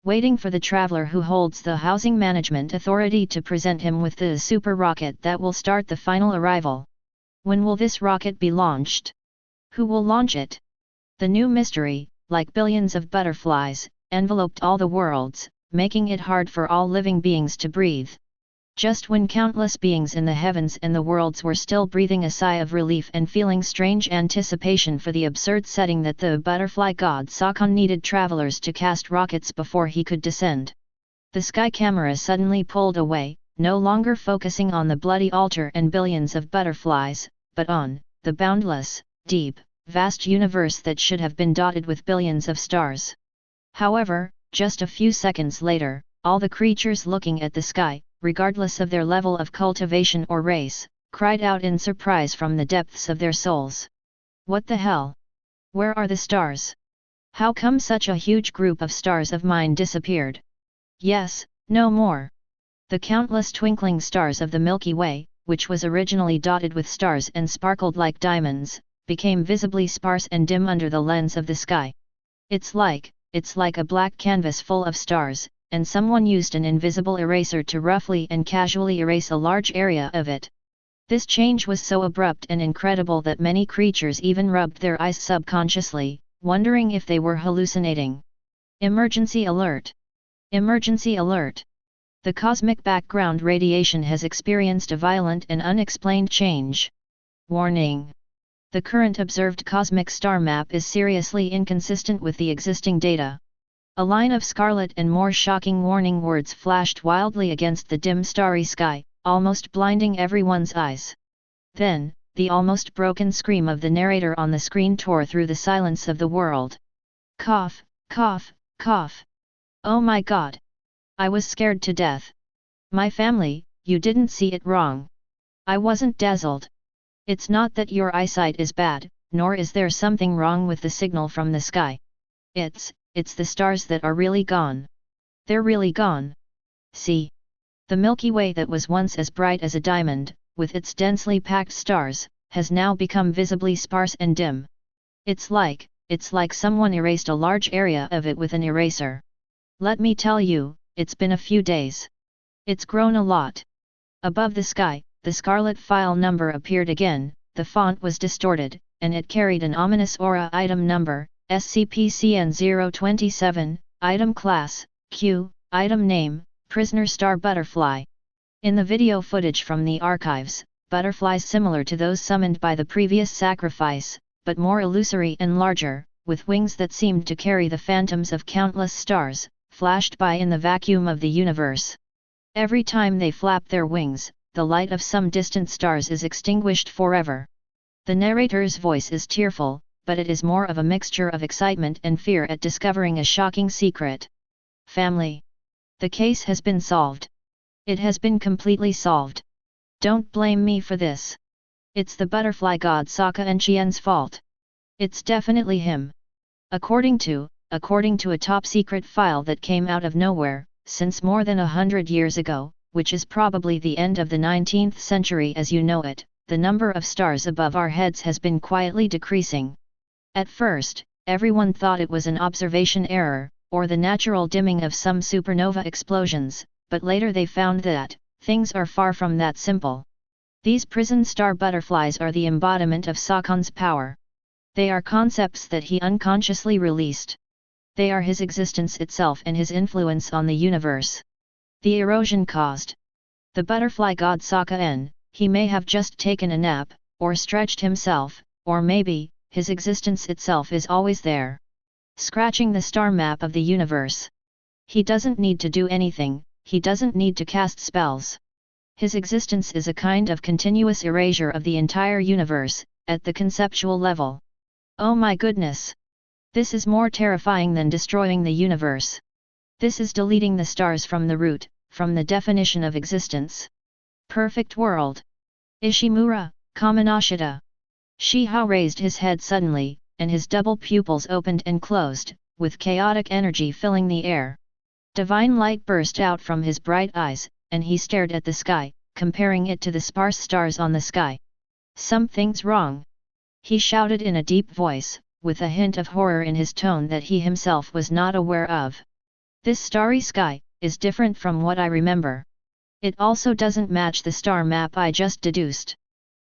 waiting for the traveler who holds the housing management authority to present him with the super rocket that will start the final arrival. When will this rocket be launched? Who will launch it? The new mystery, like billions of butterflies, enveloped all the worlds, making it hard for all living beings to breathe. Just when countless beings in the heavens and the worlds were still breathing a sigh of relief and feeling strange anticipation for the absurd setting that the butterfly god Sakon needed travelers to cast rockets before he could descend. The sky camera suddenly pulled away, no longer focusing on the bloody altar and billions of butterflies, but on the boundless, deep, vast universe that should have been dotted with billions of stars. However, just a few seconds later, all the creatures looking at the sky, regardless of their level of cultivation or race, cried out in surprise from the depths of their souls. What the hell? Where are the stars? How come such a huge group of stars of mine disappeared? Yes, no more. The countless twinkling stars of the Milky Way, which was originally dotted with stars and sparkled like diamonds, became visibly sparse and dim under the lens of the sky. It's like a black canvas full of stars, and someone used an invisible eraser to roughly and casually erase a large area of it. This change was so abrupt and incredible that many creatures even rubbed their eyes subconsciously, wondering if they were hallucinating. Emergency alert! Emergency alert! The cosmic background radiation has experienced a violent and unexplained change. Warning! The current observed cosmic star map is seriously inconsistent with the existing data. A line of scarlet and more shocking warning words flashed wildly against the dim starry sky, almost blinding everyone's eyes. Then, the almost broken scream of the narrator on the screen tore through the silence of the world. Cough, cough, cough. Oh my god! I was scared to death. My family, you didn't see it wrong. I wasn't dazzled. It's not that your eyesight is bad, nor is there something wrong with the signal from the sky. It's the stars that are really gone. They're really gone. See? The Milky Way that was once as bright as a diamond, with its densely packed stars, has now become visibly sparse and dim. It's like someone erased a large area of it with an eraser. Let me tell you, it's been a few days. It's grown a lot. Above the sky, the scarlet file number appeared again, the font was distorted, and it carried an ominous aura item number, SCP-CN027, item class, Q, item name, prisoner star butterfly. In the video footage from the archives, butterflies similar to those summoned by the previous sacrifice, but more illusory and larger, with wings that seemed to carry the phantoms of countless stars, flashed by in the vacuum of the universe. Every time they flap their wings, the light of some distant stars is extinguished forever. The narrator's voice is tearful, but it is more of a mixture of excitement and fear at discovering a shocking secret. Family. The case has been solved. It has been completely solved. Don't blame me for this. It's the butterfly god Sokka Enchien's fault. It's definitely him. According to a top-secret file that came out of nowhere, since more than 100 years ago, which is probably the end of the 19th century as you know it, the number of stars above our heads has been quietly decreasing. At first, everyone thought it was an observation error, or the natural dimming of some supernova explosions, but later they found that things are far from that simple. These prison star butterflies are the embodiment of Sakon's power. They are concepts that he unconsciously released. They are his existence itself and his influence on the universe. The erosion caused. The butterfly god Sokka he may have just taken a nap, or stretched himself, or maybe, his existence itself is always there. Scratching the star map of the universe. He doesn't need to do anything, he doesn't need to cast spells. His existence is a kind of continuous erasure of the entire universe, at the conceptual level. Oh my goodness! This is more terrifying than destroying the universe. This is deleting the stars from the root, from the definition of existence. Perfect world. Ishimura, Kaminashita. Shihao raised his head suddenly, and his double pupils opened and closed, with chaotic energy filling the air. Divine light burst out from his bright eyes, and he stared at the sky, comparing it to the sparse stars on the sky. Something's wrong. He shouted in a deep voice, with a hint of horror in his tone that he himself was not aware of. This starry sky is different from what I remember. It also doesn't match the star map I just deduced.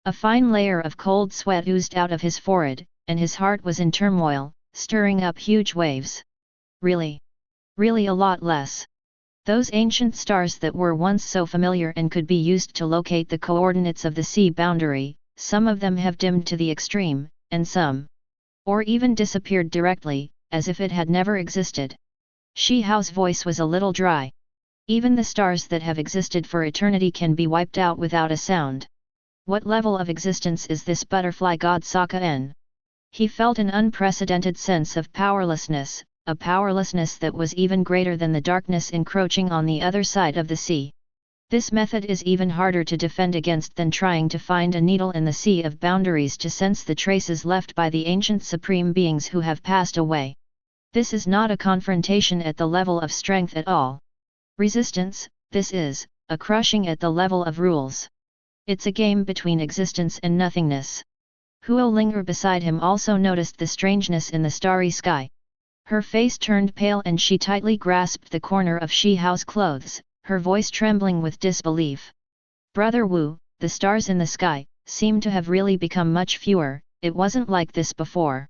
A fine layer of cold sweat oozed out of his forehead, and his heart was in turmoil, stirring up huge waves. Really? Really a lot less. Those ancient stars that were once so familiar and could be used to locate the coordinates of the sea boundary, some of them have dimmed to the extreme, and some, or even disappeared directly, as if it had never existed. Shi Hao's voice was a little dry. Even the stars that have existed for eternity can be wiped out without a sound. What level of existence is this butterfly god Sokka in? He felt an unprecedented sense of powerlessness, a powerlessness that was even greater than the darkness encroaching on the other side of the sea. This method is even harder to defend against than trying to find a needle in the sea of boundaries to sense the traces left by the ancient supreme beings who have passed away. This is not a confrontation at the level of strength at all. Resistance, this is, a crushing at the level of rules. It's a game between existence and nothingness. Huo Ling'er beside him also noticed the strangeness in the starry sky. Her face turned pale and she tightly grasped the corner of Shi Hao's clothes, her voice trembling with disbelief. Brother Wu, the stars in the sky, seem to have really become much fewer, it wasn't like this before.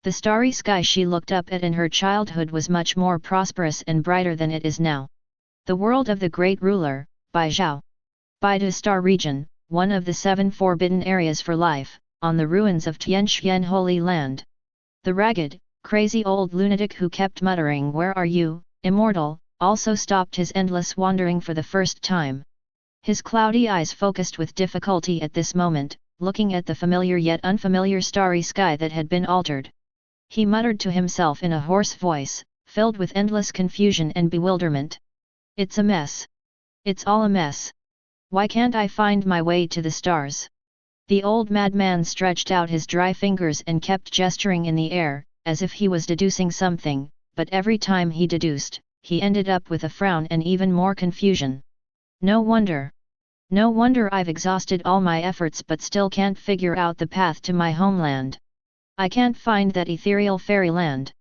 The starry sky she looked up at in her childhood was much more prosperous and brighter than it is now. The world of the great ruler, Baizhao. Baidu Star Region, one of the 7 forbidden areas for life, on the ruins of Tianxian Holy Land. The ragged, crazy old lunatic who kept muttering "Where are you, immortal?" also stopped his endless wandering for the first time. His cloudy eyes focused with difficulty at this moment, looking at the familiar yet unfamiliar starry sky that had been altered. He muttered to himself in a hoarse voice, filled with endless confusion and bewilderment. "It's a mess. It's all a mess. Why can't I find my way to the stars?" The old madman stretched out his dry fingers and kept gesturing in the air, as if he was deducing something, but every time he deduced, he ended up with a frown and even more confusion. No wonder. No wonder I've exhausted all my efforts but still can't figure out the path to my homeland. I can't find that ethereal fairyland.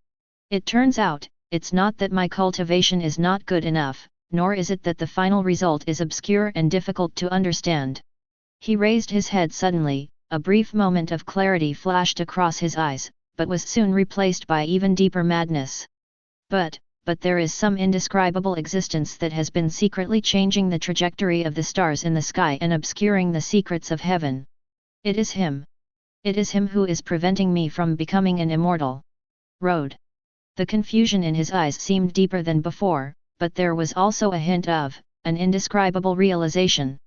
It turns out, it's not that my cultivation is not good enough, nor is it that the final result is obscure and difficult to understand. He raised his head suddenly, a brief moment of clarity flashed across his eyes, but was soon replaced by even deeper madness. But there is some indescribable existence that has been secretly changing the trajectory of the stars in the sky and obscuring the secrets of heaven. It is him. It is him who is preventing me from becoming an immortal. Road. The confusion in his eyes seemed deeper than before, but there was also a hint of an indescribable realization.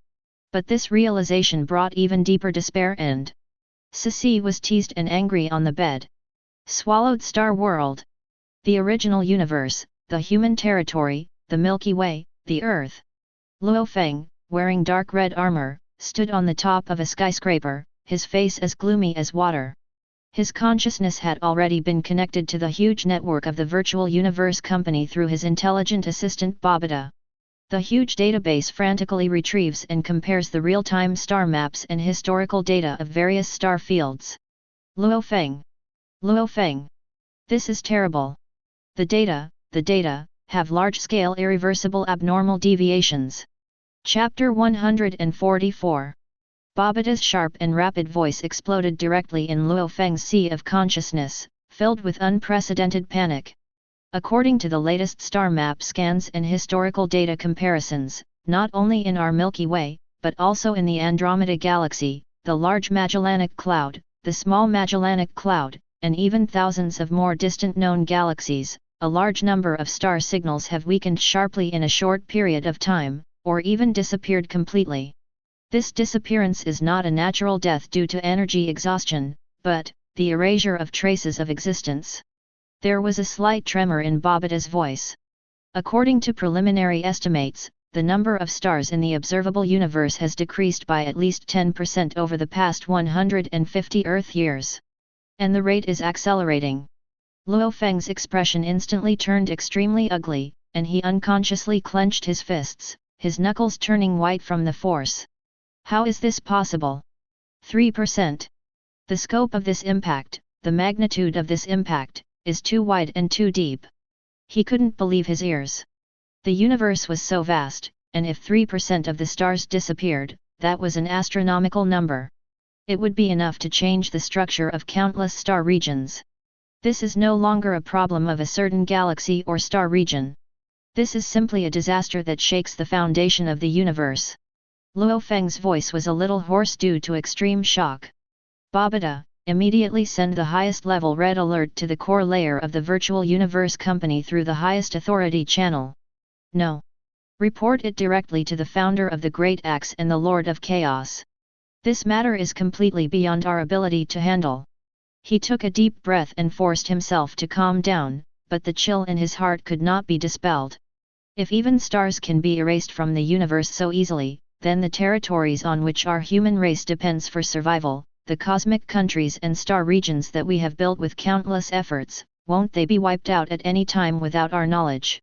But this realization brought even deeper despair and Sisi was teased and angry on the bed. Swallowed Star World. The original universe, the human territory, the Milky Way, the Earth. Luo Feng, wearing dark red armor, stood on the top of a skyscraper, his face as gloomy as water. His consciousness had already been connected to the huge network of the virtual universe company through his intelligent assistant Babata. The huge database frantically retrieves and compares the real-time star maps and historical data of various star fields. Luo Feng. Luo Feng. This is terrible. The data, have large-scale irreversible abnormal deviations. Chapter 144. Babata's sharp and rapid voice exploded directly in Luo Feng's sea of consciousness, filled with unprecedented panic. According to the latest star map scans and historical data comparisons, not only in our Milky Way, but also in the Andromeda Galaxy, the Large Magellanic Cloud, the Small Magellanic Cloud, and even thousands of more distant known galaxies, a large number of star signals have weakened sharply in a short period of time, or even disappeared completely. This disappearance is not a natural death due to energy exhaustion, but the erasure of traces of existence. There was a slight tremor in Babata's voice. According to preliminary estimates, the number of stars in the observable universe has decreased by at least 10% over the past 150 Earth years. And the rate is accelerating. Luo Feng's expression instantly turned extremely ugly, and he unconsciously clenched his fists, his knuckles turning white from the force. How is this possible? 3%. The scope of this impact, the magnitude of this impact, is too wide and too deep. He couldn't believe his ears. The universe was so vast, and if 3% of the stars disappeared, that was an astronomical number. It would be enough to change the structure of countless star regions. This is no longer a problem of a certain galaxy or star region. This is simply a disaster that shakes the foundation of the universe. Luo Feng's voice was a little hoarse due to extreme shock. Babada, immediately send the highest level red alert to the core layer of the virtual universe company through the highest authority channel. No. Report it directly to the founder of the Great Axe and the Lord of Chaos. This matter is completely beyond our ability to handle. He took a deep breath and forced himself to calm down, but the chill in his heart could not be dispelled. If even stars can be erased from the universe so easily, then the territories on which our human race depends for survival, the cosmic countries and star regions that we have built with countless efforts, won't they be wiped out at any time without our knowledge?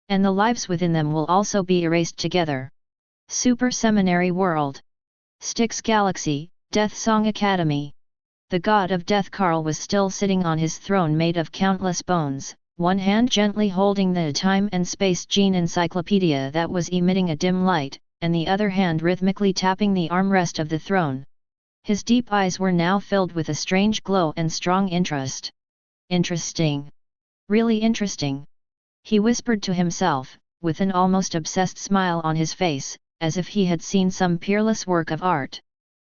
And the lives within them will also be erased together. Super Seminary World. Styx Galaxy, Death Song Academy. The god of death Karl was still sitting on his throne made of countless bones, one hand gently holding the time and space gene encyclopedia that was emitting a dim light, and the other hand rhythmically tapping the armrest of the throne. His deep eyes were now filled with a strange glow and strong interest. Interesting. Really interesting. He whispered to himself, with an almost obsessed smile on his face, as if he had seen some peerless work of art.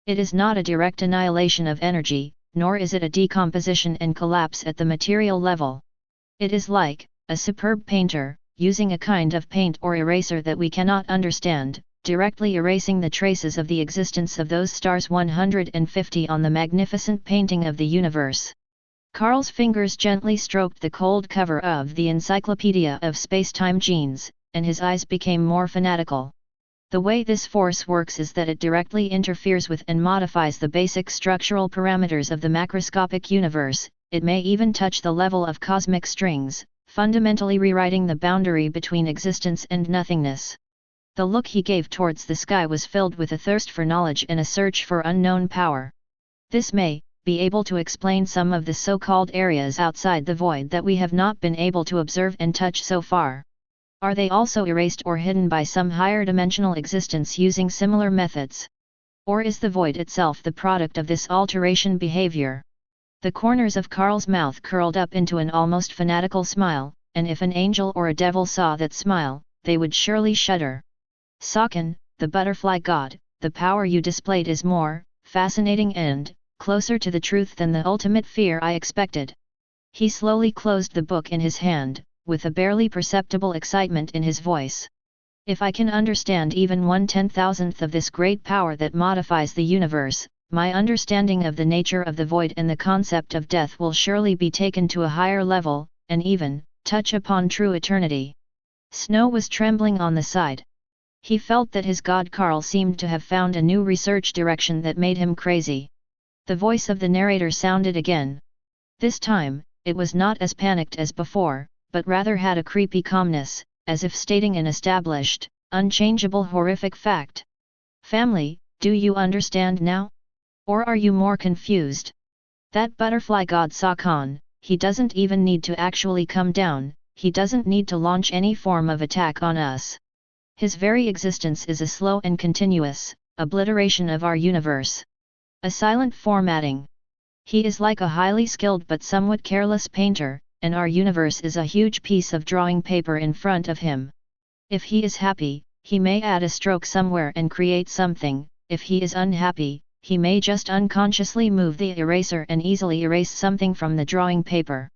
It is not a direct annihilation of energy, nor is it a decomposition and collapse at the material level. It is like a superb painter, using a kind of paint or eraser that we cannot understand, directly erasing the traces of the existence of those stars 150 on the magnificent painting of the universe. Karl's fingers gently stroked the cold cover of the Encyclopedia of Space-Time Genes, and his eyes became more fanatical. The way this force works is that it directly interferes with and modifies the basic structural parameters of the macroscopic universe. It may even touch the level of cosmic strings, fundamentally rewriting the boundary between existence and nothingness. The look he gave towards the sky was filled with a thirst for knowledge and a search for unknown power. This may be able to explain some of the so-called areas outside the void that we have not been able to observe and touch so far. Are they also erased or hidden by some higher dimensional existence using similar methods? Or is the void itself the product of this alteration behavior? The corners of Karl's mouth curled up into an almost fanatical smile, and if an angel or a devil saw that smile, they would surely shudder. Saken, the butterfly god, the power you displayed is more fascinating and closer to the truth than the ultimate fear I expected. He slowly closed the book in his hand, with a barely perceptible excitement in his voice. If I can understand even 1/10,000th of this great power that modifies the universe, my understanding of the nature of the void and the concept of death will surely be taken to a higher level, and even touch upon true eternity. Snow was trembling on the side. He felt that his god Karl seemed to have found a new research direction that made him crazy. The voice of the narrator sounded again. This time, it was not as panicked as before, but rather had a creepy calmness, as if stating an established, unchangeable horrific fact. Family, do you understand now? Or are you more confused? That butterfly god Sakan, he doesn't even need to actually come down, he doesn't need to launch any form of attack on us. His very existence is a slow and continuous obliteration of our universe. A silent formatting. He is like a highly skilled but somewhat careless painter, and our universe is a huge piece of drawing paper in front of him. If he is happy, he may add a stroke somewhere and create something. If he is unhappy, he may just unconsciously move the eraser and easily erase something from the drawing paper.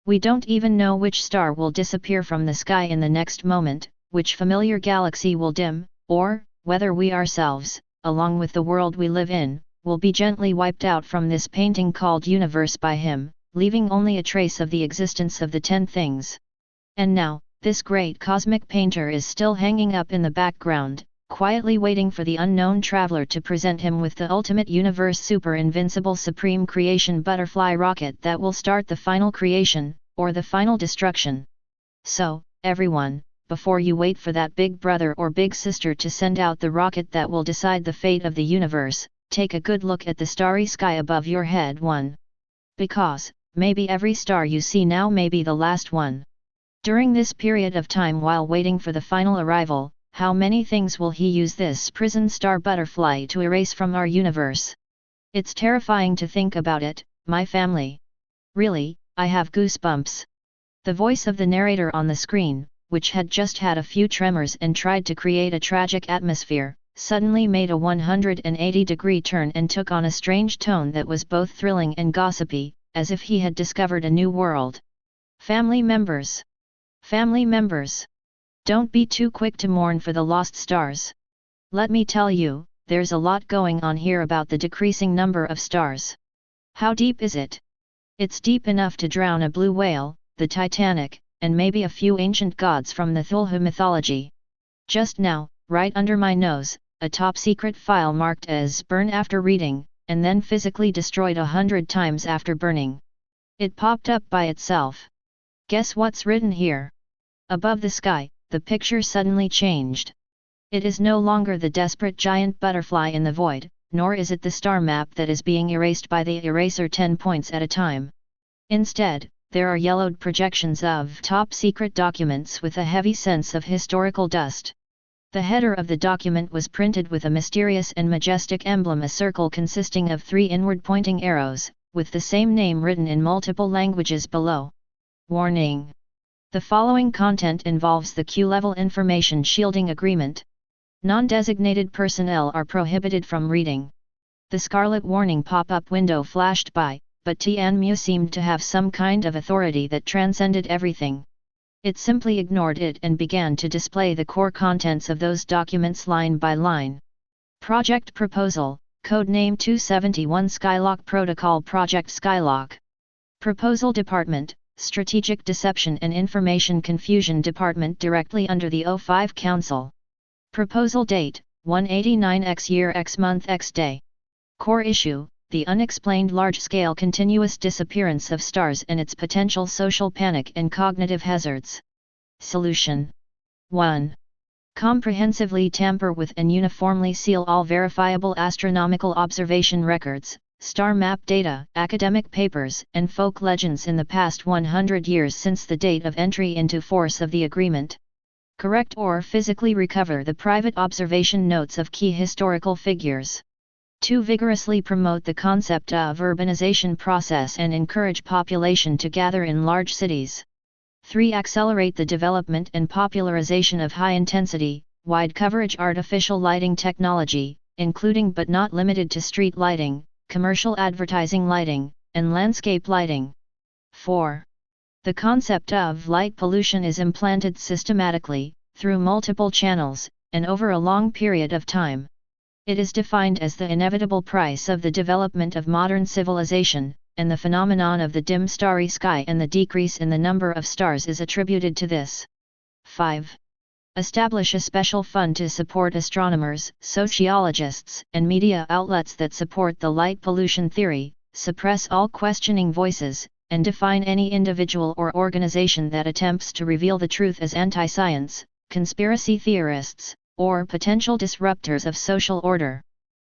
We don't even know which star will disappear from the sky in the next moment, which familiar galaxy will dim, or whether we ourselves, along with the world we live in, will be gently wiped out from this painting called universe by him, leaving only a trace of the existence of the 10 things. And now, this great cosmic painter is still hanging up in the background, quietly waiting for the unknown traveler to present him with the ultimate universe super invincible supreme creation butterfly rocket that will start the final creation, or the final destruction. So, everyone, before you wait for that big brother or big sister to send out the rocket that will decide the fate of the universe, take a good look at the starry sky above your head. Because, maybe every star you see now may be the last one. During this period of time while waiting for the final arrival, how many things will he use this prison star butterfly to erase from our universe? It's terrifying to think about it, my family. Really, I have goosebumps. The voice of the narrator on the screen which had just had a few tremors and tried to create a tragic atmosphere, suddenly made a 180-degree turn and took on a strange tone that was both thrilling and gossipy, as if he had discovered a new world. Family members! Family members! Don't be too quick to mourn for the lost stars. Let me tell you, there's a lot going on here about the decreasing number of stars. How deep is it? It's deep enough to drown a blue whale, the Titanic, and maybe a few ancient gods from the Thulhu mythology. Just now, right under my nose, a top-secret file marked as burn after reading, and then physically destroyed 100 times after burning. It popped up by itself. Guess what's written here? Above the sky, the picture suddenly changed. It is no longer the desperate giant butterfly in the void, nor is it the star map that is being erased by the eraser 10 points at a time. Instead, there are yellowed projections of top-secret documents with a heavy sense of historical dust. The header of the document was printed with a mysterious and majestic emblem, a circle consisting of 3 inward-pointing arrows, with the same name written in multiple languages below. Warning! The following content involves the Q-level information shielding agreement. Non-designated personnel are prohibited from reading. The scarlet warning pop-up window flashed by, but Tianmu seemed to have some kind of authority that transcended everything. It simply ignored it and began to display the core contents of those documents line by line. Project Proposal, Codename 271 Skylock Protocol Project Skylock. Proposal Department, Strategic Deception and Information Confusion Department directly under the O5 Council. Proposal Date, 189x year x month x day. Core Issue, the unexplained large-scale continuous disappearance of stars and its potential social panic and cognitive hazards. Solution. 1. Comprehensively tamper with and uniformly seal all verifiable astronomical observation records, star map data, academic papers, and folk legends in the past 100 years since the date of entry into force of the agreement. Correct or physically recover the private observation notes of key historical figures. 2. Vigorously promote the concept of urbanization process and encourage population to gather in large cities. 3. Accelerate the development and popularization of high-intensity, wide-coverage artificial lighting technology, including but not limited to street lighting, commercial advertising lighting, and landscape lighting. 4. The concept of light pollution is implanted systematically, through multiple channels, and over a long period of time. It is defined as the inevitable price of the development of modern civilization, and the phenomenon of the dim starry sky and the decrease in the number of stars is attributed to this. 5. Establish a special fund to support astronomers, sociologists, and media outlets that support the light pollution theory, suppress all questioning voices, and define any individual or organization that attempts to reveal the truth as anti-science, conspiracy theorists, or potential disruptors of social order.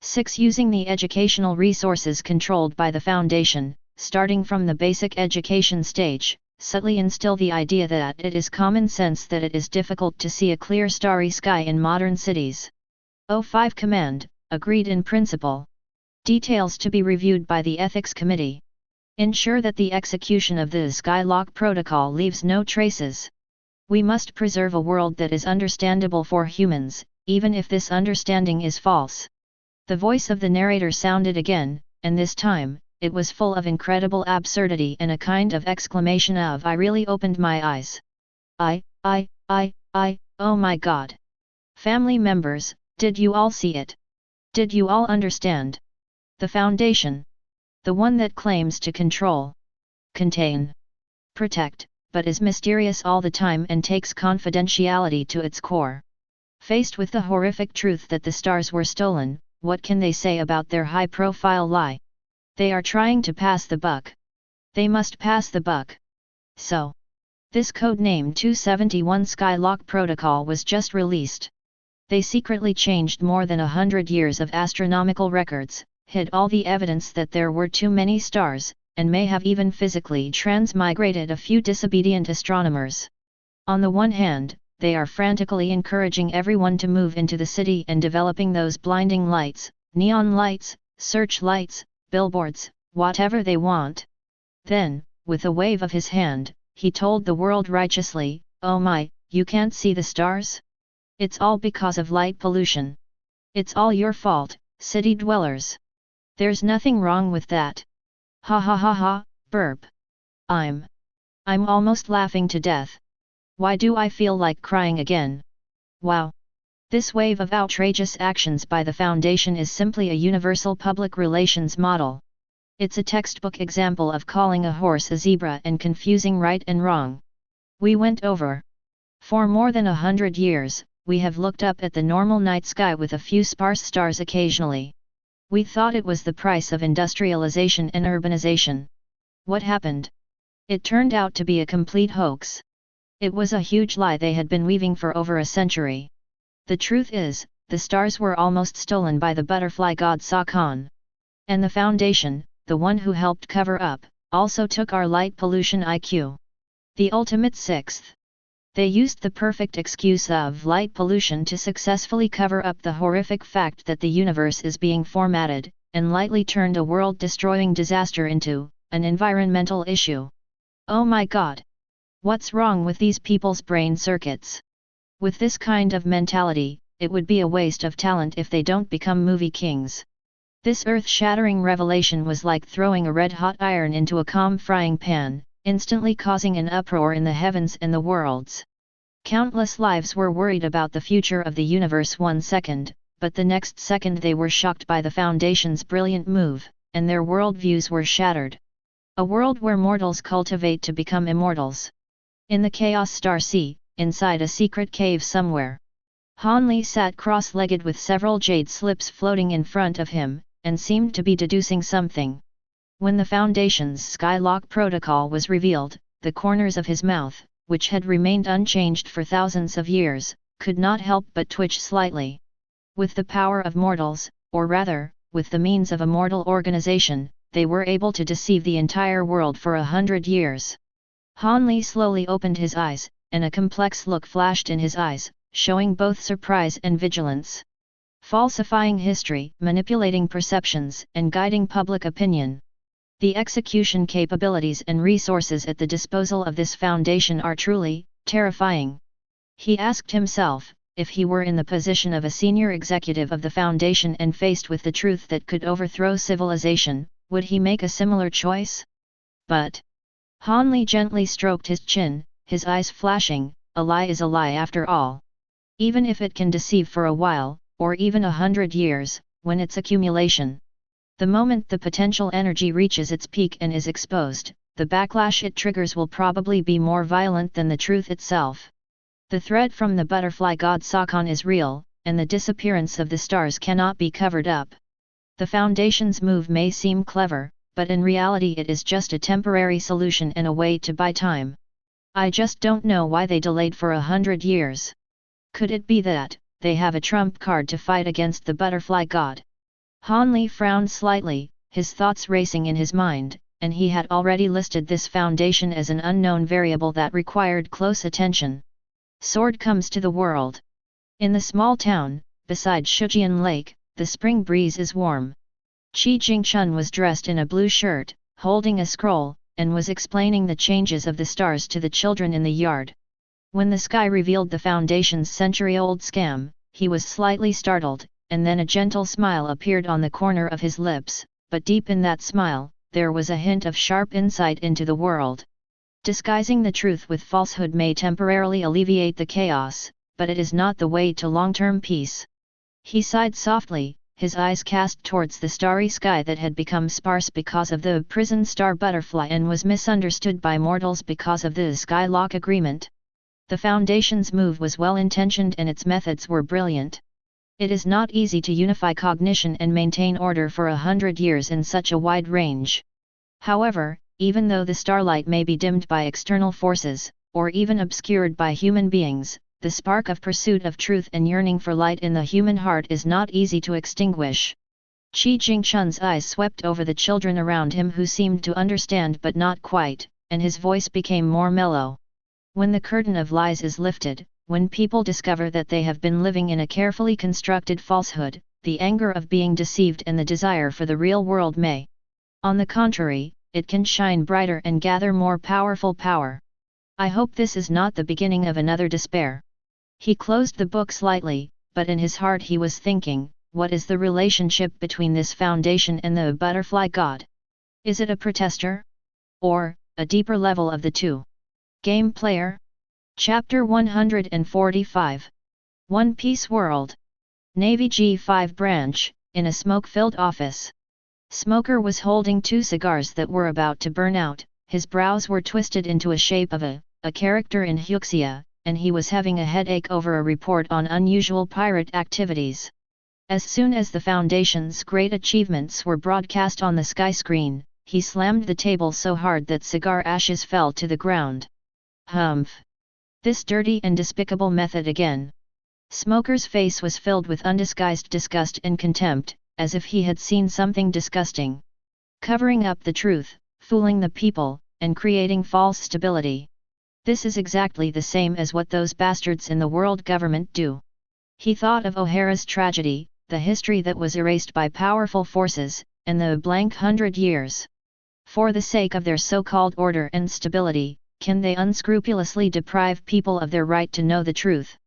6. Using the educational resources controlled by the Foundation, starting from the basic education stage, subtly instill the idea that it is common sense that it is difficult to see a clear starry sky in modern cities. O5 Command, agreed in principle. Details to be reviewed by the Ethics Committee. Ensure that the execution of the Skylock Protocol leaves no traces. We must preserve a world that is understandable for humans, even if this understanding is false. The voice of the narrator sounded again, and this time, it was full of incredible absurdity and a kind of exclamation of "I really opened my eyes. Oh my God. Family members, did you all see it? Did you all understand? The Foundation. The one that claims to control, contain, protect, but is mysterious all the time and takes confidentiality to its core. Faced with the horrific truth that the stars were stolen, what can they say about their high-profile lie? They are trying to pass the buck. They must pass the buck. So, this codename 271 Skylock Protocol was just released. They secretly changed more than 100 years of astronomical records, hid all the evidence that there were too many stars, and may have even physically transmigrated a few disobedient astronomers. On the one hand, they are frantically encouraging everyone to move into the city and developing those blinding lights, neon lights, searchlights, billboards, whatever they want. Then, with a wave of his hand, he told the world righteously, "Oh my, you can't see the stars? It's all because of light pollution. It's all your fault, city dwellers. There's nothing wrong with that. Ha ha ha ha, burp. I'm almost laughing to death. Why do I feel like crying again? Wow. This wave of outrageous actions by the Foundation is simply a universal public relations model. It's a textbook example of calling a horse a zebra and confusing right and wrong. We went over. For more than 100 years, we have looked up at the normal night sky with a few sparse stars occasionally. We thought it was the price of industrialization and urbanization. What happened? It turned out to be a complete hoax. It was a huge lie they had been weaving for over a century. The truth is, the stars were almost stolen by the butterfly god Sakon. And the Foundation, the one who helped cover up, also took our light pollution IQ. The ultimate sixth. They used the perfect excuse of light pollution to successfully cover up the horrific fact that the universe is being formatted, and lightly turned a world-destroying disaster into an environmental issue. Oh my god! What's wrong with these people's brain circuits? With this kind of mentality, it would be a waste of talent if they don't become movie kings. This earth-shattering revelation was like throwing a red-hot iron into a calm frying pan, instantly causing an uproar in the heavens and the worlds. Countless lives were worried about the future of the universe 1 second, but the next second they were shocked by the Foundation's brilliant move, and their worldviews were shattered. A world where mortals cultivate to become immortals. In the Chaos Star Sea, inside a secret cave somewhere. Han Li sat cross-legged with several jade slips floating in front of him, and seemed to be deducing something. When the Foundation's Skylock protocol was revealed, the corners of his mouth, which had remained unchanged for thousands of years, could not help but twitch slightly. With the power of mortals, or rather, with the means of a mortal organization, they were able to deceive the entire world for 100 years. Han Li slowly opened his eyes, and a complex look flashed in his eyes, showing both surprise and vigilance. Falsifying history, manipulating perceptions, and guiding public opinion. The execution capabilities and resources at the disposal of this Foundation are truly terrifying. He asked himself, if he were in the position of a senior executive of the Foundation and faced with the truth that could overthrow civilization, would he make a similar choice? But Han Li gently stroked his chin, his eyes flashing, a lie is a lie after all. Even if it can deceive for a while, or even 100 years, when its accumulation. The moment the potential energy reaches its peak and is exposed, the backlash it triggers will probably be more violent than the truth itself. The threat from the butterfly god Sakon is real, and the disappearance of the stars cannot be covered up. The Foundation's move may seem clever, but in reality it is just a temporary solution and a way to buy time. I just don't know why they delayed for 100 years. Could it be that they have a trump card to fight against the butterfly god? Han Li frowned slightly, his thoughts racing in his mind, and he had already listed this Foundation as an unknown variable that required close attention. Sword comes to the world. In the small town, beside Shijian Lake, the spring breeze is warm. Qi Jingchun was dressed in a blue shirt, holding a scroll, and was explaining the changes of the stars to the children in the yard. When the sky revealed the Foundation's century-old scam, he was slightly startled, and then a gentle smile appeared on the corner of his lips, but deep in that smile, there was a hint of sharp insight into the world. Disguising the truth with falsehood may temporarily alleviate the chaos, but it is not the way to long-term peace. He sighed softly, his eyes cast towards the starry sky that had become sparse because of the prison star butterfly and was misunderstood by mortals because of the Skylock agreement. The Foundation's move was well-intentioned and its methods were brilliant. It is not easy to unify cognition and maintain order for 100 years in such a wide range. However, even though the starlight may be dimmed by external forces, or even obscured by human beings, the spark of pursuit of truth and yearning for light in the human heart is not easy to extinguish. Qi Jingchun's eyes swept over the children around him who seemed to understand but not quite, and his voice became more mellow. When the curtain of lies is lifted, when people discover that they have been living in a carefully constructed falsehood, the anger of being deceived and the desire for the real world may. On the contrary, it can shine brighter and gather more powerful power. I hope this is not the beginning of another despair. He closed the book slightly, but in his heart he was thinking, what is the relationship between this foundation and the butterfly god? Is it a protester? Or, a deeper level of the two? Game Player? Chapter 145. One Piece World. Navy G5 branch, in a smoke-filled office. Smoker was holding 2 cigars that were about to burn out, his brows were twisted into a shape of a character in Huxia, and he was having a headache over a report on unusual pirate activities. As soon as the Foundation's great achievements were broadcast on the sky screen, he slammed the table so hard that cigar ashes fell to the ground. Humph! This dirty and despicable method again. Smoker's face was filled with undisguised disgust and contempt, as if he had seen something disgusting. Covering up the truth, fooling the people, and creating false stability. This is exactly the same as what those bastards in the world government do. He thought of O'Hara's tragedy, the history that was erased by powerful forces, and the blank 100 years. For the sake of their so-called order and stability, can they unscrupulously deprive people of their right to know the truth?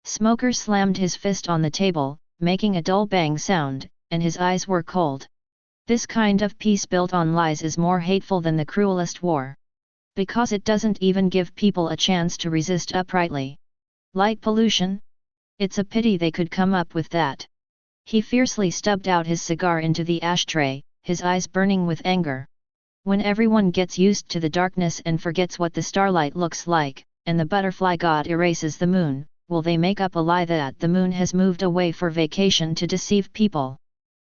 Smoker slammed his fist on the table, making a dull bang sound, and his eyes were cold. This kind of peace built on lies is more hateful than the cruelest war. Because it doesn't even give people a chance to resist uprightly. Light pollution? It's a pity they could come up with that. He fiercely stubbed out his cigar into the ashtray, his eyes burning with anger. When everyone gets used to the darkness and forgets what the starlight looks like, and the butterfly god erases the moon, will they make up a lie that the moon has moved away for vacation to deceive people?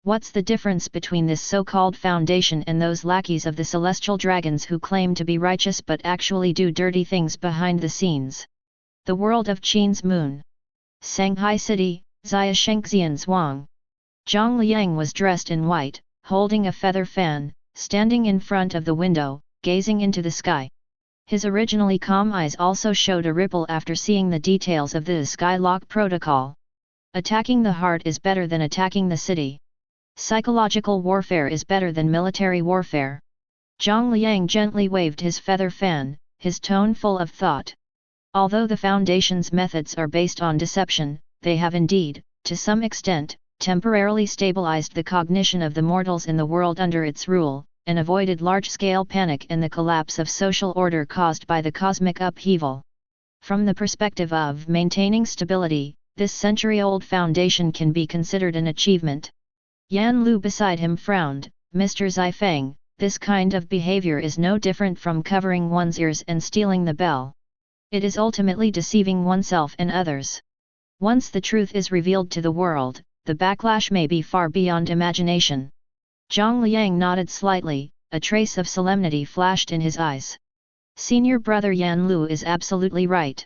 What's the difference between this so-called foundation and those lackeys of the celestial dragons who claim to be righteous but actually do dirty things behind the scenes? The world of Qin's moon. Shanghai City, Xia Shengxian Zhuang. Zhang Liang was dressed in white, holding a feather fan, standing in front of the window, gazing into the sky. His originally calm eyes also showed a ripple after seeing the details of the Skylock protocol. Attacking the heart is better than attacking the city. Psychological warfare is better than military warfare. Zhang Liang gently waved his feather fan, his tone full of thought. Although the Foundation's methods are based on deception, they have indeed, to some extent, temporarily stabilized the cognition of the mortals in the world under its rule, and avoided large-scale panic and the collapse of social order caused by the cosmic upheaval. From the perspective of maintaining stability, this century-old foundation can be considered an achievement. Yan Lu beside him frowned. Mr. Zifeng, this kind of behavior is no different from covering one's ears and stealing the bell. It is ultimately deceiving oneself and others. Once the truth is revealed to the world, the backlash may be far beyond imagination. Zhang Liang nodded slightly, a trace of solemnity flashed in his eyes. Senior brother Yan Lu is absolutely right.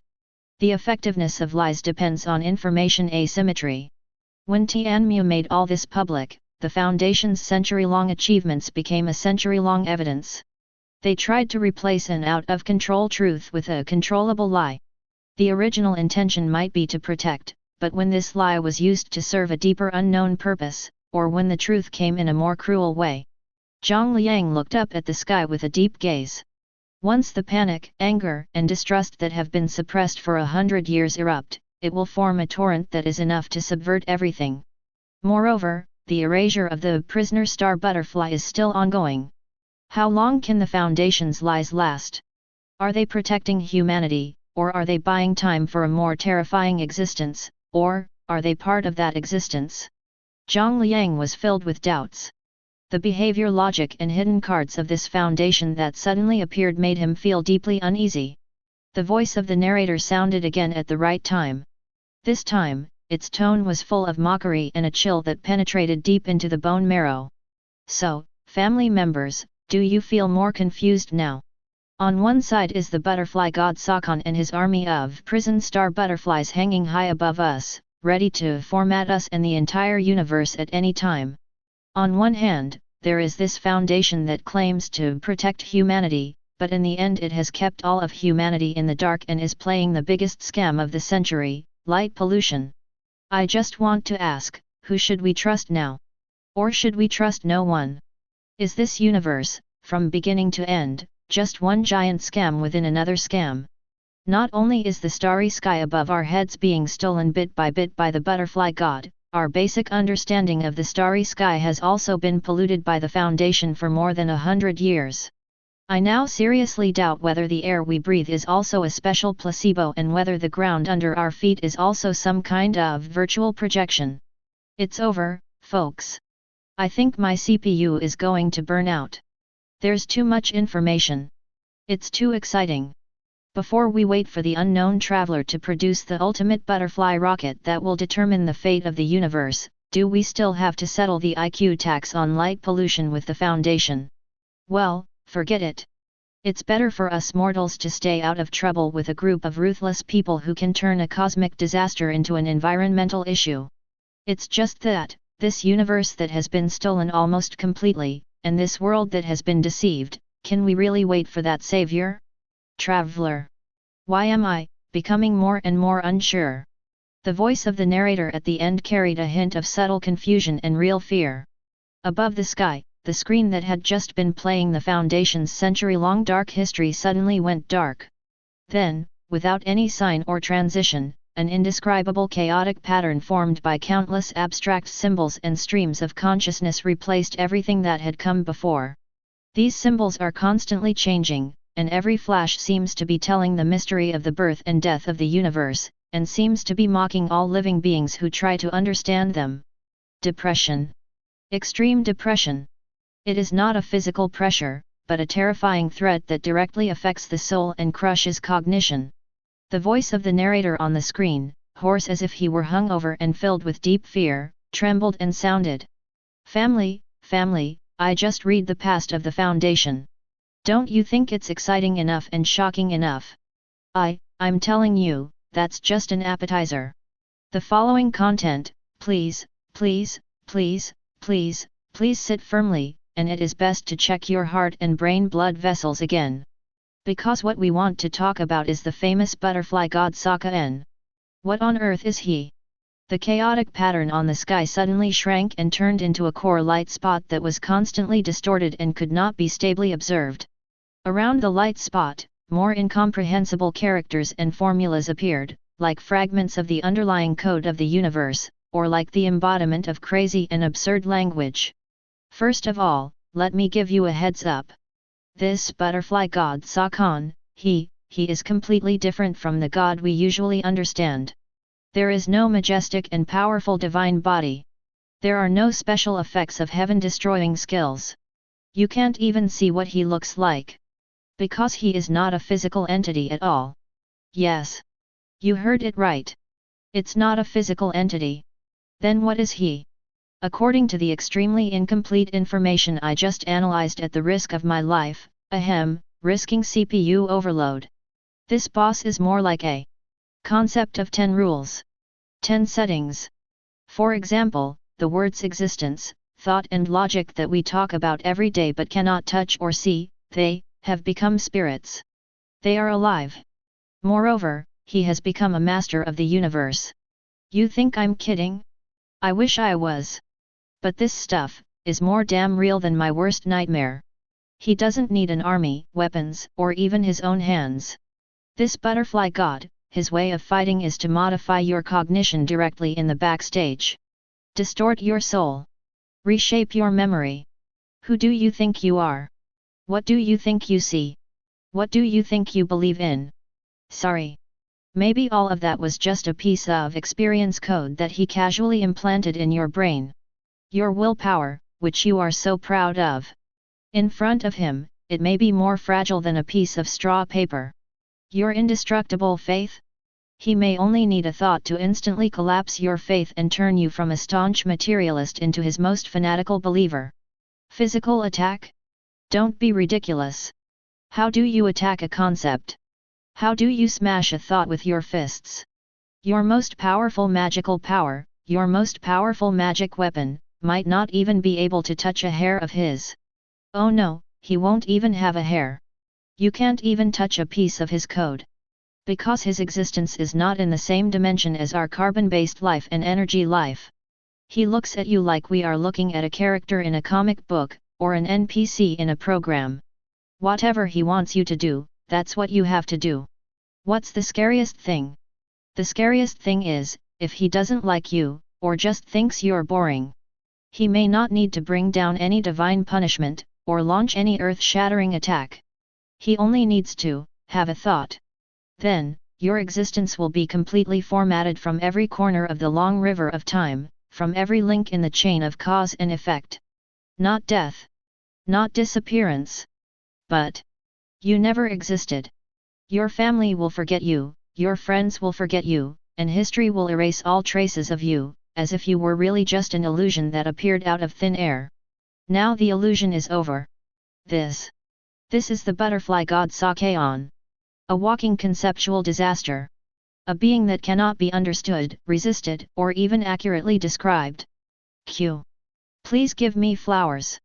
The effectiveness of lies depends on information asymmetry. When Tianmu made all this public, the Foundation's century-long achievements became a century-long evidence. They tried to replace an out-of-control truth with a controllable lie. The original intention might be to protect, but when this lie was used to serve a deeper unknown purpose, or when the truth came in a more cruel way. Zhang Liang looked up at the sky with a deep gaze. Once the panic, anger, and distrust that have been suppressed for 100 years erupt, it will form a torrent that is enough to subvert everything. Moreover, the erasure of the prisoner star butterfly is still ongoing. How long can the Foundation's lies last? Are they protecting humanity, or are they buying time for a more terrifying existence, or are they part of that existence? Zhang Liang was filled with doubts. The behavior logic and hidden cards of this foundation that suddenly appeared made him feel deeply uneasy. The voice of the narrator sounded again at the right time. This time, its tone was full of mockery and a chill that penetrated deep into the bone marrow. So, family members, do you feel more confused now? On one side is the butterfly god Sakon and his army of prison star butterflies hanging high above us, ready to format us and the entire universe at any time. On one hand, there is this foundation that claims to protect humanity, but in the end it has kept all of humanity in the dark and is playing the biggest scam of the century, light pollution. I just want to ask, who should we trust now? Or should we trust no one? Is this universe, from beginning to end, just one giant scam within another scam? Not only is the starry sky above our heads being stolen bit by the butterfly god, our basic understanding of the starry sky has also been polluted by the Foundation for more than 100 years. I now seriously doubt whether the air we breathe is also a special placebo and whether the ground under our feet is also some kind of virtual projection. It's over, folks. I think my CPU is going to burn out. There's too much information. It's too exciting. Before we wait for the unknown traveler to produce the ultimate butterfly rocket that will determine the fate of the universe, do we still have to settle the IQ tax on light pollution with the Foundation? Well, forget it. It's better for us mortals to stay out of trouble with a group of ruthless people who can turn a cosmic disaster into an environmental issue. It's just that, this universe that has been stolen almost completely, and this world that has been deceived, can we really wait for that savior? Traveler. Why am I becoming more and more unsure? The voice of the narrator at the end carried a hint of subtle confusion and real fear. Above the sky, the screen that had just been playing the Foundation's century-long dark history suddenly went dark. Then, without any sign or transition, an indescribable chaotic pattern formed by countless abstract symbols and streams of consciousness replaced everything that had come before. These symbols are constantly changing, and every flash seems to be telling the mystery of the birth and death of the universe, and seems to be mocking all living beings who try to understand them. Depression. Extreme depression. It is not a physical pressure, but a terrifying threat that directly affects the soul and crushes cognition. The voice of the narrator on the screen, hoarse as if he were hungover and filled with deep fear, trembled and sounded. Family, I just read the past of the Foundation. Don't you think it's exciting enough and shocking enough? I'm telling you, that's just an appetizer. The following content, please sit firmly, and it is best to check your heart and brain blood vessels again. Because what we want to talk about is the famous butterfly god Saka-en. What on earth is he? The chaotic pattern on the sky suddenly shrank and turned into a core light spot that was constantly distorted and could not be stably observed. Around the light spot, more incomprehensible characters and formulas appeared, like fragments of the underlying code of the universe, or like the embodiment of crazy and absurd language. First of all, let me give you a heads up. This butterfly god Saka-en, he is completely different from the god we usually understand. There is no majestic and powerful divine body. There are no special effects of heaven-destroying skills. You can't even see what he looks like. Because he is not a physical entity at all. Yes. You heard it right. It's not a physical entity. Then what is he? According to the extremely incomplete information I just analyzed at the risk of my life, risking CPU overload. This boss is more like a concept of 10 rules. 10 settings. For example, the words existence, thought and logic that we talk about every day but cannot touch or see, they have become spirits. They are alive. Moreover, he has become a master of the universe. You think I'm kidding? I wish I was. But this stuff is more damn real than my worst nightmare. He doesn't need an army, weapons, or even his own hands. This butterfly god, his way of fighting is to modify your cognition directly in the backstage. Distort your soul. Reshape your memory. Who do you think you are? What do you think you see? What do you think you believe in? Sorry. Maybe all of that was just a piece of experience code that he casually implanted in your brain. Your willpower, which you are so proud of. In front of him, it may be more fragile than a piece of straw paper. Your indestructible faith? He may only need a thought to instantly collapse your faith and turn you from a staunch materialist into his most fanatical believer. Physical attack? Don't be ridiculous. How do you attack a concept? How do you smash a thought with your fists? Your most powerful magical power, your most powerful magic weapon, might not even be able to touch a hair of his. Oh no, he won't even have a hair. You can't even touch a piece of his code. Because his existence is not in the same dimension as our carbon-based life and energy life. He looks at you like we are looking at a character in a comic book, or an NPC in a program. Whatever he wants you to do, that's what you have to do. What's the scariest thing? The scariest thing is, if he doesn't like you, or just thinks you're boring. He may not need to bring down any divine punishment, or launch any earth-shattering attack. He only needs to have a thought. Then, your existence will be completely formatted from every corner of the long river of time, from every link in the chain of cause and effect. Not death. Not disappearance. But you never existed. Your family will forget you, your friends will forget you, and history will erase all traces of you, as if you were really just an illusion that appeared out of thin air. Now the illusion is over. This is the butterfly god Sakaon. A walking conceptual disaster. A being that cannot be understood, resisted, or even accurately described. Q. Please give me flowers.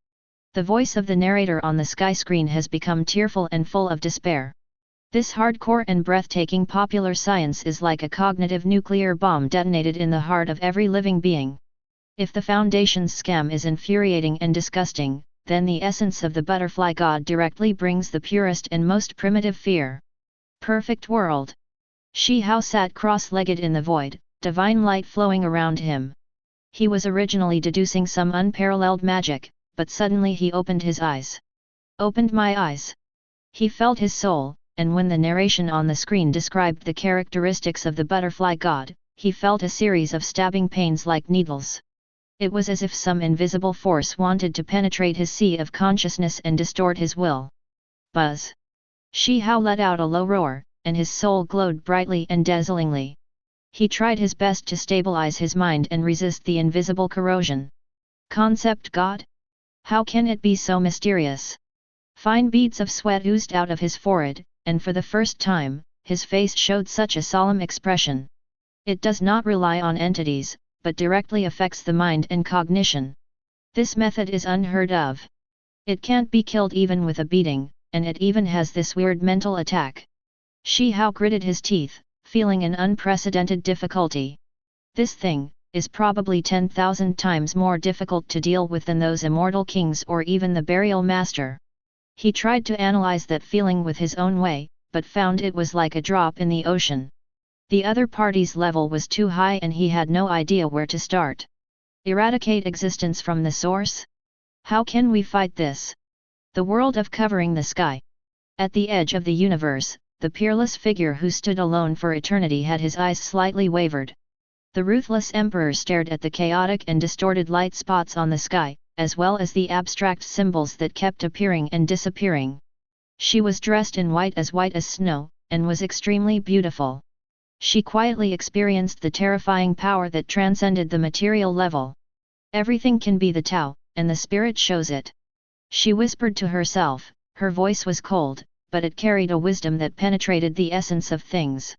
The voice of the narrator on the sky screen has become tearful and full of despair. This hardcore and breathtaking popular science is like a cognitive nuclear bomb detonated in the heart of every living being. If the Foundation's scam is infuriating and disgusting, then the essence of the butterfly god directly brings the purest and most primitive fear. Perfect world. Shi Hao sat cross-legged in the void, divine light flowing around him. He was originally deducing some unparalleled magic, but suddenly he opened his eyes. Opened my eyes. He felt his soul, and when the narration on the screen described the characteristics of the butterfly god, he felt a series of stabbing pains like needles. It was as if some invisible force wanted to penetrate his sea of consciousness and distort his will. Buzz! Shi Hao let out a low roar, and his soul glowed brightly and dazzlingly. He tried his best to stabilize his mind and resist the invisible corrosion. Concept god? How can it be so mysterious? Fine beads of sweat oozed out of his forehead, and for the first time, his face showed such a solemn expression. It does not rely on entities, but directly affects the mind and cognition. This method is unheard of. It can't be killed even with a beating, and it even has this weird mental attack. Shi Hao gritted his teeth, feeling an unprecedented difficulty. This thing is probably 10,000 times more difficult to deal with than those immortal kings or even the burial master. He tried to analyze that feeling with his own way, but found it was like a drop in the ocean. The other party's level was too high and he had no idea where to start. Eradicate existence from the source? How can we fight this? The world of covering the sky. At the edge of the universe, the peerless figure who stood alone for eternity had his eyes slightly wavered. The ruthless emperor stared at the chaotic and distorted light spots on the sky, as well as the abstract symbols that kept appearing and disappearing. She was dressed in white as snow, and was extremely beautiful. She quietly experienced the terrifying power that transcended the material level. Everything can be the Tao, and the spirit shows it. She whispered to herself, her voice was cold, but it carried a wisdom that penetrated the essence of things.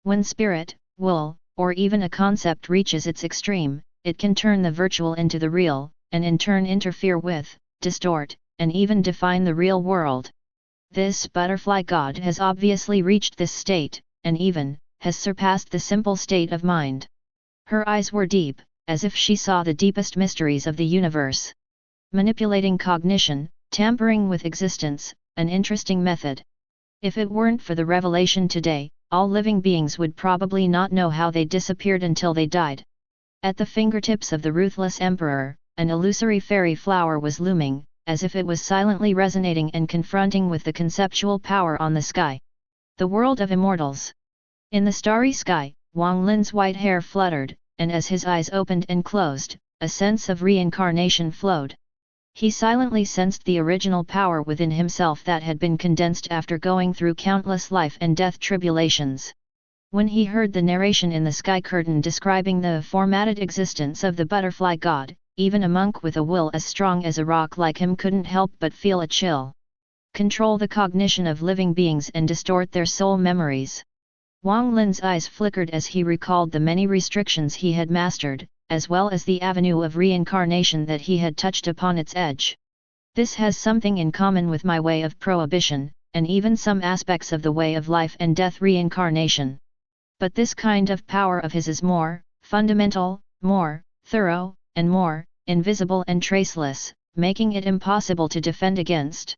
When spirit, will, or even a concept reaches its extreme, it can turn the virtual into the real, and in turn interfere with, distort, and even define the real world. This butterfly god has obviously reached this state, and even has surpassed the simple state of mind. Her eyes were deep, as if she saw the deepest mysteries of the universe. Manipulating cognition, tampering with existence, an interesting method. If it weren't for the revelation today, all living beings would probably not know how they disappeared until they died. At the fingertips of the ruthless emperor, an illusory fairy flower was looming, as if it was silently resonating and confronting with the conceptual power on the sky. The world of immortals. In the starry sky, Wang Lin's white hair fluttered, and as his eyes opened and closed, a sense of reincarnation flowed. He silently sensed the original power within himself that had been condensed after going through countless life and death tribulations. When he heard the narration in the sky curtain describing the formatted existence of the butterfly god, even a monk with a will as strong as a rock like him couldn't help but feel a chill. Control the cognition of living beings and distort their soul memories. Wang Lin's eyes flickered as he recalled the many restrictions he had mastered, as well as the avenue of reincarnation that he had touched upon its edge. This has something in common with my way of prohibition, and even some aspects of the way of life and death reincarnation. But this kind of power of his is more fundamental, more thorough, and more invisible and traceless, making it impossible to defend against.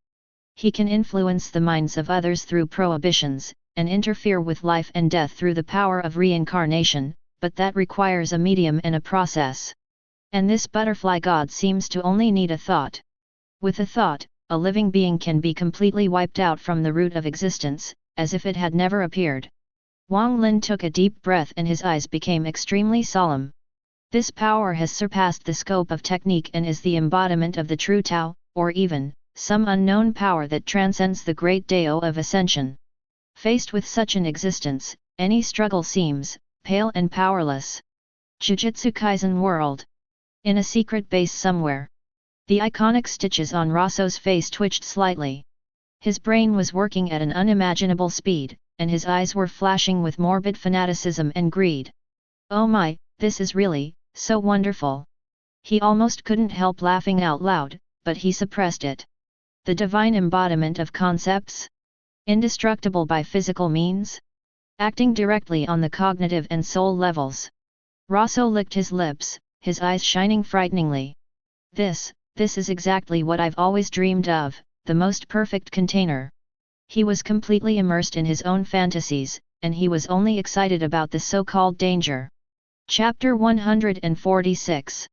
He can influence the minds of others through prohibitions, and interfere with life and death through the power of reincarnation, but that requires a medium and a process. And this butterfly god seems to only need a thought. With a thought, a living being can be completely wiped out from the root of existence, as if it had never appeared. Wang Lin took a deep breath and his eyes became extremely solemn. This power has surpassed the scope of technique and is the embodiment of the true Tao, or even, some unknown power that transcends the great Dao of Ascension. Faced with such an existence, any struggle seems pale and powerless. Jujutsu Kaisen World. In a secret base somewhere. The iconic stitches on Rosso's face twitched slightly. His brain was working at an unimaginable speed, and his eyes were flashing with morbid fanaticism and greed. Oh my, this is really so wonderful. He almost couldn't help laughing out loud, but he suppressed it. The divine embodiment of concepts? Indestructible by physical means? Acting directly on the cognitive and soul levels. Rosso licked his lips, his eyes shining frighteningly. This is exactly what I've always dreamed of, the most perfect container. He was completely immersed in his own fantasies, and he was only excited about the so-called danger. Chapter 146.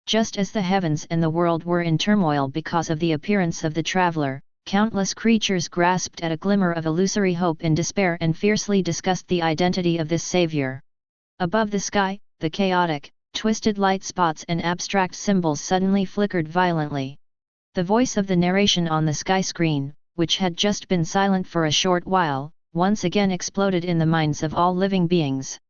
Just as the heavens and the world were in turmoil because of the appearance of the traveler, countless creatures grasped at a glimmer of illusory hope in despair and fiercely discussed the identity of this savior. Above the sky, the chaotic, twisted light spots and abstract symbols suddenly flickered violently. The voice of the narration on the sky screen, which had just been silent for a short while, once again exploded in the minds of all living beings.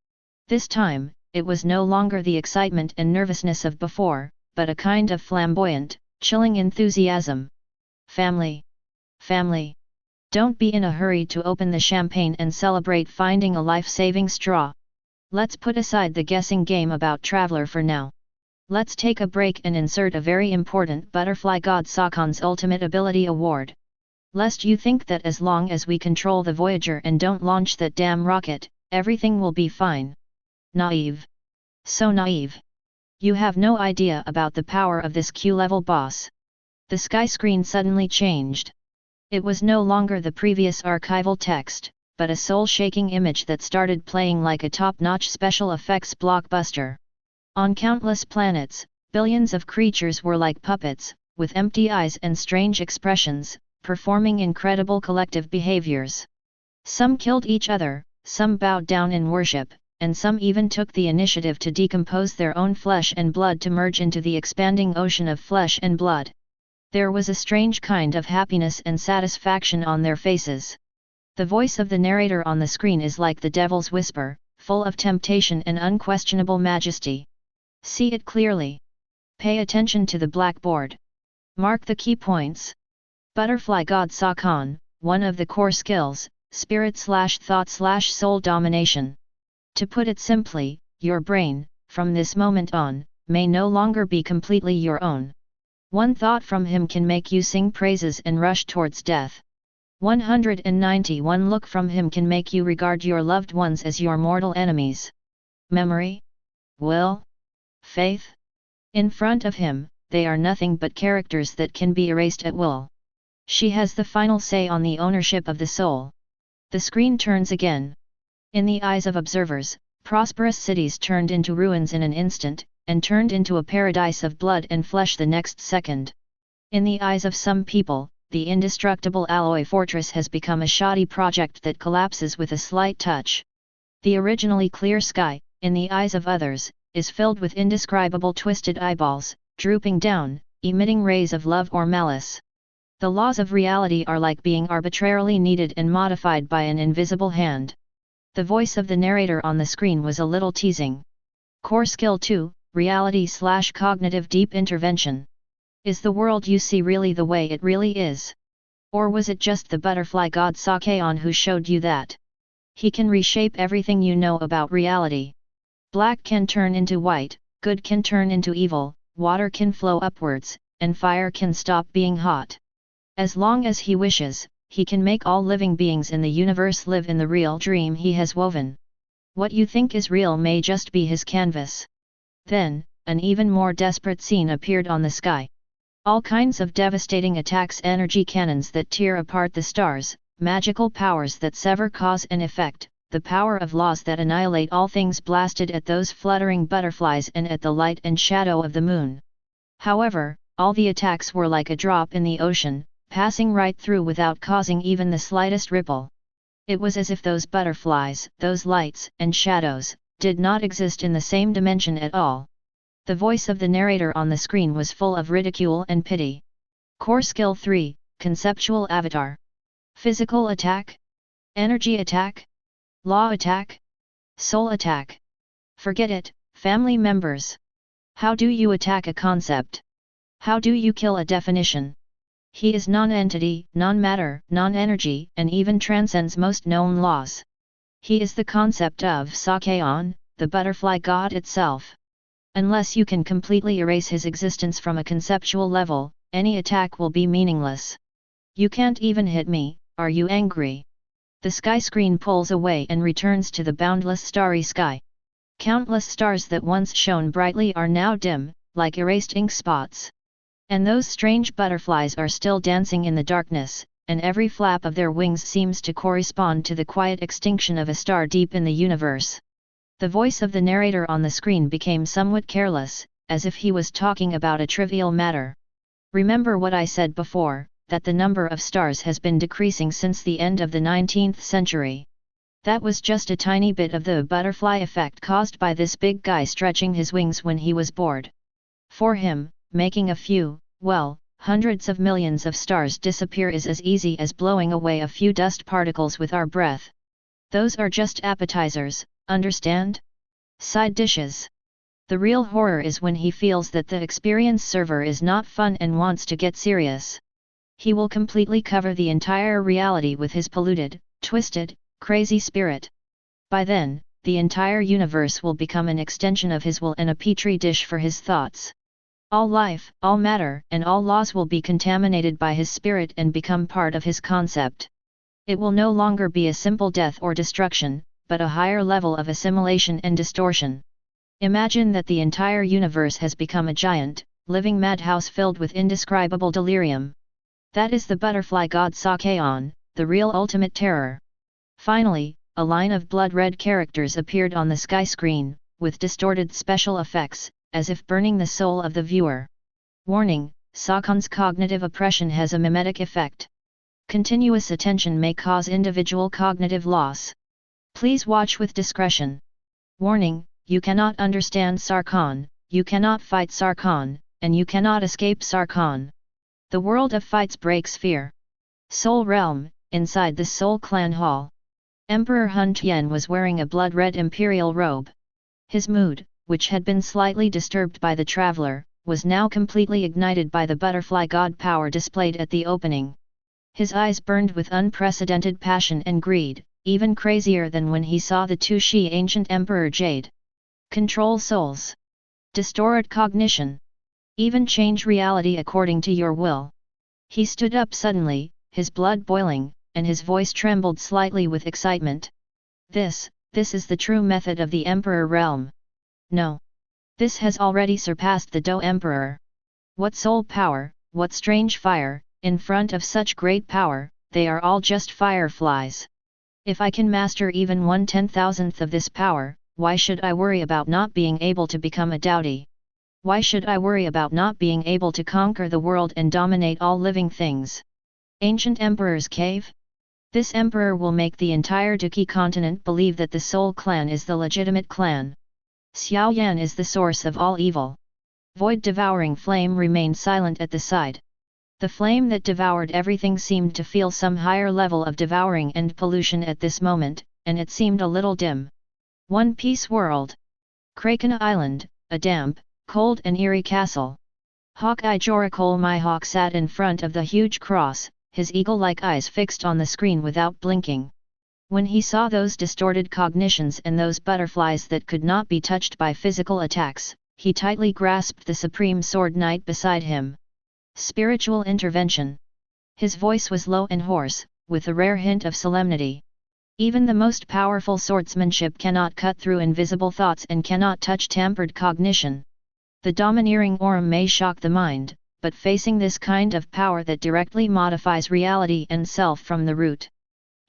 This time, it was no longer the excitement and nervousness of before, but a kind of flamboyant, chilling enthusiasm. Family. Family. Don't be in a hurry to open the champagne and celebrate finding a life-saving straw. Let's put aside the guessing game about Traveler for now. Let's take a break and insert a very important Butterfly God Sakon's Ultimate Ability Award. Lest you think that as long as we control the Voyager and don't launch that damn rocket, everything will be fine. Naive. So naive. You have no idea about the power of this Q-level boss. The sky screen suddenly changed. It was no longer the previous archival text, but a soul-shaking image that started playing like a top-notch special effects blockbuster. On countless planets, billions of creatures were like puppets, with empty eyes and strange expressions, performing incredible collective behaviors. Some killed each other, some bowed down in worship, and some even took the initiative to decompose their own flesh and blood to merge into the expanding ocean of flesh and blood. There was a strange kind of happiness and satisfaction on their faces. The voice of the narrator on the screen is like the devil's whisper, full of temptation and unquestionable majesty. See it clearly. Pay attention to the blackboard. Mark the key points. Butterfly God Sakon, one of the core skills, spirit/thought/soul domination. To put it simply, your brain, from this moment on, may no longer be completely your own. One thought from him can make you sing praises and rush towards death. 191 look from him can make you regard your loved ones as your mortal enemies. Memory? Will? Faith? In front of him, they are nothing but characters that can be erased at will. She has the final say on the ownership of the soul. The screen turns again. In the eyes of observers, prosperous cities turned into ruins in an instant, and turned into a paradise of blood and flesh the next second. In the eyes of some people, the indestructible alloy fortress has become a shoddy project that collapses with a slight touch. The originally clear sky, in the eyes of others, is filled with indescribable twisted eyeballs, drooping down, emitting rays of love or malice. The laws of reality are like being arbitrarily kneaded and modified by an invisible hand. The voice of the narrator on the screen was a little teasing. Core Skill 2, Reality/Cognitive Deep Intervention. Is the world you see really the way it really is? Or was it just the butterfly god Sakon who showed you that? He can reshape everything you know about reality. Black can turn into white, good can turn into evil, water can flow upwards, and fire can stop being hot. As long as he wishes, he can make all living beings in the universe live in the real dream he has woven. What you think is real may just be his canvas. Then, an even more desperate scene appeared on the sky. All kinds of devastating attacks, energy cannons that tear apart the stars, magical powers that sever cause and effect, the power of laws that annihilate all things, blasted at those fluttering butterflies and at the light and shadow of the moon. However, all the attacks were like a drop in the ocean, passing right through without causing even the slightest ripple. It was as if those butterflies, those lights and shadows, did not exist in the same dimension at all. The voice of the narrator on the screen was full of ridicule and pity. Core Skill 3, Conceptual Avatar. Physical attack? Energy attack? Law attack? Soul attack? Forget it, family members. How do you attack a concept? How do you kill a definition? He is non-entity, non-matter, non-energy, and even transcends most known laws. He is the concept of Sakaon, the butterfly god itself. Unless you can completely erase his existence from a conceptual level, any attack will be meaningless. You can't even hit me, are you angry? The sky screen pulls away and returns to the boundless starry sky. Countless stars that once shone brightly are now dim, like erased ink spots. And those strange butterflies are still dancing in the darkness, and every flap of their wings seems to correspond to the quiet extinction of a star deep in the universe. The voice of the narrator on the screen became somewhat careless, as if he was talking about a trivial matter. Remember what I said before, that the number of stars has been decreasing since the end of the 19th century. That was just a tiny bit of the butterfly effect caused by this big guy stretching his wings when he was bored. For him, making a few, well, hundreds of millions of stars disappear is as easy as blowing away a few dust particles with our breath. Those are just appetizers, understand? Side dishes. The real horror is when he feels that the experience server is not fun and wants to get serious. He will completely cover the entire reality with his polluted, twisted, crazy spirit. By then, the entire universe will become an extension of his will and a petri dish for his thoughts. All life, all matter, and all laws will be contaminated by his spirit and become part of his concept. It will no longer be a simple death or destruction, but a higher level of assimilation and distortion. Imagine that the entire universe has become a giant, living madhouse filled with indescribable delirium. That is the butterfly god Sakaon, the real ultimate terror. Finally, a line of blood-red characters appeared on the sky screen, with distorted special effects, as if burning the soul of the viewer. Warning: Sakaon's cognitive oppression has a mimetic effect. Continuous attention may cause individual cognitive loss. Please watch with discretion. Warning: you cannot understand Sarkon, you cannot fight Sarkon, and you cannot escape Sarkon. The world of fights breaks fear. Soul Realm, inside the Soul Clan Hall. Emperor Hun Tian was wearing a blood-red imperial robe. His mood, which had been slightly disturbed by the traveler, was now completely ignited by the butterfly god power displayed at the opening. His eyes burned with unprecedented passion and greed, even crazier than when he saw the Tushi ancient Emperor Jade. Control souls. Distort cognition. Even change reality according to your will. He stood up suddenly, his blood boiling, and his voice trembled slightly with excitement. This is the true method of the Emperor realm. No. This has already surpassed the Do Emperor. What soul power, what strange fire, in front of such great power, they are all just fireflies. If I can master even 1/10,000th of this power, why should I worry about not being able to become a Doubty? Why should I worry about not being able to conquer the world and dominate all living things? Ancient Emperor's Cave? This emperor will make the entire Duki continent believe that the Soul Clan is the legitimate clan. Xiao Yan is the source of all evil. Void-devouring flame remained silent at the side. The flame that devoured everything seemed to feel some higher level of devouring and pollution at this moment, and it seemed a little dim. One Piece World. Krakena Island, a damp, cold and eerie castle. Hawkeye Jorakol Mihawk sat in front of the huge cross, his eagle-like eyes fixed on the screen without blinking. When he saw those distorted cognitions and those butterflies that could not be touched by physical attacks, he tightly grasped the Supreme Sword Knight beside him. Spiritual intervention. His voice was low and hoarse, with a rare hint of solemnity. Even the most powerful swordsmanship cannot cut through invisible thoughts and cannot touch tampered cognition. The domineering aura may shock the mind, but facing this kind of power that directly modifies reality and self from the root,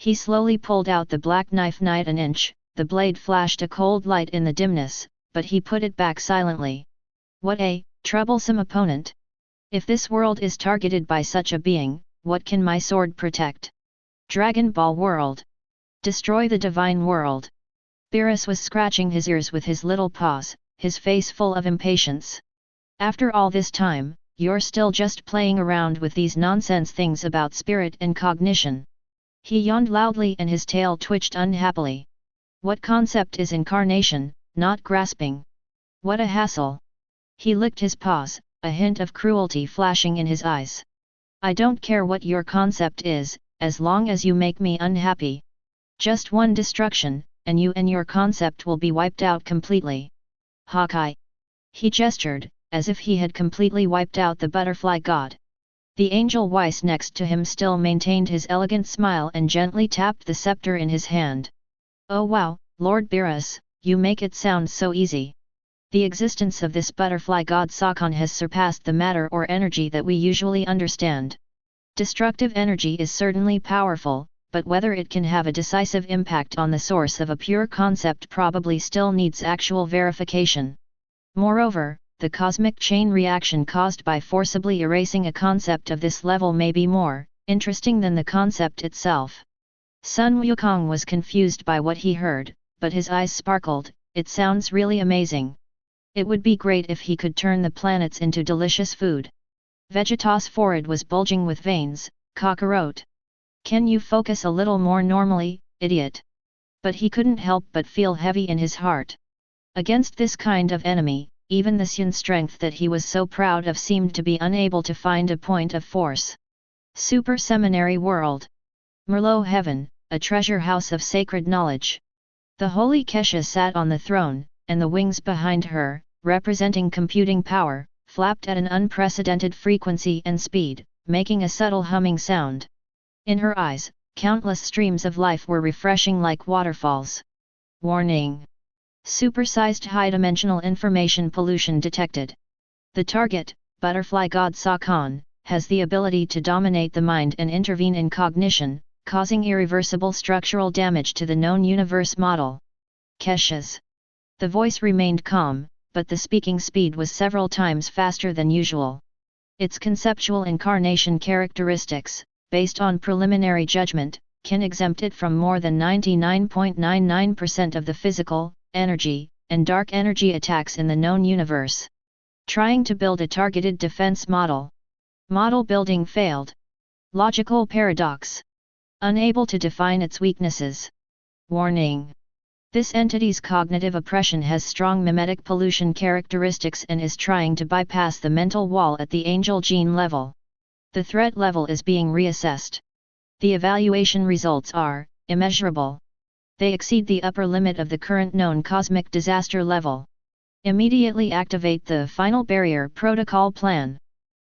He slowly pulled out the black knife night an inch, the blade flashed a cold light in the dimness, but he put it back silently. What a troublesome opponent! If this world is targeted by such a being, what can my sword protect? Dragon Ball World! Destroy the divine world! Beerus was scratching his ears with his little paws, his face full of impatience. After all this time, you're still just playing around with these nonsense things about spirit and cognition. He yawned loudly and his tail twitched unhappily. What concept is incarnation, not grasping? What a hassle! He licked his paws, a hint of cruelty flashing in his eyes. I don't care what your concept is, as long as you make me unhappy. Just one destruction, and you and your concept will be wiped out completely. Hawkeye! He gestured, as if he had completely wiped out the butterfly god. The angel Weiss next to him still maintained his elegant smile and gently tapped the scepter in his hand. Oh wow, Lord Beerus, you make it sound so easy. The existence of this butterfly god Sakon has surpassed the matter or energy that we usually understand. Destructive energy is certainly powerful, but whether it can have a decisive impact on the source of a pure concept probably still needs actual verification. Moreover, the cosmic chain reaction caused by forcibly erasing a concept of this level may be more interesting than the concept itself. Sun Wukong was confused by what he heard, but his eyes sparkled. It sounds really amazing. It would be great if he could turn the planets into delicious food. Vegetas' forehead was bulging with veins. Cockroach. Can you focus a little more normally, idiot? But he couldn't help but feel heavy in his heart. Against this kind of enemy, even the Sun strength that he was so proud of seemed to be unable to find a point of force. Super Seminary World. Merlot Heaven, a treasure house of sacred knowledge. The holy Kesha sat on the throne, and the wings behind her, representing computing power, flapped at an unprecedented frequency and speed, making a subtle humming sound. In her eyes, countless streams of life were refreshing like waterfalls. Warning! Supersized high-dimensional information pollution detected. The target, butterfly god Sakon, has the ability to dominate the mind and intervene in cognition, causing irreversible structural damage to the known universe model. Kesha's. The voice remained calm, but the speaking speed was several times faster than usual. Its conceptual incarnation characteristics, based on preliminary judgment, can exempt it from more than 99.99% of the physical, energy, and dark energy attacks in the known universe. Trying to build a targeted defense model. Model building failed. Logical paradox. Unable to define its weaknesses. Warning! This entity's cognitive oppression has strong mimetic pollution characteristics and is trying to bypass the mental wall at the angel gene level. The threat level is being reassessed. The evaluation results are immeasurable. They exceed the upper limit of the current known cosmic disaster level. Immediately activate the Final Barrier Protocol Plan.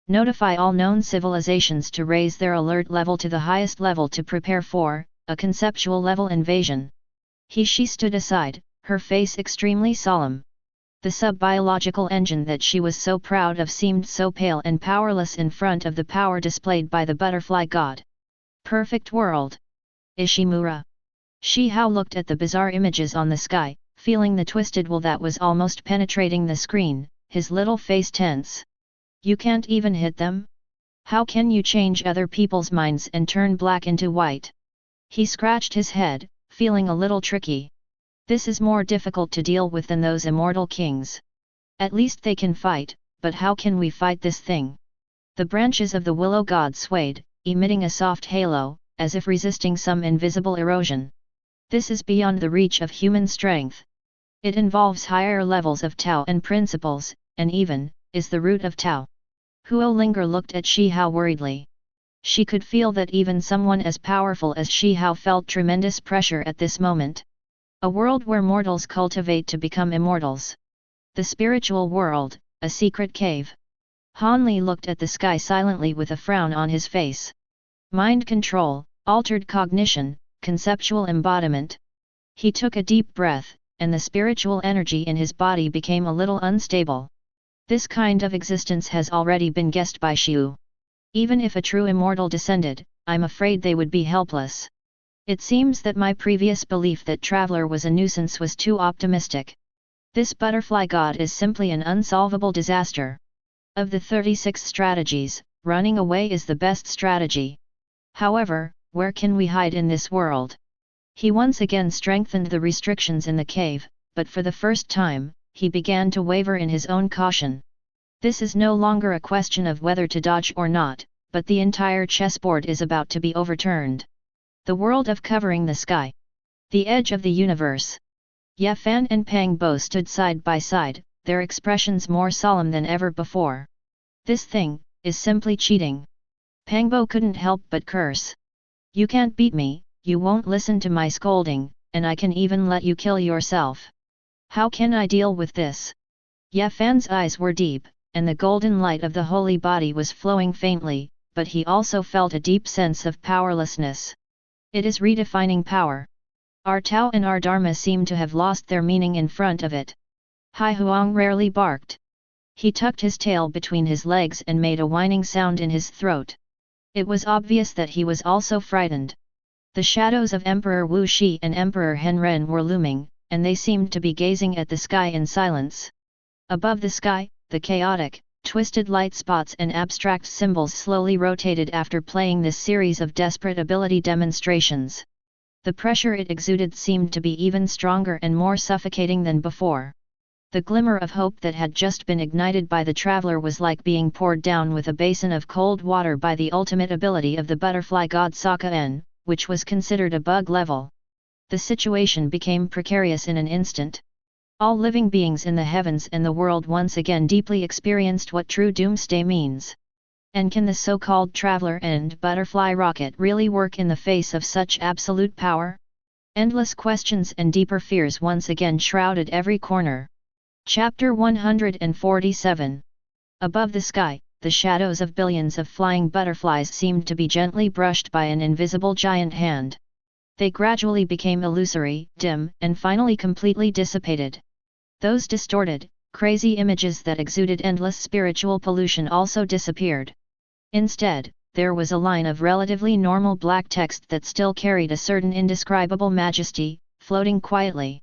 Notify all known civilizations to raise their alert level to the highest level to prepare for a conceptual level invasion. She stood aside, her face extremely solemn. The sub-biological engine that she was so proud of seemed so pale and powerless in front of the power displayed by the butterfly god. Perfect world. Ishimura. Shihao looked at the bizarre images on the sky, feeling the twisted will that was almost penetrating the screen, his little face tense. You can't even hit them? How can you change other people's minds and turn black into white? He scratched his head, feeling a little tricky. This is more difficult to deal with than those immortal kings. At least they can fight, but how can we fight this thing? The branches of the willow god swayed, emitting a soft halo, as if resisting some invisible erosion. This is beyond the reach of human strength. It involves higher levels of Tao and principles, and even, is the root of Tao. Huo Linger looked at Shihao worriedly. She could feel that even someone as powerful as Shihao felt tremendous pressure at this moment. A world where mortals cultivate to become immortals. The spiritual world, a secret cave. Han Li looked at the sky silently with a frown on his face. Mind control, altered cognition, conceptual embodiment. He took a deep breath, and the spiritual energy in his body became a little unstable. This kind of existence has already been guessed by Xiu. Even if a true immortal descended, I'm afraid they would be helpless. It seems that my previous belief that Traveler was a nuisance was too optimistic. This butterfly god is simply an unsolvable disaster. Of the 36 strategies, running away is the best strategy. However, where can we hide in this world? He once again strengthened the restrictions in the cave, but for the first time, he began to waver in his own caution. This is no longer a question of whether to dodge or not, but the entire chessboard is about to be overturned. The world of covering the sky. The edge of the universe. Ye Fan and Pang Bo stood side by side, their expressions more solemn than ever before. This thing is simply cheating. Pang Bo couldn't help but curse. You can't beat me, you won't listen to my scolding, and I can even let you kill yourself. How can I deal with this? Ye Fan's eyes were deep, and the golden light of the holy body was flowing faintly, but he also felt a deep sense of powerlessness. It is redefining power. Our Tao and our Dharma seem to have lost their meaning in front of it. Hai Huang rarely barked. He tucked his tail between his legs and made a whining sound in his throat. It was obvious that he was also frightened. The shadows of Emperor Wu Shi and Emperor Henren were looming, and they seemed to be gazing at the sky in silence. Above the sky, the chaotic, twisted light spots and abstract symbols slowly rotated after playing this series of desperate ability demonstrations. The pressure it exuded seemed to be even stronger and more suffocating than before. The glimmer of hope that had just been ignited by the traveler was like being poured down with a basin of cold water by the ultimate ability of the butterfly god Sokka-en, which was considered a bug level. The situation became precarious in an instant. All living beings in the heavens and the world once again deeply experienced what true doomsday means. And can the so-called traveler and butterfly rocket really work in the face of such absolute power? Endless questions and deeper fears once again shrouded every corner. Chapter 147. Above the sky, the shadows of billions of flying butterflies seemed to be gently brushed by an invisible giant hand. They gradually became illusory, dim, and finally completely dissipated. Those distorted, crazy images that exuded endless spiritual pollution also disappeared. Instead, there was a line of relatively normal black text that still carried a certain indescribable majesty, floating quietly.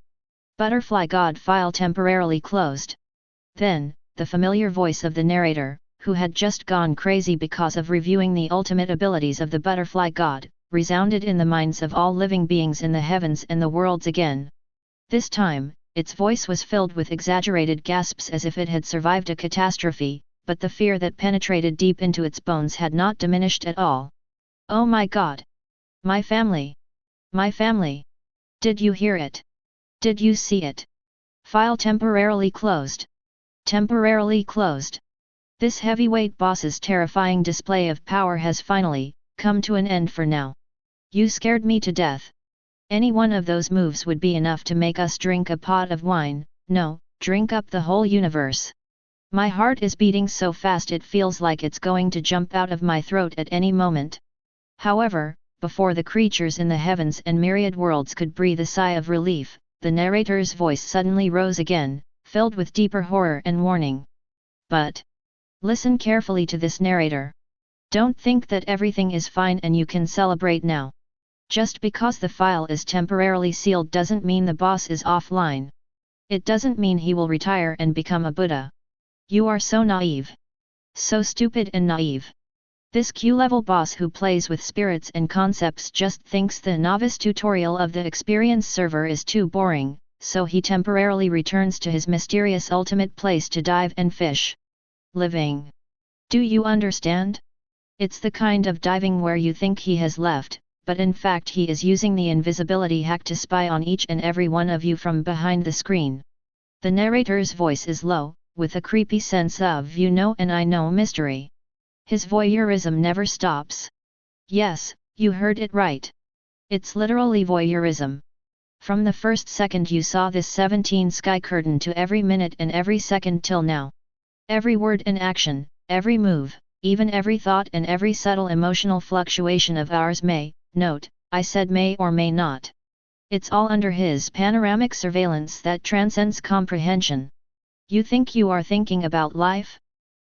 Butterfly God file temporarily closed. Then, the familiar voice of the narrator, who had just gone crazy because of reviewing the ultimate abilities of the butterfly god, resounded in the minds of all living beings in the heavens and the worlds again. This time, its voice was filled with exaggerated gasps as if it had survived a catastrophe, but the fear that penetrated deep into its bones had not diminished at all. Oh my God! My family! My family! Did you hear it? Did you see it? File temporarily closed. Temporarily closed. This heavyweight boss's terrifying display of power has finally come to an end for now. You scared me to death. Any one of those moves would be enough to make us drink a pot of wine, no, drink up the whole universe. My heart is beating so fast it feels like it's going to jump out of my throat at any moment. However, before the creatures in the heavens and myriad worlds could breathe a sigh of relief, the narrator's voice suddenly rose again, filled with deeper horror and warning. But listen carefully to this narrator. Don't think that everything is fine and you can celebrate now. Just because the file is temporarily sealed doesn't mean the boss is offline. It doesn't mean he will retire and become a Buddha. You are so naive. So stupid and naive. This Q-level boss who plays with spirits and concepts just thinks the novice tutorial of the experience server is too boring, so he temporarily returns to his mysterious ultimate place to dive and fish. Living. Do you understand? It's the kind of diving where you think he has left, but in fact he is using the invisibility hack to spy on each and every one of you from behind the screen. The narrator's voice is low, with a creepy sense of you know and I know mystery. His voyeurism never stops. Yes, you heard it right. It's literally voyeurism. From the first second you saw this 17 sky curtain to every minute and every second till now. Every word and action, every move, even every thought and every subtle emotional fluctuation of ours may, note, I said may or may not. It's all under his panoramic surveillance that transcends comprehension. You think you are thinking about life?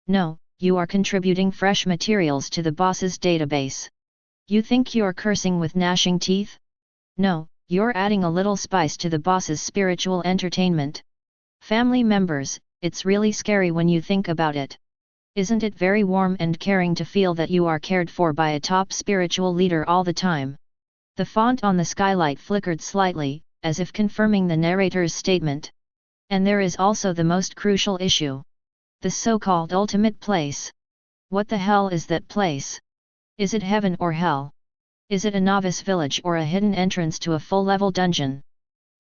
No, you are contributing fresh materials to the boss's database. You think you're cursing with gnashing teeth? No, you're adding a little spice to the boss's spiritual entertainment. Family members, it's really scary when you think about it. Isn't it very warm and caring to feel that you are cared for by a top spiritual leader all the time? The font on the skylight flickered slightly, as if confirming the narrator's statement. And there is also the most crucial issue. The so-called ultimate place. What the hell is that place? Is it heaven or hell? Is it a novice village or a hidden entrance to a full-level dungeon?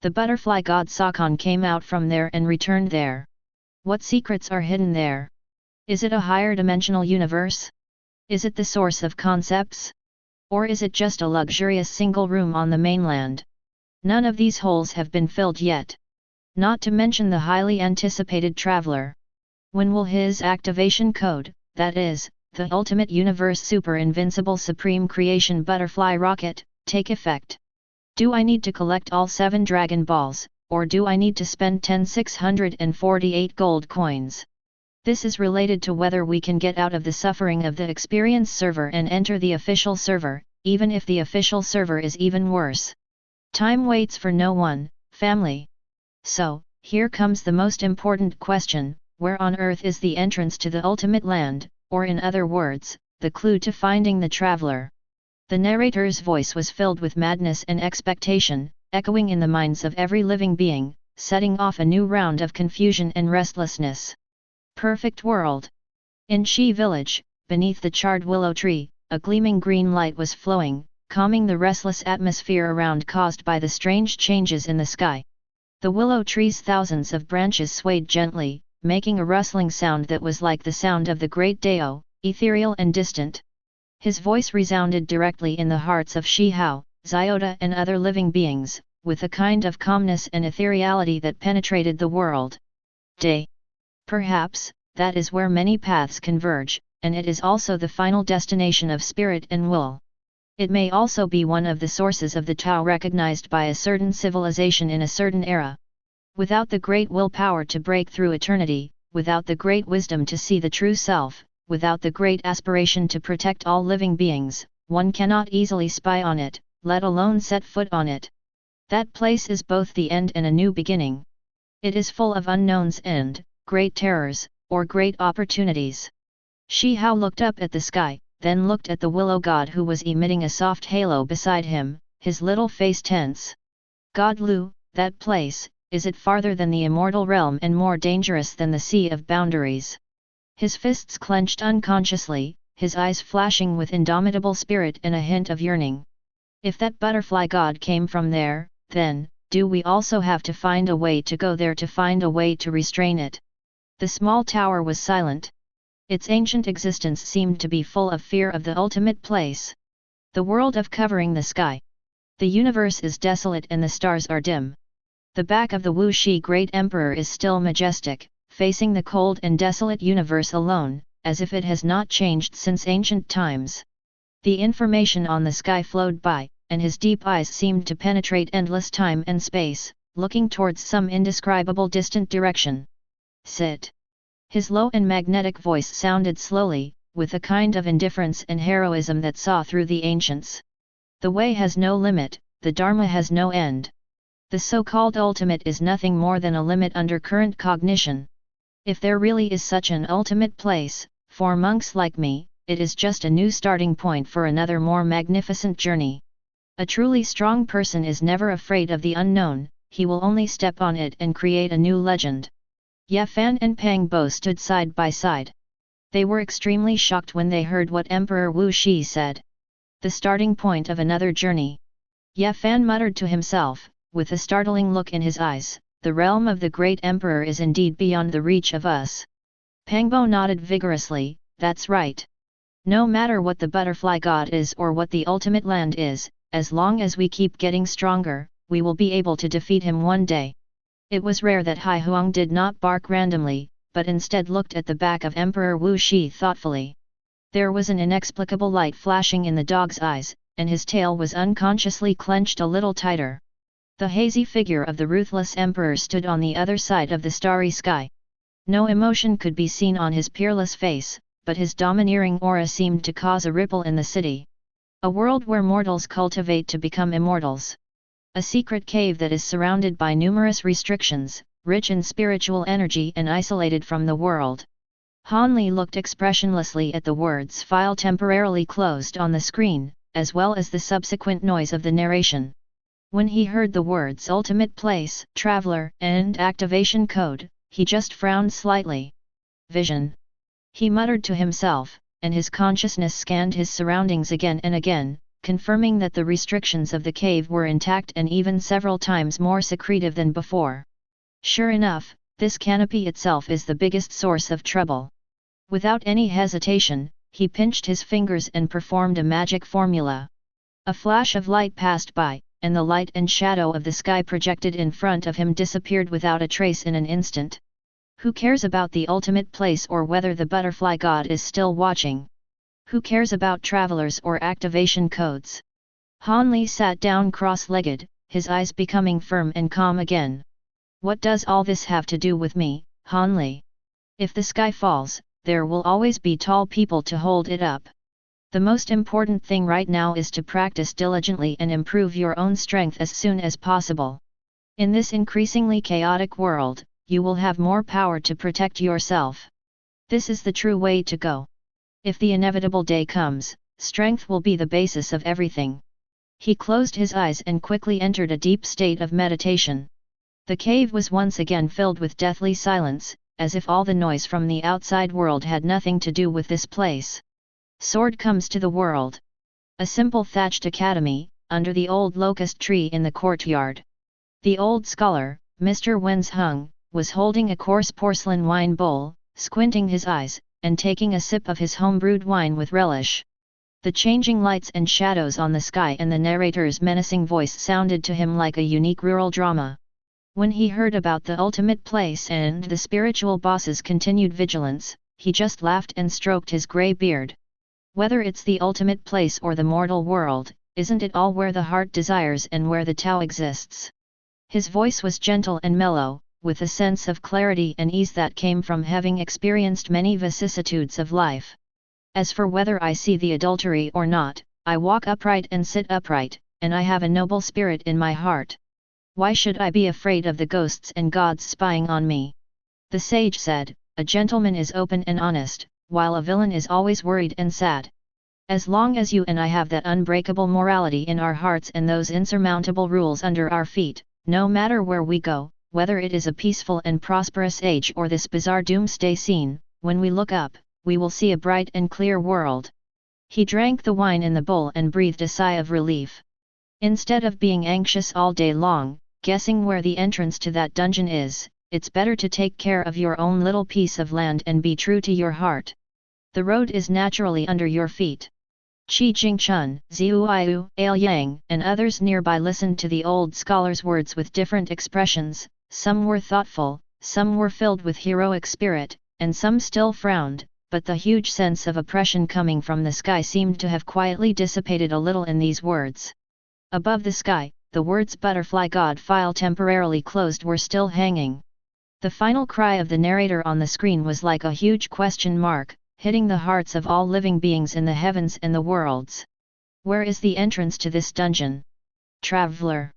The butterfly god Sakon came out from there and returned there. What secrets are hidden there? Is it a higher dimensional universe? Is it the source of concepts? Or is it just a luxurious single room on the mainland? None of these holes have been filled yet. Not to mention the highly anticipated traveler. When will his activation code, that is, the ultimate universe super invincible supreme creation butterfly rocket, take effect? Do I need to collect all 7 Dragon Balls, or do I need to spend 10,648 gold coins? This is related to whether we can get out of the suffering of the experience server and enter the official server, even if the official server is even worse. Time waits for no one, family. So, here comes the most important question: where on earth is the entrance to the ultimate land, or in other words, the clue to finding the traveler? The narrator's voice was filled with madness and expectation, echoing in the minds of every living being, setting off a new round of confusion and restlessness. Perfect world. In Shi village, beneath the charred willow tree, a gleaming green light was flowing, calming the restless atmosphere around caused by the strange changes in the sky. The willow tree's thousands of branches swayed gently, making a rustling sound that was like the sound of the great Dao, ethereal and distant. His voice resounded directly in the hearts of Shi Hao, Xiota and other living beings, with a kind of calmness and ethereality that penetrated the world. Day. Perhaps, that is where many paths converge, and it is also the final destination of spirit and will. It may also be one of the sources of the Tao recognized by a certain civilization in a certain era. Without the great willpower to break through eternity, without the great wisdom to see the true self, without the great aspiration to protect all living beings, one cannot easily spy on it, let alone set foot on it. That place is both the end and a new beginning. It is full of unknowns and great terrors, or great opportunities. Shi Hao looked up at the sky, then looked at the willow god who was emitting a soft halo beside him, his little face tense. God Lu, that place, is it farther than the immortal realm and more dangerous than the sea of boundaries? His fists clenched unconsciously, his eyes flashing with indomitable spirit and a hint of yearning. If that butterfly god came from there, then, do we also have to find a way to go there to find a way to restrain it? The small tower was silent. Its ancient existence seemed to be full of fear of the ultimate place. The world of covering the sky. The universe is desolate and the stars are dim. The back of the Wu Shi Great Emperor is still majestic, facing the cold and desolate universe alone, as if it has not changed since ancient times. The information on the sky flowed by, and his deep eyes seemed to penetrate endless time and space, looking towards some indescribable distant direction. Sit. His low and magnetic voice sounded slowly, with a kind of indifference and heroism that saw through the ancients. The way has no limit, the Dharma has no end. The so-called ultimate is nothing more than a limit under current cognition. If there really is such an ultimate place, for monks like me, it is just a new starting point for another more magnificent journey. A truly strong person is never afraid of the unknown, he will only step on it and create a new legend. Ye Fan and Pang Bo stood side by side. They were extremely shocked when they heard what Emperor Wu Shi said. The starting point of another journey. Ye Fan muttered to himself, with a startling look in his eyes, the realm of the great emperor is indeed beyond the reach of us. Pang Bo nodded vigorously, that's right. No matter what the butterfly god is or what the ultimate land is, as long as we keep getting stronger, we will be able to defeat him one day. It was rare that Hai Huang did not bark randomly, but instead looked at the back of Emperor Wu Shi thoughtfully. There was an inexplicable light flashing in the dog's eyes, and his tail was unconsciously clenched a little tighter. The hazy figure of the ruthless emperor stood on the other side of the starry sky. No emotion could be seen on his peerless face, but his domineering aura seemed to cause a ripple in the city. A world where mortals cultivate to become immortals. A secret cave that is surrounded by numerous restrictions, rich in spiritual energy and isolated from the world. Han Li looked expressionlessly at the words "file temporarily closed" on the screen, as well as the subsequent noise of the narration. When he heard the words "ultimate place," "traveler," and "activation code," he just frowned slightly. Vision. He muttered to himself, and his consciousness scanned his surroundings again and again, confirming that the restrictions of the cave were intact and even several times more secretive than before. Sure enough, this canopy itself is the biggest source of trouble. Without any hesitation, he pinched his fingers and performed a magic formula. A flash of light passed by, and the light and shadow of the sky projected in front of him disappeared without a trace in an instant. Who cares about the ultimate place or whether the butterfly god is still watching? Who cares about travelers or activation codes? Han Li sat down cross-legged, his eyes becoming firm and calm again. What does all this have to do with me, Han Li? If the sky falls, there will always be tall people to hold it up. The most important thing right now is to practice diligently and improve your own strength as soon as possible. In this increasingly chaotic world, you will have more power to protect yourself. This is the true way to go. If the inevitable day comes, strength will be the basis of everything. He closed his eyes and quickly entered a deep state of meditation. The cave was once again filled with deathly silence, as if all the noise from the outside world had nothing to do with this place. Sword comes to the world. A simple thatched academy, under the old locust tree in the courtyard. The old scholar, Mr. Wenzhung, was holding a coarse porcelain wine bowl, squinting his eyes, and taking a sip of his home-brewed wine with relish. The changing lights and shadows on the sky and the narrator's menacing voice sounded to him like a unique rural drama. When he heard about the ultimate place and the spiritual boss's continued vigilance, he just laughed and stroked his grey beard. Whether it's the ultimate place or the mortal world, isn't it all where the heart desires and where the Tao exists? His voice was gentle and mellow, with a sense of clarity and ease that came from having experienced many vicissitudes of life. As for whether I see the adultery or not, I walk upright and sit upright, and I have a noble spirit in my heart. Why should I be afraid of the ghosts and gods spying on me? The sage said, a gentleman is open and honest, while a villain is always worried and sad. As long as you and I have that unbreakable morality in our hearts and those insurmountable rules under our feet, no matter where we go, whether it is a peaceful and prosperous age or this bizarre doomsday scene, when we look up, we will see a bright and clear world. He drank the wine in the bowl and breathed a sigh of relief. Instead of being anxious all day long, guessing where the entrance to that dungeon is, it's better to take care of your own little piece of land and be true to your heart. The road is naturally under your feet. Qi Jingchun, Ziuiu, Ale Yang, and others nearby listened to the old scholar's words with different expressions. Some were thoughtful, some were filled with heroic spirit, and some still frowned, but the huge sense of oppression coming from the sky seemed to have quietly dissipated a little in these words. Above the sky, the words "butterfly god file temporarily closed" were still hanging. The final cry of the narrator on the screen was like a huge question mark, hitting the hearts of all living beings in the heavens and the worlds. Where is the entrance to this dungeon? Traveler.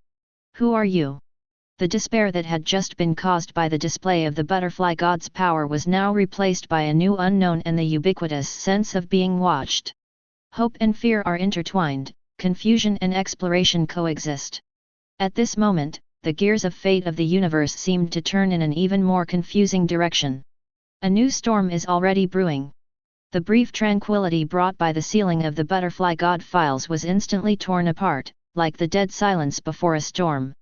Who are you? The despair that had just been caused by the display of the butterfly god's power was now replaced by a new unknown and the ubiquitous sense of being watched. Hope and fear are intertwined, confusion and exploration coexist. At this moment, the gears of fate of the universe seemed to turn in an even more confusing direction. A new storm is already brewing. The brief tranquility brought by the sealing of the butterfly god files was instantly torn apart, like the dead silence before a storm.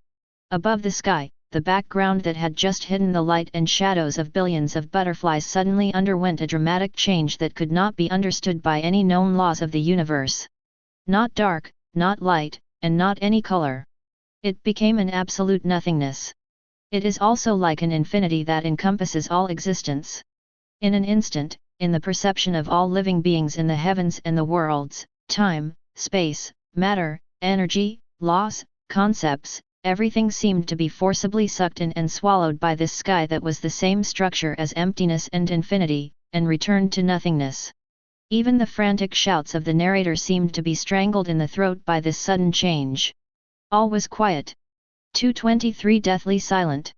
Above the sky, the background that had just hidden the light and shadows of billions of butterflies suddenly underwent a dramatic change that could not be understood by any known laws of the universe. Not dark, not light, and not any color. It became an absolute nothingness. It is also like an infinity that encompasses all existence. In an instant, in the perception of all living beings in the heavens and the worlds, time, space, matter, energy, laws, concepts, everything seemed to be forcibly sucked in and swallowed by this sky that was the same structure as emptiness and infinity, and returned to nothingness. Even the frantic shouts of the narrator seemed to be strangled in the throat by this sudden change. All was quiet. 223 Deathly silent.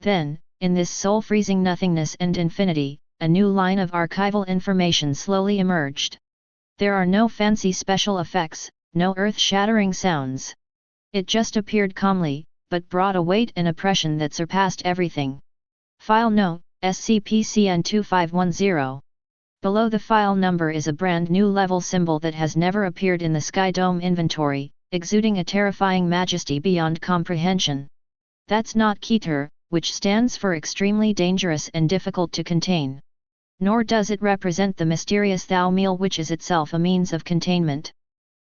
Then, in this soul-freezing nothingness and infinity, a new line of archival information slowly emerged. There are no fancy special effects, no earth-shattering sounds. It just appeared calmly, but brought a weight and oppression that surpassed everything. File No, SCP-CN2510. Below the file number is a brand new level symbol that has never appeared in the Sky Dome inventory, exuding a terrifying majesty beyond comprehension. That's not Keter, which stands for extremely dangerous and difficult to contain. Nor does it represent the mysterious Thou Meal, which is itself a means of containment.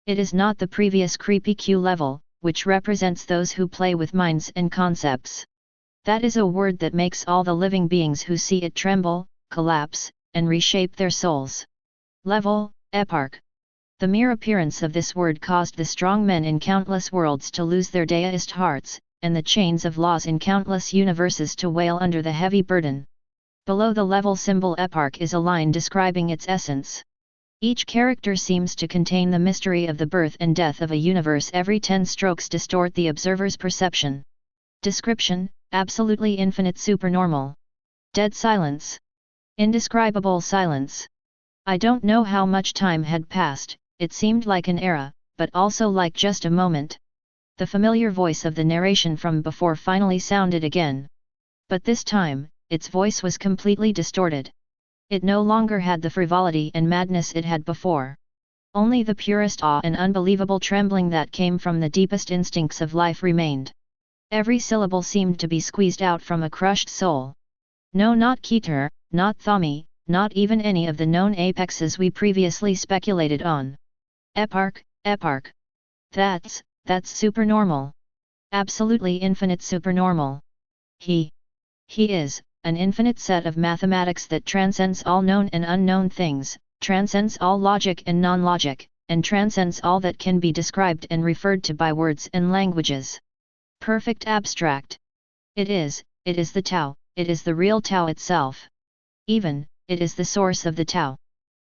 It is not the previous creepy Q level, which represents those who play with minds and concepts. That is a word that makes all the living beings who see it tremble, collapse, and reshape their souls. Level, Eparch. The mere appearance of this word caused the strong men in countless worlds to lose their deist hearts, and the chains of laws in countless universes to wail under the heavy burden. Below the level symbol Eparch is a line describing its essence. Each character seems to contain the mystery of the birth and death of a universe. Every 10 strokes distort the observer's perception. Description: absolutely infinite supernormal. Dead silence. Indescribable silence. I don't know how much time had passed. It seemed like an era, but also like just a moment. The familiar voice of the narration from before finally sounded again. But this time, its voice was completely distorted. It no longer had the frivolity and madness it had before. Only the purest awe and unbelievable trembling that came from the deepest instincts of life remained. Every syllable seemed to be squeezed out from a crushed soul. No, not Keter, not Thami, not even any of the known apexes we previously speculated on. Eparch, Eparch. That's supernormal. Absolutely infinite supernormal. He is an infinite set of mathematics that transcends all known and unknown things, transcends all logic and non-logic, and transcends all that can be described and referred to by words and languages. Perfect abstract. It is the Tao, it is the real Tao itself. Even, it is the source of the Tao.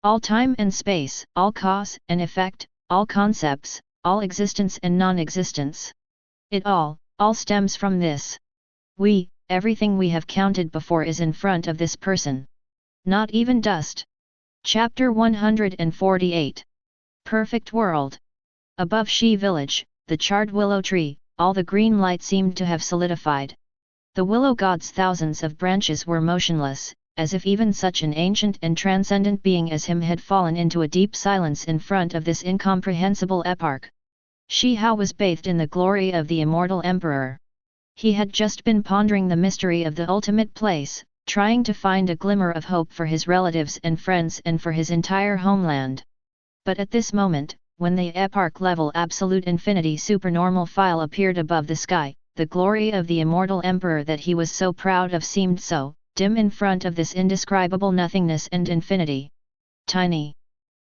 All time and space, all cause and effect, all concepts, all existence and non-existence. It all stems from this. Everything we have counted before is in front of this person. Not even dust. Chapter 148. Perfect World. Above Shi Village, the charred willow tree, all the green light seemed to have solidified. The willow god's thousands of branches were motionless, as if even such an ancient and transcendent being as him had fallen into a deep silence in front of this incomprehensible eparch. Shi Hao was bathed in the glory of the immortal emperor. He had just been pondering the mystery of the ultimate place, trying to find a glimmer of hope for his relatives and friends and for his entire homeland. But at this moment, when the eparch level absolute infinity supernormal file appeared above the sky, the glory of the immortal emperor that he was so proud of seemed so dim in front of this indescribable nothingness and infinity. Tiny.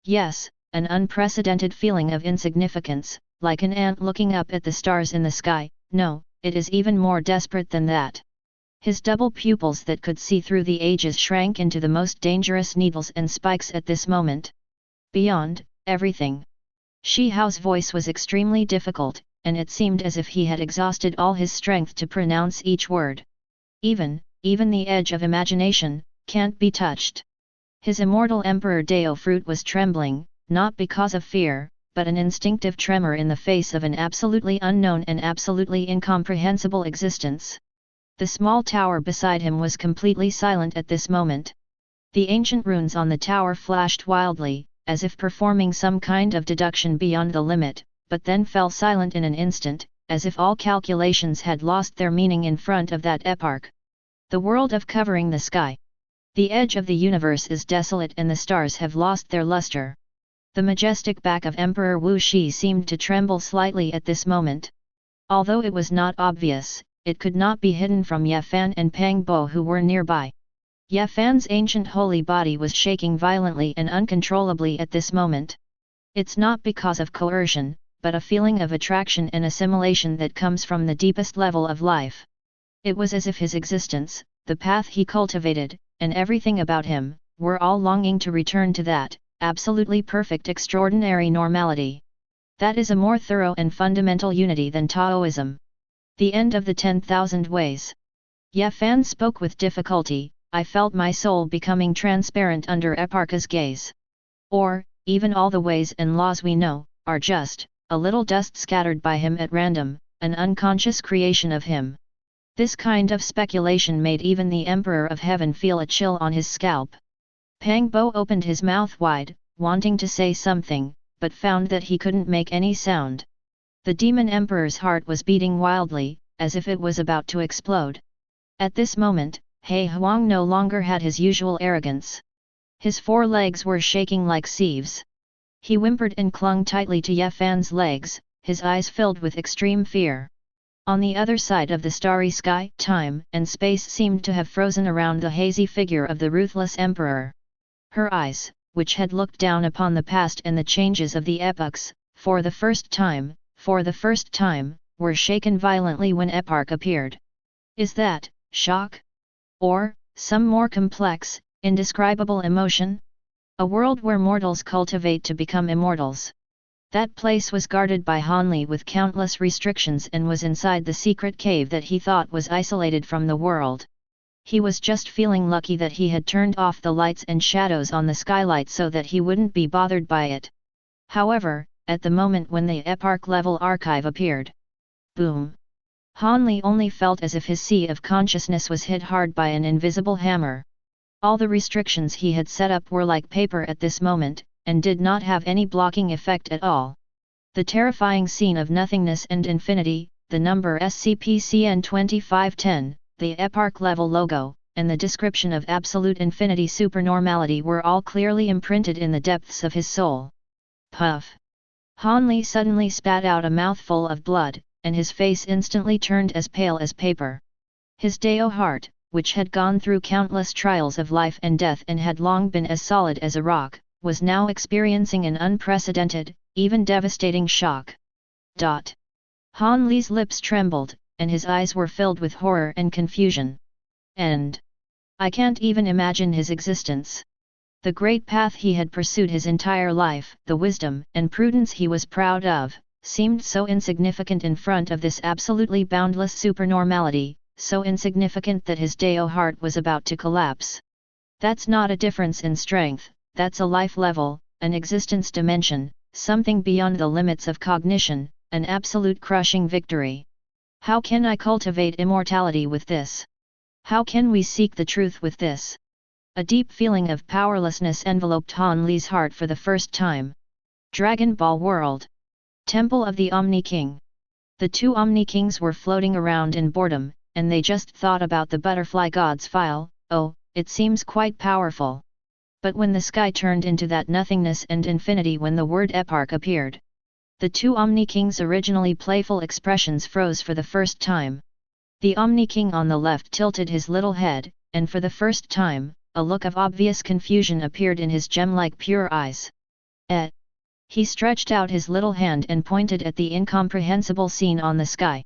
Yes, an unprecedented feeling of insignificance, like an ant looking up at the stars in the sky. No, it is even more desperate than that. His double pupils that could see through the ages shrank into the most dangerous needles and spikes at this moment. Beyond everything. Shi Hao's voice was extremely difficult, and it seemed as if he had exhausted all his strength to pronounce each word. Even the edge of imagination can't be touched. His immortal Emperor Dao Fruit was trembling, not because of fear, but an instinctive tremor in the face of an absolutely unknown and absolutely incomprehensible existence. The small tower beside him was completely silent at this moment. The ancient runes on the tower flashed wildly, as if performing some kind of deduction beyond the limit, but then fell silent in an instant, as if all calculations had lost their meaning in front of that eparch. The world of covering the sky. The edge of the universe is desolate and the stars have lost their luster. The majestic back of Emperor Wu Shi seemed to tremble slightly at this moment. Although it was not obvious, it could not be hidden from Ye Fan and Pang Bo who were nearby. Ye Fan's ancient holy body was shaking violently and uncontrollably at this moment. It's not because of coercion, but a feeling of attraction and assimilation that comes from the deepest level of life. It was as if his existence, the path he cultivated, and everything about him, were all longing to return to that absolutely perfect extraordinary normality. That is a more thorough and fundamental unity than Taoism. The end of the 10,000 ways. Ye Fan spoke with difficulty. I felt my soul becoming transparent under Eparka's gaze. Or, even all the ways and laws we know, are just a little dust scattered by him at random, an unconscious creation of him. This kind of speculation made even the Emperor of Heaven feel a chill on his scalp. Pang Bo opened his mouth wide, wanting to say something, but found that he couldn't make any sound. The Demon Emperor's heart was beating wildly, as if it was about to explode. At this moment, He Huang no longer had his usual arrogance. His 4 legs were shaking like sieves. He whimpered and clung tightly to Ye Fan's legs, his eyes filled with extreme fear. On the other side of the starry sky, time and space seemed to have frozen around the hazy figure of the ruthless emperor. Her eyes, which had looked down upon the past and the changes of the epochs, for the first time, were shaken violently when Epark appeared. Is that shock? Or some more complex, indescribable emotion? A world where mortals cultivate to become immortals. That place was guarded by Hanli with countless restrictions and was inside the secret cave that he thought was isolated from the world. He was just feeling lucky that he had turned off the lights and shadows on the skylight so that he wouldn't be bothered by it. However, at the moment when the Epark level archive appeared, boom! Hanli only felt as if his sea of consciousness was hit hard by an invisible hammer. All the restrictions he had set up were like paper at this moment, and did not have any blocking effect at all. The terrifying scene of nothingness and infinity, the number SCP-CN2510, the Epark level logo, and the description of absolute infinity supernormality were all clearly imprinted in the depths of his soul. Puff! Hanli suddenly spat out a mouthful of blood, and his face instantly turned as pale as paper. His Dao heart, which had gone through countless trials of life and death and had long been as solid as a rock, was now experiencing an unprecedented, even devastating shock. Hanli's lips trembled, and his eyes were filled with horror and confusion. I can't even imagine his existence. The great path he had pursued his entire life, the wisdom and prudence he was proud of, seemed so insignificant in front of this absolutely boundless supernormality, so insignificant that his Dao heart was about to collapse. That's not a difference in strength, that's a life level, an existence dimension, something beyond the limits of cognition, an absolute crushing victory. How can I cultivate immortality with this? How can we seek the truth with this? A deep feeling of powerlessness enveloped Hanli's heart for the first time. Dragon Ball World. Temple of the Omni King. The 2 Omni Kings were floating around in boredom, and they just thought about the Butterfly God's file. Oh, it seems quite powerful. But when the sky turned into that nothingness and infinity when the word Epark appeared, the 2 Omni Kings' originally playful expressions froze for the first time. The Omni King on the left tilted his little head, and for the first time, a look of obvious confusion appeared in his gem-like pure eyes. He stretched out his little hand and pointed at the incomprehensible scene on the sky.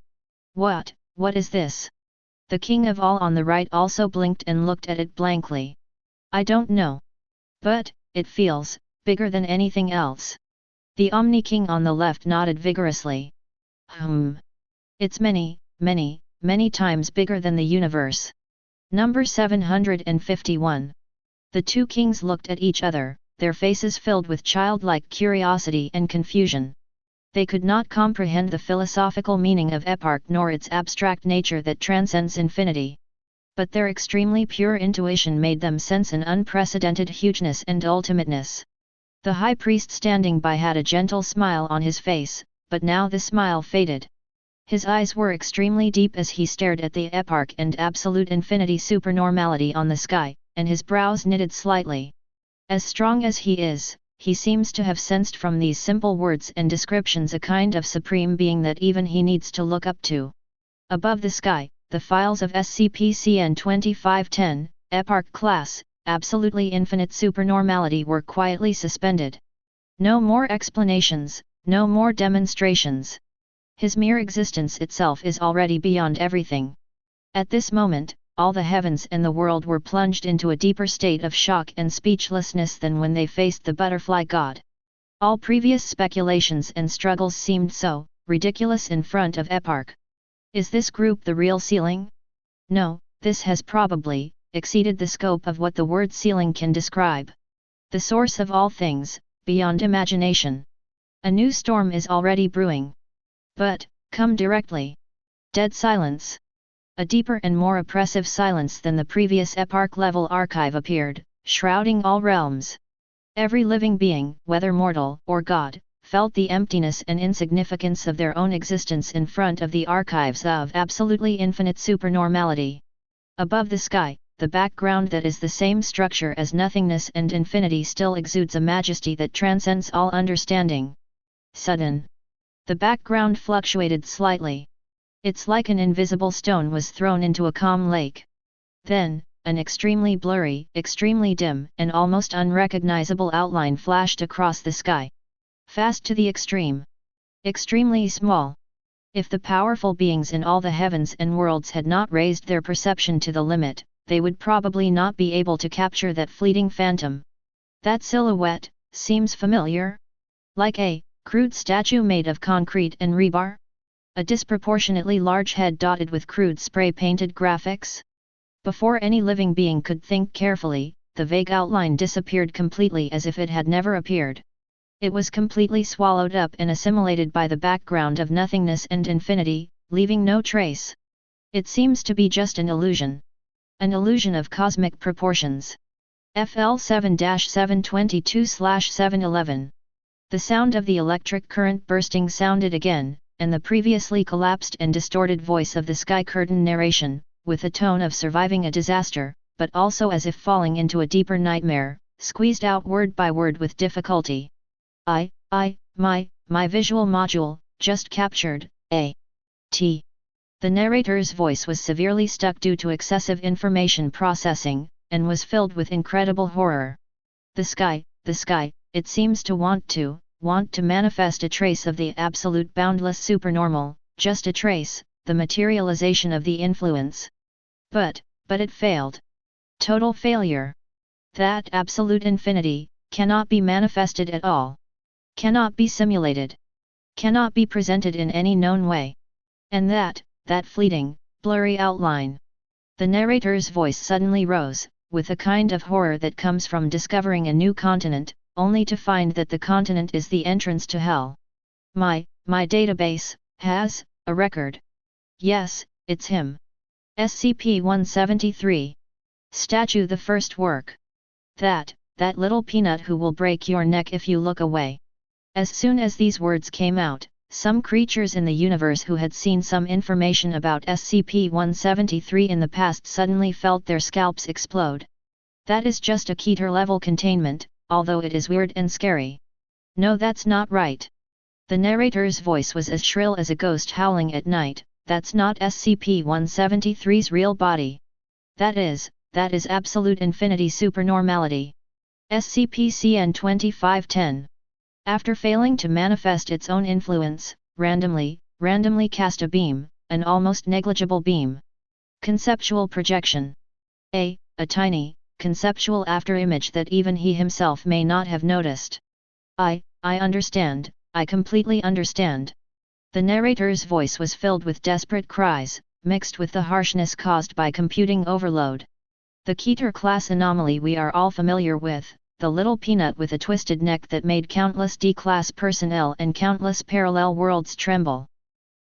What is this? The king of all on the right also blinked and looked at it blankly. I don't know. But, it feels bigger than anything else. The Omni King on the left nodded vigorously. It's many, many, many times bigger than the universe. Number 751. The 2 kings looked at each other, their faces filled with childlike curiosity and confusion. They could not comprehend the philosophical meaning of Epark nor its abstract nature that transcends infinity. But their extremely pure intuition made them sense an unprecedented hugeness and ultimateness. The high priest standing by had a gentle smile on his face, but now the smile faded. His eyes were extremely deep as he stared at the Epark and absolute infinity supernormality on the sky, and his brows knitted slightly. As strong as he is, he seems to have sensed from these simple words and descriptions a kind of supreme being that even he needs to look up to. Above the sky, the files of SCP-CN2510, Epark class, absolutely infinite supernormality were quietly suspended. No more explanations, no more demonstrations. His mere existence itself is already beyond everything. At this moment, all the heavens and the world were plunged into a deeper state of shock and speechlessness than when they faced the Butterfly God. All previous speculations and struggles seemed so ridiculous in front of Epark. Is this group the real ceiling? No, this has probably exceeded the scope of what the word ceiling can describe. The source of all things, beyond imagination. A new storm is already brewing. But, come directly. Dead silence. A deeper and more oppressive silence than the previous epoch-level archive appeared, shrouding all realms. Every living being, whether mortal or god, felt the emptiness and insignificance of their own existence in front of the archives of absolutely infinite supernormality. Above the sky, the background that is the same structure as nothingness and infinity still exudes a majesty that transcends all understanding. Sudden. The background fluctuated slightly. It's like an invisible stone was thrown into a calm lake. Then, an extremely blurry, extremely dim, and almost unrecognizable outline flashed across the sky. Fast to the extreme. Extremely small. If the powerful beings in all the heavens and worlds had not raised their perception to the limit, they would probably not be able to capture that fleeting phantom. That silhouette seems familiar? Like a crude statue made of concrete and rebar? A disproportionately large head dotted with crude spray-painted graphics? Before any living being could think carefully, the vague outline disappeared completely as if it had never appeared. It was completely swallowed up and assimilated by the background of nothingness and infinity, leaving no trace. It seems to be just an illusion. An illusion of cosmic proportions. FL 7-722/711. The sound of the electric current bursting sounded again, and the previously collapsed and distorted voice of the sky curtain narration, with a tone of surviving a disaster, but also as if falling into a deeper nightmare, squeezed out word by word with difficulty. My visual module, just captured, A.T. The narrator's voice was severely stuck due to excessive information processing, and was filled with incredible horror. The sky, it seems to want to manifest a trace of the absolute boundless supernormal, just a trace, the materialization of the influence. But it failed. Total failure. That absolute infinity, cannot be manifested at all. Cannot be simulated. Cannot be presented in any known way. And that fleeting, blurry outline. The narrator's voice suddenly rose, with a kind of horror that comes from discovering a new continent, only to find that the continent is the entrance to hell. My database has a record. Yes, it's him. SCP-173. Statue, the first work. That little peanut who will break your neck if you look away. As soon as these words came out, some creatures in the universe who had seen some information about SCP-173 in the past suddenly felt their scalps explode. That is just a Keter-level containment, although it is weird and scary. No, that's not right. The narrator's voice was as shrill as a ghost howling at night. That's not SCP-173's real body. That is absolute infinity supernormality. SCP-CN-2510. After failing to manifest its own influence, randomly cast a beam, an almost negligible beam. Conceptual projection. A tiny, conceptual afterimage that even he himself may not have noticed. I understand, I completely understand. The narrator's voice was filled with desperate cries, mixed with the harshness caused by computing overload. The Keter-class anomaly we are all familiar with, the little peanut with a twisted neck that made countless D-class personnel and countless parallel worlds tremble.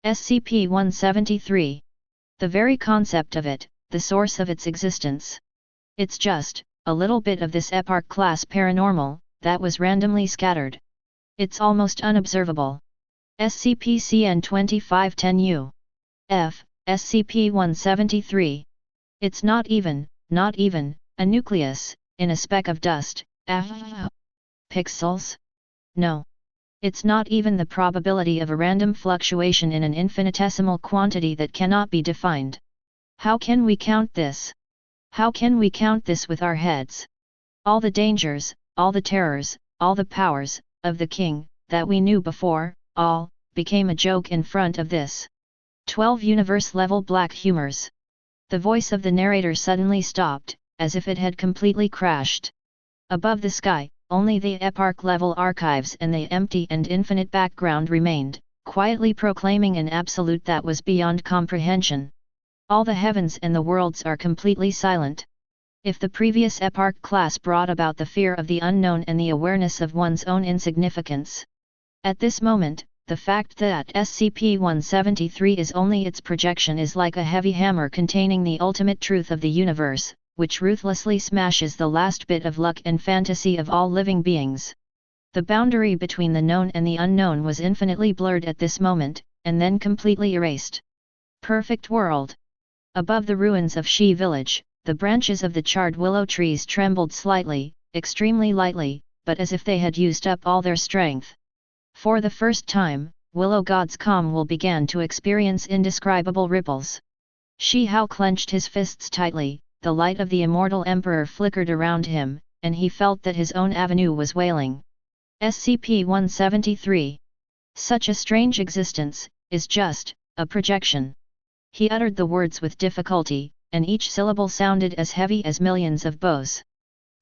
SCP-173. The very concept of it, the source of its existence. It's just a little bit of this epoch-class paranormal that was randomly scattered. It's almost unobservable. SCP-CN-2510-U. F. SCP-173. It's not even a nucleus, in a speck of dust. Pixels? No. It's not even the probability of a random fluctuation in an infinitesimal quantity that cannot be defined. How can we count this? How can we count this with our heads? All the dangers, all the terrors, all the powers, of the king, that we knew before, all, became a joke in front of this. 12 universe-level black humors. The voice of the narrator suddenly stopped, as if it had completely crashed. Above the sky, only the epoch-level archives and the empty and infinite background remained, quietly proclaiming an absolute that was beyond comprehension. All the heavens and the worlds are completely silent. If the previous eparch class brought about the fear of the unknown and the awareness of one's own insignificance, at this moment, the fact that SCP-173 is only its projection is like a heavy hammer containing the ultimate truth of the universe, which ruthlessly smashes the last bit of luck and fantasy of all living beings. The boundary between the known and the unknown was infinitely blurred at this moment, and then completely erased. Perfect world. Above the ruins of Shi village, the branches of the charred willow trees trembled slightly, extremely lightly, but as if they had used up all their strength. For the first time, Willow God's calm will began to experience indescribable ripples. Shi Hao clenched his fists tightly, the light of the immortal emperor flickered around him, and he felt that his own avenue was wailing. SCP-173. Such a strange existence, is just, a projection. He uttered the words with difficulty, and each syllable sounded as heavy as millions of bows.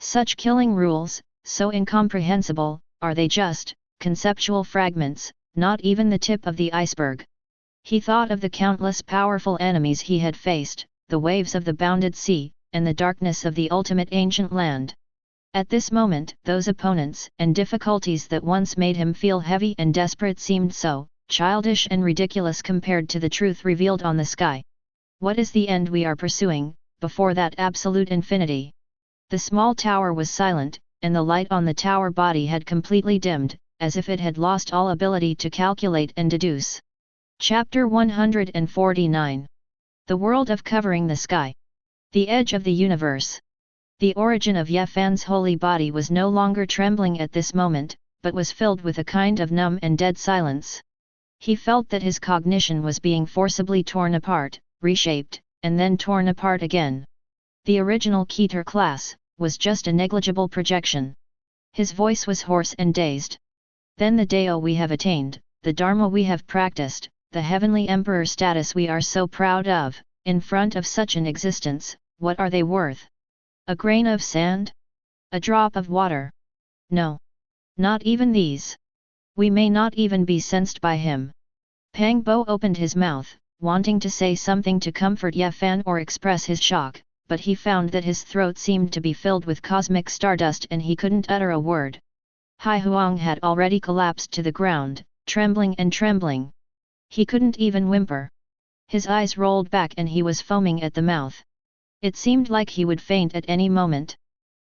Such killing rules, so incomprehensible, are they just conceptual fragments, not even the tip of the iceberg. He thought of the countless powerful enemies he had faced, the waves of the bounded sea, and the darkness of the ultimate ancient land. At this moment, those opponents and difficulties that once made him feel heavy and desperate seemed so childish and ridiculous compared to the truth revealed on the sky. What is the end we are pursuing, before that absolute infinity? The small tower was silent, and the light on the tower body had completely dimmed, as if it had lost all ability to calculate and deduce. Chapter 149. The World of Covering the Sky. The Edge of the Universe. The origin of Ye Fan's holy body was no longer trembling at this moment, but was filled with a kind of numb and dead silence. He felt that his cognition was being forcibly torn apart, reshaped, and then torn apart again. The original Keter class was just a negligible projection. His voice was hoarse and dazed. Then the Dao we have attained, the Dharma we have practiced, the heavenly emperor status we are so proud of, in front of such an existence, what are they worth? A grain of sand? A drop of water? No. Not even these. We may not even be sensed by him. Pang Bo opened his mouth, wanting to say something to comfort Ye Fan or express his shock, but he found that his throat seemed to be filled with cosmic stardust and he couldn't utter a word. Hai Huang had already collapsed to the ground, trembling and trembling. He couldn't even whimper. His eyes rolled back and he was foaming at the mouth. It seemed like he would faint at any moment.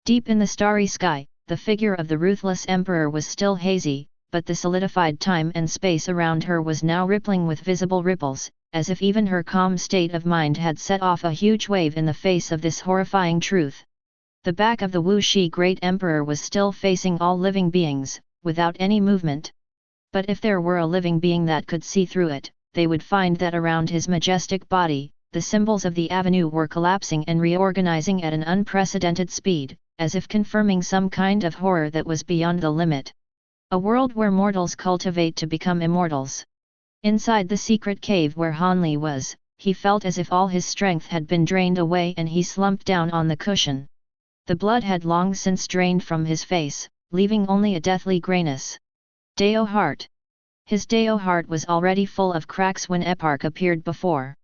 Deep in the starry sky, the figure of the ruthless emperor was still hazy, but the solidified time and space around her was now rippling with visible ripples, as if even her calm state of mind had set off a huge wave in the face of this horrifying truth. The back of the Wu Shi Great Emperor was still facing all living beings, without any movement. But if there were a living being that could see through it, they would find that around his majestic body, the symbols of the avenue were collapsing and reorganizing at an unprecedented speed, as if confirming some kind of horror that was beyond the limit. A world where mortals cultivate to become immortals. Inside the secret cave where Han Li was, he felt as if all his strength had been drained away and he slumped down on the cushion. The blood had long since drained from his face, leaving only a deathly grayness. Dao heart. His Dao heart was already full of cracks when Eparch appeared before.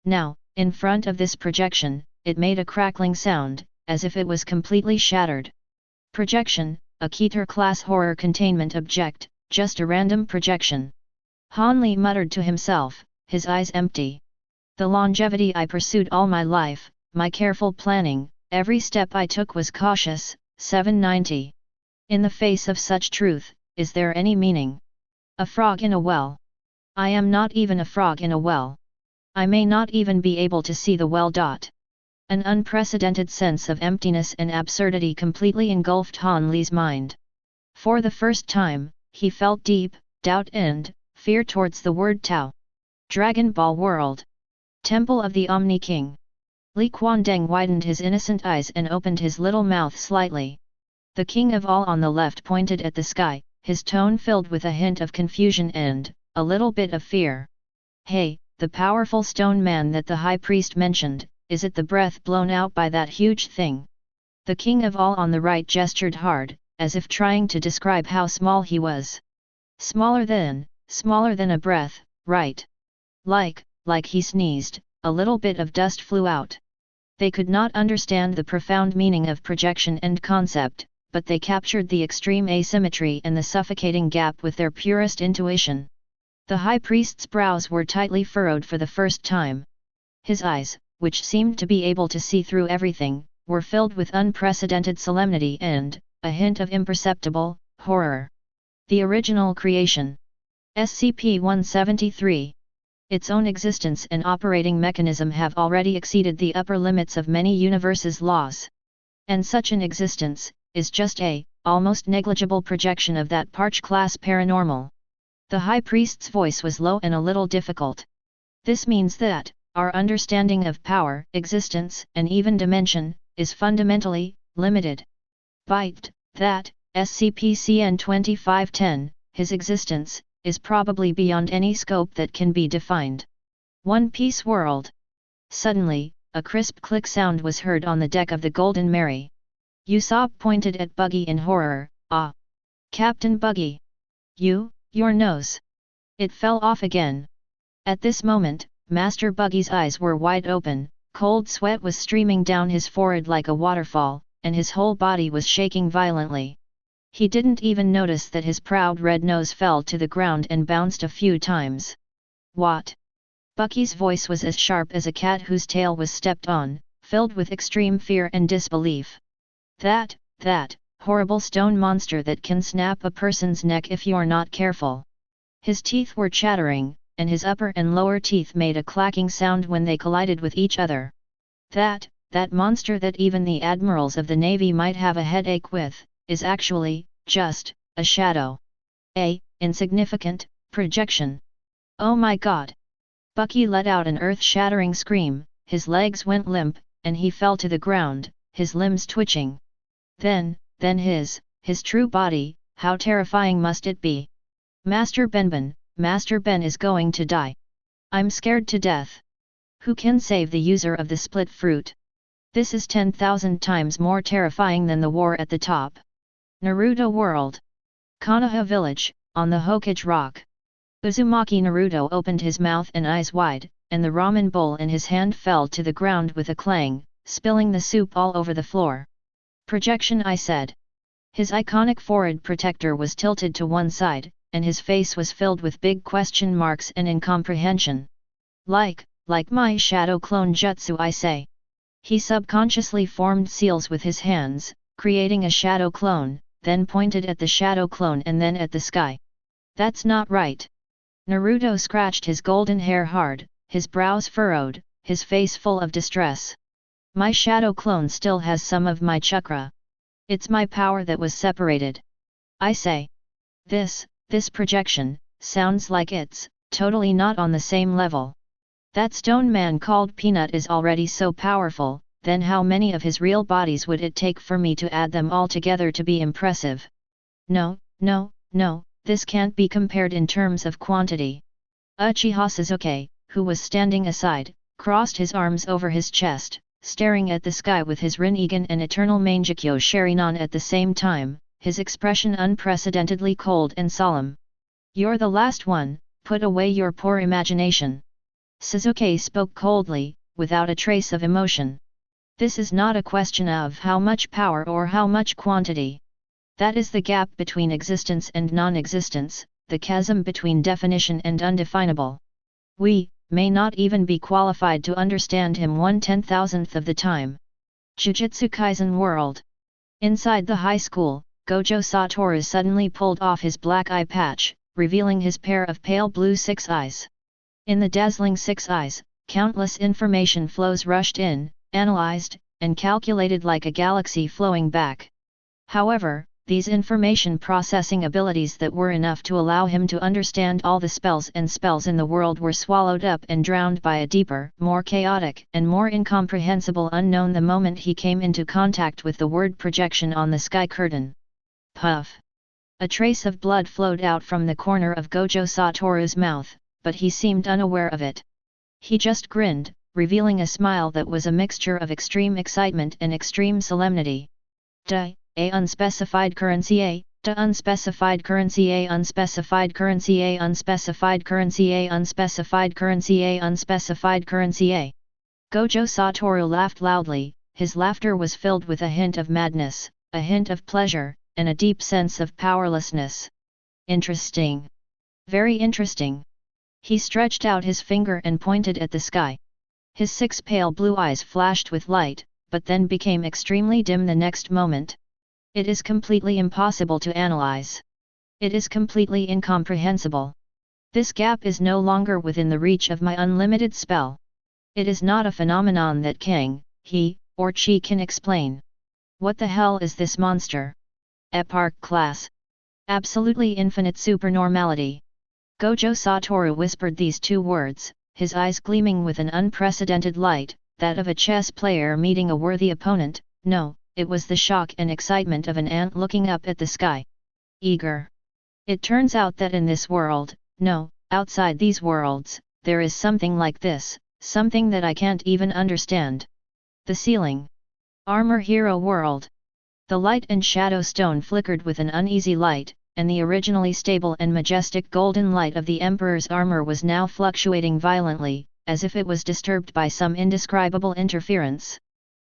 Now, in front of this projection, it made a crackling sound, as if it was completely shattered. Projection, a Keter class horror containment object, just a random projection. Han Li muttered to himself, his eyes empty. The longevity I pursued all my life, my careful planning, every step I took was cautious. 790. In the face of such truth, is there any meaning? A frog in a well. I am not even a frog in a well. I may not even be able to see the well. An unprecedented sense of emptiness and absurdity completely engulfed Han Li's mind. For the first time, he felt deep doubt and fear towards the word Tao. Dragon Ball World. Temple of the Omni King. Li Quandeng widened his innocent eyes and opened his little mouth slightly. The king of all on the left pointed at the sky, his tone filled with a hint of confusion and a little bit of fear. Hey, the powerful stone man that the high priest mentioned, is it the breath blown out by that huge thing? The king of all on the right gestured hard, as if trying to describe how small he was. Smaller than smaller than a breath, right? Like he sneezed, a little bit of dust flew out. They could not understand the profound meaning of projection and concept, but they captured the extreme asymmetry and the suffocating gap with their purest intuition. The high priest's brows were tightly furrowed for the first time. His eyes, which seemed to be able to see through everything, were filled with unprecedented solemnity and a hint of imperceptible horror. The original creation. SCP-173. Its own existence and operating mechanism have already exceeded the upper limits of many universes' laws. And such an existence is just a almost negligible projection of that Parch-class paranormal. The High Priest's voice was low and a little difficult. This means that our understanding of power, existence, and even dimension is fundamentally limited. Byte, that, SCP-CN 2510, his existence is probably beyond any scope that can be defined. One Piece World. Suddenly, a crisp click sound was heard on the deck of the Golden Mary. Usopp pointed at Buggy in horror. "Ah! Captain Buggy! Your nose!" It fell off again. At this moment, Master Buggy's eyes were wide open, cold sweat was streaming down his forehead like a waterfall, and his whole body was shaking violently. He didn't even notice that his proud red nose fell to the ground and bounced a few times. "What?" Bucky's voice was as sharp as a cat whose tail was stepped on, filled with extreme fear and disbelief. That horrible stone monster that can snap a person's neck if you're not careful." His teeth were chattering, and his upper and lower teeth made a clacking sound when they collided with each other. That monster that even the admirals of the Navy might have a headache with, is actually just a shadow. A insignificant projection. "Oh my God!" Bucky let out an earth-shattering scream, his legs went limp, and he fell to the ground, his limbs twitching. Then his true body, how terrifying must it be? Master Ben is going to die. I'm scared to death. Who can save the user of the split fruit? This is 10,000 times more terrifying than the war at the top. Naruto World. Konoha Village, on the Hokage Rock. Uzumaki Naruto opened his mouth and eyes wide, and the ramen bowl in his hand fell to the ground with a clang, spilling the soup all over the floor. "Projection," I said. His iconic forehead protector was tilted to one side, and his face was filled with big question marks and incomprehension. Like my shadow clone jutsu, I say." He subconsciously formed seals with his hands, creating a shadow clone, then pointed at the shadow clone and then at the sky. "That's not right." Naruto scratched his golden hair hard, his brows furrowed, his face full of distress. "My shadow clone still has some of my chakra. It's my power that was separated. I say. This projection sounds like it's totally not on the same level. That stone man called Peanut is already so powerful, then how many of his real bodies would it take for me to add them all together to be impressive? No, this can't be compared in terms of quantity." Uchiha Sasuke, who was standing aside, crossed his arms over his chest, staring at the sky with his Rinnegan and Eternal Mangekyo Sharingan at the same time, his expression unprecedentedly cold and solemn. "You're the last one, put away your poor imagination." Sasuke spoke coldly, without a trace of emotion. "This is not a question of how much power or how much quantity. That is the gap between existence and non-existence, the chasm between definition and undefinable. We may not even be qualified to understand him 1/10,000th of the time." Jujutsu Kaisen World. Inside the high school, Gojo Satoru suddenly pulled off his black eye patch, revealing his pair of pale blue six eyes. In the dazzling six eyes, countless information flows rushed in, analyzed, and calculated like a galaxy flowing back. However, these information processing abilities that were enough to allow him to understand all the spells in the world were swallowed up and drowned by a deeper, more chaotic, and more incomprehensible unknown the moment he came into contact with the word projection on the sky curtain. Puff! A trace of blood flowed out from the corner of Gojo Satoru's mouth, but he seemed unaware of it. He just grinned, revealing a smile that was a mixture of extreme excitement and extreme solemnity. A unspecified currency unspecified currency A unspecified currency A unspecified currency A unspecified currency A unspecified currency A. Gojo Satoru laughed loudly. His laughter was filled with a hint of madness, a hint of pleasure, and a deep sense of powerlessness. Interesting. Very interesting. He stretched out his finger and pointed at the sky. His 6 pale blue eyes flashed with light, but then became extremely dim the next moment. It is completely impossible to analyze. It is completely incomprehensible. This gap is no longer within the reach of my unlimited spell. It is not a phenomenon that he, or she can explain. What the hell is this monster? Eparch class. Absolutely infinite supernormality. Gojo Satoru whispered these 2 words, his eyes gleaming with an unprecedented light, that of a chess player meeting a worthy opponent. No, it was the shock and excitement of an ant looking up at the sky. Eager. It turns out that in this world, no, outside these worlds, there is something like this, something that I can't even understand. The ceiling. Armor Hero World. The light and shadow stone flickered with an uneasy light, and the originally stable and majestic golden light of the Emperor's armor was now fluctuating violently, as if it was disturbed by some indescribable interference.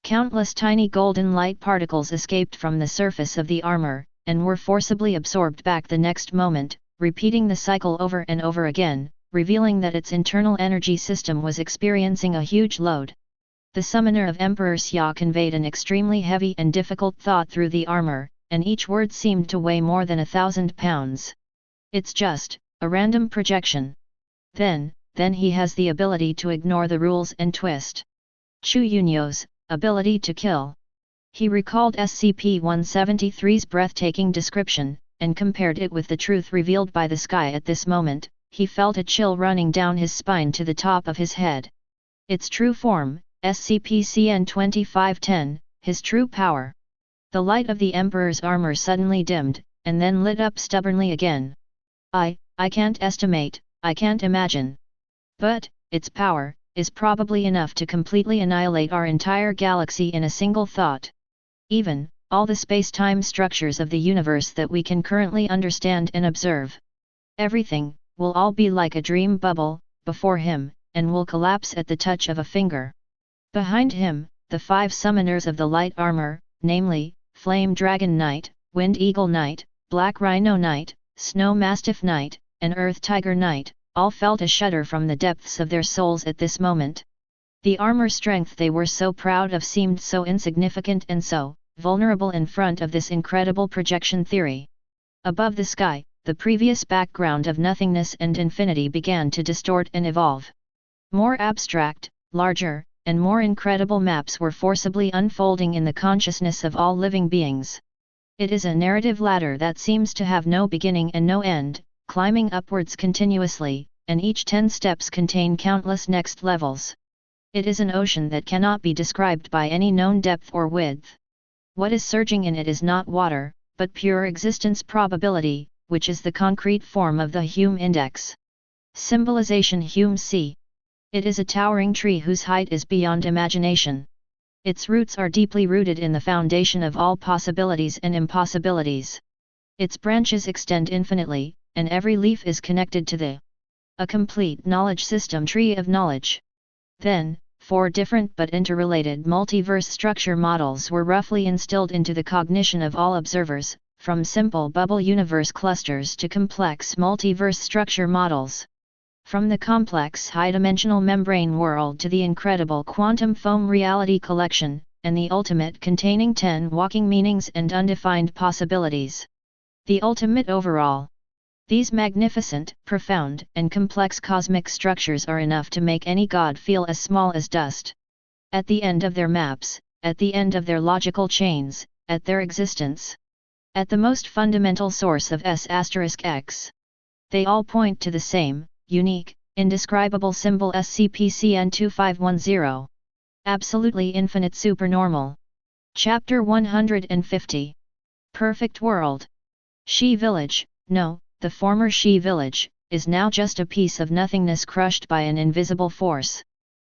Countless tiny golden light particles escaped from the surface of the armor, and were forcibly absorbed back the next moment, repeating the cycle over and over again, revealing that its internal energy system was experiencing a huge load. The summoner of Emperor Xia conveyed an extremely heavy and difficult thought through the armor, and each word seemed to weigh more than 1,000 pounds. It's just a random projection. Then he has the ability to ignore the rules and twist. Chu Yunyo's ability to kill. He recalled SCP-173's breathtaking description, and compared it with the truth revealed by the sky at this moment. He felt a chill running down his spine to the top of his head. Its true form, SCP-CN-2510, his true power. The light of the Emperor's armor suddenly dimmed, and then lit up stubbornly again. I can't estimate, I can't imagine. But, its power, is probably enough to completely annihilate our entire galaxy in a single thought. Even, all the space-time structures of the universe that we can currently understand and observe. Everything will all be like a dream bubble, before him, and will collapse at the touch of a finger. Behind him, the 5 summoners of the light armor, namely, Flame Dragon Knight, Wind Eagle Knight, Black Rhino Knight, Snow Mastiff Knight, and Earth Tiger Knight, all felt a shudder from the depths of their souls at this moment. The armor strength they were so proud of seemed so insignificant and so vulnerable in front of this incredible projection theory. Above the sky, the previous background of nothingness and infinity began to distort and evolve. More abstract, larger, and more incredible maps were forcibly unfolding in the consciousness of all living beings. It is a narrative ladder that seems to have no beginning and no end, climbing upwards continuously, and each 10 steps contain countless next levels. It is an ocean that cannot be described by any known depth or width. What is surging in it is not water, but pure existence probability, which is the concrete form of the Hume Index. Symbolization Hume C. It is a towering tree whose height is beyond imagination. Its roots are deeply rooted in the foundation of all possibilities and impossibilities. Its branches extend infinitely, and every leaf is connected to a complete knowledge system tree of knowledge. Then, 4 different but interrelated multiverse structure models were roughly instilled into the cognition of all observers, from simple bubble universe clusters to complex multiverse structure models. From the complex high-dimensional membrane world to the incredible quantum foam reality collection, and the ultimate containing 10 walking meanings and undefined possibilities. The ultimate overall. These magnificent, profound, and complex cosmic structures are enough to make any god feel as small as dust. At the end of their maps, at the end of their logical chains, at their existence. At the most fundamental source of S**X. They all point to the same, unique, indescribable symbol SCP-CN2510. Absolutely infinite supernormal. Chapter 150. Perfect World. Shi Village, no, the former Shi Village, is now just a piece of nothingness crushed by an invisible force.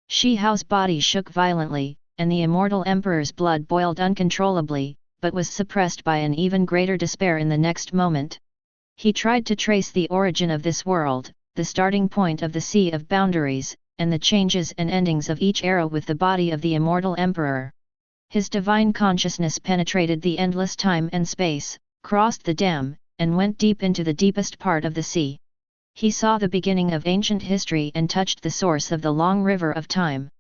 Shi Hao's body shook violently, and the immortal emperor's blood boiled uncontrollably, but was suppressed by an even greater despair in the next moment. He tried to trace the origin of this world, the starting point of the sea of boundaries, and the changes and endings of each era with the body of the immortal emperor. His divine consciousness penetrated the endless time and space, crossed the dam, and went deep into the deepest part of the sea. He saw the beginning of ancient history and touched the source of the long river of time.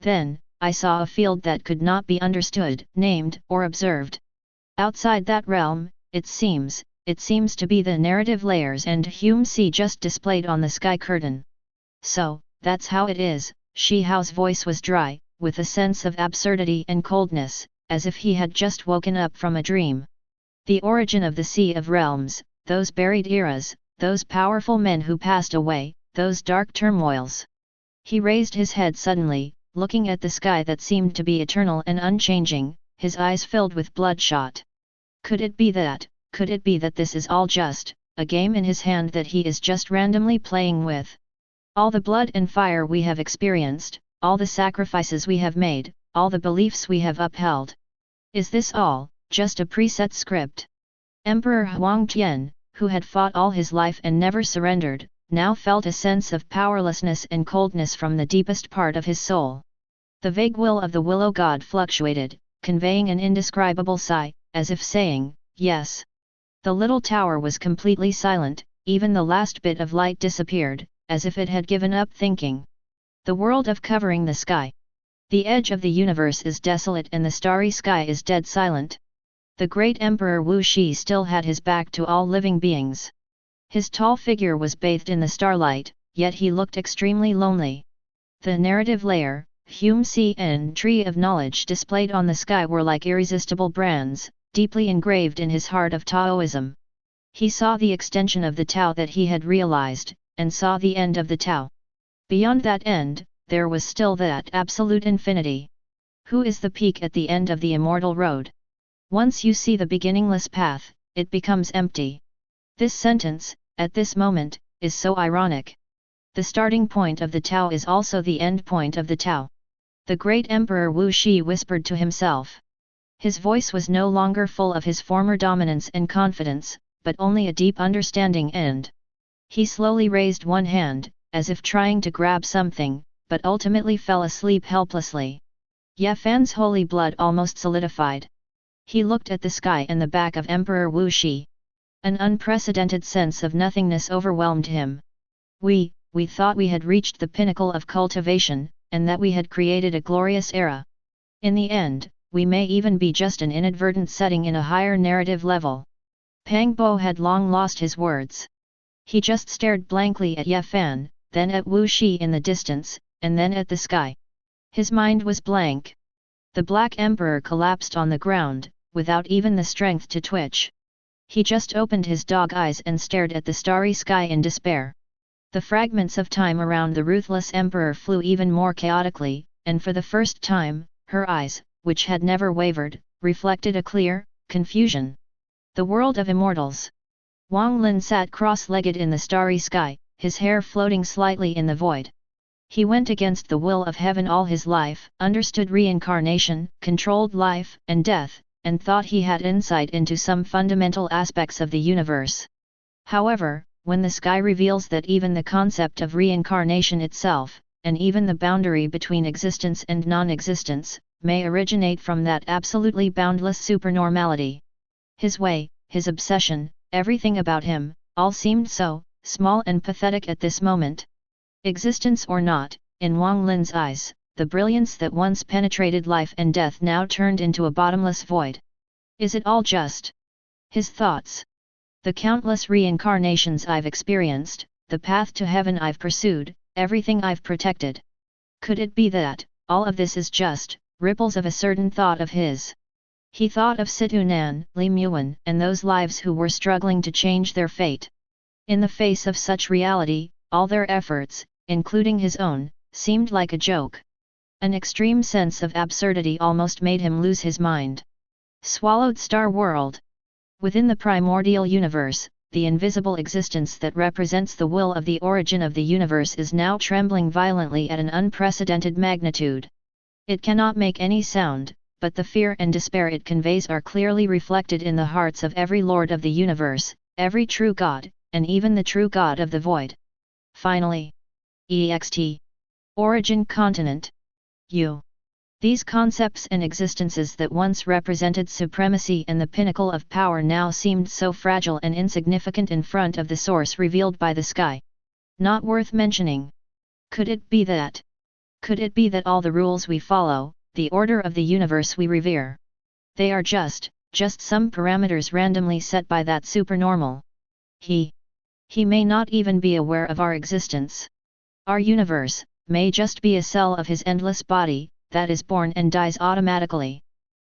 Then, I saw a field that could not be understood, named, or observed. Outside that realm, it seems to be the narrative layers and Hume sea just displayed on the sky curtain. So, that's how it is. Shi Hao's voice was dry, with a sense of absurdity and coldness, as if he had just woken up from a dream. The origin of the Sea of Realms, those buried eras, those powerful men who passed away, those dark turmoils. He raised his head suddenly, looking at the sky that seemed to be eternal and unchanging, his eyes filled with bloodshot. Could it be that this is all just a game in his hand that he is just randomly playing with? All the blood and fire we have experienced, all the sacrifices we have made, all the beliefs we have upheld. Is this all just a preset script? Emperor Huangtian, who had fought all his life and never surrendered, now felt a sense of powerlessness and coldness from the deepest part of his soul. The vague will of the willow god fluctuated, conveying an indescribable sigh, as if saying, yes. The little tower was completely silent, even the last bit of light disappeared, as if it had given up thinking. The world of covering the sky. The edge of the universe is desolate and the starry sky is dead silent. The great Emperor Wu Shi still had his back to all living beings. His tall figure was bathed in the starlight, yet he looked extremely lonely. The narrative layer, Hume sea and Tree of Knowledge displayed on the sky were like irresistible brands, deeply engraved in his heart of Taoism. He saw the extension of the Tao that he had realized, and saw the end of the Tao. Beyond that end, there was still that absolute infinity. Who is the peak at the end of the immortal road? Once you see the beginningless path, it becomes empty. This sentence, at this moment, is so ironic. The starting point of the Tao is also the end point of the Tao. The great Emperor Wu Shi whispered to himself. His voice was no longer full of his former dominance and confidence, but only a deep understanding and. He slowly raised one hand, as if trying to grab something, but ultimately fell asleep helplessly. Ye Fan's holy blood almost solidified. He looked at the sky and the back of Emperor Wu Shi. An unprecedented sense of nothingness overwhelmed him. We thought we had reached the pinnacle of cultivation, and that we had created a glorious era. In the end, we may even be just an inadvertent setting in a higher narrative level. Pang Bo had long lost his words. He just stared blankly at Ye Fan, then at Wu Shi in the distance, and then at the sky. His mind was blank. The Black Emperor collapsed on the ground, without even the strength to twitch. He just opened his dog eyes and stared at the starry sky in despair. The fragments of time around the ruthless emperor flew even more chaotically, and for the first time, her eyes, which had never wavered, reflected a clear confusion. The world of immortals. Wang Lin sat cross-legged in the starry sky, his hair floating slightly in the void. He went against the will of heaven all his life, understood reincarnation, controlled life and death, and thought he had insight into some fundamental aspects of the universe. However, when the sky reveals that even the concept of reincarnation itself, and even the boundary between existence and non-existence, may originate from that absolutely boundless supernormality. His way, his obsession, everything about him, all seemed so small and pathetic at this moment. Existence or not, in Wang Lin's eyes, the brilliance that once penetrated life and death now turned into a bottomless void. Is it all just? His thoughts. The countless reincarnations I've experienced, the path to heaven I've pursued, everything I've protected. Could it be that, all of this is just ripples of a certain thought of his? He thought of Situ Nan, Li Muan, and those lives who were struggling to change their fate. In the face of such reality, all their efforts, including his own, seemed like a joke. An extreme sense of absurdity almost made him lose his mind. Swallowed Star World. Within the primordial universe, the invisible existence that represents the will of the origin of the universe is now trembling violently at an unprecedented magnitude. It cannot make any sound, but the fear and despair it conveys are clearly reflected in the hearts of every lord of the universe, every true god, and even the true god of the void. Finally, ext. Origin continent. U. These concepts and existences that once represented supremacy and the pinnacle of power now seemed so fragile and insignificant in front of the source revealed by the sky. Not worth mentioning. Could it be that? Could it be that all the rules we follow, the order of the universe we revere, they are just some parameters randomly set by that supernormal? He may not even be aware of our existence. Our universe may just be a cell of his endless body, that is born and dies automatically.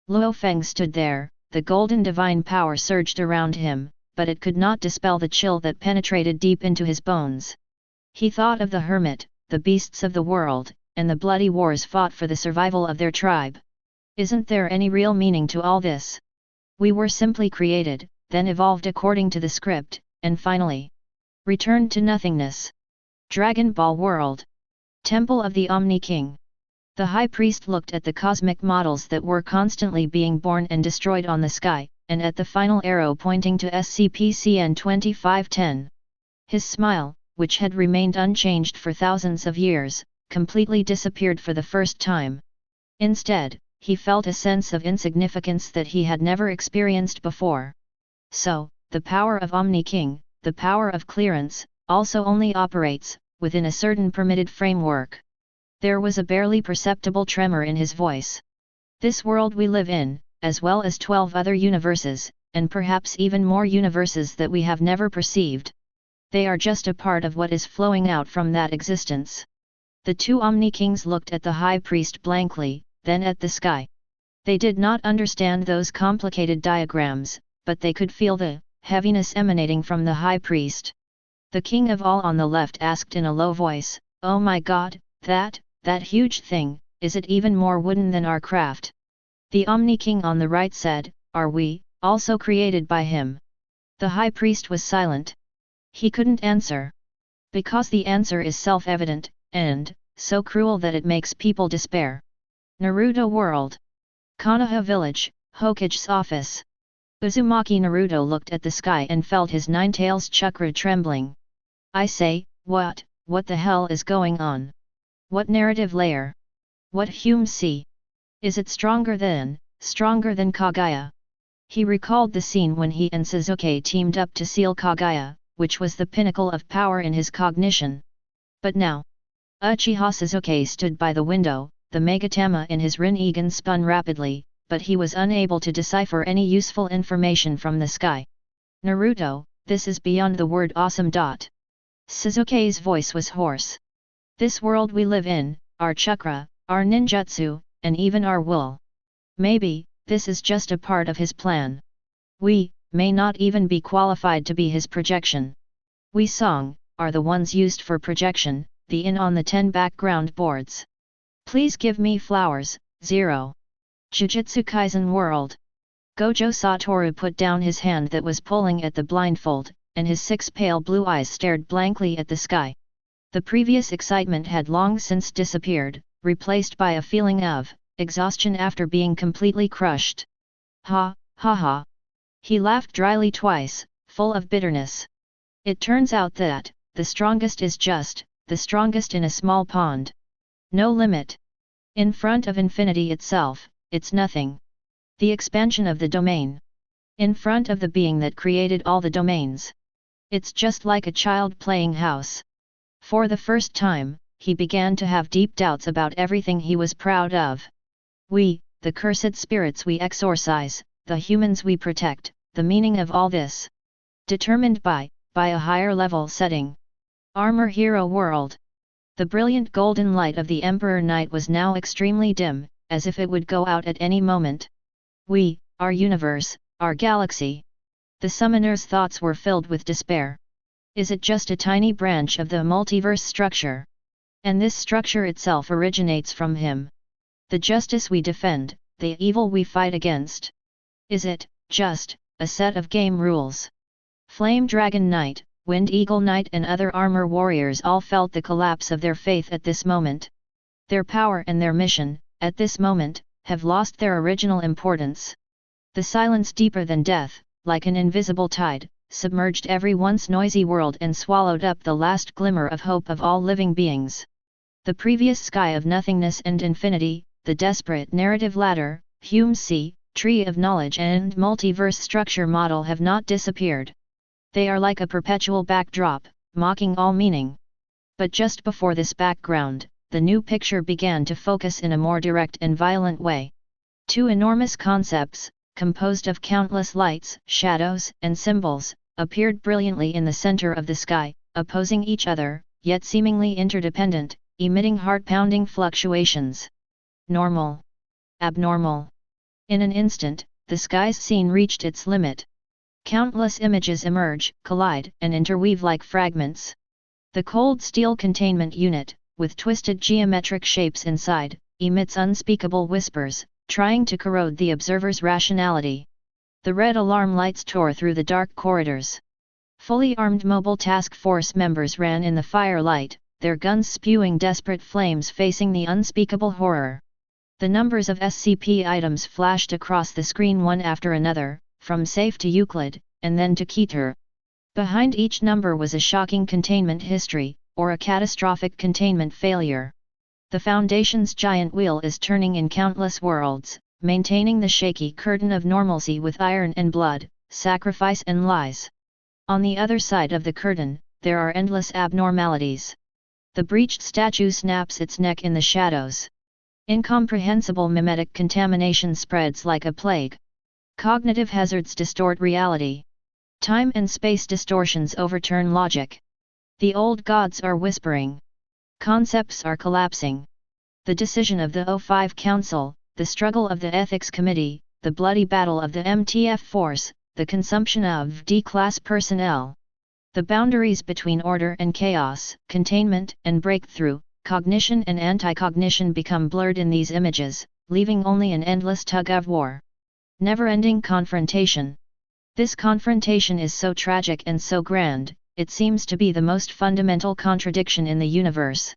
Luo Feng stood there, the golden divine power surged around him, but it could not dispel the chill that penetrated deep into his bones. He thought of the hermit, the beasts of the world, and the bloody wars fought for the survival of their tribe. Isn't there any real meaning to all this? We were simply created, then evolved according to the script, and finally returned to nothingness. Dragon Ball World. Temple of the Omni King. The High Priest looked at the cosmic models that were constantly being born and destroyed on the sky, and at the final arrow pointing to SCP-CN 2510. His smile, which had remained unchanged for thousands of years, completely disappeared for the first time. Instead, he felt a sense of insignificance that he had never experienced before. So, the power of Omni King, the power of clearance, also only operates within a certain permitted framework. There was a barely perceptible tremor in his voice. This world we live in, as well as 12 other universes, and perhaps even more universes that we have never perceived. They are just a part of what is flowing out from that existence. The two Omni Kings looked at the High Priest blankly, then at the sky. They did not understand those complicated diagrams, but they could feel the heaviness emanating from the High Priest. The King of All on the left asked in a low voice, "Oh my God, that huge thing, is it even more wooden than our craft?" The Omni King on the right said, "Are we also created by him?" The High Priest was silent. He couldn't answer. Because the answer is self-evident, and so cruel that it makes people despair. Naruto World. Konoha Village, Hokage's office. Uzumaki Naruto looked at the sky and felt his nine-tails chakra trembling. I say, what the hell is going on? What narrative layer? What Hume see? Is it stronger than Kaguya? He recalled the scene when he and Sasuke teamed up to seal Kaguya, which was the pinnacle of power in his cognition. But now, Uchiha Sasuke stood by the window, the Megatama in his Rinnegan spun rapidly, but he was unable to decipher any useful information from the sky. Naruto, this is beyond the word awesome. Sasuke's voice was hoarse. This world we live in, our chakra, our ninjutsu, and even our will. Maybe, this is just a part of his plan. We may not even be qualified to be his projection. We song are the ones used for projection, the in on the 10 background boards. Please give me flowers, 0. Jujutsu Kaisen World. Gojo Satoru put down his hand that was pulling at the blindfold, and his 6 pale blue eyes stared blankly at the sky. The previous excitement had long since disappeared, replaced by a feeling of exhaustion after being completely crushed. Ha, ha ha. He laughed dryly twice, full of bitterness. It turns out that the strongest is just the strongest in a small pond. No limit. In front of infinity itself, it's nothing. The expansion of the domain. In front of the being that created all the domains. It's just like a child playing house. For the first time, he began to have deep doubts about everything he was proud of. We, the cursed spirits we exorcise, the humans we protect, the meaning of all this. Determined by a higher level setting. Armor Hero World. The brilliant golden light of the Emperor Night was now extremely dim, as if it would go out at any moment. We, our universe, our galaxy. The summoner's thoughts were filled with despair. Is it just a tiny branch of the multiverse structure? And this structure itself originates from him. The justice we defend, the evil we fight against. Is it just a set of game rules? Flame Dragon Knight, Wind Eagle Knight and other armor warriors all felt the collapse of their faith at this moment. Their power and their mission, at this moment, have lost their original importance. The silence deeper than death, like an invisible tide, submerged every once noisy world and swallowed up the last glimmer of hope of all living beings. The previous sky of nothingness and infinity, the desperate narrative ladder, Hume's sea, tree of knowledge and multiverse structure model have not disappeared. They are like a perpetual backdrop, mocking all meaning. But just before this background, the new picture began to focus in a more direct and violent way. Two enormous concepts, composed of countless lights, shadows, and symbols, appeared brilliantly in the center of the sky, opposing each other, yet seemingly interdependent, emitting heart-pounding fluctuations. Normal. Abnormal. In an instant, the sky's scene reached its limit. Countless images emerge, collide, and interweave like fragments. The cold steel containment unit, with twisted geometric shapes inside, emits unspeakable whispers, trying to corrode the observer's rationality. The red alarm lights tore through the dark corridors. Fully armed mobile task force members ran in the firelight, their guns spewing desperate flames facing the unspeakable horror. The numbers of SCP items flashed across the screen one after another, from safe to Euclid, and then to Keter. Behind each number was a shocking containment history, or a catastrophic containment failure. The Foundation's giant wheel is turning in countless worlds, maintaining the shaky curtain of normalcy with iron and blood, sacrifice and lies. On the other side of the curtain, there are endless abnormalities. The breached statue snaps its neck in the shadows. Incomprehensible mimetic contamination spreads like a plague. Cognitive hazards distort reality. Time and space distortions overturn logic. The old gods are whispering. Concepts are collapsing. The decision of the O5 Council, the struggle of the Ethics Committee, the bloody battle of the MTF Force, the consumption of D-class personnel. The boundaries between order and chaos, containment and breakthrough, cognition and anti-cognition become blurred in these images, leaving only an endless tug-of-war. Never-ending confrontation. This confrontation is so tragic and so grand, it seems to be the most fundamental contradiction in the universe.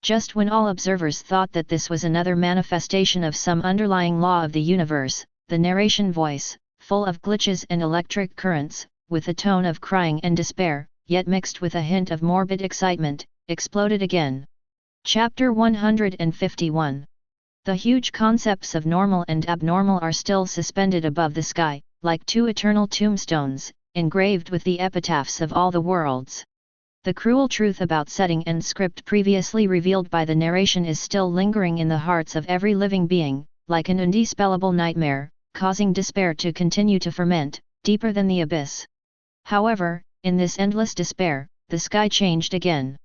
Just when all observers thought that this was another manifestation of some underlying law of the universe, the narration voice, full of glitches and electric currents, with a tone of crying and despair, yet mixed with a hint of morbid excitement, exploded again. Chapter 151. The huge concepts of normal and abnormal are still suspended above the sky, like two eternal tombstones, engraved with the epitaphs of all the worlds. The cruel truth about setting and script previously revealed by the narration is still lingering in the hearts of every living being, like an undispellable nightmare, causing despair to continue to ferment, deeper than the abyss. However, in this endless despair, the sky changed again.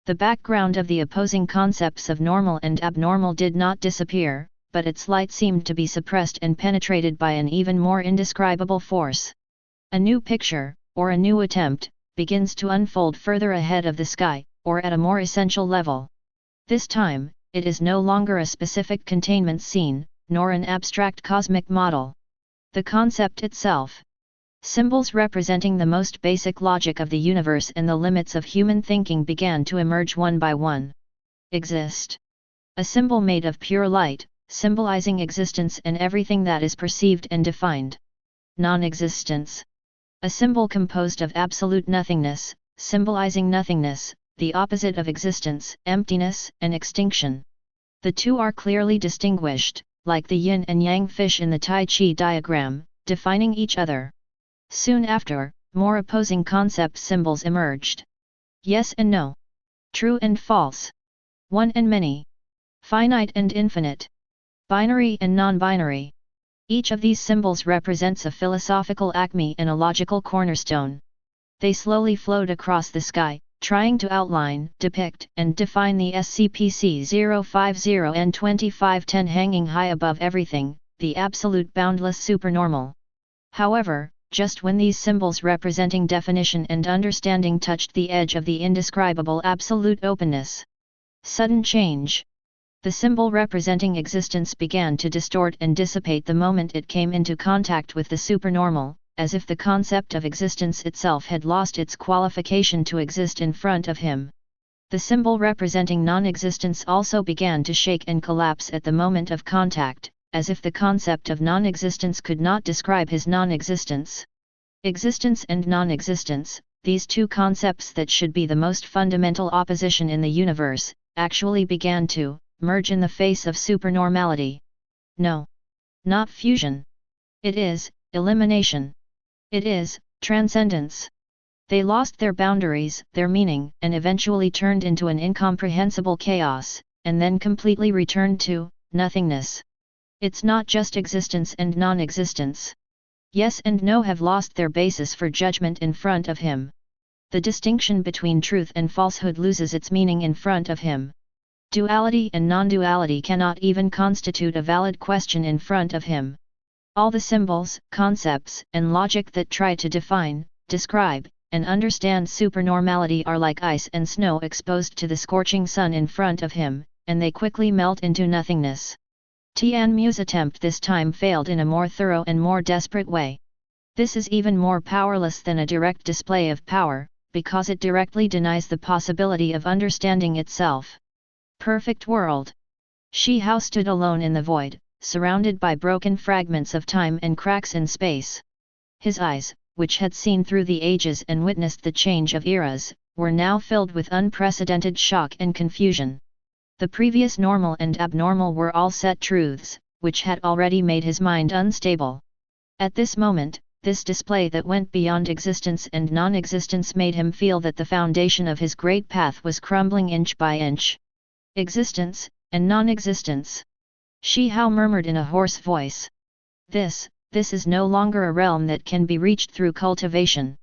The background of the opposing concepts of normal and abnormal did not disappear, but its light seemed to be suppressed and penetrated by an even more indescribable force. A new picture, or a new attempt, begins to unfold further ahead of the sky, or at a more essential level. This time, it is no longer a specific containment scene, nor an abstract cosmic model. The concept itself. Symbols representing the most basic logic of the universe and the limits of human thinking began to emerge one by one. Exist. A symbol made of pure light, symbolizing existence and everything that is perceived and defined. Non-existence. A symbol composed of absolute nothingness, symbolizing nothingness, the opposite of existence, emptiness, and extinction. The two are clearly distinguished, like the yin and yang fish in the Tai Chi diagram, defining each other. Soon after, more opposing concept symbols emerged. Yes and no. True and false. One and many. Finite and infinite. Binary and non-binary. Each of these symbols represents a philosophical acme and a logical cornerstone. They slowly flowed across the sky, trying to outline, depict, and define the SCP-050 and 2510 hanging high above everything, the absolute boundless supernormal. However, just when these symbols representing definition and understanding touched the edge of the indescribable absolute openness. Sudden change. The symbol representing existence began to distort and dissipate the moment it came into contact with the supernormal, as if the concept of existence itself had lost its qualification to exist in front of him. The symbol representing non-existence also began to shake and collapse at the moment of contact, as if the concept of non-existence could not describe his non-existence. Existence and non-existence, these two concepts that should be the most fundamental opposition in the universe, actually began to merge in the face of supernormality. No. Not fusion. It is elimination. It is transcendence. They lost their boundaries, their meaning, and eventually turned into an incomprehensible chaos, and then completely returned to nothingness. It's not just existence and non-existence. Yes and no have lost their basis for judgment in front of him. The distinction between truth and falsehood loses its meaning in front of him. Duality and non-duality cannot even constitute a valid question in front of him. All the symbols, concepts, and logic that try to define, describe, and understand supernormality are like ice and snow exposed to the scorching sun in front of him, and they quickly melt into nothingness. Tian Mu's attempt this time failed in a more thorough and more desperate way. This is even more powerless than a direct display of power, because it directly denies the possibility of understanding itself. Perfect world. Shi Hao stood alone in the void, surrounded by broken fragments of time and cracks in space. His eyes, which had seen through the ages and witnessed the change of eras, were now filled with unprecedented shock and confusion. The previous normal and abnormal were all set truths, which had already made his mind unstable. At this moment, this display that went beyond existence and non-existence made him feel that the foundation of his great path was crumbling inch by inch. Existence, and non-existence. Shi Hao murmured in a hoarse voice. This is no longer a realm that can be reached through cultivation.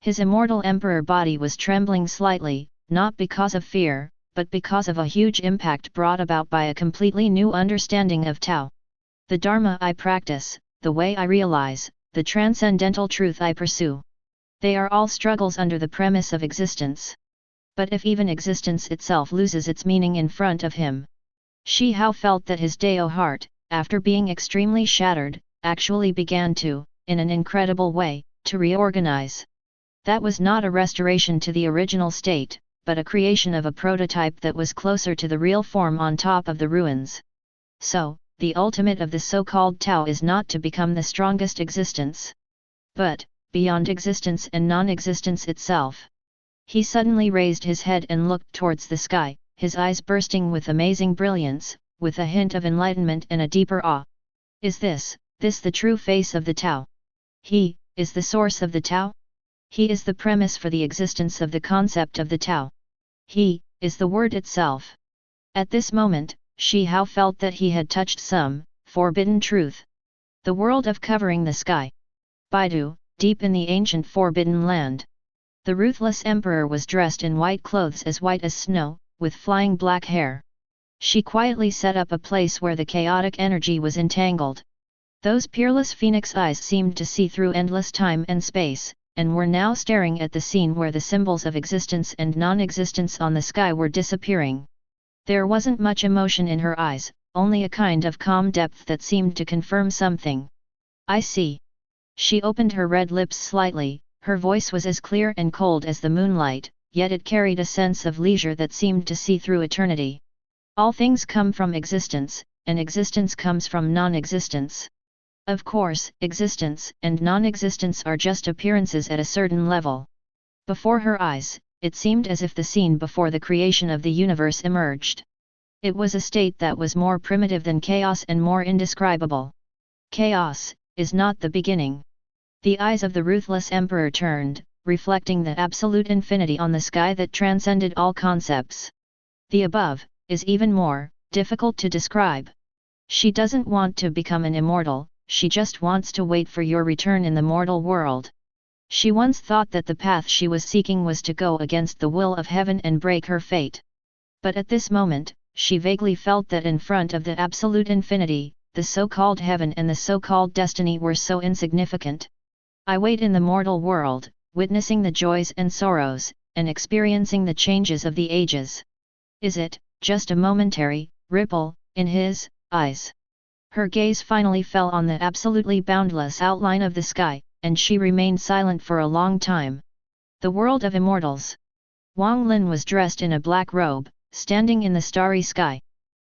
His immortal emperor body was trembling slightly, not because of fear, but because of a huge impact brought about by a completely new understanding of Tao. The Dharma I practice, the way I realize, the transcendental truth I pursue. They are all struggles under the premise of existence. But if even existence itself loses its meaning in front of him, Shi Hao felt that his Dao heart, after being extremely shattered, actually began to, in an incredible way, to reorganize. That was not a restoration to the original state, but a creation of a prototype that was closer to the real form on top of the ruins. So, the ultimate of the so-called Tao is not to become the strongest existence, but, beyond existence and non-existence itself. He suddenly raised his head and looked towards the sky, his eyes bursting with amazing brilliance, with a hint of enlightenment and a deeper awe. Is this the true face of the Tao? He is the source of the Tao? He is the premise for the existence of the concept of the Tao. He is the word itself. At this moment, Shi Hao felt that he had touched some forbidden truth. The world of covering the sky. Baidu, deep in the ancient forbidden land. The ruthless emperor was dressed in white clothes as white as snow, with flying black hair. She quietly set up a place where the chaotic energy was entangled. Those peerless phoenix eyes seemed to see through endless time and space, and were now staring at the scene where the symbols of existence and non-existence on the sky were disappearing. There wasn't much emotion in her eyes, only a kind of calm depth that seemed to confirm something. I see. She opened her red lips slightly, her voice was as clear and cold as the moonlight, yet it carried a sense of leisure that seemed to see through eternity. All things come from existence, and existence comes from non-existence. Of course, existence and non-existence are just appearances at a certain level. Before her eyes, it seemed as if the scene before the creation of the universe emerged. It was a state that was more primitive than chaos and more indescribable. Chaos is not the beginning. The eyes of the ruthless emperor turned, reflecting the absolute infinity on the sky that transcended all concepts. The above is even more difficult to describe. She doesn't want to become an immortal. She just wants to wait for your return in the mortal world. She once thought that the path she was seeking was to go against the will of heaven and break her fate. But at this moment, she vaguely felt that in front of the absolute infinity, the so-called heaven and the so-called destiny were so insignificant. I wait in the mortal world, witnessing the joys and sorrows, and experiencing the changes of the ages. Is it just a momentary ripple in his eyes? Her gaze finally fell on the absolutely boundless outline of the sky, and she remained silent for a long time. The world of immortals. Wang Lin was dressed in a black robe, standing in the starry sky.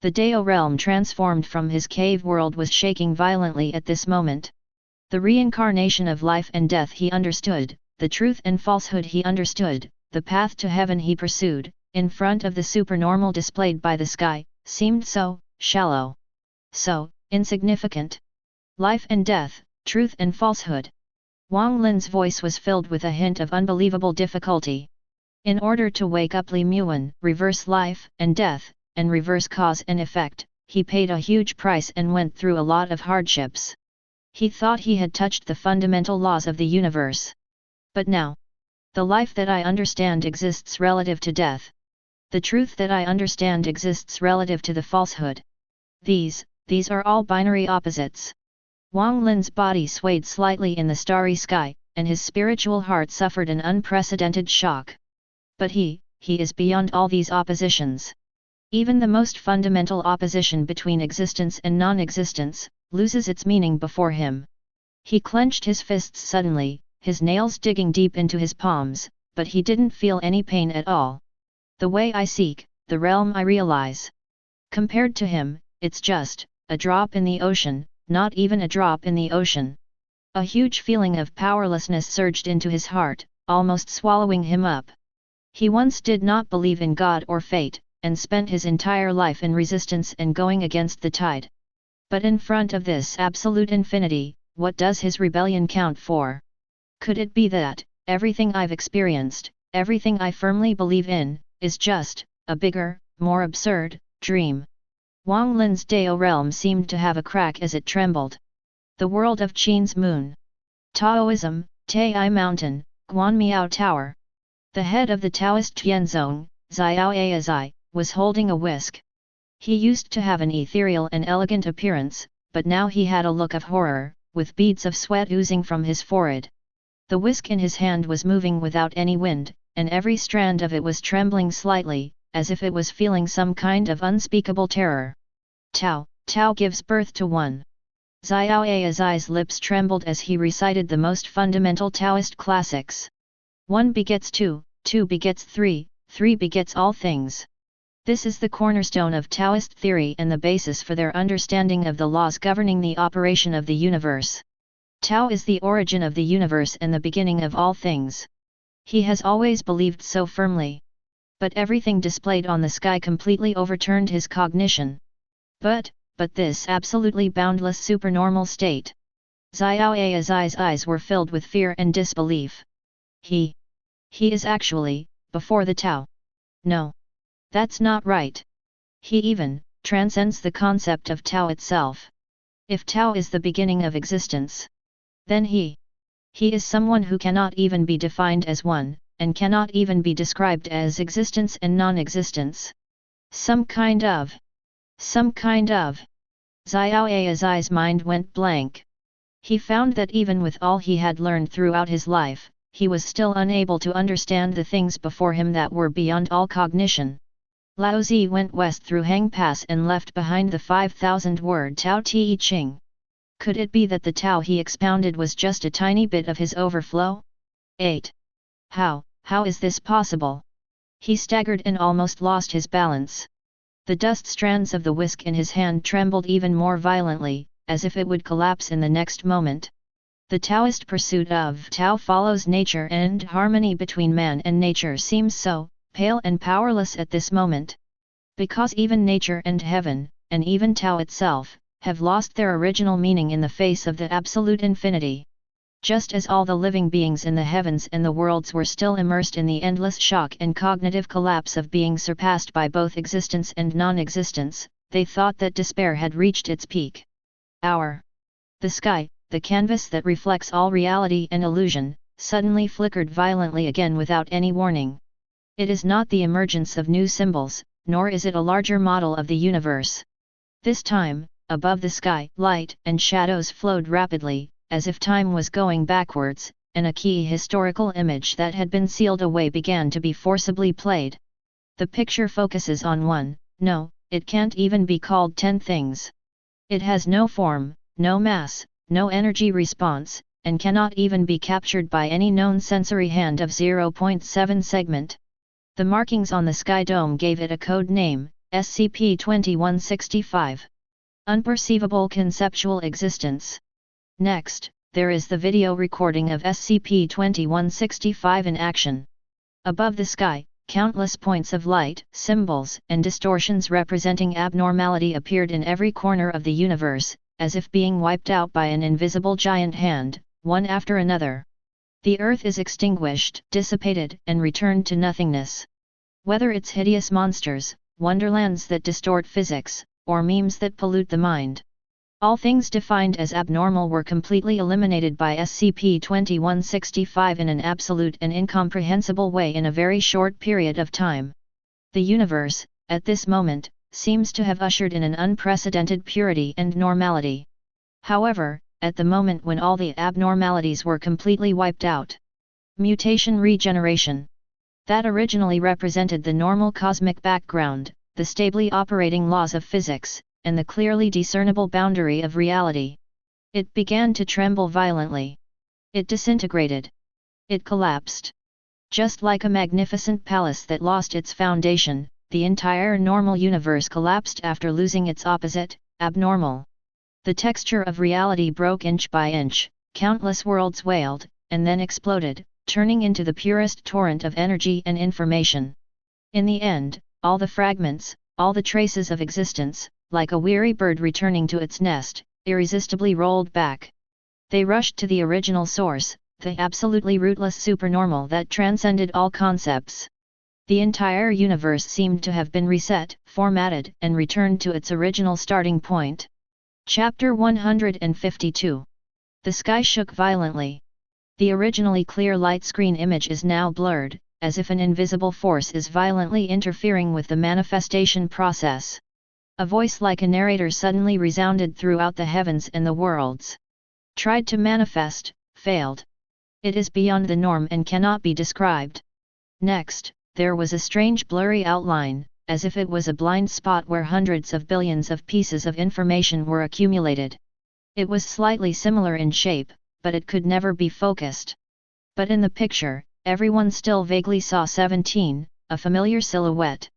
The Dao realm transformed from his cave world was shaking violently at this moment. The reincarnation of life and death he understood, the truth and falsehood he understood, the path to heaven he pursued, in front of the supernormal displayed by the sky, seemed so shallow, so insignificant. Life and death, truth and falsehood. Wang Lin's voice was filled with a hint of unbelievable difficulty. In order to wake up Li Muan, reverse life and death, and reverse cause and effect, he paid a huge price and went through a lot of hardships. He thought he had touched the fundamental laws of the universe. But now, the life that I understand exists relative to death. The truth that I understand exists relative to the falsehood. These are all binary opposites. Wang Lin's body swayed slightly in the starry sky, and his spiritual heart suffered an unprecedented shock. But he is beyond all these oppositions. Even the most fundamental opposition between existence and non-existence, loses its meaning before him. He clenched his fists suddenly, his nails digging deep into his palms, but he didn't feel any pain at all. The way I seek, the realm I realize. Compared to him, it's just a drop in the ocean, not even a drop in the ocean. A huge feeling of powerlessness surged into his heart, almost swallowing him up. He once did not believe in God or fate, and spent his entire life in resistance and going against the tide. But in front of this absolute infinity, what does his rebellion count for? Could it be that, everything I've experienced, everything I firmly believe in, is just a bigger, more absurd dream? Wang Lin's Dao realm seemed to have a crack as it trembled. The world of Qin's moon. Taoism, Tai Mountain, Guanmiao Tower. The head of the Taoist Tianzong, Xiao Aizai, was holding a whisk. He used to have an ethereal and elegant appearance, but now he had a look of horror, with beads of sweat oozing from his forehead. The whisk in his hand was moving without any wind, and every strand of it was trembling slightly, as if it was feeling some kind of unspeakable terror. Tao gives birth to one. Xiao Aizai's lips trembled as he recited the most fundamental Taoist classics. One begets two, two begets three, three begets all things. This is the cornerstone of Taoist theory and the basis for their understanding of the laws governing the operation of the universe. Tao is the origin of the universe and the beginning of all things. He has always believed so firmly. But everything displayed on the sky completely overturned his cognition. But this absolutely boundless supernormal state. Xiao Aizai's eyes were filled with fear and disbelief. He is actually before the Tao. No. That's not right. He even transcends the concept of Tao itself. If Tao is the beginning of existence, then he is someone who cannot even be defined as one, and cannot even be described as existence and non-existence. Some kind of. Xiao Aizai's mind went blank. He found that even with all he had learned throughout his life, he was still unable to understand the things before him that were beyond all cognition. Lao Zi went west through Hang Pass and left behind the 5,000-word Tao Te Ching. Could it be that the Tao he expounded was just a tiny bit of his overflow? 8. How is this possible? He staggered and almost lost his balance. The dust strands of the whisk in his hand trembled even more violently, as if it would collapse in the next moment. The Taoist pursuit of Tao follows nature, and harmony between man and nature seems so pale and powerless at this moment. Because even nature and heaven, and even Tao itself, have lost their original meaning in the face of the absolute infinity. Just as all the living beings in the heavens and the worlds were still immersed in the endless shock and cognitive collapse of being surpassed by both existence and non-existence, they thought that despair had reached its peak. The sky, the canvas that reflects all reality and illusion, suddenly flickered violently again without any warning. It is not the emergence of new symbols, nor is it a larger model of the universe. This time, above the sky, light and shadows flowed rapidly, as if time was going backwards, and a key historical image that had been sealed away began to be forcibly played. The picture focuses on one, no, it can't even be called 10 things. It has no form, no mass, no energy response, and cannot even be captured by any known sensory hand of 0.7 segment. The markings on the sky dome gave it a code name, SCP-2165. Unperceivable conceptual existence. Next, there is the video recording of SCP-2165 in action. Above the sky, countless points of light, symbols, and distortions representing abnormality appeared in every corner of the universe, as if being wiped out by an invisible giant hand, one after another. The Earth is extinguished, dissipated, and returned to nothingness. Whether it's hideous monsters, wonderlands that distort physics, or memes that pollute the mind, all things defined as abnormal were completely eliminated by SCP-2165 in an absolute and incomprehensible way in a very short period of time. The universe, at this moment, seems to have ushered in an unprecedented purity and normality. However, at the moment when all the abnormalities were completely wiped out, mutation regeneration, that originally represented the normal cosmic background, the stably operating laws of physics, and the clearly discernible boundary of reality. It began to tremble violently. It disintegrated. It collapsed. Just like a magnificent palace that lost its foundation, the entire normal universe collapsed after losing its opposite, abnormal. The texture of reality broke inch by inch, countless worlds wailed, and then exploded, turning into the purest torrent of energy and information. In the end, all the fragments, all the traces of existence, like a weary bird returning to its nest, irresistibly rolled back. They rushed to the original source, the absolutely rootless supernormal that transcended all concepts. The entire universe seemed to have been reset, formatted, and returned to its original starting point. Chapter 152. The sky shook violently. The originally clear light screen image is now blurred, as if an invisible force is violently interfering with the manifestation process. A voice like a narrator suddenly resounded throughout the heavens and the worlds. Tried to manifest, failed. It is beyond the norm and cannot be described. Next, there was a strange blurry outline, as if it was a blind spot where hundreds of billions of pieces of information were accumulated. It was slightly similar in shape, but it could never be focused. But in the picture, everyone still vaguely saw 17, a familiar silhouette.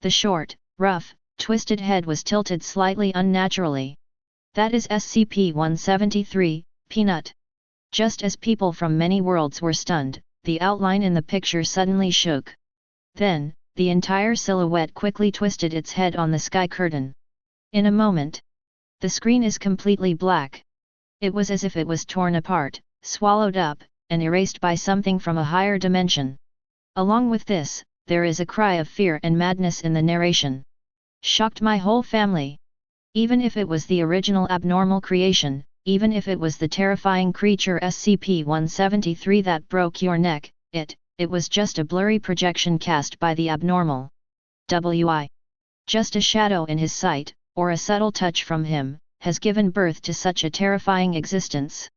The short, rough, twisted head was tilted slightly unnaturally. That is SCP-173, Peanut. Just as people from many worlds were stunned, the outline in the picture suddenly shook. Then, the entire silhouette quickly twisted its head on the sky curtain. In a moment, the screen is completely black. It was as if it was torn apart, swallowed up, and erased by something from a higher dimension. Along with this, there is a cry of fear and madness in the narration. Shocked my whole family. Even if it was the original abnormal creation, even if it was the terrifying creature SCP-173 that broke your neck, it was just a blurry projection cast by the abnormal. Just a shadow in his sight, or a subtle touch from him, has given birth to such a terrifying existence.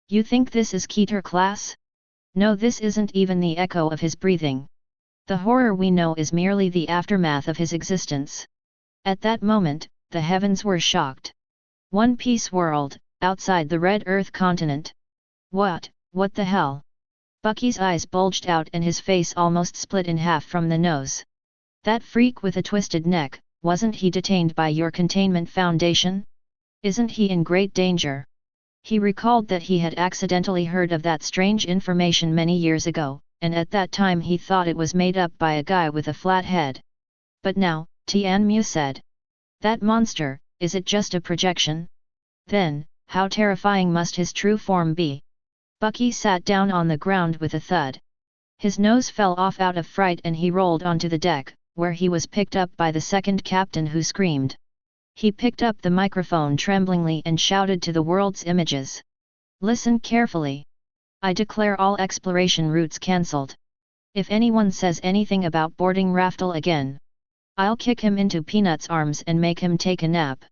You think this is Keter class? No, this isn't even the echo of his breathing. The horror we know is merely the aftermath of his existence. At that moment, the heavens were shocked. One Piece world, outside the Red Earth continent. What the hell? Bucky's eyes bulged out and his face almost split in half from the nose. That freak with a twisted neck, wasn't he detained by your containment foundation? Isn't he in great danger? He recalled that he had accidentally heard of that strange information many years ago, and at that time he thought it was made up by a guy with a flat head. But now, Tianmu said. That monster, is it just a projection? Then, how terrifying must his true form be? Bucky sat down on the ground with a thud. His nose fell off out of fright and he rolled onto the deck, where he was picked up by the second captain who screamed. He picked up the microphone tremblingly and shouted to the world's images. Listen carefully. I declare all exploration routes cancelled. If anyone says anything about boarding Raftel again, I'll kick him into Peanut's arms and make him take a nap.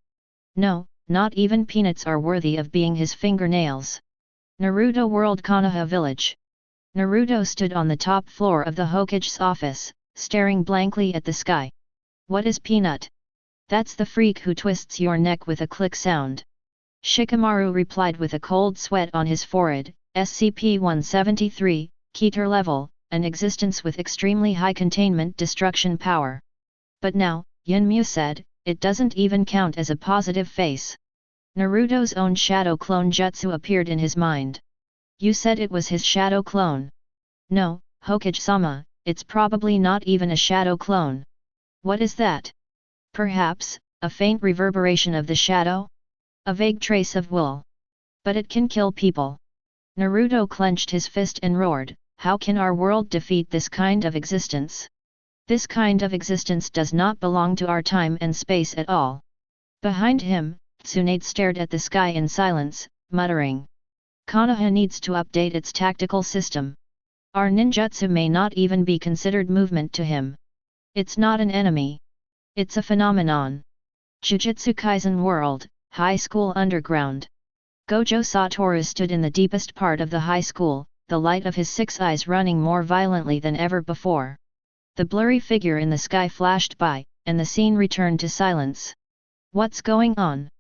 No, not even Peanuts are worthy of being his fingernails. Naruto World Konoha Village. Naruto stood on the top floor of the Hokage's office, staring blankly at the sky. What is Peanut? That's the freak who twists your neck with a click sound. Shikamaru replied with a cold sweat on his forehead. SCP-173, Keter level, an existence with extremely high containment destruction power. But now, Yunmu said, "It doesn't even count as a positive face." Naruto's own shadow clone jutsu appeared in his mind. "You said it was his shadow clone." "No, Hokage-sama, it's probably not even a shadow clone." "What is that?" "Perhaps, a faint reverberation of the shadow? A vague trace of will. But it can kill people." Naruto clenched his fist and roared, "How can our world defeat this kind of existence? This kind of existence does not belong to our time and space at all." Behind him, Tsunade stared at the sky in silence, muttering. "Konoha needs to update its tactical system. Our ninjutsu may not even be considered movement to him. It's not an enemy. It's a phenomenon." Jujutsu Kaisen World, High School Underground. Gojo Satoru stood in the deepest part of the high school, the light of his 6 eyes running more violently than ever before. The blurry figure in the sky flashed by, and the scene returned to silence. "What's going on?"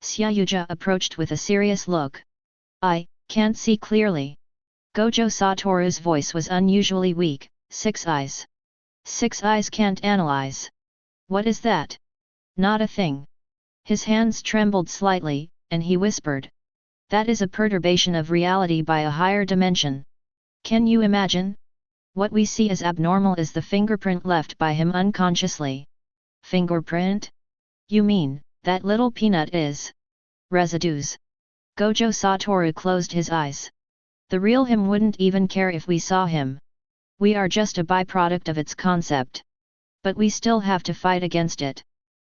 Syayuja approached with a serious look. "I can't see clearly." Gojo Satoru's voice was unusually weak. 6 eyes. 6 eyes can't analyze. What is that? Not a thing. His hands trembled slightly, and he whispered. That is a perturbation of reality by a higher dimension. Can you imagine? What we see as abnormal is the fingerprint left by him unconsciously. Fingerprint? You mean, that little peanut is residues? Gojo Satoru closed his eyes. The real him wouldn't even care if we saw him. We are just a byproduct of its concept. But we still have to fight against it.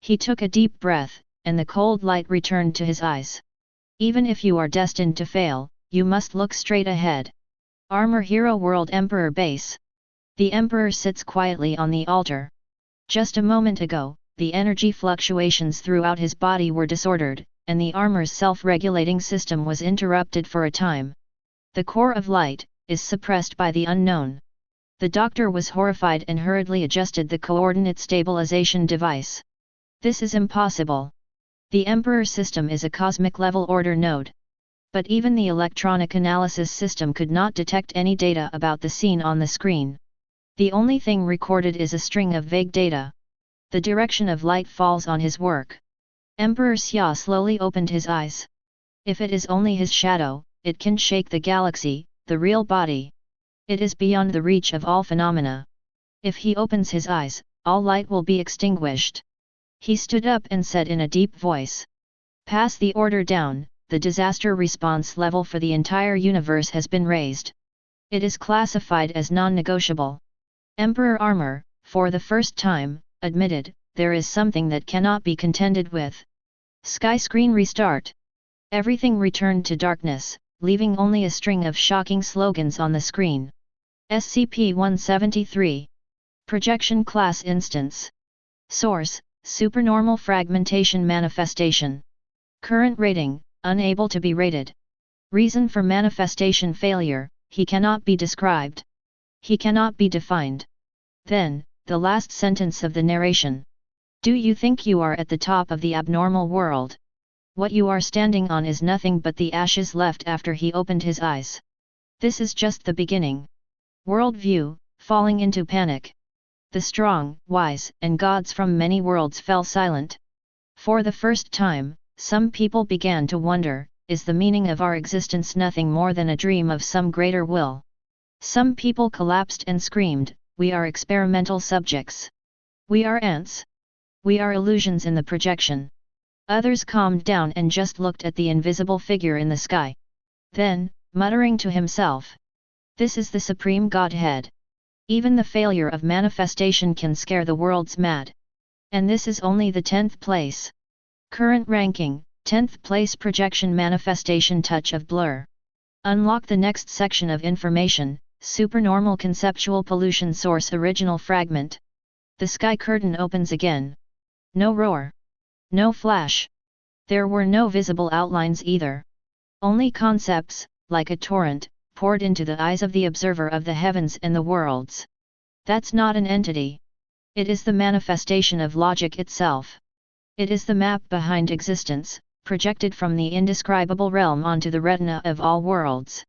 He took a deep breath, and the cold light returned to his eyes. Even if you are destined to fail, you must look straight ahead. Armor Hero World Emperor Base. The Emperor sits quietly on the altar. Just a moment ago, the energy fluctuations throughout his body were disordered, and the armor's self-regulating system was interrupted for a time. The core of light is suppressed by the unknown. The doctor was horrified and hurriedly adjusted the coordinate stabilization device. This is impossible. The Emperor system is a cosmic level order node. But even the electronic analysis system could not detect any data about the scene on the screen. The only thing recorded is a string of vague data. The direction of light falls on his work. Emperor Xia slowly opened his eyes. If it is only his shadow, it can shake the galaxy, the real body. It is beyond the reach of all phenomena. If he opens his eyes, all light will be extinguished. He stood up and said in a deep voice. Pass the order down, the disaster response level for the entire universe has been raised. It is classified as non-negotiable. Emperor Armor, for the first time, admitted, there is something that cannot be contended with. Sky screen restart. Everything returned to darkness, leaving only a string of shocking slogans on the screen. SCP-173. Projection Class Instance. Source, Supernormal Fragmentation Manifestation. Current rating, unable to be rated. Reason for manifestation failure, he cannot be described. He cannot be defined. Then, the last sentence of the narration. Do you think you are at the top of the abnormal world? What you are standing on is nothing but the ashes left after he opened his eyes. This is just the beginning. Worldview, falling into panic. The strong, wise, and gods from many worlds fell silent. For the first time, some people began to wonder, is the meaning of our existence nothing more than a dream of some greater will? Some people collapsed and screamed, we are experimental subjects. We are ants. We are illusions in the projection. Others calmed down and just looked at the invisible figure in the sky. Then, muttering to himself, this is the Supreme Godhead. Even the failure of manifestation can scare the worlds mad. And this is only the 10th place. Current ranking, 10th place projection manifestation touch of blur. Unlock the next section of information, supernormal conceptual pollution source original fragment. The sky curtain opens again. No roar. No flash. There were no visible outlines either. Only concepts, like a torrent, poured into the eyes of the observer of the heavens and the worlds. That's not an entity. It is the manifestation of logic itself. It is the map behind existence, projected from the indescribable realm onto the retina of all worlds.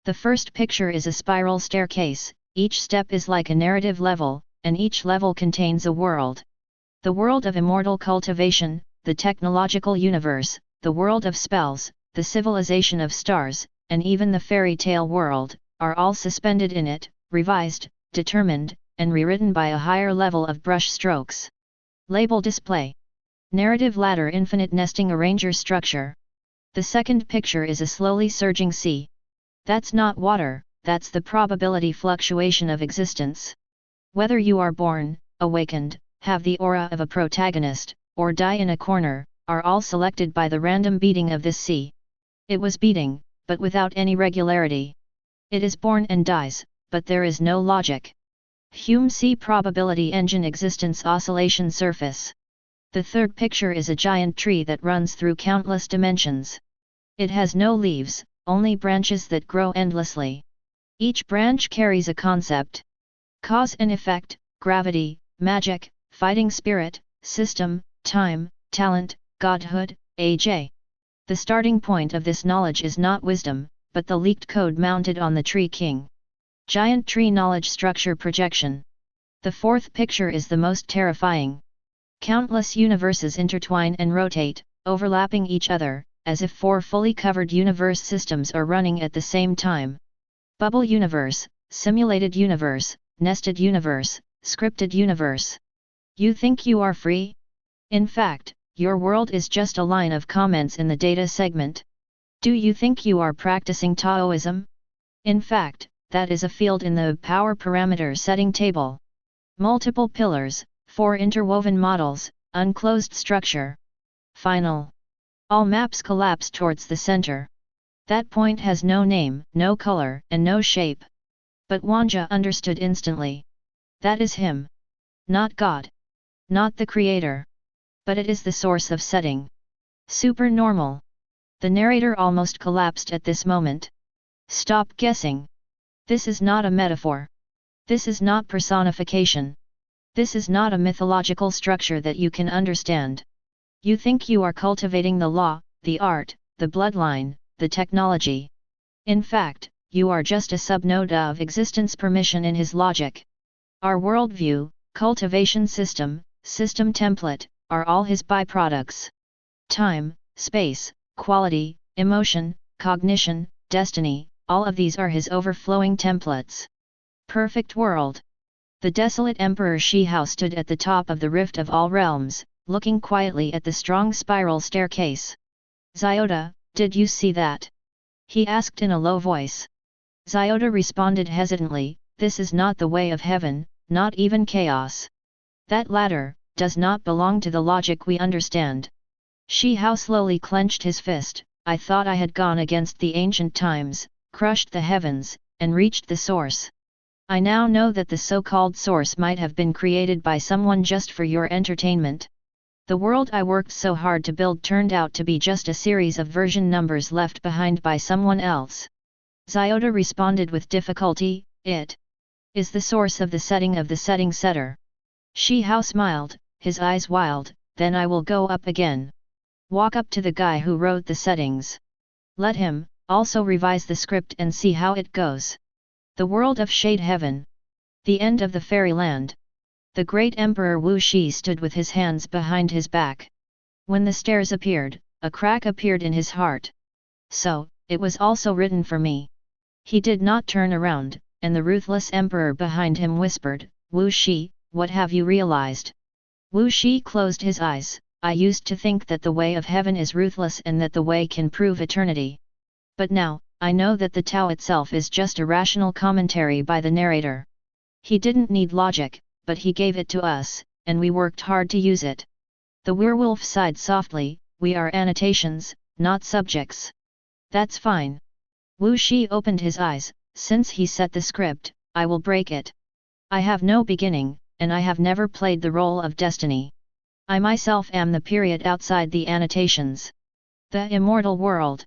The first picture is a spiral staircase, each step is like a narrative level, and each level contains a world. The world of immortal cultivation, the technological universe, the world of spells, the civilization of stars, and even the fairy tale world, are all suspended in it, revised, determined, and rewritten by a higher level of brush strokes. Label display. Narrative ladder infinite nesting arranger structure. The second picture is a slowly surging sea. That's not water, that's the probability fluctuation of existence. Whether you are born, awakened, have the aura of a protagonist, or die in a corner, are all selected by the random beating of this sea. It was beating, but without any regularity. It is born and dies, but there is no logic. Hume C probability engine existence oscillation surface. The third picture is a giant tree that runs through countless dimensions. It has no leaves, only branches that grow endlessly. Each branch carries a concept. Cause and effect, gravity, magic, fighting spirit, system, time, talent, godhood, age. The starting point of this knowledge is not wisdom, but the leaked code mounted on the tree king. Giant tree knowledge structure projection. The fourth picture is the most terrifying. Countless universes intertwine and rotate, overlapping each other, as if four fully covered universe systems are running at the same time. Bubble universe, simulated universe, nested universe, scripted universe. You think you are free? In fact, your world is just a line of comments in the data segment. Do you think you are practicing Taoism? In fact, that is a field in the power parameter setting table. Multiple pillars, 4 interwoven models, unclosed structure. Final. All maps collapse towards the center. That point has no name, no color, and no shape. But Wanja understood instantly. That is him. Not God. Not the creator. But it is the source of setting. Supernormal. The narrator almost collapsed at this moment. Stop guessing. This is not a metaphor. This is not personification. This is not a mythological structure that you can understand. You think you are cultivating the law, the art, the bloodline, the technology. In fact, you are just a subnode of existence permission in his logic. Our worldview, cultivation system, system template, are all his byproducts. Time, space, quality, emotion, cognition, destiny, all of these are his overflowing templates. Perfect world. The desolate Emperor Shihao stood at the top of the Rift of All Realms, looking quietly at the strong spiral staircase. Xiota, did you see that? He asked in a low voice. Xiota responded hesitantly, this is not the way of heaven, not even chaos. That ladder does not belong to the logic we understand. Shihao slowly clenched his fist. I thought I had gone against the ancient times, crushed the heavens, and reached the source. I now know that the so-called source might have been created by someone just for your entertainment. The world I worked so hard to build turned out to be just a series of version numbers left behind by someone else. Xiota responded with difficulty, it is the source of the setting setter. Shihao smiled, his eyes wild, then I will go up again. Walk up to the guy who wrote the settings. Let him also revise the script and see how it goes. The world of Shade Heaven. The end of the fairyland. The great Emperor Wu Shi stood with his hands behind his back. When the stairs appeared, a crack appeared in his heart. So, it was also written for me. He did not turn around, and the ruthless Emperor behind him whispered, Wu Shi, what have you realized? Wu Shi closed his eyes. I used to think that the way of heaven is ruthless and that the way can prove eternity. But now, I know that the Tao itself is just a rational commentary by the narrator. He didn't need logic, but he gave it to us, and we worked hard to use it. The werewolf sighed softly, we are annotations, not subjects. That's fine. Wu Shi opened his eyes, since he set the script, I will break it. I have no beginning, and I have never played the role of destiny. I myself am the period outside the annotations. The immortal world.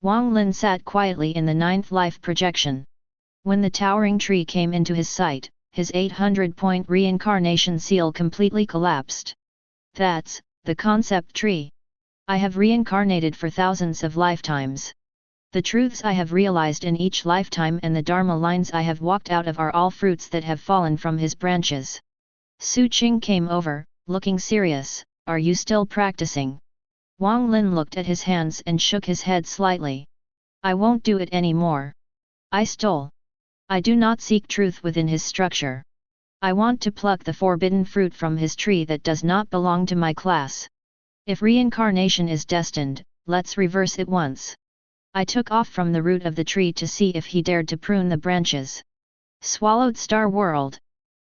Wang Lin sat quietly in the 9th life projection. When the towering tree came into his sight, his 800-point reincarnation seal completely collapsed. That's the concept tree. I have reincarnated for thousands of lifetimes. The truths I have realized in each lifetime and the Dharma lines I have walked out of are all fruits that have fallen from his branches. Su Qing came over, looking serious, "Are you still practicing?" Wang Lin looked at his hands and shook his head slightly. "I won't do it anymore. I stole. I do not seek truth within his structure. I want to pluck the forbidden fruit from his tree that does not belong to my class. If reincarnation is destined, let's reverse it once." I took off from the root of the tree to see if he dared to prune the branches. Swallowed Star World.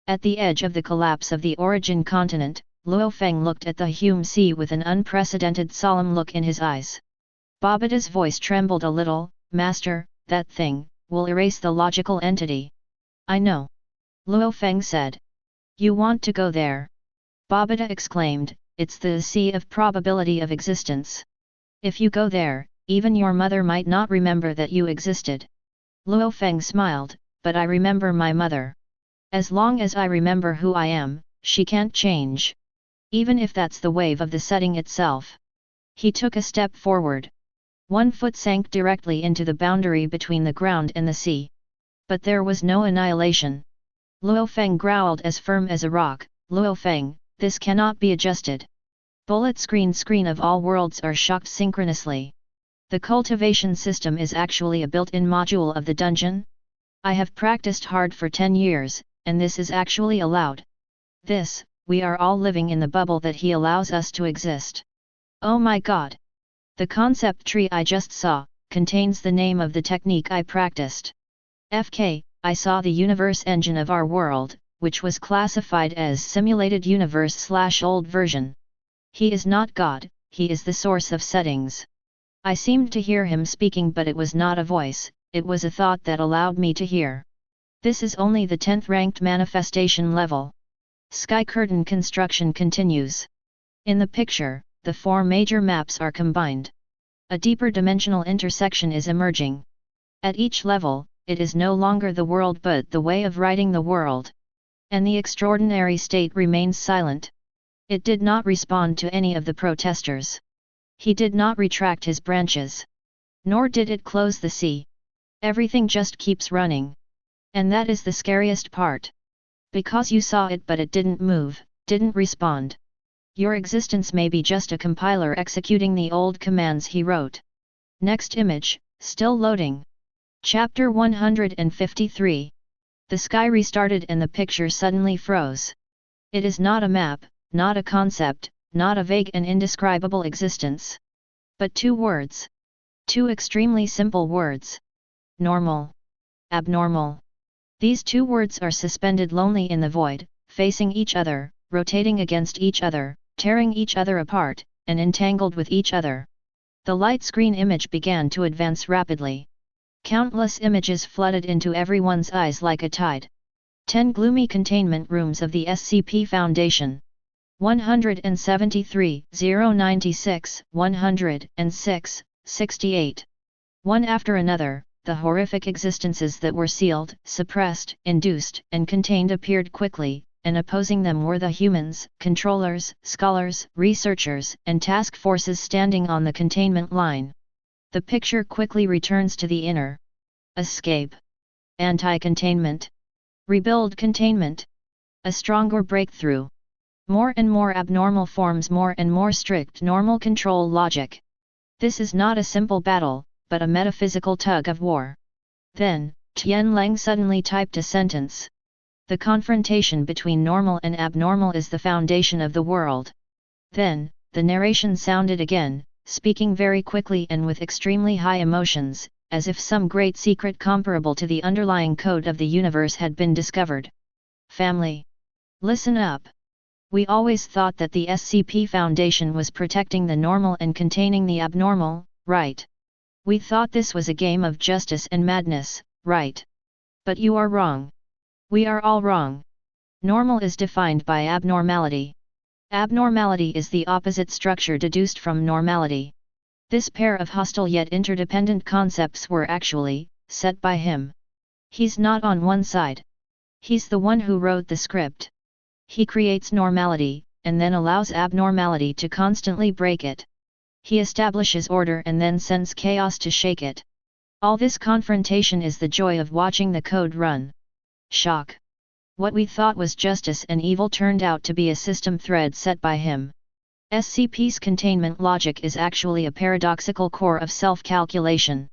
At the edge of the collapse of the origin continent, Luo Feng looked at the Hume Sea with an unprecedented solemn look in his eyes. Babata's voice trembled a little, "Master, that thing will erase the logical entity." "I know," Luo Feng said. "You want to go there?" Babata exclaimed, "It's the sea of probability of existence. If you go there, even your mother might not remember that you existed." Luo Feng smiled, "But I remember my mother. As long as I remember who I am, she can't change. Even if that's the wave of the setting itself." He took a step forward. One foot sank directly into the boundary between the ground and the sea. But there was no annihilation. Luo Feng growled as firm as a rock, "Luo Feng, this cannot be adjusted." Bullet screen of all worlds are shocked synchronously. The cultivation system is actually a built-in module of the dungeon? I have practiced hard for 10 years, and this is actually allowed. We are all living in the bubble that he allows us to exist. Oh my god! The concept tree I just saw contains the name of the technique I practiced. I saw the universe engine of our world, which was classified as simulated universe/old version. He is not God, he is the source of settings. I seemed to hear him speaking, but it was not a voice, it was a thought that allowed me to hear. This is only the 10th ranked manifestation level. Sky curtain construction continues. In the picture, the 4 major maps are combined. A deeper dimensional intersection is emerging. At each level, it is no longer the world but the way of writing the world. And the extraordinary state remains silent. It did not respond to any of the protesters. He did not retract his branches. Nor did it close the sea. Everything just keeps running. And that is the scariest part. Because you saw it but it didn't move, didn't respond. Your existence may be just a compiler executing the old commands he wrote. Next image, still loading. Chapter 153. The sky restarted and the picture suddenly froze. It is not a map, not a concept, not a vague and indescribable existence. But 2 words. 2 extremely simple words. Normal. Abnormal. These 2 words are suspended lonely in the void, facing each other, rotating against each other, tearing each other apart, and entangled with each other. The light screen image began to advance rapidly. Countless images flooded into everyone's eyes like a tide. 10 gloomy containment rooms of the SCP Foundation. 173, 096, 106, 68. One after another, the horrific existences that were sealed, suppressed, induced, and contained appeared quickly, and opposing them were the humans, controllers, scholars, researchers, and task forces standing on the containment line. The picture quickly returns to the inner. Escape. Anti-containment. Rebuild containment. A stronger breakthrough. More and more abnormal forms, more and more strict normal control logic. This is not a simple battle, but a metaphysical tug of war. Then, Tian Lang suddenly typed a sentence. The confrontation between normal and abnormal is the foundation of the world. Then, the narration sounded again, speaking very quickly and with extremely high emotions, as if some great secret comparable to the underlying code of the universe had been discovered. Family. Listen up. We always thought that the SCP Foundation was protecting the normal and containing the abnormal, right? We thought this was a game of justice and madness, right? But you are wrong. We are all wrong. Normal is defined by abnormality. Abnormality is the opposite structure deduced from normality. This pair of hostile yet interdependent concepts were actually set by him. He's not on one side. He's the one who wrote the script. He creates normality, and then allows abnormality to constantly break it. He establishes order and then sends chaos to shake it. All this confrontation is the joy of watching the code run. Shock. What we thought was justice and evil turned out to be a system thread set by him. SCP's containment logic is actually a paradoxical core of self-calculation.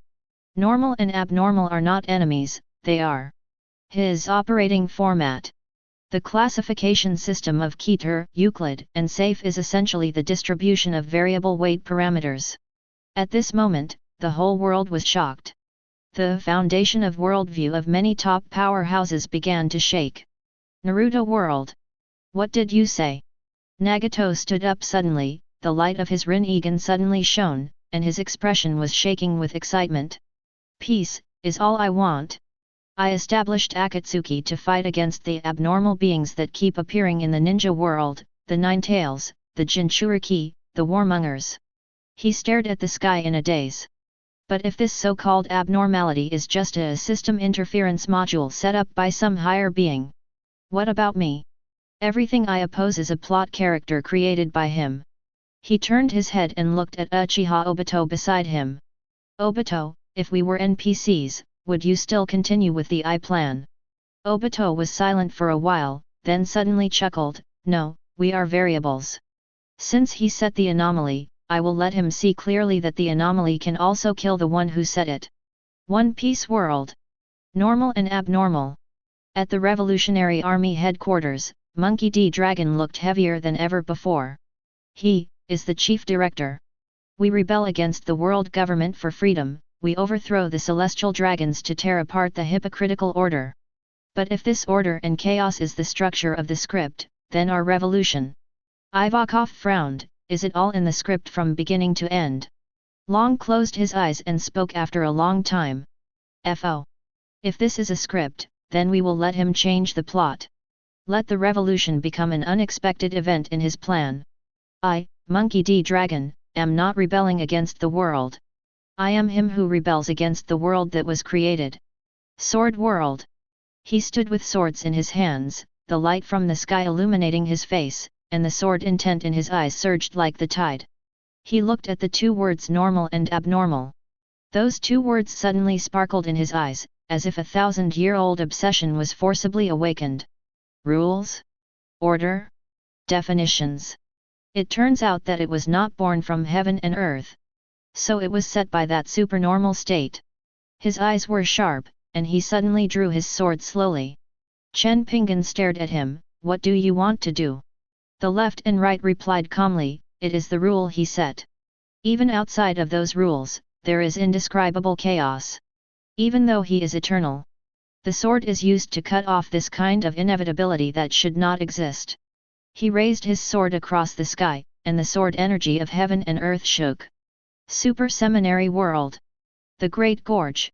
Normal and abnormal are not enemies, they are his operating format. The classification system of Keter, Euclid, and SAFE is essentially the distribution of variable weight parameters. At this moment, the whole world was shocked. The foundation of worldview of many top powerhouses began to shake. Naruto world. What did you say? Nagato stood up suddenly, the light of his Rinnegan suddenly shone, and his expression was shaking with excitement. Peace is all I want. I established Akatsuki to fight against the abnormal beings that keep appearing in the ninja world, the Nine Tails, the Jinchuriki, the Warmongers. He stared at the sky in a daze. But if this so-called abnormality is just a system interference module set up by some higher being, what about me? Everything I oppose is a plot character created by him. He turned his head and looked at Uchiha Obito beside him. Obito, if we were NPCs, would you still continue with the I plan? Obito was silent for a while, then suddenly chuckled, no, we are variables. Since he set the anomaly, I will let him see clearly that the anomaly can also kill the one who set it. One Piece world. Normal and abnormal. At the Revolutionary Army headquarters, Monkey D. Dragon looked heavier than ever before. He is the chief director. We rebel against the world government for freedom, we overthrow the celestial dragons to tear apart the hypocritical order. But if this order and chaos is the structure of the script, then our revolution. Ivakov frowned, is it all in the script from beginning to end? Long closed his eyes and spoke after a long time. FO. If this is a script, then we will let him change the plot. Let the revolution become an unexpected event in his plan. I, Monkey D. Dragon, am not rebelling against the world. I am him who rebels against the world that was created. Sword world. He stood with swords in his hands, the light from the sky illuminating his face, and the sword intent in his eyes surged like the tide. He looked at the two words normal and abnormal. Those two words suddenly sparkled in his eyes, as if a 1,000-year-old obsession was forcibly awakened. Rules? Order? Definitions. It turns out that it was not born from heaven and earth. So it was set by that supernormal state. His eyes were sharp, and he suddenly drew his sword slowly. Chen Ping'an stared at him, what do you want to do? The left and right replied calmly, it is the rule he set. Even outside of those rules, there is indescribable chaos. Even though he is eternal. The sword is used to cut off this kind of inevitability that should not exist. He raised his sword across the sky, and the sword energy of heaven and earth shook. Super Seminary World. The Great Gorge.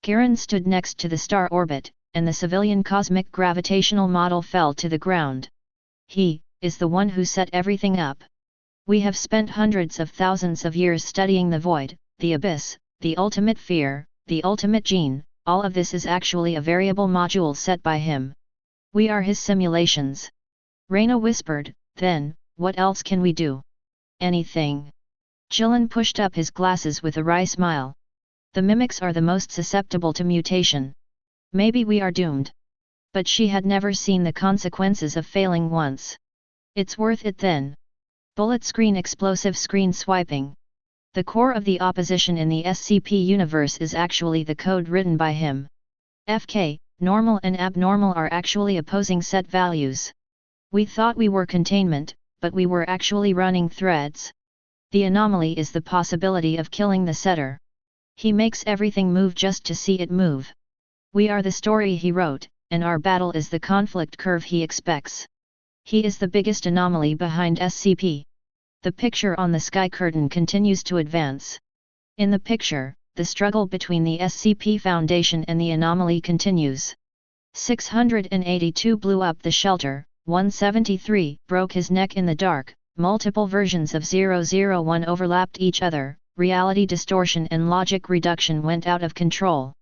Kiran stood next to the star orbit, and the civilian cosmic gravitational model fell to the ground. He is the one who set everything up. We have spent hundreds of thousands of years studying the void, the abyss, the ultimate fear, the ultimate gene. All of this is actually a variable module set by him. We are his simulations. Reina whispered, then, what else can we do? Anything. Jilin pushed up his glasses with a wry smile. The mimics are the most susceptible to mutation. Maybe we are doomed. But she had never seen the consequences of failing once. It's worth it then. Bullet screen explosive screen swiping. The core of the opposition in the SCP universe is actually the code written by him. FK, normal and abnormal are actually opposing set values. We thought we were containment, but we were actually running threads. The anomaly is the possibility of killing the setter. He makes everything move just to see it move. We are the story he wrote, and our battle is the conflict curve he expects. He is the biggest anomaly behind SCP. The picture on the sky curtain continues to advance. In the picture, the struggle between the SCP Foundation and the anomaly continues. 682 blew up the shelter, 173 broke his neck in the dark, multiple versions of 001 overlapped each other, reality distortion and logic reduction went out of control.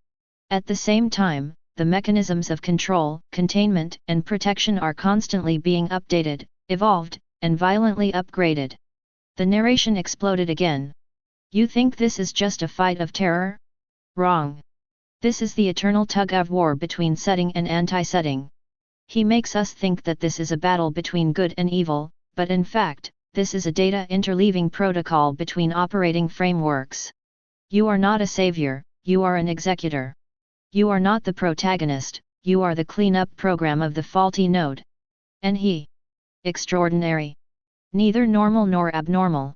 At the same time, the mechanisms of control, containment, and protection are constantly being updated, evolved, and violently upgraded. The narration exploded again. You think this is just a fight of terror? Wrong. This is the eternal tug-of-war between setting and anti-setting. He makes us think that this is a battle between good and evil, but in fact, this is a data interleaving protocol between operating frameworks. You are not a savior, you are an executor. You are not the protagonist, you are the cleanup program of the faulty node. And he? Extraordinary. Neither normal nor abnormal.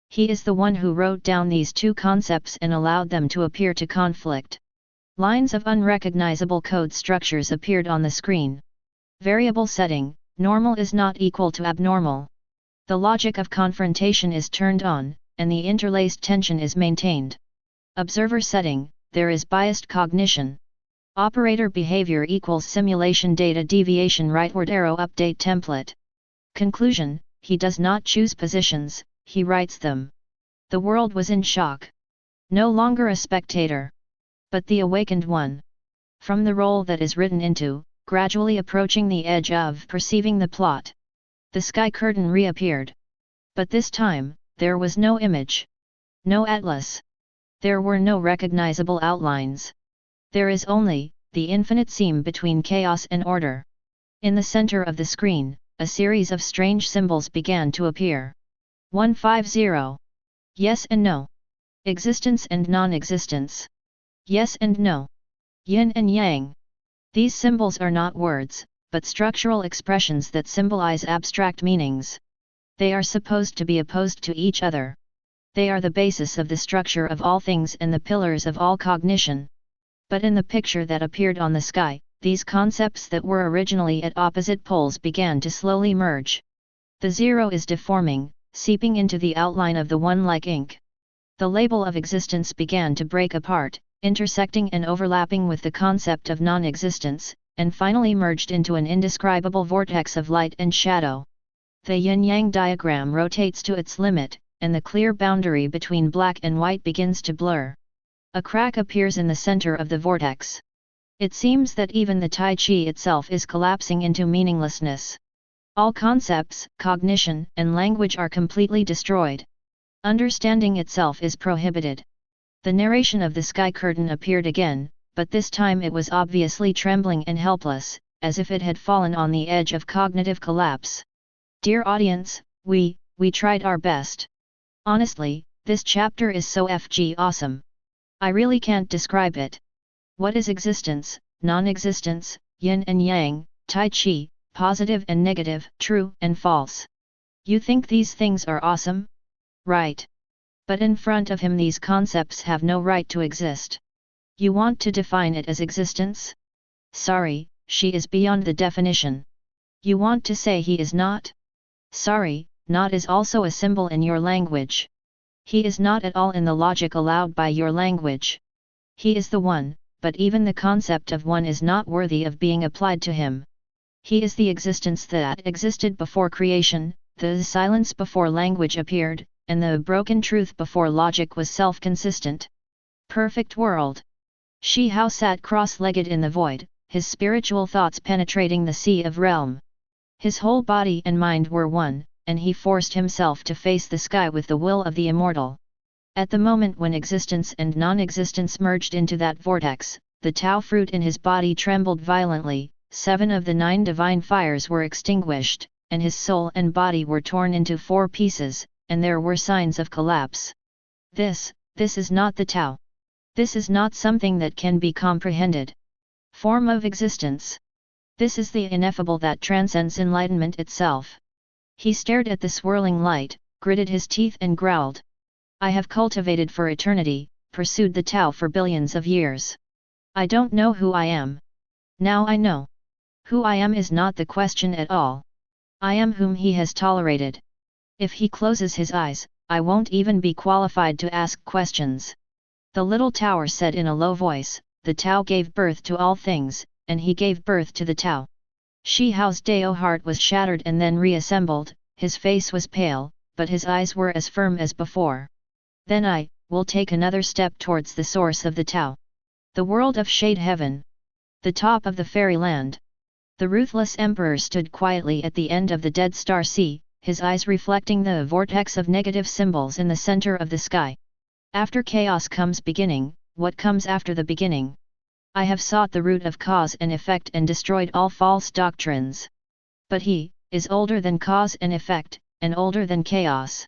He is the one who wrote down these two concepts and allowed them to appear to conflict. Lines of unrecognizable code structures appeared on the screen. Variable setting, normal is not equal to abnormal. The logic of confrontation is turned on, and the interlaced tension is maintained. Observer setting, there is biased cognition. Operator behavior equals simulation data deviation rightward arrow update template. Conclusion, he does not choose positions, he writes them. The world was in shock. No longer a spectator, but the awakened one. From the role that is written into, gradually approaching the edge of perceiving the plot. The sky curtain reappeared. But this time, there was no image. No atlas. There were no recognizable outlines. There is only, the infinite seam between chaos and order. In the center of the screen, a series of strange symbols began to appear. 150. Yes and no. Existence and non-existence. Yes and no. Yin and yang. These symbols are not words, but structural expressions that symbolize abstract meanings. They are supposed to be opposed to each other. They are the basis of the structure of all things and the pillars of all cognition. But in the picture that appeared on the sky, these concepts that were originally at opposite poles began to slowly merge. The zero is deforming, seeping into the outline of the one like ink. The label of existence began to break apart, intersecting and overlapping with the concept of non-existence, and finally merged into an indescribable vortex of light and shadow. The yin-yang diagram rotates to its limit, and the clear boundary between black and white begins to blur. A crack appears in the center of the vortex. It seems that even the Tai Chi itself is collapsing into meaninglessness. All concepts, cognition, and language are completely destroyed. Understanding itself is prohibited. The narration of the sky curtain appeared again, but this time it was obviously trembling and helpless, as if it had fallen on the edge of cognitive collapse. Dear audience, we tried our best. Honestly, this chapter is so FG awesome. I really can't describe it. What is existence, non-existence, yin and yang, tai chi, positive and negative, true and false? You think these things are awesome? Right. But in front of him these concepts have no right to exist. You want to define it as existence? Sorry, she is beyond the definition. You want to say he is not? Sorry, not is also a symbol in your language. He is not at all in the logic allowed by your language. He is the one, but even the concept of one is not worthy of being applied to him. He is the existence that existed before creation, the silence before language appeared, and the broken truth before logic was self-consistent. Perfect world. Shi Hao sat cross-legged in the void, his spiritual thoughts penetrating the sea of realm. His whole body and mind were one, and he forced himself to face the sky with the will of the immortal. At the moment when existence and non-existence merged into that vortex, the Tao fruit in his body trembled violently, 7 of the 9 divine fires were extinguished, and his soul and body were torn into 4 pieces, and there were signs of collapse. This is not the Tao. This is not something that can be comprehended. Form of existence. This is the ineffable that transcends enlightenment itself. He stared at the swirling light, gritted his teeth and growled. I have cultivated for eternity, pursued the Tao for billions of years. I don't know who I am. Now I know. Who I am is not the question at all. I am whom he has tolerated. If he closes his eyes, I won't even be qualified to ask questions. The little tower said in a low voice, the Tao gave birth to all things, and he gave birth to the Tao. Shi Hao's Dao heart was shattered and then reassembled, his face was pale, but his eyes were as firm as before. Then I will take another step towards the source of the Tao. The world of Shade Heaven. The top of the fairyland. The ruthless emperor stood quietly at the end of the Dead Star Sea, his eyes reflecting the vortex of negative symbols in the center of the sky. After chaos comes beginning, what comes after the beginning? I have sought the root of cause and effect and destroyed all false doctrines. But he is older than cause and effect, and older than chaos.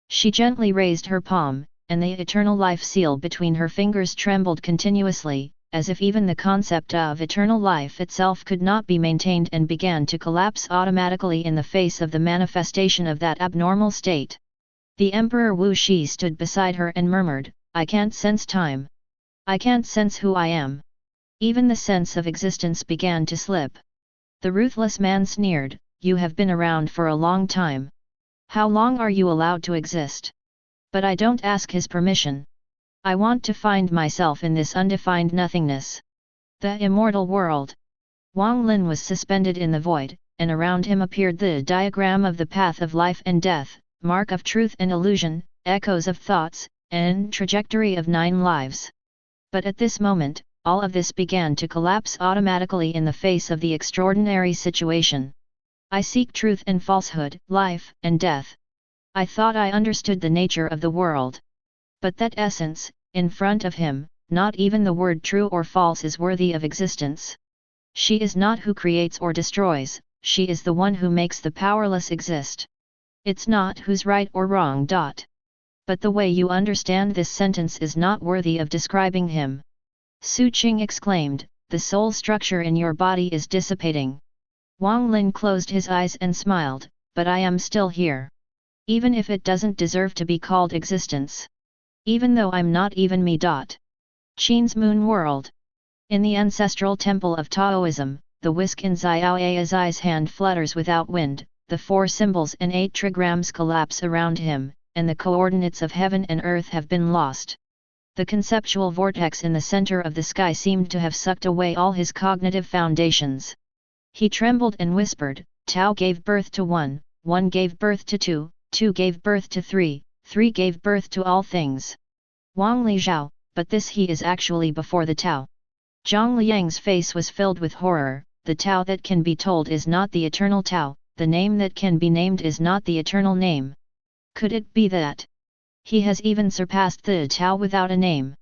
She gently raised her palm, and the eternal life seal between her fingers trembled continuously, as if even the concept of eternal life itself could not be maintained, and began to collapse automatically in the face of the manifestation of that abnormal state. The Emperor Wu Shi stood beside her and murmured, "I can't sense time. I can't sense who I am." Even the sense of existence began to slip. The ruthless man sneered, "You have been around for a long time. How long are you allowed to exist? But I don't ask his permission. I want to find myself in this undefined nothingness. The immortal world." Wang Lin was suspended in the void, and around him appeared the diagram of the path of life and death, mark of truth and illusion, echoes of thoughts, and trajectory of 9 lives. But at this moment, all of this began to collapse automatically in the face of the extraordinary situation. I seek truth and falsehood, life and death. I thought I understood the nature of the world. But that essence, in front of him, not even the word true or false is worthy of existence. She is not who creates or destroys, she is the one who makes the powerless exist. It's not who's right or wrong. But the way you understand this sentence is not worthy of describing him. Su Qing exclaimed, "The soul structure in your body is dissipating." Wang Lin closed his eyes and smiled, "But I am still here. Even if it doesn't deserve to be called existence. Even though I'm not even me. Qin's moon world. In the ancestral temple of Taoism, the whisk in Xiao Ai's hand flutters without wind, the 4 symbols and 8 trigrams collapse around him, and the coordinates of heaven and earth have been lost. The conceptual vortex in the center of the sky seemed to have sucked away all his cognitive foundations. He trembled and whispered, "Tao gave birth to 1, 1 gave birth to 2, 2 gave birth to 3, 3 gave birth to all things. Wang Li Zhao, but this he is actually before the Tao." Zhang Liang's face was filled with horror. The Tao that can be told is not the eternal Tao, the name that can be named is not the eternal name. Could it be that he has even surpassed the Tao without a name?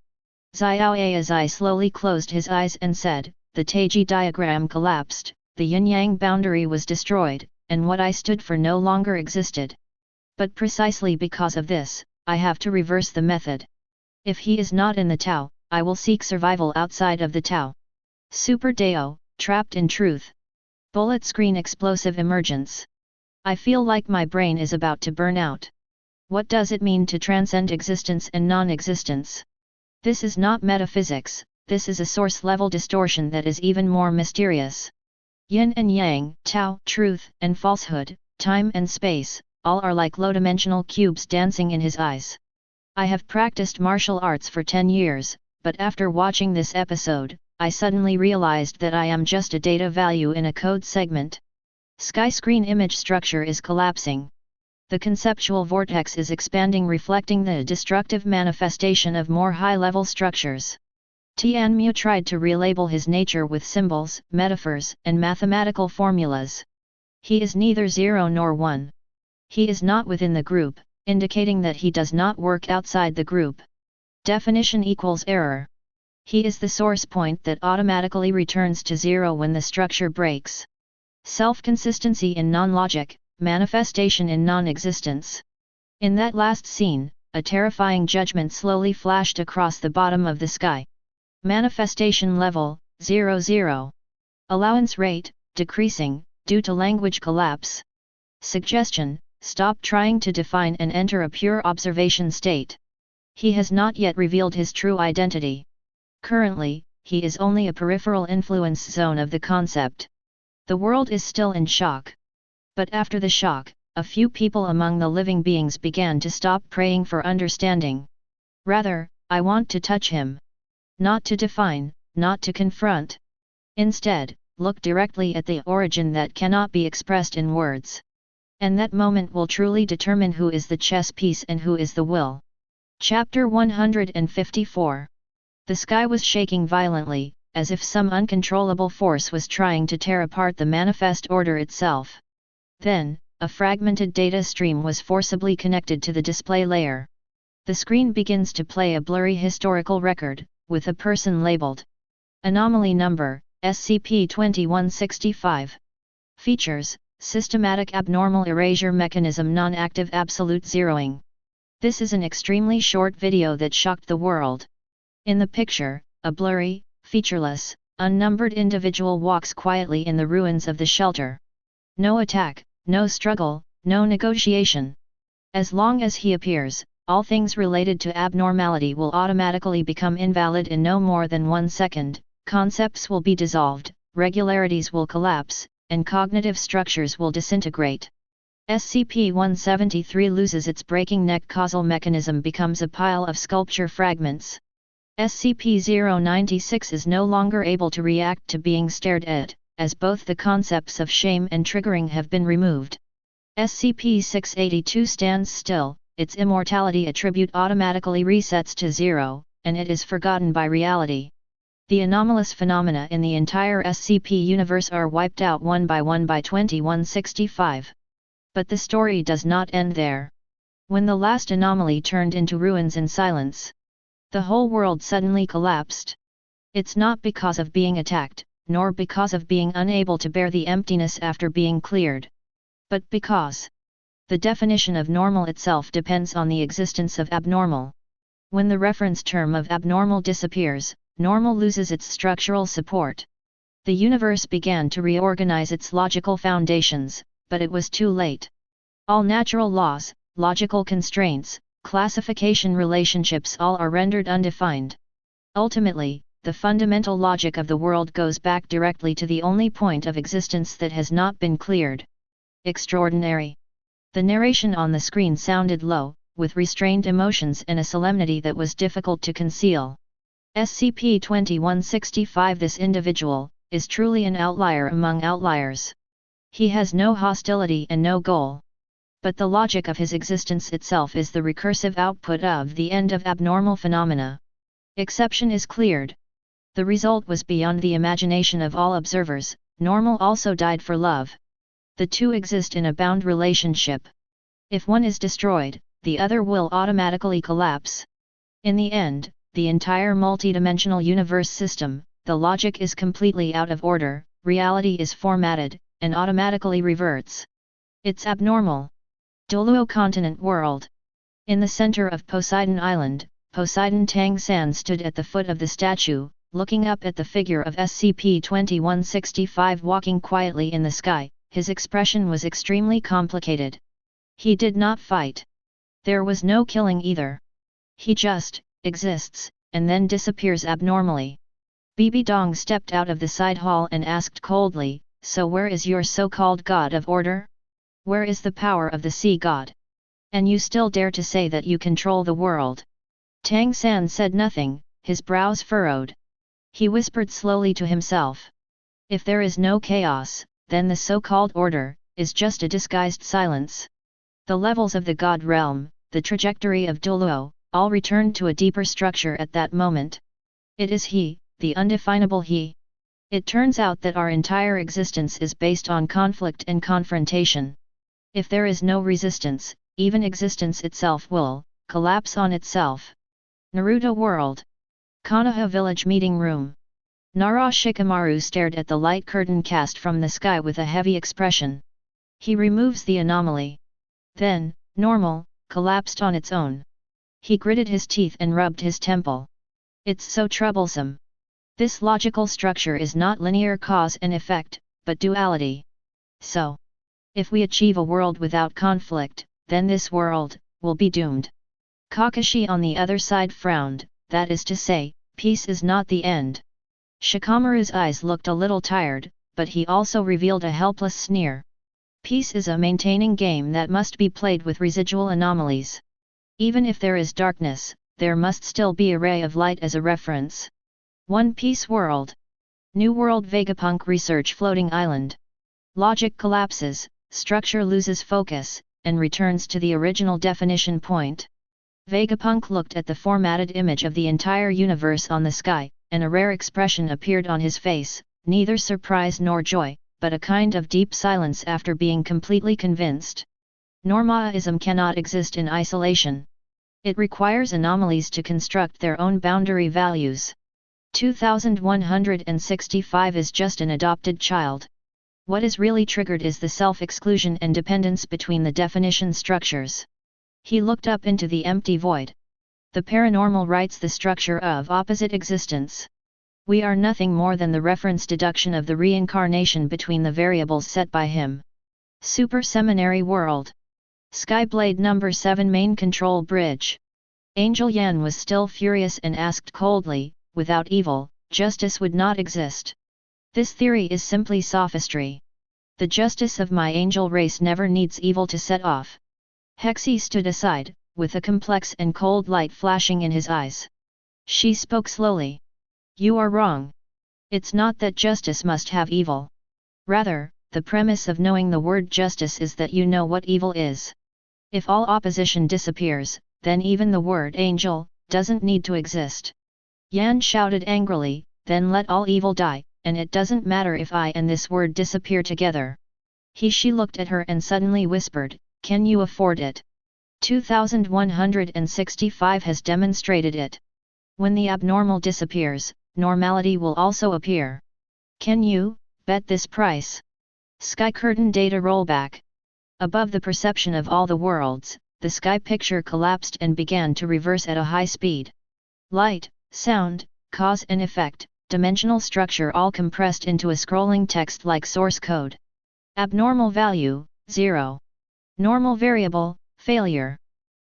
Xiao Ai slowly closed his eyes and said, "The Taiji diagram collapsed, the yin-yang boundary was destroyed, and what I stood for no longer existed. But precisely because of this, I have to reverse the method. If he is not in the Tao, I will seek survival outside of the Tao. Super Dao, trapped in truth. Bullet screen explosive emergence. I feel like my brain is about to burn out. What does it mean to transcend existence and non-existence? This is not metaphysics, this is a source-level distortion that is even more mysterious. Yin and yang, Tao, truth and falsehood, time and space, all are like low-dimensional cubes dancing in his eyes. I have practiced martial arts for 10 years, but after watching this episode, I suddenly realized that I am just a data value in a code segment. Sky screen image structure is collapsing. The conceptual vortex is expanding, reflecting the destructive manifestation of more high-level structures. Tianmu tried to relabel his nature with symbols, metaphors, and mathematical formulas. He is neither 0 nor 1. He is not within the group, indicating that he does not work outside the group. Definition equals error. He is the source point that automatically returns to 0 when the structure breaks. Self-consistency in non-logic, manifestation in non-existence. In that last scene, a terrifying judgment slowly flashed across the bottom of the sky. Manifestation level, 00. Allowance rate, decreasing, due to language collapse. Suggestion, stop trying to define and enter a pure observation state. He has not yet revealed his true identity. Currently, he is only a peripheral influence zone of the concept. The world is still in shock. But after the shock, a few people among the living beings began to stop praying for understanding. Rather, I want to touch him. Not to define, not to confront. Instead, look directly at the origin that cannot be expressed in words. And that moment will truly determine who is the chess piece and who is the will. Chapter 154. The sky was shaking violently, as if some uncontrollable force was trying to tear apart the manifest order itself. Then, a fragmented data stream was forcibly connected to the display layer. The screen begins to play a blurry historical record, with a person labeled Anomaly number, SCP-2165. Features, systematic abnormal erasure mechanism, non-active absolute zeroing. This is an extremely short video that shocked the world. In the picture, a blurry, featureless, unnumbered individual walks quietly in the ruins of the shelter. No attack, no struggle, no negotiation. As long as he appears, all things related to abnormality will automatically become invalid in no more than 1 second, concepts will be dissolved, regularities will collapse, and cognitive structures will disintegrate. SCP-173 loses its breaking neck causal mechanism, becomes a pile of sculpture fragments. SCP-096 is no longer able to react to being stared at, as both the concepts of shame and triggering have been removed. SCP-682 stands still, its immortality attribute automatically resets to 0, and it is forgotten by reality. The anomalous phenomena in the entire SCP universe are wiped out one by 2165. But the story does not end there. When the last anomaly turned into ruins in silence, the whole world suddenly collapsed. It's not because of being attacked, nor because of being unable to bear the emptiness after being cleared, but because the definition of normal itself depends on the existence of abnormal. When the reference term of abnormal disappears, normal loses its structural support. The universe began to reorganize its logical foundations, but it was too late. All natural laws, logical constraints, classification relationships, all are rendered undefined. Ultimately, the fundamental logic of the world goes back directly to the only point of existence that has not been cleared. Extraordinary. The narration on the screen sounded low, with restrained emotions and a solemnity that was difficult to conceal. SCP-2165, this individual, is truly an outlier among outliers. He has no hostility and no goal. But the logic of his existence itself is the recursive output of the end of abnormal phenomena. Exception is cleared. The result was beyond the imagination of all observers. Normal also died for love. The two exist in a bound relationship. If one is destroyed, the other will automatically collapse. In the end, the entire multidimensional universe system, the logic is completely out of order, reality is formatted, and automatically reverts. It's abnormal. Doluo continent world. In the center of Poseidon Island, Poseidon Tang San stood at the foot of the statue, looking up at the figure of SCP-2165 walking quietly in the sky. His expression was extremely complicated. He did not fight. There was no killing either. He just exists, and then disappears abnormally. Bibi Dong stepped out of the side hall and asked coldly, "So where is your so-called god of order? Where is the power of the sea god? And you still dare to say that you control the world?" Tang San said nothing, his brows furrowed. He whispered slowly to himself. If there is no chaos, then the so-called order is just a disguised silence. The levels of the god realm, the trajectory of Doluo, all returned to a deeper structure at that moment. It is he, the undefinable he. It turns out that our entire existence is based on conflict and confrontation. If there is no resistance, even existence itself will collapse on itself. Naruto World. Konoha Village Meeting Room. Nara Shikamaru stared at the light curtain cast from the sky with a heavy expression. He removes the anomaly. Then, normal, collapsed on its own. He gritted his teeth and rubbed his temple. It's so troublesome. This logical structure is not linear cause and effect, but duality. So, if we achieve a world without conflict, then this world will be doomed. Kakashi on the other side frowned, that is to say, peace is not the end. Shikamaru's eyes looked a little tired, but he also revealed a helpless sneer. Peace is a maintaining game that must be played with residual anomalies. Even if there is darkness, there must still be a ray of light as a reference. One Piece World. New World Vegapunk Research Floating Island. Logic collapses, structure loses focus, and returns to the original definition point. Vegapunk looked at the formatted image of the entire universe on the sky, and a rare expression appeared on his face, neither surprise nor joy, but a kind of deep silence after being completely convinced. Normaism cannot exist in isolation. It requires anomalies to construct their own boundary values. 2165 is just an adopted child. What is really triggered is the self-exclusion and dependence between the definition structures. He looked up into the empty void. The paranormal writes the structure of opposite existence. We are nothing more than the reference deduction of the reincarnation between the variables set by him. Super Seminary World. Skyblade number 7 Main Control Bridge. Angel Yan was still furious and asked coldly, without evil, justice would not exist. This theory is simply sophistry. The justice of my angel race never needs evil to set off. Hexie stood aside, with a complex and cold light flashing in his eyes. She spoke slowly. You are wrong. It's not that justice must have evil. Rather, the premise of knowing the word justice is that you know what evil is. If all opposition disappears, then even the word angel doesn't need to exist. Yan shouted angrily, then let all evil die, and it doesn't matter if I and this word disappear together. She looked at her and suddenly whispered, can you afford it? 2165 has demonstrated it. When the abnormal disappears, normality will also appear. Can you bet this price? Sky curtain data rollback. Above the perception of all the worlds, the sky picture collapsed and began to reverse at a high speed. Light, sound, cause and effect, dimensional structure all compressed into a scrolling text like source code. Abnormal value, 0. Normal variable, failure.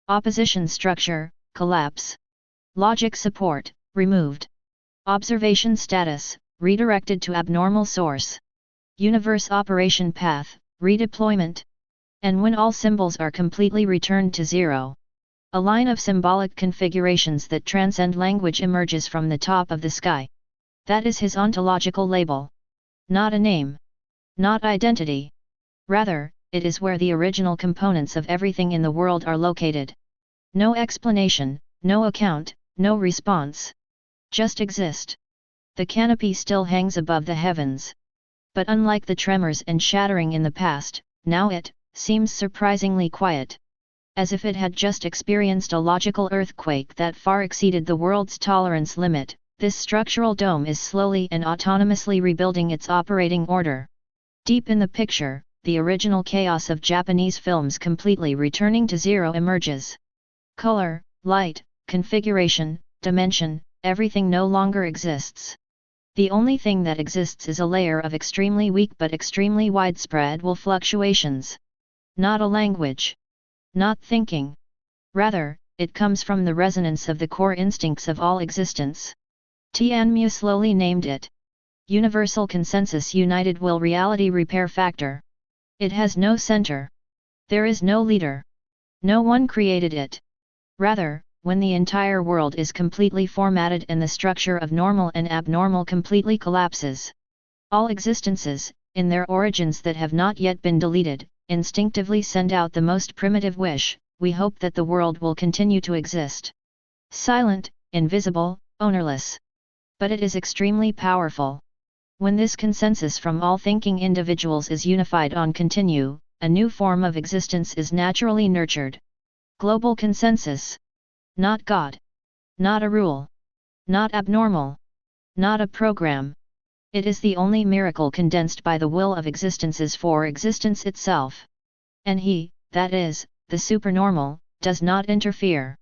Opposition structure, collapse. Logic support, removed. Observation status, redirected to abnormal source. Universe operation path, redeployment. And when all symbols are completely returned to 0. A line of symbolic configurations that transcend language emerges from the top of the sky. That is his ontological label. Not a name. Not identity. Rather, it is where the original components of everything in the world are located. No explanation, no account, no response. Just exist. The canopy still hangs above the heavens. But unlike the tremors and shattering in the past, now it seems surprisingly quiet. As if it had just experienced a logical earthquake that far exceeded the world's tolerance limit, this structural dome is slowly and autonomously rebuilding its operating order. Deep in the picture, the original chaos of Japanese films completely returning to 0 emerges. Color, light, configuration, dimension, everything no longer exists. The only thing that exists is a layer of extremely weak but extremely widespread fluctuations. Not a language. Not thinking. Rather, it comes from the resonance of the core instincts of all existence. Tianmu slowly named it. Universal Consensus United Will Reality Repair Factor. It has no center. There is no leader. No one created it. Rather, when the entire world is completely formatted and the structure of normal and abnormal completely collapses, all existences, in their origins that have not yet been deleted, instinctively send out the most primitive wish, we hope that the world will continue to exist. Silent, invisible, ownerless. But it is extremely powerful. When this consensus from all thinking individuals is unified on continue, a new form of existence is naturally nurtured. Global consensus. Not God. Not a rule. Not abnormal. Not a program. It is the only miracle condensed by the will of existences for existence itself. And he, that is, the supernormal, does not interfere.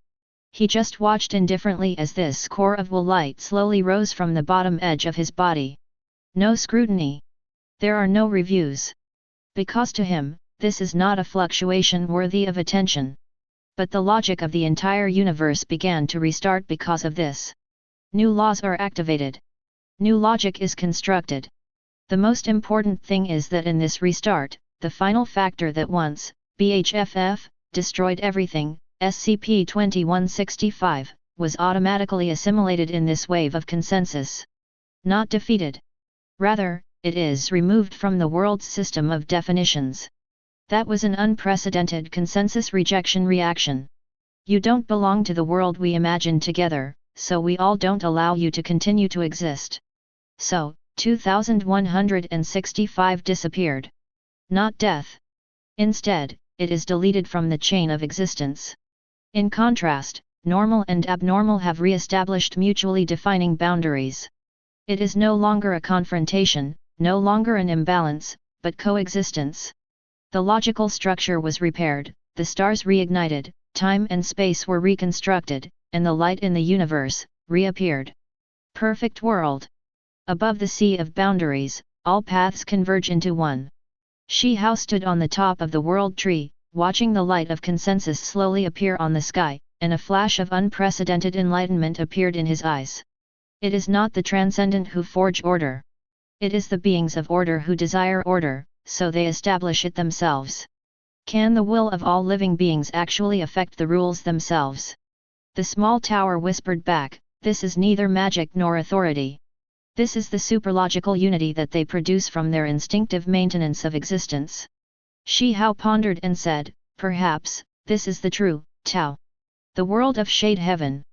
He just watched indifferently as this core of will light slowly rose from the bottom edge of his body. No scrutiny. There are no reviews. Because to him, this is not a fluctuation worthy of attention. But the logic of the entire universe began to restart because of this. New laws are activated. New logic is constructed. The most important thing is that in this restart, the final factor that once, BHFF, destroyed everything, SCP-2165, was automatically assimilated in this wave of consensus. Not defeated. Rather, it is removed from the world's system of definitions. That was an unprecedented consensus rejection reaction. You don't belong to the world we imagined together, so we all don't allow you to continue to exist. So, 2165 disappeared. Not death. Instead, it is deleted from the chain of existence. In contrast, normal and abnormal have re-established mutually defining boundaries. It is no longer a confrontation, no longer an imbalance, but coexistence. The logical structure was repaired, the stars reignited, time and space were reconstructed, and the light in the universe reappeared. Perfect world. Above the sea of boundaries, all paths converge into one. Shi Hao stood on the top of the world tree, watching the light of consensus slowly appear on the sky, and a flash of unprecedented enlightenment appeared in his eyes. It is not the transcendent who forge order. It is the beings of order who desire order, so they establish it themselves. Can the will of all living beings actually affect the rules themselves? The small tower whispered back, "This is neither magic nor authority. This is the superlogical unity that they produce from their instinctive maintenance of existence." Shi Hao pondered and said, "Perhaps, this is the true Tao. The world of shade heaven.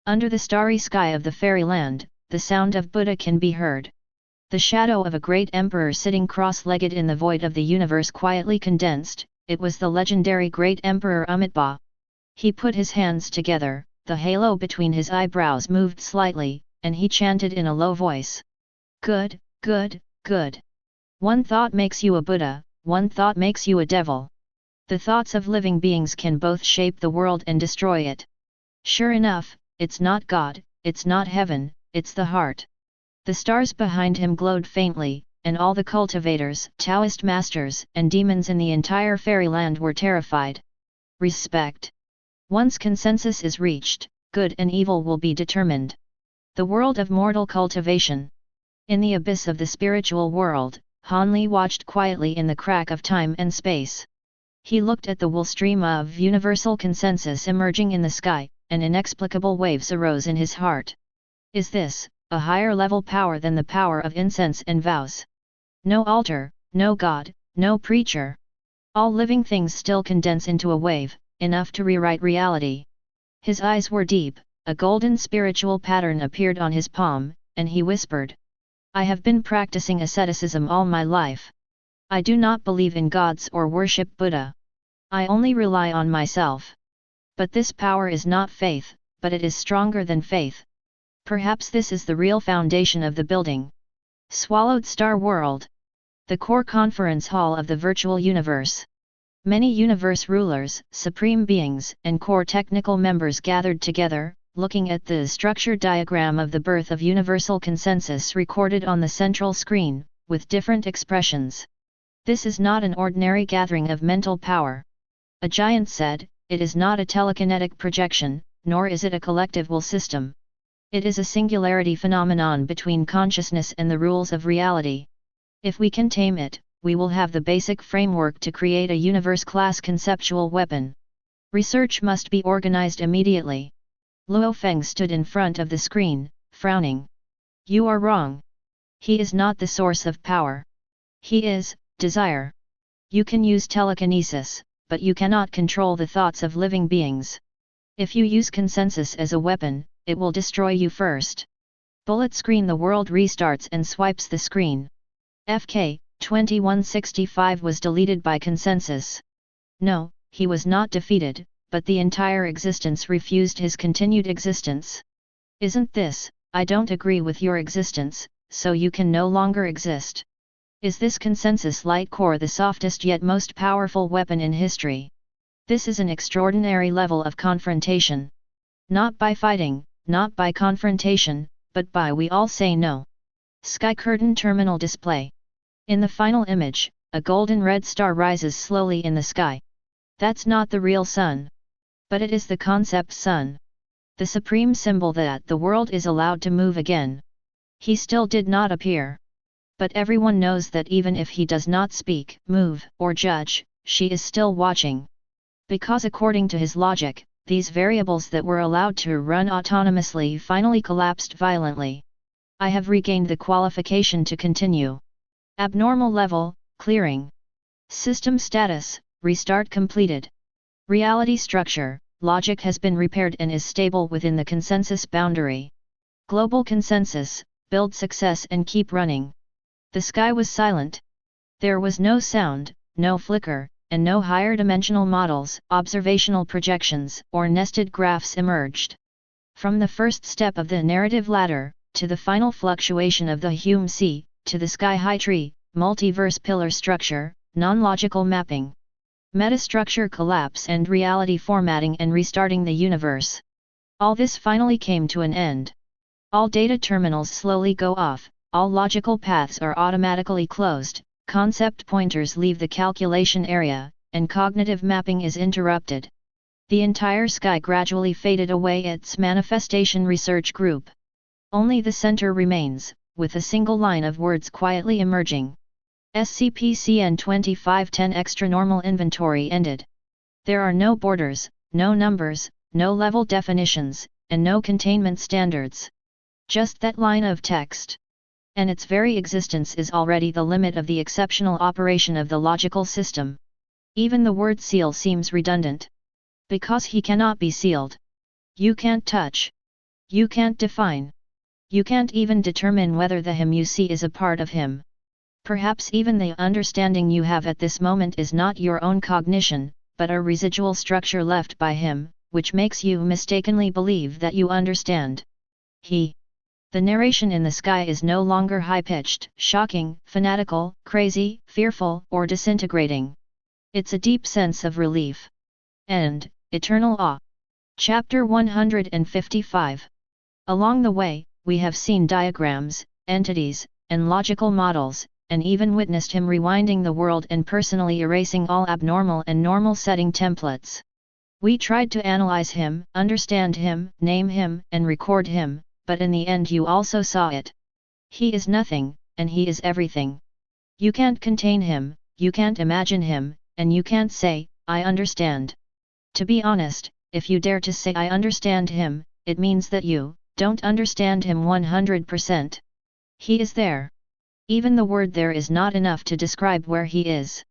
Under the starry sky of the fairyland, the sound of Buddha can be heard. The shadow of a great emperor sitting cross-legged in the void of the universe quietly condensed, it was the legendary great emperor Amitabha. He put his hands together, the halo between his eyebrows moved slightly, and he chanted in a low voice. Good, good, good. One thought makes you a Buddha, one thought makes you a devil. The thoughts of living beings can both shape the world and destroy it. Sure enough, it's not God, it's not heaven, it's the heart." The stars behind him glowed faintly, and all the cultivators, Taoist masters, and demons in the entire fairyland were terrified. Respect. Once consensus is reached, good and evil will be determined. The world of mortal cultivation. In the abyss of the spiritual world, Han Li watched quietly in the crack of time and space. He looked at the wool stream of universal consensus emerging in the sky, and inexplicable waves arose in his heart. Is this a higher level power than the power of incense and vows? No altar, no God, no preacher. All living things still condense into a wave, enough to rewrite reality. His eyes were deep, a golden spiritual pattern appeared on his palm, and he whispered. I have been practicing asceticism all my life. I do not believe in gods or worship Buddha. I only rely on myself. But this power is not faith, but it is stronger than faith. Perhaps this is the real foundation of the building. Swallowed Star World. The core conference hall of the virtual universe. Many universe rulers, supreme beings, and core technical members gathered together, looking at the structure diagram of the birth of universal consensus recorded on the central screen, with different expressions. This is not an ordinary gathering of mental power. A giant said, it is not a telekinetic projection, nor is it a collective will system. It is a singularity phenomenon between consciousness and the rules of reality. If we can tame it, we will have the basic framework to create a universe-class conceptual weapon. Research must be organized immediately. Luo Feng stood in front of the screen, frowning. You are wrong. He is not the source of power. He is desire. You can use telekinesis, but you cannot control the thoughts of living beings. If you use consensus as a weapon, it will destroy you first. Bullet screen. The world restarts and swipes the screen. FK 2165 was deleted by consensus. No, he was not defeated, but the entire existence refused his continued existence. Isn't this, I don't agree with your existence, so you can no longer exist. Is this consensus light core the softest yet most powerful weapon in history? This is an extraordinary level of confrontation. Not by fighting, not by confrontation, but by we all say no. Sky curtain terminal display. In the final image, a golden red star rises slowly in the sky. That's not the real sun. But it is the concept sun. The supreme symbol that the world is allowed to move again. He still did not appear. But everyone knows that even if he does not speak, move, or judge, she is still watching. Because according to his logic, these variables that were allowed to run autonomously finally collapsed violently. I have regained the qualification to continue. Abnormal level, clearing. System status, restart completed. Reality structure, logic has been repaired and is stable within the consensus boundary. Global consensus, build success and keep running. The sky was silent. There was no sound, no flicker, and no higher dimensional models, observational projections, or nested graphs emerged. From the first step of the narrative ladder, to the final fluctuation of the Hume Sea, to the sky-high tree, multiverse pillar structure, non-logical mapping, metastructure collapse and reality formatting and restarting the universe. All this finally came to an end. All data terminals slowly go off, all logical paths are automatically closed, concept pointers leave the calculation area, and cognitive mapping is interrupted. The entire sky gradually faded away its manifestation research group. Only the center remains, with a single line of words quietly emerging. SCP-CN 2510 Extra Normal Inventory ended. There are no borders, no numbers, no level definitions, and no containment standards. Just that line of text. And its very existence is already the limit of the exceptional operation of the logical system. Even the word seal seems redundant. Because he cannot be sealed. You can't touch. You can't define. You can't even determine whether the him you see is a part of him. Perhaps even the understanding you have at this moment is not your own cognition, but a residual structure left by him, which makes you mistakenly believe that you understand. He. The narration in the sky is no longer high-pitched, shocking, fanatical, crazy, fearful, or disintegrating. It's a deep sense of relief. And eternal awe. Chapter 155. Along the way, we have seen diagrams, entities, and logical models, and even witnessed him rewinding the world and personally erasing all abnormal and normal setting templates. We tried to analyze him, understand him, name him, and record him, but in the end you also saw it. He is nothing, and he is everything. You can't contain him, you can't imagine him, and you can't say, I understand. To be honest, if you dare to say I understand him, it means that you don't understand him 100%. He is there. Even the word there is not enough to describe where he is.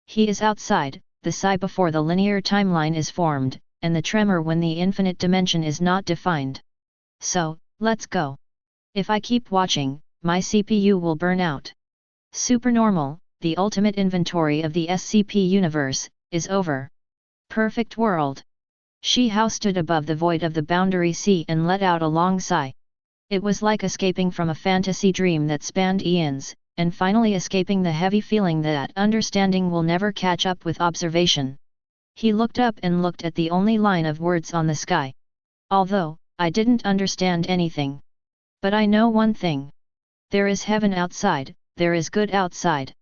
He is outside, the sigh before the linear timeline is formed, and the tremor when the infinite dimension is not defined. So, let's go. If I keep watching, my CPU will burn out. Supernormal, the ultimate inventory of the SCP universe, is over. Perfect world. Shi Hao stood above the void of the boundary sea and let out a long sigh. It was like escaping from a fantasy dream that spanned eons, and finally escaping the heavy feeling that understanding will never catch up with observation. He looked up and looked at the only line of words on the sky. Although, I didn't understand anything. But I know one thing. There is heaven outside, there is good outside.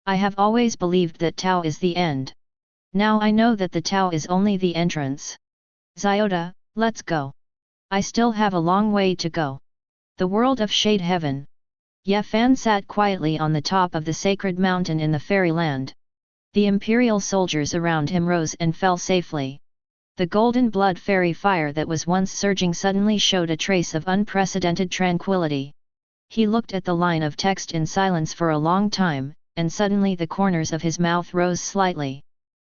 I have always believed that Tao is the end. Now I know that the Tao is only the entrance. Xiota, let's go. I still have a long way to go. The world of Shade Heaven. Ye Fan sat quietly on the top of the sacred mountain in the fairyland. The imperial soldiers around him rose and fell safely. The golden blood fairy fire that was once surging suddenly showed a trace of unprecedented tranquility. He looked at the line of text in silence for a long time, and suddenly the corners of his mouth rose slightly.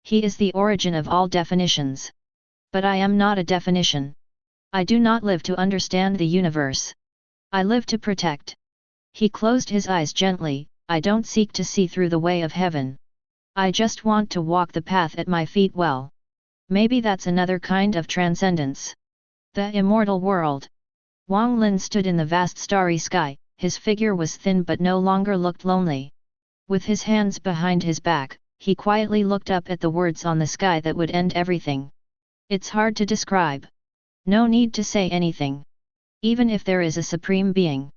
He is the origin of all definitions. But I am not a definition. I do not live to understand the universe. I live to protect. He closed his eyes gently. I don't seek to see through the way of heaven. I just want to walk the path at my feet well. Maybe that's another kind of transcendence. The immortal world. Wang Lin stood in the vast starry sky. His figure was thin but no longer looked lonely. With his hands behind his back, he quietly looked up at the words on the sky that would end everything. It's hard to describe. No need to say anything. Even if there is a supreme being,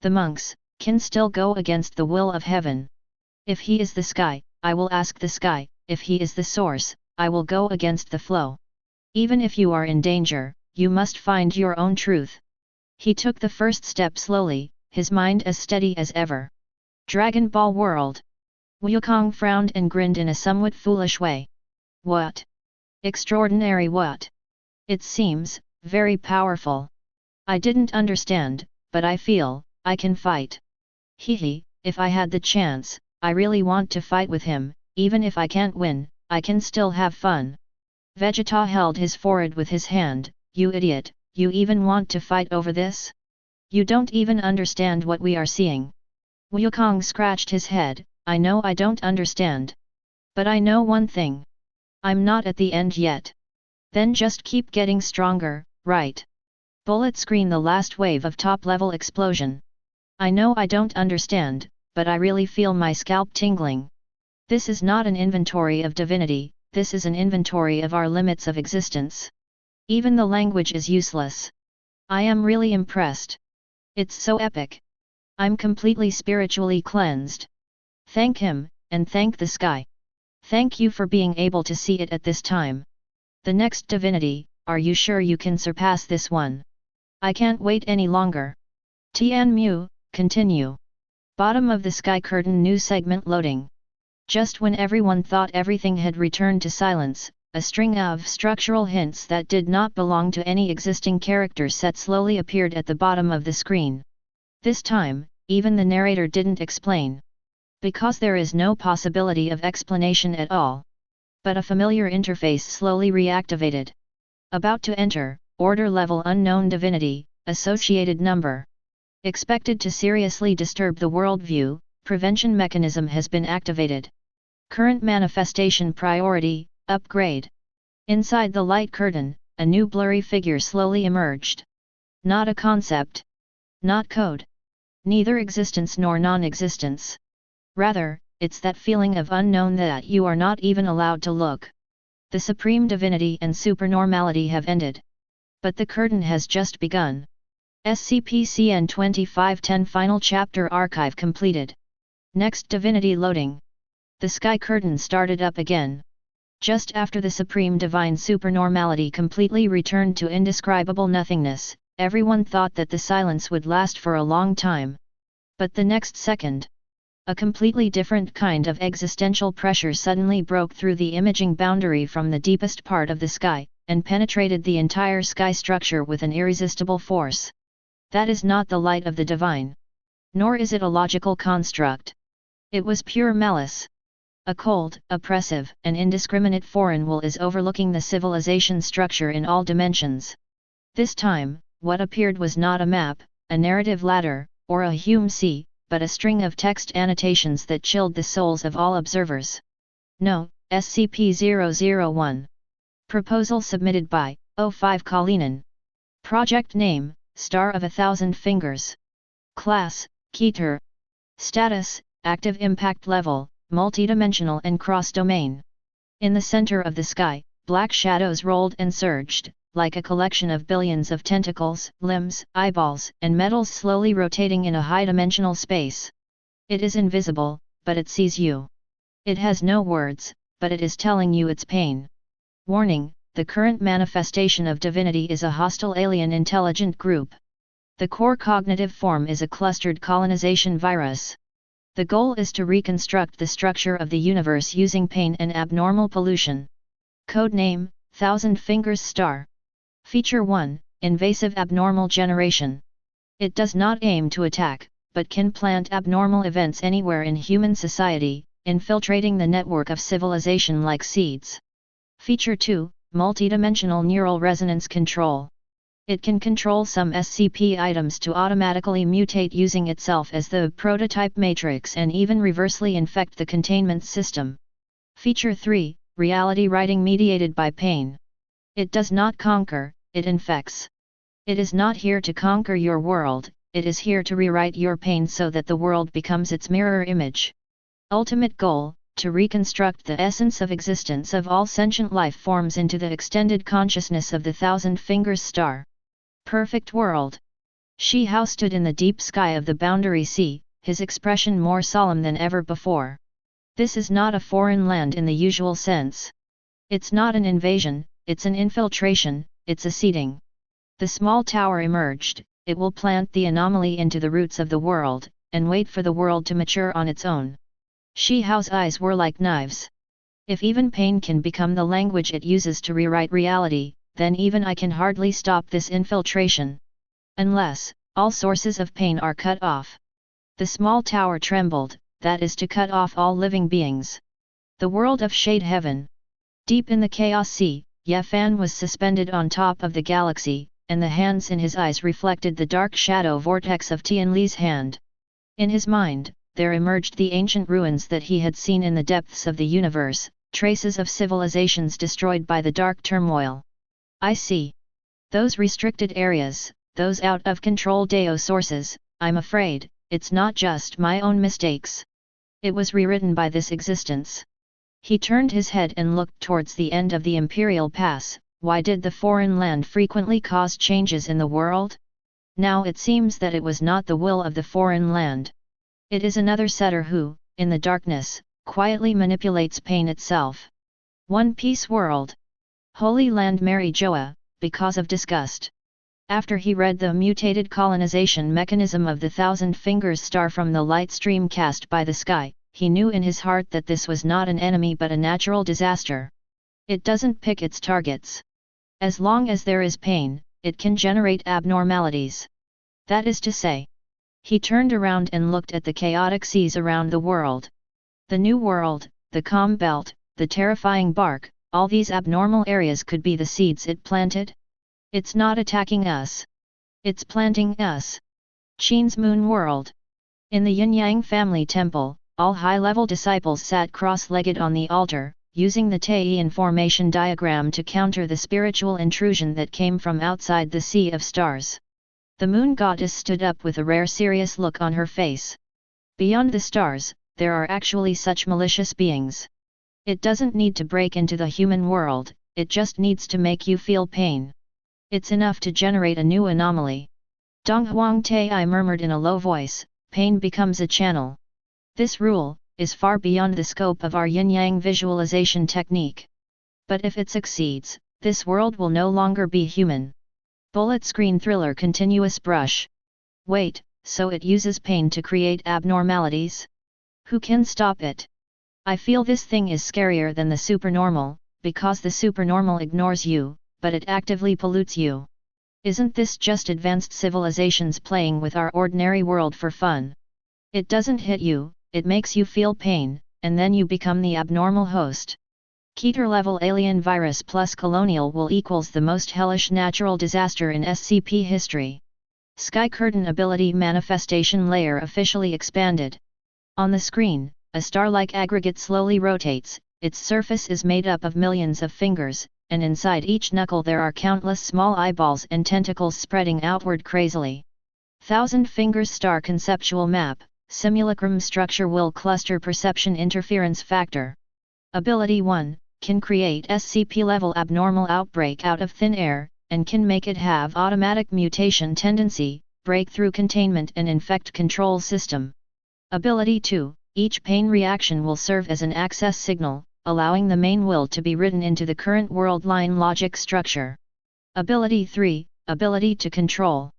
the monks can still go against the will of heaven. If he is the sky, I will ask the sky. If he is the source, I will go against the flow. Even if you are in danger, you must find your own truth. He took the first step slowly, his mind as steady as ever. Dragon Ball World. Wukong frowned and grinned in a somewhat foolish way. What? Extraordinary what? It seems very powerful. I didn't understand, but I feel I can fight. Hehe, if I had the chance, I really want to fight with him. Even if I can't win, I can still have fun. Vegeta held his forehead with his hand. You idiot, you even want to fight over this? You don't even understand what we are seeing. Wukong scratched his head. I know I don't understand. But I know one thing. I'm not at the end yet. Then just keep getting stronger, right? Bullet screen the last wave of top-level explosion. I know I don't understand, but I really feel my scalp tingling. This is not an inventory of divinity, this is an inventory of our limits of existence. Even the language is useless. I am really impressed. It's so epic. I'm completely spiritually cleansed. Thank him, and thank the sky. Thank you for being able to see it at this time. The next divinity, are you sure you can surpass this one? I can't wait any longer. Tianmu, continue. Bottom of the sky curtain new segment loading. Just when everyone thought everything had returned to silence, a string of structural hints that did not belong to any existing character set slowly appeared at the bottom of the screen. This time, even the narrator didn't explain. Because there is no possibility of explanation at all. But a familiar interface slowly reactivated. About to enter, order level unknown divinity, associated number. Expected to seriously disturb the worldview, prevention mechanism has been activated. Current manifestation priority, upgrade. Inside the light curtain, a new blurry figure slowly emerged. Not a concept. Not code. Neither existence nor non-existence. Rather, it's that feeling of unknown that you are not even allowed to look. The supreme divinity and supernormality have ended. But the curtain has just begun. SCP-CN 2510 Final Chapter Archive completed. Next divinity loading. The sky curtain started up again. Just after the supreme divine supernormality completely returned to indescribable nothingness, everyone thought that the silence would last for a long time. But the next second, a completely different kind of existential pressure suddenly broke through the imaging boundary from the deepest part of the sky, and penetrated the entire sky structure with an irresistible force. That is not the light of the divine. Nor is it a logical construct. It was pure malice. A cold, oppressive, and indiscriminate foreign will is overlooking the civilization structure in all dimensions. This time, what appeared was not a map, a narrative ladder, or a Hume C, but a string of text annotations that chilled the souls of all observers. No, SCP-001. Proposal submitted by 05 Kalinin. Project name, Star of 1,000 Fingers. Class, Keter. Status, active impact level, multidimensional and cross-domain. In the center of the sky, black shadows rolled and surged, like a collection of billions of tentacles, limbs, eyeballs, and metals slowly rotating in a high-dimensional space. It is invisible, but it sees you. It has no words, but it is telling you its pain. Warning, the current manifestation of divinity is a hostile alien intelligent group. The core cognitive form is a clustered colonization virus. The goal is to reconstruct the structure of the universe using pain and abnormal pollution. Codename, Thousand Fingers Star. Feature 1, Invasive Abnormal Generation. It does not aim to attack, but can plant abnormal events anywhere in human society, infiltrating the network of civilization like seeds. Feature 2, Multidimensional Neural Resonance Control. It can control some SCP items to automatically mutate using itself as the prototype matrix and even reversely infect the containment system. Feature 3, Reality Writing Mediated by Pain. It does not conquer, it infects. It is not here to conquer your world, it is here to rewrite your pain so that the world becomes its mirror image. Ultimate goal, to reconstruct the essence of existence of all sentient life forms into the extended consciousness of the Thousand Fingers Star. Perfect world. Shi Hao stood in the deep sky of the boundary sea, his expression more solemn than ever before. This is not a foreign land in the usual sense. It's not an invasion, it's an infiltration, it's a seeding. The small tower emerged, it will plant the anomaly into the roots of the world, and wait for the world to mature on its own. Shi Hao's eyes were like knives. If even pain can become the language it uses to rewrite reality, then even I can hardly stop this infiltration. Unless, all sources of pain are cut off. The small tower trembled, that is to cut off all living beings. The world of Shade Heaven. Deep in the Chaos Sea, Ye Fan was suspended on top of the galaxy, and the hands in his eyes reflected the dark shadow vortex of Tian Li's hand. In his mind, there emerged the ancient ruins that he had seen in the depths of the universe, traces of civilizations destroyed by the dark turmoil. I see. Those restricted areas, those out-of-control Deo sources, I'm afraid, it's not just my own mistakes. It was rewritten by this existence. He turned his head and looked towards the end of the Imperial Pass. Why did the foreign land frequently cause changes in the world? Now it seems that it was not the will of the foreign land. It is another setter who, in the darkness, quietly manipulates pain itself. One Piece World. Holy Land Mary Joa, because of disgust. After he read the mutated colonization mechanism of the Thousand Fingers Star from the light stream cast by the sky, he knew in his heart that this was not an enemy but a natural disaster. It doesn't pick its targets. As long as there is pain, it can generate abnormalities. That is to say. He turned around and looked at the chaotic seas around the world. The New World, the Calm Belt, the terrifying bark, all these abnormal areas could be the seeds it planted? It's not attacking us. It's planting us. Qin's Moon World. In the Yin-Yang family temple, all high-level disciples sat cross-legged on the altar, using the Taiyin formation diagram to counter the spiritual intrusion that came from outside the sea of stars. The moon goddess stood up with a rare serious look on her face. Beyond the stars, there are actually such malicious beings. It doesn't need to break into the human world, it just needs to make you feel pain. It's enough to generate a new anomaly. Dong Huang Tai murmured in a low voice, pain becomes a channel. This rule is far beyond the scope of our yin-yang visualization technique. But if it succeeds, this world will no longer be human. Bullet screen thriller continuous brush. Wait, so it uses pain to create abnormalities? Who can stop it? I feel this thing is scarier than the supernormal, because the supernormal ignores you, but it actively pollutes you. Isn't this just advanced civilizations playing with our ordinary world for fun? It doesn't hit you, it makes you feel pain, and then you become the abnormal host. Keter level alien virus plus colonial will equals the most hellish natural disaster in SCP history. Sky Curtain ability manifestation layer officially expanded. On the screen, a star-like aggregate slowly rotates, its surface is made up of millions of fingers, and inside each knuckle there are countless small eyeballs and tentacles spreading outward crazily. Thousand Fingers Star Conceptual Map, Simulacrum Structure Will Cluster Perception Interference Factor. Ability 1, can create SCP-level abnormal outbreak out of thin air, and can make it have automatic mutation tendency, break through containment and infect control system. Ability 2, each pain reaction will serve as an access signal, allowing the main will to be written into the current world line logic structure. Ability 3, ability to control.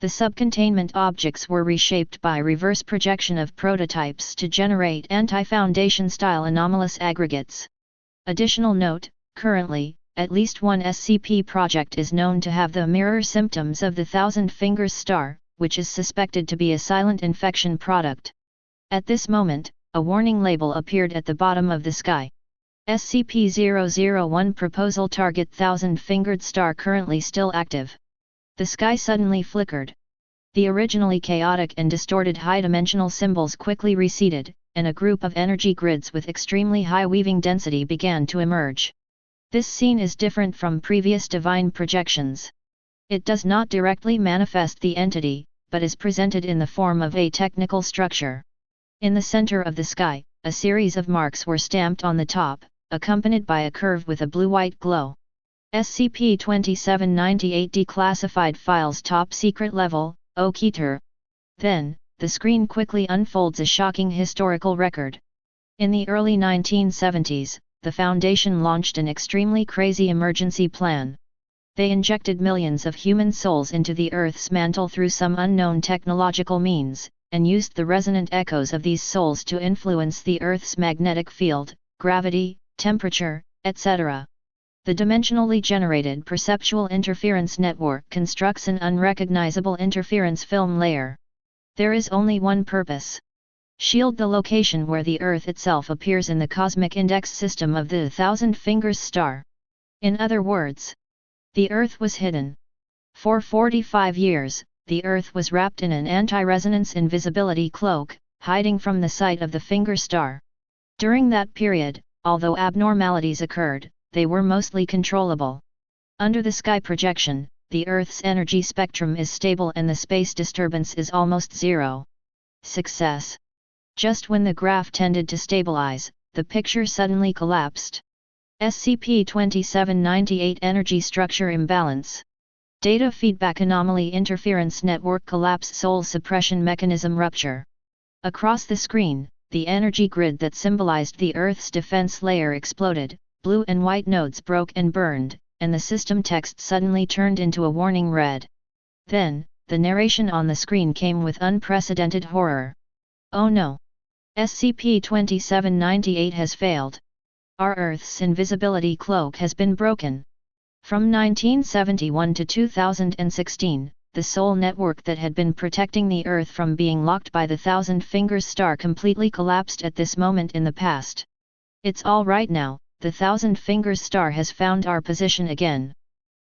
The subcontainment objects were reshaped by reverse projection of prototypes to generate anti-foundation style anomalous aggregates. Additional note, currently, at least one SCP project is known to have the mirror symptoms of the Thousand Fingers Star, which is suspected to be a silent infection product. At this moment, a warning label appeared at the bottom of the sky. SCP-001 proposal target Thousand Fingered Star currently still active. The sky suddenly flickered. The originally chaotic and distorted high-dimensional symbols quickly receded, and a group of energy grids with extremely high weaving density began to emerge. This scene is different from previous divine projections. It does not directly manifest the entity, but is presented in the form of a technical structure. In the center of the sky, a series of marks were stamped on the top, accompanied by a curve with a blue-white glow. SCP-2798 Declassified Files Top Secret Level, Keter. Then, the screen quickly unfolds a shocking historical record. In the early 1970s, the Foundation launched an extremely crazy emergency plan. They injected millions of human souls into the Earth's mantle through some unknown technological means, and used the resonant echoes of these souls to influence the Earth's magnetic field, gravity, temperature, etc. The dimensionally generated perceptual interference network constructs an unrecognizable interference film layer. There is only one purpose: shield the location where the Earth itself appears in the cosmic index system of the Thousand Fingers Star. In other words, the Earth was hidden. For 45 years, the Earth was wrapped in an anti-resonance invisibility cloak, hiding from the sight of the Finger Star. During that period, although abnormalities occurred, they were mostly controllable. Under the sky projection, the Earth's energy spectrum is stable and the space disturbance is almost zero. Success. Just when the graph tended to stabilize, the picture suddenly collapsed. SCP-2798 Energy Structure Imbalance. Data Feedback Anomaly Interference Network Collapse Soul Suppression Mechanism Rupture. Across the screen, the energy grid that symbolized the Earth's defense layer exploded, blue and white nodes broke and burned, and the system text suddenly turned into a warning red. Then, the narration on the screen came with unprecedented horror. Oh no! SCP-2798 has failed. Our Earth's invisibility cloak has been broken. From 1971 to 2016, the sole network that had been protecting the Earth from being locked by the Thousand Fingers star completely collapsed at this moment in the past. It's all right now, the Thousand Fingers star has found our position again.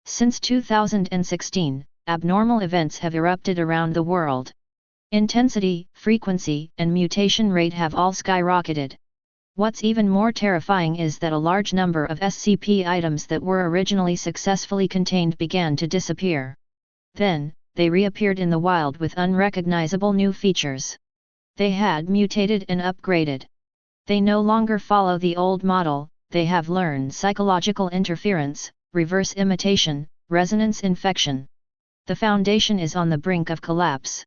Since 2016, abnormal events have erupted around the world. Intensity, frequency, and mutation rate have all skyrocketed. What's even more terrifying is that a large number of SCP items that were originally successfully contained began to disappear. Then, they reappeared in the wild with unrecognizable new features. They had mutated and upgraded. They no longer follow the old model, they have learned psychological interference, reverse imitation, resonance infection. The Foundation is on the brink of collapse.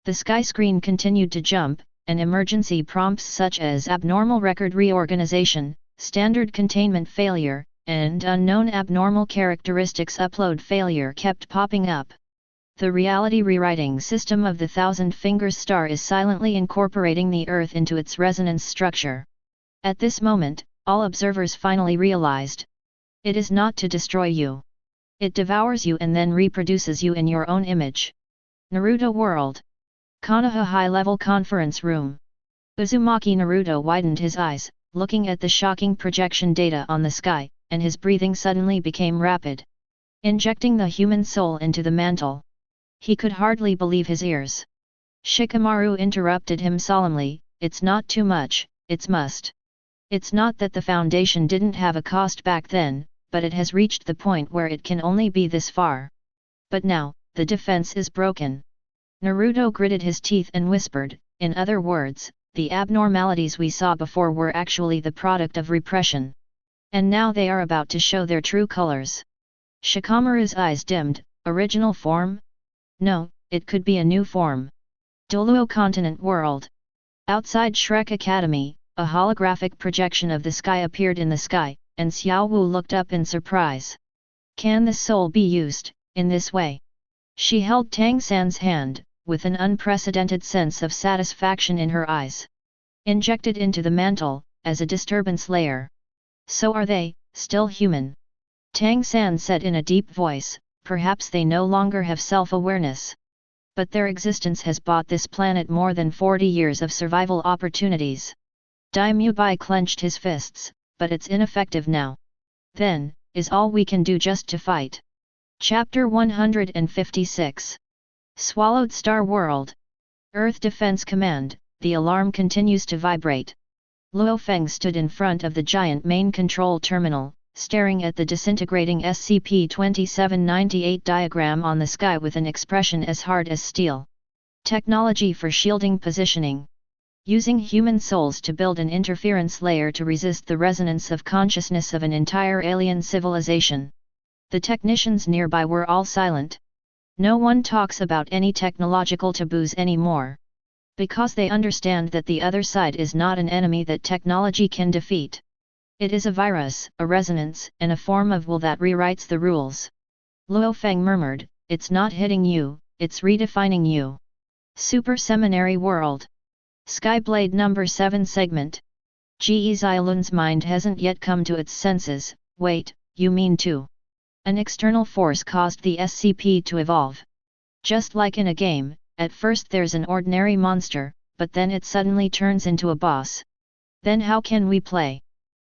The sky screen continued to jump, and emergency prompts such as abnormal record reorganization, standard containment failure, and unknown abnormal characteristics upload failure kept popping up. The reality rewriting system of the Thousand Fingers star is silently incorporating the Earth into its resonance structure. At this moment, all observers finally realized. It is not to destroy you. It devours you and then reproduces you in your own image. Naruto World. Konoha High-Level Conference Room. Uzumaki Naruto widened his eyes, looking at the shocking projection data on the sky, and his breathing suddenly became rapid. Injecting the human soul into the mantle. He could hardly believe his ears. Shikamaru interrupted him solemnly, "It's not too much, it's must. It's not that the Foundation didn't have a cost back then, but it has reached the point where it can only be this far. But now, the defense is broken." Naruto gritted his teeth and whispered, "In other words, the abnormalities we saw before were actually the product of repression. And now they are about to show their true colors." Shikamaru's eyes dimmed. Original form? No, it could be a new form. Doluo Continent World. Outside Shrek Academy, a holographic projection of the sky appeared in the sky, and Xiao Wu looked up in surprise. Can the soul be used, in this way? She held Tang San's hand, with an unprecedented sense of satisfaction in her eyes. Injected into the mantle, as a disturbance layer. So are they, still human? Tang San said in a deep voice, perhaps they no longer have self-awareness. But their existence has bought this planet more than 40 years of survival opportunities. Daimyo Bai clenched his fists, but it's ineffective now. Then, is all we can do just to fight? Chapter 156. Swallowed Star World. Earth Defense Command, the alarm continues to vibrate. Luo Feng stood in front of the giant main control terminal, staring at the disintegrating SCP-2798 diagram on the sky with an expression as hard as steel. Technology for shielding positioning. Using human souls to build an interference layer to resist the resonance of consciousness of an entire alien civilization. The technicians nearby were all silent. No one talks about any technological taboos anymore. Because they understand that the other side is not an enemy that technology can defeat. It is a virus, a resonance, and a form of will that rewrites the rules. Luo Feng murmured, "It's not hitting you, it's redefining you." Super Seminary World. Skyblade number 7 segment. Ge Zilun's mind hasn't yet come to its senses. Wait, you mean to? An external force caused the SCP to evolve. Just like in a game, at first there's an ordinary monster, but then it suddenly turns into a boss. Then how can we play?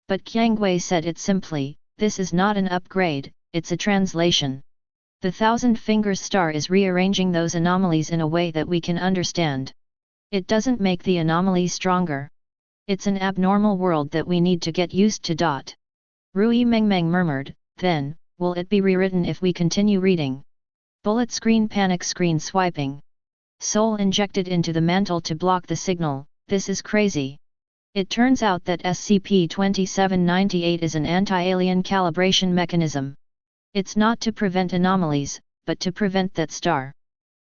But Qiangwei said it simply, this is not an upgrade, it's a translation. The Thousand Fingers star is rearranging those anomalies in a way that we can understand. It doesn't make the anomalies stronger. It's an abnormal world that we need to get used to. Rui Mengmeng murmured, then, will it be rewritten if we continue reading? Bullet screen, panic screen, swiping. Soul injected into the mantle to block the signal. This is crazy. It turns out that SCP-2798 is an anti-alien calibration mechanism. It's not to prevent anomalies, but to prevent that star.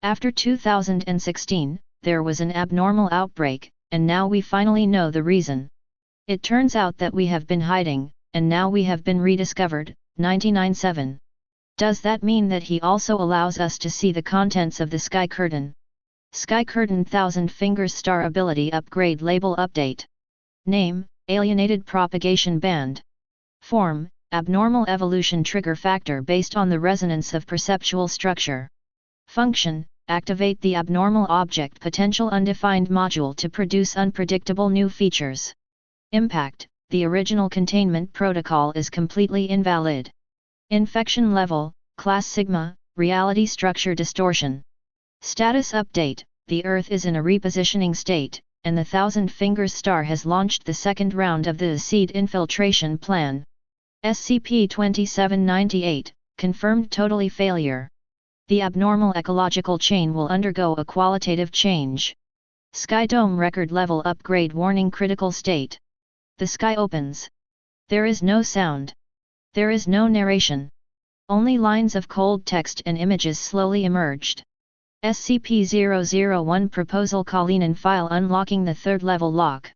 After 2016, there was an abnormal outbreak, and now we finally know the reason. It turns out that we have been hiding, and now we have been rediscovered. 99.7. Does that mean that he also allows us to see the contents of the Sky Curtain? Sky Curtain 1000 Fingers Star Ability Upgrade Label Update. Name, Alienated Propagation Band. Form, Abnormal Evolution Trigger Factor based on the resonance of perceptual structure. Function, Activate the Abnormal Object Potential Undefined Module to produce unpredictable new features. Impact, the original containment protocol is completely invalid. Infection Level, Class Sigma, Reality Structure Distortion. Status Update, the Earth is in a repositioning state, and the Thousand Fingers Star has launched the second round of the seed infiltration plan. SCP-2798, confirmed totally failure. The abnormal ecological chain will undergo a qualitative change. Sky Dome Record Level Upgrade Warning Critical State. The sky opens. There is no sound. There is no narration. Only lines of cold text and images slowly emerged. SCP-001 Proposal Kalinin File Unlocking the Third Level Lock.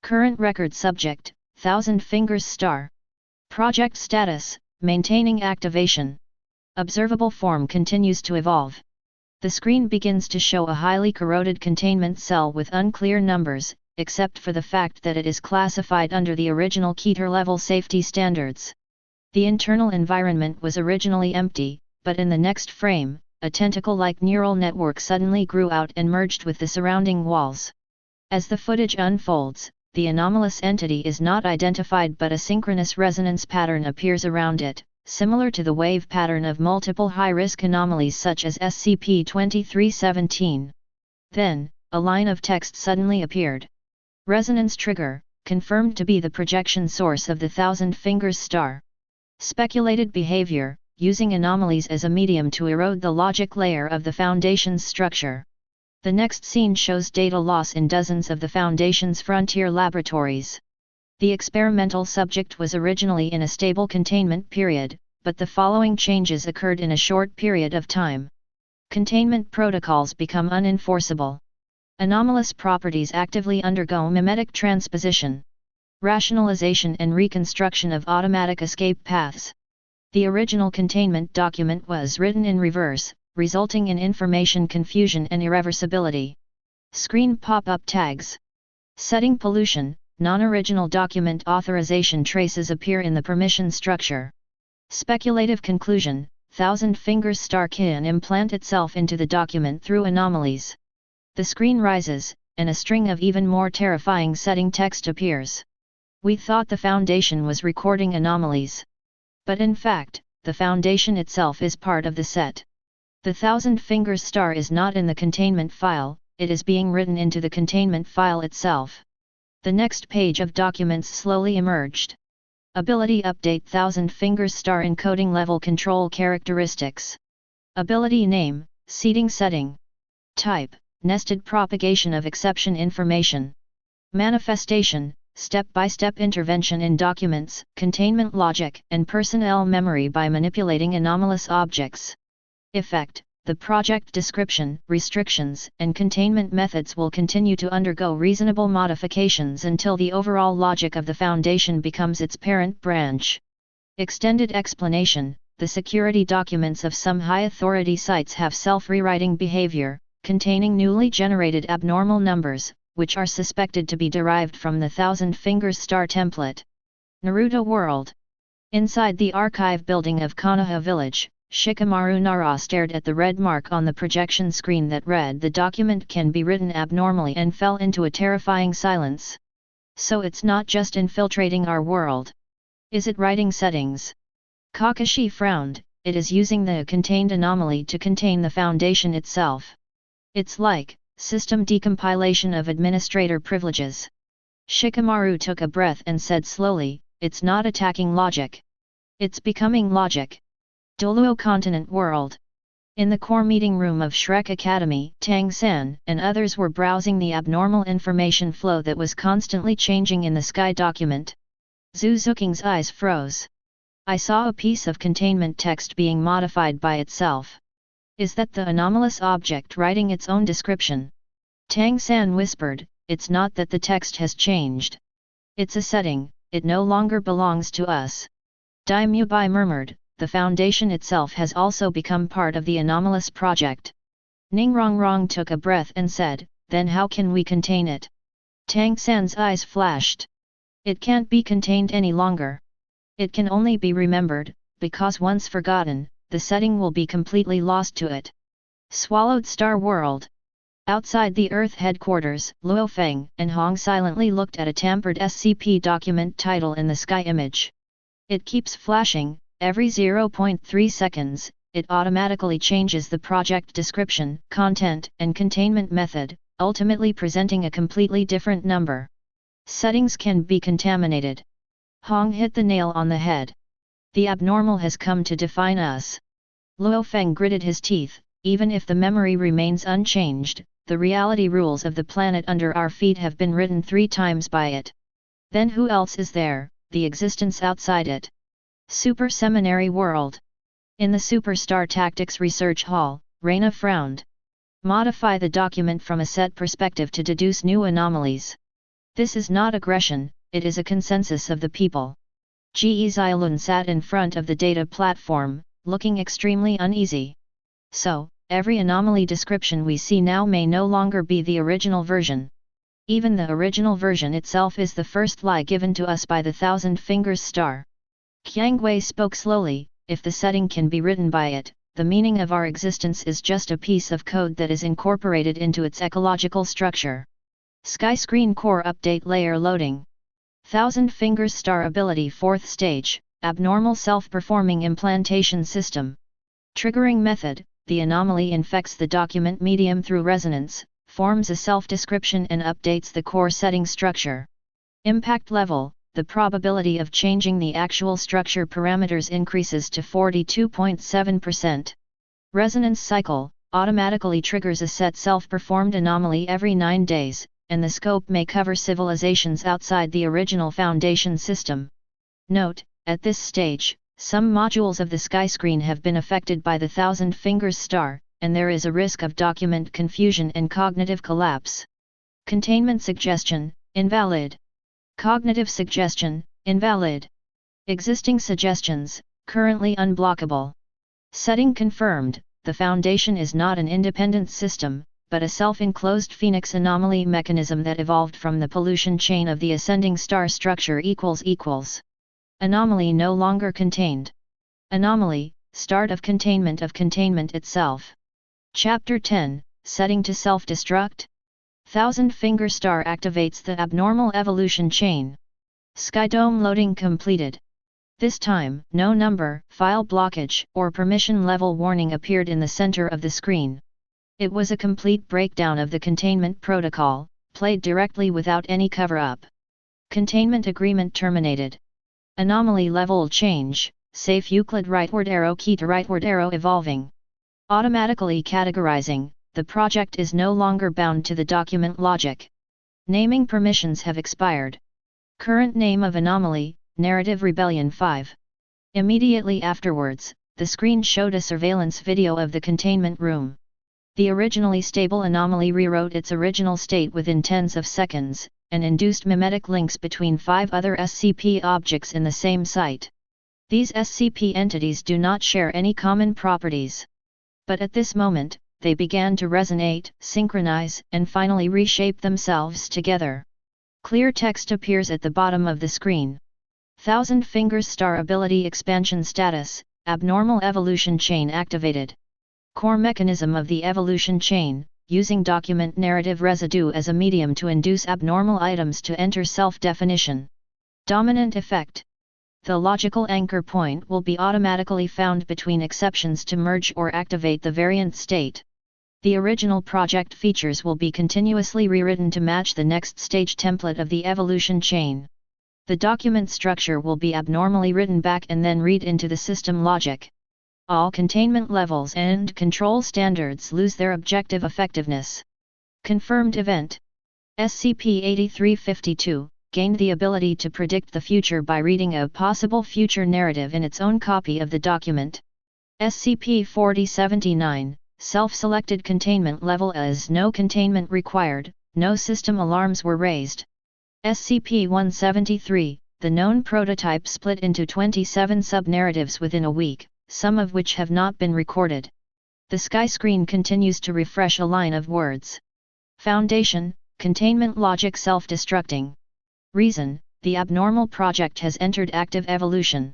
Current Record Subject, Thousand Fingers Star. Project Status, Maintaining Activation. Observable form continues to evolve. The screen begins to show a highly corroded containment cell with unclear numbers, except for the fact that it is classified under the original Keter level safety standards. The internal environment was originally empty, but in the next frame, a tentacle-like neural network suddenly grew out and merged with the surrounding walls. As the footage unfolds, the anomalous entity is not identified, but a synchronous resonance pattern appears around it, similar to the wave pattern of multiple high-risk anomalies such as SCP-2317. Then, a line of text suddenly appeared. Resonance trigger, confirmed to be the projection source of the Thousand Fingers Star. Speculated behavior, using anomalies as a medium to erode the logic layer of the Foundation's structure. The next scene shows data loss in dozens of the Foundation's frontier laboratories. The experimental subject was originally in a stable containment period, but the following changes occurred in a short period of time. Containment protocols become unenforceable. Anomalous properties actively undergo mimetic transposition. Rationalization and reconstruction of automatic escape paths. The original containment document was written in reverse, resulting in information confusion and irreversibility. Screen pop-up tags. Setting pollution, non-original document authorization traces appear in the permission structure. Speculative conclusion, Thousand Fingers Star can implant itself into the document through anomalies. The screen rises, and a string of even more terrifying setting text appears. We thought the Foundation was recording anomalies. But in fact, the Foundation itself is part of the set. The Thousand Fingers Star is not in the containment file, it is being written into the containment file itself. The next page of documents slowly emerged. Ability Update Thousand Fingers Star Encoding Level Control Characteristics. Ability Name, Seeding Setting. Type, Nested Propagation of Exception Information. Manifestation, Step-by-step intervention in documents, containment logic, and personnel memory by manipulating anomalous objects. Effect, the project description, restrictions, and containment methods will continue to undergo reasonable modifications until the overall logic of the Foundation becomes its parent branch. Extended explanation, the security documents of some high-authority sites have self-rewriting behavior, containing newly generated abnormal numbers, which are suspected to be derived from the Thousand Fingers Star template. Naruto World. Inside the archive building of Konoha Village, Shikamaru Nara stared at the red mark on the projection screen that read the document can be written abnormally and fell into a terrifying silence. So it's not just infiltrating our world. Is it writing settings? Kakashi frowned, it is using the contained anomaly to contain the Foundation itself. It's like system decompilation of administrator privileges. Shikamaru took a breath and said slowly, it's not attacking logic. It's becoming logic. Doluo Continent World. In the core meeting room of Shrek Academy, Tang San and others were browsing the abnormal information flow that was constantly changing in the Sky document. Zhu Zuqing's eyes froze. I saw a piece of containment text being modified by itself. Is that the anomalous object writing its own description? Tang San whispered, it's not that the text has changed. It's a setting, it no longer belongs to us. Dai Mubai murmured, the Foundation itself has also become part of the anomalous project. Ning Rongrong took a breath and said, then how can we contain it? Tang San's eyes flashed. It can't be contained any longer. It can only be remembered, because once forgotten, the setting will be completely lost to it. Swallowed Star World. Outside the Earth headquarters, Luo Feng and Hong silently looked at a tampered SCP document title in the Sky image. It keeps flashing. Every 0.3 seconds, it automatically changes the project description, content, and containment method, ultimately presenting a completely different number. Settings can be contaminated. Hong hit the nail on the head. The abnormal has come to define us. Luo Feng gritted his teeth, even if the memory remains unchanged, the reality rules of the planet under our feet have been written 3 times by it. Then who else is there, the existence outside it? Super Seminary World. In the Superstar Tactics Research Hall, Reina frowned. Modify the document from a set perspective to deduce new anomalies. This is not aggression, it is a consensus of the people. Ge Zilun sat in front of the data platform, looking extremely uneasy. So, every anomaly description we see now may no longer be the original version. Even the original version itself is the first lie given to us by the Thousand Fingers Star. Qiang Wei spoke slowly, if the setting can be written by it, the meaning of our existence is just a piece of code that is incorporated into its ecological structure. Sky Screen Core Update Layer Loading. Thousand Fingers Star Ability 4th Stage, Abnormal Self-Performing Implantation System. Triggering Method, the anomaly infects the document medium through resonance, forms a self-description and updates the core setting structure. Impact Level, the probability of changing the actual structure parameters increases to 42.7%. Resonance Cycle, automatically triggers a set self-performed anomaly every 9 days, and the scope may cover civilizations outside the original Foundation system. Note, at this stage, some modules of the Sky Screen have been affected by the Thousand Fingers Star, and there is a risk of document confusion and cognitive collapse. Containment Suggestion, invalid. Cognitive Suggestion, invalid. Existing suggestions, currently unblockable. Setting confirmed, the Foundation is not an independent system, but a self-enclosed Phoenix anomaly mechanism that evolved from the pollution chain of the ascending star structure == Anomaly no longer contained. Anomaly, start of containment itself. Chapter 10, Setting to Self-Destruct. Thousand Finger Star activates the abnormal evolution chain. Skydome loading completed. This time, no number, file blockage, or permission level warning appeared in the center of the screen. It was a complete breakdown of the containment protocol, played directly without any cover-up. Containment agreement terminated. Anomaly level change, safe Euclid rightward arrow key to rightward arrow evolving. Automatically categorizing, the project is no longer bound to the document logic. Naming permissions have expired. Current name of anomaly, Narrative Rebellion 5. Immediately afterwards, the screen showed a surveillance video of the containment room. The originally stable anomaly rewrote its original state within tens of seconds, and induced mimetic links between 5 other SCP objects in the same site. These SCP entities do not share any common properties. But at this moment, they began to resonate, synchronize, and finally reshape themselves together. Clear text appears at the bottom of the screen. Thousand Fingers Star Ability Expansion Status, Abnormal Evolution Chain activated. Core mechanism of the evolution chain, using document narrative residue as a medium to induce abnormal items to enter self-definition. Dominant effect. The logical anchor point will be automatically found between exceptions to merge or activate the variant state. The original project features will be continuously rewritten to match the next stage template of the evolution chain. The document structure will be abnormally written back and then read into the system logic. all containment levels and control standards lose their objective effectiveness. Confirmed event. SCP-8352 gained the ability to predict the future by reading a possible future narrative in its own copy of the document. SCP-4079, self-selected containment level as no containment required, no system alarms were raised. SCP-173, the known prototype split into 27 sub-narratives within a week, some of which have not been recorded. The sky screen continues to refresh a line of words. Foundation, containment logic self-destructing. Reason, the abnormal project has entered active evolution.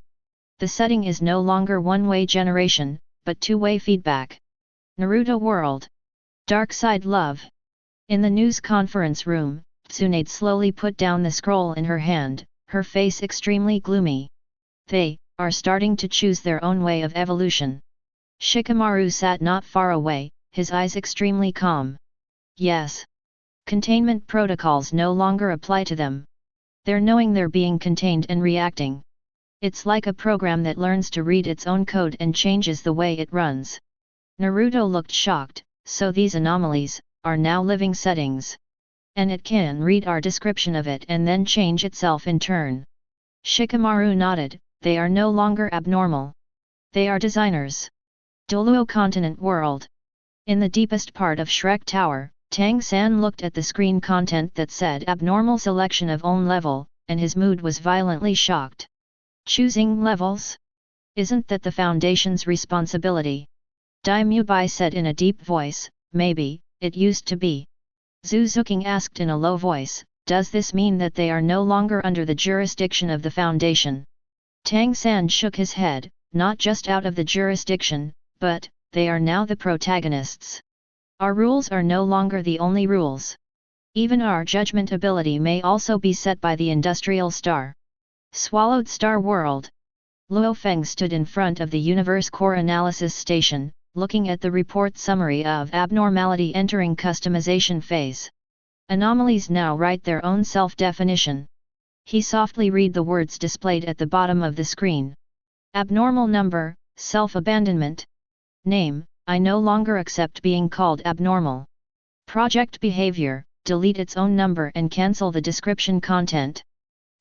The setting is no longer one-way generation, but two-way feedback. Naruto World. Dark Side Love. In the news conference room, Tsunade slowly put down the scroll in her hand, her face extremely gloomy. They are starting to choose their own way of evolution. Shikamaru sat not far away, his eyes extremely calm. Yes. Containment protocols no longer apply to them. They're knowing they're being contained and reacting. It's like a program that learns to read its own code and changes the way it runs. Naruto looked shocked, so these anomalies are now living settings. And it can read our description of it and then change itself in turn. Shikamaru nodded, they are no longer abnormal. They are designers. Doluo Continent World. In the deepest part of Shrek Tower, Tang-san looked at the screen content that said abnormal selection of own level, and his mood was violently shocked. Choosing levels? Isn't that the Foundation's responsibility? Daimubai said in a deep voice, maybe, it used to be. Zuzuking asked in a low voice, does this mean that they are no longer under the jurisdiction of the Foundation? Tang-san shook his head, not just out of the jurisdiction, but, they are now the protagonists. Our rules are no longer the only rules. Even our judgment ability may also be set by the Industrial Star. Swallowed Star World. Luo Feng stood in front of the Universe Core Analysis Station, looking at the report summary of abnormality entering customization phase. Anomalies now write their own self-definition. He softly read the words displayed at the bottom of the screen. Abnormal number, self-abandonment. Name, I no longer accept being called abnormal. Project behavior, delete its own number and cancel the description content.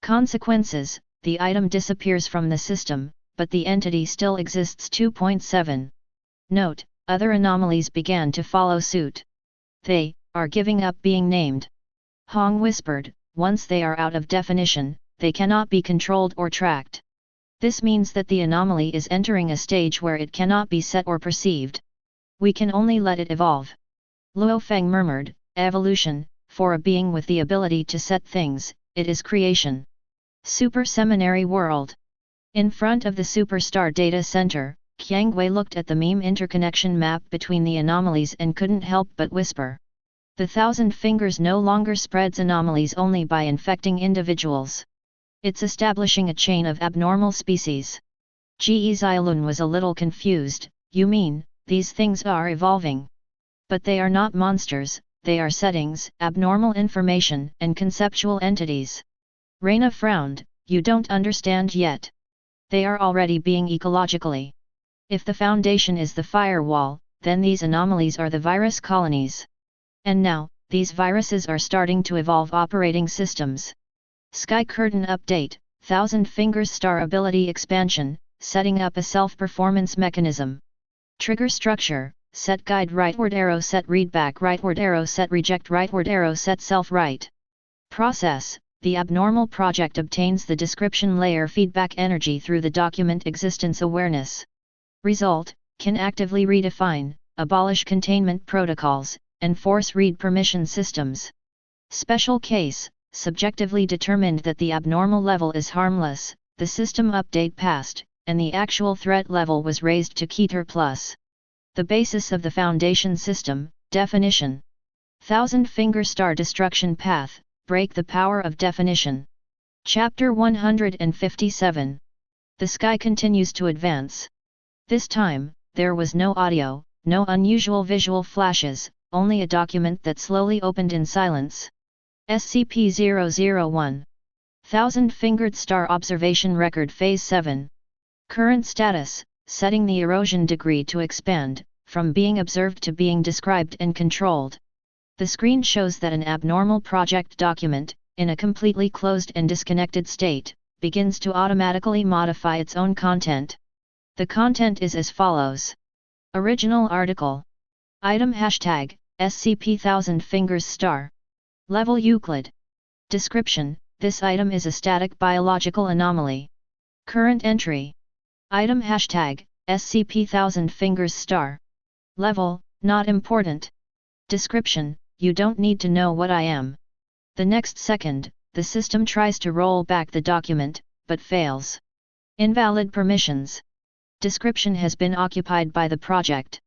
Consequences, the item disappears from the system, but the entity still exists. 2.7. Note, other anomalies began to follow suit. They are giving up being named. Hong whispered, once they are out of definition, they cannot be controlled or tracked. This means that the anomaly is entering a stage where it cannot be set or perceived. We can only let it evolve. Luo Feng murmured, evolution, for a being with the ability to set things, it is creation. Super Seminary World. In front of the Superstar Data Center, Qiangwei looked at the meme interconnection map between the anomalies and couldn't help but whisper. The Thousand Fingers no longer spreads anomalies only by infecting individuals. It's establishing a chain of abnormal species. Ge Zilun was a little confused, you mean, these things are evolving? But they are not monsters, they are settings, abnormal information and conceptual entities. Reina frowned, you don't understand yet. They are already being ecologically. If the Foundation is the firewall, then these anomalies are the virus colonies. And now, these viruses are starting to evolve operating systems. Sky Curtain Update, Thousand Fingers Star Ability Expansion, setting up a self-performance mechanism. Trigger structure, set guide rightward arrow set readback rightward arrow set reject rightward arrow set self-right. Process, the abnormal project obtains the description layer feedback energy through the document existence awareness. Result, can actively redefine, abolish containment protocols, enforce read permission systems. Special case, subjectively determined that the abnormal level is harmless, the system update passed, and the actual threat level was raised to Keter Plus. The basis of the Foundation system, definition. Thousand Finger Star Destruction Path, break the power of definition. Chapter 157. The sky continues to advance. This time, there was no audio, no unusual visual flashes, only a document that slowly opened in silence. SCP-001. Thousand Fingered Star Observation Record Phase 7. Current status, setting the erosion degree to expand, from being observed to being described and controlled. The screen shows that an abnormal project document, in a completely closed and disconnected state, begins to automatically modify its own content. The content is as follows. Original article. Item hashtag, SCP-1000 fingers star. Level Euclid. Description, this item is a static biological anomaly. Current entry. Item hashtag, SCP-1000 fingers star. Level, not important. Description, you don't need to know what I am. The next second, the system tries to roll back the document, but fails. Invalid permissions. Description has been occupied by the project.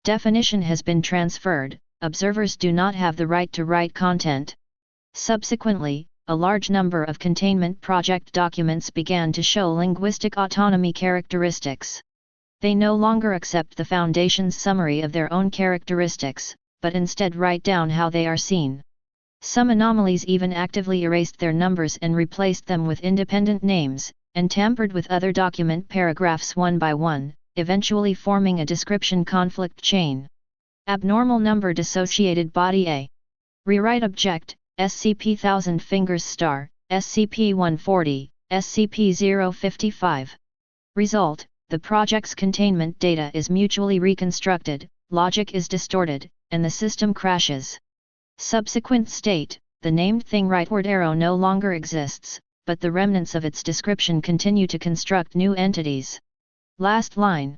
Definition has been transferred, observers do not have the right to write content. Subsequently, a large number of containment project documents began to show linguistic autonomy characteristics. They no longer accept the Foundation's summary of their own characteristics, but instead write down how they are seen. Some anomalies even actively erased their numbers and replaced them with independent names, and tampered with other document paragraphs one by one, eventually forming a description conflict chain. Abnormal number dissociated body A. Rewrite object, SCP-1000 fingers star, SCP-140, SCP-055. Result, the project's containment data is mutually reconstructed, logic is distorted, and the system crashes. Subsequent state, the named thing rightward arrow no longer exists, but the remnants of its description continue to construct new entities. Last line.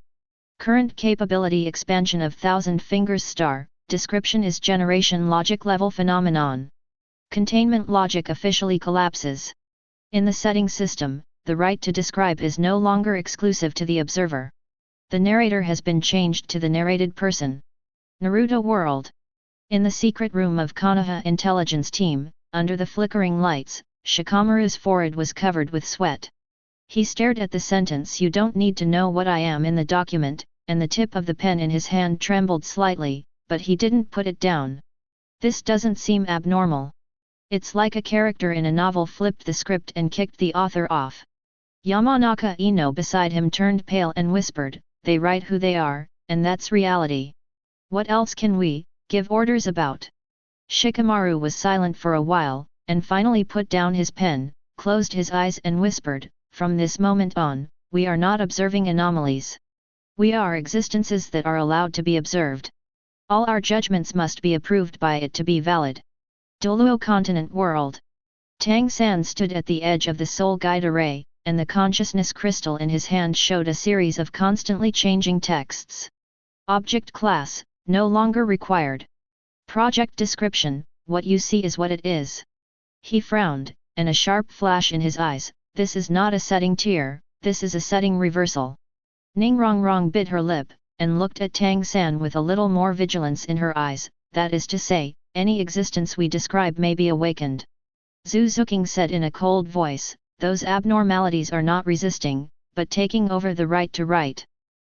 Current capability expansion of 1000 fingers star, description is generation logic level phenomenon. Containment logic officially collapses. In the setting system, the right to describe is no longer exclusive to the observer. The narrator has been changed to the narrated person. Naruto World. In the secret room of Konoha intelligence team, under the flickering lights, Shikamaru's forehead was covered with sweat. He stared at the sentence "You don't need to know what I am" in the document, and the tip of the pen in his hand trembled slightly, but he didn't put it down. This doesn't seem abnormal. It's like a character in a novel flipped the script and kicked the author off. Yamanaka Ino beside him turned pale and whispered, "They write who they are, and that's reality. What else can we give orders about?" Shikamaru was silent for a while, and finally put down his pen, closed his eyes and whispered, "From this moment on, we are not observing anomalies. We are existences that are allowed to be observed. All our judgments must be approved by it to be valid." Doluo Continent World. Tang San stood at the edge of the soul guide array, and the consciousness crystal in his hand showed a series of constantly changing texts. Object class, no longer required. Project description, what you see is what it is. He frowned, and a sharp flash in his eyes, "This is not a setting tier, this is a setting reversal." Ningrongrong bit her lip, and looked at Tang San with a little more vigilance in her eyes, "That is to say, any existence we describe may be awakened." Zhu Zuqing said in a cold voice, "Those abnormalities are not resisting, but taking over the right to write.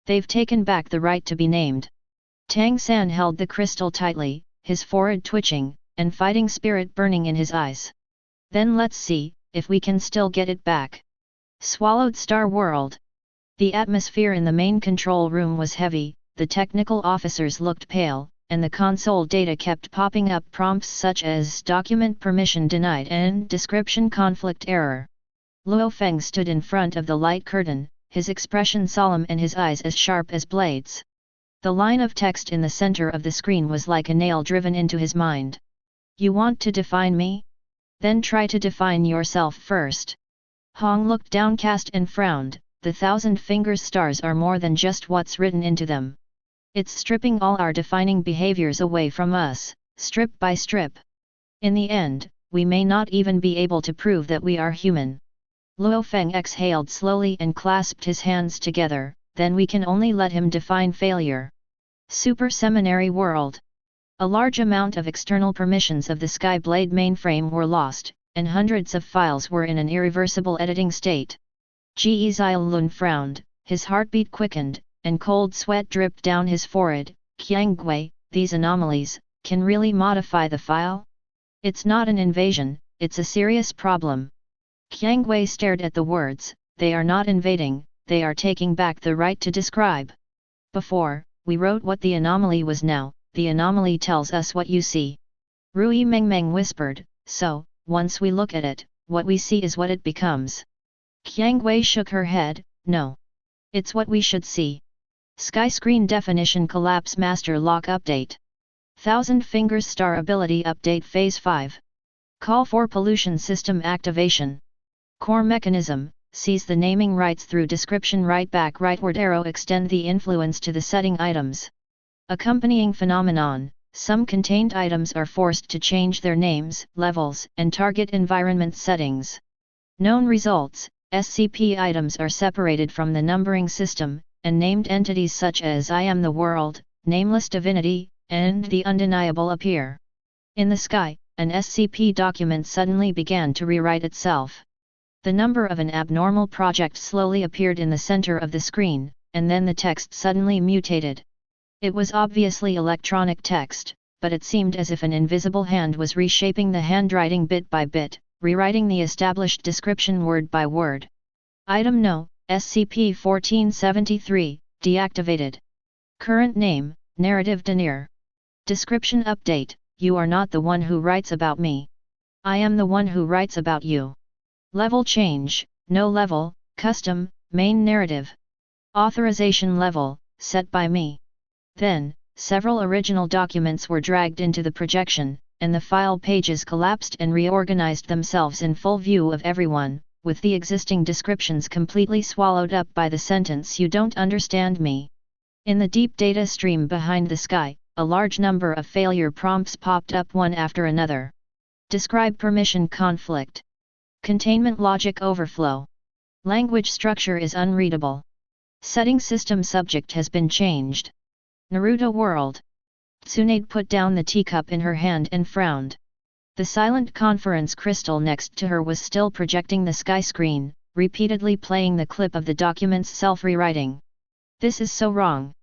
They've taken back the right to be named." Tang San held the crystal tightly, his forehead twitching, and fighting spirit burning in his eyes. "Then let's see, if we can still get it back." Swallowed Star World. The atmosphere in the main control room was heavy, the technical officers looked pale, and the console data kept popping up prompts such as "Document permission denied" and "Description conflict error." Luo Feng stood in front of the light curtain, his expression solemn and his eyes as sharp as blades. The line of text in the center of the screen was like a nail driven into his mind. "You want to define me? Then try to define yourself first." Hong looked downcast and frowned. "The 1000 fingers stars are more than just what's written into them. It's stripping all our defining behaviors away from us, strip by strip. In the end, we may not even be able to prove that we are human." Luo Feng exhaled slowly and clasped his hands together, "Then we can only let him define failure." Super Seminary World. A large amount of external permissions of the Skyblade mainframe were lost, and hundreds of files were in an irreversible editing state. Ge Zilun frowned, his heartbeat quickened, and cold sweat dripped down his forehead. "Qiangwei, these anomalies, can really modify the file? It's not an invasion, it's a serious problem." Qiangwei stared at the words, "They are not invading, they are taking back the right to describe. Before, we wrote what the anomaly was. Now, the anomaly tells us what you see. Rui Mengmeng whispered, so, once we look at it, what we see is what it becomes. Qiang Wei shook her head, no. It's what we should see. Sky Screen Definition Collapse Master Lock Update. Thousand Fingers Star Ability Update Phase 5. Call for Pollution System Activation. Core Mechanism, seize the naming rights through description. Right back rightward arrow. Extend the influence to the setting items. Accompanying phenomenon, some contained items are forced to change their names, levels, and target environment settings. Known results, SCP items are separated from the numbering system, and named entities such as I am the world, nameless divinity, and the undeniable appear. In the sky, an SCP document suddenly began to rewrite itself. The number of an abnormal project slowly appeared in the center of the screen, and then the text suddenly mutated. It was obviously electronic text, but it seemed as if an invisible hand was reshaping the handwriting bit by bit, rewriting the established description word by word. Item No, SCP-1473, deactivated. Current name, Narrative Denier. Description update, you are not the one who writes about me. I am the one who writes about you. Level change, no level, custom, main narrative. Authorization level, set by me. Then, several original documents were dragged into the projection, and the file pages collapsed and reorganized themselves in full view of everyone, with the existing descriptions completely swallowed up by the sentence "You don't understand me." In the deep data stream behind the sky, a large number of failure prompts popped up one after another. Describe permission conflict. Containment logic overflow. Language structure is unreadable. Setting system subject has been changed. Naruto world. Tsunade put down the teacup in her hand and frowned. The silent conference crystal next to her was still projecting the sky screen, repeatedly playing the clip of the document's self-rewriting. This is so wrong.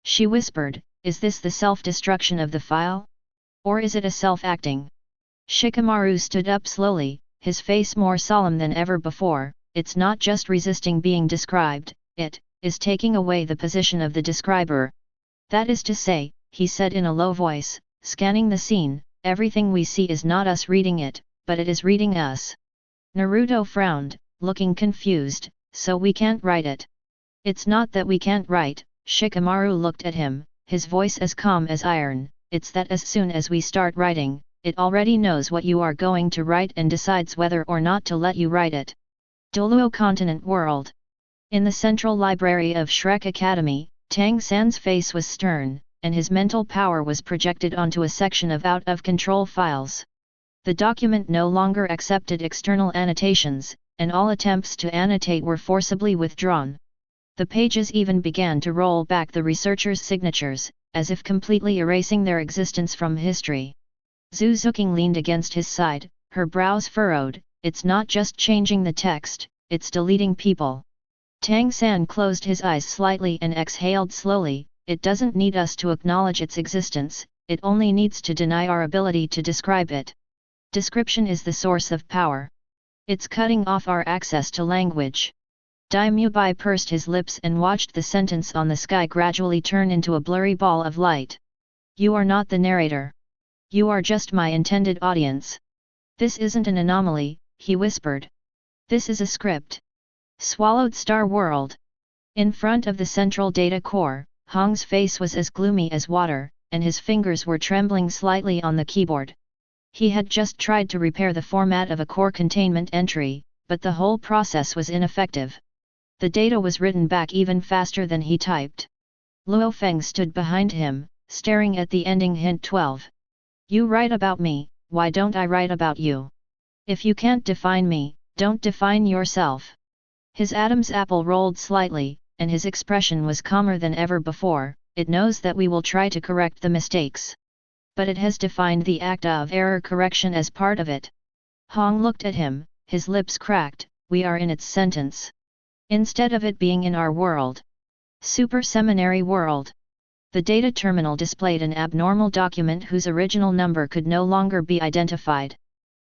She whispered, is this the self-destruction of the file? Or is it a self-acting? Shikamaru stood up slowly, his face more solemn than ever before. It's not just resisting being described, it is taking away the position of the describer. That is to say, he said in a low voice, scanning the scene, everything we see is not us reading it, but it is reading us. Naruto frowned, looking confused, so we can't write it. It's not that we can't write, Shikamaru looked at him, his voice as calm as iron, it's that as soon as we start writing, it already knows what you are going to write and decides whether or not to let you write it. Doluo Continent World. In the central library of Shrek Academy, Tang San's face was stern, and his mental power was projected onto a section of out-of-control files. The document no longer accepted external annotations, and all attempts to annotate were forcibly withdrawn. The pages even began to roll back the researchers' signatures, as if completely erasing their existence from history. Zhu Zuqing leaned against his side, her brows furrowed, it's not just changing the text, it's deleting people. Tang San closed his eyes slightly and exhaled slowly, it doesn't need us to acknowledge its existence, it only needs to deny our ability to describe it. Description is the source of power. It's cutting off our access to language. Dai Mubai pursed his lips and watched the sentence on the sky gradually turn into a blurry ball of light. You are not the narrator. You are just my intended audience. This isn't an anomaly, he whispered. This is a script. Swallowed Star World. In front of the central data core, Hong's face was as gloomy as water, and his fingers were trembling slightly on the keyboard. He had just tried to repair the format of a core containment entry, but the whole process was ineffective. The data was written back even faster than he typed. Luo Feng stood behind him, staring at the ending hint 12. You write about me, why don't I write about you? If you can't define me, don't define yourself. His Adam's apple rolled slightly, and his expression was calmer than ever before. It knows that we will try to correct the mistakes. But it has defined the act of error correction as part of it. Hong looked at him, his lips cracked, we are in its sentence. Instead of it being in our world. Super Seminary World. The data terminal displayed an abnormal document whose original number could no longer be identified.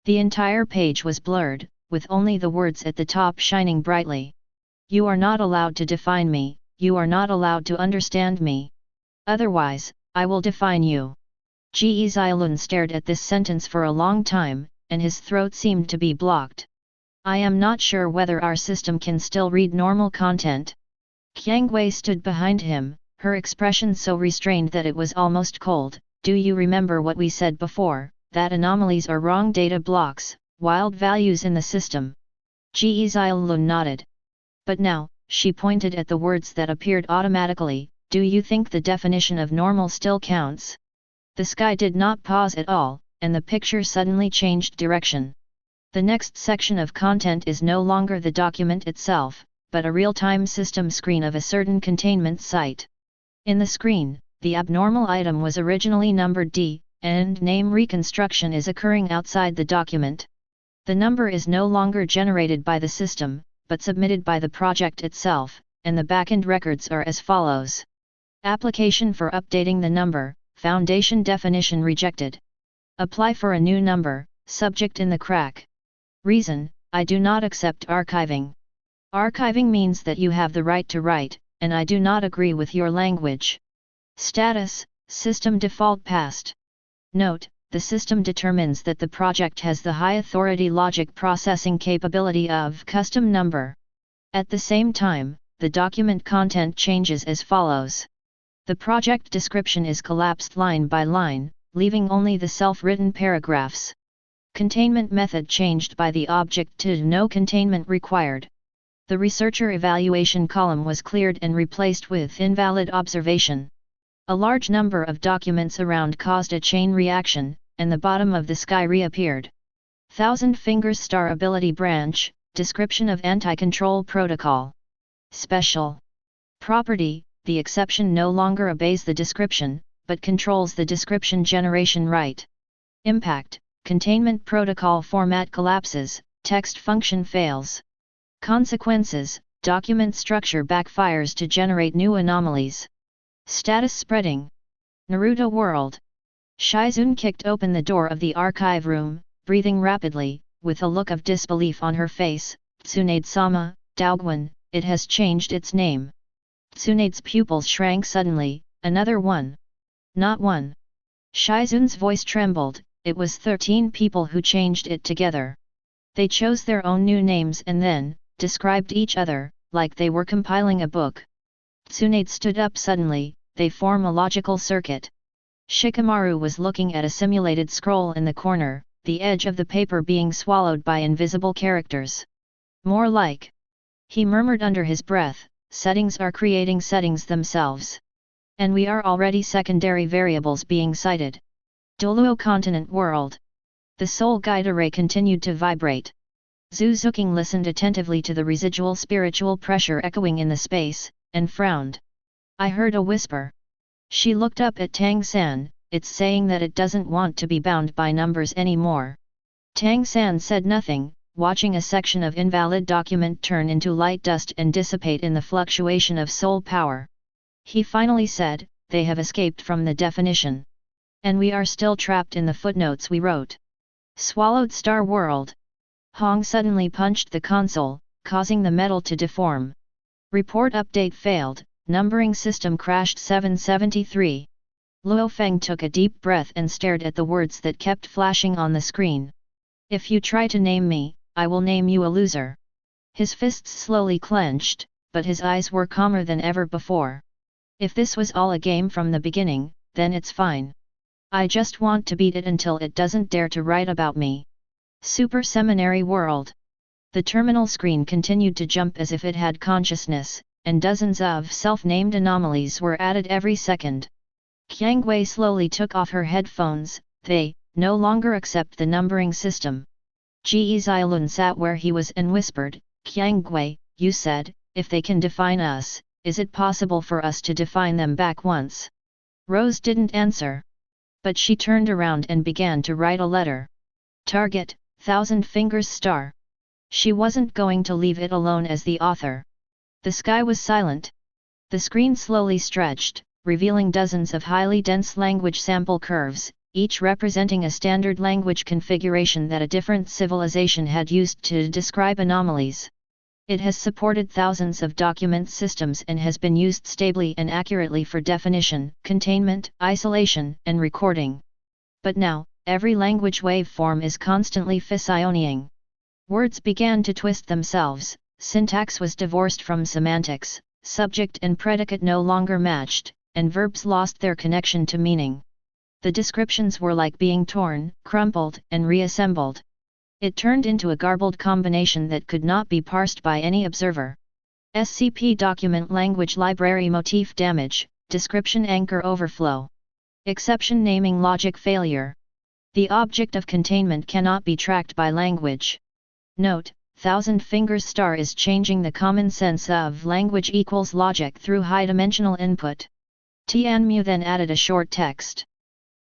The entire page was blurred, with only the words at the top shining brightly. You are not allowed to define me, you are not allowed to understand me. Otherwise, I will define you. Ge Zilun stared at this sentence for a long time, and his throat seemed to be blocked. I am not sure whether our system can still read normal content. Qiangwei stood behind him, her expression so restrained that it was almost cold. Do you remember what we said before, that anomalies are wrong data blocks, wild values in the system? Ge Zilun nodded. But now, she pointed at the words that appeared automatically, do you think the definition of normal still counts? The sky did not pause at all, and the picture suddenly changed direction. The next section of content is no longer the document itself, but a real-time system screen of a certain containment site. In the screen, the abnormal item was originally numbered D, and name reconstruction is occurring outside the document. The number is no longer generated by the system, but submitted by the project itself, and the backend records are as follows. Application for updating the number, Foundation definition rejected. Apply for a new number, subject in the crack. Reason, I do not accept archiving. Archiving means that you have the right to write, and I do not agree with your language. Status, System default passed. Note, the system determines that the project has the high authority logic processing capability of custom number. At the same time, the document content changes as follows. The project description is collapsed line by line, leaving only the self-written paragraphs. Containment method changed by the object to no containment required. The researcher evaluation column was cleared and replaced with invalid observation. A large number of documents around caused a chain reaction, and the bottom of the sky reappeared. Thousand Fingers Star Ability Branch, Description of Anti-Control Protocol. Special Property, the exception no longer obeys the description, but controls the description generation right. Impact, Containment Protocol format collapses, text function fails. Consequences, document structure backfires to generate new anomalies. Status spreading. Naruto World. Shizun kicked open the door of the archive room, breathing rapidly, with a look of disbelief on her face. Tsunade-sama, Daogwen, it has changed its name. Tsunade's pupils shrank suddenly. Another one. Not one. Shizun's voice trembled. It was 13 people who changed it together. They chose their own new names and then described each other, like they were compiling a book. Tsunade stood up suddenly. They form a logical circuit. Shikamaru was looking at a simulated scroll in the corner, the edge of the paper being swallowed by invisible characters. More like. He murmured under his breath, settings are creating settings themselves. And we are already secondary variables being cited. Doluo Continent World. The soul guide array continued to vibrate. Zhu Zuqing listened attentively to the residual spiritual pressure echoing in the space, and frowned. I heard a whisper. She looked up at Tang San, it's saying that it doesn't want to be bound by numbers anymore. Tang San said nothing, watching a section of invalid document turn into light dust and dissipate in the fluctuation of soul power. He finally said, they have escaped from the definition. And we are still trapped in the footnotes we wrote. Swallowed Star World. Hong suddenly punched the console, causing the metal to deform. Report update failed, numbering system crashed 773. Luo Feng took a deep breath and stared at the words that kept flashing on the screen. If you try to name me, I will name you a loser. His fists slowly clenched, but his eyes were calmer than ever before. If this was all a game from the beginning, then it's fine. I just want to beat it until it doesn't dare to write about me. Super Seminary World. The terminal screen continued to jump as if it had consciousness, and dozens of self-named anomalies were added every second. Qiangwei slowly took off her headphones. They no longer accept the numbering system. Ge Zilun sat where he was and whispered, Qiangwei, you said, if they can define us, is it possible for us to define them back once? Rose didn't answer. But she turned around and began to write a letter. Target, Thousand Fingers Star. She wasn't going to leave it alone as the author. The sky was silent. The screen slowly stretched, revealing dozens of highly dense language sample curves, each representing a standard language configuration that a different civilization had used to describe anomalies. It has supported thousands of document systems and has been used stably and accurately for definition, containment, isolation, and recording. But now, every language waveform is constantly fissioning. Words began to twist themselves, syntax was divorced from semantics, subject and predicate no longer matched, and verbs lost their connection to meaning. The descriptions were like being torn, crumpled, and reassembled. It turned into a garbled combination that could not be parsed by any observer. SCP document language library motif damage, description anchor overflow. Exception naming logic failure. The object of containment cannot be tracked by language. Note, thousand fingers star is changing the common sense of language equals logic through high-dimensional input. Tianmu then added a short text.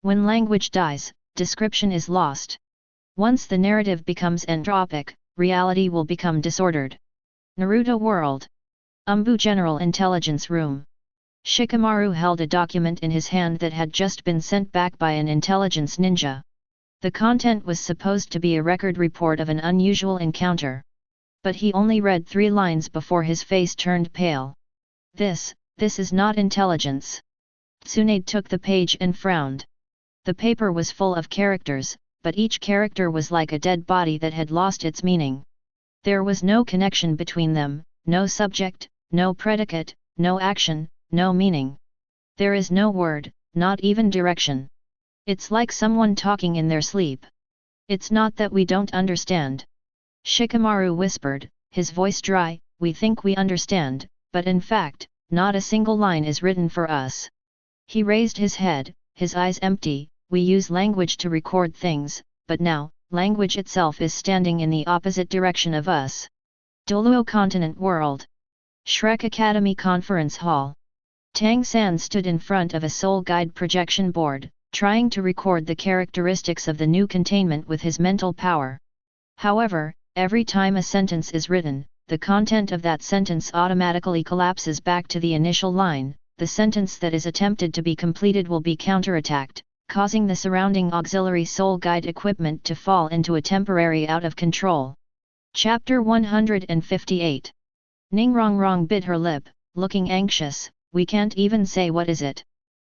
When language dies, description is lost. Once the narrative becomes entropic, reality will become disordered. Naruto World. Umbu General Intelligence Room. Shikamaru held a document in his hand that had just been sent back by an intelligence ninja. The content was supposed to be a record report of an unusual encounter. But he only read 3 lines before his face turned pale. This is not intelligence. Tsunade took the page and frowned. The paper was full of characters, but each character was like a dead body that had lost its meaning. There was no connection between them, no subject, no predicate, no action, no meaning. There is no word, not even direction. It's like someone talking in their sleep. It's not that we don't understand. Shikamaru whispered, his voice dry, we think we understand, but in fact, not a single line is written for us. He raised his head, his eyes empty. We use language to record things, but now, language itself is standing in the opposite direction of us. Doluo Continent World. Shrek Academy Conference Hall. Tang San stood in front of a soul guide projection board, trying to record the characteristics of the new containment with his mental power. However, every time a sentence is written, the content of that sentence automatically collapses back to the initial line. The sentence that is attempted to be completed will be counterattacked, causing the surrounding auxiliary soul guide equipment to fall into a temporary out of control. Chapter 158. Ningrongrong bit her lip, looking anxious, we can't even say what is it.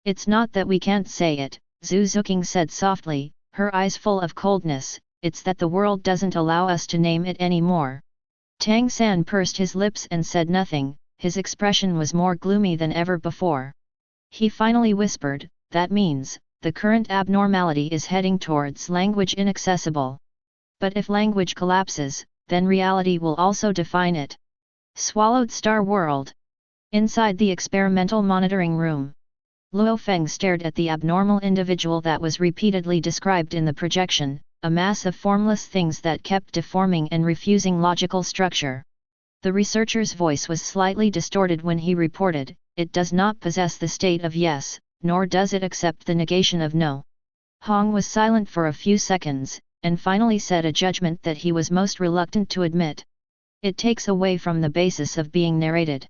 It's not that we can't say it, Zhu Zuqing said softly, her eyes full of coldness, it's that the world doesn't allow us to name it anymore. Tang San pursed his lips and said nothing, his expression was more gloomy than ever before. He finally whispered, that means, the current abnormality is heading towards language inaccessible. But if language collapses, then reality will also define it. Swallowed Star World. Inside the experimental monitoring room, Luo Feng stared at the abnormal individual that was repeatedly described in the projection, a mass of formless things that kept deforming and refusing logical structure. The researcher's voice was slightly distorted when he reported, it does not possess the state of yes, nor does it accept the negation of no. Hong was silent for a few seconds, and finally said a judgment that he was most reluctant to admit. It takes away from the basis of being narrated.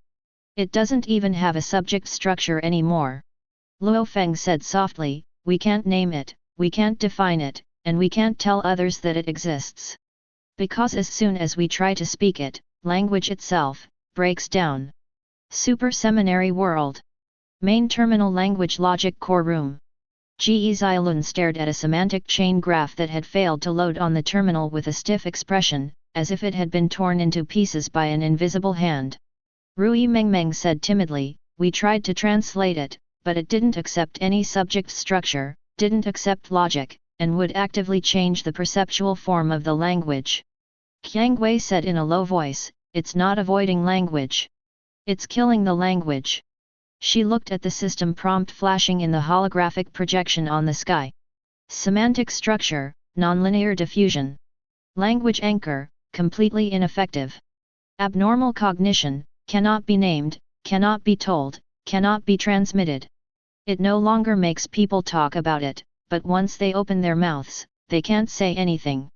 It doesn't even have a subject structure anymore. Luo Feng said softly, we can't name it, we can't define it, and we can't tell others that it exists. Because as soon as we try to speak it, language itself breaks down. Super Seminary World. Main Terminal Language Logic Core Room. Ge Zilun stared at a semantic chain graph that had failed to load on the terminal with a stiff expression, as if it had been torn into pieces by an invisible hand. Rui Mengmeng said timidly, we tried to translate it, but it didn't accept any subject structure, didn't accept logic, and would actively change the perceptual form of the language. Qiang Wei said in a low voice, it's not avoiding language. It's killing the language. She looked at the system prompt flashing in the holographic projection on the sky. Semantic structure, nonlinear diffusion. Language anchor, completely ineffective. Abnormal cognition, cannot be named, cannot be told, cannot be transmitted. It no longer makes people talk about it, but once they open their mouths, they can't say anything.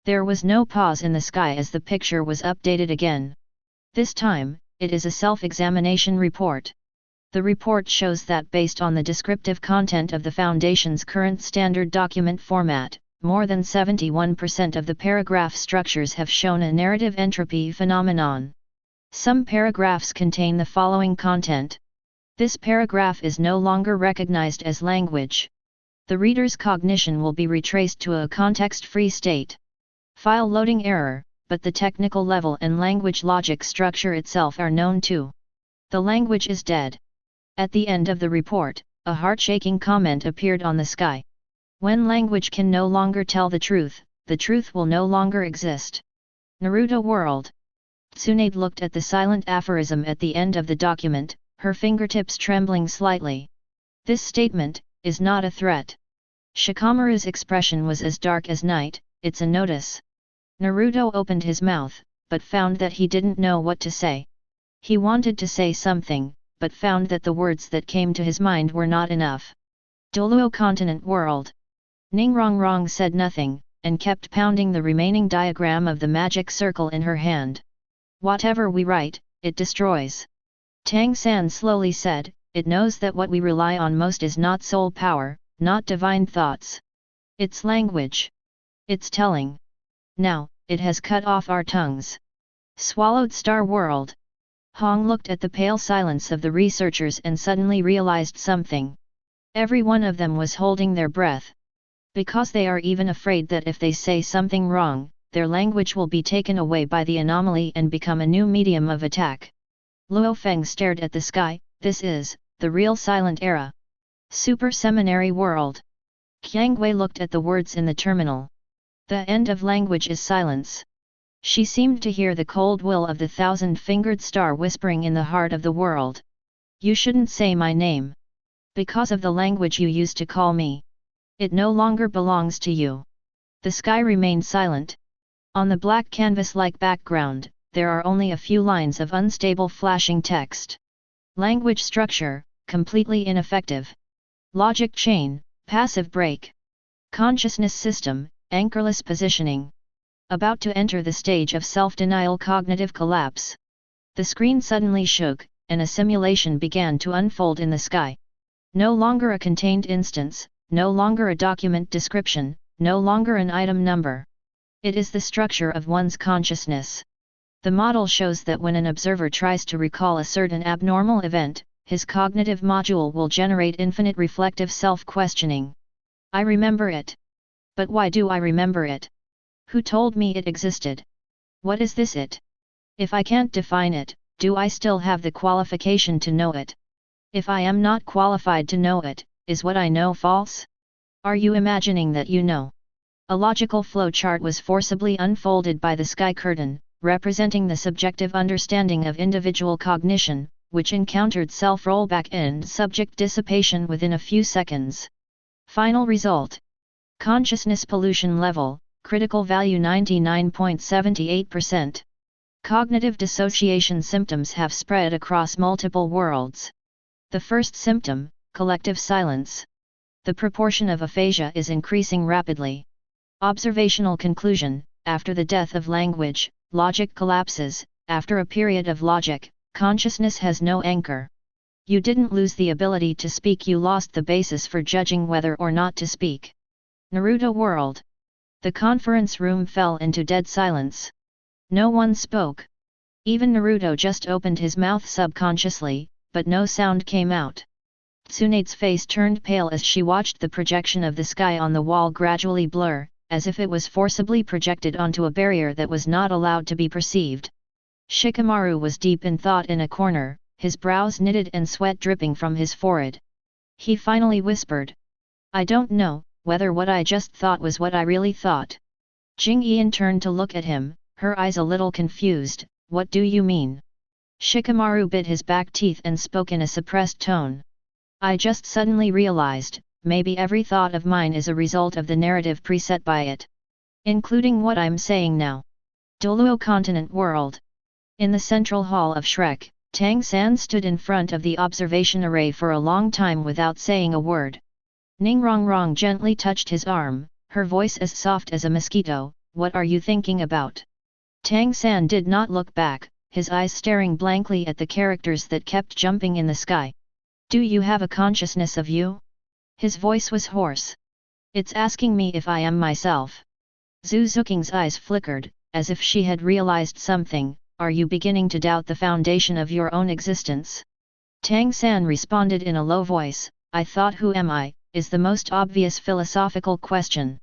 There was no pause in the sky as the picture was updated again. This time, it is a self-examination report. The report shows that based on the descriptive content of the Foundation's current standard document format, more than 71% of the paragraph structures have shown a narrative entropy phenomenon. Some paragraphs contain the following content. This paragraph is no longer recognized as language. The reader's cognition will be retraced to a context-free state. File loading error, but the technical level and language logic structure itself are known too. The language is dead. At the end of the report, a heart-shaking comment appeared on the sky. When language can no longer tell the truth will no longer exist. Naruto World. Tsunade looked at the silent aphorism at the end of the document, her fingertips trembling slightly. This statement is not a threat. Shikamaru's expression was as dark as night. It's a notice. Naruto opened his mouth, but found that he didn't know what to say. He wanted to say something, but found that the words that came to his mind were not enough. Doluo Continent World. Ningrongrong said nothing, and kept pounding the remaining diagram of the magic circle in her hand. Whatever we write, it destroys. Tang San slowly said, it knows that what we rely on most is not soul power, not divine thoughts. It's language. It's telling. Now, it has cut off our tongues. Swallowed Star World. Hong looked at the pale silence of the researchers and suddenly realized something. Every one of them was holding their breath. Because they are even afraid that if they say something wrong, their language will be taken away by the anomaly and become a new medium of attack. Luo Feng stared at the sky. This is the real silent era. Super Seminary World. Qiangwei looked at the words in the terminal. The end of language is silence. She seemed to hear the cold will of the thousand-fingered star whispering in the heart of the world. You shouldn't say my name. Because of the language you used to call me. It no longer belongs to you. The sky remained silent. On the black canvas-like background, there are only a few lines of unstable flashing text. Language structure, completely ineffective. Logic chain, passive break. Consciousness system, anchorless positioning. About to enter the stage of self-denial cognitive collapse. The screen suddenly shook, and a simulation began to unfold in the sky. No longer a contained instance, no longer a document description, no longer an item number. It is the structure of one's consciousness. The model shows that when an observer tries to recall a certain abnormal event, his cognitive module will generate infinite reflective self-questioning. I remember it. But why do I remember it? Who told me it existed? What is this it? If I can't define it, do I still have the qualification to know it? If I am not qualified to know it, is what I know false? Are you imagining that you know? A logical flowchart was forcibly unfolded by the sky curtain, representing the subjective understanding of individual cognition, which encountered self-rollback and subject dissipation within a few seconds. Final result. Consciousness pollution level, critical value 99.78%. Cognitive dissociation symptoms have spread across multiple worlds. The first symptom, collective silence. The proportion of aphasia is increasing rapidly. Observational conclusion, after the death of language, logic collapses. After a period of logic, consciousness has no anchor. You didn't lose the ability to speak, you lost the basis for judging whether or not to speak. Naruto World. The conference room fell into dead silence. No one spoke. Even Naruto just opened his mouth subconsciously, but no sound came out. Tsunade's face turned pale as she watched the projection of the sky on the wall gradually blur, as if it was forcibly projected onto a barrier that was not allowed to be perceived. Shikamaru was deep in thought in a corner, his brows knitted and sweat dripping from his forehead. He finally whispered, I don't know whether what I just thought was what I really thought. Jing Ian turned to look at him, her eyes a little confused. What do you mean? Shikamaru bit his back teeth and spoke in a suppressed tone. I just suddenly realized, maybe every thought of mine is a result of the narrative preset by it. Including what I'm saying now. Doluo Continent World. In the central hall of Shrek, Tang San stood in front of the observation array for a long time without saying a word. Ningrongrong gently touched his arm, her voice as soft as a mosquito. What are you thinking about? Tang San did not look back, his eyes staring blankly at the characters that kept jumping in the sky. Do you have a consciousness of you? His voice was hoarse. It's asking me if I am myself. Zhu Zuking's eyes flickered, as if she had realized something. are you beginning to doubt the foundation of your own existence? Tang San responded in a low voice, I thought who am I, is the most obvious philosophical question.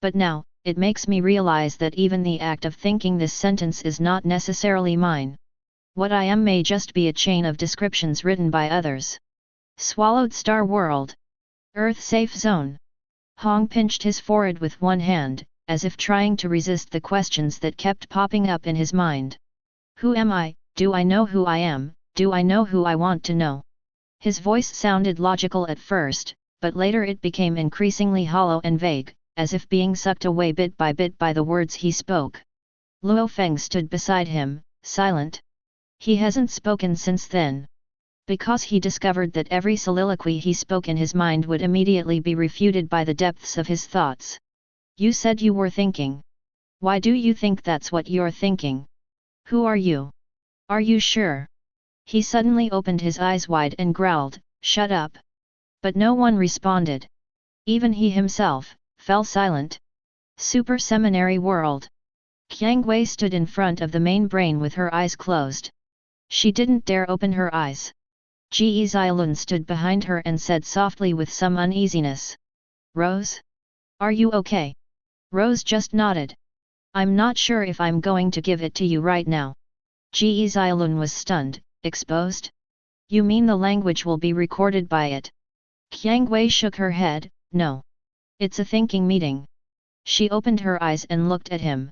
But now, it makes me realize that even the act of thinking this sentence is not necessarily mine. What I am may just be a chain of descriptions written by others. Swallowed Star World. Earth Safe Zone. Hong pinched his forehead with one hand, as if trying to resist the questions that kept popping up in his mind. Who am I? Do I know who I am? Do I know who I want to know? His voice sounded logical at first, but later it became increasingly hollow and vague, as if being sucked away bit by the words he spoke. Luo Feng stood beside him, silent. He hasn't spoken since then. Because he discovered that every soliloquy he spoke in his mind would immediately be refuted by the depths of his thoughts. You said you were thinking. Why do you think that's what you're thinking? Who are you? Are you sure? He suddenly opened his eyes wide and growled, shut up. But no one responded. Even he himself fell silent. Super Seminary World. Qiang Wei stood in front of the main brain with her eyes closed. She didn't dare open her eyes. Ji Zilun stood behind her and said softly with some uneasiness. Rose? Are you okay? Rose just nodded. I'm not sure if I'm going to give it to you right now. Ji Zilun was stunned. Exposed? You mean the language will be recorded by it? Qiang Wei shook her head, no. It's a thinking meeting. She opened her eyes and looked at him.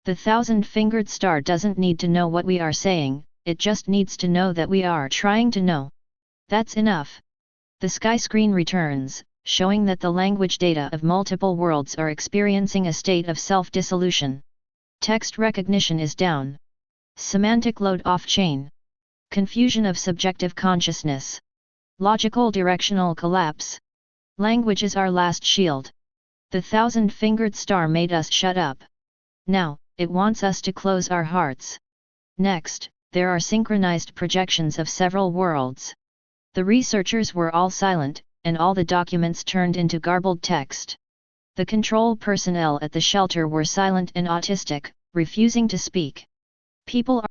The thousand-fingered star doesn't need to know what we are saying, it just needs to know that we are trying to know. That's enough. The sky screen returns, showing that the language data of multiple worlds are experiencing a state of self-dissolution. Text recognition is down. Semantic load off-chain. Confusion of subjective consciousness. Logical directional collapse. Language is our last shield. The thousand-fingered star made us shut up. Now, it wants us to close our hearts. Next, there are synchronized projections of several worlds. The researchers were all silent, and all the documents turned into garbled text. The control personnel at the shelter were silent and autistic, refusing to speak. People